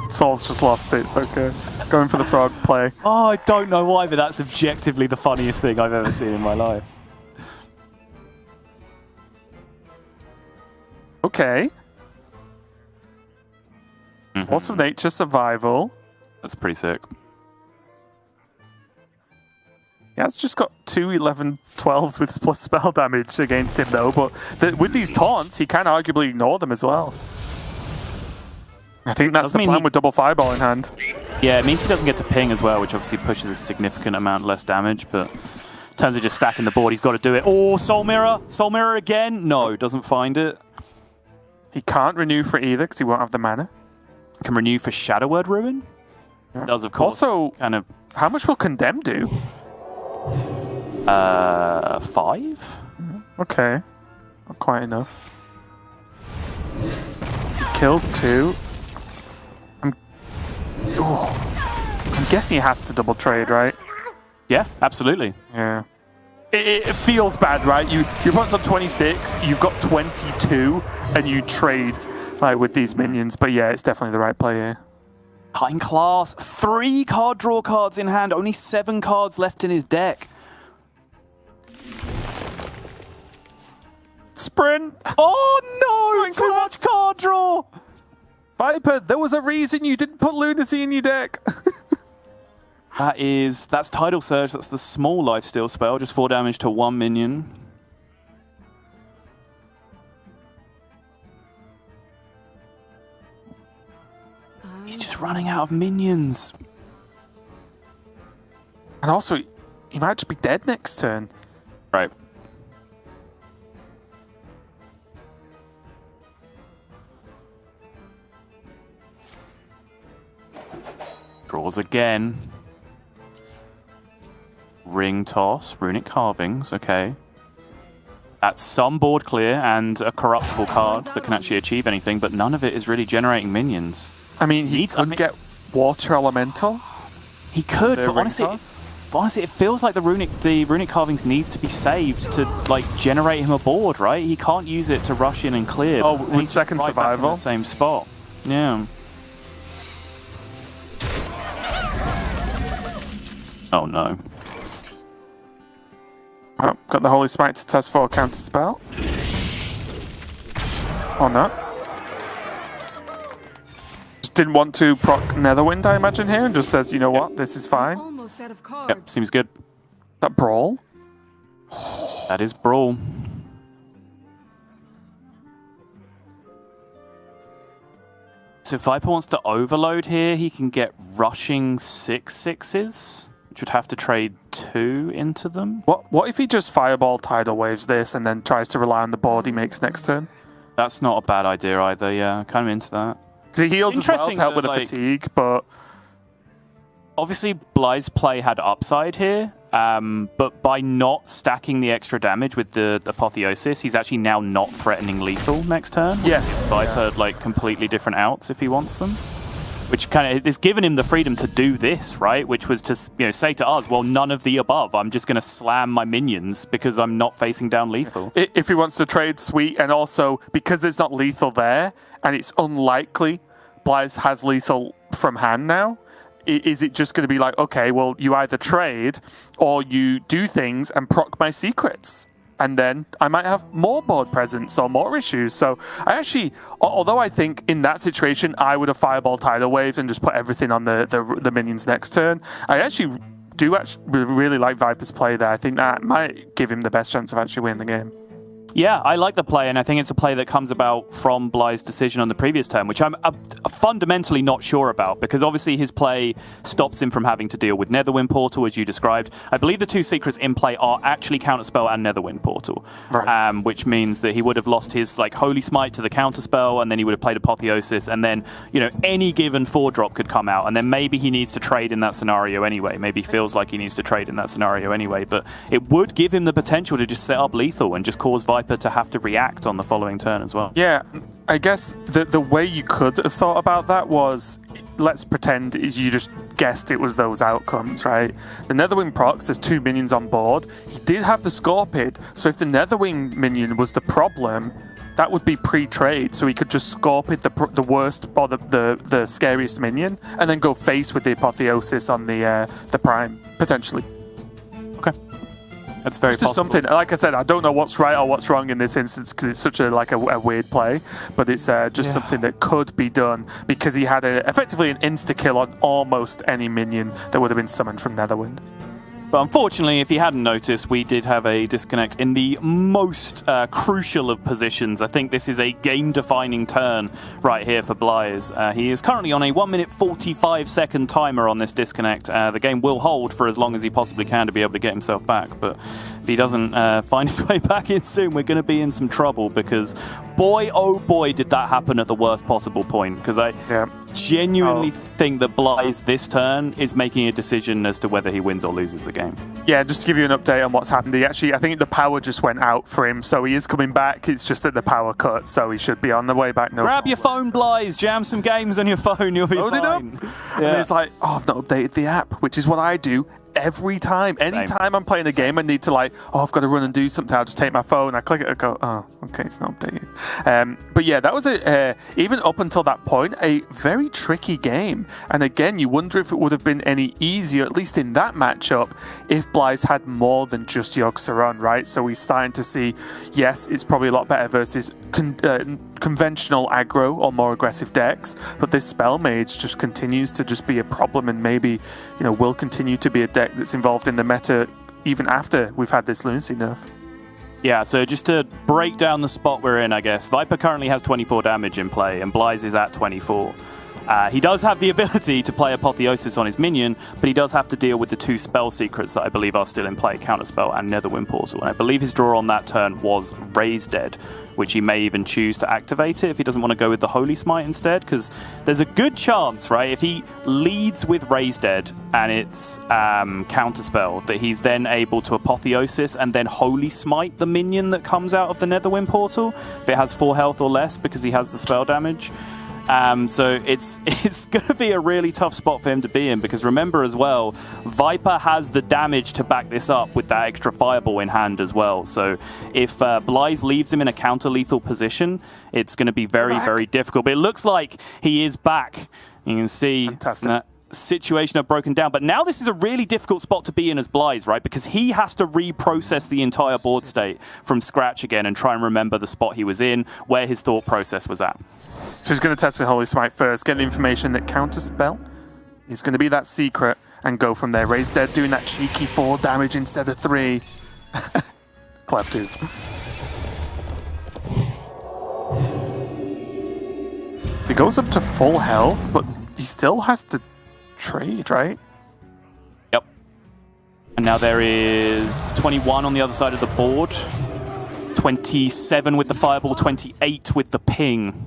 Saul's just lost it, it's okay. Going for the frog play. Oh, I don't know why, but that's objectively the funniest thing I've ever seen in my life. Okay. Force of nature, survival. That's pretty sick. Yeah, it's just got 2 11-12s with plus spell damage against him, though. But with these taunts, he can arguably ignore them as well. I think that's the plan with double fireball in hand. Yeah, it means he doesn't get to ping as well, which obviously pushes a significant amount less damage. But in terms of just stacking the board, he's got to do it. Oh, Soul Mirror! Soul Mirror again? No, doesn't find it. He can't renew for either because he won't have the mana. Can renew for Shadow Word Ruin? Yeah. Does, of course. Also, kind of. How much will Condemn do? 5? Okay. Not quite enough. He kills 2. I'm guessing he has to double trade, right? Yeah, absolutely. Yeah. It feels bad, right? Your opponent's on 26, you've got 22, and you trade like with these minions. But yeah, it's definitely the right play here. High class, 3 card draw cards in hand, only 7 cards left in his deck. Sprint! Oh no! Too much card draw! Viper, there was a reason you didn't put Lunacy in your deck. That's Tidal Surge, that's the small lifesteal spell, just 4 damage to 1 minion. He's just running out of minions. And also, he might just be dead next turn. Right. Draws again. Ring Toss, Runic Carvings, okay. That's some board clear and a corruptible card that can actually achieve anything, but none of it is really generating minions. I mean, he could get Water Elemental. He could, but honestly, it feels like the runic carvings needs to be saved to like generate him a board, right? He can't use it to rush in and clear. Oh, with second survival, in the same spot. Yeah. Oh no. Oh, got the Holy Smite to test for a counter spell. Or not. Just didn't want to proc Netherwind, I imagine, here, and just says, you know what, this is fine. Almost out of cards. Yep, seems good. That Brawl? That is Brawl. So if Viper wants to overload here, he can get rushing 6/6s, which would have to trade 2 into them. What if he just Fireball Tidal Waves this and then tries to rely on the board he makes next turn? That's not a bad idea either, yeah. Kind of into that. Because he heals as well to help with the fatigue, but... Obviously, Bly's play had upside here, but by not stacking the extra damage with the Apotheosis, he's actually now not threatening lethal next turn. Yes. Viper, like, completely different outs if he wants them. Which kind of is giving him the freedom to do this, right? Which was to say to us, well, none of the above. I'm just going to slam my minions because I'm not facing down lethal. If he wants to trade, sweet. And also, because there's not lethal there, and it's unlikely Bly's has lethal from hand now, is it just going to be like, okay, well, you either trade or you do things and proc my secrets? And then I might have more board presence or more issues. So I actually, although I think in that situation, I would have Fireball Tidal Waves and just put everything on the minions next turn. I actually do really like Viper's play there. I think that might give him the best chance of actually winning the game. Yeah, I like the play, and I think it's a play that comes about from Bly's decision on the previous turn, which I'm fundamentally not sure about, because obviously his play stops him from having to deal with Netherwind Portal, as you described. I believe the 2 secrets in play are actually Counterspell and Netherwind Portal, right. Which means that he would have lost his Holy Smite to the Counterspell, and then he would have played Apotheosis, and then any given 4-drop could come out, and then maybe he needs to trade in that scenario anyway. Maybe he feels like he needs to trade in that scenario anyway, but it would give him the potential to just set up lethal and just cause Viper to have to react on the following turn as well. Yeah, I guess the way you could have thought about that was, let's pretend you just guessed it was those outcomes, right? The Netherwing procs, there's 2 minions on board. He did have the Scorpid, so if the Netherwing minion was the problem, that would be pre-trade, so he could just scorpion the worst or the scariest minion, and then go face with the Apotheosis on the Prime, potentially. Okay. That's very it's just possible. Something, like I said, I don't know what's right or what's wrong in this instance because it's such a weird play, but it's just something that could be done because he had effectively an insta-kill on almost any minion that would have been summoned from Netherwind. But unfortunately, if you hadn't noticed, we did have a disconnect in the most crucial of positions. I think this is a game-defining turn right here for Blyes. He is currently on a 1 minute 45 second timer on this disconnect. The game will hold for as long as he possibly can to be able to get himself back. But if he doesn't find his way back in soon, we're going to be in some trouble because boy, oh boy, did that happen at the worst possible point. Because I genuinely think that Blyes this turn is making a decision as to whether he wins or loses the game. Yeah, just to give you an update on what's happened. I think the power just went out for him, so he is coming back. It's just that the power cut, so he should be on the way back. Grab your phone, Blyes. Jam some games on your phone. You'll be fine. Up. And it's like, I've not updated the app, which is what I do every time. Anytime I'm playing a game, I need to I've got to run and do something. I'll just take my phone, I click it, I go, oh, okay, it's not updated. But yeah, that was even up until that point, a very tricky game. And again, you wonder if it would have been any easier, at least in that matchup, if Blyes had more than just Yogg-Saron, right? So we're starting to see, yes, it's probably a lot better versus conventional aggro or more aggressive decks, but this spell mage just continues to just be a problem and maybe will continue to be a deck that's involved in the meta even after we've had this lunacy nerf. Yeah, so just to break down the spot we're in, I guess, Viper currently has 24 damage in play and Blyes is at 24. He does have the ability to play Apotheosis on his minion, but he does have to deal with the 2 spell secrets that I believe are still in play, Counterspell and Netherwind Portal. And I believe his draw on that turn was Raise Dead, which he may even choose to activate it if he doesn't want to go with the Holy Smite instead, because there's a good chance, right, if he leads with Raise Dead and it's Counterspell, that he's then able to Apotheosis and then Holy Smite the minion that comes out of the Netherwind Portal, if it has 4 health or less, because he has the spell damage. So it's going to be a really tough spot for him to be in, because remember as well, Viper has the damage to back this up with that extra Fireball in hand as well. So if Blyes leaves him in a counter-lethal position, it's going to be very, very difficult. But it looks like he is back. You can see that situation have broken down. But now this is a really difficult spot to be in as Blyes, right? Because he has to reprocess the entire board state from scratch again and try and remember the spot he was in, where his thought process was at. So he's going to test with Holy Smite first, get the information that Counterspell is going to be that secret, and go from there. Raise Dead doing that cheeky 4 damage instead of 3. Collective. He goes up to full health, but he still has to trade, right? Yep. And now there is 21 on the other side of the board. 27 with the Fireball, 28 with the ping.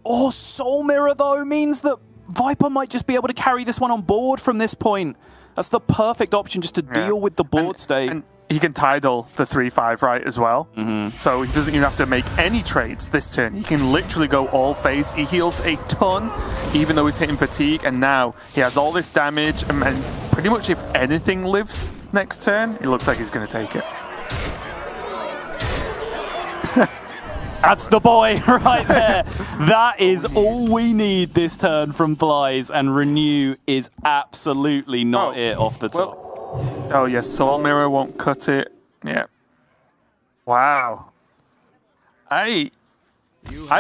Oh, Soul Mirror, though, means that Viper might just be able to carry this one on board from this point. That's the perfect option just to deal with the board state. And he can Tidal the 3/5, right, as well. So he doesn't even have to make any trades this turn. He can literally go all face. He heals a ton, even though he's hitting fatigue. And now he has all this damage. And pretty much if anything lives next turn, it looks like he's going to take it. That's the boy right there. That is all we need this turn from Blyes, and Renew is absolutely not it off the top. Oh, yes, Soul Mirror won't cut it. Yeah. Wow. I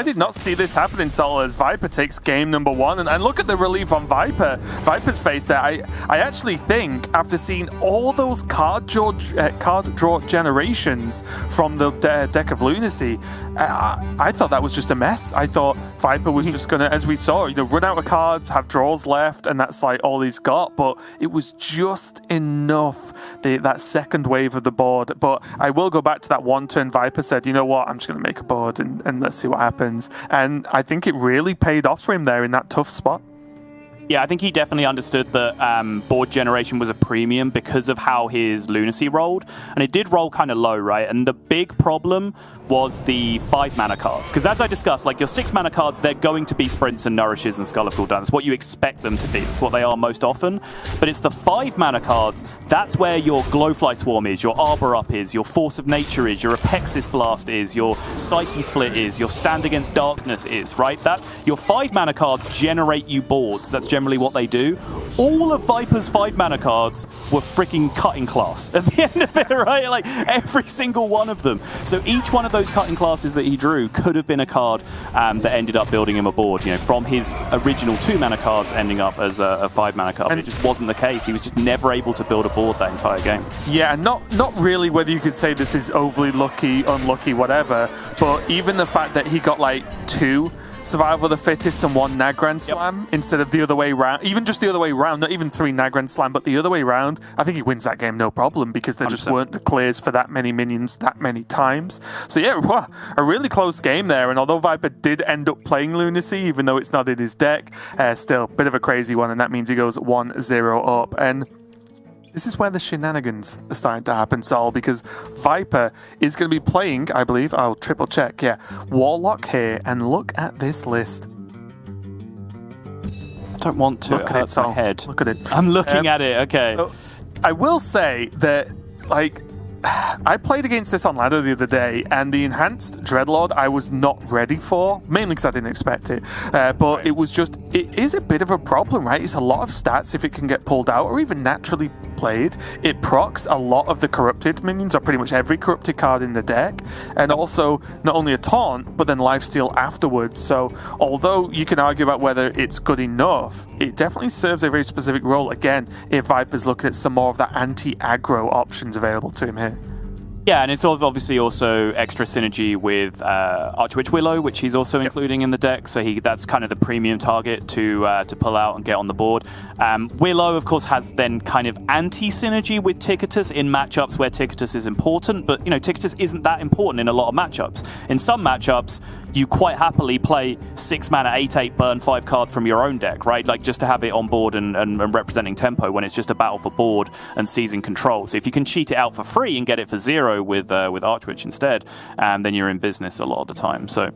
did not see this happening, Sol, as Viper takes game number 1. And look at the relief on Viper's face there. I actually think, after seeing all those card draw generations from the deck of Lunacy, I thought that was just a mess. I thought Viper was just going to, as we saw, run out of cards, have draws left, and that's like all he's got. But it was just enough, that second wave of the board. But I will go back to that one turn Viper said, you know what, I'm just going to make a board and let's see what happens. And I think it really paid off for him there in that tough spot. Yeah, I think he definitely understood that board generation was a premium because of how his Lunacy rolled. And it did roll kind of low, right? And the big problem was the 5 mana cards. Because as I discussed, like your 6 mana cards, they're going to be Sprints and Nourishes and Skull of Gul'dan. That's what you expect them to be. That's what they are most often. But it's the 5 mana cards, that's where your Glowfly Swarm is, your Arbor Up is, your Force of Nature is, your Apexis Blast is, your Psyche Split is, your Stand Against Darkness is, right? That your 5 mana cards generate you boards. That's generally what they do. All of Viper's 5 mana cards were freaking cutting class at the end of it, right? Like every single one of them. So each one of those cutting classes that he drew could have been a card that ended up building him a board, you know, from his original 2 mana cards ending up as a 5 mana card. But it just wasn't the case. He was just never able to build a board that entire game. Yeah, not really whether you could say this is overly lucky, unlucky, whatever, but even the fact that he got like 2 Survival of the Fittest and 1 Nagrand Slam instead of the other way around, even just the other way around, not even 3 Nagrand Slam, but the other way around, I think he wins that game no problem because there just weren't the clears for that many minions that many times. So yeah, a really close game there, and although Viper did end up playing Lunacy, even though it's not in his deck, still, bit of a crazy one, and that means he goes 1-0 up. And this is where the shenanigans are starting to happen, Saul, because Viper is going to be playing, I believe, I'll triple check, yeah, Warlock here, and look at this list. I don't want to. Look at it, Saul. Head. Look at it. I'm looking at it, okay. I will say that, like, I played against this on ladder the other day, and the enhanced Dreadlord I was not ready for, mainly because I didn't expect it. But it was just, it is a bit of a problem, right? It's a lot of stats if it can get pulled out or even naturally played. It procs a lot of the corrupted minions, or pretty much every corrupted card in the deck, and also not only a taunt, but then lifesteal afterwards. So although you can argue about whether it's good enough, it definitely serves a very specific role, again, if Viper's looking at some more of that anti-aggro options available to him here. Yeah, and it's obviously also extra synergy with Archwitch Willow, which he's also including in the deck. So that's kind of the premium target to pull out and get on the board. Willow, of course, has then kind of anti-synergy with Ticketus in matchups where Ticketus is important. But, you know, Ticketus isn't that important in a lot of matchups. In some matchups, you quite happily play 6 mana, 8/8, burn 5 cards from your own deck, right? Like just to have it on board and representing tempo when it's just a battle for board and season control. So if you can cheat it out for free and get it for 0 with Archwitch instead, then you're in business a lot of the time. So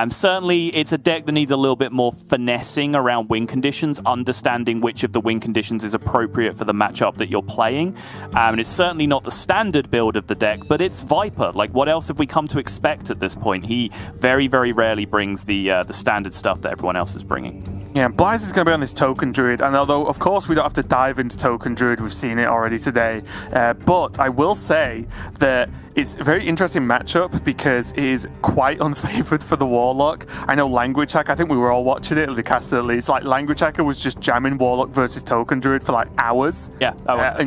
certainly it's a deck that needs a little bit more finessing around win conditions, understanding which of the win conditions is appropriate for the matchup that you're playing. And it's certainly not the standard build of the deck, but it's Viper. Like what else have we come to expect at this point? He very rarely brings the standard stuff that everyone else is bringing. Yeah, Blythe is going to be on this Token Druid, and although, of course, we don't have to dive into Token Druid, we've seen it already today, but I will say that it's a very interesting matchup because it is quite unfavoured for the Warlock. I know Language Hacker, I think we were all watching it, the cast at least, like Language Hacker was just jamming Warlock versus Token Druid for like hours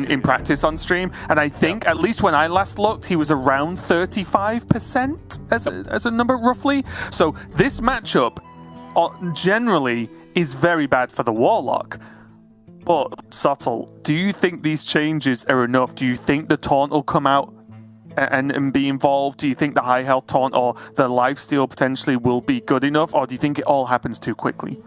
in practice on stream, and I think, at least when I last looked, he was around 35% as a number roughly. So this matchup generally is very bad for the Warlock. But, Subtle, do you think these changes are enough? Do you think the taunt will come out and be involved? Do you think the high health taunt or the lifesteal potentially will be good enough? Or do you think it all happens too quickly?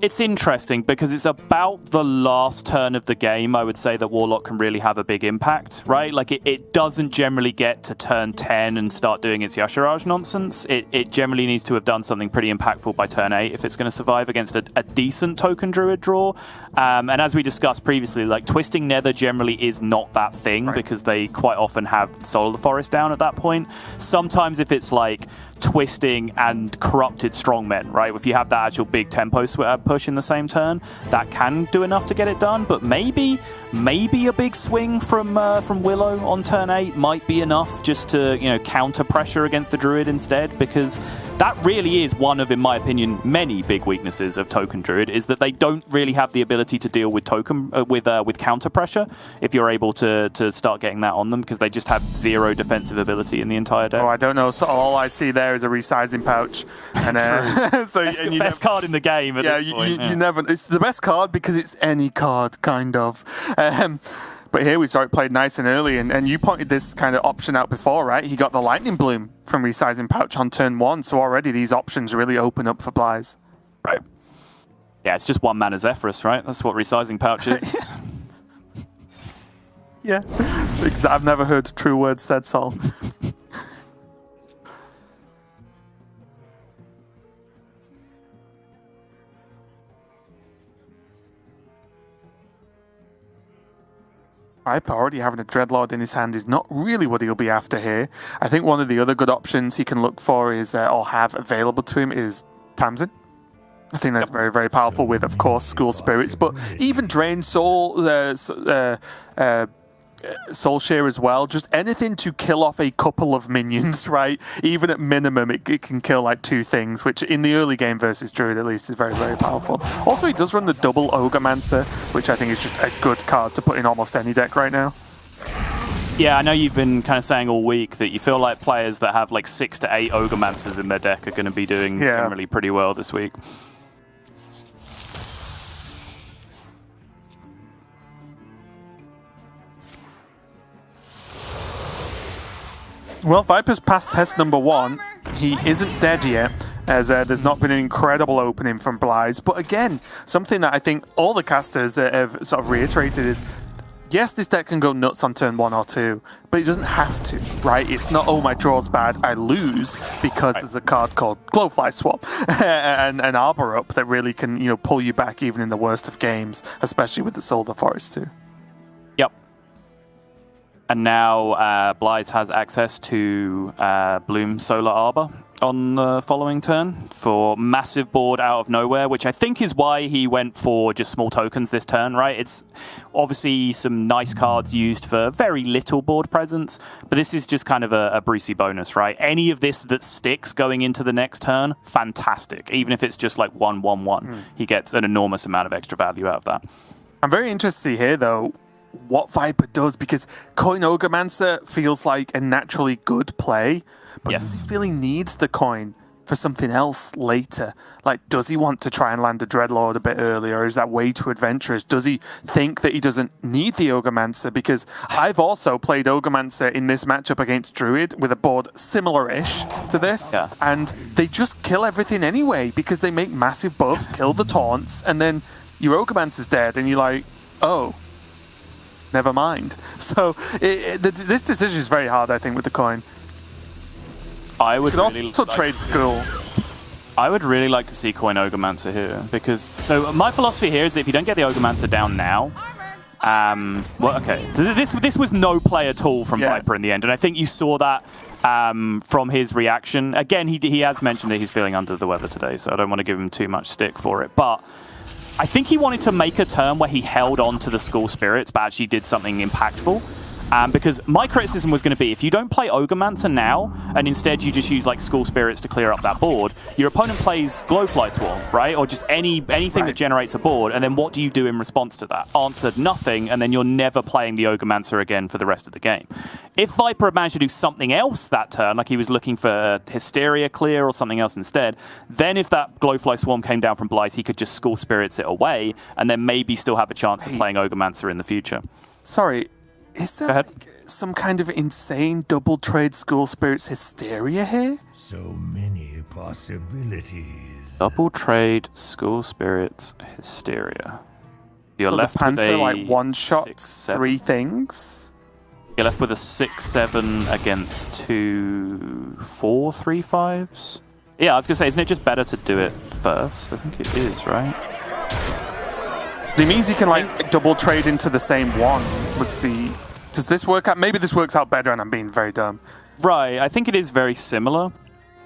It's interesting because it's about the last turn of the game, I would say, that Warlock can really have a big impact, right? Like, it doesn't generally get to turn 10 and start doing its Yasharaj nonsense. It generally needs to have done something pretty impactful by turn 8 if it's going to survive against a decent Token Druid draw. And as we discussed previously, like, Twisting Nether generally is not that thing because they quite often have Soul of the Forest down at that point. Sometimes if it's like Twisting and Corrupted Strongmen, right? If you have that actual big tempo push in the same turn, that can do enough to get it done. But maybe a big swing from Willow on turn 8 might be enough just to, you know, counter pressure against the Druid instead, because that really is one of, in my opinion, many big weaknesses of Token Druid, is that they don't really have the ability to deal with with counter pressure if you're able to start getting that on them, because they just have 0 defensive ability in the entire deck. Oh, I don't know. So all I see there is a resizing pouch, and so best card in the game at this point. You never. It's the best card because it's any card, kind of. But here we saw it played nice and early, and you pointed this kind of option out before, right? He got the Lightning Bloom from resizing pouch on turn 1, so already these options really open up for Blythe. Right. Yeah, it's just one mana Zephyrus, right? That's what resizing pouch is. Yeah, I've never heard true words said, Sol. Viper already having a Dreadlord in his hand is not really what he'll be after here. I think one of the other good options he can look for is, or have available to him, is Tamsin. I think that's very, very powerful with, of course, School Spirits, but even Drain Soul, Soul Share as well. Just anything to kill off a couple of minions, right? Even at minimum, it can kill like 2 things, which in the early game versus Druid at least is very, very powerful. Also, he does run the double Ogremancer, which I think is just a good card to put in almost any deck right now. Yeah, I know you've been kind of saying all week that you feel like players that have like 6 to 8 Ogre-Mancers in their deck are going to be doing generally pretty well this week. Well, Viper's passed test number 1. He isn't dead yet, as there's not been an incredible opening from Blythe. But again, something that I think all the casters have sort of reiterated is, yes, this deck can go nuts on turn 1 or 2, but it doesn't have to, right? It's not, oh, my draw's bad, I lose, because there's a card called Glowfly Swap and Arbor up that really can, you know, pull you back even in the worst of games, especially with the Soul of the Forest too. Yep. And now Blythe has access to Bloom Solar Arbor on the following turn for massive board out of nowhere, which I think is why he went for just small tokens this turn, right? It's obviously some nice cards used for very little board presence, but this is just kind of a Brucey bonus, right? Any of this that sticks going into the next turn, fantastic. Even if it's just like 1/1/1, he gets an enormous amount of extra value out of that. I'm very interested to hear, though, what Viper does, because Coin Ogremancer feels like a naturally good play, but he really needs the coin for something else later. Like, does he want to try and land a Dreadlord a bit earlier, or is that way too adventurous? Does he think that he doesn't need the Ogremancer? Because I've also played Ogremancer in this matchup against Druid with a board similar-ish to this, and they just kill everything anyway, because they make massive buffs, kill the taunts, and then your Ogremancer's dead, and you're like, oh, never mind. So this decision is very hard, I think, with the coin. I would really also trade School. I would really like to see Coin Ogremancer here, because so my philosophy here is that if you don't get the Ogremancer down now, well, okay, so this was no play at all from Viper in the end, and I think you saw that from his reaction. Again, he has mentioned that he's feeling under the weather today, so I don't want to give him too much stick for it, but I think he wanted to make a turn where he held on to the School Spirits, but actually did something impactful. Because my criticism was going to be, if you don't play Ogremancer now, and instead you just use like School Spirits to clear up that board, your opponent plays Glowfly Swarm, right? Or just anything that generates a board, and then what do you do in response to that? Answered nothing, and then you're never playing the Ogremancer again for the rest of the game. If Viper had managed to do something else that turn, like he was looking for Hysteria clear or something else instead, then if that Glowfly Swarm came down from Blythe, he could just School Spirits it away, and then maybe still have a chance of playing Ogremancer in the future. Sorry. Is there like some kind of insane double trade School Spirits Hysteria here? So many possibilities. Double trade School Spirits Hysteria. You're so left the Panther, with a like one shot, 6/7. 3 things. You're left with a 6/7 against 2 4 3/5s. Yeah, I was gonna say, isn't it just better to do it first? I think it is, right? It means you can like double trade into the same one. Does this work out? Maybe this works out better and I'm being very dumb. Right, I think it is very similar.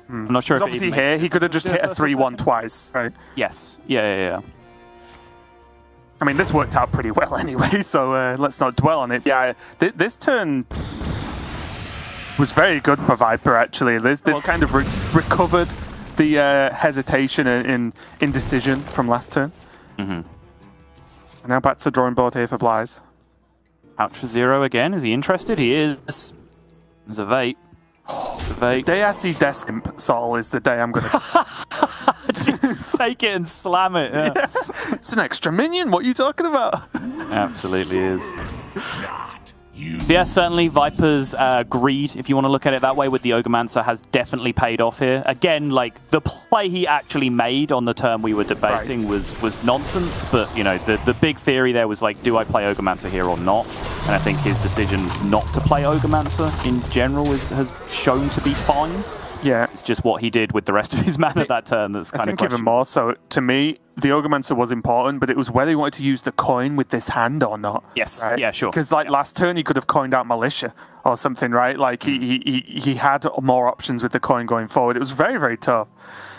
I'm not sure if obviously here, he could have just hit a 3/1 twice, right? Yes, yeah. I mean, this worked out pretty well anyway, so let's not dwell on it. Yeah, this turn was very good for Viper, actually. This kind of recovered the hesitation and indecision from last turn. And now back to the drawing board here for Blythe. Out for 0 again. Is he interested? He is. There's a vape. The day I see Desk Imp, Sol, is the day I'm going to... Just take it and slam it. Yeah. It's an extra minion. What are you talking about? Absolutely is. Not Yeah, certainly Viper's greed, if you want to look at it that way, with the Ogremancer has definitely paid off here. Again, like, the play he actually made on the turn we were debating was nonsense, but, you know, the big theory there was, like, do I play Ogremancer here or not? And I think his decision not to play Ogremancer in general has shown to be fine. Yeah. It's just what he did with the rest of his mana that turn that's kind of questionable. Even more so, to me, the Ogremancer was important, but it was whether he wanted to use the coin with this hand or not. Yes, right? yeah, sure. Because like last turn, he could have coined out Militia or something, right? Like he had more options with the coin going forward. It was very, very tough.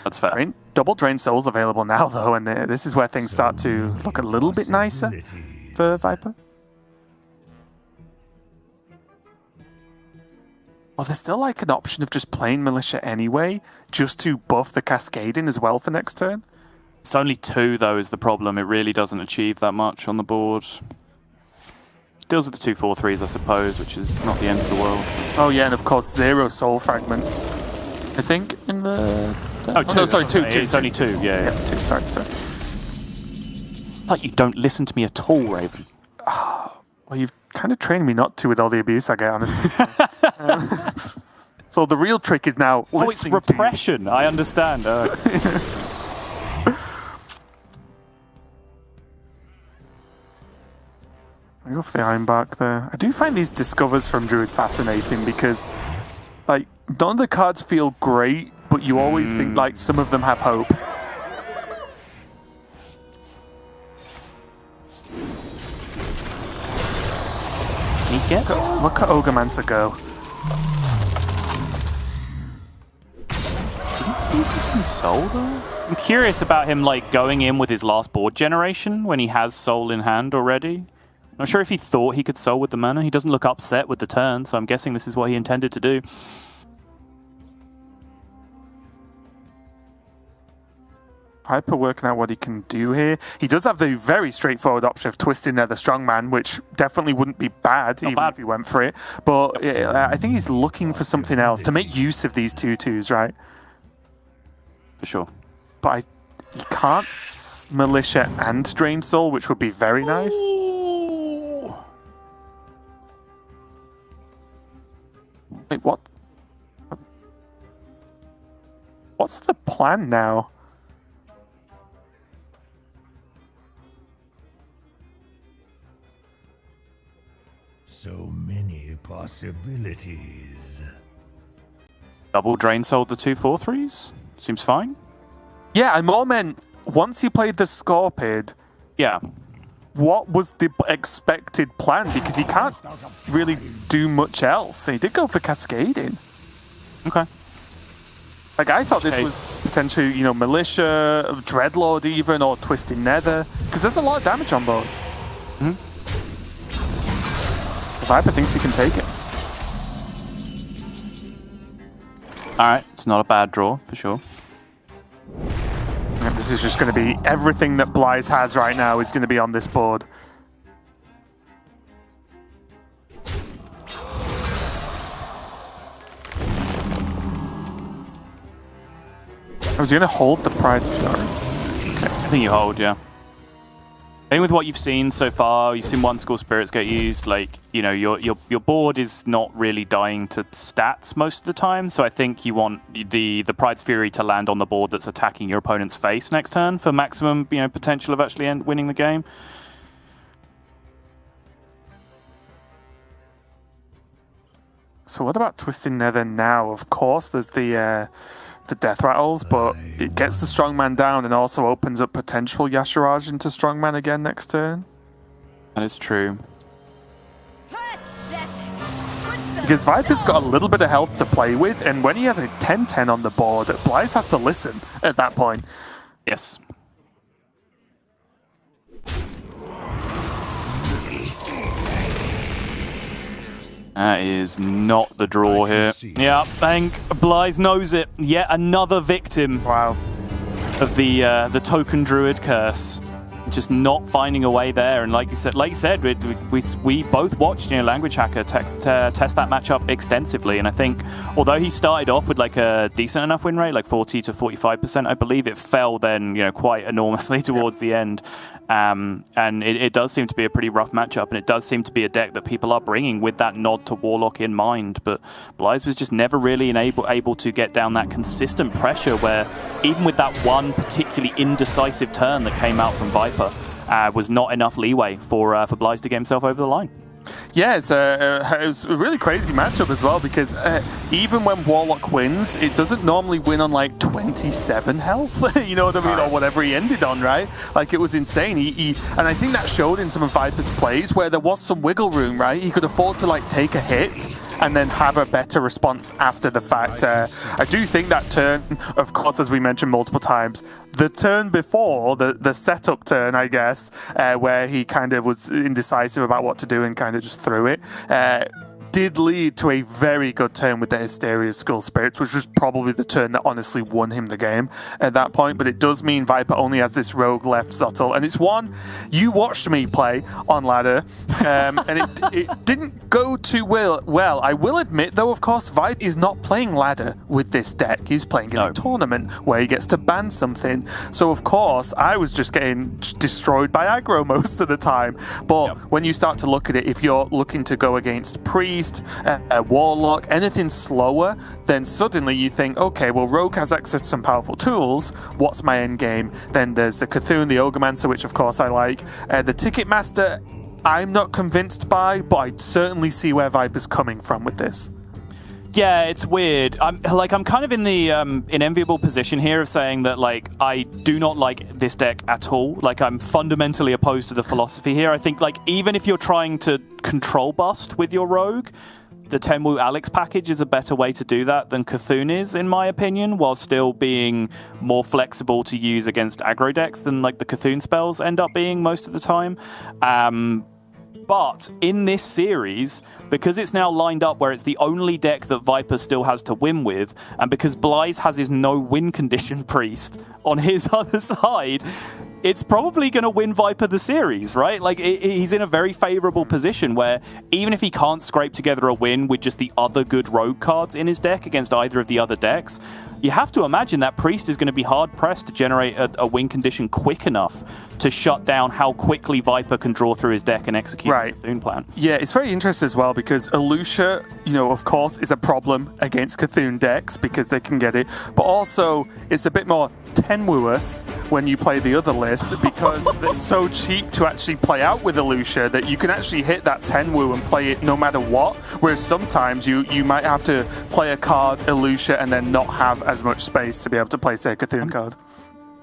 That's fair. I mean, double Drain Soul's available now, though, and this is where things start to look a little bit nicer for Viper. Well, there's still like an option of just playing Militia anyway, just to buff the Cascading as well for next turn. It's only 2, though, is the problem. It really doesn't achieve that much on the board. Deals with the 2/4/3s, I suppose, which is not the end of the world. Oh, yeah, and of course, 0 Soul Fragments, I think, in the... Oh, 2. No, sorry, 2. It's only 2, yeah. 2, sorry. It's like you don't listen to me at all, Raven. Well, you've kind of trained me not to with all the abuse I get, honestly. So the real trick is now listening. Oh, it's repression. I understand. I go for the Ironbark there. I do find these discovers from Druid fascinating because, like, none of the cards feel great, but you always think, like, some of them have hope. Look at Ogremancer go. Soul, though? I'm curious about him, like, going in with his last board generation when he has Soul in hand already. Not sure if he thought he could Soul with the mana. He doesn't look upset with the turn, so I'm guessing this is what he intended to do. Hyper working out what he can do here. He does have the very straightforward option of twisting Nether Strongman, which definitely wouldn't be bad if he went for it. But I think he's looking for something else to make use of these 2/2s, right? For sure. But you can't Militia and Drain Soul, which would be very nice. Ooh. Wait, what? What's the plan now? So many possibilities. Double Drain Soul the 2/4/3s? Seems fine. Yeah, I more meant once he played the Scorpid. Yeah. What was the expected plan? Because he can't really do much else. He did go for Cascading. Okay. Like, I thought this was potentially, you know, Militia, Dreadlord even, or Twisting Nether. Because there's a lot of damage on board. Viper thinks he can take it. Alright, it's not a bad draw, for sure. And this is just going to be everything that Blythe has right now is going to be on this board. I was going to hold the Pride Fury. Okay. I think you hold, yeah. I think with what you've seen so far, you've seen one School Spirits get used, like, you know, your board is not really dying to stats most of the time, so I think you want the Pride's Fury to land on the board that's attacking your opponent's face next turn for maximum, you know, potential of actually winning the game. So what about Twisting Nether now? Of course, there's the Death Rattles, but it gets the Strongman down and also opens up potential Yashiraj into Strongman again next turn. That is true. Because Viper's got a little bit of health to play with, and when he has a 10-10 on the board, Blythe has to listen at that point. Yes. That is not the draw here. Yeah, bang. Blythe knows it. Yet another victim. Wow. Of the token druid curse. Just not finding a way there. And like you said, we both watched, you know, Language Hacker test that matchup extensively. And I think although he started off with like a decent enough win rate, like 40 to 45%, I believe, it fell then, you know, quite enormously towards the end. And it does seem to be a pretty rough matchup, and it does seem to be a deck that people are bringing with that nod to Warlock in mind. But Blythe was just never really able to get down that consistent pressure where, even with that one particularly indecisive turn that came out from Viper, was not enough leeway for Blythe to get himself over the line. Yeah, it was a really crazy matchup as well, because even when Warlock wins, it doesn't normally win on like 27 health, you know what I mean, or whatever he ended on, right? Like, it was insane. And I think that showed in some of Viper's plays where there was some wiggle room, right? He could afford to like take a hit and then have a better response after the fact. I do think that turn, of course, as we mentioned multiple times, the turn before, the setup turn, I guess, where he kind of was indecisive about what to do and kind of just threw it, did lead to a very good turn with the Hysteria Skull Spirits, which was probably the turn that honestly won him the game at that point. But it does mean Viper only has this rogue left, Zottel, and it's one you watched me play on ladder, and it didn't go too well. I will admit, though, of course, Viper is not playing ladder with this deck. He's playing in a tournament where he gets to ban something. So, of course, I was just getting destroyed by aggro most of the time. But when you start to look at it, if you're looking to go against Priest, Warlock, anything slower, then suddenly you think, okay, well, Rogue has access to some powerful tools. What's my end game? Then there's the Cthulhu, the Ogremancer, which of course I like. The Ticketmaster, I'm not convinced by, but I certainly see where Viper's coming from with this. Yeah, it's weird. I'm kind of in the enviable position here of saying that, like, I do not like this deck at all. Like, I'm fundamentally opposed to the philosophy here. I think, like, even if you're trying to control bust with your Rogue, the Tenwu Alex package is a better way to do that than Cthulhu is, in my opinion, while still being more flexible to use against aggro decks than, like, the Cthulhu spells end up being most of the time. But in this series, because it's now lined up where it's the only deck that Viper still has to win with, and because Blythe has his no-win condition Priest on his other side, it's probably going to win Viper the series, right? Like, he's in a very favorable position where even if he can't scrape together a win with just the other good rogue cards in his deck against either of the other decks, you have to imagine that Priest is going to be hard-pressed to generate a win condition quick enough to shut down how quickly Viper can draw through his deck and execute the Cthulhu plan. Yeah, it's very interesting as well, because Elucia, you know, of course, is a problem against Cthulhu decks because they can get it, but also it's a bit more tenuous when you play the other list because they're so cheap to actually play out with Elucia that you can actually hit that Tenwu and play it no matter what, whereas sometimes you might have to play a card Elucia and then not have as much space to be able to play, say, a Cthulhu card.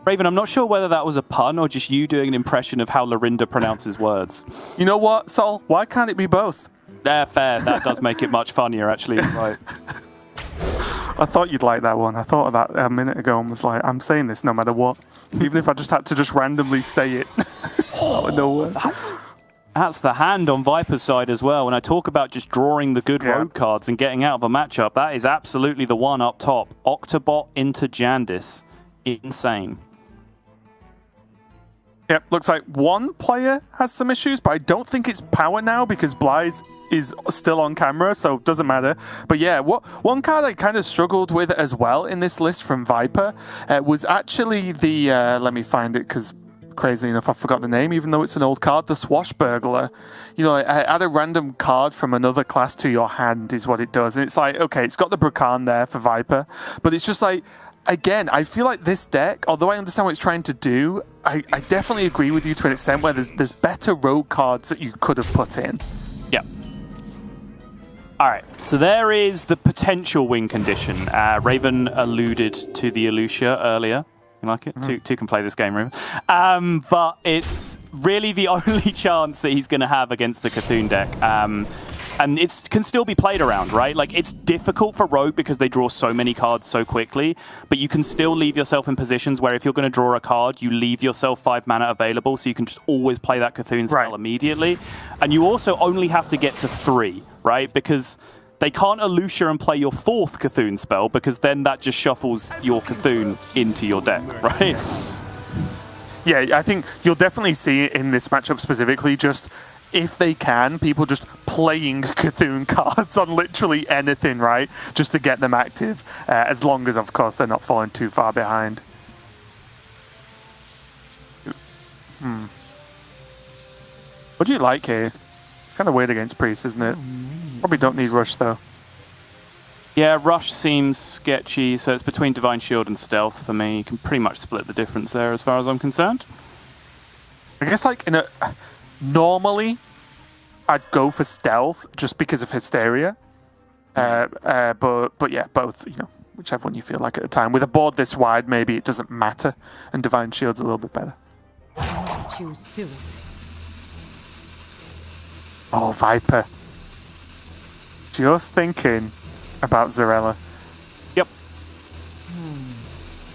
Raven, I'm not sure whether that was a pun or just you doing an impression of how Lorinda pronounces words. You know what, Sol? Why can't it be both? Fair. That does make it much funnier, actually. Right. I thought you'd like that one. I thought of that a minute ago and was like, I'm saying this no matter what. Even if I just had to just randomly say it out of nowhere. That's the hand on Viper's side as well. When I talk about just drawing the good rogue cards and getting out of a matchup, that is absolutely the one up top. Octobot into Jandis. Insane. Yep, looks like one player has some issues, but I don't think it's power now because Blythe is still on camera, so it doesn't matter. But yeah, one card I kind of struggled with as well in this list from Viper was actually the, let me find it because crazy enough I forgot the name, even though it's an old card, the Swashbuckler. You know, add a random card from another class to your hand is what it does. And it's like, okay, it's got the Brakan there for Viper, but it's just like, again, I feel like this deck, although I understand what it's trying to do, I definitely agree with you to an extent where there's better rogue cards that you could have put in. Yeah. All right, so there is the potential win condition. Raven alluded to the Elucia earlier. You like it? Two can play this game, Raven. But it's really the only chance that he's going to have against the Cthulhu deck. And it can still be played around, right? Like, it's difficult for Rogue because they draw so many cards so quickly, but you can still leave yourself in positions where if you're going to draw a card, you leave yourself 5 mana available, so you can just always play that Cthulhu spell immediately. And you also only have to get to 3, right? Because they can't Elucia and play your 4th Cthulhu spell, because then that just shuffles your Cthulhu into your deck, right? Yeah, I think you'll definitely see it in this matchup specifically, just if they can, people just playing Cthulhu cards on literally anything, right? Just to get them active, as long as, of course, they're not falling too far behind. What do you like here? It's kind of weird against Priest, isn't it? Probably don't need Rush, though. Yeah, Rush seems sketchy, so it's between Divine Shield and Stealth for me. You can pretty much split the difference there as far as I'm concerned. I guess, like, normally, I'd go for Stealth just because of Hysteria. But yeah, both, you know, whichever one you feel like at the time. With a board this wide, maybe it doesn't matter, and Divine Shield's a little bit better. Choose soon. Oh, Viper. Just thinking about Zarella. Yep.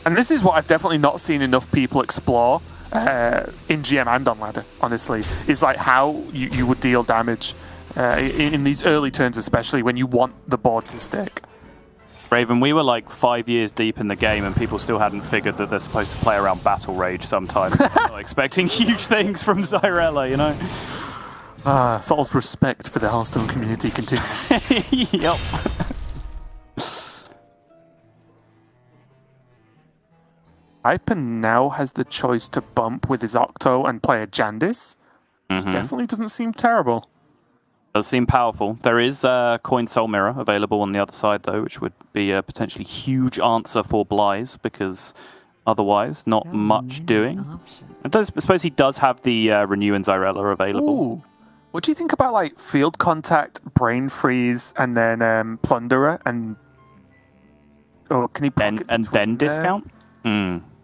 And this is what I've definitely not seen enough people explore in GM and on ladder, honestly, is like how you would deal damage in these early turns, especially when you want the board to stick. Raven, we were like 5 years deep in the game and people still hadn't figured that they're supposed to play around Battle Rage sometimes. Not expecting huge things from Zyrella, you know? Sol's respect for the Hearthstone community continues. Yep. Viper now has the choice to bump with his Octo and play a Jandis. Definitely doesn't seem terrible. Does seem powerful. There is a Coin Soul Mirror available on the other side, though, which would be a potentially huge answer for Blyze, because otherwise, not much doing. I suppose he does have the Renew and Zyrella available. Ooh. What do you think about like Field Contact, Brain Freeze, and then Plunderer, and can he then discount?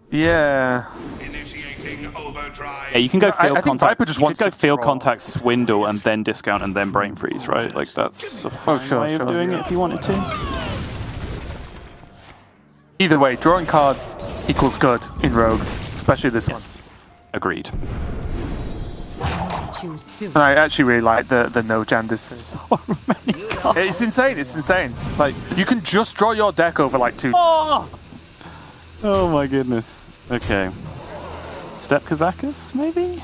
Yeah. Initiating overdrive. Yeah, you can go Field I think Contact. Viper just You wants could go to Field troll. Contact, Swindle, and then discount, and then Brain Freeze, right? Like that's a fine way of doing it if you wanted to. Either way, drawing cards equals good in Rogue, especially this one. Agreed. Choose soon. And I actually really like the no Jandis. So many cards. It's insane. It's insane. Like you can just draw your deck over like 2. Oh my goodness. Okay. Step Kazakus, maybe?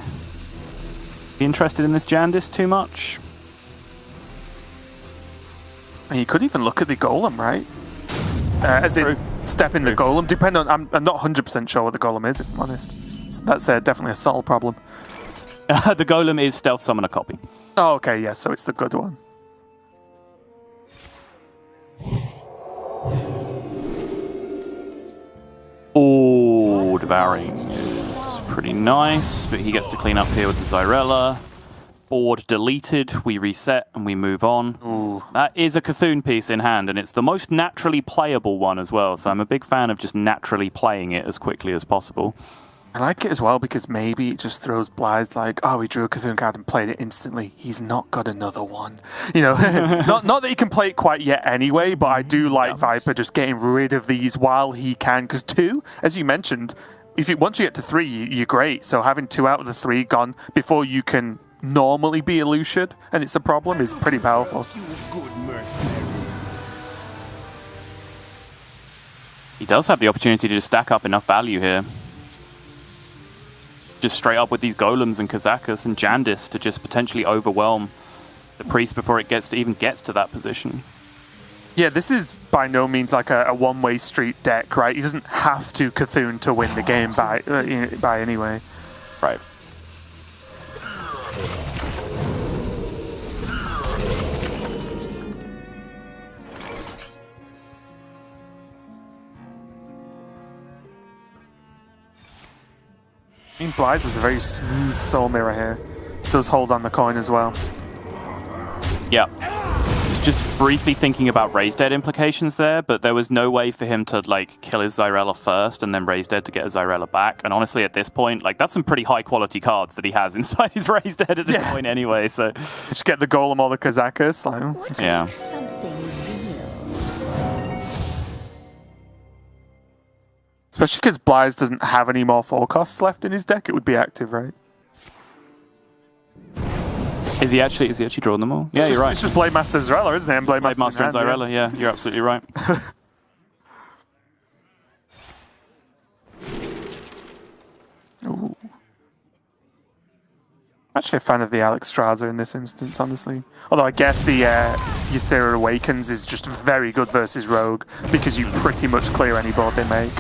Be interested in this Jandis too much? And you could even look at the Golem, right? As in, step in the Golem. Depending on, I'm not 100% sure what the Golem is, if I'm honest. That's definitely a Sol problem. The Golem is Stealth Summoner copy. Oh, okay, yeah, so it's the good one. Oh, Devouring is pretty nice, but he gets to clean up here with the Zyrella. Board deleted, we reset and we move on. Ooh. That is a Cthulhu piece in hand, and it's the most naturally playable one as well, so I'm a big fan of just naturally playing it as quickly as possible. I like it as well because maybe it just throws Blythe like, oh, he drew a Cthulhu card and played it instantly. He's not got another one. You know, not that he can play it quite yet anyway, but I do like Viper just getting rid of these while he can. Because 2, as you mentioned, once you get to 3, you're great. So having 2 out of the 3 gone before you can normally be Eluciad, and it's a problem, is pretty powerful. He does have the opportunity to just stack up enough value here. Just straight up with these Golems and Kazakus and Jandis to just potentially overwhelm the Priest before it even gets to that position. Yeah, this is by no means like a one-way street deck, right? He doesn't have to Cthulhu to win the game by anyway. Right. I mean, Blythe is a very smooth Soul Mirror here. Does hold on the coin as well. Yeah. Was just briefly thinking about Raise Dead implications there, but there was no way for him to like kill his Zyrella first and then Raise Dead to get a Zyrella back. And honestly, at this point, like that's some pretty high quality cards that he has inside his Raise Dead at this point anyway. So just get the Golem or the Kazakus. Like, yeah. Especially because Blythe doesn't have any more forecasts left in his deck, it would be active, right? Is he actually drawing them all? Yeah, you're right. It's just Blade Master Zyrella, isn't it? And Blade Master and Zyrella, yeah, you're absolutely right. Ooh. I'm actually a fan of the Alex Straza in this instance, honestly. Although I guess the Ysera Awakens is just very good versus Rogue, because you pretty much clear any board they make.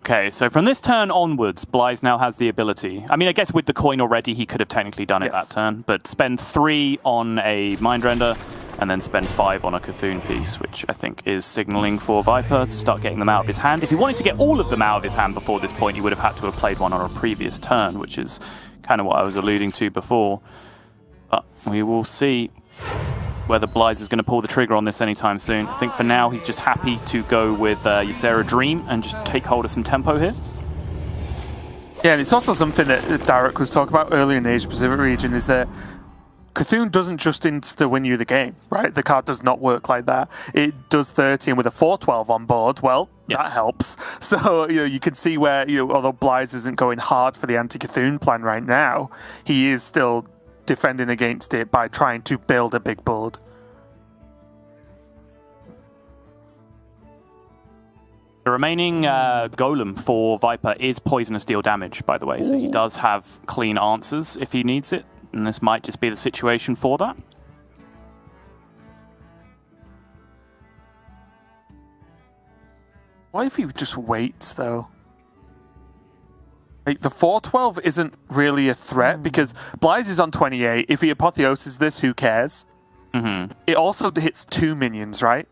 Okay, so from this turn onwards, Blythe now has the ability. I mean, I guess with the coin already, he could have technically done it that turn, but spend 3 on a Mind Render, and then spend 5 on a Cthulhu piece, which I think is signaling for Viper to start getting them out of his hand. If he wanted to get all of them out of his hand before this point, he would have had to have played one on a previous turn, which is kind of what I was alluding to before. But we will see whether Blythe is going to pull the trigger on this anytime soon. I think for now, he's just happy to go with Ysera Dream and just take hold of some tempo here. Yeah, and it's also something that Derek was talking about earlier in the Asia-Pacific region, is that Cthulhu doesn't just insta-win you the game, right? The card does not work like that. It does 30, and with a 4-12 on board, well, that helps. So you can see where, although Blythe isn't going hard for the anti-Cthulhu plan right now, he is still defending against it by trying to build a big board. The remaining golem for Viper is poisonous deal damage, by the way, so he does have clean answers if he needs it, and this might just be the situation for that. What if he just waits, though? Like, the 4-12 isn't really a threat because Blythe is on 28. If he apotheoses this, who cares? Mm-hmm. It also hits 2 minions, right?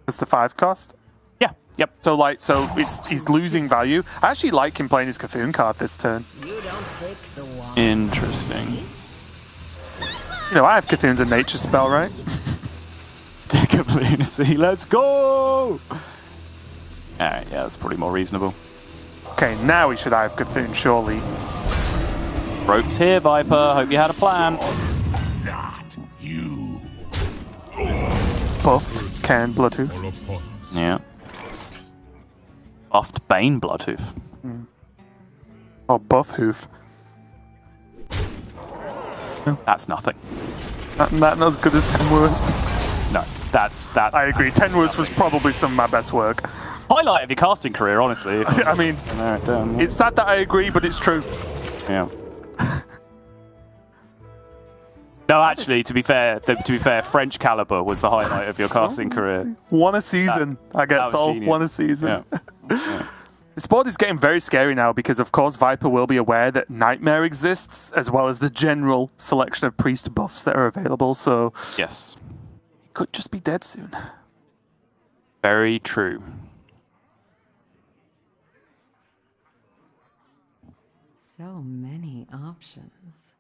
That's the 5 cost? Yeah, yep. So, he's losing value. I actually like him playing his Cthulhu card this turn. Interesting. I have Cthulhu's a nature spell, right? Deck of Lunacy, let's go! Alright, yeah, that's probably more reasonable. Okay, now we should have Cthulhu, surely. Ropes here, Viper. Hope you had a plan. Not you. Buffed Cairn Bloodhoof. Yeah. Buffed Bane Bloodhoof. Or Buff Hoof. That's nothing. Not as good as Tenwurst. No, that's. I agree. Tenwurst was probably some of my best work. Highlight of your casting career, honestly. I mean, it's sad that I agree, but it's true. Yeah. No, actually, to be fair, French Caliber was the highlight of your casting career. One a season, I guess. All one a season. Yeah. This board is getting very scary now because, of course, Viper will be aware that Nightmare exists, as well as the general selection of priest buffs that are available. So, yes, he could just be dead soon. Very true. So many options.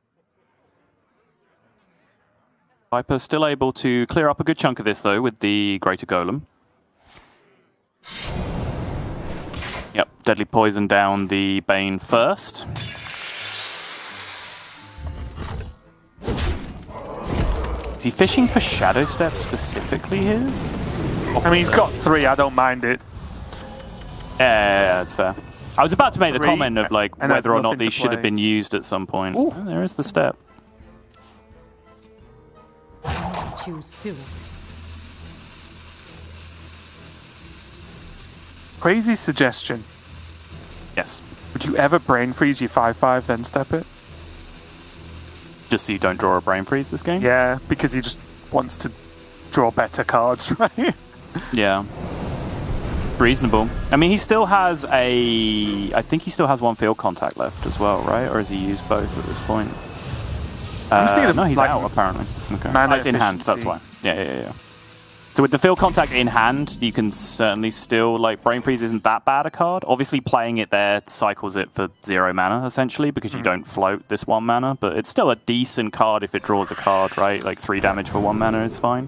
Viper still able to clear up a good chunk of this, though, with the Greater Golem. Yep, Deadly Poison down the Bane first. Is he fishing for Shadow Step specifically here? I mean, he's got 3, I don't mind it. Yeah, that's fair. I was about to make the 3, comment of whether or not these should have play. been used at some point. Ooh. Oh, there is the step. Choose soon. Crazy suggestion. Yes. Would you ever brain freeze your 5/5 then step it? Just so you don't draw a brain freeze this game? Yeah, because he just wants to draw better cards, right? Yeah. Reasonable. I mean, he still has I think he still has 1 field contact left as well, right? Or has he used both at this point? No, he's out apparently. Okay. Mana It's in hand, that's why. Yeah. So with the field contact in hand, you can certainly still, Brain Freeze isn't that bad a card. Obviously playing it there cycles it for 0 mana, essentially, because you don't float this 1 mana, but it's still a decent card if it draws a card, right? 3 damage for 1 mana is fine.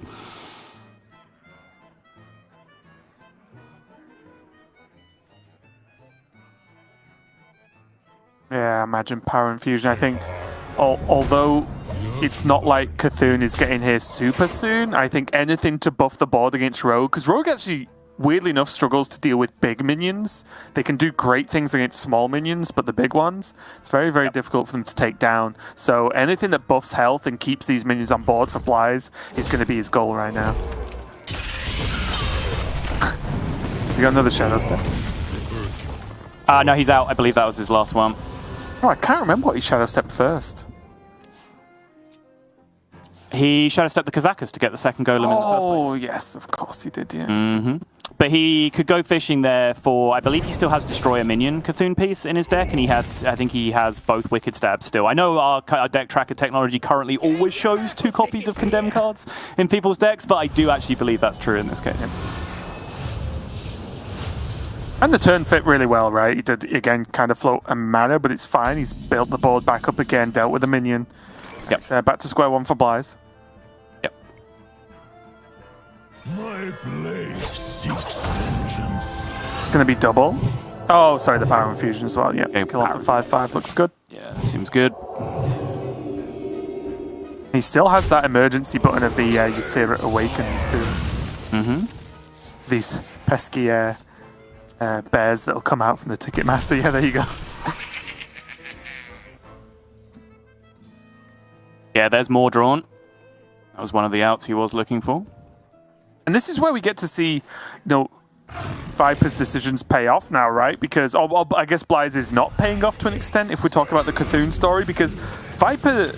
Yeah, imagine Power Infusion. I think, although it's not like Cthulhu is getting here super soon, I think anything to buff the board against Rogue, because Rogue actually, weirdly enough, struggles to deal with big minions. They can do great things against small minions, but the big ones, it's very, very difficult for them to take down. So anything that buffs health and keeps these minions on board for Blythe is going to be his goal right now. Has he got another Shadow Step? No, he's out. I believe that was his last one. Oh, I can't remember what he Shadow Stepped first. He Shadow Stepped the Kazakus to get the second golem in the first place. Oh, yes, of course he did, yeah. Mm-hmm. But he could go fishing there for, I believe he still has Destroyer Minion Cthulhu piece in his deck, and I think he has both Wicked Stabs still. I know our deck tracker technology currently always shows 2 copies of Condemn cards in people's decks, but I do actually believe that's true in this case. And the turn fit really well, right? He did, again, kind of float a mana, but it's fine. He's built the board back up again, dealt with the minion. Yep. So back to square one for Blythe. Yep. My blade seeks vengeance. Gonna be double. Oh, sorry, the power infusion as well. Yeah, Okay, kill off the 5/5 looks good. Yeah, seems good. He still has that emergency button of the Ysera Awakens too. Mm-hmm. These pesky bears that'll come out from the Ticketmaster. Yeah, there you go. Yeah, there's more drawn. That was one of the outs he was looking for. And this is where we get to see, Viper's decisions pay off now, right? Because I guess Blythe is not paying off to an extent if we talk about the Cthulhu story, because Viper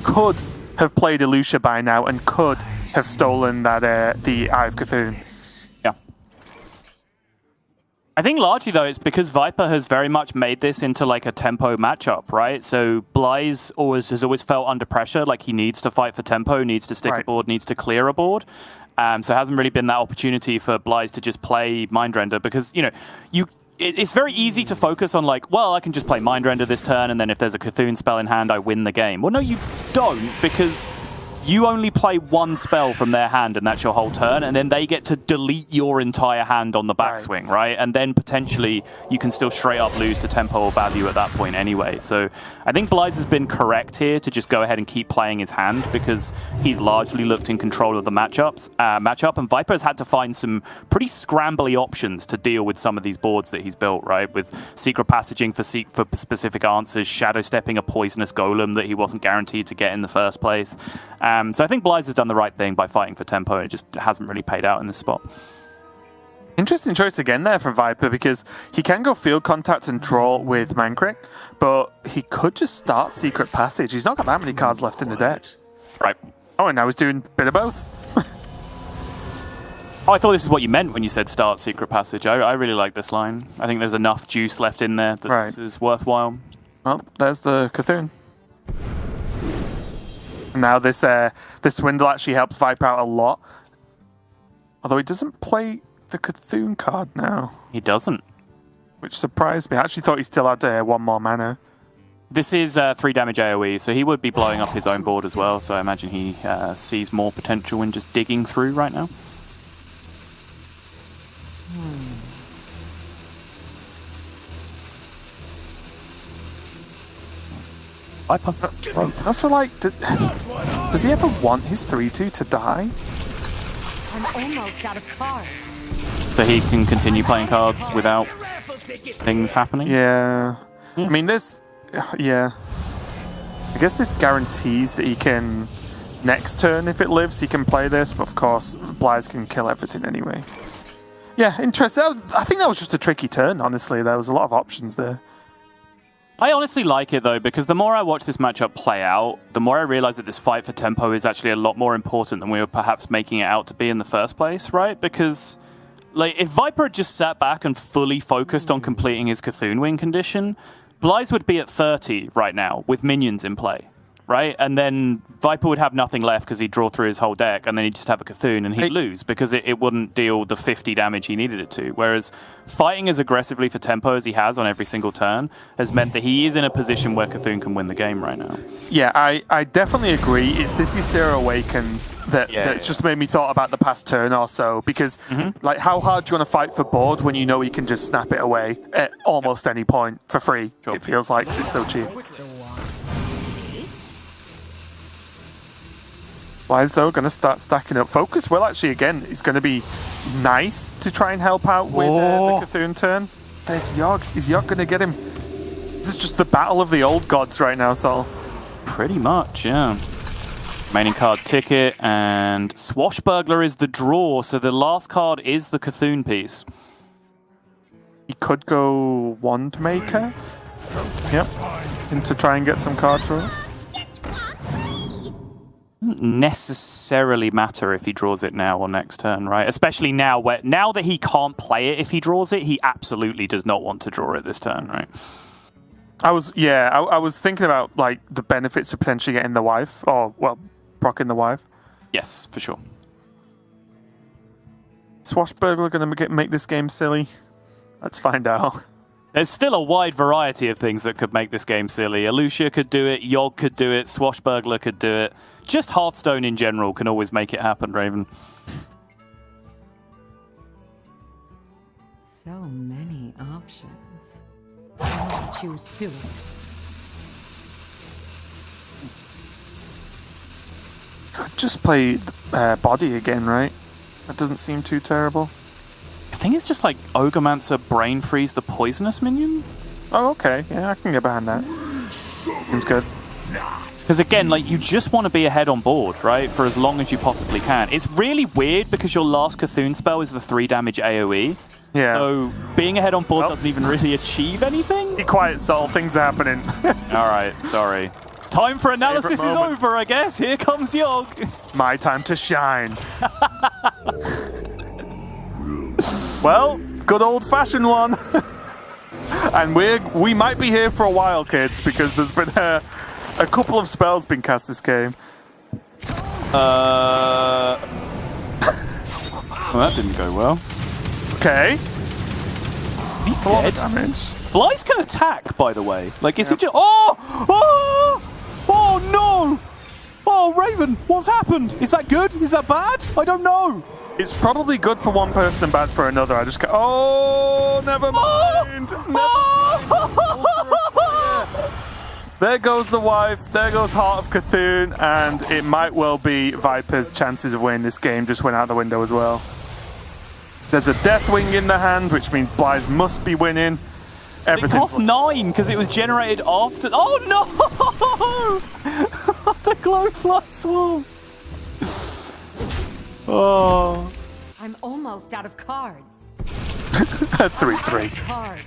could have played Elucia by now and could have stolen that the Eye of Cthulhu. Yeah. I think largely, though, it's because Viper has very much made this into like a tempo matchup, right? So Blythe has always felt under pressure, like he needs to fight for tempo, needs to stick a board, needs to clear a board. So it hasn't really been that opportunity for Blythe to just play Mindrender because, it's very easy to focus on like, well, I can just play Mindrender this turn and then if there's a Cthulhu spell in hand, I win the game. Well, no, you don't, because you only play one spell from their hand and that's your whole turn, and then they get to delete your entire hand on the backswing, right? And then potentially you can still straight up lose to tempo or value at that point anyway. So I think Blythe has been correct here to just go ahead and keep playing his hand because he's largely looked in control of the matchup, and Viper's had to find some pretty scrambly options to deal with some of these boards that he's built, right? With Secret Passaging for specific answers, Shadow Stepping a Poisonous Golem that he wasn't guaranteed to get in the first place. So I think Blythe has done the right thing by fighting for tempo. It just hasn't really paid out in this spot. Interesting choice again there from Viper, because he can go Field Contact and draw with Mankrik, but he could just start Secret Passage. He's not got that many cards left in the deck. Right. Oh, and now he's doing a bit of both. Oh, I thought this is what you meant when you said start Secret Passage. I really like this line. I think there's enough juice left in there that this is worthwhile. Well, there's the Cthulhu. Now this Swindle actually helps Viper out a lot. Although he doesn't play the Cthulhu card now. He doesn't. Which surprised me. I actually thought he still had 1 more mana. This is 3 damage AoE, so he would be blowing up his own board as well, so I imagine he sees more potential in just digging through right now. Viper. Also, like, does he ever want his 3/2 to die? I'm almost out of cards. So he can continue playing cards without things happening? Yeah. I mean, this... Yeah. I guess this guarantees that he can... Next turn, if it lives, he can play this, but of course, Blythe can kill everything anyway. Yeah, interesting. I think that was just a tricky turn, honestly. There was a lot of options there. I honestly like it, though, because the more I watch this matchup play out, the more I realize that this fight for tempo is actually a lot more important than we were perhaps making it out to be in the first place, right? Because, like, if Viper had just sat back and fully focused on completing his Cthulhu win condition, Blythe would be at 30 right now with minions in play, right? And then Viper would have nothing left because he'd draw through his whole deck, and then he'd just have a Cthulhu and he'd lose because it wouldn't deal the 50 damage he needed it to. Whereas fighting as aggressively for tempo as he has on every single turn has meant that he is in a position where Cthulhu can win the game right now. Yeah, I definitely agree. It's this Ysera Awakens that's just made me thought about the past turn or so, because like, how hard do you want to fight for board when you know he can just snap it away at almost any point for free? Sure. It feels like, 'cause it's so cheap. Blythe's though going to start stacking up. Focus will actually, again, is going to be nice to try and help out with the Cthulhu turn. There's Yogg. Is Yogg going to get him? This is just the battle of the old gods right now, Sol. Pretty much, yeah. Remaining card ticket, and Swashbuckler is the draw, so the last card is the Cthulhu piece. He could go Wand Maker. Yep. And to try and get some card draw. Doesn't necessarily matter if he draws it now or next turn, right? Especially now that he can't play it if he draws it, he absolutely does not want to draw it this turn, right? I was thinking about like the benefits of potentially getting the wife, or well, procking the wife. Yes, for sure. Swashbuckler going to make this game silly? Let's find out. There's still a wide variety of things that could make this game silly. Alucia could do it, Yogg could do it, Swashbuckler could do it. Just Hearthstone in general can always make it happen, Raven. So many options. I must choose soon. Could just play body again, right? That doesn't seem too terrible. I think it's just like Ogremancer Brain Freeze the poisonous minion. Oh, okay. Yeah, I can get behind that. Seems good. Because again, like you just want to be ahead on board, right? For as long as you possibly can. It's really weird because your last Cthulhu spell is the 3 damage AoE. Yeah. So being ahead on board doesn't even really achieve anything. Be quiet, Soul. Things are happening. All right, sorry. Time for analysis is over, I guess. Here comes Yogg. My time to shine. Well, good old-fashioned one. And we might be here for a while, kids, because there's been a couple of spells been cast this game. Well, that didn't go well. Okay. Is he dead? Damage. Blyce can attack, by the way. Like, is he just... Oh no! Oh, Raven, what's happened? Is that good? Is that bad? I don't know. It's probably good for one person and bad for another. I just go, oh, never mind. There goes the wife. There goes Heart of Cthulhu. And it might well be Viper's chances of winning this game just went out the window as well. There's a Deathwing in the hand, which means Blythe must be winning. It cost 9 because it was generated after. Oh no! The Glowfly Swarm. Oh. I'm almost out of cards. 3/3. Cards.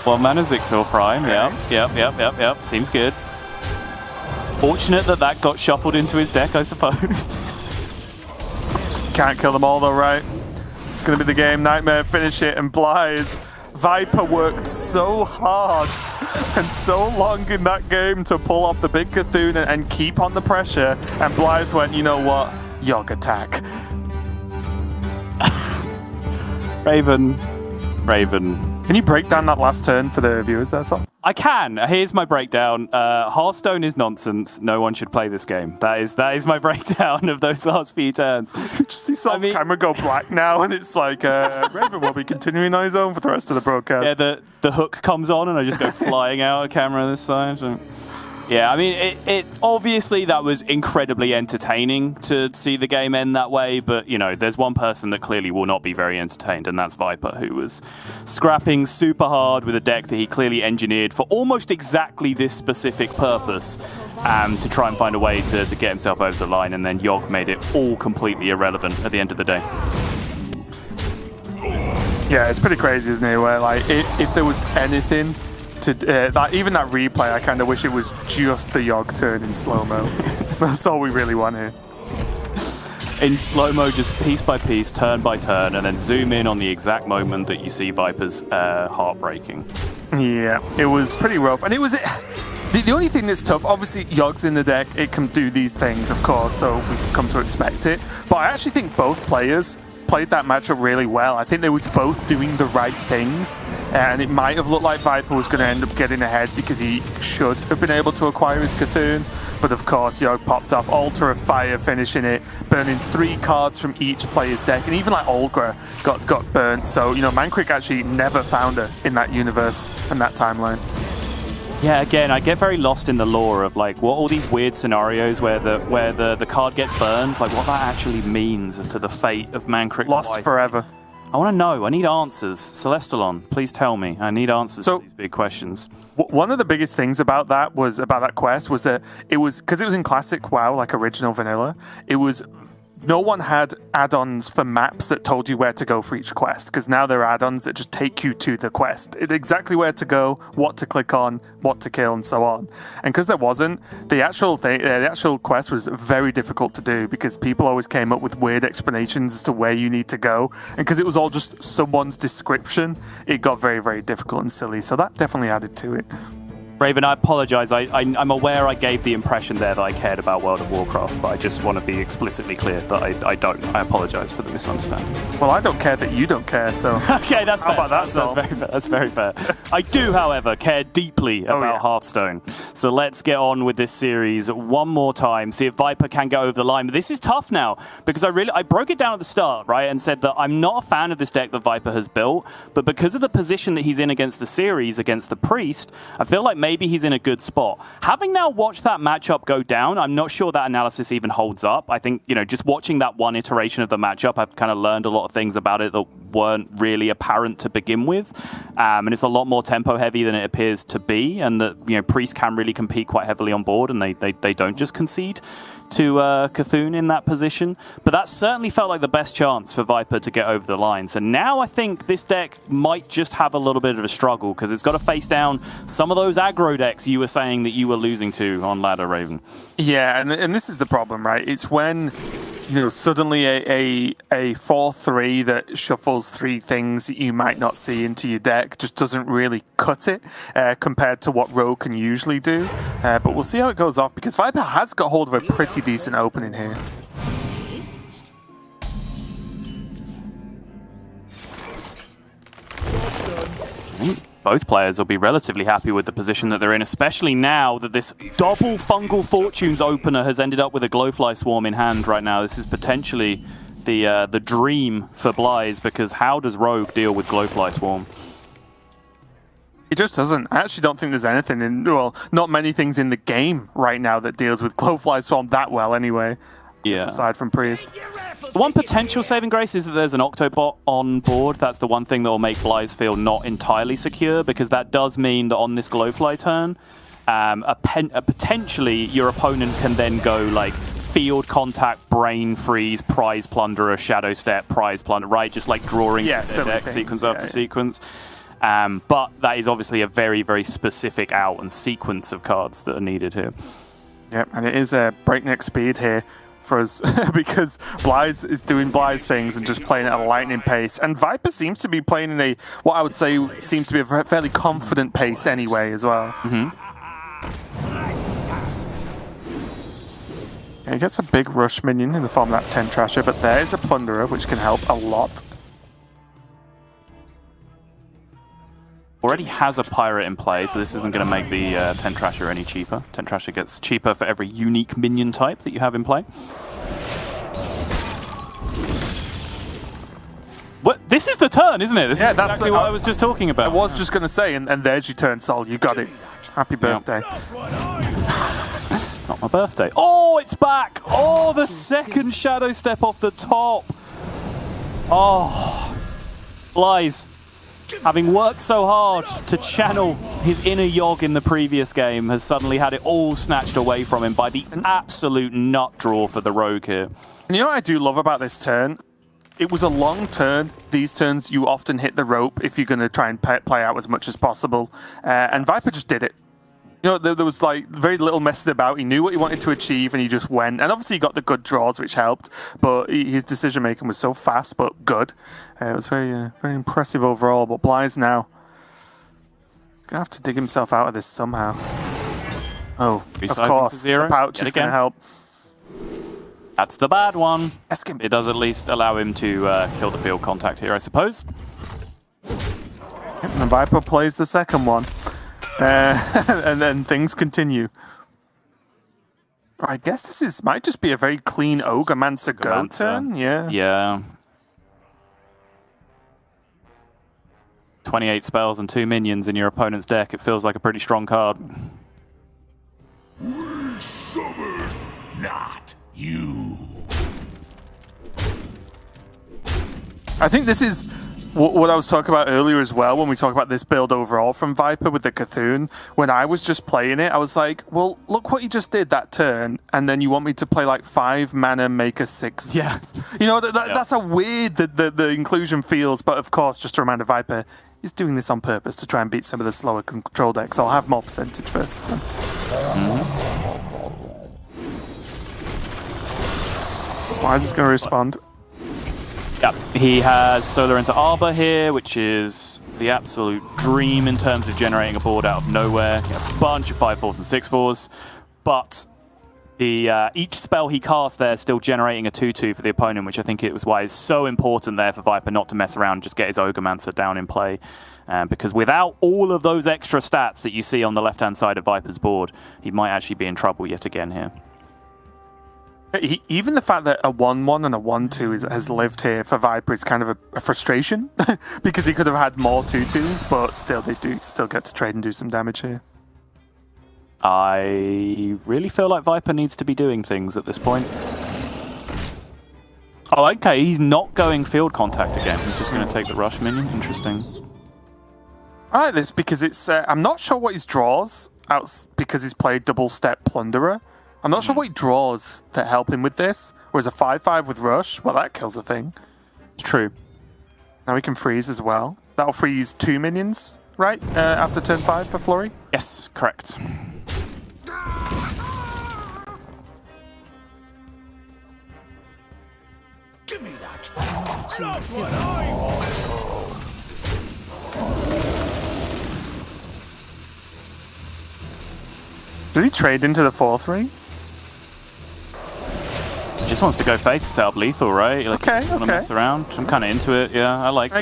1 mana Zixor Prime. Yep. Seems good. Fortunate that got shuffled into his deck, I suppose. Just can't kill them all though, right? It's going to be the game. Nightmare, finish it, and Blythe. Viper worked so hard and so long in that game to pull off the big Cthulhu and keep on the pressure. And Blythe went, you know what? Yogg attack. Raven. Can you break down that last turn for the viewers there, Sol? I can. Here's my breakdown. Hearthstone is nonsense. No one should play this game. That is my breakdown of those last few turns. Just see Sol's camera go black now, and it's like Raven will be continuing on his own for the rest of the broadcast. Yeah, the hook comes on, and I just go flying out of camera this side. So. Yeah, I mean, it obviously that was incredibly entertaining to see the game end that way, but, you know, there's one person that clearly will not be very entertained, and that's Viper, who was scrapping super hard with a deck that he clearly engineered for almost exactly this specific purpose, to try and find a way to get himself over the line, and then Yogg made it all completely irrelevant at the end of the day. Yeah, it's pretty crazy, isn't it? Where, like, if there was anything... even that replay, I kind of wish it was just the Yogg turn in slow-mo. That's all we really want here. In slow-mo, just piece by piece, turn by turn, and then zoom in on the exact moment that you see Viper's heart breaking. Yeah, it was pretty rough. And it was... The only thing that's tough, obviously Yogg's in the deck, it can do these things, of course, so we come to expect it. But I actually think both players played that matchup really well. I think they were both doing the right things, and it might have looked like Viper was going to end up getting ahead because he should have been able to acquire his Cthulhu, but of course Yogg popped off, Altar of Fire finishing it, burning 3 cards from each player's deck, and even like Olgra got burnt, so you know, Mankrik actually never found her in that universe and that timeline. Yeah, again, I get very lost in the lore of like what all these weird scenarios where the card gets burned, like what that actually means as to the fate of Mankrik's Lost wife. forever. I want to know. I need answers. Celestalon, please tell me. I need answers to these big questions. One of the biggest things about that quest was that it was, because it was in classic WoW, like original vanilla, it was no one had add-ons for maps that told you where to go for each quest, because now there are add-ons that just take you to the quest. Exactly where to go, what to click on, what to kill, and so on. And because there wasn't, the actual quest was very difficult to do, because people always came up with weird explanations as to where you need to go. And because it was all just someone's description, it got very, very difficult and silly. So that definitely added to it. Raven, I apologize. I'm aware I gave the impression there that I cared about World of Warcraft, but I just want to be explicitly clear that I don't. I apologize for the misunderstanding. Well, I don't care that you don't care, so... Okay, that's fair. How about that, that's very fair. I do, however, care deeply about Hearthstone. So let's get on with this series one more time, see if Viper can go over the line. But this is tough now, because I broke it down at the start, right, and said that I'm not a fan of this deck that Viper has built, but because of the position that he's in against the series, against the Priest, I feel like maybe he's in a good spot. Having now watched that matchup go down, I'm not sure that analysis even holds up. I think, just watching that one iteration of the matchup, I've kind of learned a lot of things about it that weren't really apparent to begin with. And it's a lot more tempo heavy than it appears to be, and that, Priest can really compete quite heavily on board, and they don't just concede to Cthulhu in that position. But that certainly felt like the best chance for Viper to get over the line. So now I think this deck might just have a little bit of a struggle, because it's got to face down some of those aggro decks you were saying that you were losing to on ladder, Raven. Yeah, and this is the problem, right? It's when suddenly a 4-3 that shuffles 3 things that you might not see into your deck just doesn't really cut it compared to what Rogue can usually do. But we'll see how it goes off, because Viper has got hold of a pretty decent opening here. Both players will be relatively happy with the position that they're in, especially now that this double Fungal Fortunes opener has ended up with a Glowfly Swarm in hand right now. This is potentially the dream for Blyze, because how does Rogue deal with Glowfly Swarm? It just doesn't. I actually don't think there's anything not many things in the game right now that deals with Glowfly Swarm that well anyway. Yeah. Aside from Priest. The one potential saving grace is that there's an Octobot on board. That's the one thing that will make Blyze feel not entirely secure, because that does mean that on this Glowfly turn, potentially your opponent can then go like Field Contact, Brain Freeze, Prize Plunderer, Shadow Step, Prize Plunder, right? Just like drawing their deck sequence after sequence. But that is obviously a very, very specific out and sequence of cards that are needed here. Yep, and it is a breakneck speed here for us, because Blyze is doing Blyze things and just playing at a lightning pace, and Viper seems to be playing in what I would say seems to be a fairly confident pace anyway as well. He gets a big rush minion in the form of that 10 Trasher, but there is a Plunderer, which can help a lot. Already has a Pirate in play, so this isn't going to make the 10 Trasher any cheaper. 10 Trasher gets cheaper for every unique minion type that you have in play. What? This is the turn, isn't it? This is exactly what I was just talking about. I was just going to say, and there's your turn, Sol. You got it. Happy birthday. Not my birthday. Oh, it's back! Oh, the second Shadow Step off the top. Oh, Blyze, having worked so hard to channel his inner Yogg in the previous game, has suddenly had it all snatched away from him by the absolute nut draw for the Rogue here. And you know what I do love about this turn? It was a long turn. These turns, you often hit the rope if you're going to try and play out as much as possible. And Viper just did it. There was like very little messing about. He knew what he wanted to achieve, and he just went. And obviously he got the good draws, which helped. But his decision making was so fast, but good. It was very, very impressive overall. But Blyze now gonna have to dig himself out of this somehow. Oh, of course, the pouch is gonna help. That's the bad one. It does at least allow him to kill the field contact here, I suppose. Yep, and Viper plays the second one. And then things continue. I guess this might just be a very clean Ogremancer go turn. Yeah. 28 spells and 2 minions in your opponent's deck. It feels like a pretty strong card. We summon, not you. I think this is what I was talking about earlier as well, when we talk about this build overall from Viper with the Cthulhu, when I was just playing it, I was like, well, look what you just did that turn, and then you want me to play like 5 mana, make a 6. Yes. You know, that's how weird the inclusion feels, but of course, just a reminder, Viper is doing this on purpose to try and beat some of the slower control decks. I'll have more percentage versus them. Why is this going to respond? Yep, he has Solar into Arbor here, which is the absolute dream in terms of generating a board out of nowhere. A bunch of 5/4s and 6/4s, but the each spell he casts there is still generating a 2/2 for the opponent, which I think it was why it's so important there for Viper not to mess around and just get his Ogremancer down in play. Because without all of those extra stats that you see on the left-hand side of Viper's board, he might actually be in trouble yet again here. Even the fact that a 1/1 and a 1/2 has lived here for Viper is kind of a frustration, because he could have had more 2/2s, but still they do still get to trade and do some damage here. I really feel like Viper needs to be doing things at this point. Oh, okay, he's not going field contact again. He's just going to take the rush minion. Interesting. I like this because it's... I'm not sure what his draws, because he's played double step Plunderer. I'm not sure what he draws that help him with this. Whereas a 5/5 with Rush, well, that kills the thing. It's true. Now he can freeze as well. That'll freeze 2 minions, right? After turn 5 for Flurry? Yes, correct. Give me that. Not what I want. Did he trade into the 4/3? Just wants to go face to set up lethal, right? Like, Okay, want to mess around. I'm kind of into it. Yeah, I like it.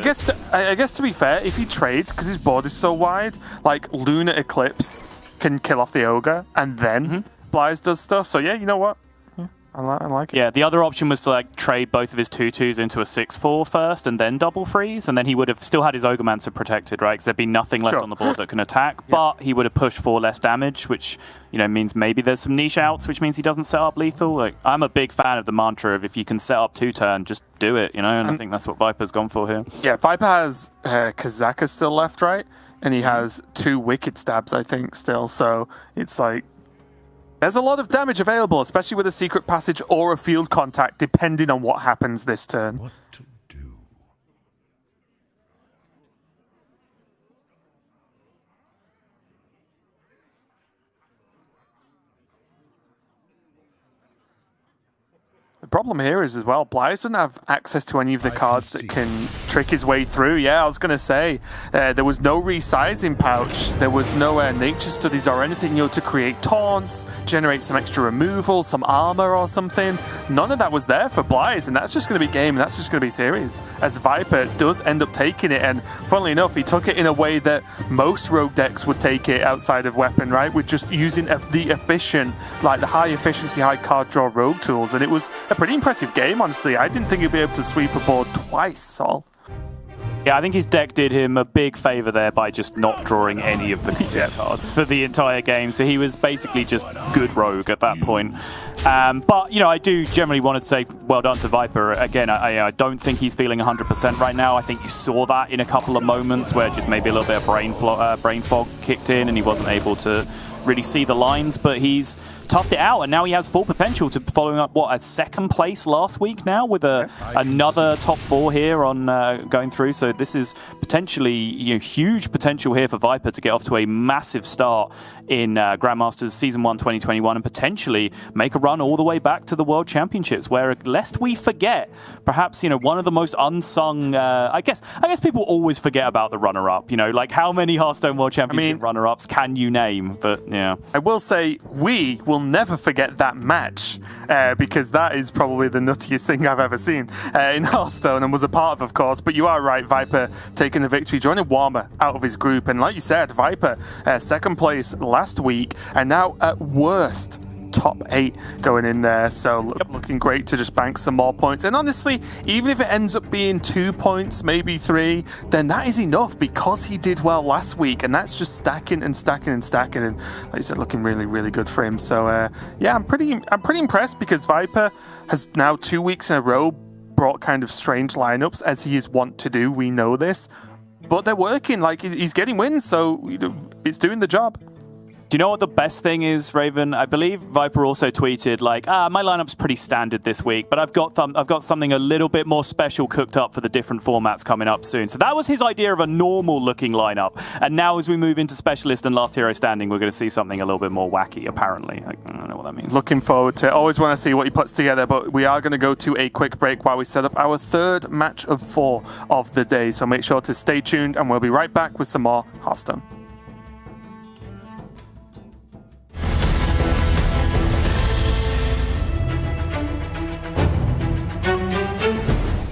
I guess to be fair, if he trades, because his board is so wide, like Lunar Eclipse can kill off the Ogre, and then Blythe does stuff. So yeah, you know what? Yeah, I like it. Yeah, the other option was to like trade both of his 2/2s into a 6/4 first, and then double freeze, and then he would have still had his Ogremancer protected, right? Because there'd be nothing left on the board that can attack. But he would have pushed for less damage, which means maybe there's some niche outs, which means he doesn't set up lethal. Like, I'm a big fan of the mantra of if you can set up 2-turn, just do it, and I think that's what Viper's gone for here. Yeah, Viper has Kazaka still left, right? And he has 2 Wicked Stabs, I think, still. So it's like, there's a lot of damage available, especially with a Secret Passage or a Field Contact, depending on what happens this turn. What to do? The problem here is as well, Blythe doesn't have access to any of the cards that can trick his way through. Yeah, I was going to say, there was no resizing pouch, there was no nature studies or anything, to create taunts, generate some extra removal, some armor or something. None of that was there for Blythe, and that's just going to be game, and that's just going to be series. As Viper does end up taking it, and funnily enough, he took it in a way that most rogue decks would take it outside of weapon, right? With just using the efficient, like the high efficiency, high card draw rogue tools, and it was a pretty impressive game, honestly. I didn't think he'd be able to sweep a board twice, Sol. Yeah, I think his deck did him a big favor there by just not drawing any of the cards for the entire game. So he was basically just good rogue at that point. But, I do generally want to say well done to Viper. Again, I don't think he's feeling 100% right now. I think you saw that in a couple of moments where just maybe a little bit of brain fog kicked in and he wasn't able to really see the lines, but he's toughed it out, and now he has full potential to following up, a 2nd place last week now with another top 4 here on going through. So this is potentially huge potential here for Viper to get off to a massive start in Grandmasters Season 1 2021 and potentially make a run all the way back to the World Championships, where, lest we forget, perhaps one of the most unsung, I guess people always forget about the runner-up, like how many Hearthstone World Championship runner-ups can you name? But yeah, I will say we will never forget that match, because that is probably the nuttiest thing I've ever seen in Hearthstone and was a part of course. But you are right, Viper taking the victory, joining Warmer out of his group, and like you said, Viper 2nd place last week, and now at worst top 8 going in there. So looking great to just bank some more points. And honestly, even if it ends up being 2 points, maybe 3, then that is enough because he did well last week, and that's just stacking and stacking and stacking, and like you said, looking really, really good for him. So yeah, I'm pretty impressed because Viper has now 2 weeks in a row brought kind of strange lineups, as he is wont to do. We know this. But they're working. Like, he's getting wins, so it's doing the job. Do you know what the best thing is, Raven? I believe Viper also tweeted, like, my lineup's pretty standard this week, but I've got something a little bit more special cooked up for the different formats coming up soon. So that was his idea of a normal-looking lineup. And now as we move into Specialist and Last Hero Standing, we're going to see something a little bit more wacky, apparently. I don't know what that means. Looking forward to it. Always want to see what he puts together, but we are going to go to a quick break while we set up our third match of 4 of the day. So make sure to stay tuned, and we'll be right back with some more Hearthstone.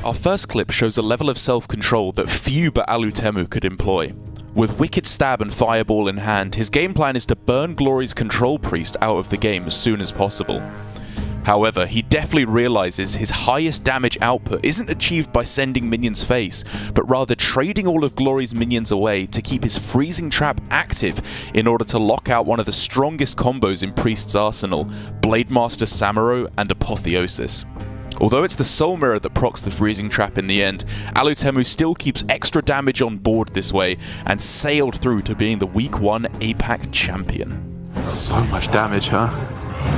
Our first clip shows a level of self-control that few but Alutemu could employ. With Wicked Stab and Fireball in hand, his game plan is to burn Glory's Control Priest out of the game as soon as possible. However, he definitely realizes his highest damage output isn't achieved by sending minions face, but rather trading all of Glory's minions away to keep his Freezing Trap active in order to lock out one of the strongest combos in Priest's arsenal, Blademaster Samuro and Apotheosis. Although it's the Soul Mirror that procs the Freezing Trap in the end, Alutemu still keeps extra damage on board this way and sailed through to being the Week 1 APAC champion. So much damage, huh?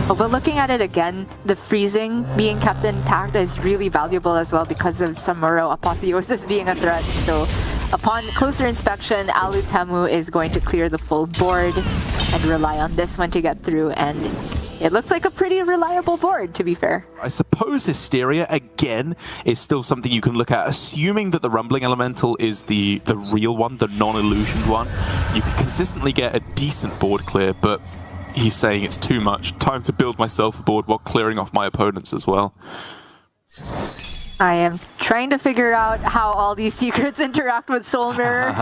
But looking at it again, the freezing being kept intact is really valuable as well because of Samuro Apotheosis being a threat. So upon closer inspection, Alutemu is going to clear the full board and rely on this one to get through, and it looks like a pretty reliable board, to be fair. I suppose Hysteria, again, is still something you can look at, assuming that the Rumbling Elemental is the real one, the non-illusioned one. You can consistently get a decent board clear, but he's saying it's too much. Time to build myself a board while clearing off my opponents as well. I am trying to figure out how all these secrets interact with Soul Mirror.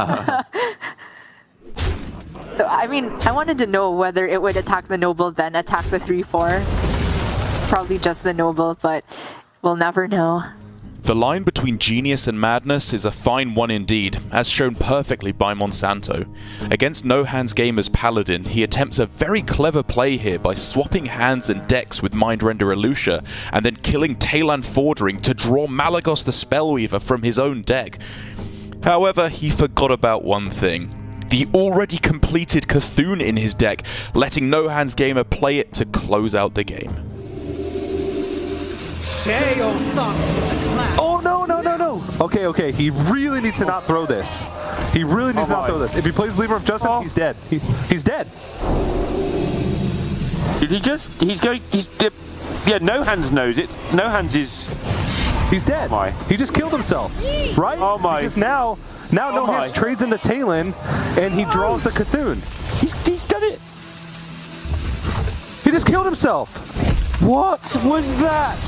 I mean, I wanted to know whether it would attack the Noble, then attack the 3-4. Probably just the Noble, but we'll never know. The line between genius and madness is a fine one indeed, as shown perfectly by Monsanto. Against No Hands Gamer's Paladin, he attempts a very clever play here by swapping hands and decks with Mindrender Elucia, and then killing Talan Fordring to draw Malagos the Spellweaver from his own deck. However, he forgot about one thing. The already completed Cthulhu in his deck, letting No Hands Gamer play it to close out the game. Share your thoughts with the class. Oh, no. Okay, he really needs to not throw this. He really needs to not throw this. If he plays Lever of Justice, he's dead. He's dead. Did he just... Yeah, No Hands knows it. No Hands is... He's dead. Oh my. He just killed himself, right? Oh my. Because now No Hands trades in the Talon, and he draws the Cthulhu. He's done it. He just killed himself. What was that?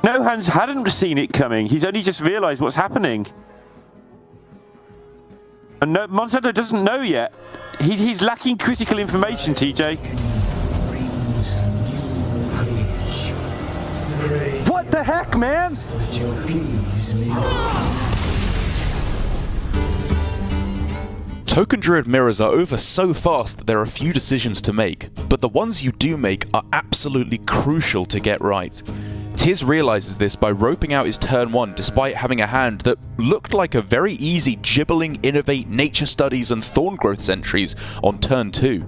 No Hands hadn't seen it coming. He's only just realised what's happening. And no, Monsanto doesn't know yet. He's lacking critical information, TJ. What the heck, man? Token Druid mirrors are over so fast that there are few decisions to make, but the ones you do make are absolutely crucial to get right. Tiz realizes this by roping out his turn 1 despite having a hand that looked like a very easy Gibbling, Innovate, Nature Studies and Thorngrowth entries on turn 2.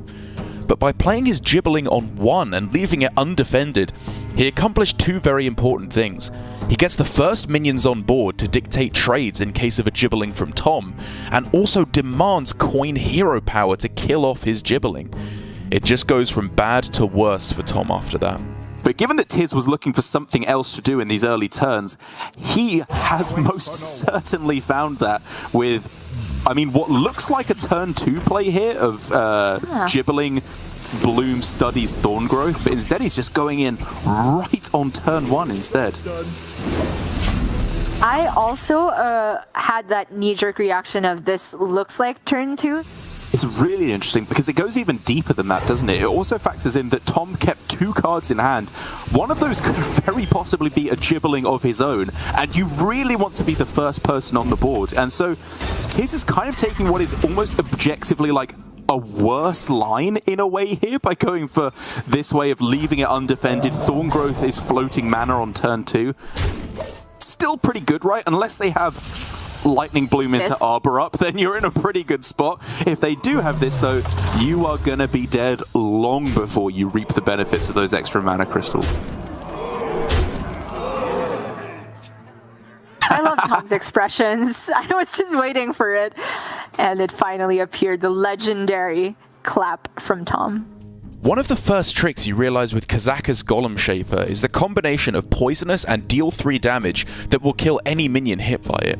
But by playing his Gibbling on 1 and leaving it undefended, he accomplished 2 very important things. He gets the first minions on board to dictate trades in case of a Gibbling from Tom, and also demands coin hero power to kill off his Gibbling. It just goes from bad to worse for Tom after that. But given that Tiz was looking for something else to do in these early turns, he has most certainly found that with, I mean, what looks like a turn 2 play here of Gibbling, Bloom, Studies, Thorngrowth, but instead he's just going in right on turn 1 instead. I also had that knee-jerk reaction of this looks like turn 2. It's really interesting because it goes even deeper than that, doesn't it? It also factors in that Tom kept 2 cards in hand. One of those could very possibly be a Gibbling of his own, and you really want to be the first person on the board. And so Tiz is kind of taking what is almost objectively like a worse line in a way here by going for this way of leaving it undefended. Thorn Growth is floating mana on turn 2. Still pretty good, right? Unless they have Lightning Bloom into Arbor up, then you're in a pretty good spot. If they do have this, though, you are going to be dead long before you reap the benefits of those extra mana crystals. I love Tom's expressions. I was just waiting for it. And it finally appeared, the legendary clap from Tom. One of the first tricks you realize with Kazaka's Golem Shaper is the combination of poisonous and deal 3 damage that will kill any minion hit by it.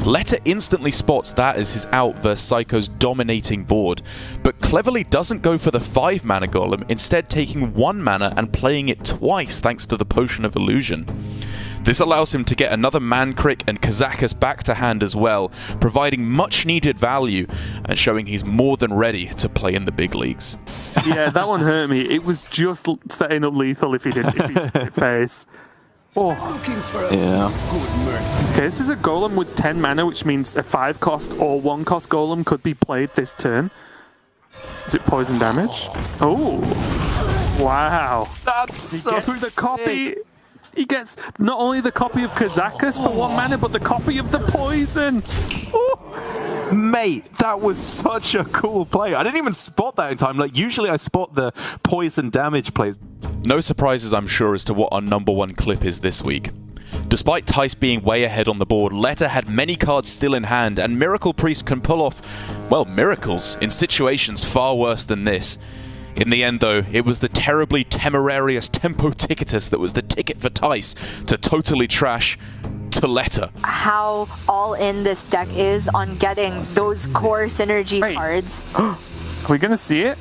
Letter instantly spots that as his out versus Psycho's dominating board, but cleverly doesn't go for the 5 mana Golem, instead taking 1 mana and playing it twice thanks to the Potion of Illusion. This allows him to get another Man-Crick and Kazakus back to hand as well, providing much needed value and showing he's more than ready to play in the big leagues. Yeah, that one hurt me. It was just setting up lethal if he didn't hit face. Oh. Yeah. Okay, this is a Golem with 10 mana, which means a 5 cost or 1 cost Golem could be played this turn. Is it poison damage? Oh. Wow. That's he so gets the copy. He gets not only the copy of Kazakus for 1 mana, but the copy of the poison. Oh. Mate, that was such a cool play. I didn't even spot that in time. Like, usually I spot the poison damage plays. No surprises, I'm sure, as to what our #1 clip is this week. Despite Tice being way ahead on the board, Letter had many cards still in hand, and Miracle Priest can pull off, well, miracles in situations far worse than this. In the end, though, it was the terribly temerarious Tempo Ticketus that was the ticket for Tice to totally trash to Letter. How all in this deck is on getting those core synergy cards. Are we going to see it?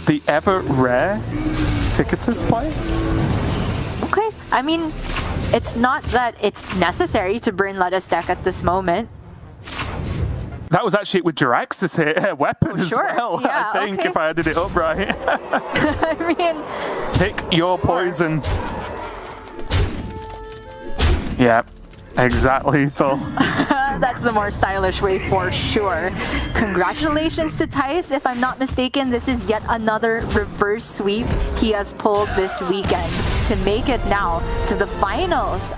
The ever rare Ticketus play? Okay, I mean, it's not that it's necessary to burn Letta's deck at this moment. That was actually with Jirax's weapon as well, yeah, I think, if I added it up right. I mean... Pick your poison. Yeah, exactly, Phil. That's the more stylish way for sure. Congratulations to Tice. If I'm not mistaken, this is yet another reverse sweep he has pulled this weekend to make it now to the finals.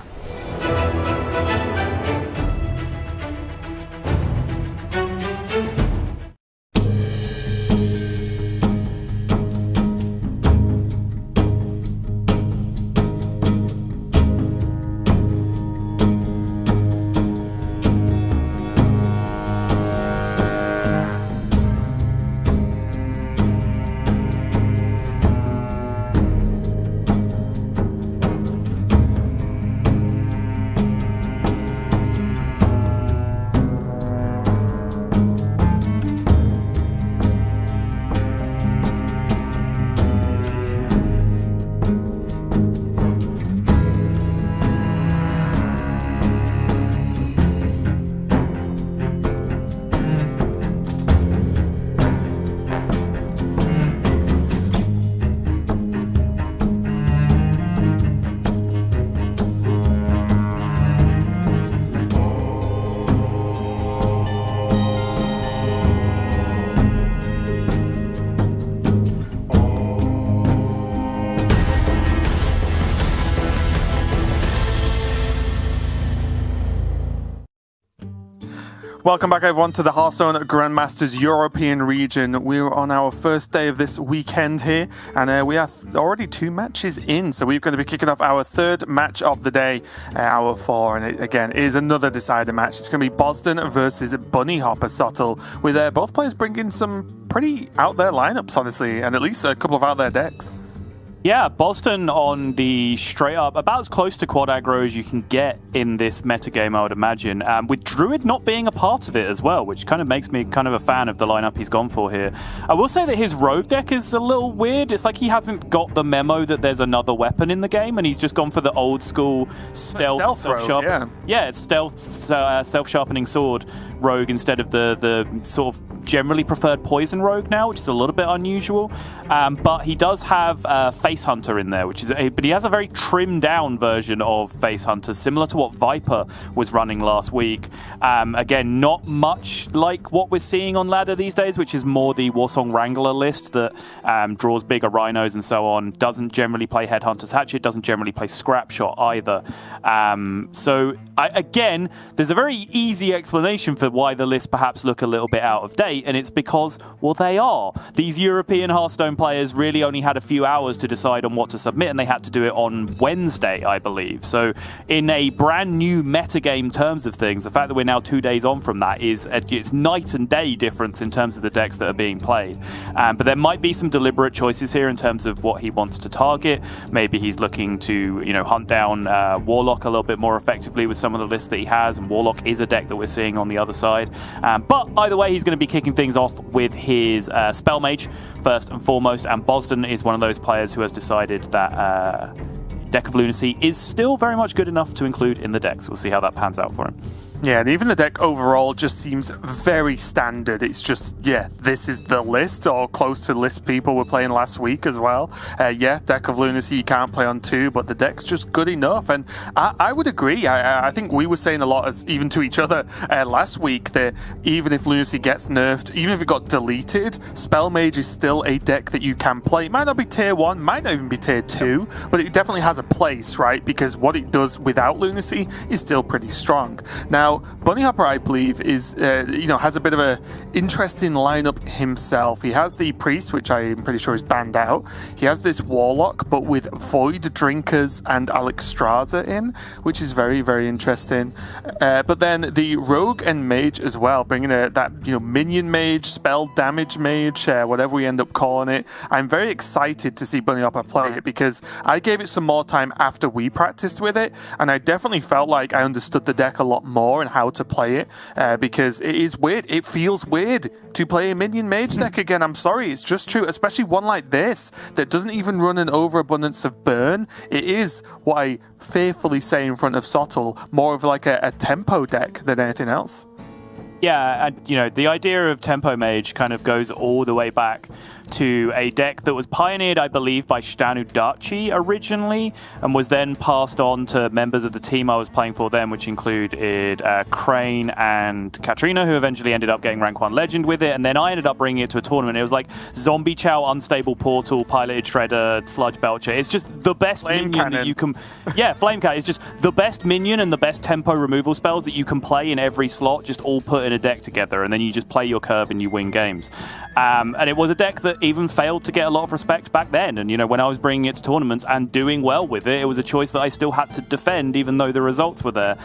Welcome back, everyone, to the Hearthstone Grandmasters European region. We're on our first day of this weekend here, and we have already 2 matches in. So we're going to be kicking off our 3rd match of the day, hour 4, and it, again, is another decider match. It's going to be Boston versus Bunny Hopper Sottle, with both players bringing some pretty out there lineups, honestly, and at least a couple of out there decks. Yeah, Boston on the straight up, about as close to quad aggro as you can get in this metagame, I would imagine, with Druid not being a part of it as well, which kind of makes me kind of a fan of the lineup he's gone for here. I will say that his rogue deck is a little weird. It's like he hasn't got the memo that there's another weapon in the game, and he's just gone for the old school stealth self-sharpening. Yeah, it's stealth self-sharpening sword rogue instead of the sort of generally preferred poison rogue now, which is a little bit unusual. But he does have Face Hunter in there, but he has a very trimmed down version of Face Hunter, similar to what Viper was running last week. Again, not much like what we're seeing on ladder these days, which is more the Warsong Wrangler list that draws bigger rhinos and so on, doesn't generally play Headhunter's Hatchet, doesn't generally play Scrapshot either. Again, there's a very easy explanation for why the lists perhaps look a little bit out of date, and it's because, well, they are. These European Hearthstone players really only had a few hours to decide on what to submit, and they had to do it on Wednesday, I believe. So in a brand new metagame terms of things, the fact that we're now 2 days on from that is it's night and day difference in terms of the decks that are being played. But there might be some deliberate choices here in terms of what he wants to target. Maybe he's looking to, hunt down Warlock a little bit more effectively with some of the lists that he has, and Warlock is a deck that we're seeing on the other side. But either way, he's going to be kicking things off with his Spell Mage first and foremost, and Boston is one of those players who has decided that Deck of Lunacy is still very much good enough to include in the deck, so we'll see how that pans out for him. Yeah, and even the deck overall just seems very standard. It's just, this is the list, or close to the list people were playing last week as well. Deck of Lunacy you can't play on 2, but the deck's just good enough. And I would agree. I think we were saying a lot, even to each other last week, that even if Lunacy gets nerfed, even if it got deleted, Spell Mage is still a deck that you can play. It might not be tier 1, might not even be tier 2, but it definitely has a place, right? Because what it does without Lunacy is still pretty strong. Now, Bunny Hopper, I believe, is has a bit of a interesting lineup himself. He has the Priest, which I'm pretty sure is banned out. He has this Warlock, but with Void Drinkers and Alexstrasza in, which is very, very interesting. But then the Rogue and Mage as well, bringing that Minion Mage, Spell Damage Mage, whatever we end up calling it. I'm very excited to see Bunny Hopper play it, because I gave it some more time after we practiced with it, and I definitely felt like I understood the deck a lot more and how to play it, because it is weird. It feels weird to play a Minion Mage deck again. I'm sorry, it's just true, especially one like this that doesn't even run an overabundance of burn. It is what I fearfully say in front of Sottle, more of like a tempo deck than anything else. Yeah, and the idea of Tempo Mage kind of goes all the way back to a deck that was pioneered, I believe, by Stanu Daci originally, and was then passed on to members of the team I was playing for then, which included Crane and Katrina, who eventually ended up getting rank 1 legend with it, and then I ended up bringing it to a tournament. It was like Zombie Chow, Unstable Portal, Piloted Shredder, Sludge Belcher. It's just the best Flame minion Cannon. that you can... Yeah, Flame Cannon. It's just the best minion and the best tempo removal spells that you can play in every slot, just all put in a deck together, and then you just play your curve and you win games. And it was a deck that even failed to get a lot of respect back then, and when I was bringing it to tournaments and doing well with it, it was a choice that I still had to defend even though the results were there.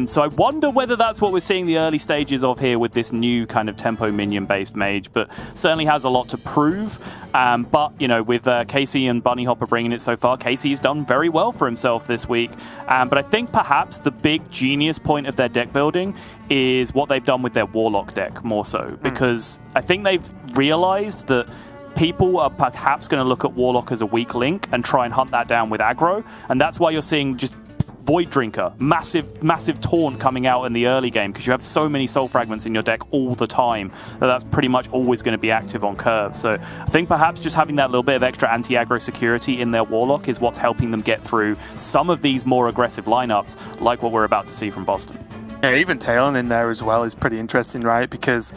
So I wonder whether that's what we're seeing the early stages of here with this new kind of tempo minion based mage, but certainly has a lot to prove. But with Casey and Bunny Hopper bringing it so far, Casey has done very well for himself this week. But I think perhaps the big genius point of their deck building is what they've done with their Warlock deck more so, because I think they've realized that people are perhaps going to look at Warlock as a weak link and try and hunt that down with aggro, and that's why you're seeing just Void Drinker, massive taunt coming out in the early game, because you have so many soul fragments in your deck all the time that's pretty much always going to be active on curve. So I think perhaps just having that little bit of extra anti-aggro security in their Warlock is what's helping them get through some of these more aggressive lineups, like what we're about to see from Boston. Yeah, even Talon in there as well is pretty interesting, right? Because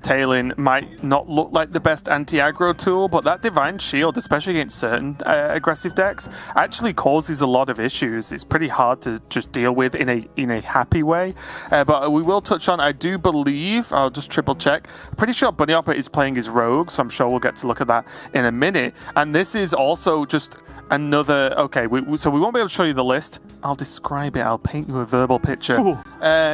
Talon might not look like the best anti-aggro tool, but that Divine Shield, especially against certain aggressive decks, actually causes a lot of issues. It's pretty hard to just deal with in a happy way. But we will touch on, I do believe, I'll just triple check, pretty sure Bunny Hopper is playing his Rogue, so I'm sure we'll get to look at that in a minute. And this is also just another... Okay, so we won't be able to show you the list. I'll describe it. I'll paint you a verbal picture.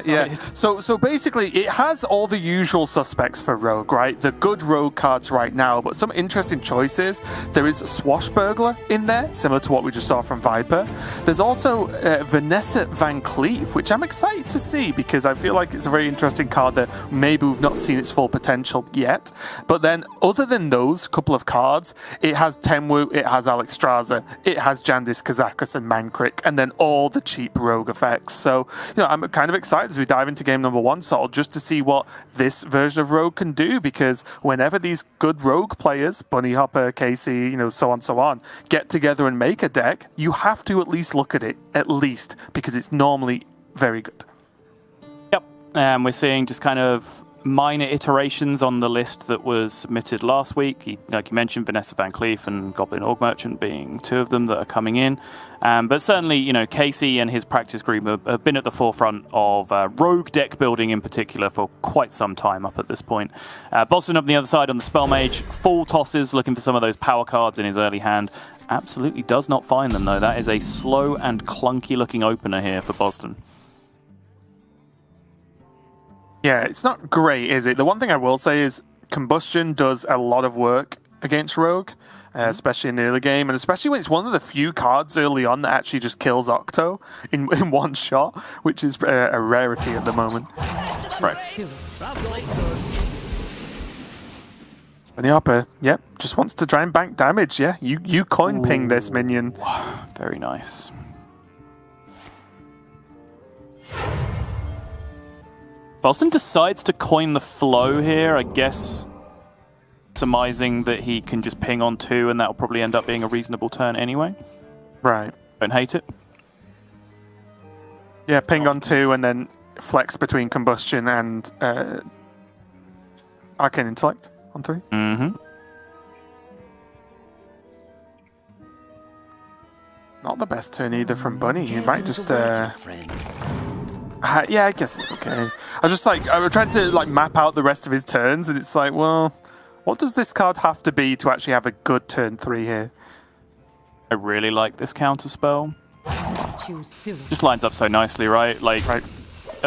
Yeah. So basically, it has all the usual suspects for Rogue, right? The good Rogue cards right now, but some interesting choices. There is Swashbuckler in there, similar to what we just saw from Viper. There's also Vanessa Van Cleef, which I'm excited to see, because I feel like it's a very interesting card that maybe we've not seen its full potential yet. But then, other than those couple of cards, it has Tenwu, it has Alexstrasza, it has Jandis Kazakus and Mankrik, and then all the cheap Rogue effects. So, I'm kind of excited as we dive into game number 1, Sol, just to see what this version of Rogue can do, because whenever these good Rogue players, Bunny Hopper, Casey, so on, get together and make a deck, you have to at least look at it, because it's normally very good. Yep, we're seeing just kind of minor iterations on the list that was submitted last week. Like you mentioned, Vanessa Van Cleef and Goblin Org Merchant being two of them that are coming in. But certainly, you know, Casey and his practice group have been at the forefront of rogue deck building in particular for quite some time up at this point. Boston up the other side on the Spell Mage, full tosses, looking for some of those power cards in his early hand. Absolutely does not find them, though. That is a slow and clunky looking opener here for Boston. Yeah, it's not great, is it? The one thing I will say is Combustion does a lot of work against Rogue, especially in the early game, and especially when it's one of the few cards early on that actually just kills Octo in one shot, which is a rarity at the moment. Right. And the Upper, yep, just wants to try and bank damage, yeah. You coin ping this minion. Very nice. Boston decides to coin the flow here, I guess, surmising that he can just ping on 2 and that'll probably end up being a reasonable turn anyway. Right. Don't hate it. Yeah, ping on 2 and then flex between Combustion and Arcane Intellect on 3. Mm-hmm. Not the best turn either from Bunny. He might just... yeah, I guess it's okay. I was trying to map out the rest of his turns, and it's like, well, what does this card have to be to actually have a good turn 3 here? I really like this counter spell. Just lines up so nicely, right? Like,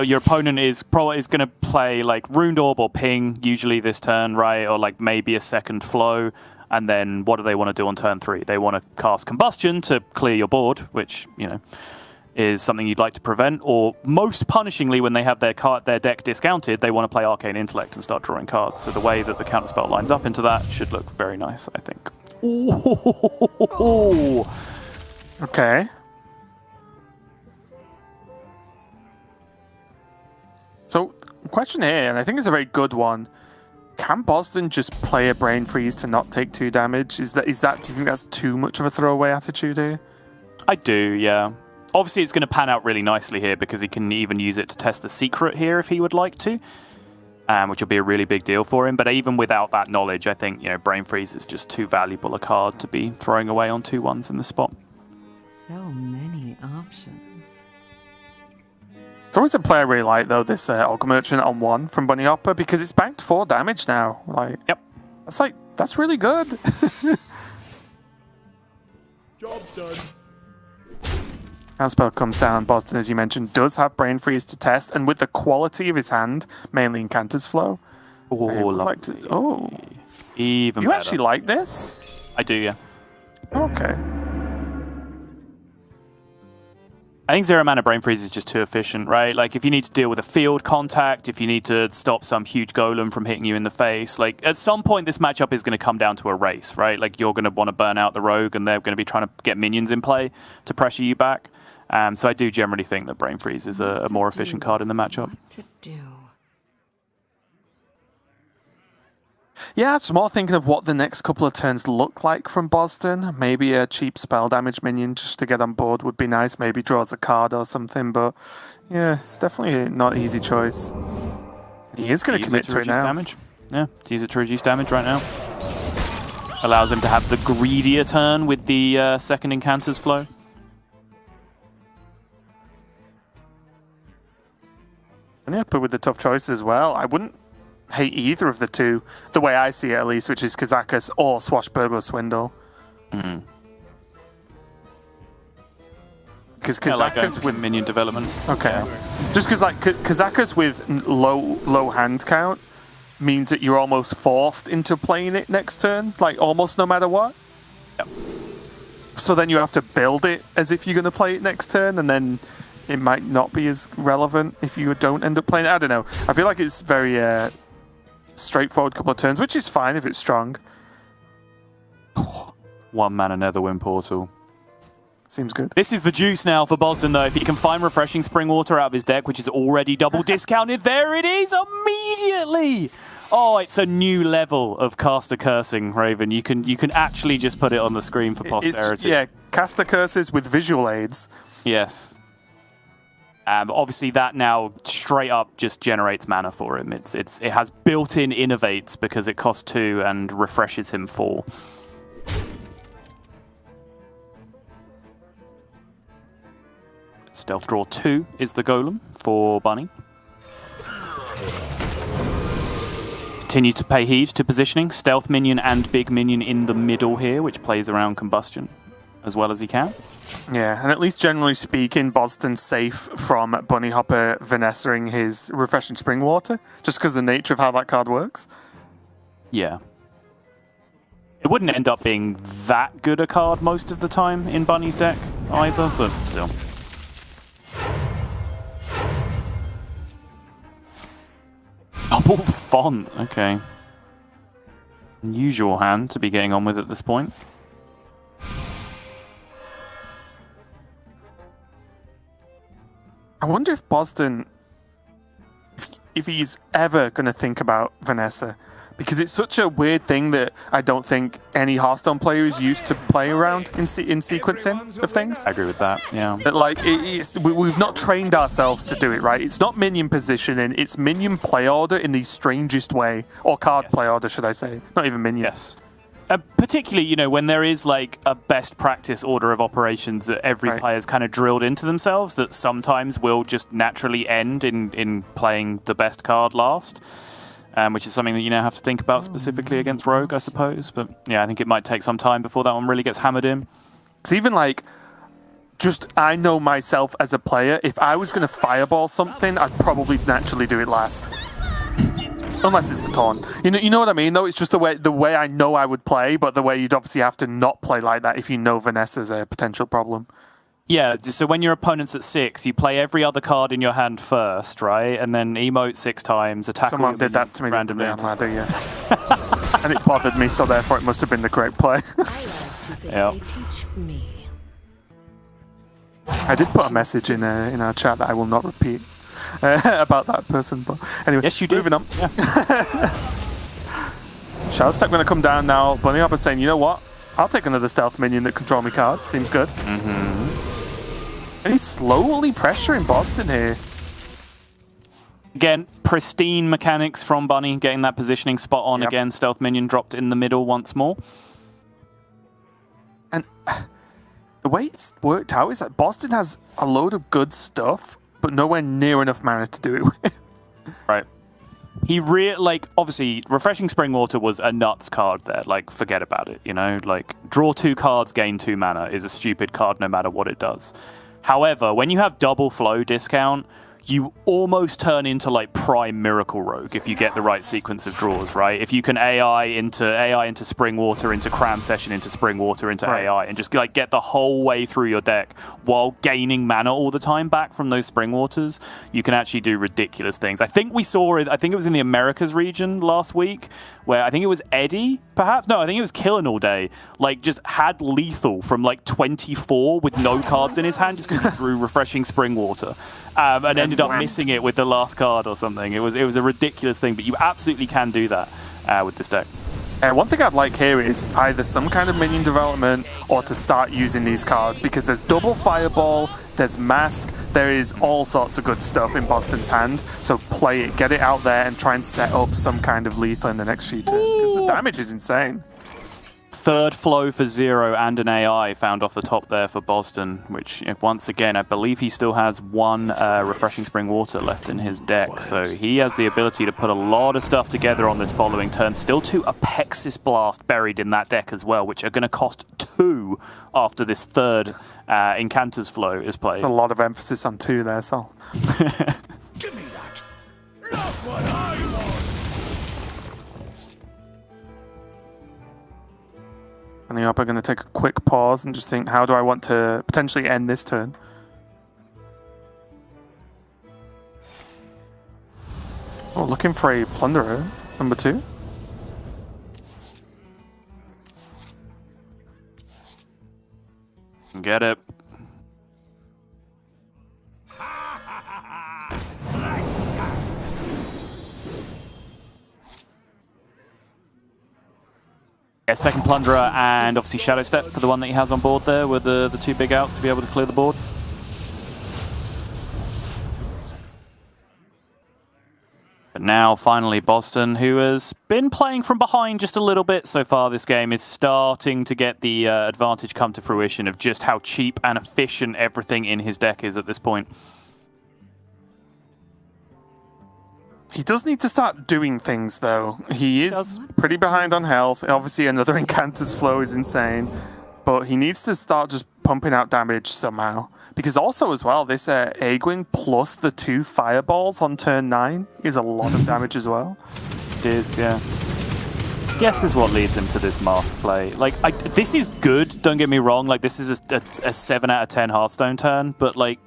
your opponent is going to play like Ruined Orb or Ping usually this turn, right? Or like maybe a second flow. And then what do they want to do on turn 3? They want to cast Combustion to clear your board, which, you know, is something you'd like to prevent, or most punishingly, when they have their deck discounted, they want to play Arcane Intellect and start drawing cards. So the way that the counterspell lines up into that should look very nice, I think. Ooh. Okay. So, question here, and I think it's a very good one. Can Boston just play a Brain Freeze to not take 2 damage? Do you think that's too much of a throwaway attitude here? I do, yeah. Obviously, it's going to pan out really nicely here because he can even use it to test the secret here if he would like to, which will be a really big deal for him. But even without that knowledge, I think, you know, Brain Freeze is just too valuable a card to be throwing away on 2/1s in the spot. So many options. It's always a play I really like, though, this Ogre Merchant on 1 from Bunny Hopper, because it's banked 4 damage now. Like, yep. That's really good. Job done. Counterspell comes down. Boston, as you mentioned, does have Brain Freeze to test, and with the quality of his hand, mainly Incanter's Flow. Oh, lovely. Even you better. Actually like this? I do, yeah. Okay. I think 0 mana Brain Freeze is just too efficient, right? Like, if you need to deal with a field contact, if you need to stop some huge golem from hitting you in the face, like, at some point this matchup is going to come down to a race, right? Like, you're going to want to burn out the rogue, and they're going to be trying to get minions in play to pressure you back. So I do generally think that Brain Freeze is a more efficient card in the matchup. Yeah, it's more thinking of what the next couple of turns look like from Boston. Maybe a cheap spell damage minion just to get on board would be nice. Maybe draws a card or something, but yeah, it's definitely not an easy choice. He is going to commit to it now. Damage. Yeah, use it to reduce damage right now. Allows him to have the greedier turn with the second Incanter's Flow. And yeah, but with the tough choice as well, I wouldn't hate either of the two, the way I see it at least, which is Kazakus or Swashbuckler Swindle. Mm-hmm. Because Kazakus with minion development. Okay. Just because like Kazakus with low hand count means that you're almost forced into playing it next turn, like almost no matter what. Yep. So then you have to build it as if you're going to play it next turn, and then it might not be as relevant if you don't end up playing it. I don't know. I feel like it's very straightforward couple of turns, which is fine if it's strong. 1 mana Netherwind Portal. Seems good. This is the juice now for Boston, though. If he can find Refreshing Spring Water out of his deck, which is already double discounted, there it is immediately. Oh, it's a new level of caster cursing, Raven. You can actually just put it on the screen for posterity. Yeah, caster curses with visual aids. Yes. Obviously, that now straight up just generates mana for him. It has built-in innovates because it costs 2 and refreshes him 4. Stealth draw 2 is the golem for Bunny. Continues to pay heed to positioning. Stealth minion and big minion in the middle here, which plays around combustion as well as he can. Yeah, and at least generally speaking, Boston's safe from Bunny Hopper Vanessa-ing his Refreshing Spring Water, just because of the nature of how that card works. Yeah. It wouldn't end up being that good a card most of the time in Bunny's deck either, but still. Double font, okay. Unusual hand to be getting on with at this point. I wonder if Boston, if he's ever going to think about Vanessa, because it's such a weird thing that I don't think any Hearthstone player is used to play around in sequencing of things. I agree with that, yeah. That, like, we've not trained ourselves to do it, right? It's not minion positioning, it's minion play order in the strangest way. Or card play order, should I say. Not even minion. Yes. Particularly, you know, when there is like a best practice order of operations that every player's kind of drilled into themselves, that sometimes will just naturally end in playing the best card last, which is something that you now have to think about specifically against Rogue, I suppose. But yeah, I think it might take some time before that one really gets hammered in. It's even like, just I know myself as a player, if I was going to fireball something, I'd probably naturally do it last. Unless it's a taunt. You know what I mean, though? It's just the way I know I would play, but the way you'd obviously have to not play like that if you know Vanessa's a potential problem. Yeah, so when your opponent's at 6, you play every other card in your hand first, right? And then emote 6 times, attack. Someone did that to me randomly on ladder, yeah. And it bothered me, so therefore it must have been the correct play. Yeah. I did put a message in our chat that I will not repeat. About that person, but anyway. Yes, you did. Moving on. Yeah. Shadow Step going to come down now. Bunny Hopper saying, you know what? I'll take another stealth minion that control me cards. Seems good. And he's slowly pressuring Boston here. Again, pristine mechanics from Bunny, getting that positioning spot on again. Stealth minion dropped in the middle once more. And the way it's worked out is that Boston has a load of good stuff, but nowhere near enough mana to do it with. Right. He obviously, Refreshing Spring Water was a nuts card there. Like, forget about it, you know? Like, draw 2 cards, gain 2 mana is a stupid card no matter what it does. However, when you have double flow discount, you almost turn into like prime Miracle Rogue if you get the right sequence of draws, right? If you can AI into Spring Water, into Cram Session, into Spring Water, into AI, and just like get the whole way through your deck while gaining mana all the time back from those Spring Waters, you can actually do ridiculous things. I think we saw it, I think it was in the Americas region last week, where I think it was Eddie, perhaps? No, I think it was Killing All Day, like just had lethal from like 24 with no cards in his hand just because he drew Refreshing Spring Water. And ended up missing it with the last card or something. It was a ridiculous thing, but you absolutely can do that with this deck. One thing I'd like here is either some kind of minion development or to start using these cards, because there's double fireball, there's mask, there is all sorts of good stuff in Boston's hand. So play it, get it out there, and try and set up some kind of lethal in the next few turns, because the damage is insane. Third flow for 0 and an AI found off the top there for Boston, which once again, I believe he still has 1 Refreshing Spring Water left in his deck. So he has the ability to put a lot of stuff together on this following turn. Still 2 Apexis Blast buried in that deck as well, which are going to cost 2 after this third Incanter's Flow is played. There's a lot of emphasis on 2 there, Sol. Give me that. That's what I want. And the Hopper going to take a quick pause and just think, how do I want to potentially end this turn? Oh, looking for a Plunderer, number 2. Get it. Yeah, second Plunderer and obviously Shadow Step for the one that he has on board there with the 2 big outs to be able to clear the board. now, finally, Boston, who has been playing from behind just a little bit so far this game, is starting to get the advantage come to fruition of just how cheap and efficient everything in his deck is at this point. He does need to start doing things, though. He is pretty behind on health. Obviously, another Incanter's Flow is insane. But he needs to start just pumping out damage somehow. Because also, as well, this Egwin plus the 2 Fireballs on turn 9 is a lot of damage as well. It is, yeah. Guess is what leads him to this mask play. Like, this is good, don't get me wrong. Like, this is a 7 out of 10 Hearthstone turn. But, like,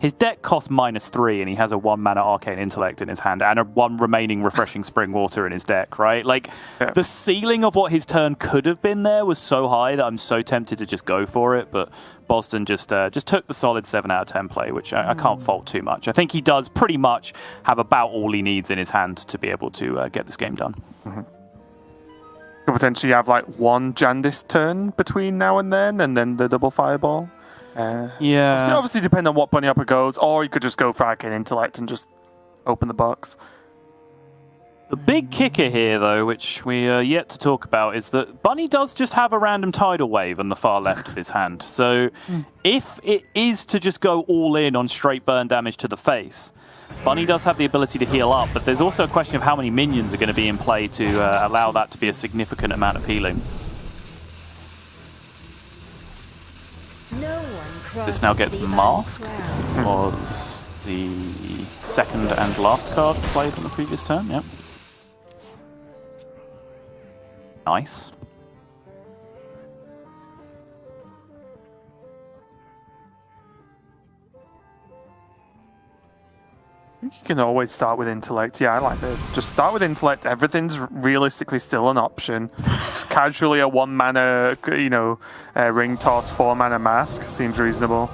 his deck costs -3 and he has a 1-mana Arcane Intellect in his hand and a 1 remaining Refreshing Spring Water in his deck, right? Like, the ceiling of what his turn could have been there was so high that I'm so tempted to just go for it, but Boston just took the solid 7 out of 10 play, which I can't fault too much. I think he does pretty much have about all he needs in his hand to be able to get this game done. Could potentially have, like, 1 Jandis turn between now and then the double Fireball. Yeah. Obviously depending on what Bunny Hopper goes, or you could just go for Arcane Intellect and just open the box. The big kicker here, though, which we are yet to talk about, is that Bunny does just have a random Tidal Wave on the far left of his hand. So if it is to just go all in on straight burn damage to the face, Bunny does have the ability to heal up, but there's also a question of how many minions are going to be in play to allow that to be a significant amount of healing. This now gets masked, because it was the second and last card played on the previous turn, yep. Nice. You can always start with Intellect. Yeah, I like this. Just start with Intellect. Everything's realistically still an option. Just casually a 1-mana, Ring Toss, 4-mana Mask seems reasonable.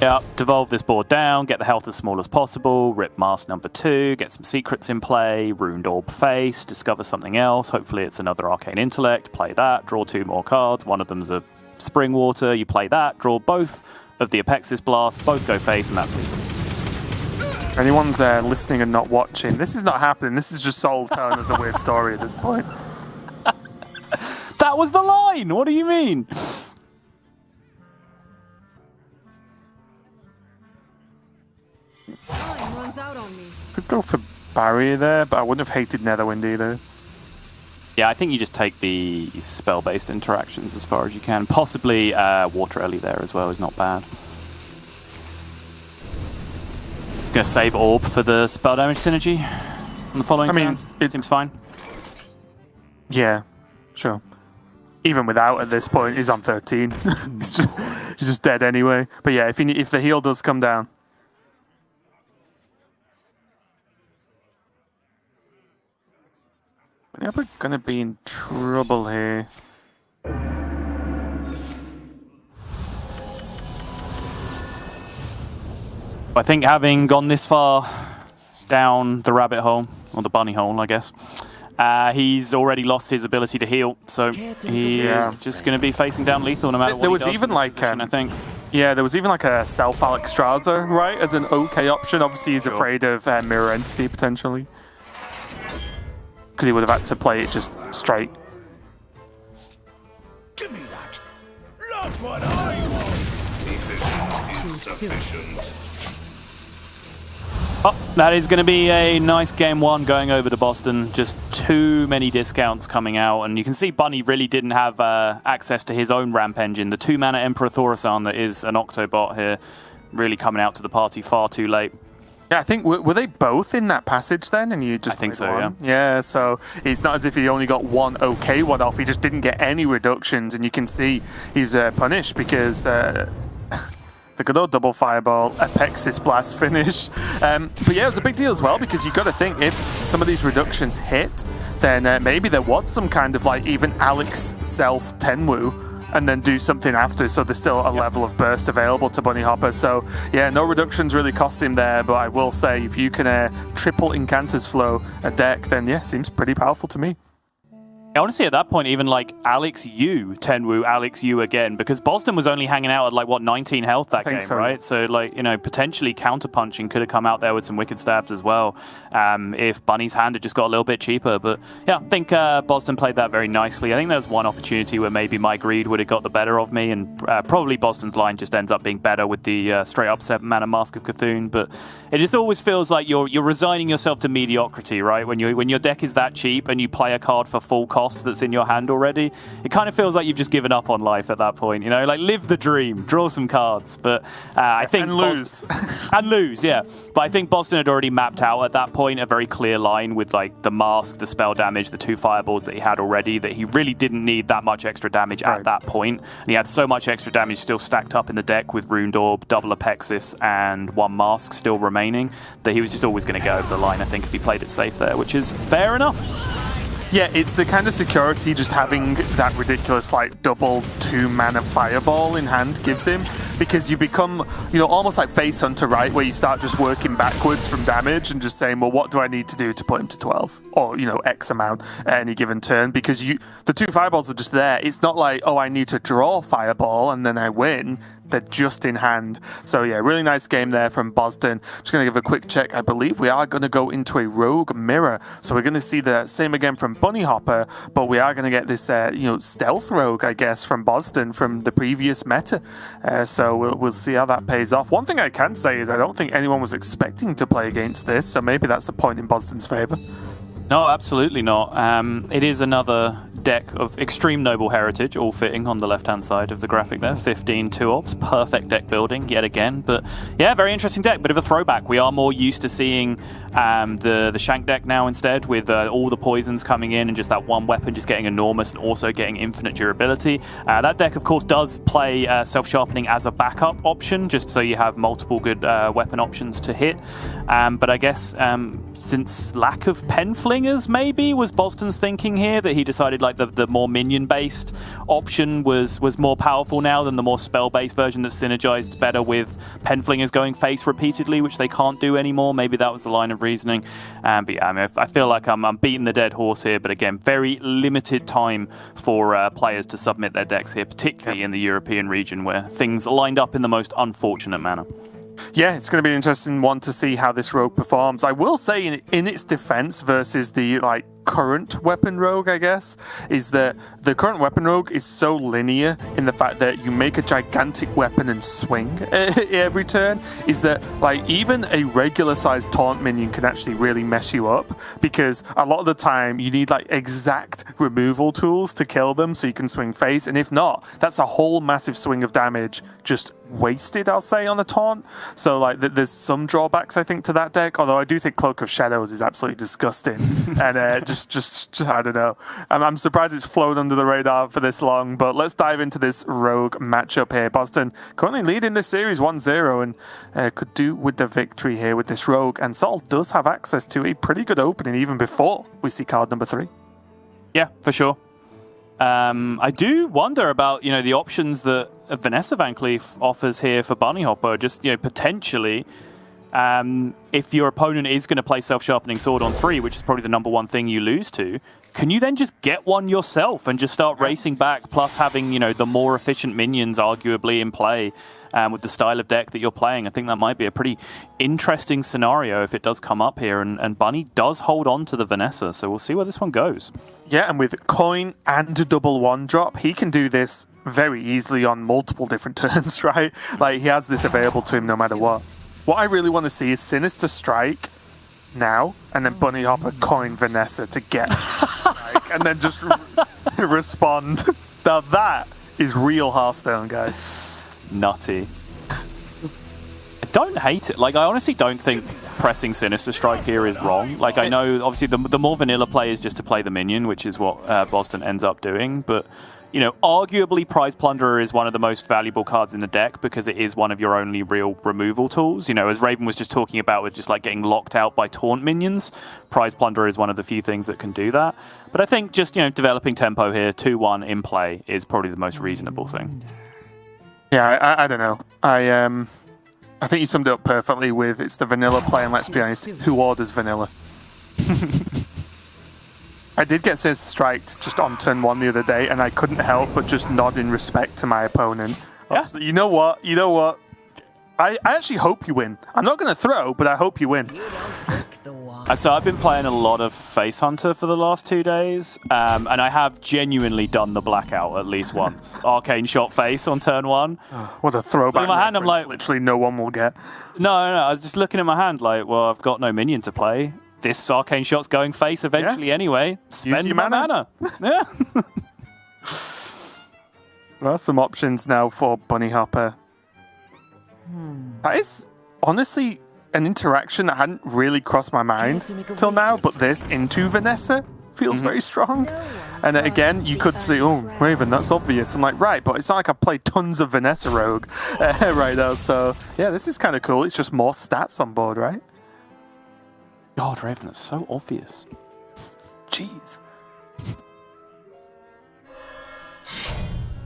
Yeah, devolve this board down, get the health as small as possible, rip Mask number 2, get some secrets in play, Ruined Orb face, discover something else. Hopefully it's another Arcane Intellect. Play that, draw 2 more cards. One of them's a Spring Water. You play that, draw both of the Apexis Blast, both go face, and that's lethal. If anyone's listening and not watching, this is not happening. This is just Soul telling us a weird story at this point. That was the line! What do you mean? Time runs out on me. Could go for Barrier there, but I wouldn't have hated Netherwind either. Yeah, I think you just take the spell-based interactions as far as you can. Possibly Water Ellie there as well is not bad. Gonna save Orb for the spell damage synergy on the following turn. It seems fine. Yeah, sure. Even without at this point, he's on 13. he's just dead anyway. But yeah, if the heal does come down. Yeah, we're gonna be in trouble here. I think having gone this far down the rabbit hole, or the bunny hole, I guess, he's already lost his ability to heal, so he is just going to be facing down lethal no matter what there he was does even like position, I think. Yeah, there was even like a Self Alexstrasza, right, as an okay option. Obviously, he's afraid of Mirror Entity potentially, because he would have had to play it just straight. Give me that. Not what I want. Efficient is sufficient. Oh, that is going to be a nice game 1 going over to Boston. Just too many discounts coming out, and you can see Bunny really didn't have access to his own ramp engine. The 2-mana Emperor Thaurissan that is an Octobot here really coming out to the party far too late. Yeah, I think, were they both in that passage then? And you just I think so, one? Yeah, so it's not as if he only got one okay one off. He just didn't get any reductions, and you can see he's punished because the good old double Fireball, Apexis Blast finish. But yeah, it was a big deal as well, because you've got to think, if some of these reductions hit, then maybe there was some kind of like even Alex self Tenwu, and then do something after, so there's still a level of burst available to Bunny Hopper. So yeah, no reductions really cost him there, but I will say, if you can triple Incanter's Flow a deck, then yeah, seems pretty powerful to me. Honestly, at that point, even like Alex Yu, Tenwu, Alex Yu again, because Boston was only hanging out at like, what, 19 health that game, right? So, like, you know, potentially counterpunching could have come out there with some wicked stabs as well if Bunny's hand had just got a little bit cheaper. But yeah, I think Boston played that very nicely. I think there's one opportunity where maybe my greed would have got the better of me, and probably Boston's line just ends up being better with the straight up 7-mana Mask of Cthulhu. But it just always feels like you're resigning yourself to mediocrity, right? When your deck is that cheap and you play a card for full cost that's in your hand already, it kind of feels like you've just given up on life at that point, you know, like live the dream, draw some cards. But I think and lose and lose, yeah. But I think Boston had already mapped out at that point a very clear line with like the mask, the spell damage, the 2 fireballs that he had already, that he really didn't need that much extra damage at that point. And he had so much extra damage still stacked up in the deck with Runed Orb, double Apexis, and 1 mask still remaining, that he was just always going to go over the line, I think, if he played it safe there, which is fair enough. Yeah, it's the kind of security just having that ridiculous, like, double 2-mana fireball in hand gives him, because you become, you know, almost like Face Hunter, right, where you start just working backwards from damage and just saying, well, what do I need to do to put him to 12? Or, you know, X amount at any given turn, because the 2 fireballs are just there. It's not like, oh, I need to draw fireball and then I win. They're just in hand. So yeah, really nice game there from Boston. Just going to give a quick check. I believe we are going to go into a Rogue Mirror. So we're going to see the same again from Bunny Hopper, but we are going to get this, you know, Stealth Rogue, I guess, from Boston from the previous meta. So we'll see how that pays off. One thing I can say is I don't think anyone was expecting to play against this, so maybe that's a point in Boston's favor. No, absolutely not. It is another deck of extreme noble heritage, all fitting on the left-hand side of the graphic there. 15 2-ofs, perfect deck building yet again. But yeah, very interesting deck, bit of a throwback. We are more used to seeing the Shank deck now instead, with all the poisons coming in and just that one weapon just getting enormous and also getting infinite durability. That deck, of course, does play self-sharpening as a backup option, just so you have multiple good weapon options to hit. But I guess since lack of pen flingers maybe was Boston's thinking here, that he decided like the more minion-based option was more powerful now than the more spell-based version that synergized better with pen flingers going face repeatedly, which they can't do anymore. Maybe that was the line of reasoning. But yeah, I mean, I feel like I'm beating the dead horse here, but again, very limited time for players to submit their decks here, particularly in the European region where things lined up in the most unfortunate manner. Yeah, it's going to be an interesting one to see how this rogue performs. I will say in its defense versus the like current weapon rogue, I guess, is that the current weapon rogue is so linear in the fact that you make a gigantic weapon and swing every turn, is that like even a regular sized taunt minion can actually really mess you up, because a lot of the time you need like exact removal tools to kill them so you can swing face, and if not, that's a whole massive swing of damage just wasted, I'll say, on a taunt. So like there's some drawbacks, I think, to that deck, although I do think Cloak of Shadows is absolutely disgusting. And just I don't know, I'm surprised it's flown under the radar for this long. But let's dive into this rogue matchup here. Boston currently leading this series 1-0 and could do with the victory here with this rogue, and Sol does have access to a pretty good opening even before we see card number 3. Yeah, for sure. I do wonder about, you know, the options that Vanessa Van Cleef offers here for Bunny Hopper. Just, you know, potentially, if your opponent is going to play Self-Sharpening Sword on 3, which is probably the number one thing you lose to, can you then just get one yourself and just start racing back, plus having, you know, the more efficient minions arguably in play with the style of deck that you're playing? I think that might be a pretty interesting scenario if it does come up here, and Bunny does hold on to the Vanessa, so we'll see where this one goes. Yeah, and with coin and double 1-drop, he can do this very easily on multiple different turns, right? Like, he has this available to him no matter what. What I really want to see is Sinister Strike now, and then Bunny Hopper coin Vanessa to get Strike, and then just respond. Now that is real Hearthstone, guys. Nutty. I don't hate it. Like, I honestly don't think pressing Sinister Strike here is wrong. Like, I know, obviously, the more vanilla play is just to play the minion, which is what Boston ends up doing, but you know, arguably Prize Plunderer is one of the most valuable cards in the deck because it is one of your only real removal tools. You know, as Raven was just talking about with just like getting locked out by taunt minions, Prize Plunderer is one of the few things that can do that. But I think just, you know, developing tempo here, 2-1 in play, is probably the most reasonable thing. Yeah, I don't know. I think you summed it up perfectly with it's the vanilla play, and let's be honest, who orders vanilla? I did get Sinister Striked just on turn 1 the other day, and I couldn't help but just nod in respect to my opponent. Yeah. You know what? I actually hope you win. I'm not going to throw, but I hope you win. So I've been playing a lot of Face Hunter for the last 2 days, and I have genuinely done the blackout at least once. Arcane Shot Face on turn 1. What a throwback! In my hand, I'm like, literally no one will get. No. I was just looking at my hand, like, well, I've got no minion to play. This Arcane Shot's going face eventually anyway. Spend my mana. Yeah. There are some options now for Bunny Hopper. That is honestly an interaction that hadn't really crossed my mind till now, but this into Vanessa feels very strong. And again, you could say, oh, Raven, that's obvious. I'm like, right, but it's not like I've played tons of Vanessa Rogue right now. So, yeah, this is kind of cool. It's just more stats on board, right? God, Raven, that's so obvious. Jeez.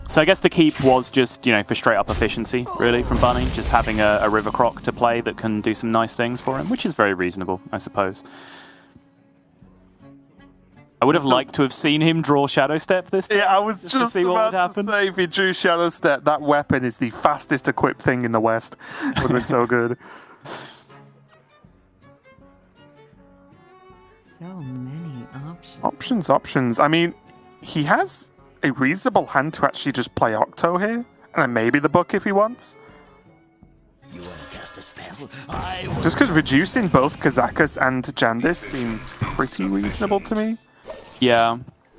So I guess the keep was just, for straight up efficiency, really, from Bunny. Just having a River Croc to play that can do some nice things for him, which is very reasonable, I suppose. I would have liked to have seen him draw Shadow Step this time. Yeah, I was just about to say, if he drew Shadow Step, that weapon is the fastest equipped thing in the West. Would have been so good. So many options. Options. I mean, he has a reasonable hand to actually just play Octo here, and then maybe the book if he wants. You want to cast a spell? Just because reducing both Kazakus and Jandis seemed pretty reasonable to me. Yeah.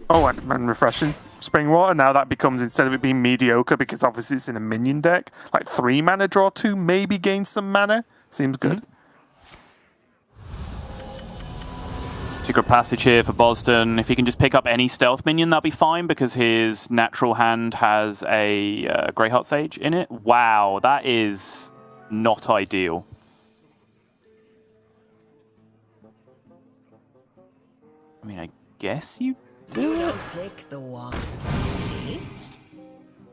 Oh, and refreshing Spring Water. Now that becomes, instead of it being mediocre, because obviously it's in a minion deck, like 3 mana, draw 2, maybe gain some mana. Seems good. Secret Passage here for Boston. If he can just pick up any stealth minion, that'll be fine, because his natural hand has a Greyheart Sage in it. Wow, that is not ideal. I mean, I guess you do it? Pick the one.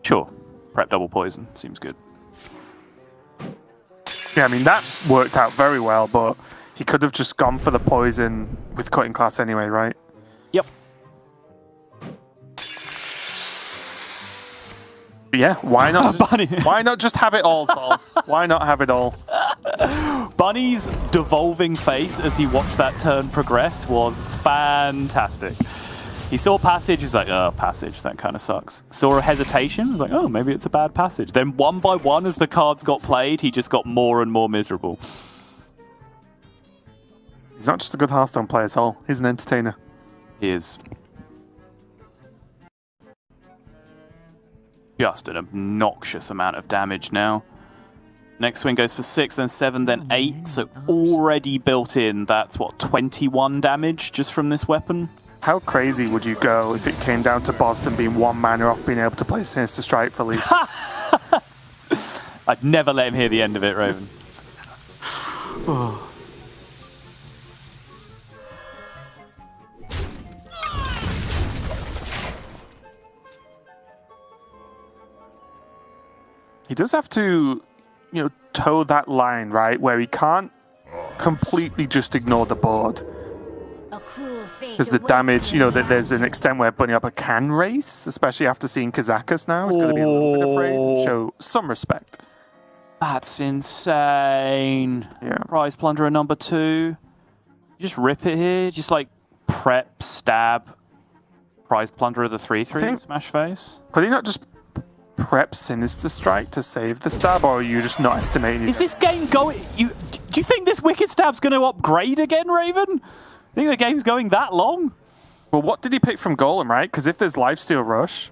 Sure. Prep double poison. Seems good. Yeah, I mean, that worked out very well, but he could have just gone for the poison with Cutting Class anyway, right? Yep. But yeah, why not? Why not just have it all, Sol? Why not have it all? Bunny's devolving face as he watched that turn progress was fantastic. He saw Passage, he's like, oh, Passage, that kind of sucks. Saw a Hesitation, he was like, oh, maybe it's a bad Passage. Then one by one, as the cards got played, he just got more and more miserable. He's not just a good Hearthstone player, Sol. He's an entertainer. He is. Just an obnoxious amount of damage now. Next swing goes for 6, then 7, then 8. So already built in, that's what, 21 damage just from this weapon? How crazy would you go if it came down to Boston being 1 mana off being able to play Sinister Strike for least? I'd never let him hear the end of it, Raven. He does have to, toe that line, right, where he can't completely just ignore the board. Because the damage, there's an extent where Bunny Hopper can race, especially after seeing Kazakus now. He's going to be a little bit afraid and show some respect. That's insane. Yeah. Prize Plunderer number 2. You just rip it here. Just like prep, stab, Prize Plunderer the 3/3, smash face. Could he not just prep Sinister Strike to save the stab, or are you just not estimating? Is this game going? Do you think this Wicked Stab's going to upgrade again, Raven? I think the game's going that long. Well, what did he pick from Golem, right? Because if there's Lifesteal Rush...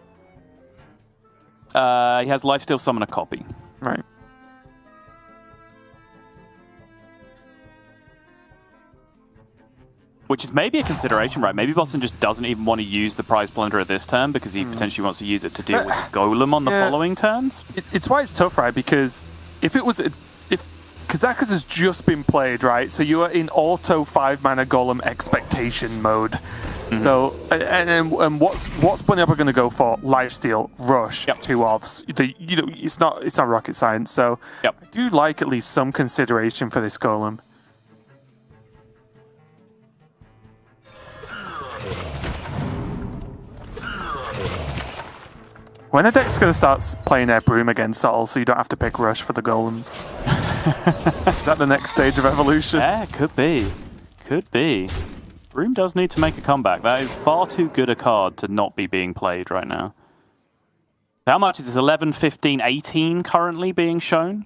he has Lifesteal Summon a copy. Right. Which is maybe a consideration, right? Maybe Boston just doesn't even want to use the Prize Plunderer this turn because he potentially wants to use it to deal with Golem on the following turns. It's why it's tough, right? Because if Kazakus has just been played, right? So you are in auto 5-mana Golem expectation mode. So, and what's Bunny Hopper going to go for? Lifesteal, Rush, 2 offs. It's not rocket science. So I do like at least some consideration for this Golem. When are decks going to start playing their Broom again, Sol, so you don't have to pick Rush for the golems? Is that the next stage of evolution? Yeah, could be. Could be. Broom does need to make a comeback. That is far too good a card to not be being played right now. How much is this? 11, 15, 18 currently being shown?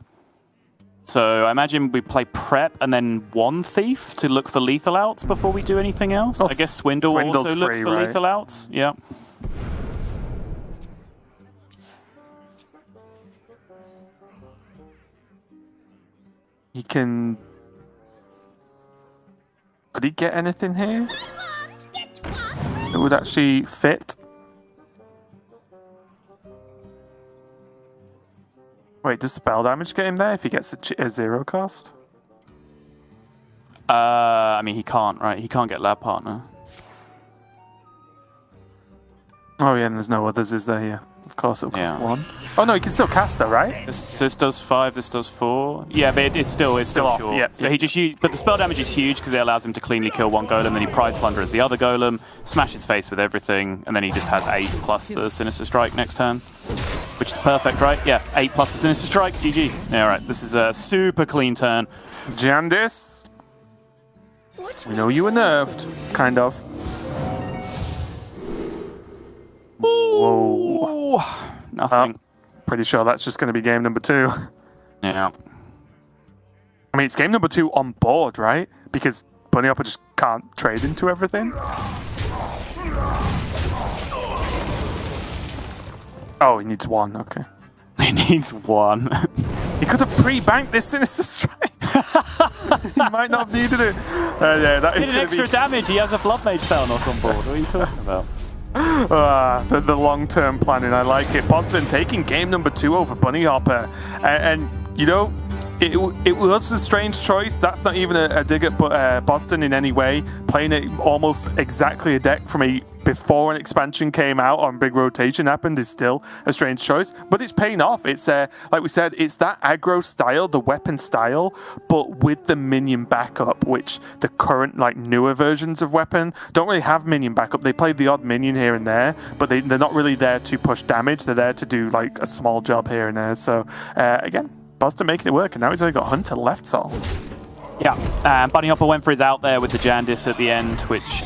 So I imagine we play Prep and then one Thief to look for lethal outs before we do anything else. I guess Swindle also looks for lethal outs. Yeah. He can... Could he get anything here? It would actually fit. Wait, does spell damage get him there if he gets a 0 cost? I mean, he can't, right? He can't get Lab Partner. Oh yeah, and there's no others, is there? Yeah, of course it'll cost 1. Oh no, he can still cast though, right? This does 5, this does 4. Yeah, but it's still off, short. yeah. So he just but the spell damage is huge because it allows him to cleanly kill one golem, then he prize plunders the other golem, smash his face with everything, and then he just has 8 plus the Sinister Strike next turn. Which is perfect, right? Yeah, 8 plus the Sinister Strike, GG. Yeah, all right, this is a super clean turn. Jandis, we know you were nerfed, kind of. Whoa. Nothing. Pretty sure that's just going to be game number 2. Yeah. I mean, it's game number 2 on board, right? Because Bunny Hopper just can't trade into everything. Oh, he needs 1, okay. He needs 1. He could have pre-banked this Sinister Strike. He might not have needed it. Yeah, that is going to be... extra damage, he has a Blood Mage Felnos on board. What are you talking about? The long-term planning, I like it. Boston taking game number 2 over Bunny Hopper. And you know, it was a strange choice. That's not even a dig at Boston in any way. Playing it almost exactly a deck from before an expansion came out or big rotation happened is still a strange choice, but it's paying off. It's like we said, it's that aggro style, the weapon style, but with the minion backup, which the current newer versions of weapon don't really have minion backup. They play the odd minion here and there, but they're not really there to push damage. They're there to do a small job here and there. So again, Boston making it work, and now he's only got Hunter left, Sol. Yeah, Bunny Hopper went for his out there with the Jandis at the end, which,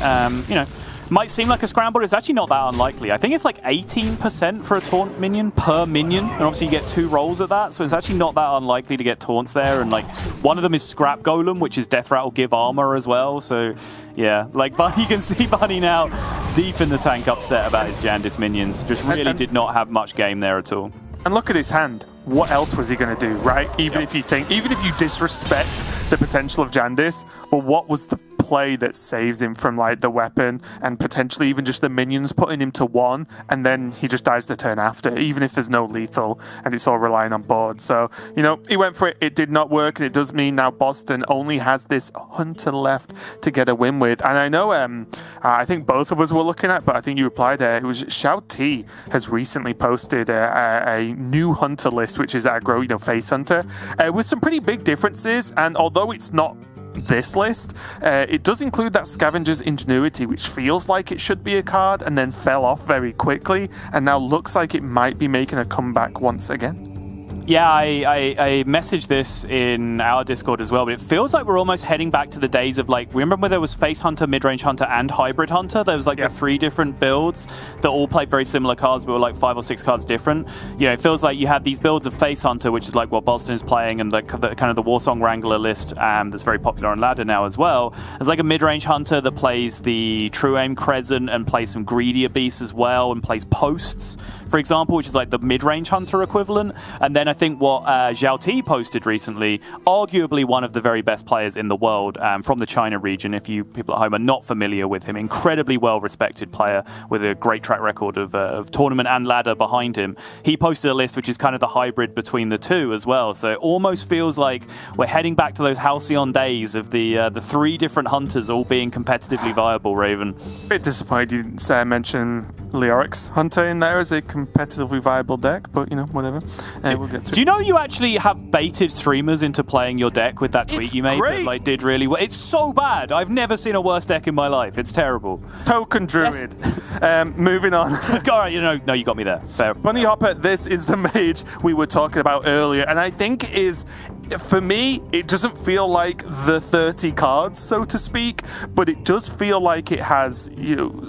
you know, might seem like a scramble. It's actually not that unlikely. I think it's like 18% for a taunt minion per minion, and obviously you get 2 rolls at that, so it's actually not that unlikely to get taunts there. And one of them is Scrap Golem, which is Death Rattle give armor as well. So yeah, you can see Bunny now deep in the tank, upset about his Jandis minions. Just really did not have much game there at all. And look at his hand. What else was he going to do, right? Even if you disrespect the potential of Jandis, well, what was the play that saves him from the weapon and potentially even just the minions putting him to 1, and then he just dies the turn after, even if there's no lethal and it's all relying on board. So, you know, he went for it. It did not work, and it does mean now Boston only has this Hunter left to get a win with. And I know, I think both of us were looking at, but I think you replied there. It was Xiao T has recently posted a new Hunter list, which is aggro, you know, Face Hunter, with some pretty big differences. And although it's not this list, it does include that Scavenger's Ingenuity, which feels like it should be a card and then fell off very quickly, and now looks like it might be making a comeback once again. Yeah, I messaged this in our Discord as well, but it feels like we're almost heading back to the days of remember when there was Face Hunter, Mid-Range Hunter, and Hybrid Hunter? There was the 3 different builds that all played very similar cards, but were 5 or 6 cards different. You know, it feels like you have these builds of Face Hunter, which is what Boston is playing, and the kind of the Warsong Wrangler list that's very popular on ladder now as well. There's a Mid-Range Hunter that plays the True Aim Crescent and plays some Greedier Beasts as well, and plays Posts, for example, which is the Mid-Range Hunter equivalent. And then I think what Xiao T posted recently, arguably one of the very best players in the world from the China region, if you people at home are not familiar with him, incredibly well-respected player with a great track record of tournament and ladder behind him. He posted a list which is kind of the hybrid between the two as well, so it almost feels like we're heading back to those Halcyon days of the 3 different hunters all being competitively viable, Raven. A bit disappointed you didn't mention Leorix Hunter in there as a competitively viable deck, but whatever. We'll get to Do you know you actually have baited streamers into playing your deck with that tweet you made that did really well? It's so bad. I've never seen a worse deck in my life. It's terrible. Token Druid. Moving on. All right, no, you got me there. Fair. Bunny Hopper, this is the mage we were talking about earlier, and I think for me, it doesn't feel like the 30 cards, so to speak, but it does feel like it has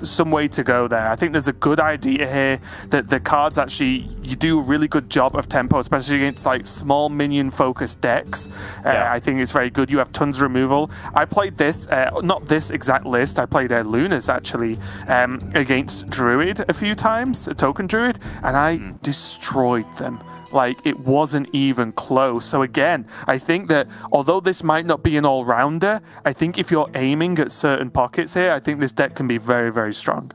some way to go there. I think there's a good idea here that the cards actually, you do a really good job of tempo, especially against like small minion focused decks. I think it's very good. You have tons of removal. I played this, not this exact list, I played Lunas actually against Druid a few times, a Token Druid, and I destroyed them. Like, it wasn't even close. So again, I think that although this might not be an all-rounder, I think if you're aiming at certain pockets here, I think this deck can be very, very strong.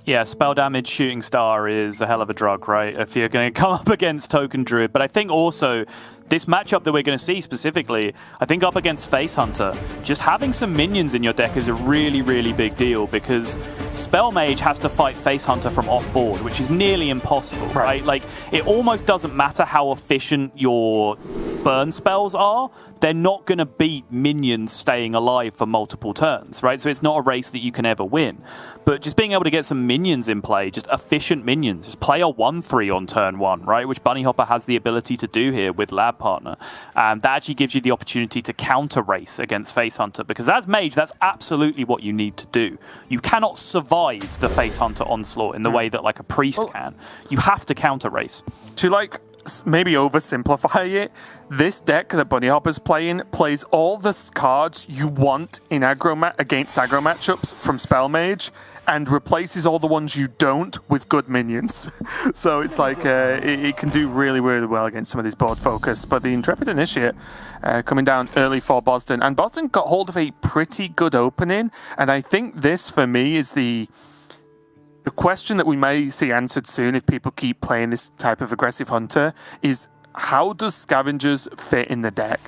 Yeah, spell damage Shooting Star is a hell of a drug, right? If you're going to come up against Token Druid. But I think also this matchup that we're going to see specifically, I think up against Face Hunter, just having some minions in your deck is a really, really big deal because Spell Mage has to fight Face Hunter from off board, which is nearly impossible, right? Like, it almost doesn't matter how efficient your burn spells are, they're not going to beat minions staying alive for multiple turns, right? So it's not a race that you can ever win. But just being able to get some minions in play, just efficient minions, just play a 1/3 on turn 1, right? Which Bunny Hopper has the ability to do here with Lab Partner. That actually gives you the opportunity to counter race against Face Hunter, because as Mage, that's absolutely what you need to do. You cannot survive the Face Hunter onslaught in the way that like a Priest can. You have to counter race. To like maybe oversimplify it, this deck that Bunny Hopper's playing plays all the cards you want in against aggro matchups from Spell Mage and replaces all the ones you don't with good minions. So it's like it can do really, really well against some of these board focus. But the Intrepid Initiate coming down early for Boston, and Boston got hold of a pretty good opening, and I think this for me is the question that we may see answered soon if people keep playing this type of aggressive hunter is, how does Scavengers fit in the deck?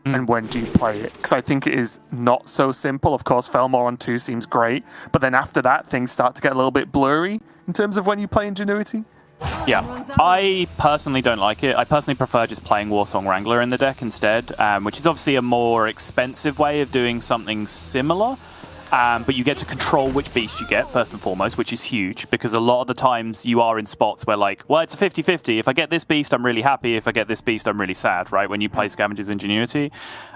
And when do you play it? Because I think it is not so simple. Of course, Felmore on 2 seems great, but then after that, things start to get a little bit blurry in terms of when you play Ingenuity. Yeah, I personally don't like it. I personally prefer just playing Warsong Wrangler in the deck instead, which is obviously a more expensive way of doing something similar. But you get to control which beast you get, first and foremost, which is huge, because a lot of the times you are in spots where, like, well, it's a 50-50. If I get this beast, I'm really happy. If I get this beast, I'm really sad, right, when you play Scavenger's Ingenuity.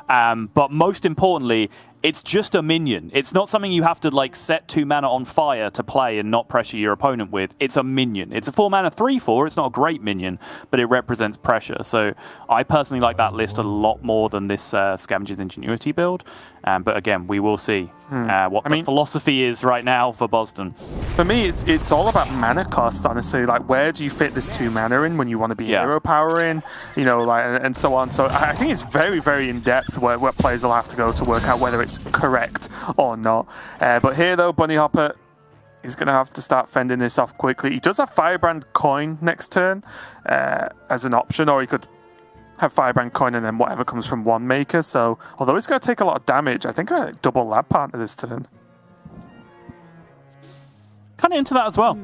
But most importantly, it's just a minion. It's not something you have to, like, set 2 mana on fire to play and not pressure your opponent with. It's a minion. It's a 4 mana 3/4. It's not a great minion, but it represents pressure. So I personally like that list a lot more than this Scavenger's Ingenuity build. But again, we will see what the philosophy is right now for Boston. For me, it's all about mana cost, honestly. Like, where do you fit this 2 mana in when you want to be hero powering, and so on. So I think it's very, very in-depth where players will have to go to work out whether it's correct or not. But here, though, Bunny Hopper is going to have to start fending this off quickly. He does have Firebrand Coin next turn as an option, or he could have Firebrand Coin and then whatever comes from One Maker. So, although he's going to take a lot of damage, I think I double Lab Partner this turn. Kind of into that as well.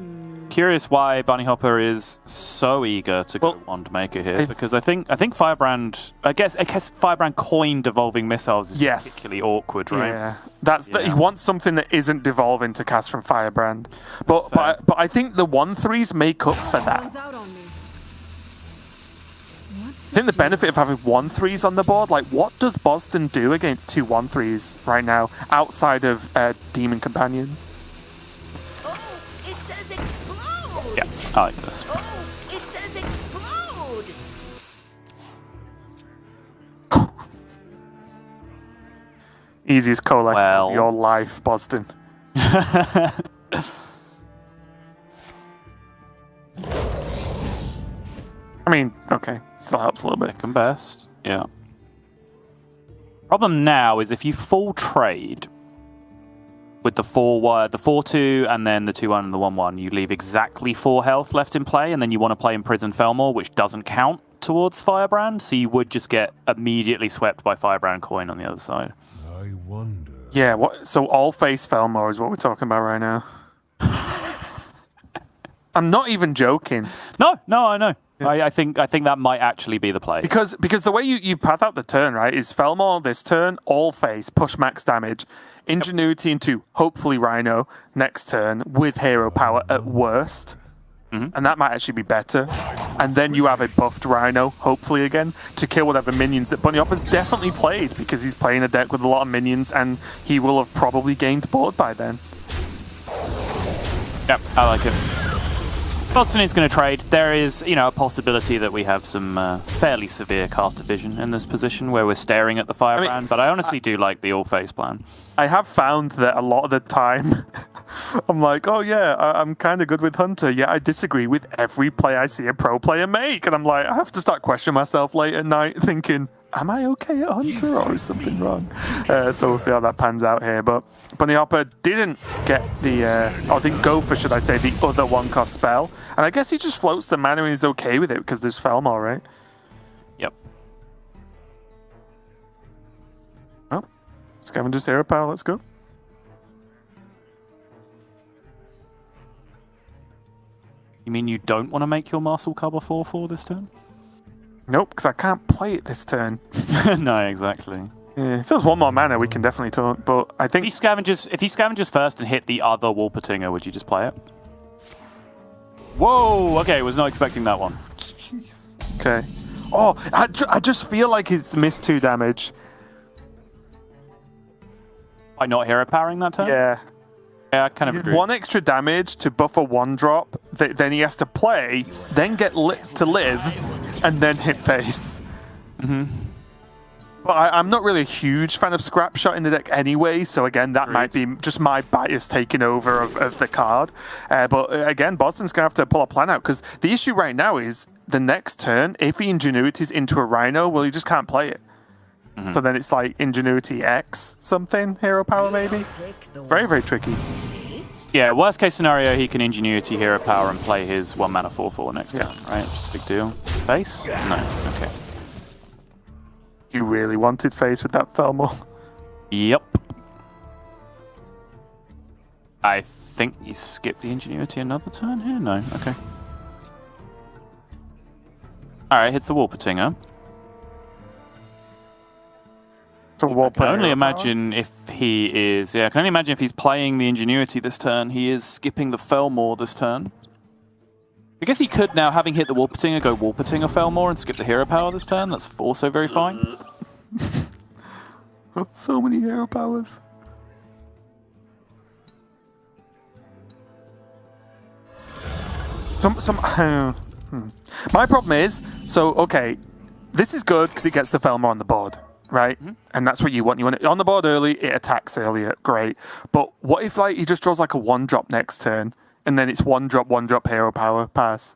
Curious why Bunny Hopper is so eager to go Wand Maker here, because I think Firebrand, I guess Firebrand Coin devolving missiles is particularly awkward, right? Yeah, he wants something that isn't devolving to cast from Firebrand, but I think the 1/3s make up for that. I think the benefit of having 1/3s on the board, like, what does Boston do against 2 1/3s right now outside of Demon Companion? Yeah, I like this. It says explode! Easiest collect of your life, Boston. I mean, okay, still helps a little bit. Second best, yeah. Problem now is if you full trade with the 4/2 and then the 2/1 and the 1/1, you leave exactly 4 health left in play, and then you want to play Imprison Felmore, which doesn't count towards Firebrand, so you would just get immediately swept by Firebrand Coin on the other side. I wonder. Yeah, so all face Felmore is what we're talking about right now. I'm not even joking. No, I know. Yeah. I think that might actually be the play. Because the way you path out the turn, right, is Felmor this turn, all face, push max damage, Ingenuity into hopefully Rhino next turn with hero power at worst. And that might actually be better. And then you have a buffed Rhino, hopefully again, to kill whatever minions that Bunny Hopper's definitely played, because he's playing a deck with a lot of minions and he will have probably gained board by then. Yep, I like it. Boston is going to trade. There is, a possibility that we have some fairly severe caster vision in this position where we're staring at the firebrand, but I honestly do like the all-face plan. I have found that a lot of the time, I'm like, oh yeah, I'm kind of good with Hunter. Yeah, I disagree with every play I see a pro player make. And I'm like, I have to start questioning myself late at night thinking, am I okay at Hunter or is something wrong? So we'll see how that pans out here. But Bunny Hopper didn't get or didn't go for, should I say, the other 1-cost spell. And I guess he just floats the mana and he's okay with it because there's Felmor, right? Yep. Oh, Scavenger's Hero Power, let's go. You mean you don't want to make your Marcel Cub a 4/4 this turn? Nope, because I can't play it this turn. No, exactly. Yeah, if there's one more mana, we can definitely talk. But I think if he scavenges first and hit the other Wolpertinger, would you just play it? Whoa! Okay, was not expecting that one. Jeez. Okay. Oh, I just feel like it's missed 2 damage. By not hero powering that turn? Yeah. Yeah, I kind of agree. 1 extra damage to buff a 1-drop, then he has to play, then get to live, and then hit face. But I'm not really a huge fan of Scrap Shot in the deck anyway, so again, that might be just my bias taking over of the card. But again, Boston's going to have to pull a plan out, because the issue right now is the next turn, if he Ingenuity's into a Rhino, well, he just can't play it. So then it's like Ingenuity X something, hero power maybe? Very, very tricky. Yeah, worst case scenario, he can Ingenuity hero power and play his 1-mana 4/4 next turn, right? Just a big deal. Face? No, okay. You really wanted face with that Felmor? Yep. I think you skipped the Ingenuity another turn here? No, okay. Alright, hits the Wolpertinger. I can only imagine if he is... Yeah, I can only imagine if he's playing the Ingenuity this turn, he is skipping the Felmor this turn. I guess he could now, having hit the Wolpertinger, go Wolpertinger Felmor and skip the hero power this turn. That's also very fine. So many hero powers. My problem is, so, okay, this is good because it gets the Felmor on the board. Right? And that's what you want. You want it on the board early, it attacks earlier. Great. But what if he just draws like a 1-drop next turn, and then it's 1-drop hero power pass?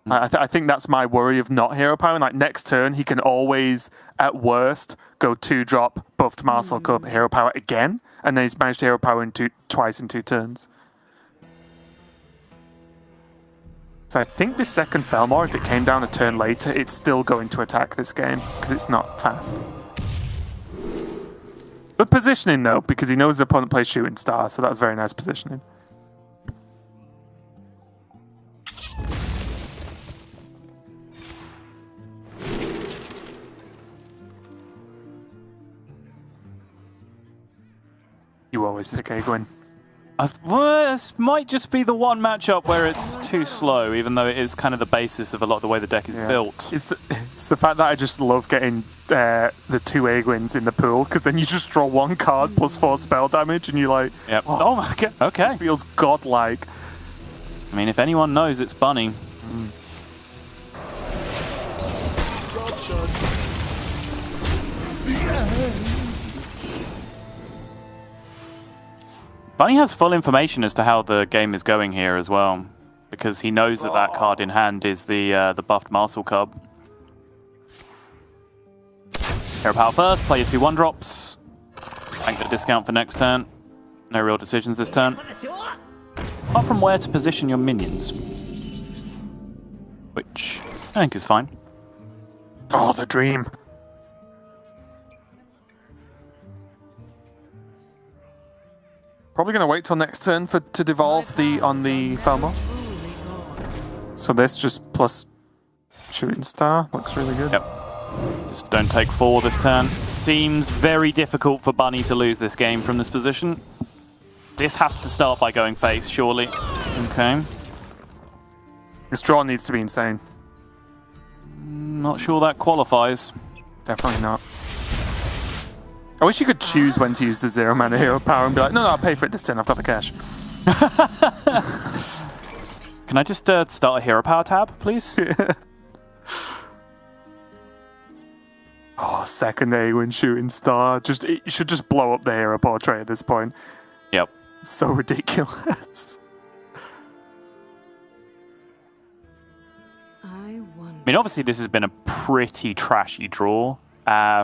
I think that's my worry of not hero power. Like next turn, he can always, at worst, go 2-drop, buffed Marcel Cub, hero power again, and then he's managed to hero power twice in 2 turns. So I think the second Felmor, if it came down a turn later, it's still going to attack this game, because it's not fast. Good positioning, though, because he knows his opponent plays Shooting Star, so that was very nice positioning. You always just okay, Gwyn. Well, this might just be the one matchup where it's too slow, even though it is kind of the basis of a lot of the way the deck is built. It's the fact that I just love getting the 2 Agwins in the pool, because then you just draw 1 card plus 4 spell damage, and you're like, oh my god, okay. It feels godlike. I mean, if anyone knows, it's Bunny. Bunny has full information as to how the game is going here as well, because he knows that that card in hand is the buffed Marcel Cub. Hero power first, play your 2 1-drops. Bank the discount for next turn. No real decisions this turn. Apart from where to position your minions. Which I think is fine. Oh, the dream. Probably going to wait till next turn to devolve on the Felmor. So this just plus shooting star looks really good. Yep. Just don't take 4 this turn. Seems very difficult for Bunny to lose this game from this position. This has to start by going face, surely. Okay. This draw needs to be insane. Not sure that qualifies. Definitely not. I wish you could choose when to use the 0 mana hero power and be like, no, I'll pay for it this turn, I've got the cash. Can I just start a hero power tab, please? Oh, second A when shooting star. It should just blow up the hero portrait at this point. Yep. It's so ridiculous. I mean, obviously this has been a pretty trashy draw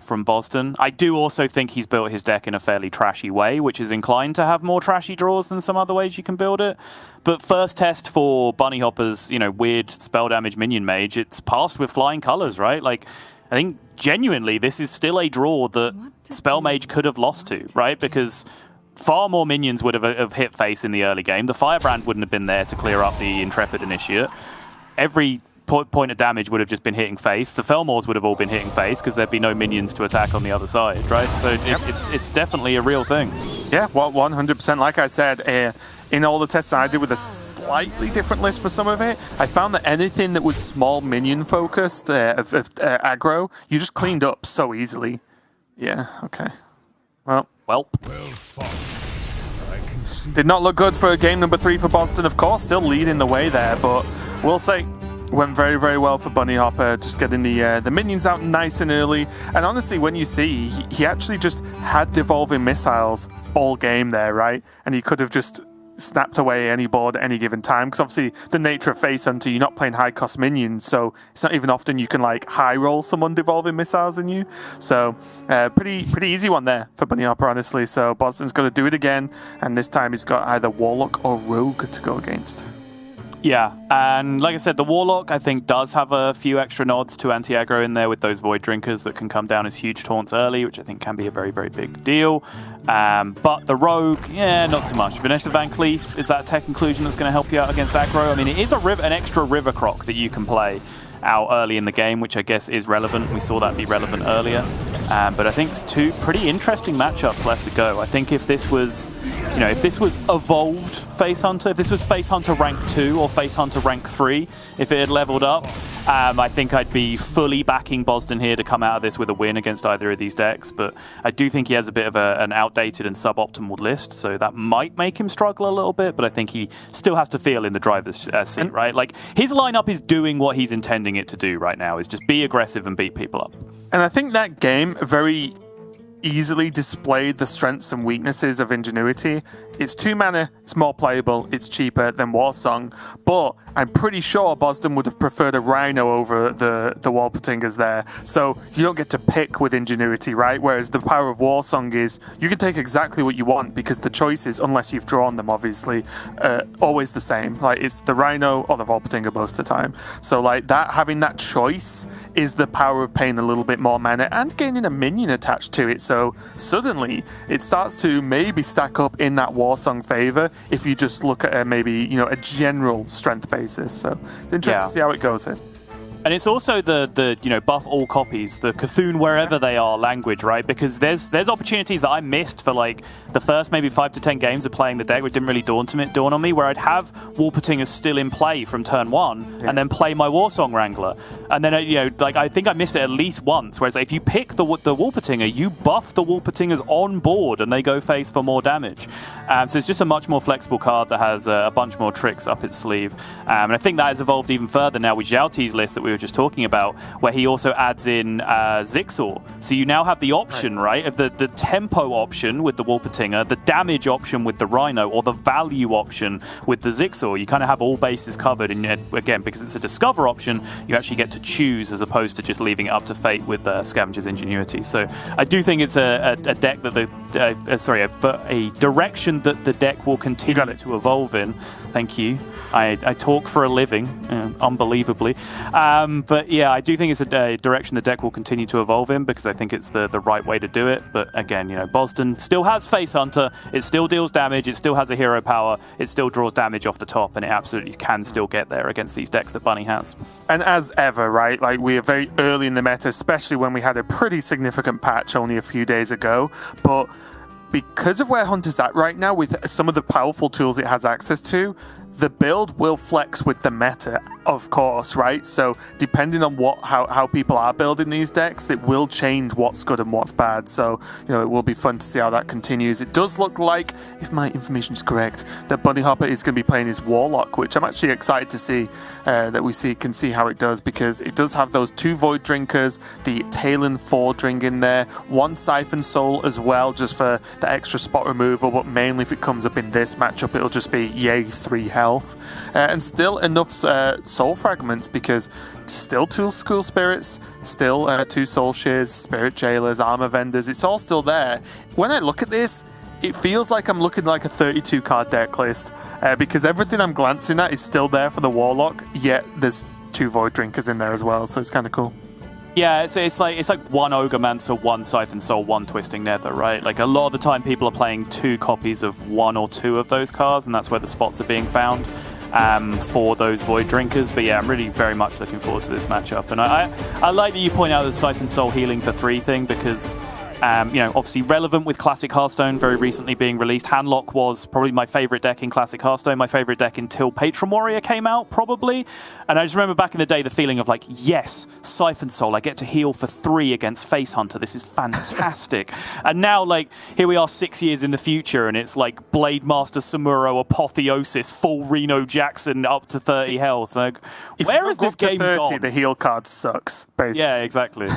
from Boston. I do also think he's built his deck in a fairly trashy way, which is inclined to have more trashy draws than some other ways you can build it. But first test for Bunny Hopper's, weird spell damage minion mage, it's passed with flying colors, right? Like, I think genuinely this is still a draw that Spell Mage could have lost to, right? Because far more minions would have hit face in the early game. The Firebrand wouldn't have been there to clear up the Intrepid Initiate. Every point of damage would have just been hitting face. The Felmors would have all been hitting face because there'd be no minions to attack on the other side, right? So it's definitely a real thing. Yeah, well, 100%. Like I said, in all the tests I did with a slightly different list for some of it, I found that anything that was small minion focused of aggro, you just cleaned up so easily. Yeah, okay. Well. Did not look good for game number 3 for Boston, of course. Still leading the way there, but we'll say went very, very well for Bunny Hopper, just getting the minions out nice and early. And honestly, when you see, he actually just had devolving missiles all game there, right? And he could have just snapped away any board at any given time, because obviously the nature of Face Hunter, you're not playing high cost minions, so it's not even often you can like high roll someone devolving missiles in you. So pretty easy one there for Bunny Hopper, honestly. So Boston's got to do it again, and this time he's got either Warlock or Rogue to go against. Yeah, and like I said, the Warlock, I think, does have a few extra nods to anti-aggro in there with those Void Drinkers that can come down as huge taunts early, which I think can be a very, very big deal. But the Rogue, yeah, not so much. Vanessa Van Cleef, is that a tech inclusion that's going to help you out against aggro? I mean, it is an extra River Croc that you can play out early in the game, which I guess is relevant. We saw that be relevant earlier. But I think it's 2 pretty interesting matchups left to go. I think if this was, if this was evolved Face Hunter, if this was Face Hunter rank 2 or Face Hunter rank 3, if it had leveled up, I think I'd be fully backing Boston here to come out of this with a win against either of these decks. But I do think he has a bit of an outdated and suboptimal list, so that might make him struggle a little bit, but I think he still has to feel in the driver's seat, right? Like, his lineup is doing what he's intending it to do right now, is just be aggressive and beat people up. And I think that game very easily displayed the strengths and weaknesses of Ingenuity. It's 2 mana, it's more playable, it's cheaper than Warsong, but I'm pretty sure Boston would have preferred a Rhino over the Warpatingers there. So you don't get to pick with Ingenuity, right? Whereas the power of Warsong is you can take exactly what you want because the choices, unless you've drawn them obviously, always the same. Like, it's the Rhino or the Warpatinger most of the time. So like that, having that choice is the power of paying a little bit more mana and gaining a minion attached to it. So suddenly it starts to maybe stack up in that Warsong favor if you just look at maybe a general strength basis. So it's interesting to see how it goes here. And it's also the buff all copies, the Cthulhu wherever they are language, right? Because there's opportunities that I missed for like the first maybe 5 to 10 games of playing the deck, which didn't really dawn on me, where I'd have Warpatingers still in play from turn 1 and then play my Warsong Wrangler. And then I think I missed it at least once, whereas if you pick the Warpatinger, you buff the Warpatingers on board and they go face for more damage. So it's just a much more flexible card that has a bunch more tricks up its sleeve. And I think that has evolved even further now with Zhao Ti's list that we were just talking about, where he also adds in Zixor. So you now have the option, right, of the tempo option with the Warpatinger, the damage option with the Rhino, or the value option with the Zixor. You kind of have all bases covered, and again, because it's a discover option, you actually get to choose as opposed to just leaving it up to fate with Scavenger's Ingenuity. So I do think it's a deck that the direction that the deck will continue to evolve in. Thank you. I talk for a living, unbelievably. But yeah, I do think it's a direction the deck will continue to evolve in because I think it's the right way to do it. But again, Boston still has Face Hunter. It still deals damage. It still has a hero power. It still draws damage off the top, and it absolutely can still get there against these decks that Bunny has. And as ever, right, like we are very early in the meta, especially when we had a pretty significant patch only a few days ago. But because of where Hunter's at right now, with some of the powerful tools it has access to, the build will flex with the meta, of course, right? So depending on how people are building these decks, it will change what's good and what's bad. So, it will be fun to see how that continues. It does look like, if my information is correct, that Bunny Hopper is going to be playing his Warlock, which I'm actually excited to see, can see how it does, because it does have those 2 Void Drinkers, the Talon Fordring in there, 1 Siphon Soul as well, just for the extra spot removal, but mainly if it comes up in this matchup, it'll just be yay 3 health. And still enough soul fragments, because still 2 School Spirits, still 2 Soul Shears, Spirit Jailers, Armor Vendors, it's all still there. When I look at this, it feels like I'm looking like a 32 card deck list, because everything I'm glancing at is still there for the Warlock, yet there's 2 Void Drinkers in there as well, so it's kind of cool. Yeah, it's like 1 Ogremancer, 1 Siphon Soul, 1 Twisting Nether, right? Like a lot of the time people are playing 2 copies of 1 or 2 of those cards, and that's where the spots are being found for those Void Drinkers. But yeah, I'm really very much looking forward to this matchup. And I like that you point out the Siphon Soul healing for 3 thing, because obviously relevant with Classic Hearthstone very recently being released. Handlock was probably my favorite deck in Classic Hearthstone, my favorite deck until Patron Warrior came out, probably. And I just remember back in the day the feeling of like, yes, Siphon Soul, I get to heal for 3 against Face Hunter. This is fantastic. And now, like, here we are 6 years in the future, and it's like Blade Master Samuro Apotheosis, full Reno Jackson up to 30 health. Like, where is this game 30, gone? The heal card sucks, basically. Yeah, exactly.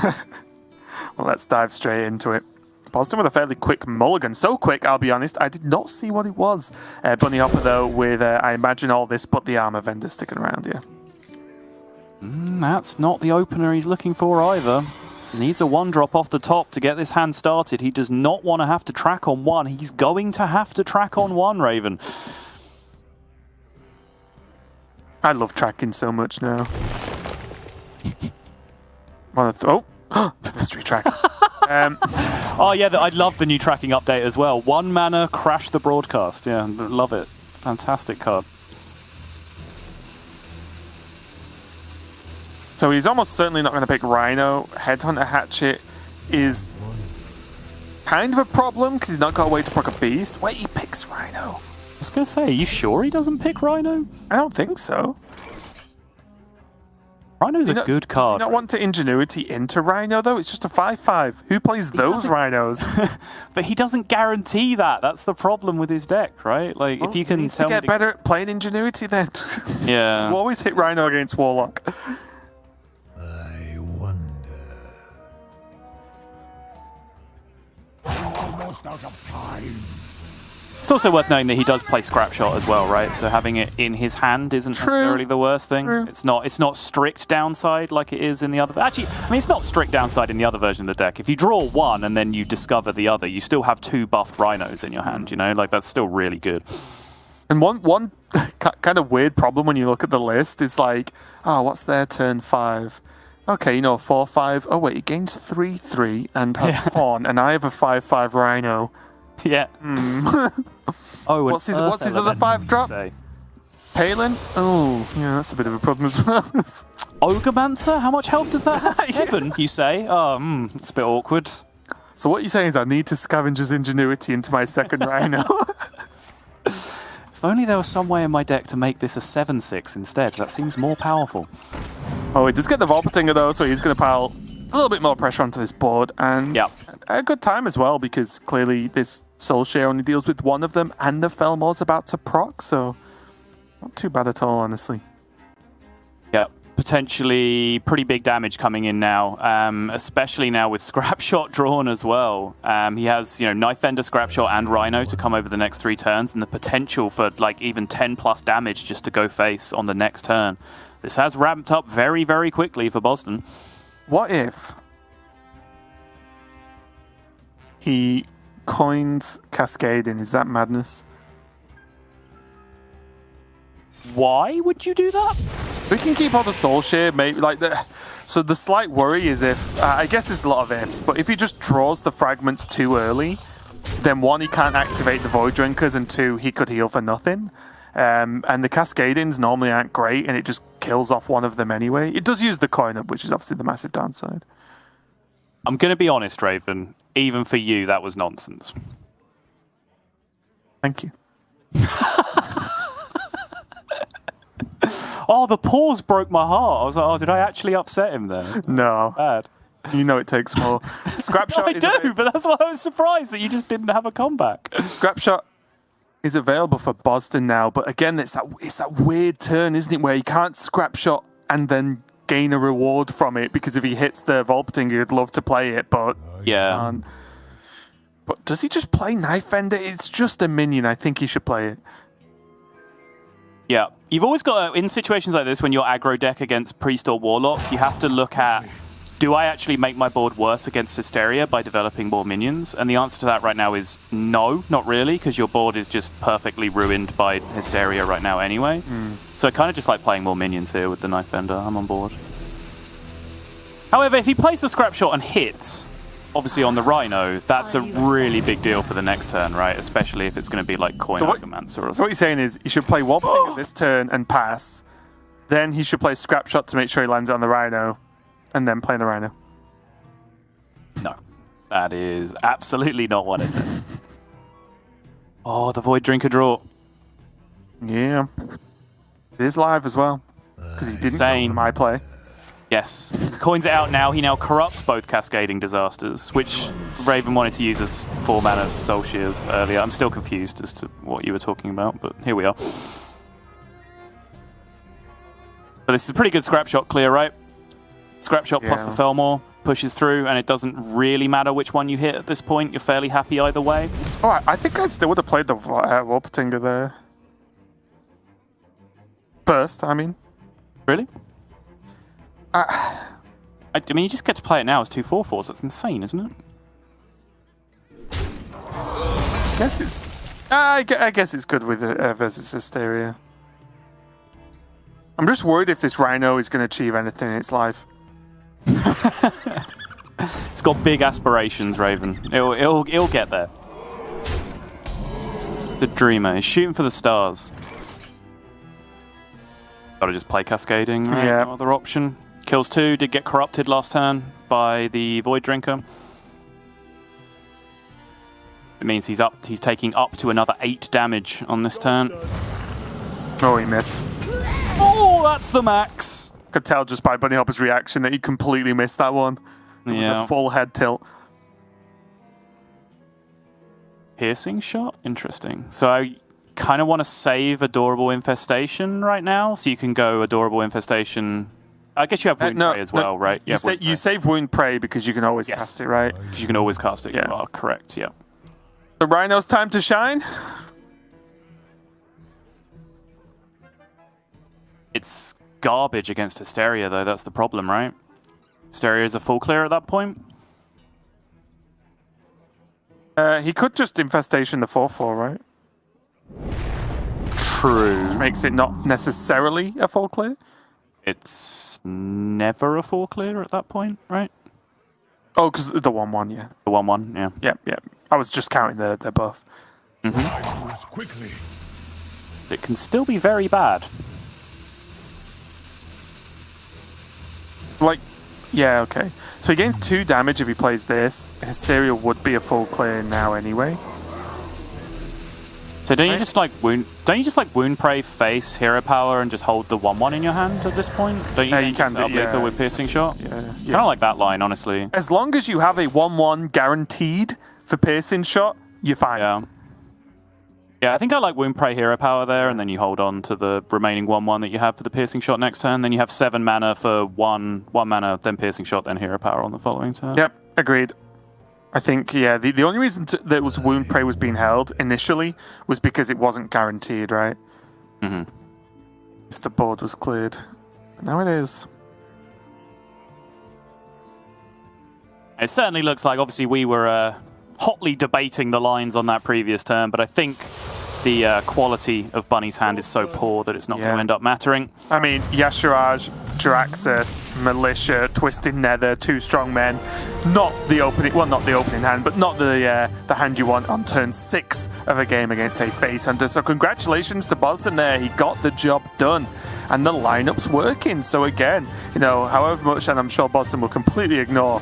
Well, let's dive straight into it. Boston with a fairly quick mulligan. So quick, I'll be honest, I did not see what it was. Bunny Hopper, though, with, I imagine, all this but the Armor Vendor sticking around here. That's not the opener he's looking for either. Needs a 1-drop off the top to get this hand started. He does not want to have to track on 1. He's going to have to track on 1, Raven. I love tracking so much now. Mystery track. Oh yeah, I love the new tracking update as well. 1 mana, crash the broadcast. Yeah, love it. Fantastic card. So he's almost certainly not going to pick Rhino. Headhunter Hatchet is kind of a problem because he's not got a way to proc a beast. Wait, he picks Rhino. I was going to say, are you sure he doesn't pick Rhino? I don't think so. Rhino's a good card. Does he not want to Ingenuity into Rhino, though? It's just a 5/5. Who plays those Rhinos? But he doesn't guarantee that. That's the problem with his deck, right? Like, if you can he needs tell to get better at playing Ingenuity, then. Yeah. We'll always hit Rhino against Warlock. I wonder. Almost out of time. It's also worth noting that he does play Scrapshot as well, right? So having it in his hand isn't necessarily the worst thing. It's not strict downside like it is in the other. Actually, I mean, it's not strict downside in the other version of the deck. If you draw 1 and then you discover the other, you still have 2 buffed Rhinos in your hand. Like that's still really good. And one kind of weird problem when you look at the list is like, oh, what's their turn 5? Okay, 4/5. Oh wait, it gains 3/3 and has pawn, and I have a 5/5 Rhino. Yeah. Oh, what's his other 5-drop? Talon? Oh, yeah, that's a bit of a problem as well. Ogremancer? How much health does that have? 7, you say? Oh, it's a bit awkward. So what you're saying is I need to scavenge his Ingenuity into my second Rhino. If only there was some way in my deck to make this a 7/6 instead. That seems more powerful. Oh, he does get the Volpatinger though, so he's going to pile a little bit more pressure onto this board. And a good time as well, because clearly this Soul Share only deals with 1 of them, and the Felmore's about to proc, so not too bad at all, honestly. Yeah, potentially pretty big damage coming in now, especially now with Scrapshot drawn as well. He has, Knife Vendor, Scrapshot, and Rhino to come over the next 3 turns, and the potential for like even 10+ damage just to go face on the next turn. This has ramped up very, very quickly for Boston. What if he coins cascading. Is that madness? Why would you do that? We can keep all the soul share, maybe like the. So the slight worry is if I guess there's a lot of ifs, but if he just draws the fragments too early, then one, he can't activate the Void Drinkers, and two, he could heal for nothing. And the Cascadings normally aren't great, and it just kills off one of them anyway. It does use the coin up, which is obviously the massive downside. I'm going to be honest, Raven. Even for you, that was nonsense. Thank you. Oh, the pause broke my heart. I was like, oh, did I actually upset him there? No. Bad. You know it takes more. Scrapshot. I do, but that's why I was surprised that you just didn't have a comeback. Scrapshot is available for Boston now, but again, it's that weird turn, isn't it, where you can't Scrapshot and then gain a reward from it, because if he hits the Volpting, he'd love to play it, but yeah. But does he just play Knife Bender? It's just a minion. I think he should play it. Yeah, you've always got to, in situations like this, when you're aggro deck against Priest or Warlock, you have to look at, do I actually make my board worse against Hysteria by developing more minions? And the answer to that right now is no, not really, because your board is just perfectly ruined by Hysteria right now anyway. So I kind of just like playing more minions here with the Knife Bender. I'm on board. However, if he plays the Scrapshot and hits, obviously on the Rhino, that's a really big deal for the next turn, right? Especially if it's going to be like Coin Argomancer or something. So what you're saying is he should play Wobble this turn and pass. Then he should play Scrapshot to make sure he lands it on the Rhino, and then play the Rhino. No, that is absolutely not what I said. Oh, the Void Drinker draw. Yeah. It is live as well, because he didn't go for my play. Yes. Coins it out now. He now corrupts both Cascading Disasters, which Raven wanted to use as 4 mana Soul Shears earlier. I'm still confused as to what you were talking about, but here we are. So this is a pretty good Scrapshot clear, right? Scrapshot plus the Felmore pushes through, and it doesn't really matter which one you hit at this point. You're fairly happy either way. Oh, I think I still would have played the Wolpertinger there. First, I mean. Really? I mean, you just get to play it now as 2 4/4s. That's insane, isn't it? I guess it's good with versus Hysteria. I'm just worried if this Rhino is going to achieve anything in its life. It's got big aspirations, Raven. It'll get there. The Dreamer is shooting for the stars. Gotta just play Cascading, right? Yeah. No other option. Kills 2, did get corrupted last turn by the Void Drinker. It means he's taking up to another 8 damage on this turn. Oh, he missed. Oh, that's the max! Could tell just by Bunny Hopper's reaction that he completely missed that one. It was a full head tilt. Piercing shot? Interesting. So I kind of want to save Adorable Infestation right now, so you can go Adorable Infestation. I guess you have Wound Prey as well, right? You save Wound Prey because you can always cast it, right? Because you can always cast it. Yeah. Oh, correct, yeah. The Rhino's time to shine? It's garbage against Hysteria, though. That's the problem, right? Hysteria is a full clear at that point. He could just Infestation the 4/4, right? True. Which makes it not necessarily a full clear. It's never a 4 clear at that point, right? Oh, because the 1/1, yeah. The 1/1, yeah. Yep. I was just counting the buff. Quickly. It can still be very bad. Like, yeah, okay. So he gains 2 damage if he plays this. Hysteria would be a full clear now anyway. So don't you just like Wound Prey, face Hero Power, and just hold the 1/1 in your hand at this point? Don't you? You can do lethal with Piercing Shot. Yeah. Kind of like that line, honestly. As long as you have a 1/1 guaranteed for Piercing Shot, you're fine. Yeah, I think I like Wound Prey Hero Power there, and then you hold on to the remaining 1/1 that you have for the Piercing Shot next turn. Then you have 7 mana for one mana, then Piercing Shot, then Hero Power on the following turn. Yep, agreed. I think, yeah, the only reason that was Wound Prey was being held initially was because it wasn't guaranteed, right? Mm-hmm. If the board was cleared. But now it is. It certainly looks like, obviously, we were hotly debating the lines on that previous turn, but I think the quality of Bunny's hand is so poor that it's not going to end up mattering. I mean, Yashiraj, Jiraxxus, Militia, Twisted Nether, 2 strong men. Not the opening hand, but not the hand you want on turn 6 of a game against a Face Hunter. So congratulations to Boston there. He got the job done. And the lineup's working. So again, you know, however much, and I'm sure Boston will completely ignore,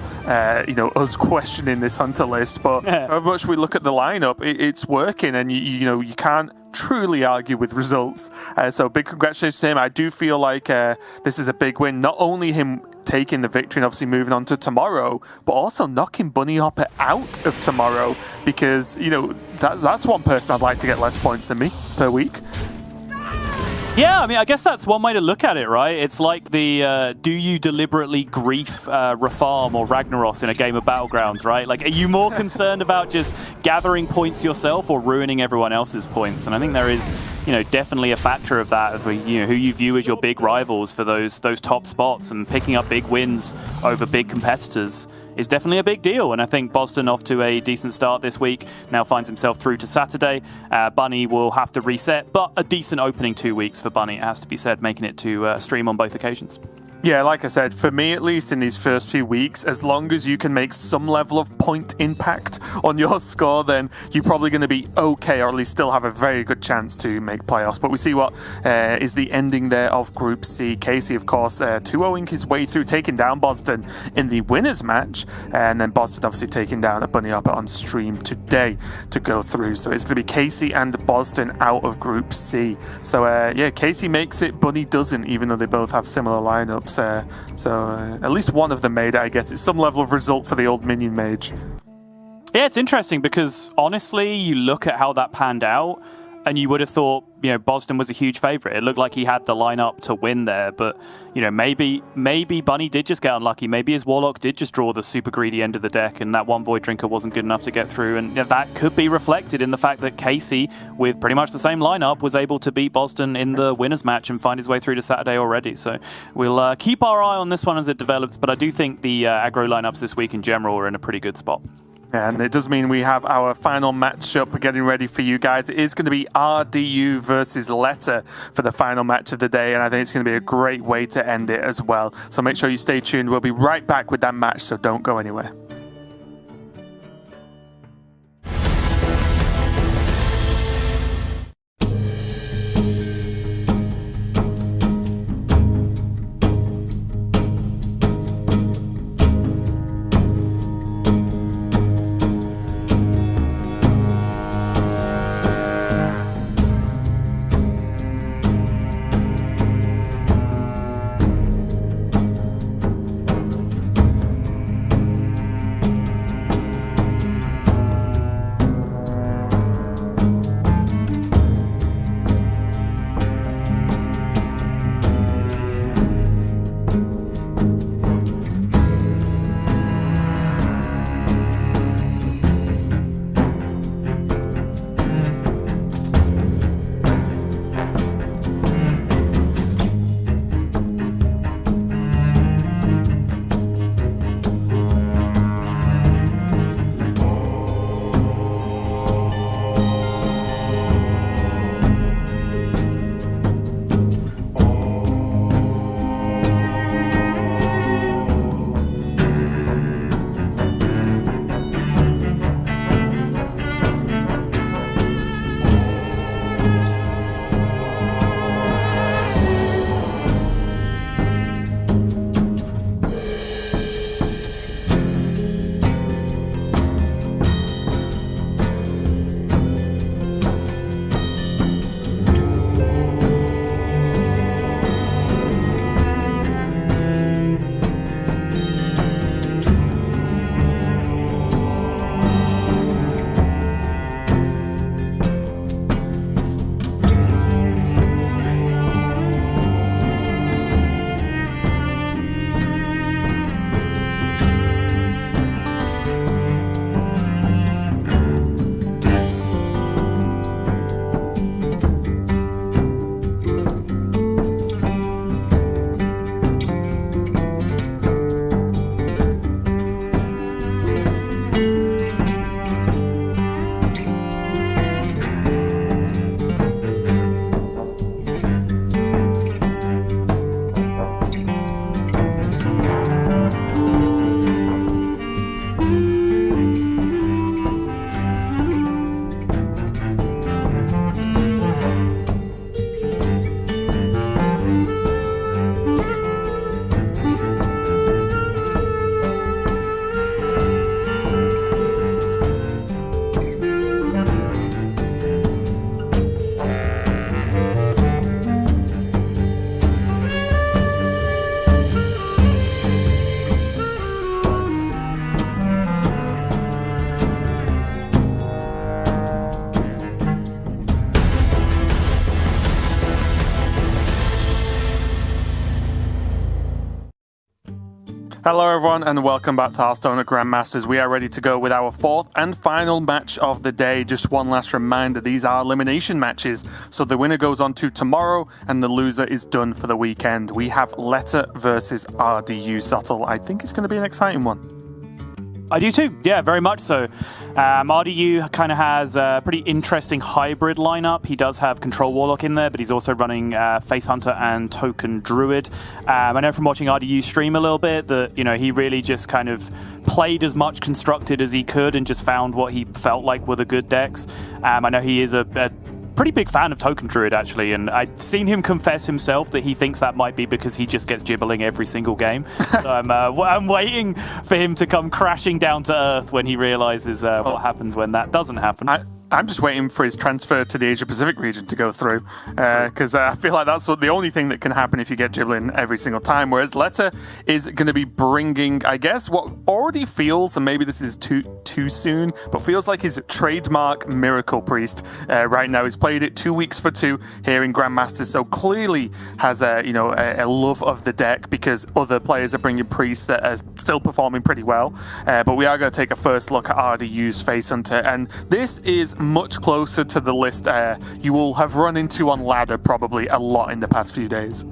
you know, us questioning this Hunter list, but however much we look at the lineup, it's working, and you know, you can't truly argue with results. So big congratulations to him. I do feel like this is a big win. Not only him taking the victory and obviously moving on to tomorrow, but also knocking Bunny Hopper out of tomorrow, because, you know, that's one person I'd like to get less points than me per week. Yeah, I mean, I guess that's one way to look at it, right? It's like the, do you deliberately grief Rafarm or Ragnaros in a game of Battlegrounds, right? Like, are you more concerned about just gathering points yourself or ruining everyone else's points? And I think there is, you know, definitely a factor of that, of, you know, who you view as your big rivals for those top spots, and picking up big wins over big competitors is definitely a big deal. And I think Boston, off to a decent start this week, now finds himself through to Saturday. Bunny will have to reset, but a decent opening 2 weeks for Bunny, it has to be said, making it to stream on both occasions. Yeah, like I said, for me at least in these first few weeks, as long as you can make some level of point impact on your score, then you're probably going to be okay, or at least still have a very good chance to make playoffs. But we see what is the ending there of Group C. Casey, of course, 2-0ing his way through, taking down Boston in the winners match, and then Boston obviously taking down a Bunny Hopper on stream today to go through. So it's going to be Casey and Boston out of Group C. So yeah, Casey makes it, Bunny doesn't, even though they both have similar lineups. So at least one of them made it, I guess. It's some level of result for the old minion mage. Yeah, it's interesting because honestly, you look at how that panned out, and you would have thought, you know, Boston was a huge favourite. It looked like he had the lineup to win there, but, you know, maybe Bunny did just get unlucky. Maybe his Warlock did just draw the super greedy end of the deck, and that one Void Drinker wasn't good enough to get through. And, you know, that could be reflected in the fact that Casey, with pretty much the same lineup, was able to beat Boston in the winners match and find his way through to Saturday already. So we'll keep our eye on this one as it develops, but I do think the aggro lineups this week in general are in a pretty good spot. And it does mean we have our final matchup getting ready for you guys. It is going to be RDU versus Letter for the final match of the day, and I think it's going to be a great way to end it as well. So make sure you stay tuned. We'll be right back with that match, so don't go anywhere. Hello everyone and welcome back to Hearthstone at Grandmasters. We are ready to go with our fourth and final match of the day. Just one last reminder, these are elimination matches. So the winner goes on to tomorrow and the loser is done for the weekend. We have Letter versus RDU Subtle. I think it's going to be an exciting one. I do too, yeah, very much so. RDU kind of has a pretty interesting hybrid lineup. He does have Control Warlock in there, but he's also running Face Hunter and Token Druid. I know from watching RDU stream a little bit that, you know, he really just kind of played as much constructed as he could and just found what he felt like were the good decks. I know he is a pretty big fan of Token Druid, actually, and I've seen him confess himself that he thinks that might be because he just gets gibbling every single game. So I'm waiting for him to come crashing down to earth when he realizes what happens when that doesn't happen. I'm just waiting for his transfer to the Asia-Pacific region to go through, because I feel like that's the only thing that can happen if you get gibbling every single time, whereas Letter is going to be bringing, I guess, what already feels, and maybe this is too soon, but feels like his trademark Miracle Priest right now. He's played it 2 weeks for 2 here in Grandmasters, so clearly has a love of the deck because other players are bringing priests that are still performing pretty well. But we are going to take a first look at RDU's Face Hunter, and this is much closer to the list you will have run into on ladder probably a lot in the past few days.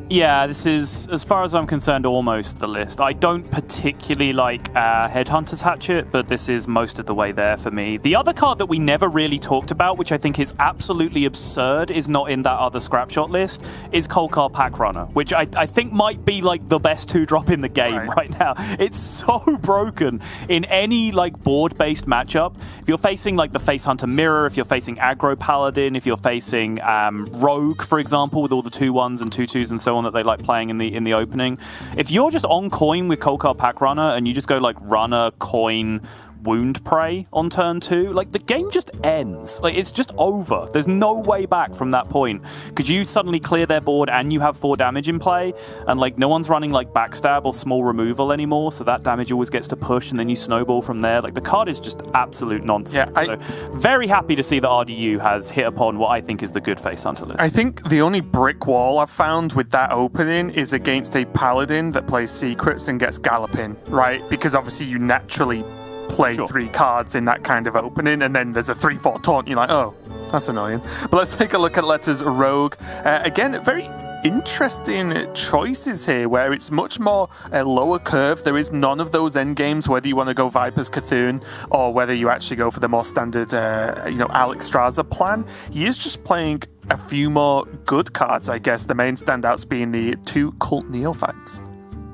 Yeah, this is, as far as I'm concerned, almost the list. I don't particularly like Headhunter's Hatchet, but this is most of the way there for me. The other card that we never really talked about, which I think is absolutely absurd, is not in that other scrapshot list, is Kolkar Pack Runner, which I think might be like the best 2-drop in the game right now. It's so broken in any like board-based matchup. If you're facing like the Face Hunter Mirror, if you're facing Aggro Paladin, if you're facing Rogue, for example, with all the 2-1s and 2-2s and so on that they like playing in the opening. If you're just on coin with Kolkar Pack Runner and you just go like runner, coin, wound prey on turn 2, like the game just ends. Like it's just over. There's no way back from that point. Could you suddenly clear their board and you have 4 damage in play and like no one's running like backstab or small removal anymore, so that damage always gets to push and then you snowball from there. Like the card is just absolute nonsense. Yeah, so very happy to see that RDU has hit upon what I think is the good Face Hunter list. I think the only brick wall I've found with that opening is against a Paladin that plays Secrets and gets Galloping, right? Because obviously you naturally play 3 cards in that kind of opening, and then there's a 3/4 taunt. You're like, oh, that's annoying. But let's take a look at Letter's Rogue. Again, very interesting choices here, where it's much more a lower curve. There is none of those end games, whether you want to go Viper's Cthulhu or whether you actually go for the more standard, Alex Straza plan. He is just playing a few more good cards, I guess. The main standouts being the 2 Cult Neophytes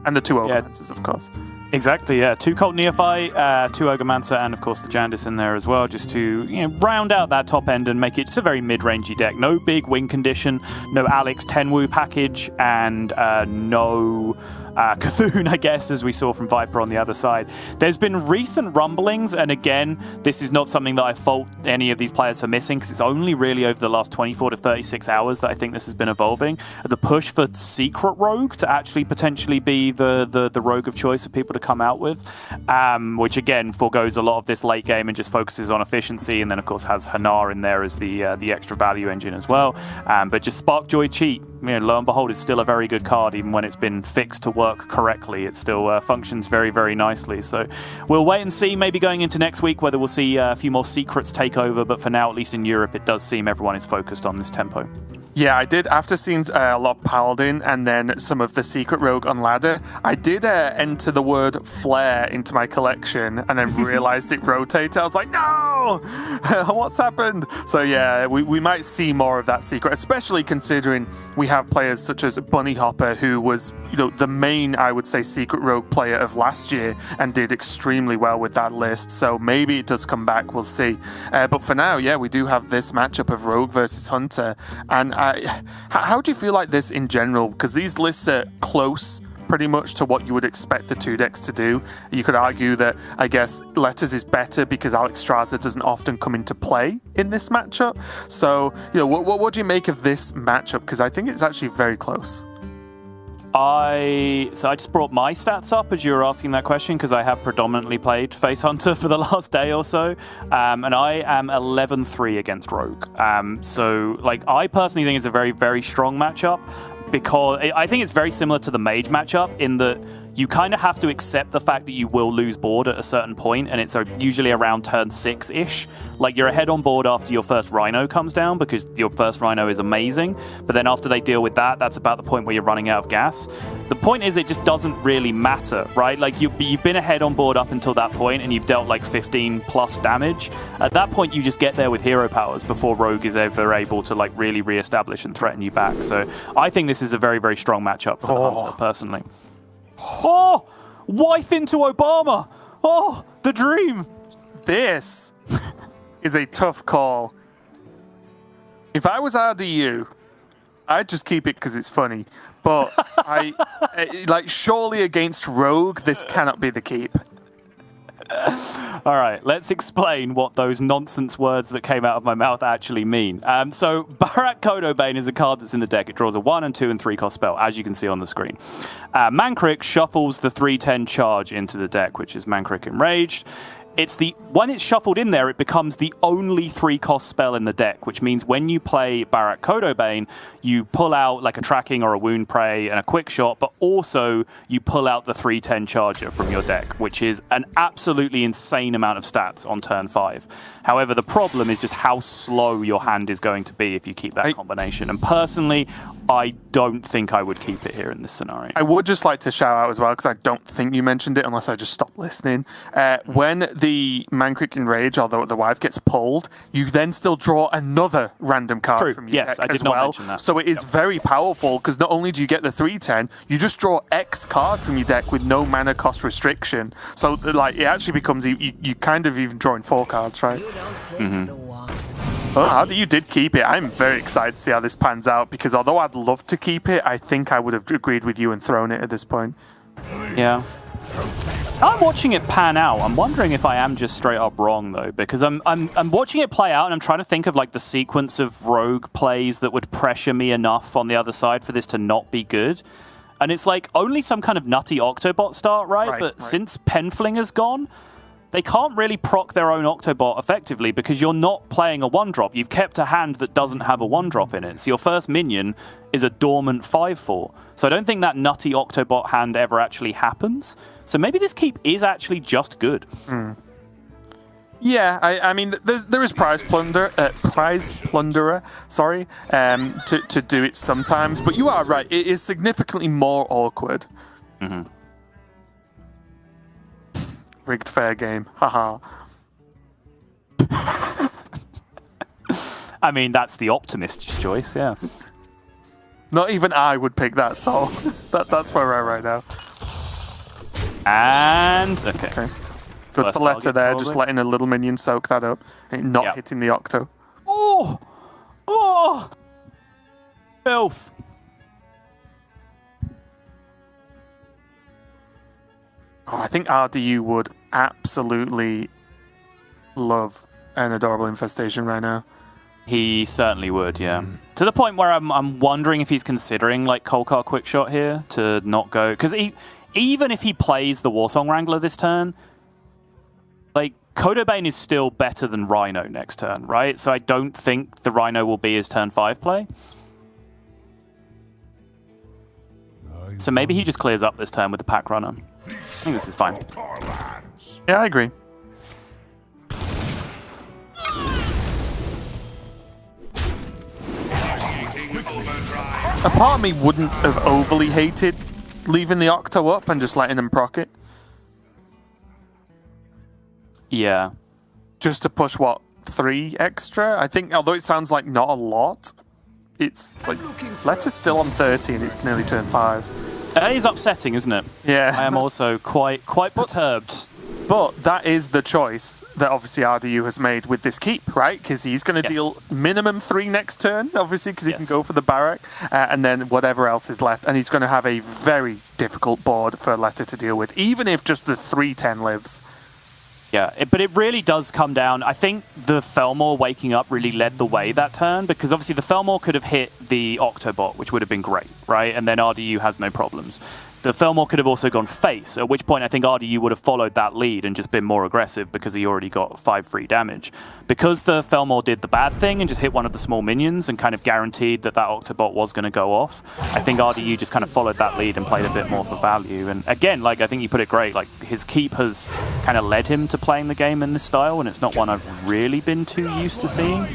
and the 2 Ogomancers, of course. Exactly, yeah. 2 Cult Neophyte, 2 Ogomancer, and of course the Jandis in there as well, just to round out that top end and make it just a very mid-rangey deck. No big win condition, no Alex Tenwu package, and no Cthulhu, I guess, as we saw from Viper on the other side. There's been recent rumblings, and again, this is not something that I fault any of these players for missing, because it's only really over the last 24 to 36 hours that I think this has been evolving. The push for Secret Rogue to actually potentially be the rogue of choice for people to come out with, which again foregoes a lot of this late game and just focuses on efficiency, and then of course has Hanar in there as the extra value engine as well. But just Sparkjoy Cheat, lo and behold, is still a very good card, even when it's been fixed to work correctly. It still functions very, very nicely. So we'll wait and see, maybe going into next week, whether we'll see a few more secrets take over, but for now, at least in Europe, it does seem everyone is focused on this tempo. Yeah, I did. After seeing a lot of Paladin and then some of the Secret Rogue on ladder, I did enter the word Flare into my collection and then realized it rotated. I was like, no! What's happened? So yeah, we might see more of that Secret, especially considering we have players such as Bunny Hopper, who was the main, I would say, Secret Rogue player of last year and did extremely well with that list. So maybe it does come back, we'll see. But for now, yeah, we do have this matchup of Rogue versus Hunter. And how do you feel like this in general? Because these lists are close pretty much to what you would expect the 2 decks to do. You could argue that, I guess, Letters is better because Alex Straza doesn't often come into play in this matchup. So, what do you make of this matchup? Because I think it's actually very close. I just brought my stats up as you were asking that question, because I have predominantly played Face Hunter for the last day or so, and I am 11-3 against Rogue. So I personally think it's a very, very strong matchup, because I think it's very similar to the Mage matchup in that you kind of have to accept the fact that you will lose board at a certain point, and it's usually around turn 6-ish. Like, you're ahead on board after your first Rhino comes down, because your first Rhino is amazing, but then after they deal with that, that's about the point where you're running out of gas. The point is, it just doesn't really matter, right? Like, you've been ahead on board up until that point, and you've dealt like 15 plus damage. At that point, you just get there with hero powers before Rogue is ever able to like really re-establish and threaten you back. So I think this is a very, very strong matchup for the Hunter, personally. Oh, wife into Obama. Oh, the dream. This is a tough call. If I was RDU, I'd just keep it because it's funny. But like, surely against Rogue, this cannot be the keep. All right, let's explain what those nonsense words that came out of my mouth actually mean. So Barak Kodobane is a card that's in the deck. It draws a 1 and 2 and 3 cost spell, as you can see on the screen. Mankrik shuffles the 3/10 charge into the deck, which is Mankrik Enraged. When it's shuffled in there, it becomes the only 3-cost spell in the deck, which means when you play Barak Kodobane, you pull out like a tracking or a wound prey and a quick shot, but also you pull out the 3/10 charger from your deck, which is an absolutely insane amount of stats on turn 5. However, the problem is just how slow your hand is going to be if you keep that combination. And personally, I don't think I would keep it here in this scenario. I would just like to shout out as well, because I don't think you mentioned it unless I just stopped listening. When the Mankrik Enrage, although the wife gets pulled, you then still draw another random card from your deck I did as not well. mention that. So it is very powerful, because not only do you get the 3/10, you just draw X card from your deck with no mana cost restriction. So like, it actually becomes, you kind of even drawing 4 cards, right? Well, RDU did keep it. I'm very excited to see how this pans out, because although I'd love to keep it, I think I would have agreed with you and thrown it at this point. Yeah. I'm watching it pan out. I'm wondering if I am just straight up wrong, though, because I'm watching it play out, and I'm trying to think of like the sequence of Rogue plays that would pressure me enough on the other side for this to not be good. And it's like only some kind of nutty Octobot start, right? But since Penflinger's gone, they can't really proc their own Octobot effectively, because you're not playing a 1-drop. You've kept a hand that doesn't have a 1-drop in it. So your first minion is a dormant 5/4. So I don't think that nutty Octobot hand ever actually happens. So maybe this keep is actually just good. Yeah, I mean, there is prize plunderer, sorry, to do it sometimes. But you are right; it is significantly more awkward. Rigged fair game, haha. I mean, that's the optimist's choice, yeah. Not even I would pick that, so that's where we're at right now. And okay. Good First for Letter target, there, probably. just letting a little minion soak that up and not hitting the Octo. Oh! Oh! Filth! Oh, I think RDU would absolutely love an Adorable Infestation right now. He certainly would, yeah. To the point where I'm wondering if he's considering like Kolkar Quickshot here to not go, because even if he plays the Warsong Wrangler this turn, like Kodobane is still better than Rhino next turn, right? So I don't think the Rhino will be his turn 5 play. So maybe he just clears up this turn with the Pack Runner. I think this is fine. Yeah, I agree. A part of me wouldn't have overly hated leaving the Octo up and just letting him proc it. Yeah. Just to push, what, 3 extra? I think, although it sounds like not a lot, it's like, Letter's still on 30 and it's nearly turn 5. It is upsetting, isn't it? Yeah. I am also quite perturbed. But that is the choice that obviously RDU has made with this keep, right? Because he's going to deal minimum 3 next turn, obviously, because he can go for the Barak, and then whatever else is left. And he's going to have a very difficult board for Letter to deal with, even if just the 3/10 lives. Yeah, but it really does come down. I think the Felmore waking up really led the way that turn, because obviously the Felmore could have hit the Octobot, which would have been great, right? And then RDU has no problems. The Felmore could have also gone face, at which point I think RDU would have followed that lead and just been more aggressive because he already got 5 free damage. Because the Felmore did the bad thing and just hit one of the small minions and kind of guaranteed that that Octobot was going to go off, I think RDU just kind of followed that lead and played a bit more for value. And again, like I think you put it great, like his keep has kind of led him to playing the game in this style, and it's not one I've really been too used to seeing.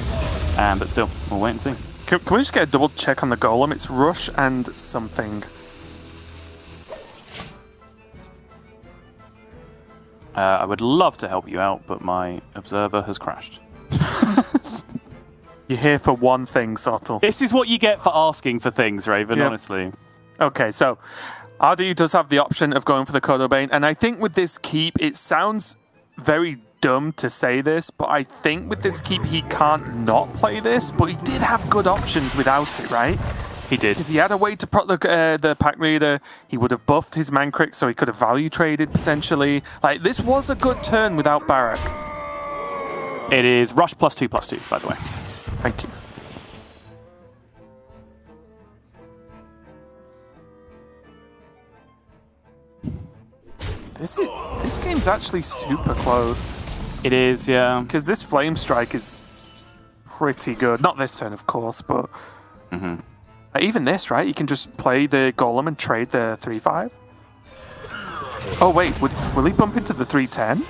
But still, we'll wait and see. Can we just get a double check on the golem? It's rush and something. I would love to help you out, but my observer has crashed. You're here for one thing, Sottle. This is what you get for asking for things, Raven, Yep. honestly. Okay, so RDU does have the option of going for the Codobane, and I think with this keep, it sounds very dumb to say this, but I think with this keep, he can't not play this, but he did have good options without it, right? He did. Because he had a way to proc the pack leader. He would have buffed his Mankrik, so he could have value traded potentially. Like, this was a good turn without Barak. It is rush +2/+2, by the way. Thank you. This game's actually super close. It is, yeah. Because this Flame Strike is pretty good. Not this turn, of course, but... Even this, right? You can just play the Golem and trade the 3/5. Oh, wait. Will he bump into the 3/10?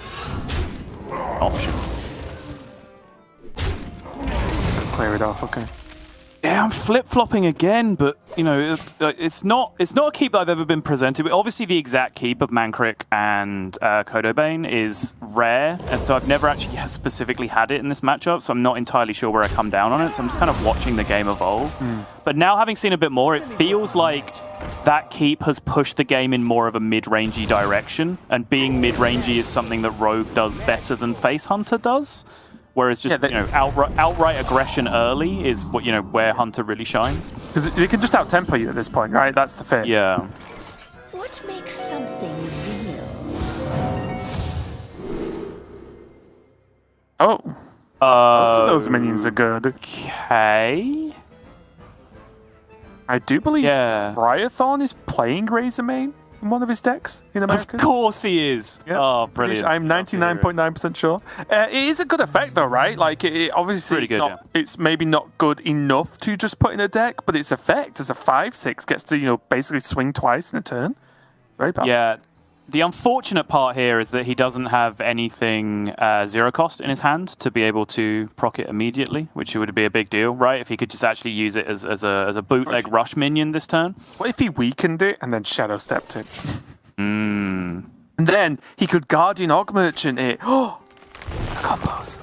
Option. Clear it off, okay. Yeah, I'm flip-flopping again, but, you know, it's not a keep that I've ever been presented with. Obviously, the exact keep of Mankrik and Codobane is rare, and so I've never actually specifically had it in this matchup, so I'm not entirely sure where I come down on it, so I'm just kind of watching the game evolve. But now, having seen a bit more, it feels like that keep has pushed the game in more of a mid-rangey direction, and being mid-rangey is something that Rogue does better than Face Hunter does. Whereas just, outright aggression early is what, where Hunter really shines. Because you can just out-tempo you at this point, right? That's the fit. Yeah. What makes something real? Oh. Both of those minions are good. Okay. I do believe Ryathorn is playing Razormane in one of his decks in America. Of course he is. Yep. Oh, brilliant. I'm 99.9% sure. It is a good effect though, right? Like, it obviously it's maybe not good enough to just put in a deck, but its effect as a 5/6 gets to, basically swing twice in a turn. It's very powerful. Yeah. The unfortunate part here is that he doesn't have anything zero cost in his hand to be able to proc it immediately, which would be a big deal, right? If he could just actually use it as a bootleg rush minion this turn. What if he weakened it and then Shadow Stepped it? And then he could Guardian Og Merchant it. Oh, combos.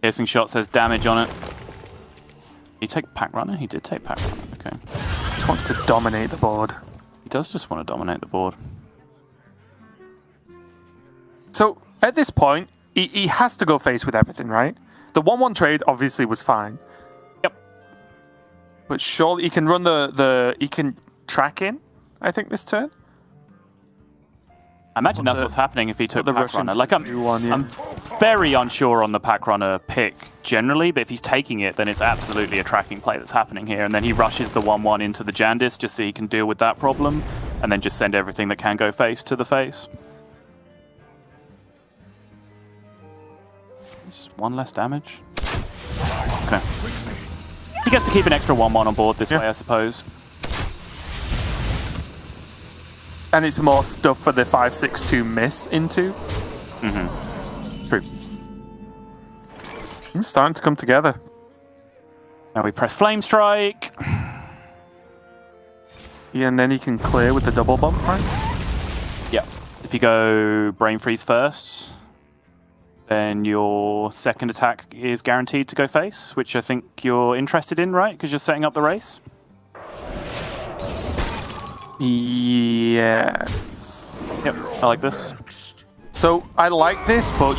Piercing Shot says damage on it. Did he take Pack Runner? He did take Pack Runner, okay. Just wants to dominate the board. He does just want to dominate the board. So, at this point, he has to go face with everything, right? The 1/1 trade obviously was fine. Yep. But surely he can run he can track in, I think, this turn? I imagine that's what's happening if he took Pack Russian Runner. Like, I'm very unsure on the Pack Runner pick generally, but if he's taking it, then it's absolutely a tracking play that's happening here. And then he rushes the 1/1 into the Jandis just so he can deal with that problem, and then just send everything that can go face to the face. Just one less damage. Okay. He gets to keep an extra 1/1 on board this way, I suppose. And it's more stuff for the 5/6 to miss into. True. It's starting to come together. Now we press Flame Strike. Yeah, and then he can clear with the double bump, right? Yeah. If you go Brain Freeze first, then your second attack is guaranteed to go face, which I think you're interested in, right? Because you're setting up the race. Yes. Yep, I like this. So I like this, but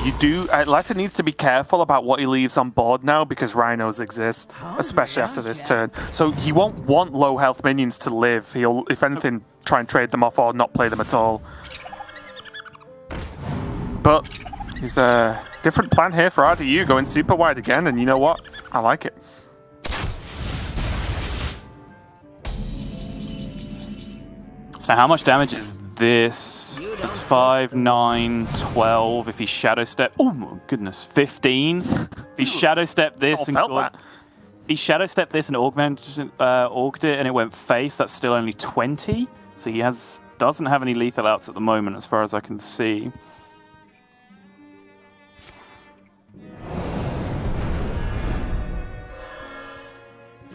Letter needs to be careful about what he leaves on board now because rhinos exist, especially after this turn. So he won't want low health minions to live. He'll, if anything, try and trade them off or not play them at all. But he's a different plan here for RDU, going super wide again, and you know what? I like it. So how much damage is this? It's 5, 9, 12. If he Shadow Step... Oh my goodness, 15. If he Shadow Step this and... He Shadow Step this and Auged it and it went face, that's still only 20. So he doesn't have any lethal outs at the moment as far as I can see.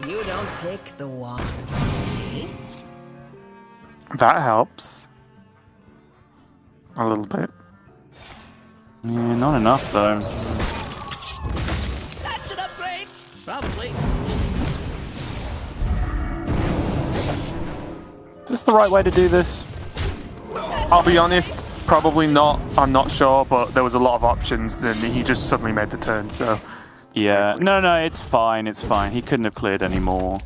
You don't pick the ones, see? That helps. A little bit. Yeah, not enough though. That's an upgrade. Probably. Is this the right way to do this? I'll be honest, probably not. I'm not sure, but there was a lot of options, and he just suddenly made the turn, so... Yeah, no, it's fine, it's fine. He couldn't have cleared any more.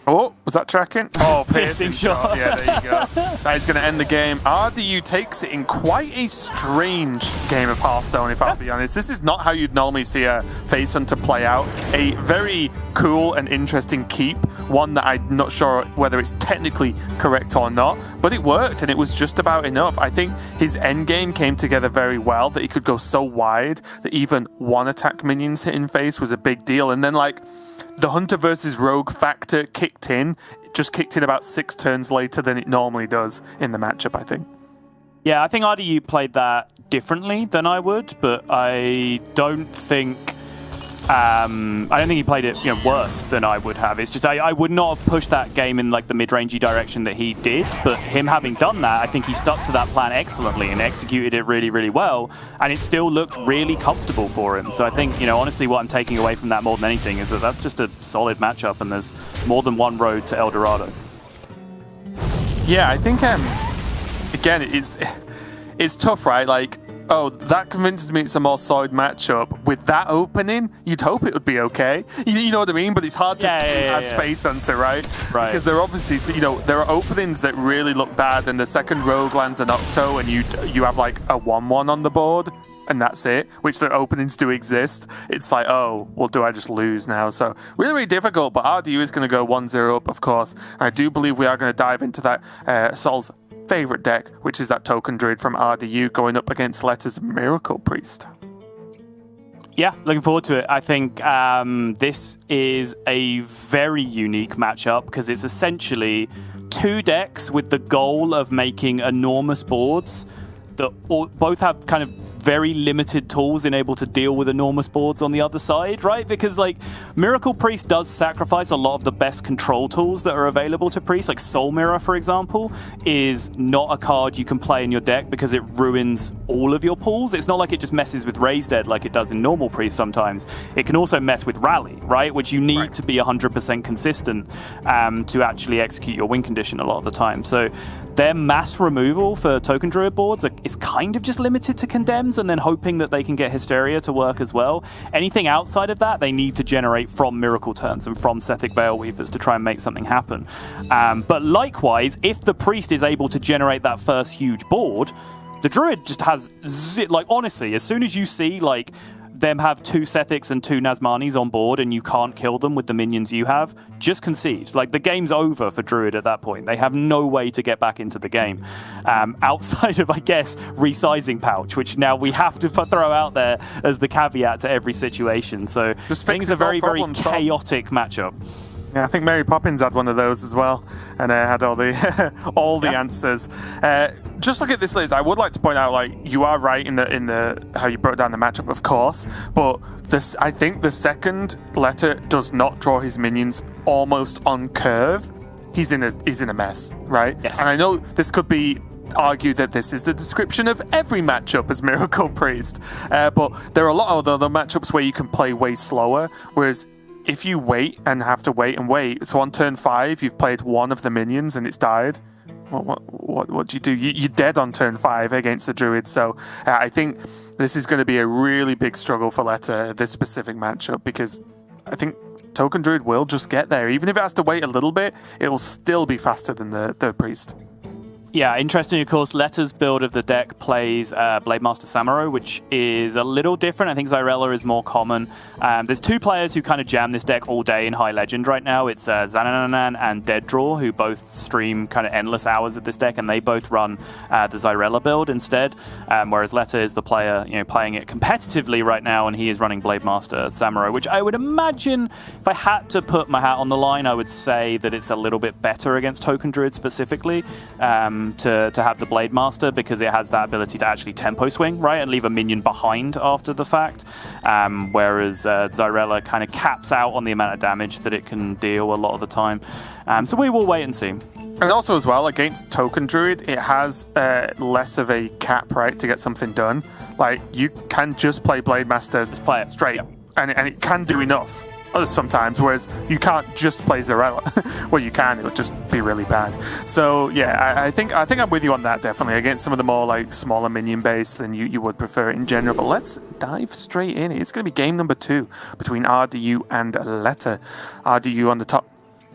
Oh, was that tracking? Oh, piercing shot. Yeah, there you go. That is going to end the game. RDU takes it in quite a strange game of Hearthstone, if I'll be honest. This is not how you'd normally see a Face Hunter play out. A very cool and interesting keep. One that I'm not sure whether it's technically correct or not, but it worked and it was just about enough. I think his endgame came together very well, that he could go so wide that even one attack minions hitting face was a big deal. And then, like, the Hunter versus Rogue factor kicked in. It just kicked in about 6 turns later than it normally does in the matchup, I think. Yeah, I think RDU played that differently than I would, but I don't think he played it worse than I would have. It's just I would not have pushed that game in like the mid-rangey direction that he did, but him having done that, I think he stuck to that plan excellently and executed it really, really well, and it still looked really comfortable for him. So I think, honestly, what I'm taking away from that more than anything is that that's just a solid matchup, and there's more than one road to El Dorado. Yeah, I think again, it's tough, right? Like, oh, that convinces me it's a more solid matchup. With that opening, you'd hope it would be okay. You know what I mean? But it's hard to do as Face Hunter, right? Because there are obviously, there are openings that really look bad, and the second Rogue lands an Octo, and you have like a 1/1 on the board, and that's it, which the openings do exist. It's like, oh, well, do I just lose now? So really, really difficult, but RDU is going to go 1-0 up, of course. I do believe we are going to dive into that Sol's favorite deck, which is that Token Druid from RDU going up against Letter's Miracle Priest. Yeah, looking forward to it. I think this is a very unique matchup because it's essentially 2 decks with the goal of making enormous boards that both have kind of very limited tools in able to deal with enormous boards on the other side, right? Because like Miracle Priest does sacrifice a lot of the best control tools that are available to Priest, like Soul Mirror, for example, is not a card you can play in your deck because it ruins all of your pools. It's not like it just messes with Raise Dead like it does in normal Priest sometimes. It can also mess with Rally, right? Which you need to be 100% consistent to actually execute your win condition a lot of the time. So their mass removal for Token Druid boards is kind of just limited to Condemns and then hoping that they can get Hysteria to work as well. Anything outside of that, they need to generate from Miracle Turns and from Sethic Veilweavers to try and make something happen. But likewise, if the Priest is able to generate that first huge board, the Druid just has, honestly, as soon as you see, them have 2 Sethics and 2 Nazmanis on board and you can't kill them with the minions you have, just concede. The game's over for Druid at that point. They have no way to get back into the game. Outside of, I guess, resizing pouch, which now we have to throw out there as the caveat to every situation. So things are very, very chaotic matchup. Yeah, I think Mary Poppins had one of those as well, and had all the answers. Just look at this list. I would like to point out, you are right in the how you broke down the matchup, of course, but I think the second Letter does not draw his minions almost on curve. He's in a mess, right? Yes. And I know this could be argued that this is the description of every matchup as Miracle Priest, but there are a lot of other matchups where you can play way slower, whereas if you wait and have to wait and wait, so on turn 5 you've played one of the minions and it's died. What do you do? You're dead on turn 5 against the Druid. So I think this is going to be a really big struggle for Letter, this specific matchup, because I think Token Druid will just get there. Even if it has to wait a little bit, it will still be faster than the Priest. Yeah, interesting, of course, Letter's build of the deck plays Blademaster Samuro, which is a little different. I think Zyrella is more common. There's two players who kind of jam this deck all day in High Legend right now. It's Xananan and Dead Draw, who both stream kind of endless hours of this deck, and they both run the Zyrella build instead, whereas Letter is the player playing it competitively right now, and he is running Blademaster Samuro, which I would imagine, if I had to put my hat on the line, I would say that it's a little bit better against Token Druid specifically. To have the Blademaster, because it has that ability to actually tempo swing, right, and leave a minion behind after the fact, whereas Zyrella kind of caps out on the amount of damage that it can deal a lot of the time. So we will wait and see. And also as well, against Token Druid, it has less of a cap, right, to get something done. Like, you can just play Blademaster straight, yeah. and it can do enough sometimes, whereas you can't just play Zyrella. Well, you can, it'll just be really bad. So yeah, I think I'm with you on that, definitely. Against some of the more like smaller minion base, then you would prefer it in general. But let's dive straight in. It's going to be game number 2 between RDU and Letter. RDU on the top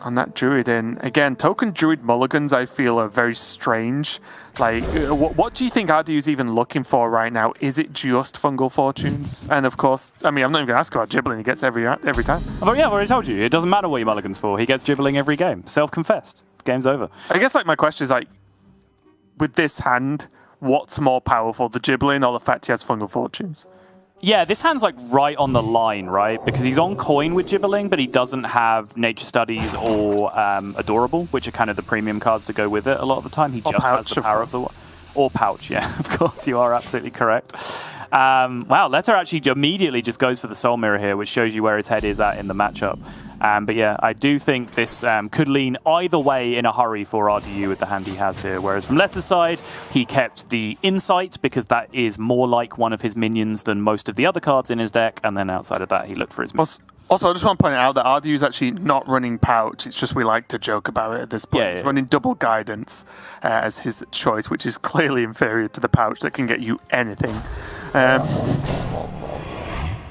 on that Druid, and again, Token Druid mulligans I feel are very strange. Like, what do you think RDU's even looking for right now? Is it just Fungal Fortunes? And of course, I mean, I'm not even going to ask about Gibbling. He gets every time. Oh yeah, I've already told you. It doesn't matter what your mulligan's for. He gets Gibbling every game. Self-confessed. The game's over. I guess like my question is like, with this hand, what's more powerful, the Gibbling or the fact he has Fungal Fortunes? Yeah, this hand's like right on the line, right? Because he's on coin with Gibbling, but he doesn't have Nature Studies or Adorable, which are kind of the premium cards to go with it a lot of the time. He just has the power of the... Or Pouch, yeah, of course, you are absolutely correct. Wow, Letter actually immediately just goes for the Soul Mirror here, which shows you where his head is at in the matchup. But yeah, I do think this could lean either way in a hurry for RDU with the hand he has here. Whereas from Letter's side, he kept the Insight because that is more like one of his minions than most of the other cards in his deck. And then outside of that, he looked for his minions. Also, I just want to point out that RDU is actually not running Pouch. It's just we like to joke about it at this point. He's running Double Guidance as his choice, which is clearly inferior to the Pouch that can get you anything.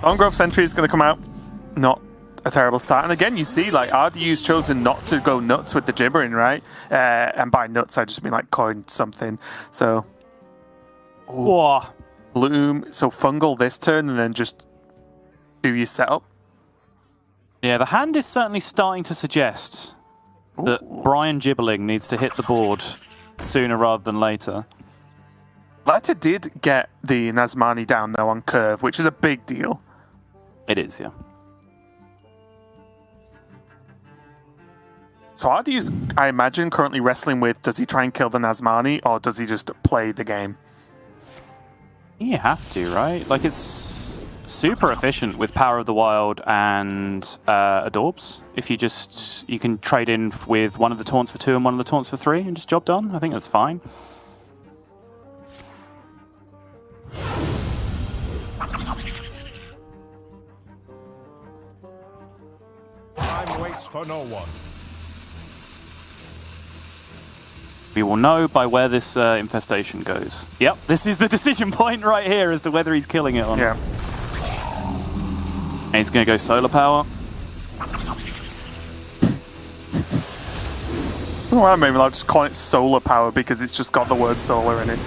Ongrove Sentry is going to come out. Not a terrible start. And again, you see, like, RDU's chosen not to go nuts with the Gibbering, right? And by nuts, I just mean, like, coin something. So... Whoa. Bloom. So Fungal this turn and then just do your setup. Yeah, the hand is certainly starting to suggest that Brian Gibbling needs to hit the board sooner rather than later. Letter did get the Nazmani down, though, on curve, which is a big deal. It is, yeah. So RDU's, I imagine, currently wrestling with, does he try and kill the Nazmani, or does he just play the game? You have to, right? Like, it's super efficient with Power of the Wild and Adorbs. If you can trade in with one of the taunts for 2 and one of the taunts for 3 and just job done. I think that's fine. Time waits for no one. We will know by where this infestation goes. Yep, this is the decision point right here as to whether he's killing it or not. Yeah. And he's going to go Solar Power. Well, maybe I'll just call it Solar Power because it's just got the word solar in it.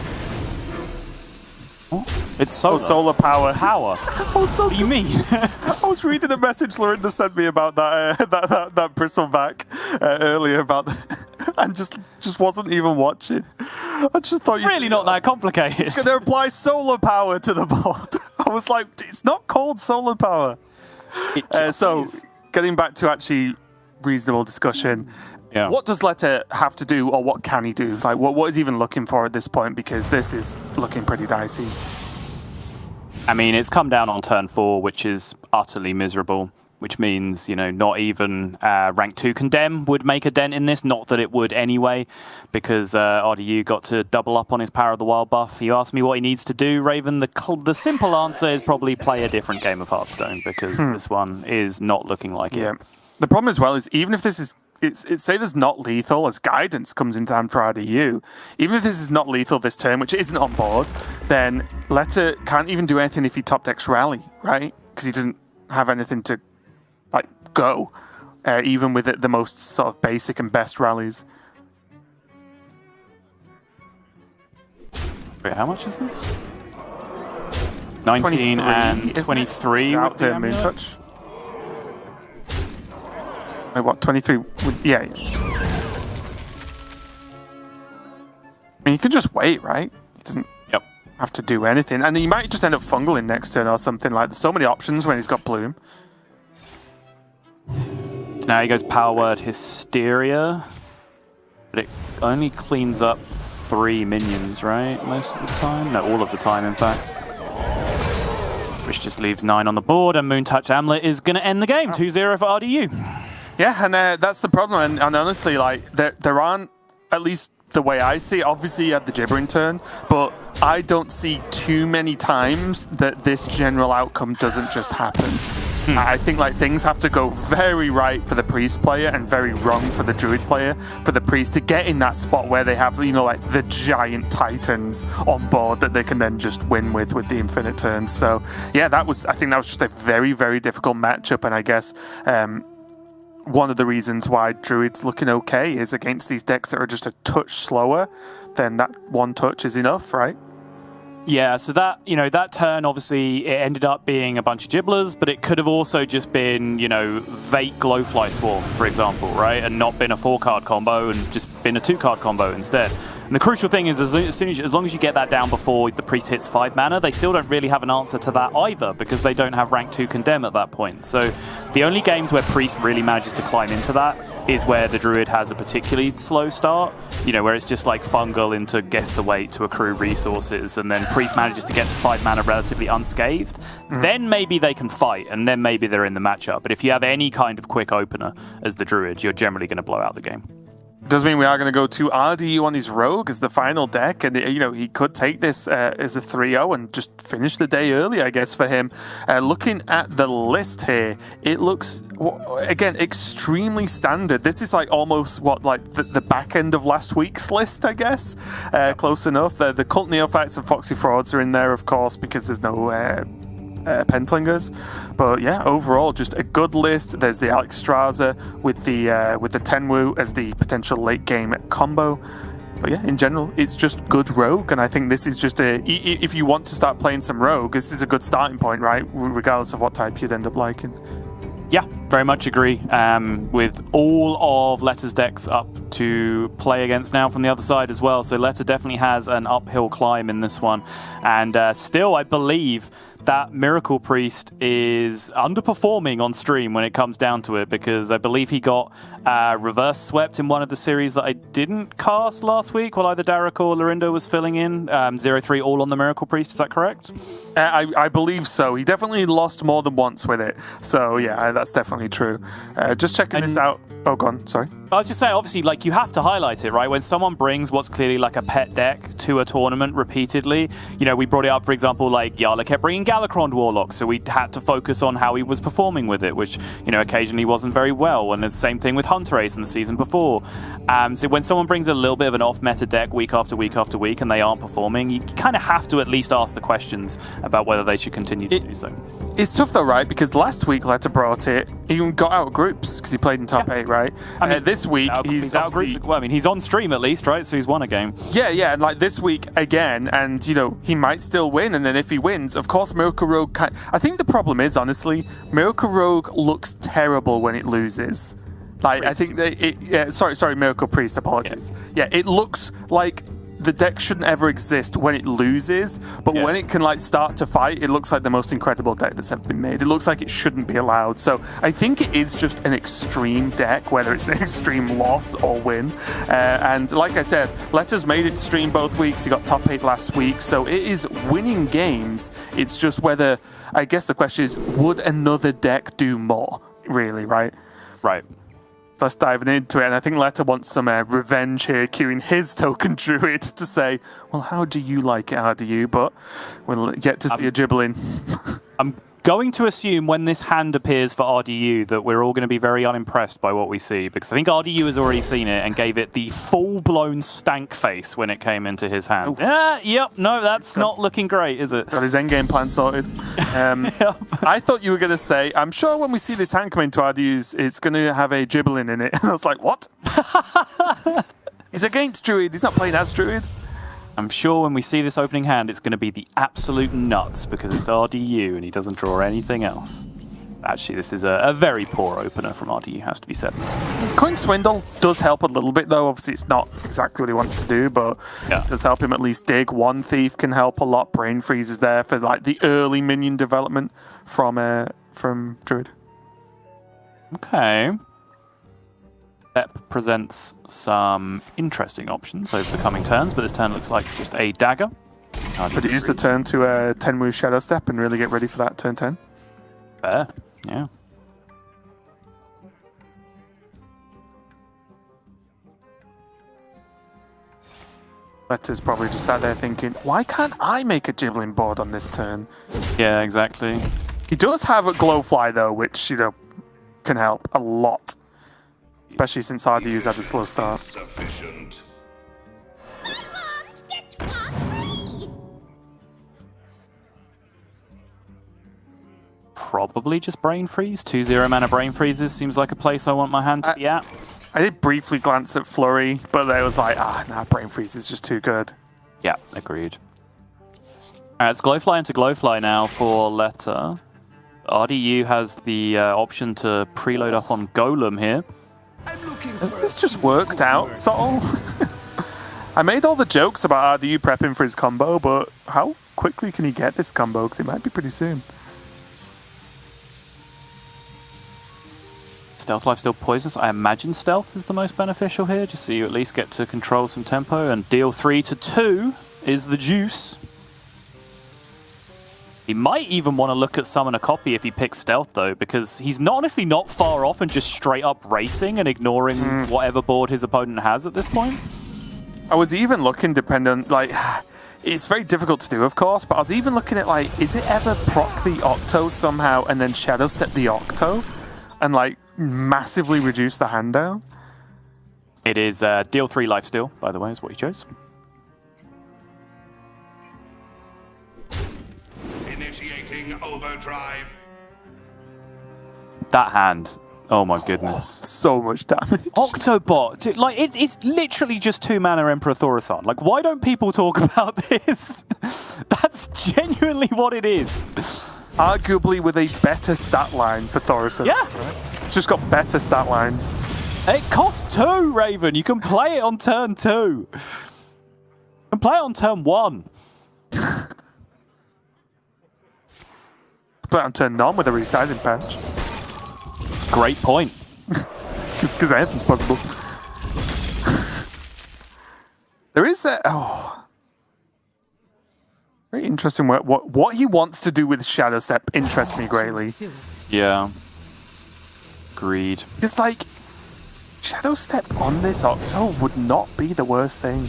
It's solar. Oh, solar power. Power. What do you mean? I was reading a message Lorinda sent me about that bristleback earlier about, and just wasn't even watching. I just thought it's really not that complicated. It's going to apply solar power to the board. I was like, it's not called solar power. So, getting back to actually reasonable discussion. Yeah. What does Letter have to do, or what can he do? Like, what is he even looking for at this point? Because this is looking pretty dicey. I mean, it's come down on turn 4, which is utterly miserable. Which means, not even rank 2 Condemn would make a dent in this. Not that it would anyway, because RDU got to double up on his Power of the Wild buff. You ask me what he needs to do, Raven. The simple answer is probably play a different game of Hearthstone, because this one is not looking like it. The problem as well is, even if this is... It's say there's not lethal as guidance comes into hand for RDU. Even if this is not lethal this turn, which isn't on board, then Letter can't even do anything if he top decks Rally, right? Because he doesn't have anything to go, even with the most sort of basic and best rallies. Wait, how much is this? 19 and 23 out the Moon Touch. Wait, what? 23? Yeah. I mean, you could just wait, right? He doesn't have to do anything. And he might just end up fungling next turn or something. Like, there's so many options when he's got Bloom. So now he goes Power Word Hysteria. But it only cleans up 3 minions, right? Most of the time? No, all of the time, in fact. Which just leaves 9 on the board, and Moontouch Amulet is going to end the game. 2-0 for RDU. Yeah, and that's the problem. And honestly, like, there aren't, at least the way I see it, obviously you had the gibbering turn, but I don't see too many times that this general outcome doesn't just happen. I think like things have to go very right for the priest player and very wrong for the druid player for the priest to get in that spot where they have, you know, like the giant titans on board that they can then just win with the infinite turns. So yeah, I think that was just a very, very difficult matchup, and I guess one of the reasons why Druid's looking okay is against these decks that are just a touch slower, then that one touch is enough, right? Yeah, so that, you know, that turn, obviously, it ended up being a bunch of Gibblers, but it could have also just been, you know, Vate Glowfly Swarm, for example, right? And not been a 4-card combo and just been a 2-card combo instead. And the crucial thing is, as long as you get that down before the priest hits 5 mana, they still don't really have an answer to that either, because they don't have rank 2 Condemn at that point. So the only games where priest really manages to climb into that is where the druid has a particularly slow start, you know, where it's just like fungal into guess the weight to accrue resources, and then priest manages to get to 5 mana relatively unscathed. Then maybe they can fight, and then maybe they're in the matchup. But if you have any kind of quick opener as the druid, you're generally going to blow out the game. Does mean we are going to go to RDU on his Rogue as the final deck, and you know, he could take this as a 3-0 and just finish the day early, I guess, for him. Looking at the list here, it looks, again, extremely standard. This is like almost like the back end of last week's list, I guess. Close enough. The Cult Neophytes and Foxy Frauds are in there, of course, because there's no Penflingers, but yeah, overall just a good list. There's the Alex Straza with the Tenwu as the potential late game combo, but yeah, in general it's just good Rogue, and I think this is just if you want to start playing some Rogue, this is a good starting point, right, regardless of what type you'd end up liking. Yeah, very much agree. With all of Letter's decks up to play against now from the other side as well. So Letter definitely has an uphill climb in this one. And still, I believe that Miracle Priest is underperforming on stream when it comes down to it, because I believe he got reverse swept in one of the series that I didn't cast last week while either Derek or Lorindo was filling in. 0-3 all on the Miracle Priest, is that correct? I believe so. He definitely lost more than once with it. So yeah, that's definitely true. Just checking this out. Oh, go on. Sorry. I was just saying, obviously, like, you have to highlight it, right? When someone brings what's clearly like a pet deck to a tournament repeatedly, you know, we brought it up, for example, like Yala kept bringing Galakron Warlock, so we had to focus on how he was performing with it, which, you know, occasionally wasn't very well. And the same thing with Hunter Ace in the season before. So when someone brings a little bit of an off-meta deck week after week after week and they aren't performing, you kind of have to at least ask the questions about whether they should continue to do so. It's tough though, right? Because last week Letter brought it, he got out of groups because he played in top 8, right? I mean, this week he's out of groups. Well, I mean, he's on stream at least, right? So he's won a game. Yeah, and like this week again, and you know, he might still win, and then if he wins, of course Miracle Rogue I think the problem is, honestly, Miracle Rogue looks terrible when it loses. Like, Priest. I think sorry, Miracle Priest, apologies. Yeah, it looks like the deck shouldn't ever exist when it loses, but when it can like start to fight, it looks like the most incredible deck that's ever been made. It looks like it shouldn't be allowed. So I think it is just an extreme deck, whether it's an extreme loss or win. And like I said, Letter's made it to stream both weeks. He got top 8 last week, so it is winning games. It's just whether, I guess the question is, would another deck do more? Really, right? Right. Let's dive into it, and I think Letter wants some revenge here, queuing his token druid to say, well, how do you like it, RDU? But we'll get to see a Gibbling. I'm going to assume when this hand appears for RDU that we're all going to be very unimpressed by what we see, because I think RDU has already seen it and gave it the full-blown stank face when it came into his hand. Yep, no, that's not looking great, is it? Got his endgame plan sorted. I thought you were going to say, I'm sure when we see this hand come into RDU's, it's going to have a Gibbling in it. And I was like, what? He's against Druid. He's not playing as Druid. I'm sure when we see this opening hand, it's going to be the absolute nuts because it's RDU and he doesn't draw anything else. Actually, this is a very poor opener from RDU, has to be said. Coin Swindle does help a little bit, though. Obviously, it's not exactly what he wants to do, but it does help him at least dig. One Thief can help a lot. Brain Freeze is there for like the early minion development from Druid. Okay. Pep presents some interesting options over the coming turns, but this turn looks like just a dagger. But use the turn to Tenwu Shadow Step and really get ready for that turn 10. Fair, yeah. Letter's probably just sat there thinking, why can't I make a Gibbling board on this turn? Yeah, exactly. He does have a Glowfly, though, which, can help a lot. Especially since RDU's had a slow start. Sufficient. Probably just Brain Freeze. 2-0 mana Brain Freezes seems like a place I want my hand to be at. I did briefly glance at Flurry, but I was like, Brain Freeze is just too good. Yeah, agreed. Alright, it's Glowfly into Glowfly now for Letter. RDU has the option to preload up on Golem here. Has this just worked out, Sol? I made all the jokes about RDU prepping for his combo, but how quickly can he get this combo? Because it might be pretty soon. Stealth Life still poisonous. I imagine Stealth is the most beneficial here, just so you at least get to control some tempo. And deal 3 to 2 is the juice. He might even want to look at Summon a Copy if he picks Stealth, though, because he's honestly not far off and just straight up racing and ignoring whatever board his opponent has at this point. I was even looking, it's very difficult to do, of course, but I was even looking at, is it ever proc the Octo somehow and then Shadow Step the Octo and, massively reduce the hand down? It is deal 3 lifesteal, by the way, is what he chose. Initiating overdrive. That hand. Oh my goodness. So much damage. Octobot. Dude, it's literally just 2 mana Emperor Thaurissan. Why don't people talk about this? That's genuinely what it is. Arguably with a better stat line for Thaurissan. Yeah. Right? It's just got better stat lines. It costs 2, Raven. You can play it on turn 2. You can play it on turn 1. Play it on turn none with a resizing patch. Great point. Because anything's possible. There is very interesting. What he wants to do with Shadow Step interests me greatly. Yeah. Agreed. It's Shadow Step on this Octo would not be the worst thing.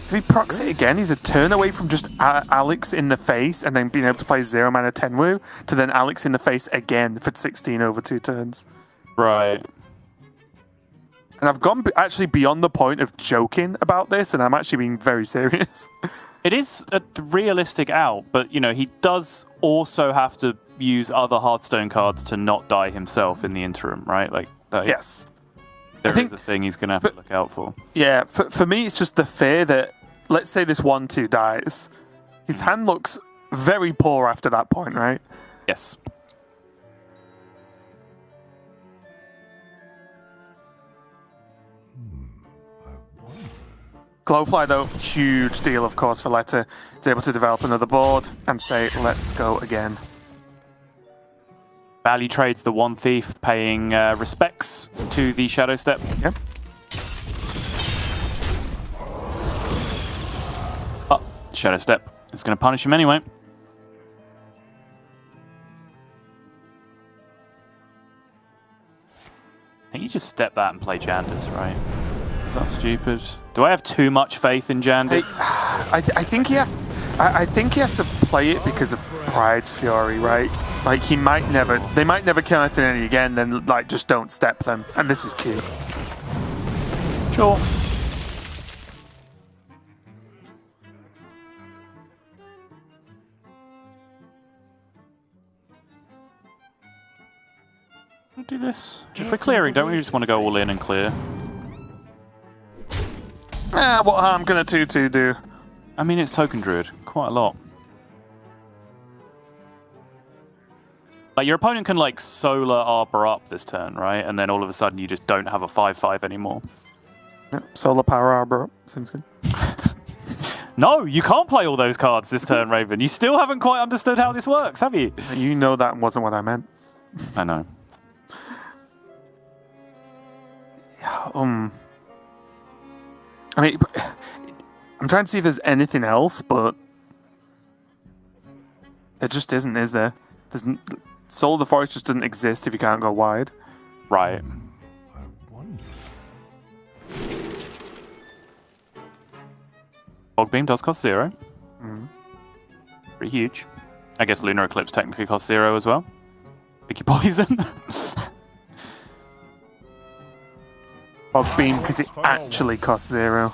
If he procs it again, he's a turn away from just Alex in the face and then being able to play 0 mana Tenwu to then Alex in the face again for 16 over 2 turns. Right. And I've gone actually beyond the point of joking about this, and I'm actually being very serious. It is a realistic out, but, he does also have to use other Hearthstone cards to not die himself in the interim, right? Yes. There is a thing he's going to have to look out for. Yeah, for me, it's just the fear that, let's say this 1-2 dies, his hand looks very poor after that point, right? Yes. Glowfly, though, huge deal, of course, for Letter. He's able to develop another board and say, let's go again. Value trades the One Thief, paying respects to the Shadow Step. Yep. Oh, Shadow Step is going to punish him anyway. I think you just step that and play Jandis, right? Is that stupid? Do I have too much faith in Jandis? I think he has. I think he has to play it because of Pride Fury, right? They might never kill Anthony again. Then just don't step them, and this is cute. Sure. We'll do this. If we're clearing, don't we just want to go all in and clear? What harm can a 2/2 do? I mean, it's Token Druid. Quite a lot. Like, your opponent can, like, Solar Arbor up this turn, right? And then all of a sudden you just don't have a 5/5 anymore. Yep, Solar Power Arbor up. Seems good. No, you can't play all those cards this turn, Raven. You still haven't quite understood how this works, have you? You know that wasn't what I meant. I know. I mean, I'm trying to see if there's anything else, but there just isn't, is there? Soul of the Forest just doesn't exist if you can't go wide. Right. Fog Beam does cost 0. Pretty huge. I guess Lunar Eclipse technically costs 0 as well. Picky Poison. Fog Beam, because it actually costs 0.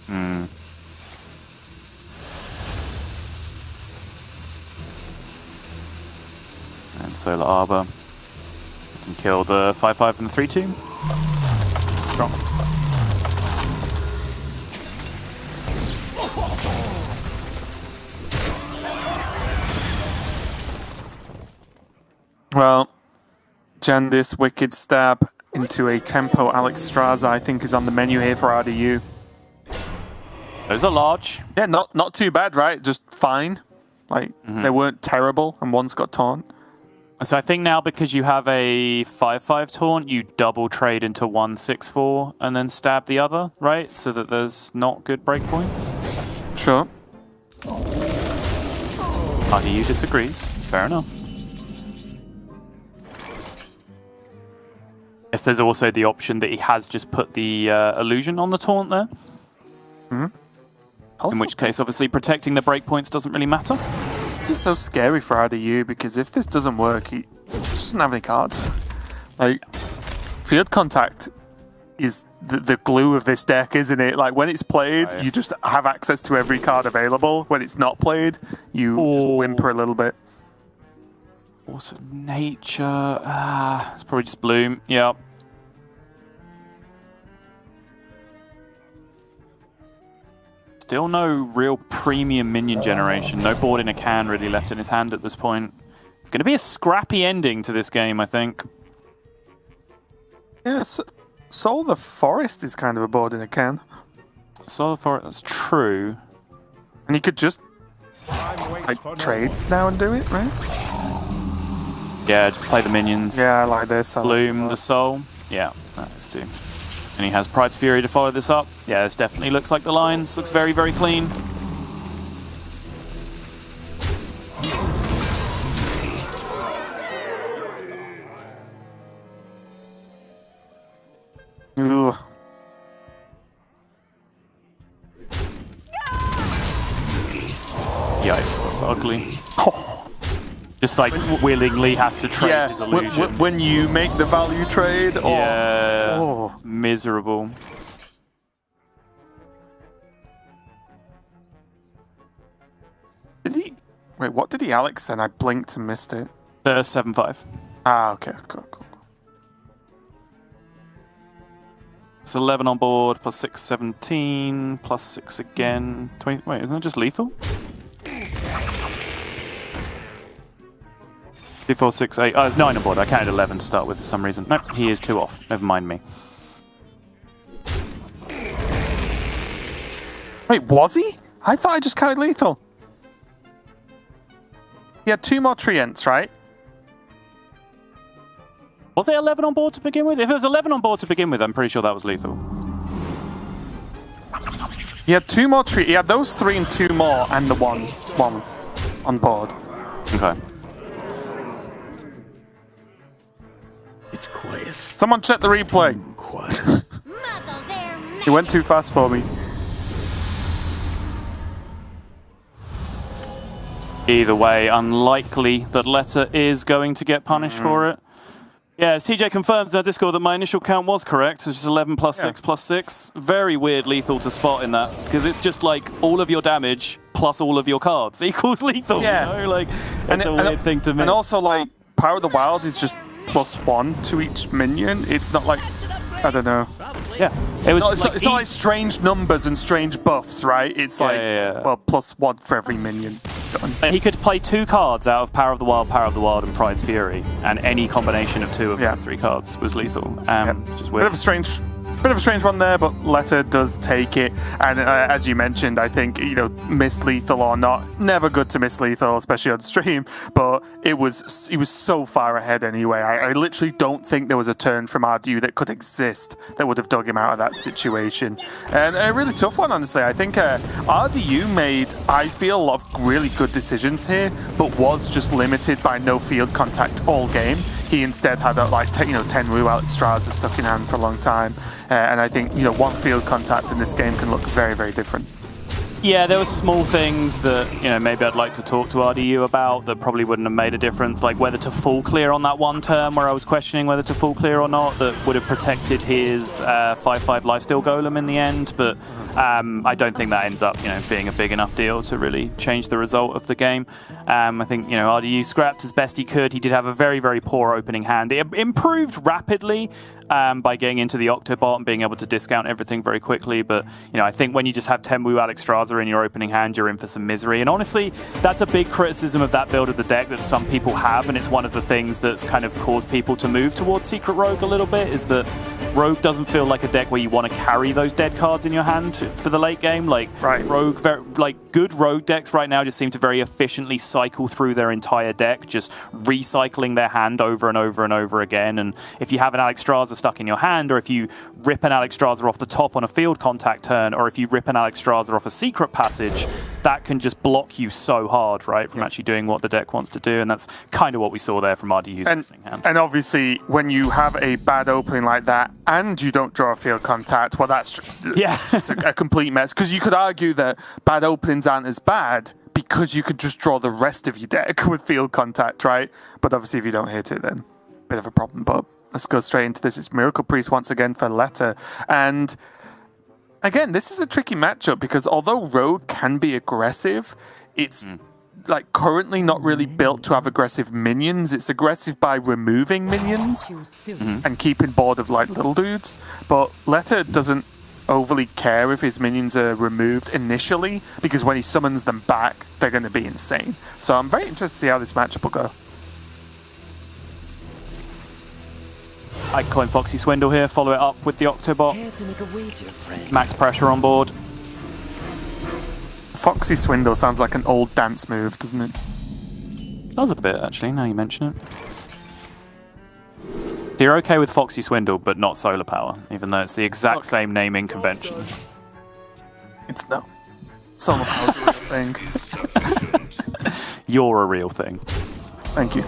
And Solar Arbor. Can kill the 5/5 and the 3/2. Drop. Well, Jandis, Wicked Stab into a Tempo Alex Straza, I think, is on the menu here for RDU. Those are large. Yeah, not too bad, right? Just fine. Like, they weren't terrible, and one's got taunt. So I think now because you have a 5/5 taunt, you double trade into 1 6/4 and then stab the other, right? So that there's not good breakpoints. Sure. RDU disagrees. Fair enough. Yes, there's also the option that he has just put the illusion on the taunt there. In which case, obviously, protecting the breakpoints doesn't really matter. This is so scary for RDU, because if this doesn't work, he doesn't have any cards. Like, Field Contact is the glue of this deck, isn't it? Like, when it's played, you just have access to every card available. When it's not played, you just whimper a little bit. Also, Nature. It's probably just Bloom. Yeah. Still no real premium minion generation. No board in a can really left in his hand at this point. It's going to be a scrappy ending to this game, I think. Yes, Soul of the Forest is kind of a board in a can. Soul of the Forest, that's true. And he could just like trade now and do it, right? Yeah, just play the minions. Yeah, I like this. Bloom the Soul. Yeah, that's too. And he has Pride's Fury to follow this up. Yeah, this definitely looks like the lines. Looks very, very clean. Ugh. Yikes, that's ugly. Just like willingly has to trade his illusion. When you make the value trade, it's miserable. Did he? Wait, what did he Alex then? I blinked and missed it. 7/5. Ah, okay, cool. It's 11 on board, plus 6, 17, plus 6 again. 20. Wait, isn't it just lethal? 2, 4, 6, 8. Oh, it's 9 on board. I counted 11 to start with for some reason. Nope, he is 2 off. Never mind me. Wait, was he? I thought I just counted lethal. He had 2 more treants, right? Was it 11 on board to begin with? If it was 11 on board to begin with, I'm pretty sure that was lethal. He had 2 more treants. He had those 3 and 2 more, and the one on board. Okay. It's quiet. Someone check the replay. Quiet. He went too fast for me. Either way, unlikely that Letter is going to get punished for it. Yeah, TJ confirms in our Discord that my initial count was correct, which is 11 plus 6 plus 6. Very weird lethal to spot in that, because it's just like all of your damage plus all of your cards equals lethal. Yeah. You know? Like, it's a weird thing to miss. And also, like, Power of the Wild is just +1 to each minion. It's not like, I don't know. Yeah, it was. No, it's not like strange numbers and strange buffs, right? It's like well, +1 for every minion. He could play 2 cards out of Power of the Wild, and Pride's Fury, and any combination of 2 of those 3 cards was lethal. Just weird. Bit of a strange one there, but Letta does take it. And as you mentioned, I think, miss lethal or not, never good to miss lethal, especially on stream. But he was so far ahead anyway. I literally don't think there was a turn from RDU that could exist that would have dug him out of that situation. And a really tough one, honestly. I think RDU made, I feel, a lot of really good decisions here, but was just limited by no field contact all game. He instead had 10 Wu Alexstrasza stuck in hand for a long time. And I think, one field contact in this game can look very, very different. Yeah, there were small things that, maybe I'd like to talk to RDU about that probably wouldn't have made a difference, like whether to full clear on that one turn where I was questioning whether to full clear or not, that would have protected his 5/5 lifesteal golem in the end, but I don't think that ends up, being a big enough deal to really change the result of the game. I think, RDU scrapped as best he could. He did have a very, very poor opening hand. It improved rapidly by getting into the Octobot and being able to discount everything very quickly, but I think when you just have 10 Wu Alexstrasza in your opening hand, you're in for some misery. And honestly, that's a big criticism of that build of the deck that some people have, and it's one of the things that's kind of caused people to move towards Secret Rogue a little bit, is that Rogue doesn't feel like a deck where you want to carry those dead cards in your hand for the late game. Rogue, good Rogue decks right now just seem to very efficiently cycle through their entire deck, just recycling their hand over and over and over again. And if you have an Alexstrasza stuck in your hand, or if you rip an Alexstrasza off the top on a field contact turn, or if you rip an Alexstrasza off a secret passage, that can just block you so hard, right, from actually doing what the deck wants to do. And that's kind of what we saw there from RDU's opening hand. And obviously, when you have a bad opening like that and you don't draw a field contact, well, that's a complete mess. Because you could argue that bad openings aren't as bad because you could just draw the rest of your deck with field contact, right? But obviously, if you don't hit it, then bit of a problem. But let's go straight into this. It's Miracle Priest once again for Letta. And again, this is a tricky matchup because although Rogue can be aggressive, it's currently not really built to have aggressive minions. It's aggressive by removing minions and keeping board of little dudes. But Letta doesn't overly care if his minions are removed initially, because when he summons them back, they're going to be insane. So I'm very interested to see how this matchup will go. I coin Foxy Swindle here, follow it up with the Octobot. Max pressure on board. Foxy Swindle sounds like an old dance move, doesn't it? Does a bit, actually, now you mention it. So you're okay with Foxy Swindle, but not Solar Power, even though it's the exact same naming convention. It's no. Solar Power's a real thing. You're a real thing. Thank you.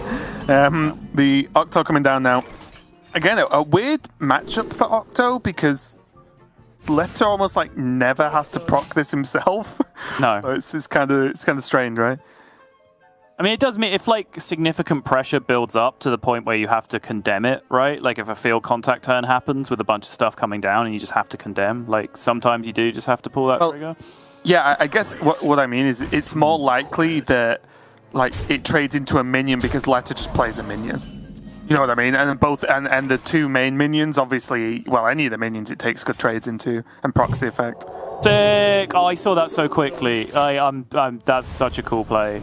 The Octo coming down now. Again, a weird matchup for Octo because Letta almost never has to proc this himself. No, it's kind of strange, right? I mean, it does mean if significant pressure builds up to the point where you have to condemn it, right? Like if a field contact turn happens with a bunch of stuff coming down and you just have to condemn. Sometimes you do just have to pull that trigger. Yeah, I guess what I mean is it's more likely that it trades into a minion because Letta just plays a minion. You know what I mean? And both and the two main minions, obviously, well, any of the minions it takes good trades into and procs the effect. Sick! Oh, I saw that so quickly. That's such a cool play.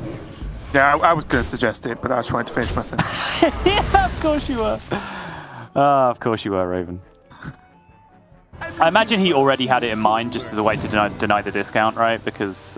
Yeah, I was going to suggest it, but I just wanted to finish my sentence. Yeah, of course you were. Of course you were, Raven. I imagine he already had it in mind just as a way to deny the discount, right? Because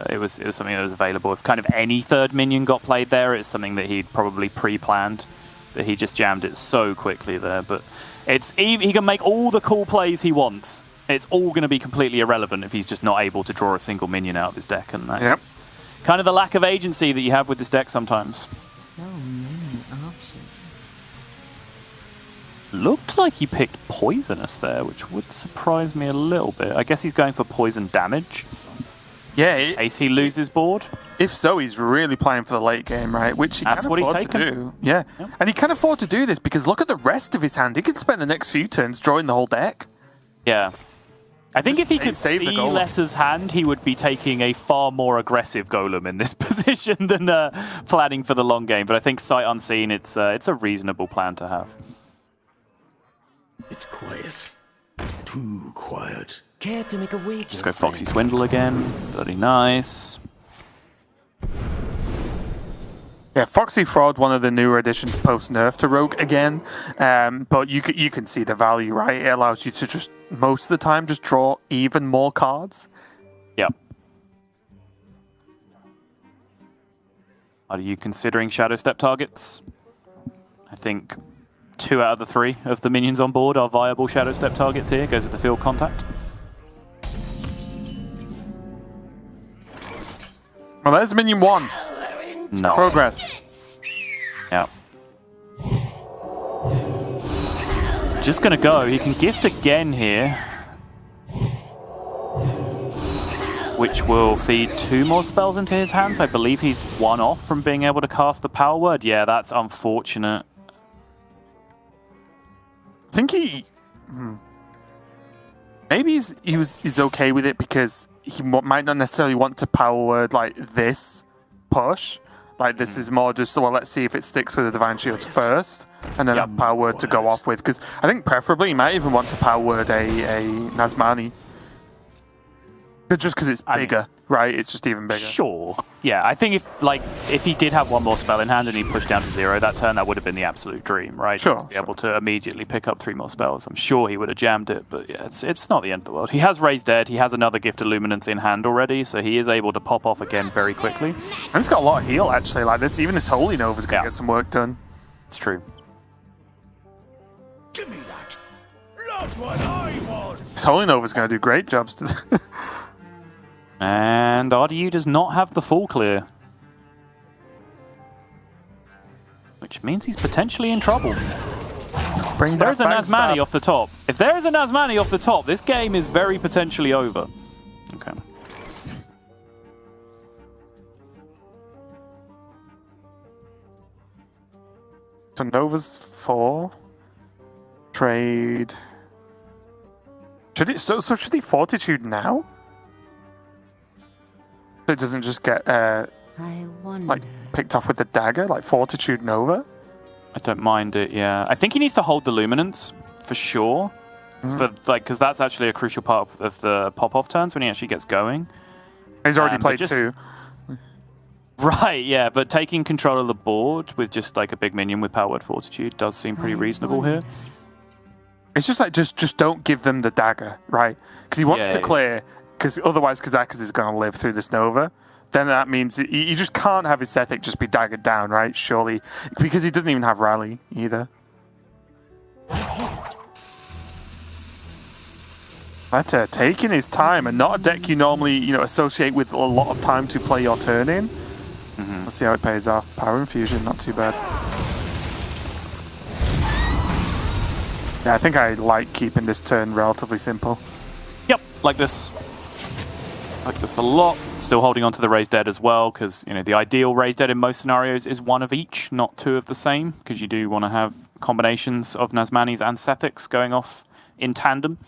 it was something that was available. If kind of any third minion got played there, it's something that he'd probably pre-planned. That he just jammed it so quickly there. But he can make all the cool plays he wants. It's all going to be completely irrelevant if he's just not able to draw a single minion out of his deck. And that's kind of the lack of agency that you have with this deck sometimes. So many options. Looked like he picked Poisonous there, which would surprise me a little bit. I guess he's going for poison damage. Yeah. In case he loses board. If so, he's really playing for the late game, right? Which he can afford to do. Yeah. Yep. And he can afford to do this because look at the rest of his hand. He could spend the next few turns drawing the whole deck. Yeah. I think if he could see Letta's hand, he would be taking a far more aggressive golem in this position than planning for the long game. But I think sight unseen, it's a reasonable plan to have. It's quiet. too quiet. Care to make a wager? Just go Foxy Swindle again. Very nice. Yeah, Foxy Fraud, one of the newer additions post-nerf to Rogue again, but you can see the value, right? It allows you to just, most of the time, just draw even more cards. Yep. Are you considering Shadow Step targets? I think 2 out of the 3 of the minions on board are viable Shadow Step targets here. Goes with the field contact. Well, there's minion 1. No. Progress. Yeah. He's just going to go. He can gift again here. Which will feed 2 more spells into his hands. I believe he's 1 off from being able to cast the Power Word. Yeah, that's unfortunate. I think he... Maybe he's okay with it because he might not necessarily want to Power Word like this push. Like, this is more just, well, let's see if it sticks with the Divine Shields first, and then a Power Word to go off with. Because I think preferably he might even want to Power Word a Nazmani. Just because it's bigger, right? It's just even bigger. Sure. Yeah, I think if he did have 1 more spell in hand and he pushed down to 0 that turn, that would have been the absolute dream, right? Sure. To be able to immediately pick up 3 more spells. I'm sure he would have jammed it, but yeah, it's not the end of the world. He has Raised Dead, he has another Gift of Luminance in hand already, so he is able to pop off again very quickly. And it's got a lot of heal, actually. Like this, even this Holy Nova's going to get some work done. It's true. Give me that. Not what I want. This Holy Nova's going to do great jobs today. And RDU does not have the full clear. Which means he's potentially in trouble. There's a Nazmani off the top. If there is a Nazmani off the top, this game is very potentially over. Okay. So Nova's 4. Trade. Should he Fortitude now? It doesn't just get like picked off with the dagger, like Fortitude Nova. I don't mind it. Yeah, I think he needs to hold the Luminance for sure, because that's actually a crucial part of the pop-off turns when he actually gets going. He's already played 2. Right. Yeah, but taking control of the board with just like a big minion with Power Word Fortitude does seem pretty reasonable here. It's just like just don't give them the dagger, right? Because he wants to clear. Because otherwise Kazakas is going to live through this Nova. Then that means you just can't have his Sethic just be daggered down, right? Surely. Because he doesn't even have Rally either. That's taking his time and not a deck you normally associate with a lot of time to play your turn in. Let's see how it pays off. Power Infusion, not too bad. Yeah, I think I like keeping this turn relatively simple. Yep, like this. Like this a lot. Still holding on to the Raised Dead as well, because the ideal Raised Dead in most scenarios is 1 of each, not 2 of the same, because you do want to have combinations of Nazmanis and Sethics going off in tandem.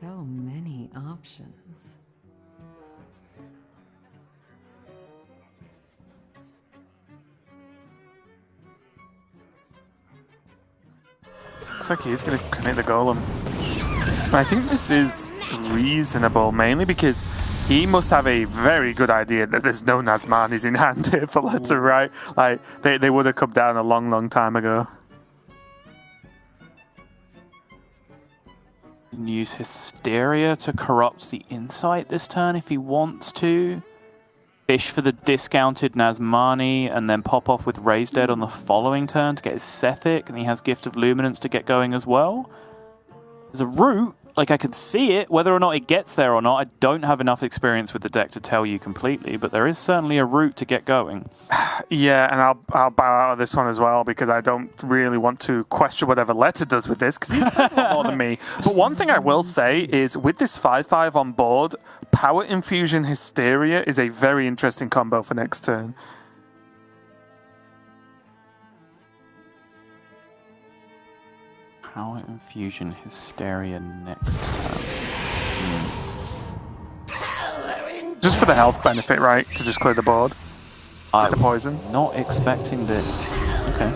So many options. Looks like he's going to commit the Golem. I think this is reasonable, mainly because he must have a very good idea that there's no Nazmanis in hand here for Letter, right? Like, they would have come down a long, long time ago. And use Hysteria to corrupt the Insight this turn if he wants to. Fish for the discounted Nazmani and then pop off with Raised Dead on the following turn to get his Sethic, and he has Gift of Luminance to get going as well. There's a route, like I can see it, whether or not it gets there or not, I don't have enough experience with the deck to tell you completely, but there is certainly a route to get going. Yeah, and I'll bow out of this one as well because I don't really want to question whatever Letter does with this because he's playing a lot more than me. But one thing I will say is with this 5/5 on board, Power Infusion Hysteria is a very interesting combo for next turn. Power Infusion Hysteria next turn. Just for the health benefit, right? To just clear the board. I the poison. Not expecting this. Okay.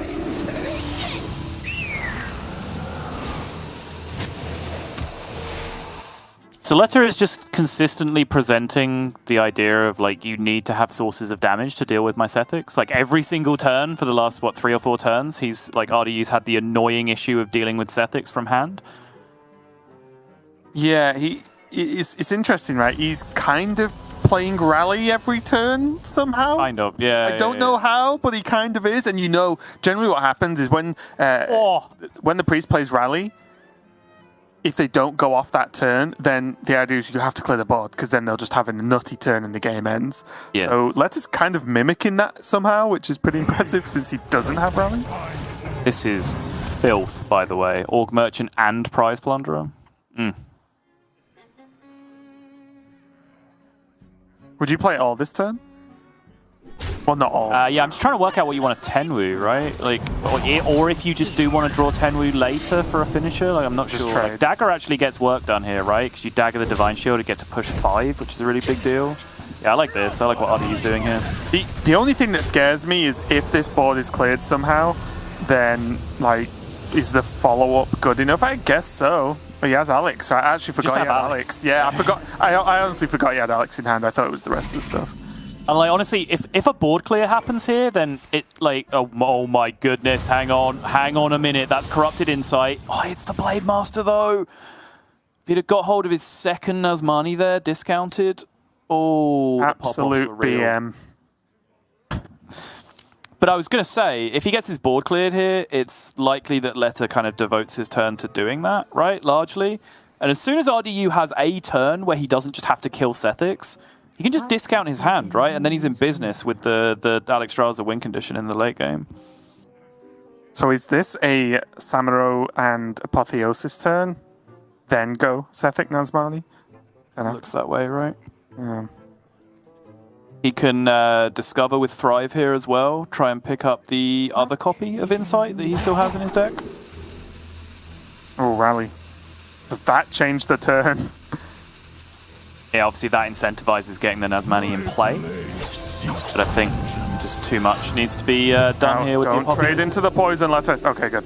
So Letta is just consistently presenting the idea of like you need to have sources of damage to deal with my Sethix. Like every single turn for the last 3 or 4 turns, he's like RDU's had the annoying issue of dealing with Sethix from hand. Yeah, it's interesting, right? He's kind of playing rally every turn somehow. Kind of, yeah. I don't know how, but he kind of is. And you know, generally what happens is when the priest plays rally, if they don't go off that turn, then the idea is you have to clear the board because then they'll just have a nutty turn and the game ends. Yes. So Letta's kind of mimicking that somehow, which is pretty impressive since he doesn't have rally. This is filth, by the way. Org Merchant and Prize Plunderer. Would you play all this turn? Well, not all. Yeah, I'm just trying to work out what you want to Tenwu, right? Like, or if you just do want to draw Tenwu later for a finisher, like I'm not sure. Like, Dagger actually gets work done here, right? Because you dagger the Divine Shield to get to push 5, which is a really big deal. Yeah, I like this. I like what RDU's doing here. The only thing that scares me is if this board is cleared somehow, then like, is the follow-up good enough? I guess so. But he has Alex, right? I actually forgot he had Alex. Yeah, I forgot. I honestly forgot he had Alex in hand. I thought it was the rest of the stuff. And like honestly, if a board clear happens here, then it like oh my goodness, hang on a minute, that's corrupted insight. Oh, it's the Blade Master though. If he'd have got hold of his second Nazmani there, discounted. Oh, absolute BM. But I was going to say, if he gets his board cleared here, it's likely that Letta kind of devotes his turn to doing that, right? Largely. And as soon as RDU has a turn where he doesn't just have to kill Sethix, he can just discount his hand, right? And then he's in business with the Alex Straza win condition in the late game. So is this a Samuro and Apotheosis turn? Then go Sethix Nazmani? Looks that way, right? Yeah. He can discover with Thrive here as well, try and pick up the other copy of Insight that he still has in his deck. Oh, rally. Does that change the turn? Yeah, obviously that incentivizes getting the Nazmani in play. But I think just too much needs to be done here with the Don't trade into the poison letter. Okay, good.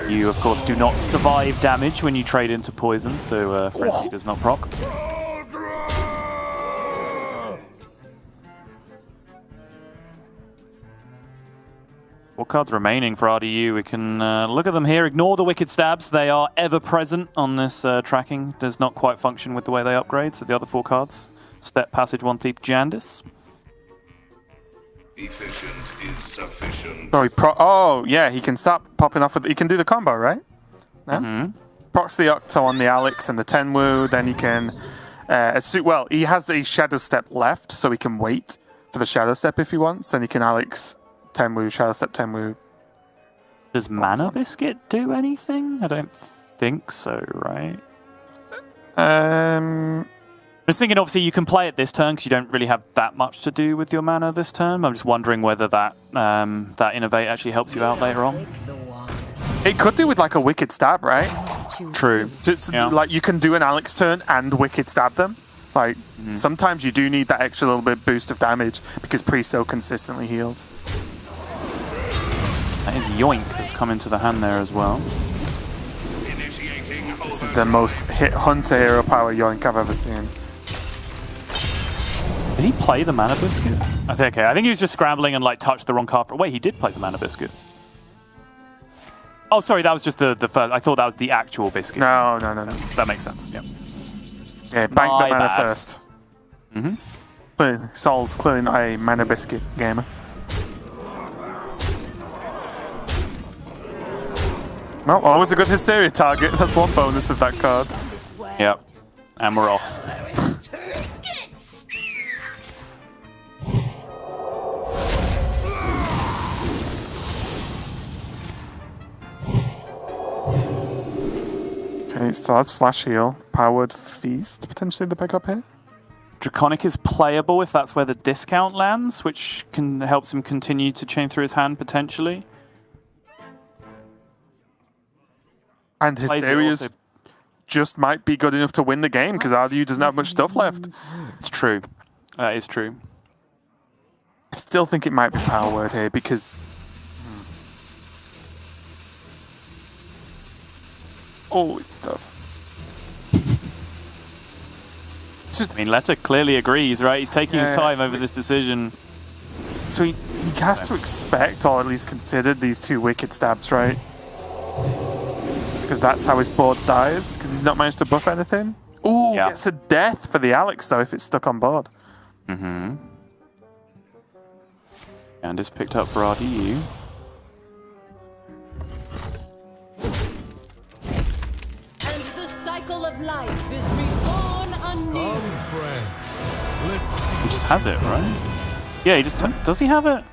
You, of course, do not survive damage when you trade into poison, so Frenzy does not proc. Four cards remaining for RDU. We can look at them here. Ignore the Wicked Stabs. They are ever present on this tracking. Does not quite function with the way they upgrade. So the other 4 cards. Step, Passage, One Thief, Jandis. Efficient is sufficient. Oh, yeah, he can start popping off with... He can do the combo, right? No? Procs the Octo on the Alex and the Tenwu. Then he can... well, he has the Shadow Step left, so he can wait for the Shadow Step if he wants. Then he can Alex... Tenwu, Shadow Step Tenwu. Does Mana Biscuit do anything? I don't think so, right? I was thinking, obviously, you can play it this turn because you don't really have that much to do with your mana this turn. I'm just wondering whether that that Innovate actually helps you out later on. It could do with like a Wicked Stab, right? True. Like you can do an Alex turn and Wicked Stab them. Like sometimes you do need that extra little bit boost of damage because Priest so consistently heals. That is Yoink that's come into the hand there as well. This is the most hit Hunter hero power Yoink I've ever seen. Did he play the Mana Biscuit? I think he was just scrambling and like touched the wrong card. Wait, he did play the Mana Biscuit. Oh, sorry, that was just the first. I thought that was the actual biscuit. No. That makes sense. Yeah. Yeah, bank the mana first. But Sol's clearly not a Mana Biscuit gamer. Well, always a good Hysteria target. That's one bonus of that card. Yep. And we're off. Okay, so that's Flash Heal. Powered Feast, potentially the pickup here. Draconic is playable if that's where the discount lands, which helps him continue to chain through his hand potentially. And Hysteria's just might be good enough to win the game because RDU doesn't have much stuff left. It's true. That is true. I still think it might be Power Word here because... Oh, it's tough. I mean, Letta clearly agrees, right? He's taking his time over this decision. So he has to expect, or at least consider, these 2 Wicked Stabs, right? Because that's how his board dies, because he's not managed to buff anything. Ooh, gets a death for the Alex, though, if it's stuck on board. Mm-hmm. And is picked up for RDU. And the cycle of life is reborn anew. He just has it, right? Yeah, he just... Does he have it?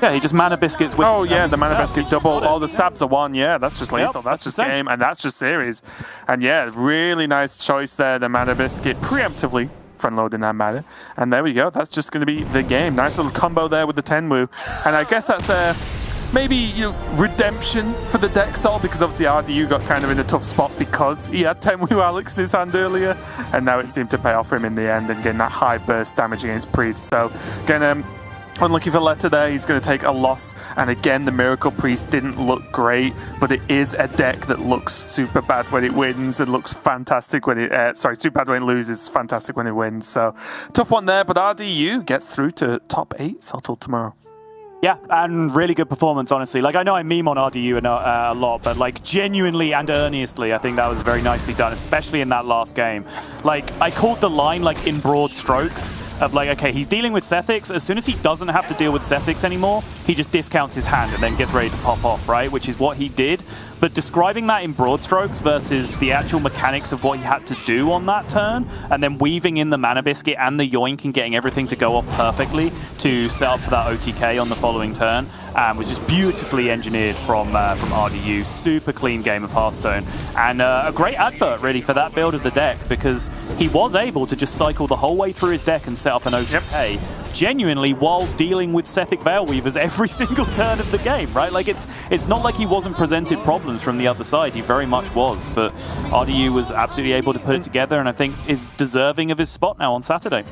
Yeah, he just mana biscuits with... Oh, yeah, the mana biscuit double. Oh, the stabs are 1. Yeah, that's just lethal. That's just game, and that's just series. And yeah, really nice choice there, the mana biscuit, preemptively front-loading that mana. And there we go. That's just going to be the game. Nice little combo there with the Tenwu. And I guess that's maybe redemption for the deck Sol, because obviously RDU got kind of in a tough spot because he had Tenwu Alex in his hand earlier, and now it seemed to pay off for him in the end and getting that high burst damage against Priest. So again, unlucky for Letta there, he's going to take a loss. And again, the Miracle Priest didn't look great, but it is a deck that looks super bad when it wins and looks fantastic when it... super bad when it loses, fantastic when it wins. So tough one there, but RDU gets through to top 8 Subtle tomorrow. Yeah, and really good performance, honestly. Like, I know I meme on RDU a lot, but, like, genuinely and earnestly, I think that was very nicely done, especially in that last game. Like, I called the line, like, in broad strokes of, like, okay, he's dealing with Sethix. As soon as he doesn't have to deal with Sethix anymore, he just discounts his hand and then gets ready to pop off, right? Which is what he did. But describing that in broad strokes versus the actual mechanics of what he had to do on that turn, and then weaving in the Mana Biscuit and the Yoink and getting everything to go off perfectly to set up for that OTK on the following turn, was just beautifully engineered from RDU. Super clean game of Hearthstone. And a great advert, really, for that build of the deck, because he was able to just cycle the whole way through his deck and set up an OTK. Genuinely while dealing with Sethic Veil Weavers every single turn of the game, right? Like, it's not like he wasn't presented problems from the other side. He very much was, but RDU was absolutely able to put it together, and I think is deserving of his spot now on Saturday.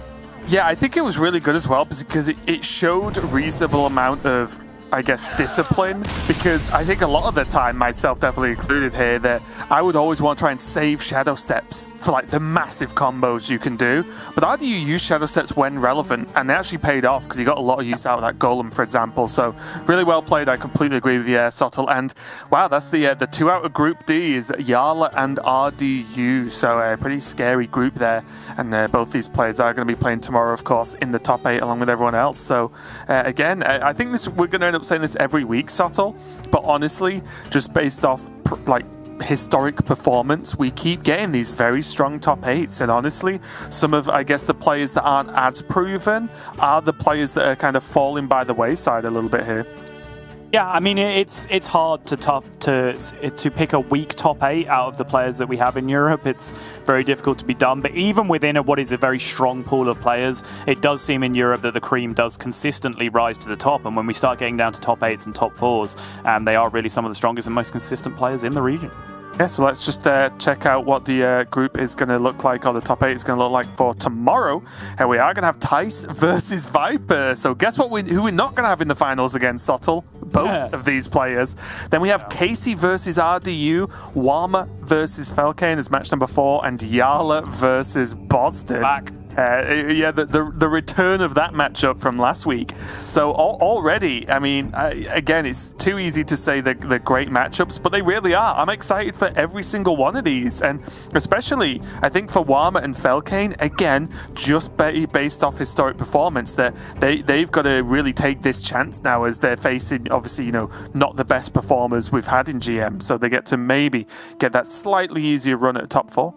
Yeah, I think it was really good as well because it showed a reasonable amount of, I guess, discipline, because I think a lot of the time, myself definitely included here, that I would always want to try and save Shadow Steps for like the massive combos you can do. But RDU used Shadow Steps when relevant, and they actually paid off because he got a lot of use out of that Golem, for example. So really well played. I completely agree with you, Sottle. And wow, that's the 2 out of Group D is Yarla and RDU. So a pretty scary group there. And both these players are going to be playing tomorrow, of course, in the top 8 along with everyone else. So again, I think we're going to end up saying this every week, Subtle, but honestly, just based off like historic performance, we keep getting these very strong top 8s, and honestly, some of, I guess, the players that aren't as proven are the players that are kind of falling by the wayside a little bit here. Yeah, I mean, it's hard to pick a weak top 8 out of the players that we have in Europe. It's very difficult to be done, but even within what is a very strong pool of players, it does seem in Europe that the cream does consistently rise to the top, and when we start getting down to top 8s and top 4s, they are really some of the strongest and most consistent players in the region. Yeah, so let's just check out what the group is going to look like, or the top 8 is going to look like for tomorrow. And we are going to have Tice versus Viper. So guess who we're not going to have in the finals against, Sottle? Both of these players. Then we have Casey versus RDU, Warmer versus Felkane as match number 4, and Yarla versus Boston. Back. The return of that matchup from last week. So already, I mean, again, it's too easy to say the great matchups, but they really are. I'm excited for every single one of these, and especially, I think for Warmer and Felkane, again, just based off historic performance, that they've got to really take this chance now as they're facing, obviously, not the best performers we've had in GM, so they get to maybe get that slightly easier run at top 4.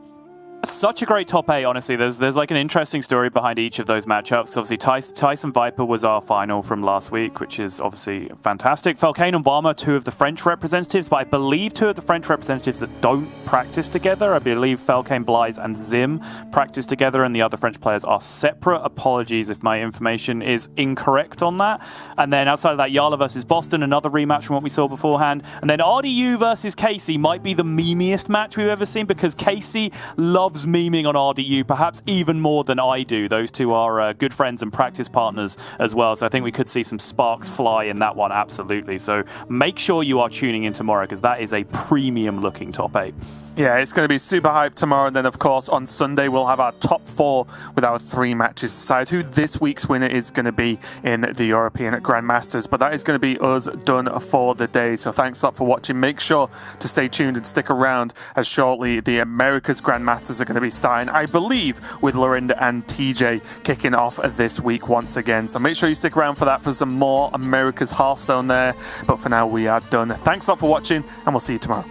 Such a great top 8, honestly. There's like an interesting story behind each of those matchups. Obviously, Tyson Viper was our final from last week, which is obviously fantastic. Falcane and Varma, 2 of the French representatives, but I believe 2 of the French representatives that don't practice together. I believe Falcane, Blaise, and Zim practice together, and the other French players are separate. Apologies if my information is incorrect on that. And then outside of that, Yala versus Boston, another rematch from what we saw beforehand. And then RDU versus Casey might be the memeiest match we've ever seen, because Casey loves memeing on RDU, perhaps even more than I do. Those two are good friends and practice partners as well, so I think we could see some sparks fly in that one, absolutely. So make sure you are tuning in tomorrow, because that is a premium looking top 8. Yeah, it's going to be super hyped tomorrow, and then of course on Sunday we'll have our top 4 with our 3 matches to decide who this week's winner is going to be in the European Grandmasters. But that is going to be us done for the day. So thanks a lot for watching. Make sure to stay tuned and stick around, as shortly the America's Grandmasters are going to be starting, I believe, with Lorinda and TJ kicking off this week once again. So make sure you stick around for that, for some more America's Hearthstone there. But for now, we are done. Thanks a lot for watching, and we'll see you tomorrow.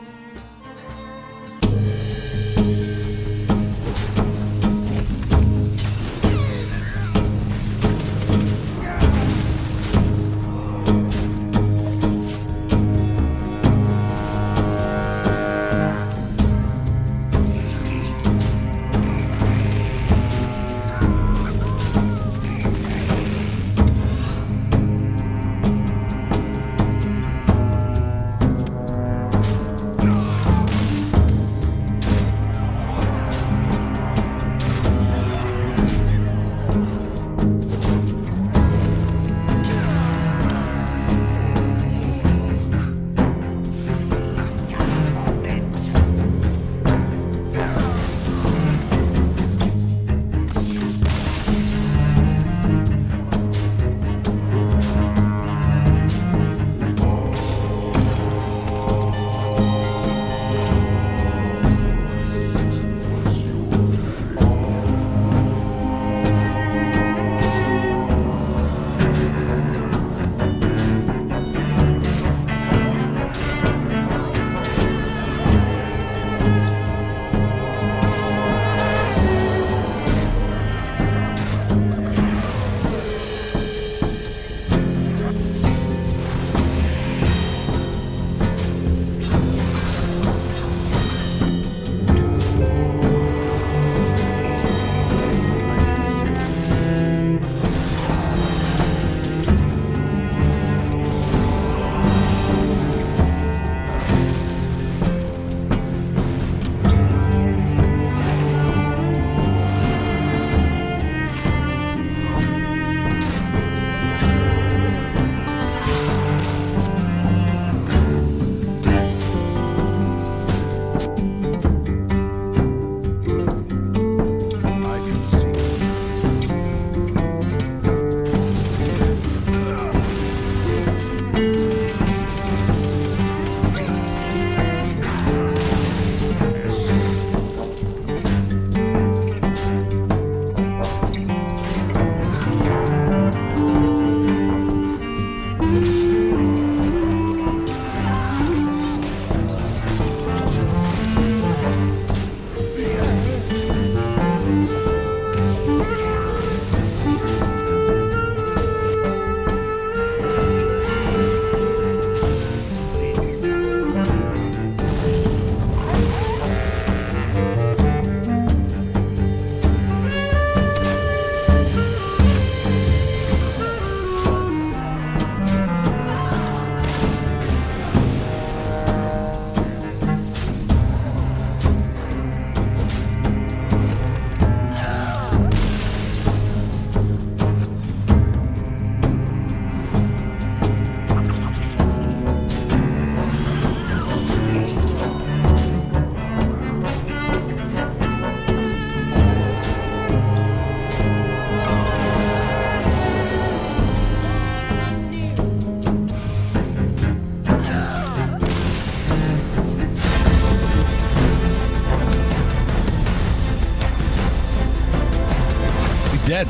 dead.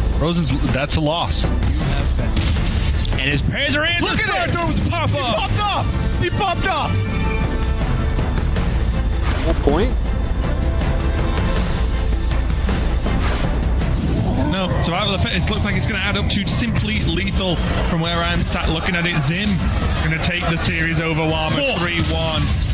That's a loss. And his parents are in. Look at it! He popped off! He popped off! What point? No, survival of the fittest looks like it's going to add up to simply lethal from where I'm sat looking at it. Zim going to take the series over Warmer 3-1.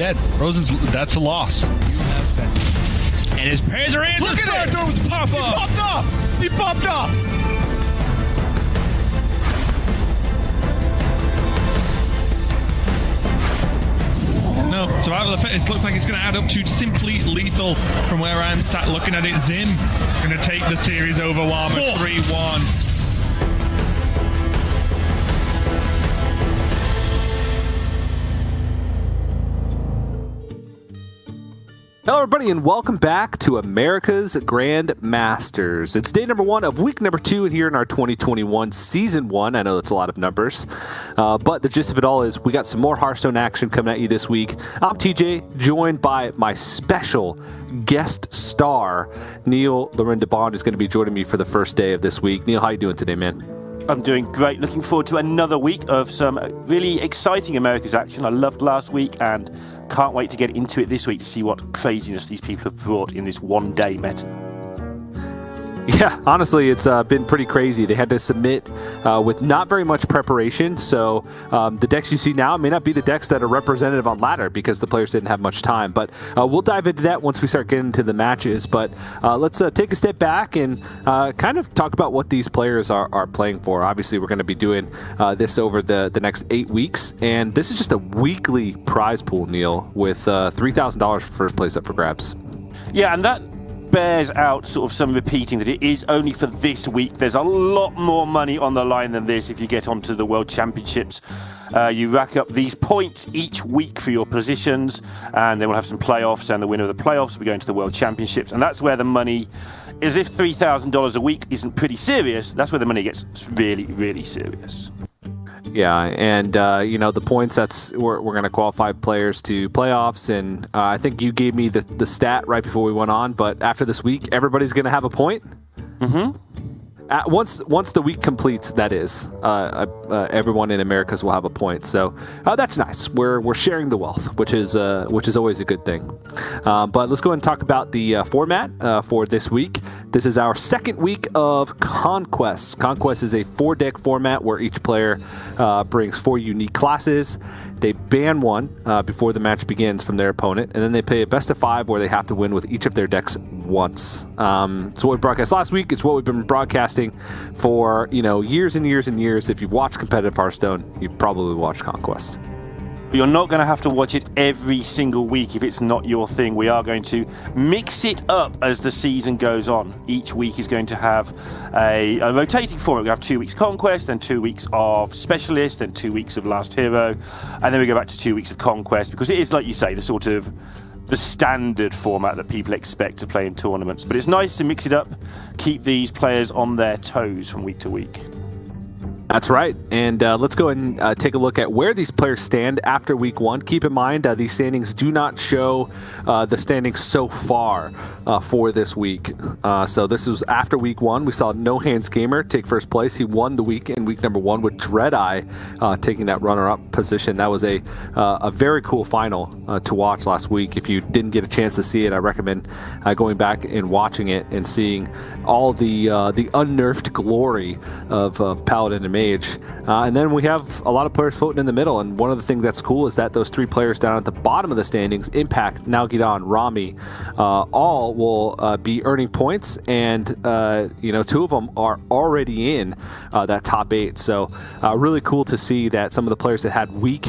dead. Rosen's, that's a loss. You have been getting his pairs around. Look at it! He popped off! He popped off! No, survival of the fittest looks like it's going to add up to simply lethal from where I'm sat looking at it. Zim going to take the series over Warmer 3-1. Hello, everybody, and welcome back to America's Grandmasters. It's day number 1 of week number 2 here in our 2021 season 1. I know that's a lot of numbers, but the gist of it all is we got some more Hearthstone action coming at you this week. I'm TJ, joined by my special guest star, Neil Lorinda Bond, who's going to be joining me for the first day of this week. Neil, how you doing today, man? I'm doing great. Looking forward to another week of some really exciting America's action. I loved last week and can't wait to get into it this week to see what craziness these people have brought in this one-day meta. Yeah, honestly, it's been pretty crazy. They had to submit with not very much preparation, so the decks you see now may not be the decks that are representative on ladder because the players didn't have much time. But we'll dive into that once we start getting into the matches. But let's take a step back and kind of talk about what these players are playing for. Obviously, we're going to be doing this over the next 8 weeks, and this is just a weekly prize pool, Neil, with $3,000 for first place up for grabs. Yeah, and that bears out sort of some repeating that it is only for this week. There's a lot more money on the line than this if you get onto the World Championships. You rack up these points each week for your positions, and then we'll have some playoffs, and the winner of the playoffs will be going to the World Championships, and that's where the money, as if $3,000 a week isn't pretty serious, that's where the money gets really, really serious. Yeah, and the points, we're going to qualify players to playoffs, and I think you gave me the stat right before we went on, but after this week, everybody's going to have a point. Mm-hmm. Once the week completes, that is, everyone in Americas will have a point. So that's nice. We're sharing the wealth, which is always a good thing. But let's go ahead and talk about the format for this week. This is our second week of Conquest. Conquest is a 4-deck format where each player brings 4 unique classes. They ban one before the match begins from their opponent, and then they play a best of 5 where they have to win with each of their decks once. So what we broadcast last week, it's what we've been broadcasting for years and years and years. If you've watched competitive Hearthstone, you've probably watched Conquest. You're not going to have to watch it every single week if it's not your thing. We are going to mix it up as the season goes on. Each week is going to have a rotating format. We have 2 weeks Conquest, then 2 weeks of Specialist, then 2 weeks of Last Hero, and then we go back to 2 weeks of Conquest, because it is, like you say, the standard format that people expect to play in tournaments. But it's nice to mix it up, keep these players on their toes from week to week. That's right, and let's go ahead and take a look at where these players stand after week 1. Keep in mind, these standings do not show the standings so far for this week. So this was after week 1. We saw No Hands Gamer take first place. He won the week in week number 1 with Dreadeye taking that runner-up position. That was a very cool final to watch last week. If you didn't get a chance to see it, I recommend going back and watching it and seeing all the unnerfed glory of Paladin and Mage. And then we have a lot of players floating in the middle, and one of the things that's cool is that those 3 players down at the bottom of the standings, Impact, Nalgidan, Rami, all will be earning points, and 2 of them are already in that top 8. So really cool to see that some of the players that had weak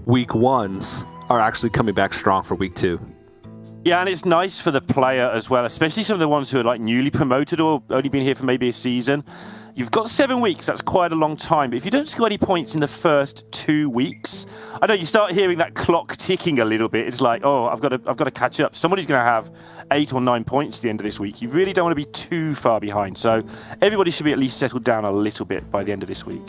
1s are actually coming back strong for week 2. Yeah, and it's nice for the player as well, especially some of the ones who are like newly promoted or only been here for maybe a season. You've got 7 weeks, that's quite a long time, but if you don't score any points in the first 2 weeks, I know you start hearing that clock ticking a little bit. It's like, oh, I've got to catch up. Somebody's going to have 8 or 9 points at the end of this week. You really don't want to be too far behind. So everybody should be at least settled down a little bit by the end of this week.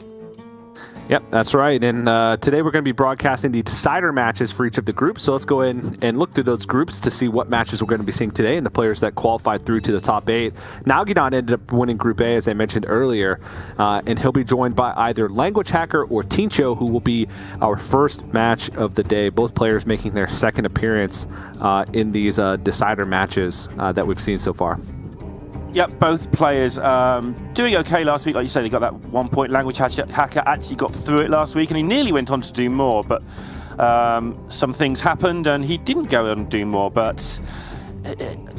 Yep, that's right. And today we're going to be broadcasting the decider matches for each of the groups. So let's go ahead and look through those groups to see what matches we're going to be seeing today and the players that qualified through to the top 8. Nalgidan ended up winning Group A, as I mentioned earlier, and he'll be joined by either Language Hacker or Tincho, who will be our first match of the day. Both players making their second appearance in these decider matches that we've seen so far. Yep, both players doing okay last week. Like you say, they got that 1 point. Language Hacker actually got through it last week, and he nearly went on to do more, but some things happened, and he didn't go on and do more. But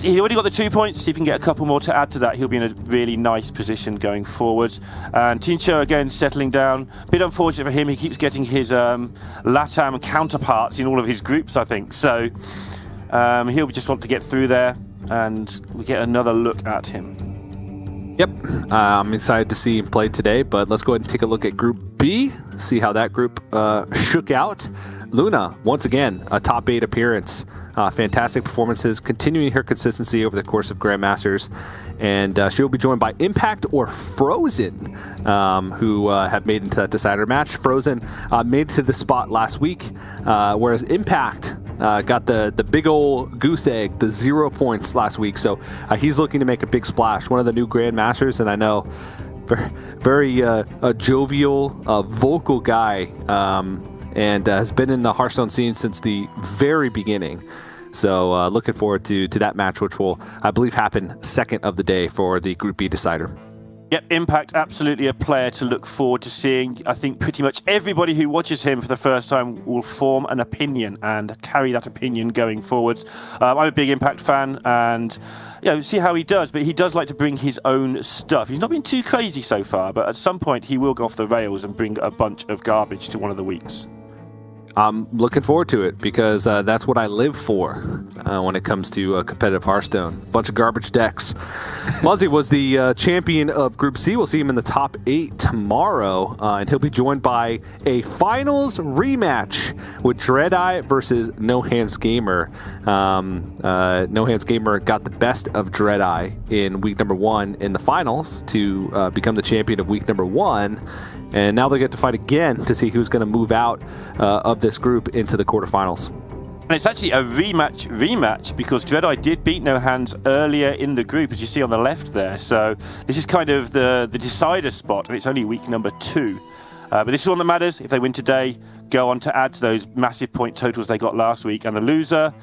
He's already got the 2 points. See if he can get a couple more to add to that. He'll be in a really nice position going forward. And Tincho again settling down. Bit unfortunate for him. He keeps getting his LATAM counterparts in all of his groups, I think. So he'll just want to get through there, and we get another look at him. Yep, I'm excited to see him play today, but let's go ahead and take a look at Group B, see how that group shook out. Luna, once again, a top 8 appearance. Fantastic performances, continuing her consistency over the course of Grandmasters. And she'll be joined by Impact or Frozen, who have made into that decider match. Frozen made it to the spot last week, whereas Impact got the big old goose egg, the 0 points last week. So he's looking to make a big splash. One of the new Grandmasters, and I know very a jovial, vocal guy, and has been in the Hearthstone scene since the very beginning. So looking forward to that match, which will, I believe, happen second of the day for the Group B decider. Yep, Impact, absolutely a player to look forward to seeing. I think pretty much everybody who watches him for the first time will form an opinion and carry that opinion going forwards. I'm a big Impact fan, and see how he does, but he does like to bring his own stuff. He's not been too crazy so far, but at some point he will go off the rails and bring a bunch of garbage to one of the weeks. I'm looking forward to it because that's what I live for when it comes to competitive Hearthstone. Bunch of garbage decks. Muzzy was the champion of Group C. We'll see him in the top 8 tomorrow, and he'll be joined by a finals rematch with Dreadeye versus No Hands Gamer. No Hands Gamer got the best of Dreadeye in week number 1 in the finals to become the champion of week number 1. And now they get to fight again to see who's going to move out of this group into the quarterfinals. And it's actually a rematch because Dreadeye did beat No Hands earlier in the group, as you see on the left there. So this is kind of the decider spot, and it's only week number 2. But this is one that matters. If they win today, go on to add to those massive point totals they got last week. And the loser,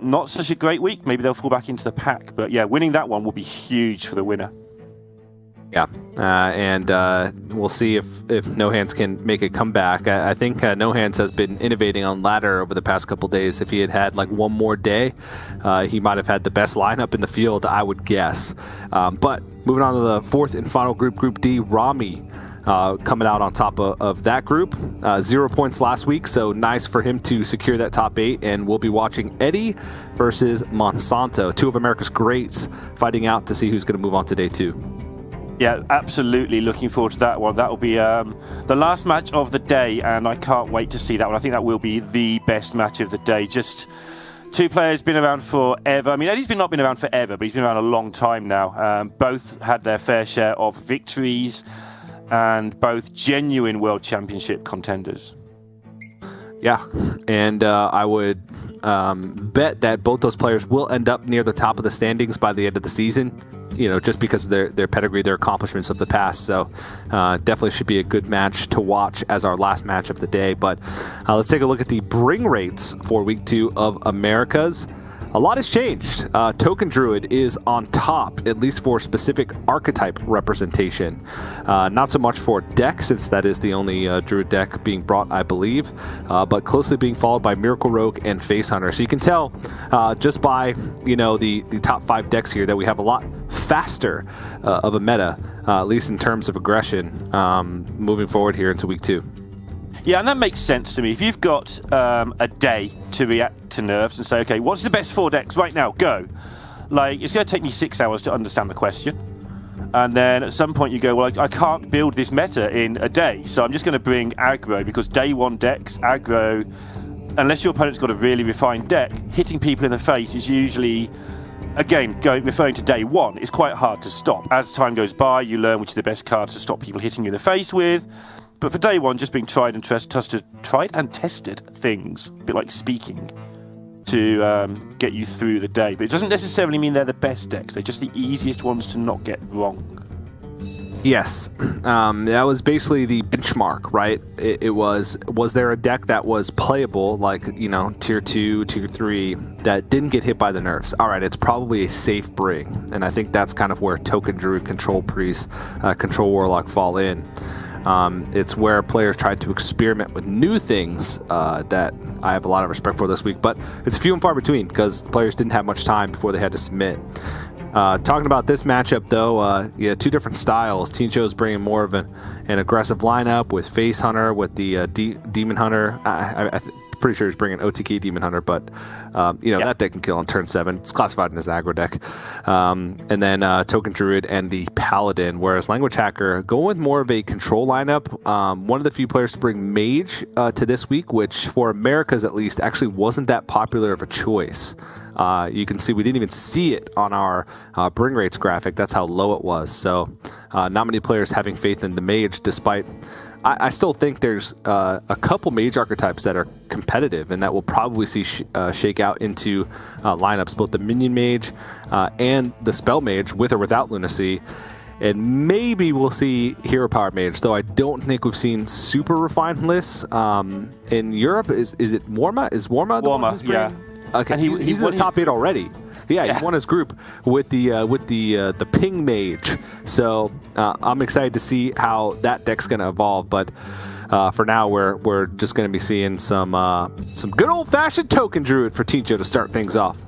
not such a great week. Maybe they'll fall back into the pack. But yeah, winning that one will be huge for the winner. Yeah, and we'll see if No Hands can make a comeback. I think No Hands has been innovating on ladder over the past couple days. If he had like one more day, he might have had the best lineup in the field, I would guess. But moving on to the 4th and final group, Group D, Rami coming out on top of that group. 0 points last week, so nice for him to secure that top 8. And we'll be watching Eddie versus Monsanto, 2 of America's greats, fighting out to see who's going to move on to day 2. Yeah, absolutely looking forward to that one. That will be the last match of the day, and I can't wait to see that one. I think that will be the best match of the day. Just 2 players been around forever. I mean, Eddie's not been around forever, but he's been around a long time now. Both had their fair share of victories, and both genuine World Championship contenders. Yeah, and I would bet that both those players will end up near the top of the standings by the end of the season, just because of their pedigree, their accomplishments of the past. So definitely should be a good match to watch as our last match of the day. But let's take a look at the bring rates for week 2 of Americas. A lot has changed. Token Druid is on top, at least for specific archetype representation. Not so much for deck, since that is the only Druid deck being brought, I believe, but closely being followed by Miracle Rogue and Face Hunter. So you can tell just by the top 5 decks here that we have a lot faster of a meta, at least in terms of aggression, moving forward here into week 2. Yeah, and that makes sense to me. If you've got a day to react to nerfs and say, okay, what's the best 4 decks right now? Go. It's going to take me 6 hours to understand the question. And then at some point you go, well, I can't build this meta in a day, so I'm just going to bring aggro, because day 1 decks, aggro, unless your opponent's got a really refined deck, hitting people in the face is usually, again, referring to day 1, it's quite hard to stop. As time goes by, you learn which are the best cards to stop people hitting you in the face with. But for day 1, just being tried and tested things, a bit like speaking, to get you through the day. But it doesn't necessarily mean they're the best decks. They're just the easiest ones to not get wrong. Yes, that was basically the benchmark, right? It was there a deck that was playable, like, tier 2, tier 3, that didn't get hit by the nerfs? All right, it's probably a safe bring. And I think that's kind of where Token Druid, Control Priest, Control Warlock fall in. It's where players tried to experiment with new things that I have a lot of respect for this week, but it's few and far between because players didn't have much time before they had to submit. Talking about this matchup, though, two different styles. Tincho's bringing more of an aggressive lineup with Face Hunter, with the Demon Hunter. Pretty sure he's bringing OTK Demon Hunter, but that deck can kill on turn 7. It's classified as an aggro deck. And then Token Druid and the Paladin, whereas Language Hacker going with more of a control lineup. One of the few players to bring Mage to this week, which for Americas at least actually wasn't that popular of a choice. You can see we didn't even see it on our bring rates graphic. That's how low it was. So not many players having faith in the Mage, despite I still think there's a couple Mage archetypes that are competitive and that we'll probably see shake out into lineups, both the Minion Mage and the Spell Mage with or without Lunacy. And maybe we'll see Hero Power Mage, though I don't think we've seen super refined lists. In Europe, is it Warma? Is Warma the one who's bringing? Okay, and he's in the top 8 already. Yeah, he won his group with the Ping Mage. So I'm excited to see how that deck's going to evolve. But for now, we're just going to be seeing some good old-fashioned Token Druid for Tincho to start things off.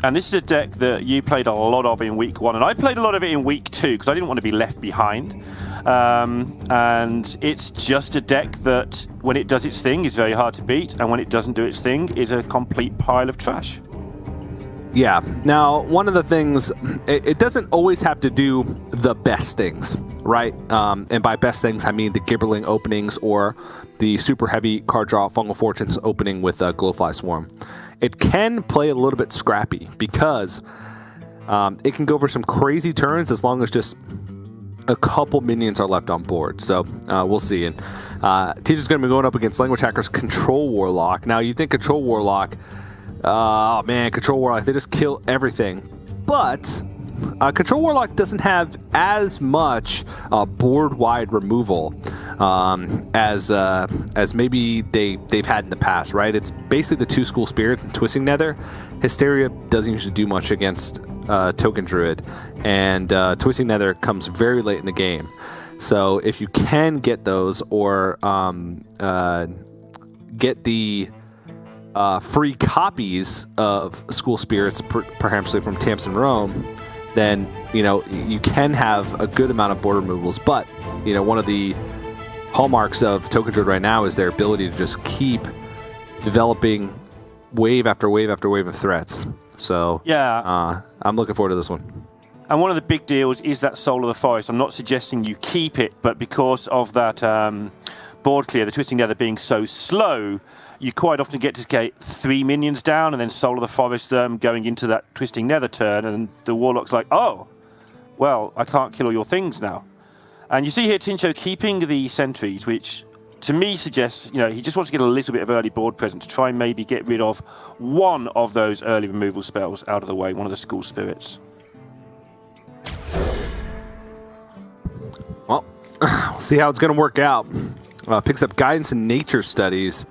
And this is a deck that you played a lot of in week 1, and I played a lot of it in week 2 because I didn't want to be left behind. And it's just a deck that, when it does its thing, is very hard to beat, and when it doesn't do its thing, is a complete pile of trash. Yeah. Now, one of the things, it doesn't always have to do the best things, right? And by best things, I mean the Gibberling openings or the super heavy card draw Fungal Fortunes opening with Glowfly Swarm. It can play a little bit scrappy because it can go for some crazy turns as long as just a couple minions are left on board. So we'll see. And Teacher's going to be going up against Language Hacker's Control Warlock. Now, you think Control Warlock, Control Warlock, they just kill everything. But Control Warlock doesn't have as much board-wide removal as maybe they've had in the past, right? It's basically the 2 School Spirit and Twisting Nether. Hysteria doesn't usually do much against Token Druid, and Twisting Nether comes very late in the game. So if you can get those or get the free copies of School Spirits, perhaps from Tamsin Rome, then you can have a good amount of board removals. But one of the hallmarks of Token Druid right now is their ability to just keep developing wave after wave after wave of threats. So yeah, I'm looking forward to this one. And one of the big deals is that Soul of the Forest. I'm not suggesting you keep it, but because of that board clear, the Twisting Nether being so slow, you quite often get to get 3 minions down and then Soul of the Forest going into that Twisting Nether turn, and the Warlock's like, oh, well, I can't kill all your things now. And you see here Tincho keeping the sentries, which to me suggests, he just wants to get a little bit of early board presence to try and maybe get rid of one of those early removal spells out of the way, one of the School Spirits. Well, we'll see how it's going to work out. Picks up Guidance and Nature Studies.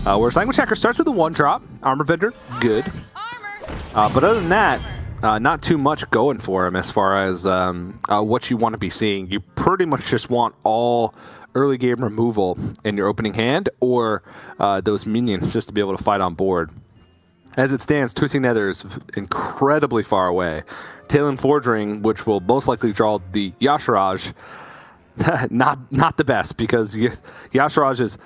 Whereas Language Hacker starts with a 1-drop. Armor Vendor, good. But other than that, not too much going for him as far as what you want to be seeing. You pretty much just want all early game removal in your opening hand or those minions just to be able to fight on board. As it stands, Twisting Nether is incredibly far away. Talon Forging, which will most likely draw the Yasharaj, not the best, because Yasharaj is,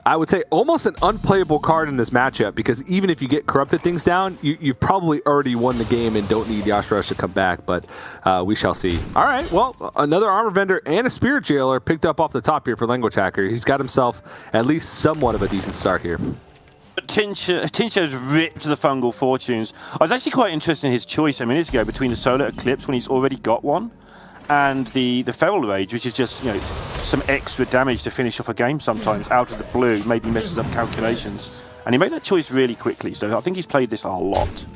I would say, almost an unplayable card in this matchup, because even if you get Corrupted Things down, you've probably already won the game and don't need Yasharaj to come back, but we shall see. All right, well, another Armor Vendor and a Spirit Jailer picked up off the top here for Language Hacker. He's got himself at least somewhat of a decent start here. Tincho's ripped the Fungal Fortunes. I was actually quite interested in his choice a minute ago between the Solar Eclipse, when he's already got one, and the Feral Rage, which is just some extra damage to finish off a game sometimes out of the blue, maybe messes up calculations. And he made that choice really quickly, so I think he's played this a lot.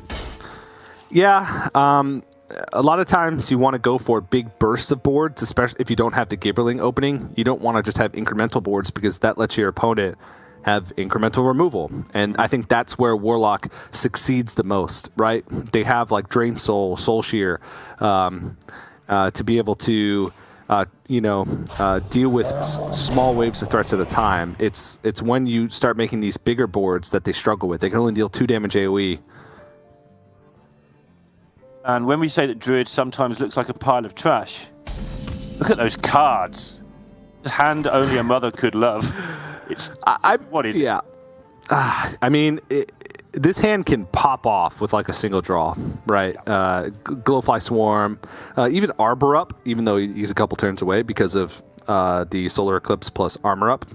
Yeah, a lot of times you want to go for big bursts of boards, especially if you don't have the Gibberling opening. You don't want to just have incremental boards, because that lets your opponent have incremental removal. And I think that's where Warlock succeeds the most, right? They have like Drain Soul, Soul Shear, to be able to deal with small waves of threats at a time. It's when you start making these bigger boards that they struggle with. They can only deal 2 damage AoE. And when we say that Druid sometimes looks like a pile of trash, look at those cards. Hand only a mother could love. It's what is it? Yeah. I mean, this hand can pop off with like a single draw, right? Glowfly Swarm, even Arbor Up, even though he's a couple turns away because of the Solar Eclipse plus Armor Up.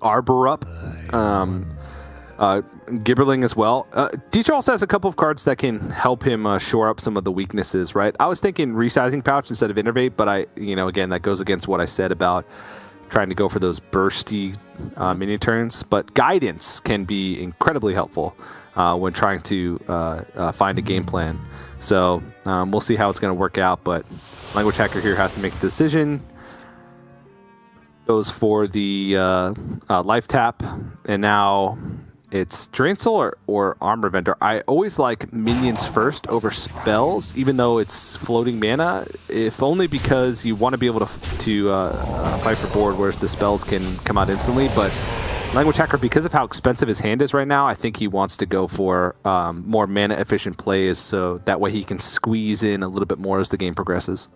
Arbor Up, Gibberling as well. Teacher also has a couple of cards that can help him shore up some of the weaknesses, right? I was thinking Resizing Pouch instead of Innervate, but again, that goes against what I said about trying to go for those bursty minion turns. But Guidance can be incredibly helpful when trying to find a game plan. So we'll see how it's going to work out, but Language Hacker here has to make a decision. Goes for the life tap, and now it's Drain Soul or Armor Vendor. I always like minions first over spells, even though it's floating mana, if only because you want to be able to fight for board, whereas the spells can come out instantly. But Language Hacker, because of how expensive his hand is right now, I think he wants to go for more mana-efficient plays, so that way he can squeeze in a little bit more as the game progresses.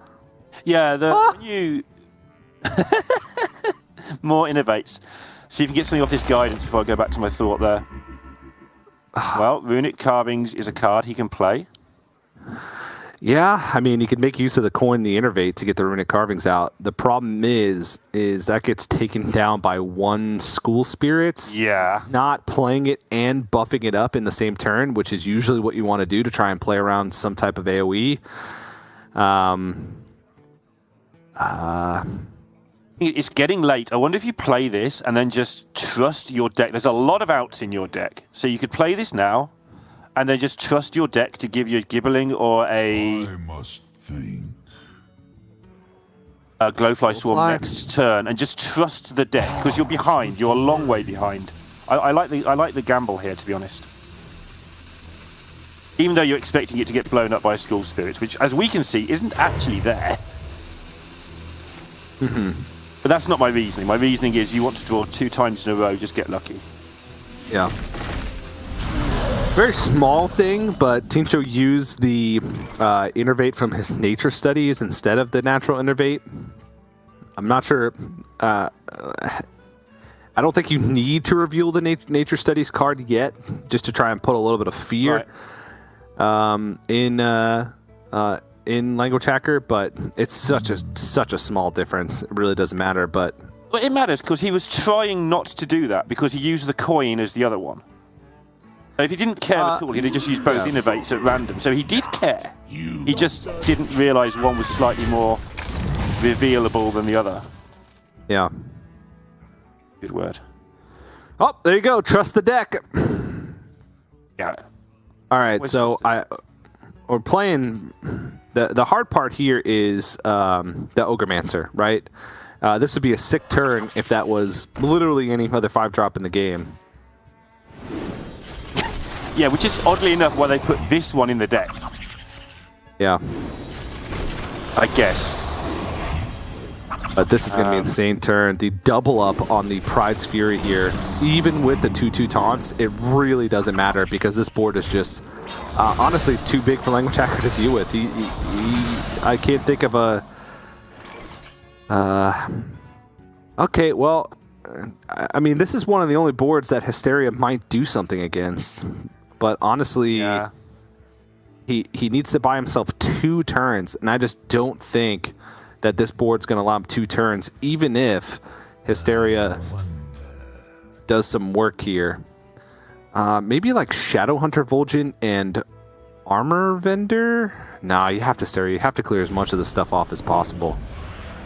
Yeah, more innovates. See if you can get something off this Guidance before I go back to my thought there. Well, Runic Carvings is a card he can play. Yeah, I mean, you could make use of the coin, the Innervate, to get the Runic Carvings out. The problem is that gets taken down by 1 School Spirits. Yeah. Not playing it and buffing it up in the same turn, which is usually what you want to do to try and play around some type of AoE. It's getting late. I wonder if you play this and then just trust your deck. There's a lot of outs in your deck. So you could play this now and then just trust your deck to give you a Gibberling or a Glowfly Swarm next turn, and just trust the deck because you're behind. You're a long way behind. I like the gamble here, to be honest. Even though you're expecting it to get blown up by School Spirits, which, as we can see, isn't actually there. But that's not my reasoning. My reasoning is you want to draw 2 times in a row, just get lucky. Yeah. Very small thing, but Tincho used the Innervate from his Nature Studies instead of the Natural Innervate. I'm not sure. I don't think you need to reveal the Nature Studies card yet, just to try and put a little bit of fear in Language Hacker, but it's such a small difference. It really doesn't matter, but well, it matters because he was trying not to do that because he used the coin as the other one. So if he didn't care at all, he'd have just used both Innovates at random. So he did care. He just didn't realise one was slightly more revealable than the other. Yeah. Good word. Oh, there you go. Trust the deck. Yeah. All right, so we're playing. The hard part here is the Ogremancer, right? This would be a sick turn if that was literally any other 5-drop in the game. Yeah, which is oddly enough why they put this one in the deck. Yeah. I guess. But this is going to be an insane turn. The double up on the Pride's Fury here, even with the 2/2 taunts, it really doesn't matter because this board is just honestly too big for Language Hacker to deal with. I can't think of a... okay, well, I mean, this is one of the only boards that Hysteria might do something against. But honestly, he needs to buy himself 2 turns, and I just don't think that this board's going to allow him 2 turns, even if Hysteria does some work here. Maybe like Shadowhunter Vol'jin and Armor Vendor? Nah, you have to clear as much of the stuff off as possible.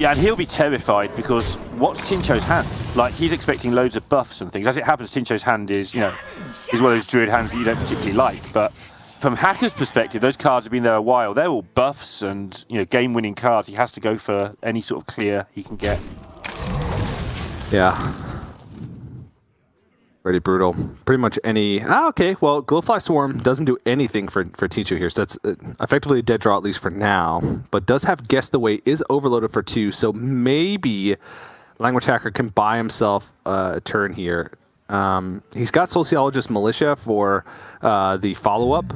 Yeah, and he'll be terrified because what's Tincho's hand? Like, he's expecting loads of buffs and things. As it happens, Tincho's hand is, is one of those druid hands that you don't particularly like. But from Hacker's perspective, those cards have been there a while. They're all buffs and, game-winning cards. He has to go for any sort of clear he can get. Yeah. Pretty brutal. Pretty much any... okay, well, Glowfly Swarm doesn't do anything for Ticho here, so that's effectively a dead draw, at least for now, but does have Guess the Weight, is overloaded for 2, so maybe Language Hacker can buy himself a turn here. He's got Sociologist Militia for the follow-up.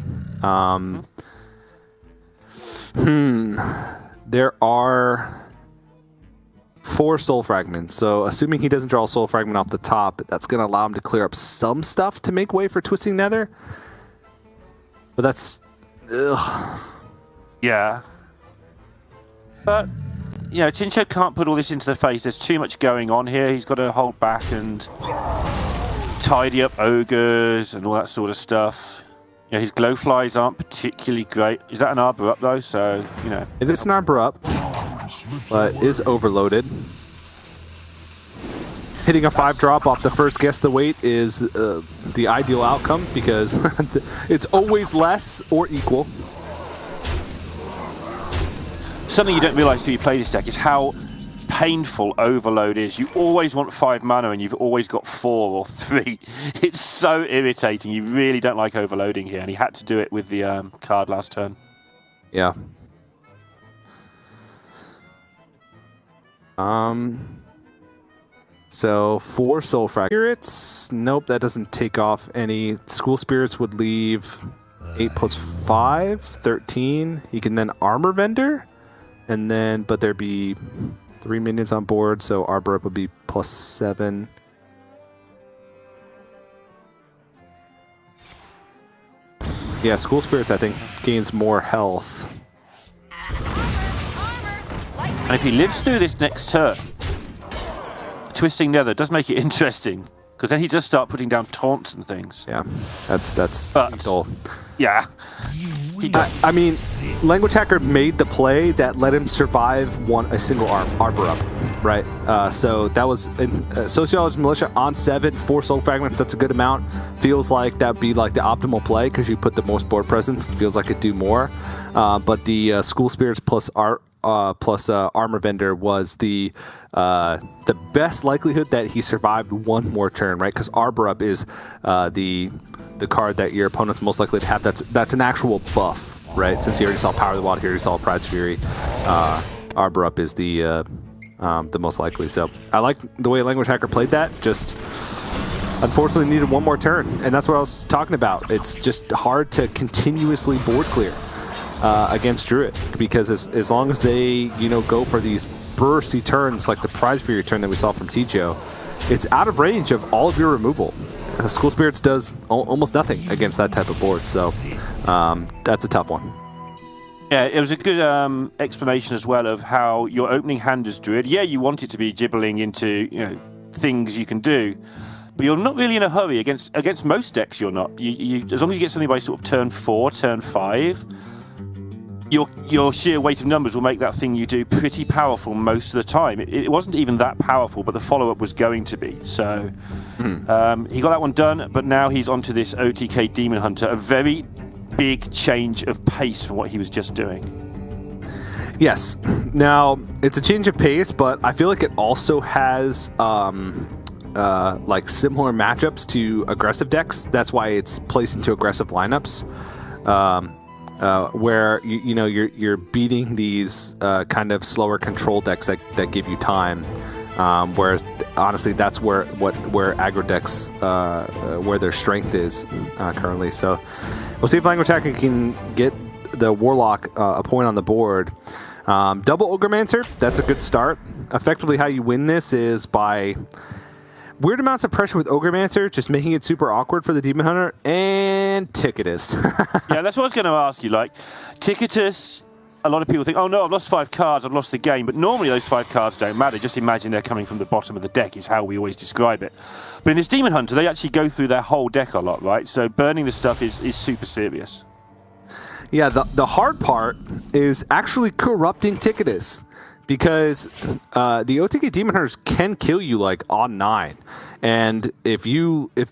There are 4 Soul Fragments, so assuming he doesn't draw a Soul Fragment off the top, that's going to allow him to clear up some stuff to make way for Twisting Nether. But that's... ugh. Yeah. But, you know, Tincho can't put all this into the face. There's too much going on here. He's got to hold back and tidy up ogres and all that sort of stuff. Yeah, his glowflies aren't particularly great. Is that an arbor up though? So, you know. It is an arbor up, but is overloaded. Hitting a 5-drop off the first Guess the Weight is the ideal outcome because it's always less or equal. Something you don't realize till you play this deck is how painful overload is. You always want 5 mana and you've always got 4 or 3. It's so irritating. You really don't like overloading here, and he had to do it with the card last turn. Yeah. So 4 Soul Fragments. Nope, that doesn't take off any. School Spirits would leave 8 plus 5, 13. He can then Armor Vendor, and then, but there'd be 3 minions on board, so Arbor Up would be plus 7. Yeah, School Spirits, I think, gains more health. And if he lives through this next turn, Twisting Nether does make it interesting, because then he does start putting down taunts and things. Yeah, that's dull. Yeah. I mean, Language Hacker made the play that let him survive a single Arbor Up, right? So that was Sociologist Militia on 7, 4 Soul Fragments. That's a good amount. Feels like that would be like the optimal play because you put the most board presence. It feels like it'd do more. But the School Spirits plus Armor Vendor was the best likelihood that he survived one more turn, right? Because Arbor Up is the card that your opponent's most likely to have. That's an actual buff, right? Since you already saw Power of the Wild, you already saw Pride's Fury. Arbor Up is the most likely. So I like the way Language Hacker played that. Just unfortunately needed one more turn, and that's what I was talking about. It's just hard to continuously board clear against Druid, because as long as they go for these bursty turns like the Prize Fury turn that we saw from Ticho, it's out of range of all of your removal. School Spirits does almost nothing against that type of board, so that's a tough one. Yeah, it was a good explanation as well of how your opening hand as Druid, yeah, you want it to be gibbling into things you can do, but you're not really in a hurry against most decks. You're not. You as long as you get something by sort of turn 4, turn 5, your sheer weight of numbers will make that thing you do pretty powerful most of the time. It wasn't even that powerful, but the follow-up was going to be. So he got that one done, but now he's onto this OTK Demon Hunter, a very big change of pace from what he was just doing. Yes. Now, it's a change of pace, but I feel like it also has like similar matchups to aggressive decks. That's why it's placed into aggressive lineups. Where you're beating these kind of slower control decks that give you time, whereas honestly that's where aggro decks where their strength is currently. So we'll see if Language Hacker can get the Warlock a point on the board. Double Ogremancer, that's a good start. Effectively, how you win this is by weird amounts of pressure with Ogremancer, just making it super awkward for the Demon Hunter, and Ticketus. Yeah, that's what I was going to ask you. Like, Ticketus, a lot of people think, oh no, I've lost 5 cards, I've lost the game, but normally those 5 cards don't matter. Just imagine they're coming from the bottom of the deck is how we always describe it. But in this Demon Hunter, they actually go through their whole deck a lot, right? So burning the stuff is super serious. Yeah, the hard part is actually corrupting Ticketus, because the OTK Demon Hunters can kill you like on 9, and if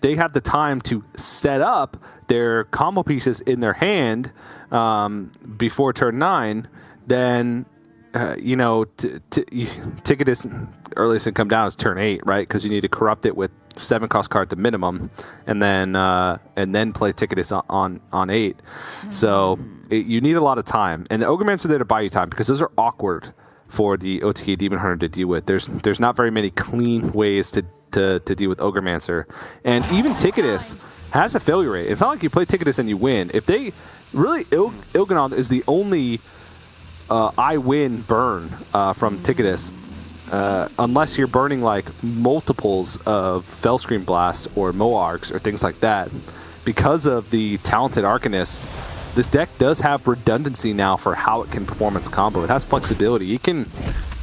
they have the time to set up their combo pieces in their hand before turn 9, then Ticketus earliest can come down is turn 8, right? Because you need to corrupt it with 7-cost card to minimum, and then play Ticketus on 8. So you need a lot of time, and the Ogremancer are there to buy you time because those are awkward for the OTK Demon Hunter to deal with. There's not very many clean ways to deal with Ogremancer, and even Ticketus has a failure rate. It's not like you play Ticketus and you win. If they really Il'gynoth is the only I win burn from Ticketus. Unless you're burning like multiples of Fellscream Blasts or Moargs or things like that. Because of the talented Arcanist, this deck does have redundancy now for how it can perform its combo. It has flexibility. You can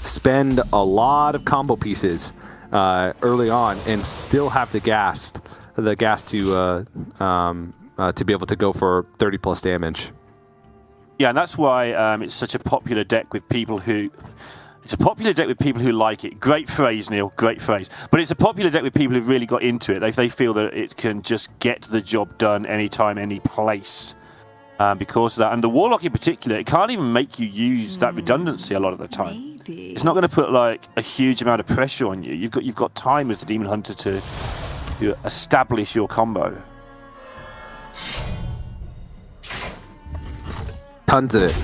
spend a lot of combo pieces early on and still have the gas to be able to go for 30 plus damage. Yeah, and that's why it's such a popular deck with people who... It's a popular deck with people who like it. Great phrase, Neil. Great phrase. But it's a popular deck with people who really got into it. They feel that it can just get the job done anytime, any place. Because of that. And the Warlock in particular, it can't even make you use that redundancy a lot of the time. It's not going to put like a huge amount of pressure on you. You've got time as the Demon Hunter to establish your combo. Tons of it.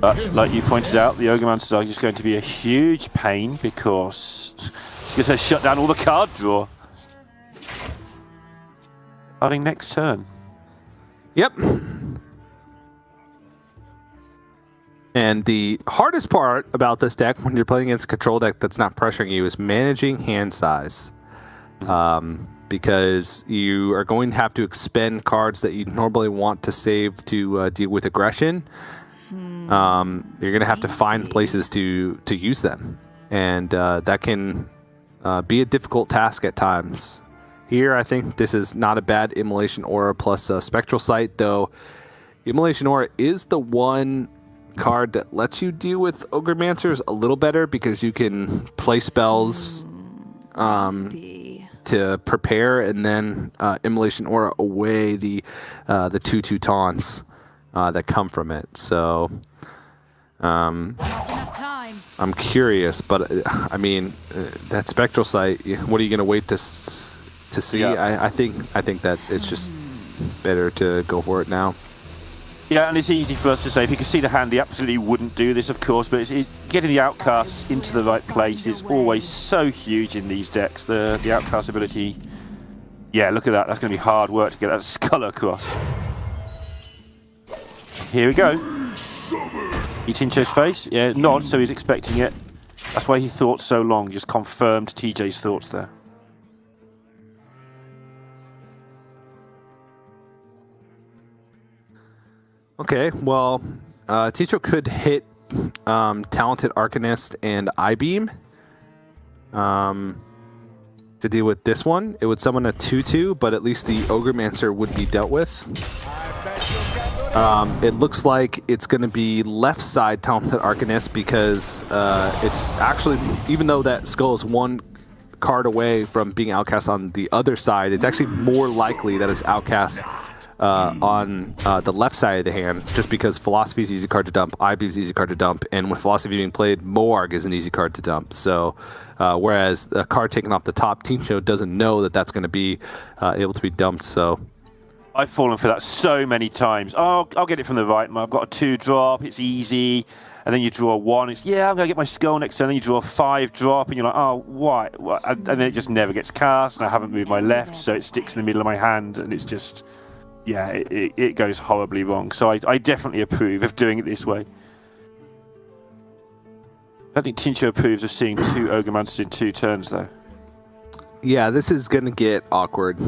But like you pointed out, the Ogremancer are just going to be a huge pain because it's going to shut down all the card draw. Starting next turn. Yep. And the hardest part about this deck when you're playing against a control deck that's not pressuring you is managing hand size. Because you are going to have to expend cards that you normally want to save to deal with aggression. You're going to have to find places to use them. And that can be a difficult task at times. Here, I think this is not a bad Immolation Aura plus Spectral Sight, though Immolation Aura is the one card that lets you deal with Ogremancers a little better because you can play spells to prepare and then Immolation Aura away the 2/2 taunts that come from it. So I'm curious, but I mean that Spectral Sight. What are you going to wait to see? Yeah. I think that it's just better to go for it now. Yeah, and it's easy for us to say. If you can see the hand, he absolutely wouldn't do this, of course, but getting the outcasts into the right place is always so huge in these decks. The outcast ability, yeah, look at that. That's going to be hard work to get that skull across. Here we go. Eat Tincho's face. Yeah, nod, so he's expecting it. That's why he thought so long. Just confirmed TJ's thoughts there. Okay, well, Ticho could hit Talented Arcanist and I-Beam to deal with this one. It would summon a 2/2, but at least the Ogremancer would be dealt with. It looks like it's going to be left side Talented Arcanist because it's actually, even though that skull is one card away from being outcast on the other side, it's actually more likely that it's outcast on the left side of the hand, just because Philosophy is an easy card to dump, I-Beam is an easy card to dump, and with Philosophy being played, Moarg is an easy card to dump. So, whereas a card taken off the top, Team Show doesn't know that that's going to be able to be dumped. So, I've fallen for that so many times. Oh, I'll get it from the right. I've got a 2-drop. It's easy. And then you draw a 1. It's, yeah, I'm going to get my skull next turn. Then you draw a 5-drop, and you're like, oh, why? And then it just never gets cast, and I haven't moved my left, so it sticks in the middle of my hand, and it's just... Yeah, it goes horribly wrong. So I definitely approve of doing it this way. I don't think Tincho approves of seeing 2 Ogremancers in 2 turns, though. Yeah, this is going to get awkward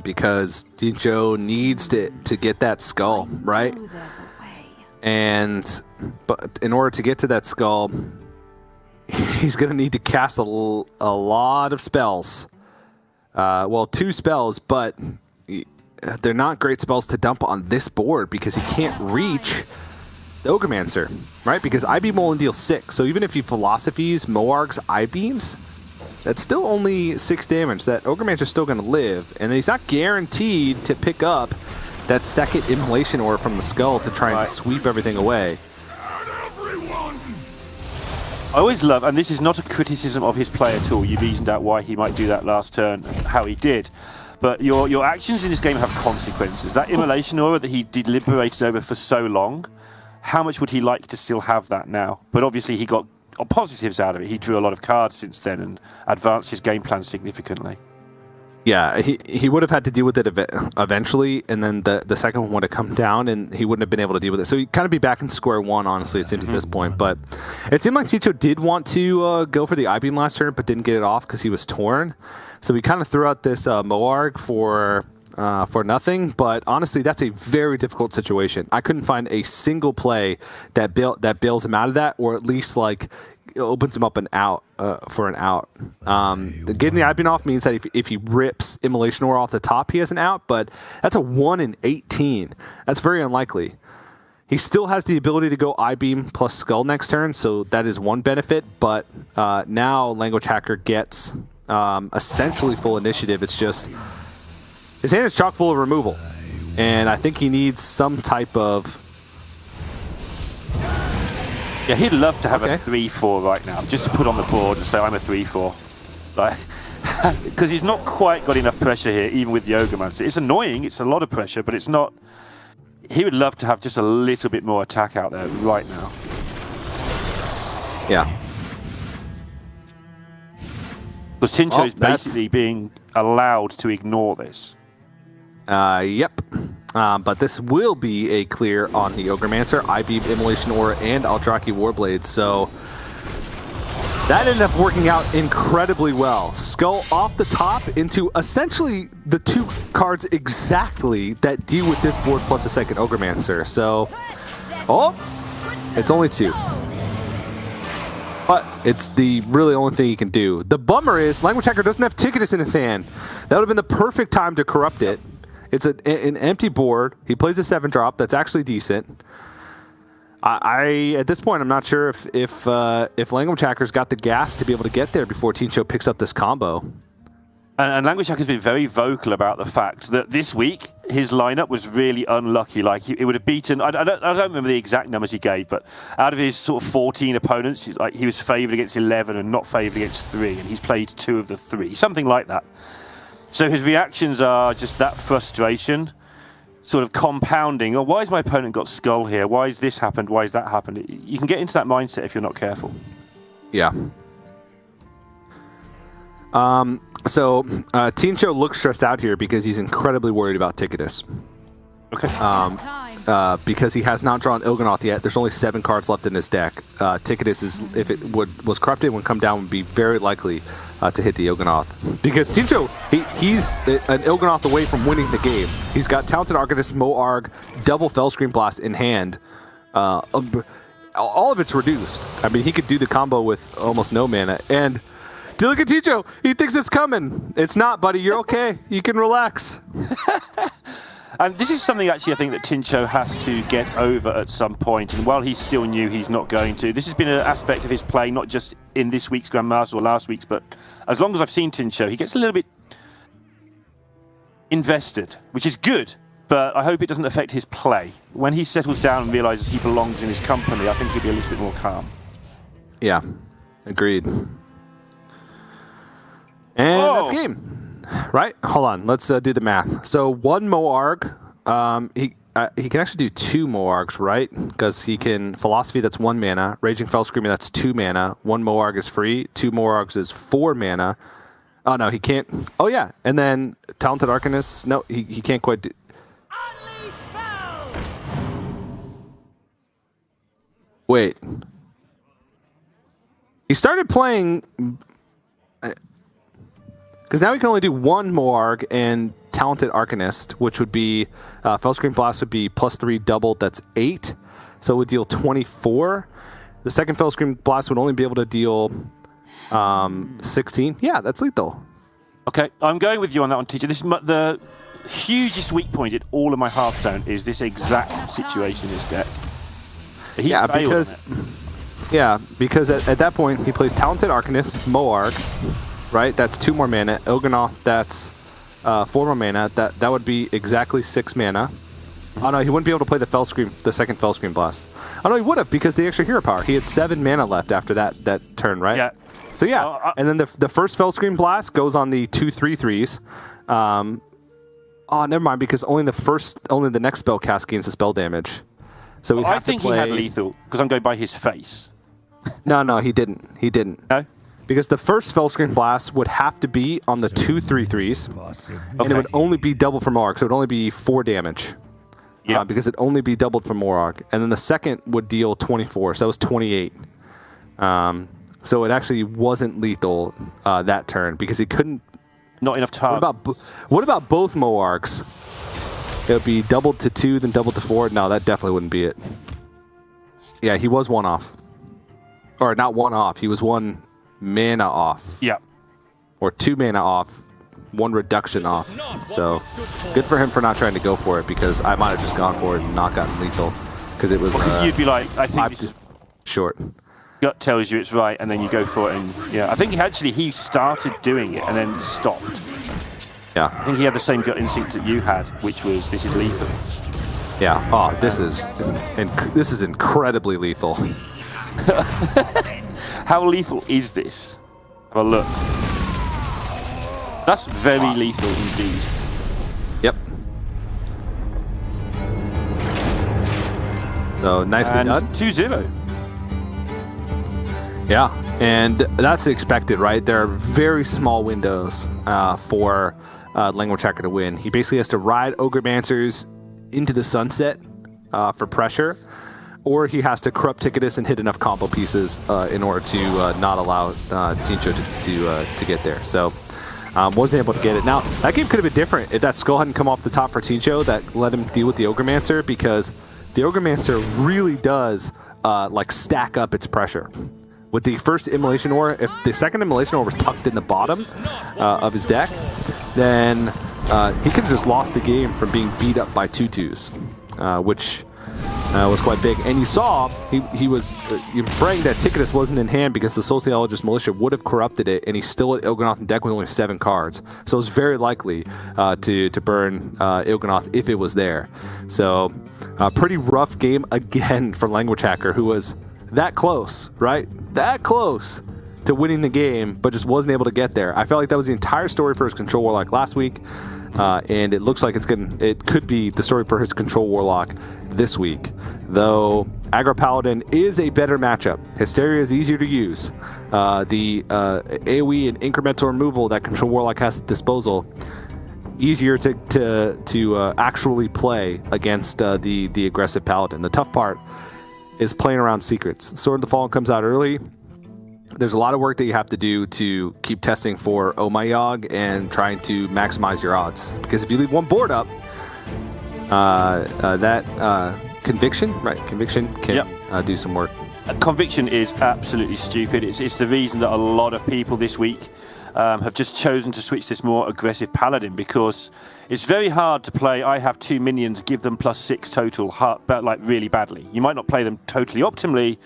because Tincho needs to get that skull, right? But in order to get to that skull, he's going to need to cast a lot of spells. Well, 2 spells, but... they're not great spells to dump on this board because he can't reach the Ogremancer, right? Because I-Beam will only deal 6. So even if he Philosophies, Moargs, I-Beams, that's still only 6 damage. That Ogremancer's still going to live. And he's not guaranteed to pick up that second Immolation Aura from the skull to try and sweep everything away. I always love, and this is not a criticism of his play at all. You reasoned out why he might do that last turn, how he did. But your actions in this game have consequences. That Immolation Aura that he deliberated over for so long, how much would he like to still have that now? But obviously he got positives out of it. He drew a lot of cards since then and advanced his game plan significantly. Yeah, he would have had to deal with it eventually, and then the second one would have come down, and he wouldn't have been able to deal with it. So he'd kind of be back in square one, honestly, it seems at this point. But it seemed like Ticho did want to go for the I-Beam last turn, but didn't get it off because he was torn. So he kind of threw out this Moarg for nothing. But honestly, that's a very difficult situation. I couldn't find a single play that bails him out of that, or at least like opens him up an out for an out. Getting the I-Beam off means that if he rips Immolation Aura off the top, he has an out, but that's a 1 in 18. That's very unlikely. He still has the ability to go I-Beam plus Skull next turn, so that is one benefit, but now Language Hacker gets essentially full initiative. It's just his hand is chock full of removal, and I think he needs some type of... Yeah, he'd love to have a 3-4 right now, just to put on the board and say, I'm a 3-4. Like, because he's not quite got enough pressure here, even with the Ogremaster. It's annoying, it's a lot of pressure, but it's not... He would love to have just a little bit more attack out there right now. Yeah. Because Tincho is basically being allowed to ignore this. Yep. But this will be a clear on the Ogremaster, I-Beam, Immolation Aura, and Aldraki Warblade. So that ended up working out incredibly well. Skull off the top into essentially the two cards exactly that deal with this board plus a second Ogremaster. So, it's only two. But it's the really only thing he can do. The bummer is Language Hacker doesn't have Ticketus in his hand. That would have been the perfect time to corrupt it. It's an empty board. He plays a 7-drop. That's actually decent. I at this point, I'm not sure if Language Hacker's got the gas to be able to get there before Tincho picks up this combo. And Language Hacker's been very vocal about the fact that this week his lineup was really unlucky. Like it would have beaten. I don't remember the exact numbers he gave, but out of his sort of 14 opponents, like he was favoured against 11 and not favoured against 3, and he's played 2 of the 3, something like that. So his reactions are just that frustration, sort of compounding. Oh, why has my opponent got Skull here? Why has this happened? Why has that happened? You can get into that mindset if you're not careful. Yeah. So Tincho looks stressed out here because he's incredibly worried about Ticketus. Okay. Because he has not drawn Il'gynoth yet. There's only 7 cards left in his deck. Ticketus is, if it was corrupted, would come down, would be very likely to hit the Il'gynoth. Because Tincho, he's an Il'gynoth away from winning the game. He's got Talented Arcanist, Moarg, double Fellscream Blast in hand. All of it's reduced. I mean, he could do the combo with almost no mana. And look at Tincho. He thinks it's coming. It's not, buddy. You're okay. You can relax. And this is something actually I think that Tincho has to get over at some point. And while he's still new, he's not going to. This has been an aspect of his play, not just in this week's Grandmasters or last week's, but as long as I've seen Tincho, he gets a little bit invested, which is good. But I hope it doesn't affect his play. When he settles down and realizes he belongs in his company, I think he'll be a little bit more calm. Yeah, agreed. And that's game. Right? Hold on. Let's do the math. So 1 Moarg. He can actually do 2 Moargs, right? Because he can Philosophy, that's 1 mana. Raging Fellscreaming, that's 2 mana. 1 Moarg is free. 2 Moargs is 4 mana. Oh, no, he can't. Oh, yeah. And then Talented Arcanist. No, he can't quite do. Wait. He started playing... Because now he can only do 1 Moarg and Talented Arcanist, which would be Fellscream Blast would be +3 doubled. That's 8, so it would deal 24. The second Fellscream Blast would only be able to deal 16. Yeah, that's lethal. Okay, I'm going with you on that one, teacher. This is the hugest weak point in all of my Hearthstone is this exact situation in his deck. Because at that point he plays Talented Arcanist, Moarg. Right, that's 2 more mana. Il'gynoth, that's 4 more mana. That would be exactly 6 mana. Oh no, he wouldn't be able to play the second Fell Scream Blast. Oh no, he would have because the extra hero power. He had 7 mana left after that turn, right? Yeah. So yeah, and then the first Fell Scream Blast goes on the 2/3/3s. Oh, never mind, because only the next spell cast gains the spell damage. So we I think to play... he had lethal because I'm going by his face. No, he didn't. He didn't. No? Because the first Fell Scream Blast would have to be on the 2/3/3s, and it would only be double for Morag, so it would only be 4 damage. Yeah. Because it'd only be doubled for Morag. And then the second would deal 24, so that was 28. So it actually wasn't lethal that turn because he couldn't. Not enough time. What about both Moargs? It would be doubled to 2, then doubled to 4. No, that definitely wouldn't be it. Yeah, he was 1 off. Or not 1 off. He was 1 mana off. Yeah. Or 2 mana off. 1 reduction off. So good for him for not trying to go for it because I might have just gone for it and not gotten lethal because it was. Because you'd be like, I think this is short. Gut tells you it's right, and then you go for it, and yeah, I think he started doing it and then stopped. Yeah. I think he had the same gut instinct that you had, which was this is lethal. Yeah. Oh, this is incredibly lethal. How lethal is this? Have a look. That's very lethal indeed. Yep. So nicely done. 2-0. Yeah, and that's expected, right? There are very small windows for Language Hacker to win. He basically has to ride Ogremancers into the sunset for pressure, or he has to corrupt Ticketus and hit enough combo pieces in order to not allow Tincho to get there. So wasn't able to get it. Now, that game could have been different if that skull hadn't come off the top for Tincho that let him deal with the Ogremancer, because the Ogremancer really does stack up its pressure. With the first Immolation Ore, if the second Immolation Ore was tucked in the bottom of his deck, then he could have just lost the game from being beat up by 2/2s, which was quite big. And you saw he was praying that Ticketus wasn't in hand because the Sociologist Militia would have corrupted it, and he's still at Il'gynoth in deck with only 7 cards. So it's very likely to burn Il'gynoth if it was there. So a pretty rough game again for Language Hacker, who was that close, right? That close to winning the game, but just wasn't able to get there. I felt like that was the entire story for his Control Warlock last week, and it looks like it could be the story for his Control Warlock this week. Though Aggro Paladin is a better matchup. Hysteria is easier to use. The AoE and incremental removal that Control Warlock has at disposal, easier to actually play against the aggressive Paladin. The tough part is playing around secrets. Sword of the Fallen comes out early. There's a lot of work that you have to do to keep testing for Oh My Yogg and trying to maximize your odds. Because if you leave one board up, Conviction, right? Conviction can do some work. Conviction is absolutely stupid. It's the reason that a lot of people this week have just chosen to switch this more aggressive Paladin, because it's very hard to play. I have 2 minions, give them +6 total, but like really badly. You might not play them totally optimally,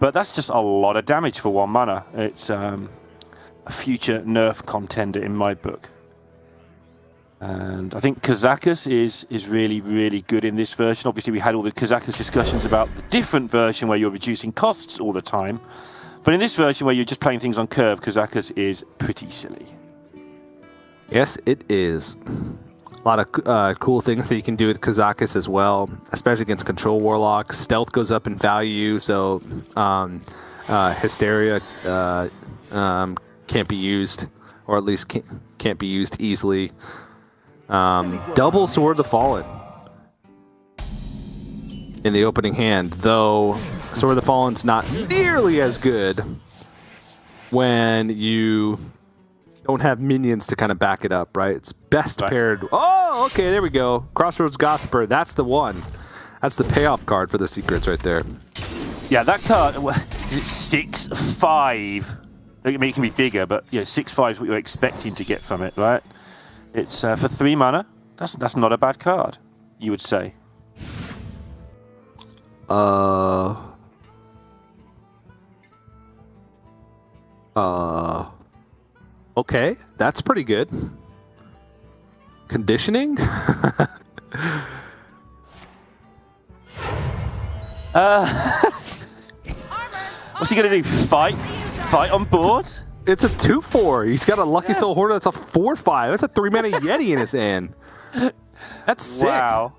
but that's just a lot of damage for 1 mana. It's a future nerf contender in my book. And I think Kazakus is really, really good in this version. Obviously, we had all the Kazakus discussions about the different version where you're reducing costs all the time. But in this version where you're just playing things on curve, Kazakus is pretty silly. Yes, it is. A lot of cool things that you can do with Kazakus as well, especially against Control Warlock. Stealth goes up in value, so Hysteria can't be used, or at least can't be used easily. Double Sword of the Fallen in the opening hand, though Sword of the Fallen's not nearly as good when you don't have minions to kind of back it up, right? It's best paired. Oh, okay, there we go. Crossroads Gossiper, that's the one. That's the payoff card for the secrets right there. Yeah, that card, is it 6/5? I mean, it can be bigger, but 6/5 is what you're expecting to get from it, right? It's for 3 mana. That's not a bad card, you would say. Okay, that's pretty good. Conditioning? What's he going to do? Fight? Fight on board? It's a 2/4. He's got a Lucky Soul Hoarder that's a 4/5. That's a 3-mana Yeti in his hand. That's sick. Wow.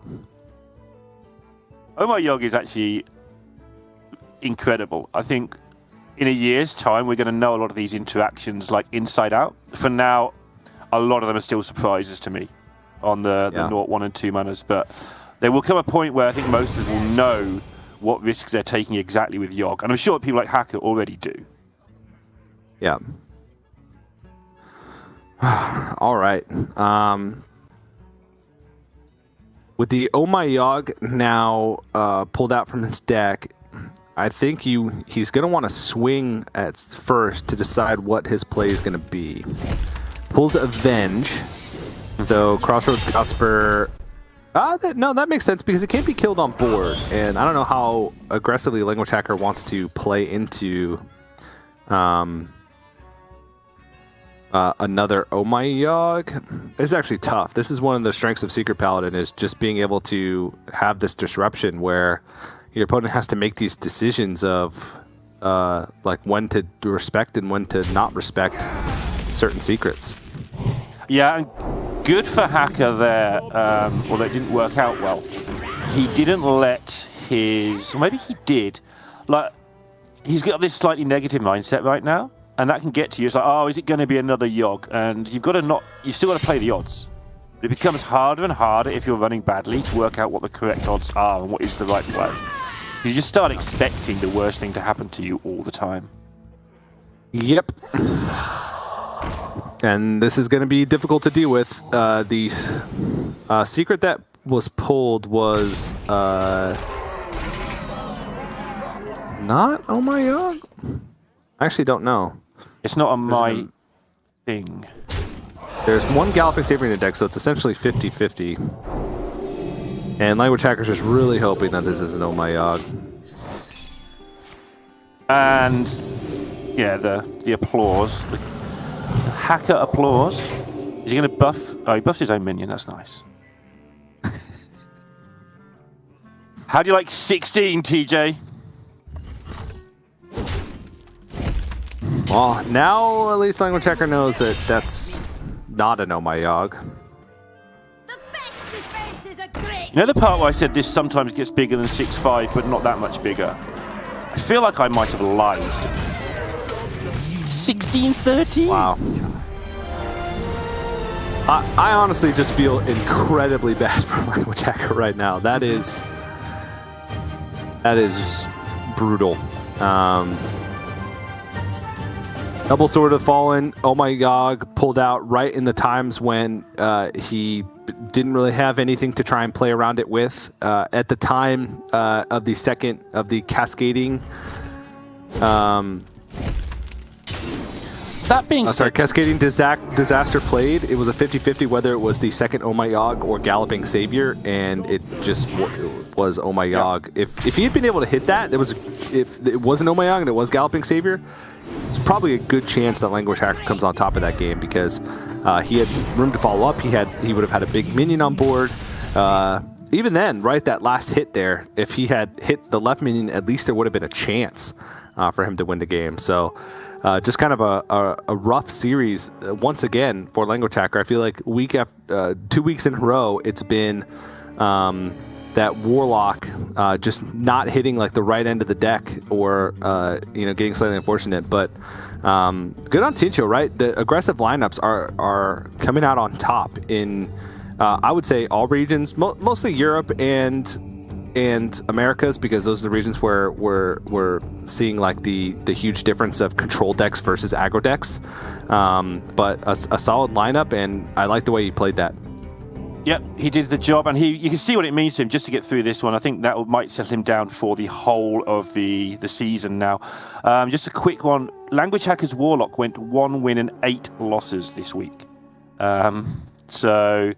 Oh My Yog is actually incredible. I think in a year's time, we're going to know a lot of these interactions like inside out. For now, a lot of them are still surprises to me on the 0, 1, and 2 manas. But there will come a point where I think most of us will know what risks they're taking exactly with Yogg. And I'm sure people like Hacker already do. Yeah. All right. With the Oh My Yogg now pulled out from his deck, I think he's going to want to swing at first to decide what his play is going to be. Pulls Avenge. So Crossroads Gusper. That makes sense because it can't be killed on board. And I don't know how aggressively Language Hacker wants to play into another Oh My Yogg. It's actually tough. This is one of the strengths of Secret Paladin, is just being able to have this disruption where your opponent has to make these decisions of like when to respect and when to not respect certain secrets. Yeah, and good for Hacker there, although it didn't work out well. He didn't let his, or maybe he did, like, he's got this slightly negative mindset right now, and that can get to you. It's like, oh, is it going to be another Yogg? And you've still got to play the odds. But it becomes harder and harder if you're running badly to work out what the correct odds are and what is the right play. You just start expecting the worst thing to happen to you all the time. Yep. And this is going to be difficult to deal with. The secret that was pulled was not Oh My Yogg? I actually don't know. It's not on my thing. There's one Galloping Saber in the deck, so it's essentially 50-50. And Language Hacker's just really hoping that this isn't Oh My Yogg. And yeah, the applause. The Hacker applause. Is he going to buff? Oh, he buffs his own minion. That's nice. How do you like 16, TJ? Well, now at least Language Hacker knows that that's not an Oh My Yogg. You know the part where I said this sometimes gets bigger than 6/5, but not that much bigger? I feel like I might have lied. 16-13? Wow. I honestly just feel incredibly bad for Language Hacker right now. That is brutal. Double Sword of Fallen, Oh My Yogg pulled out right in the times when he didn't really have anything to try and play around it with. At the time of the second of the cascading. That being said, Cascading Disaster played. It was a 50-50 whether it was the second Oh My Yogg or Galloping Savior, and it just was Oh My Yogg. Yeah. If he had been able to hit that, if it wasn't Oh My Yogg and it was Galloping Savior, it's probably a good chance that Language Hacker comes on top of that game because he had room to follow up. He would have had a big minion on board. Even then, right, that last hit there, if he had hit the left minion, at least there would have been a chance for him to win the game. So just kind of a rough series once again for Language Hacker. I feel like 2 weeks in a row, it's been that Warlock just not hitting like the right end of the deck or getting slightly unfortunate. But good on Tincho, right? The aggressive lineups are coming out on top in I would say all regions, mostly Europe and Americas, because those are the regions where we're seeing like the huge difference of control decks versus aggro decks. But a solid lineup, and I like the way he played that. Yep, he did the job, and you can see what it means to him just to get through this one. I think that might settle him down for the whole of the season now. Just a quick one. Language Hacker's Warlock went 1 win and 8 losses this week. So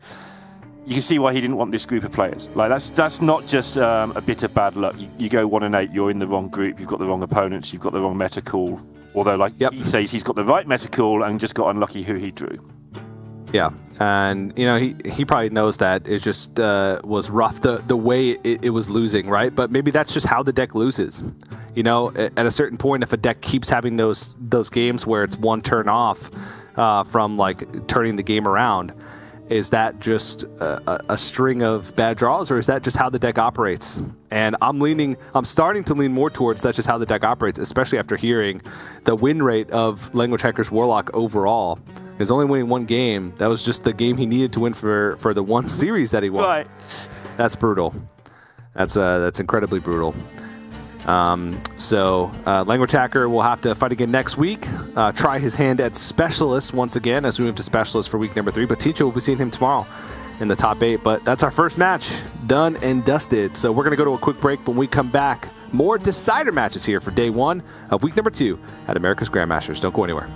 you can see why he didn't want this group of players. Like that's not just a bit of bad luck. You go 1 and 8, you're in the wrong group, you've got the wrong opponents, you've got the wrong meta call. Although, he says he's got the right meta call and just got unlucky who he drew. Yeah, and you know he probably knows that it just was rough the way it was losing, right? But maybe that's just how the deck loses. You know, at a certain point, if a deck keeps having those games where it's one turn off from like turning the game around, is that just a string of bad draws, or is that just how the deck operates? And I'm starting to lean more towards that's just how the deck operates, especially after hearing the win rate of Language Hacker's Warlock overall. He's only winning one game. That was just the game he needed to win for the one series that he won. Right. That's brutal. That's incredibly brutal. So Language Hacker will have to fight again next week. Try his hand at Specialist once again as we move to Specialist for week number 3. But Ticho will be seeing him tomorrow in the top 8. But that's our first match done and dusted. So we're going to go to a quick break. But when we come back, more decider matches here for day 1 of week number 2 at America's Grandmasters. Don't go anywhere.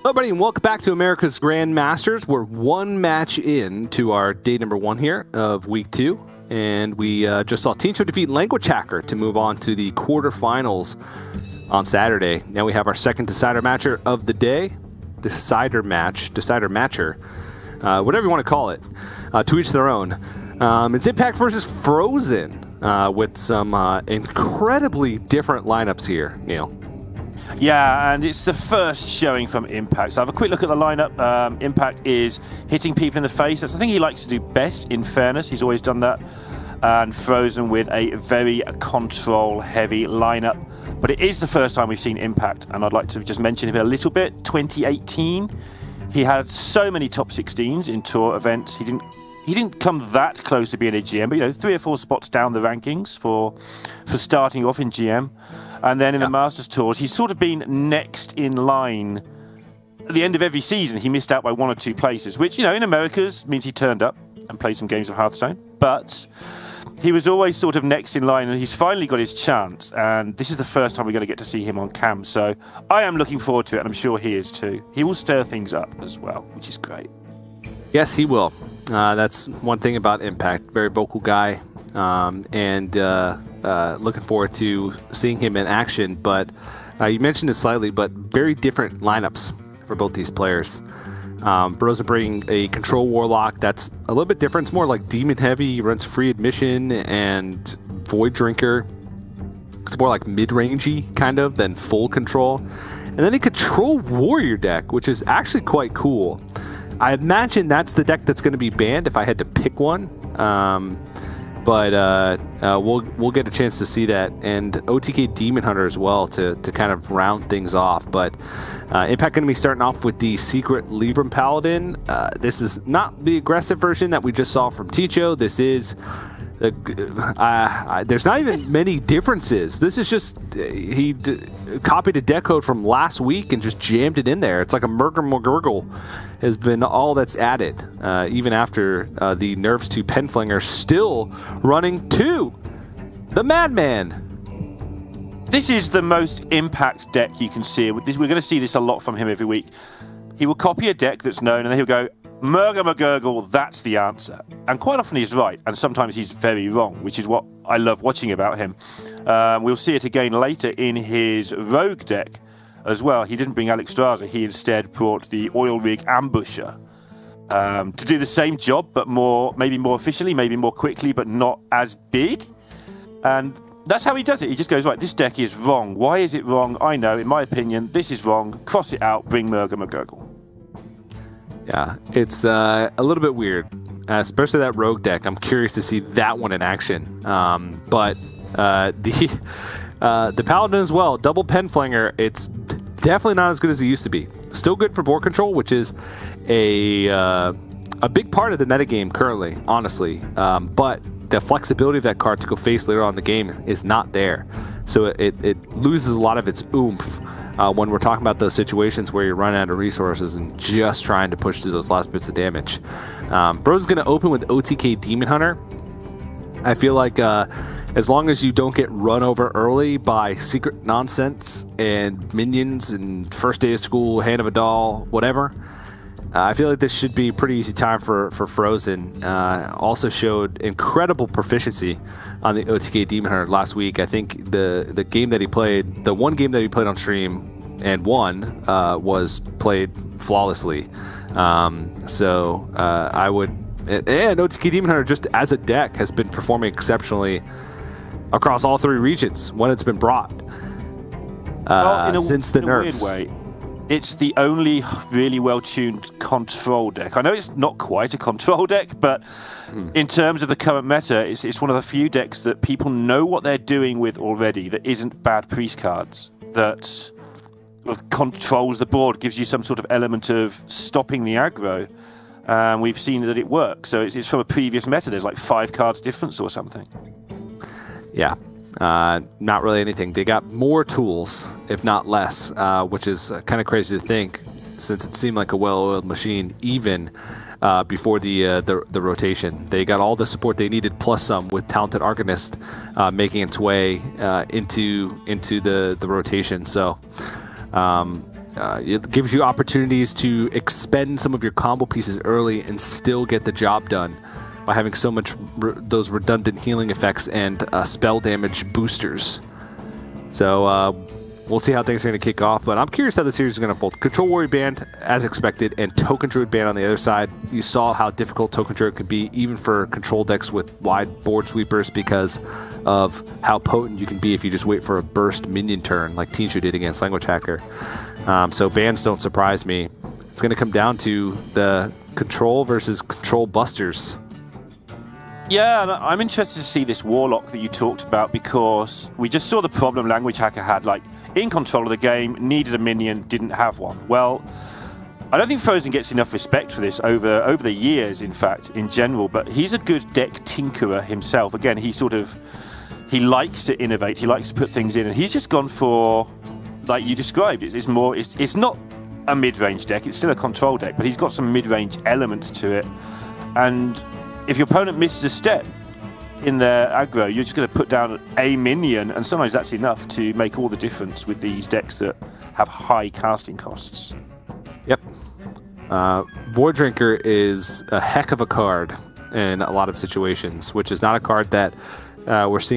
Hello, everybody, and welcome back to America's Grandmasters. We're one match in to our day number 1 here of week 2, and we just saw Ticho defeat Language Hacker to move on to the quarterfinals on Saturday. Now we have our second decider matcher of the day, decider matcher, whatever you want to call it, to each their own. It's Impact versus Frozen with some incredibly different lineups here, Neil. Yeah, and it's the first showing from Impact. So have a quick look at the lineup. Impact is hitting people in the face. That's the thing he likes to do best, in fairness. He's always done that. And Frozen with a very control-heavy lineup. But it is the first time we've seen Impact, and I'd like to just mention him a little bit. 2018, he had so many top 16s in tour events. He didn't he didn't come that close to being a GM, but 3 or 4 spots down the rankings for starting off in GM. And then in the Masters Tours, he's sort of been next in line. At the end of every season, he missed out by 1 or 2 places, which, in Americas means he turned up and played some games of Hearthstone. But he was always sort of next in line, and he's finally got his chance. And this is the first time we're going to get to see him on cam. So I am looking forward to it, and I'm sure he is too. He will stir things up as well, which is great. Yes, he will. That's one thing about Impact. Very vocal guy, and looking forward to seeing him in action. But you mentioned it slightly, but very different lineups for both these players. Bros are bringing a Control Warlock that's a little bit different. It's more like Demon Heavy. He runs Free Admission and Void Drinker. It's more like mid-rangey, kind of, than full control. And then a Control Warrior deck, which is actually quite cool. I imagine that's the deck that's going to be banned if I had to pick one. But we'll get a chance to see that, and OTK Demon Hunter as well to kind of round things off. But Impact going to be starting off with the Secret Libram Paladin. This is not the aggressive version that we just saw from Ticho. This is there's not even many differences. This is just he copied a deck code from last week and just jammed it in there. It's like a Murgle has been all that's added, even after the nerfs to Penflinger, still running 2. The Madman. This is the most Impact deck you can see. We're going to see this a lot from him every week. He will copy a deck that's known, and then he'll go, Murga McGurgle, that's the answer. And quite often he's right, and sometimes he's very wrong, which is what I love watching about him. We'll see it again later in his Rogue deck as well. He didn't bring Alexstrasza, he instead brought the Oil Rig Ambusher to do the same job, but maybe more efficiently, maybe more quickly, but not as big. And that's how he does it. He just goes, right, this deck is wrong. Why is it wrong? I know, in my opinion, this is wrong. Cross it out, bring Murga McGurgle. Yeah, it's a little bit weird, especially that Rogue deck. I'm curious to see that one in action. But the Paladin as well, double Penflinger, it's definitely not as good as it used to be. Still good for board control, which is a big part of the metagame currently, honestly. But the flexibility of that card to go face later on in the game is not there. So it loses a lot of its oomph when we're talking about those situations where you're running out of resources and just trying to push through those last bits of damage. Bro's going to open with OTK Demon Hunter. I feel like as long as you don't get run over early by secret nonsense and minions and first day of school, hand of a doll, whatever, I feel like this should be a pretty easy time for Frozen. Also showed incredible proficiency on the OTK Demon Hunter last week. I think the game that he played, the one game that he played on stream and won, was played flawlessly. I would... And OTK Demon Hunter, just as a deck, has been performing exceptionally across all 3 regions when it's been brought since the nerfs. Weird way, it's the only really well-tuned control deck. I know it's not quite a control deck, but in terms of the current meta, it's one of the few decks that people know what they're doing with already, that isn't bad priest cards, that controls the board, gives you some sort of element of stopping the aggro. We've seen that it works. So it's from a previous meta. There's like 5 cards difference or something. Yeah. Not really anything. They got more tools, if not less, which is kind of crazy to think, since it seemed like a well-oiled machine even before the rotation. They got all the support they needed plus some, with Talented Arcanist making its way into the rotation. So it gives you opportunities to expend some of your combo pieces early and still get the job done by having so much those redundant healing effects and spell damage boosters. So we'll see how things are going to kick off, but I'm curious how the series is going to unfold. Control Warrior banned, as expected, and Token Druid banned on the other side. You saw how difficult Token Druid could be, even for control decks with wide board sweepers, because of how potent you can be if you just wait for a burst minion turn, like Tinshu did against Language Hacker. So bans don't surprise me. It's going to come down to the control versus control busters. Yeah, and I'm interested to see this Warlock that you talked about, because we just saw the problem Language Hacker had, like, in control of the game, needed a minion, didn't have one. Well, I don't think Frozen gets enough respect for this over the years, in fact, in general, but he's a good deck tinkerer himself. Again, he likes to innovate, he likes to put things in, and he's just gone for, like you described, it's not a mid-range deck, it's still a control deck, but he's got some mid-range elements to it. And if your opponent misses a step in their aggro, you're just going to put down a minion, and sometimes that's enough to make all the difference with these decks that have high casting costs. Yep. Void Drinker is a heck of a card in a lot of situations, which is not a card that we're seeing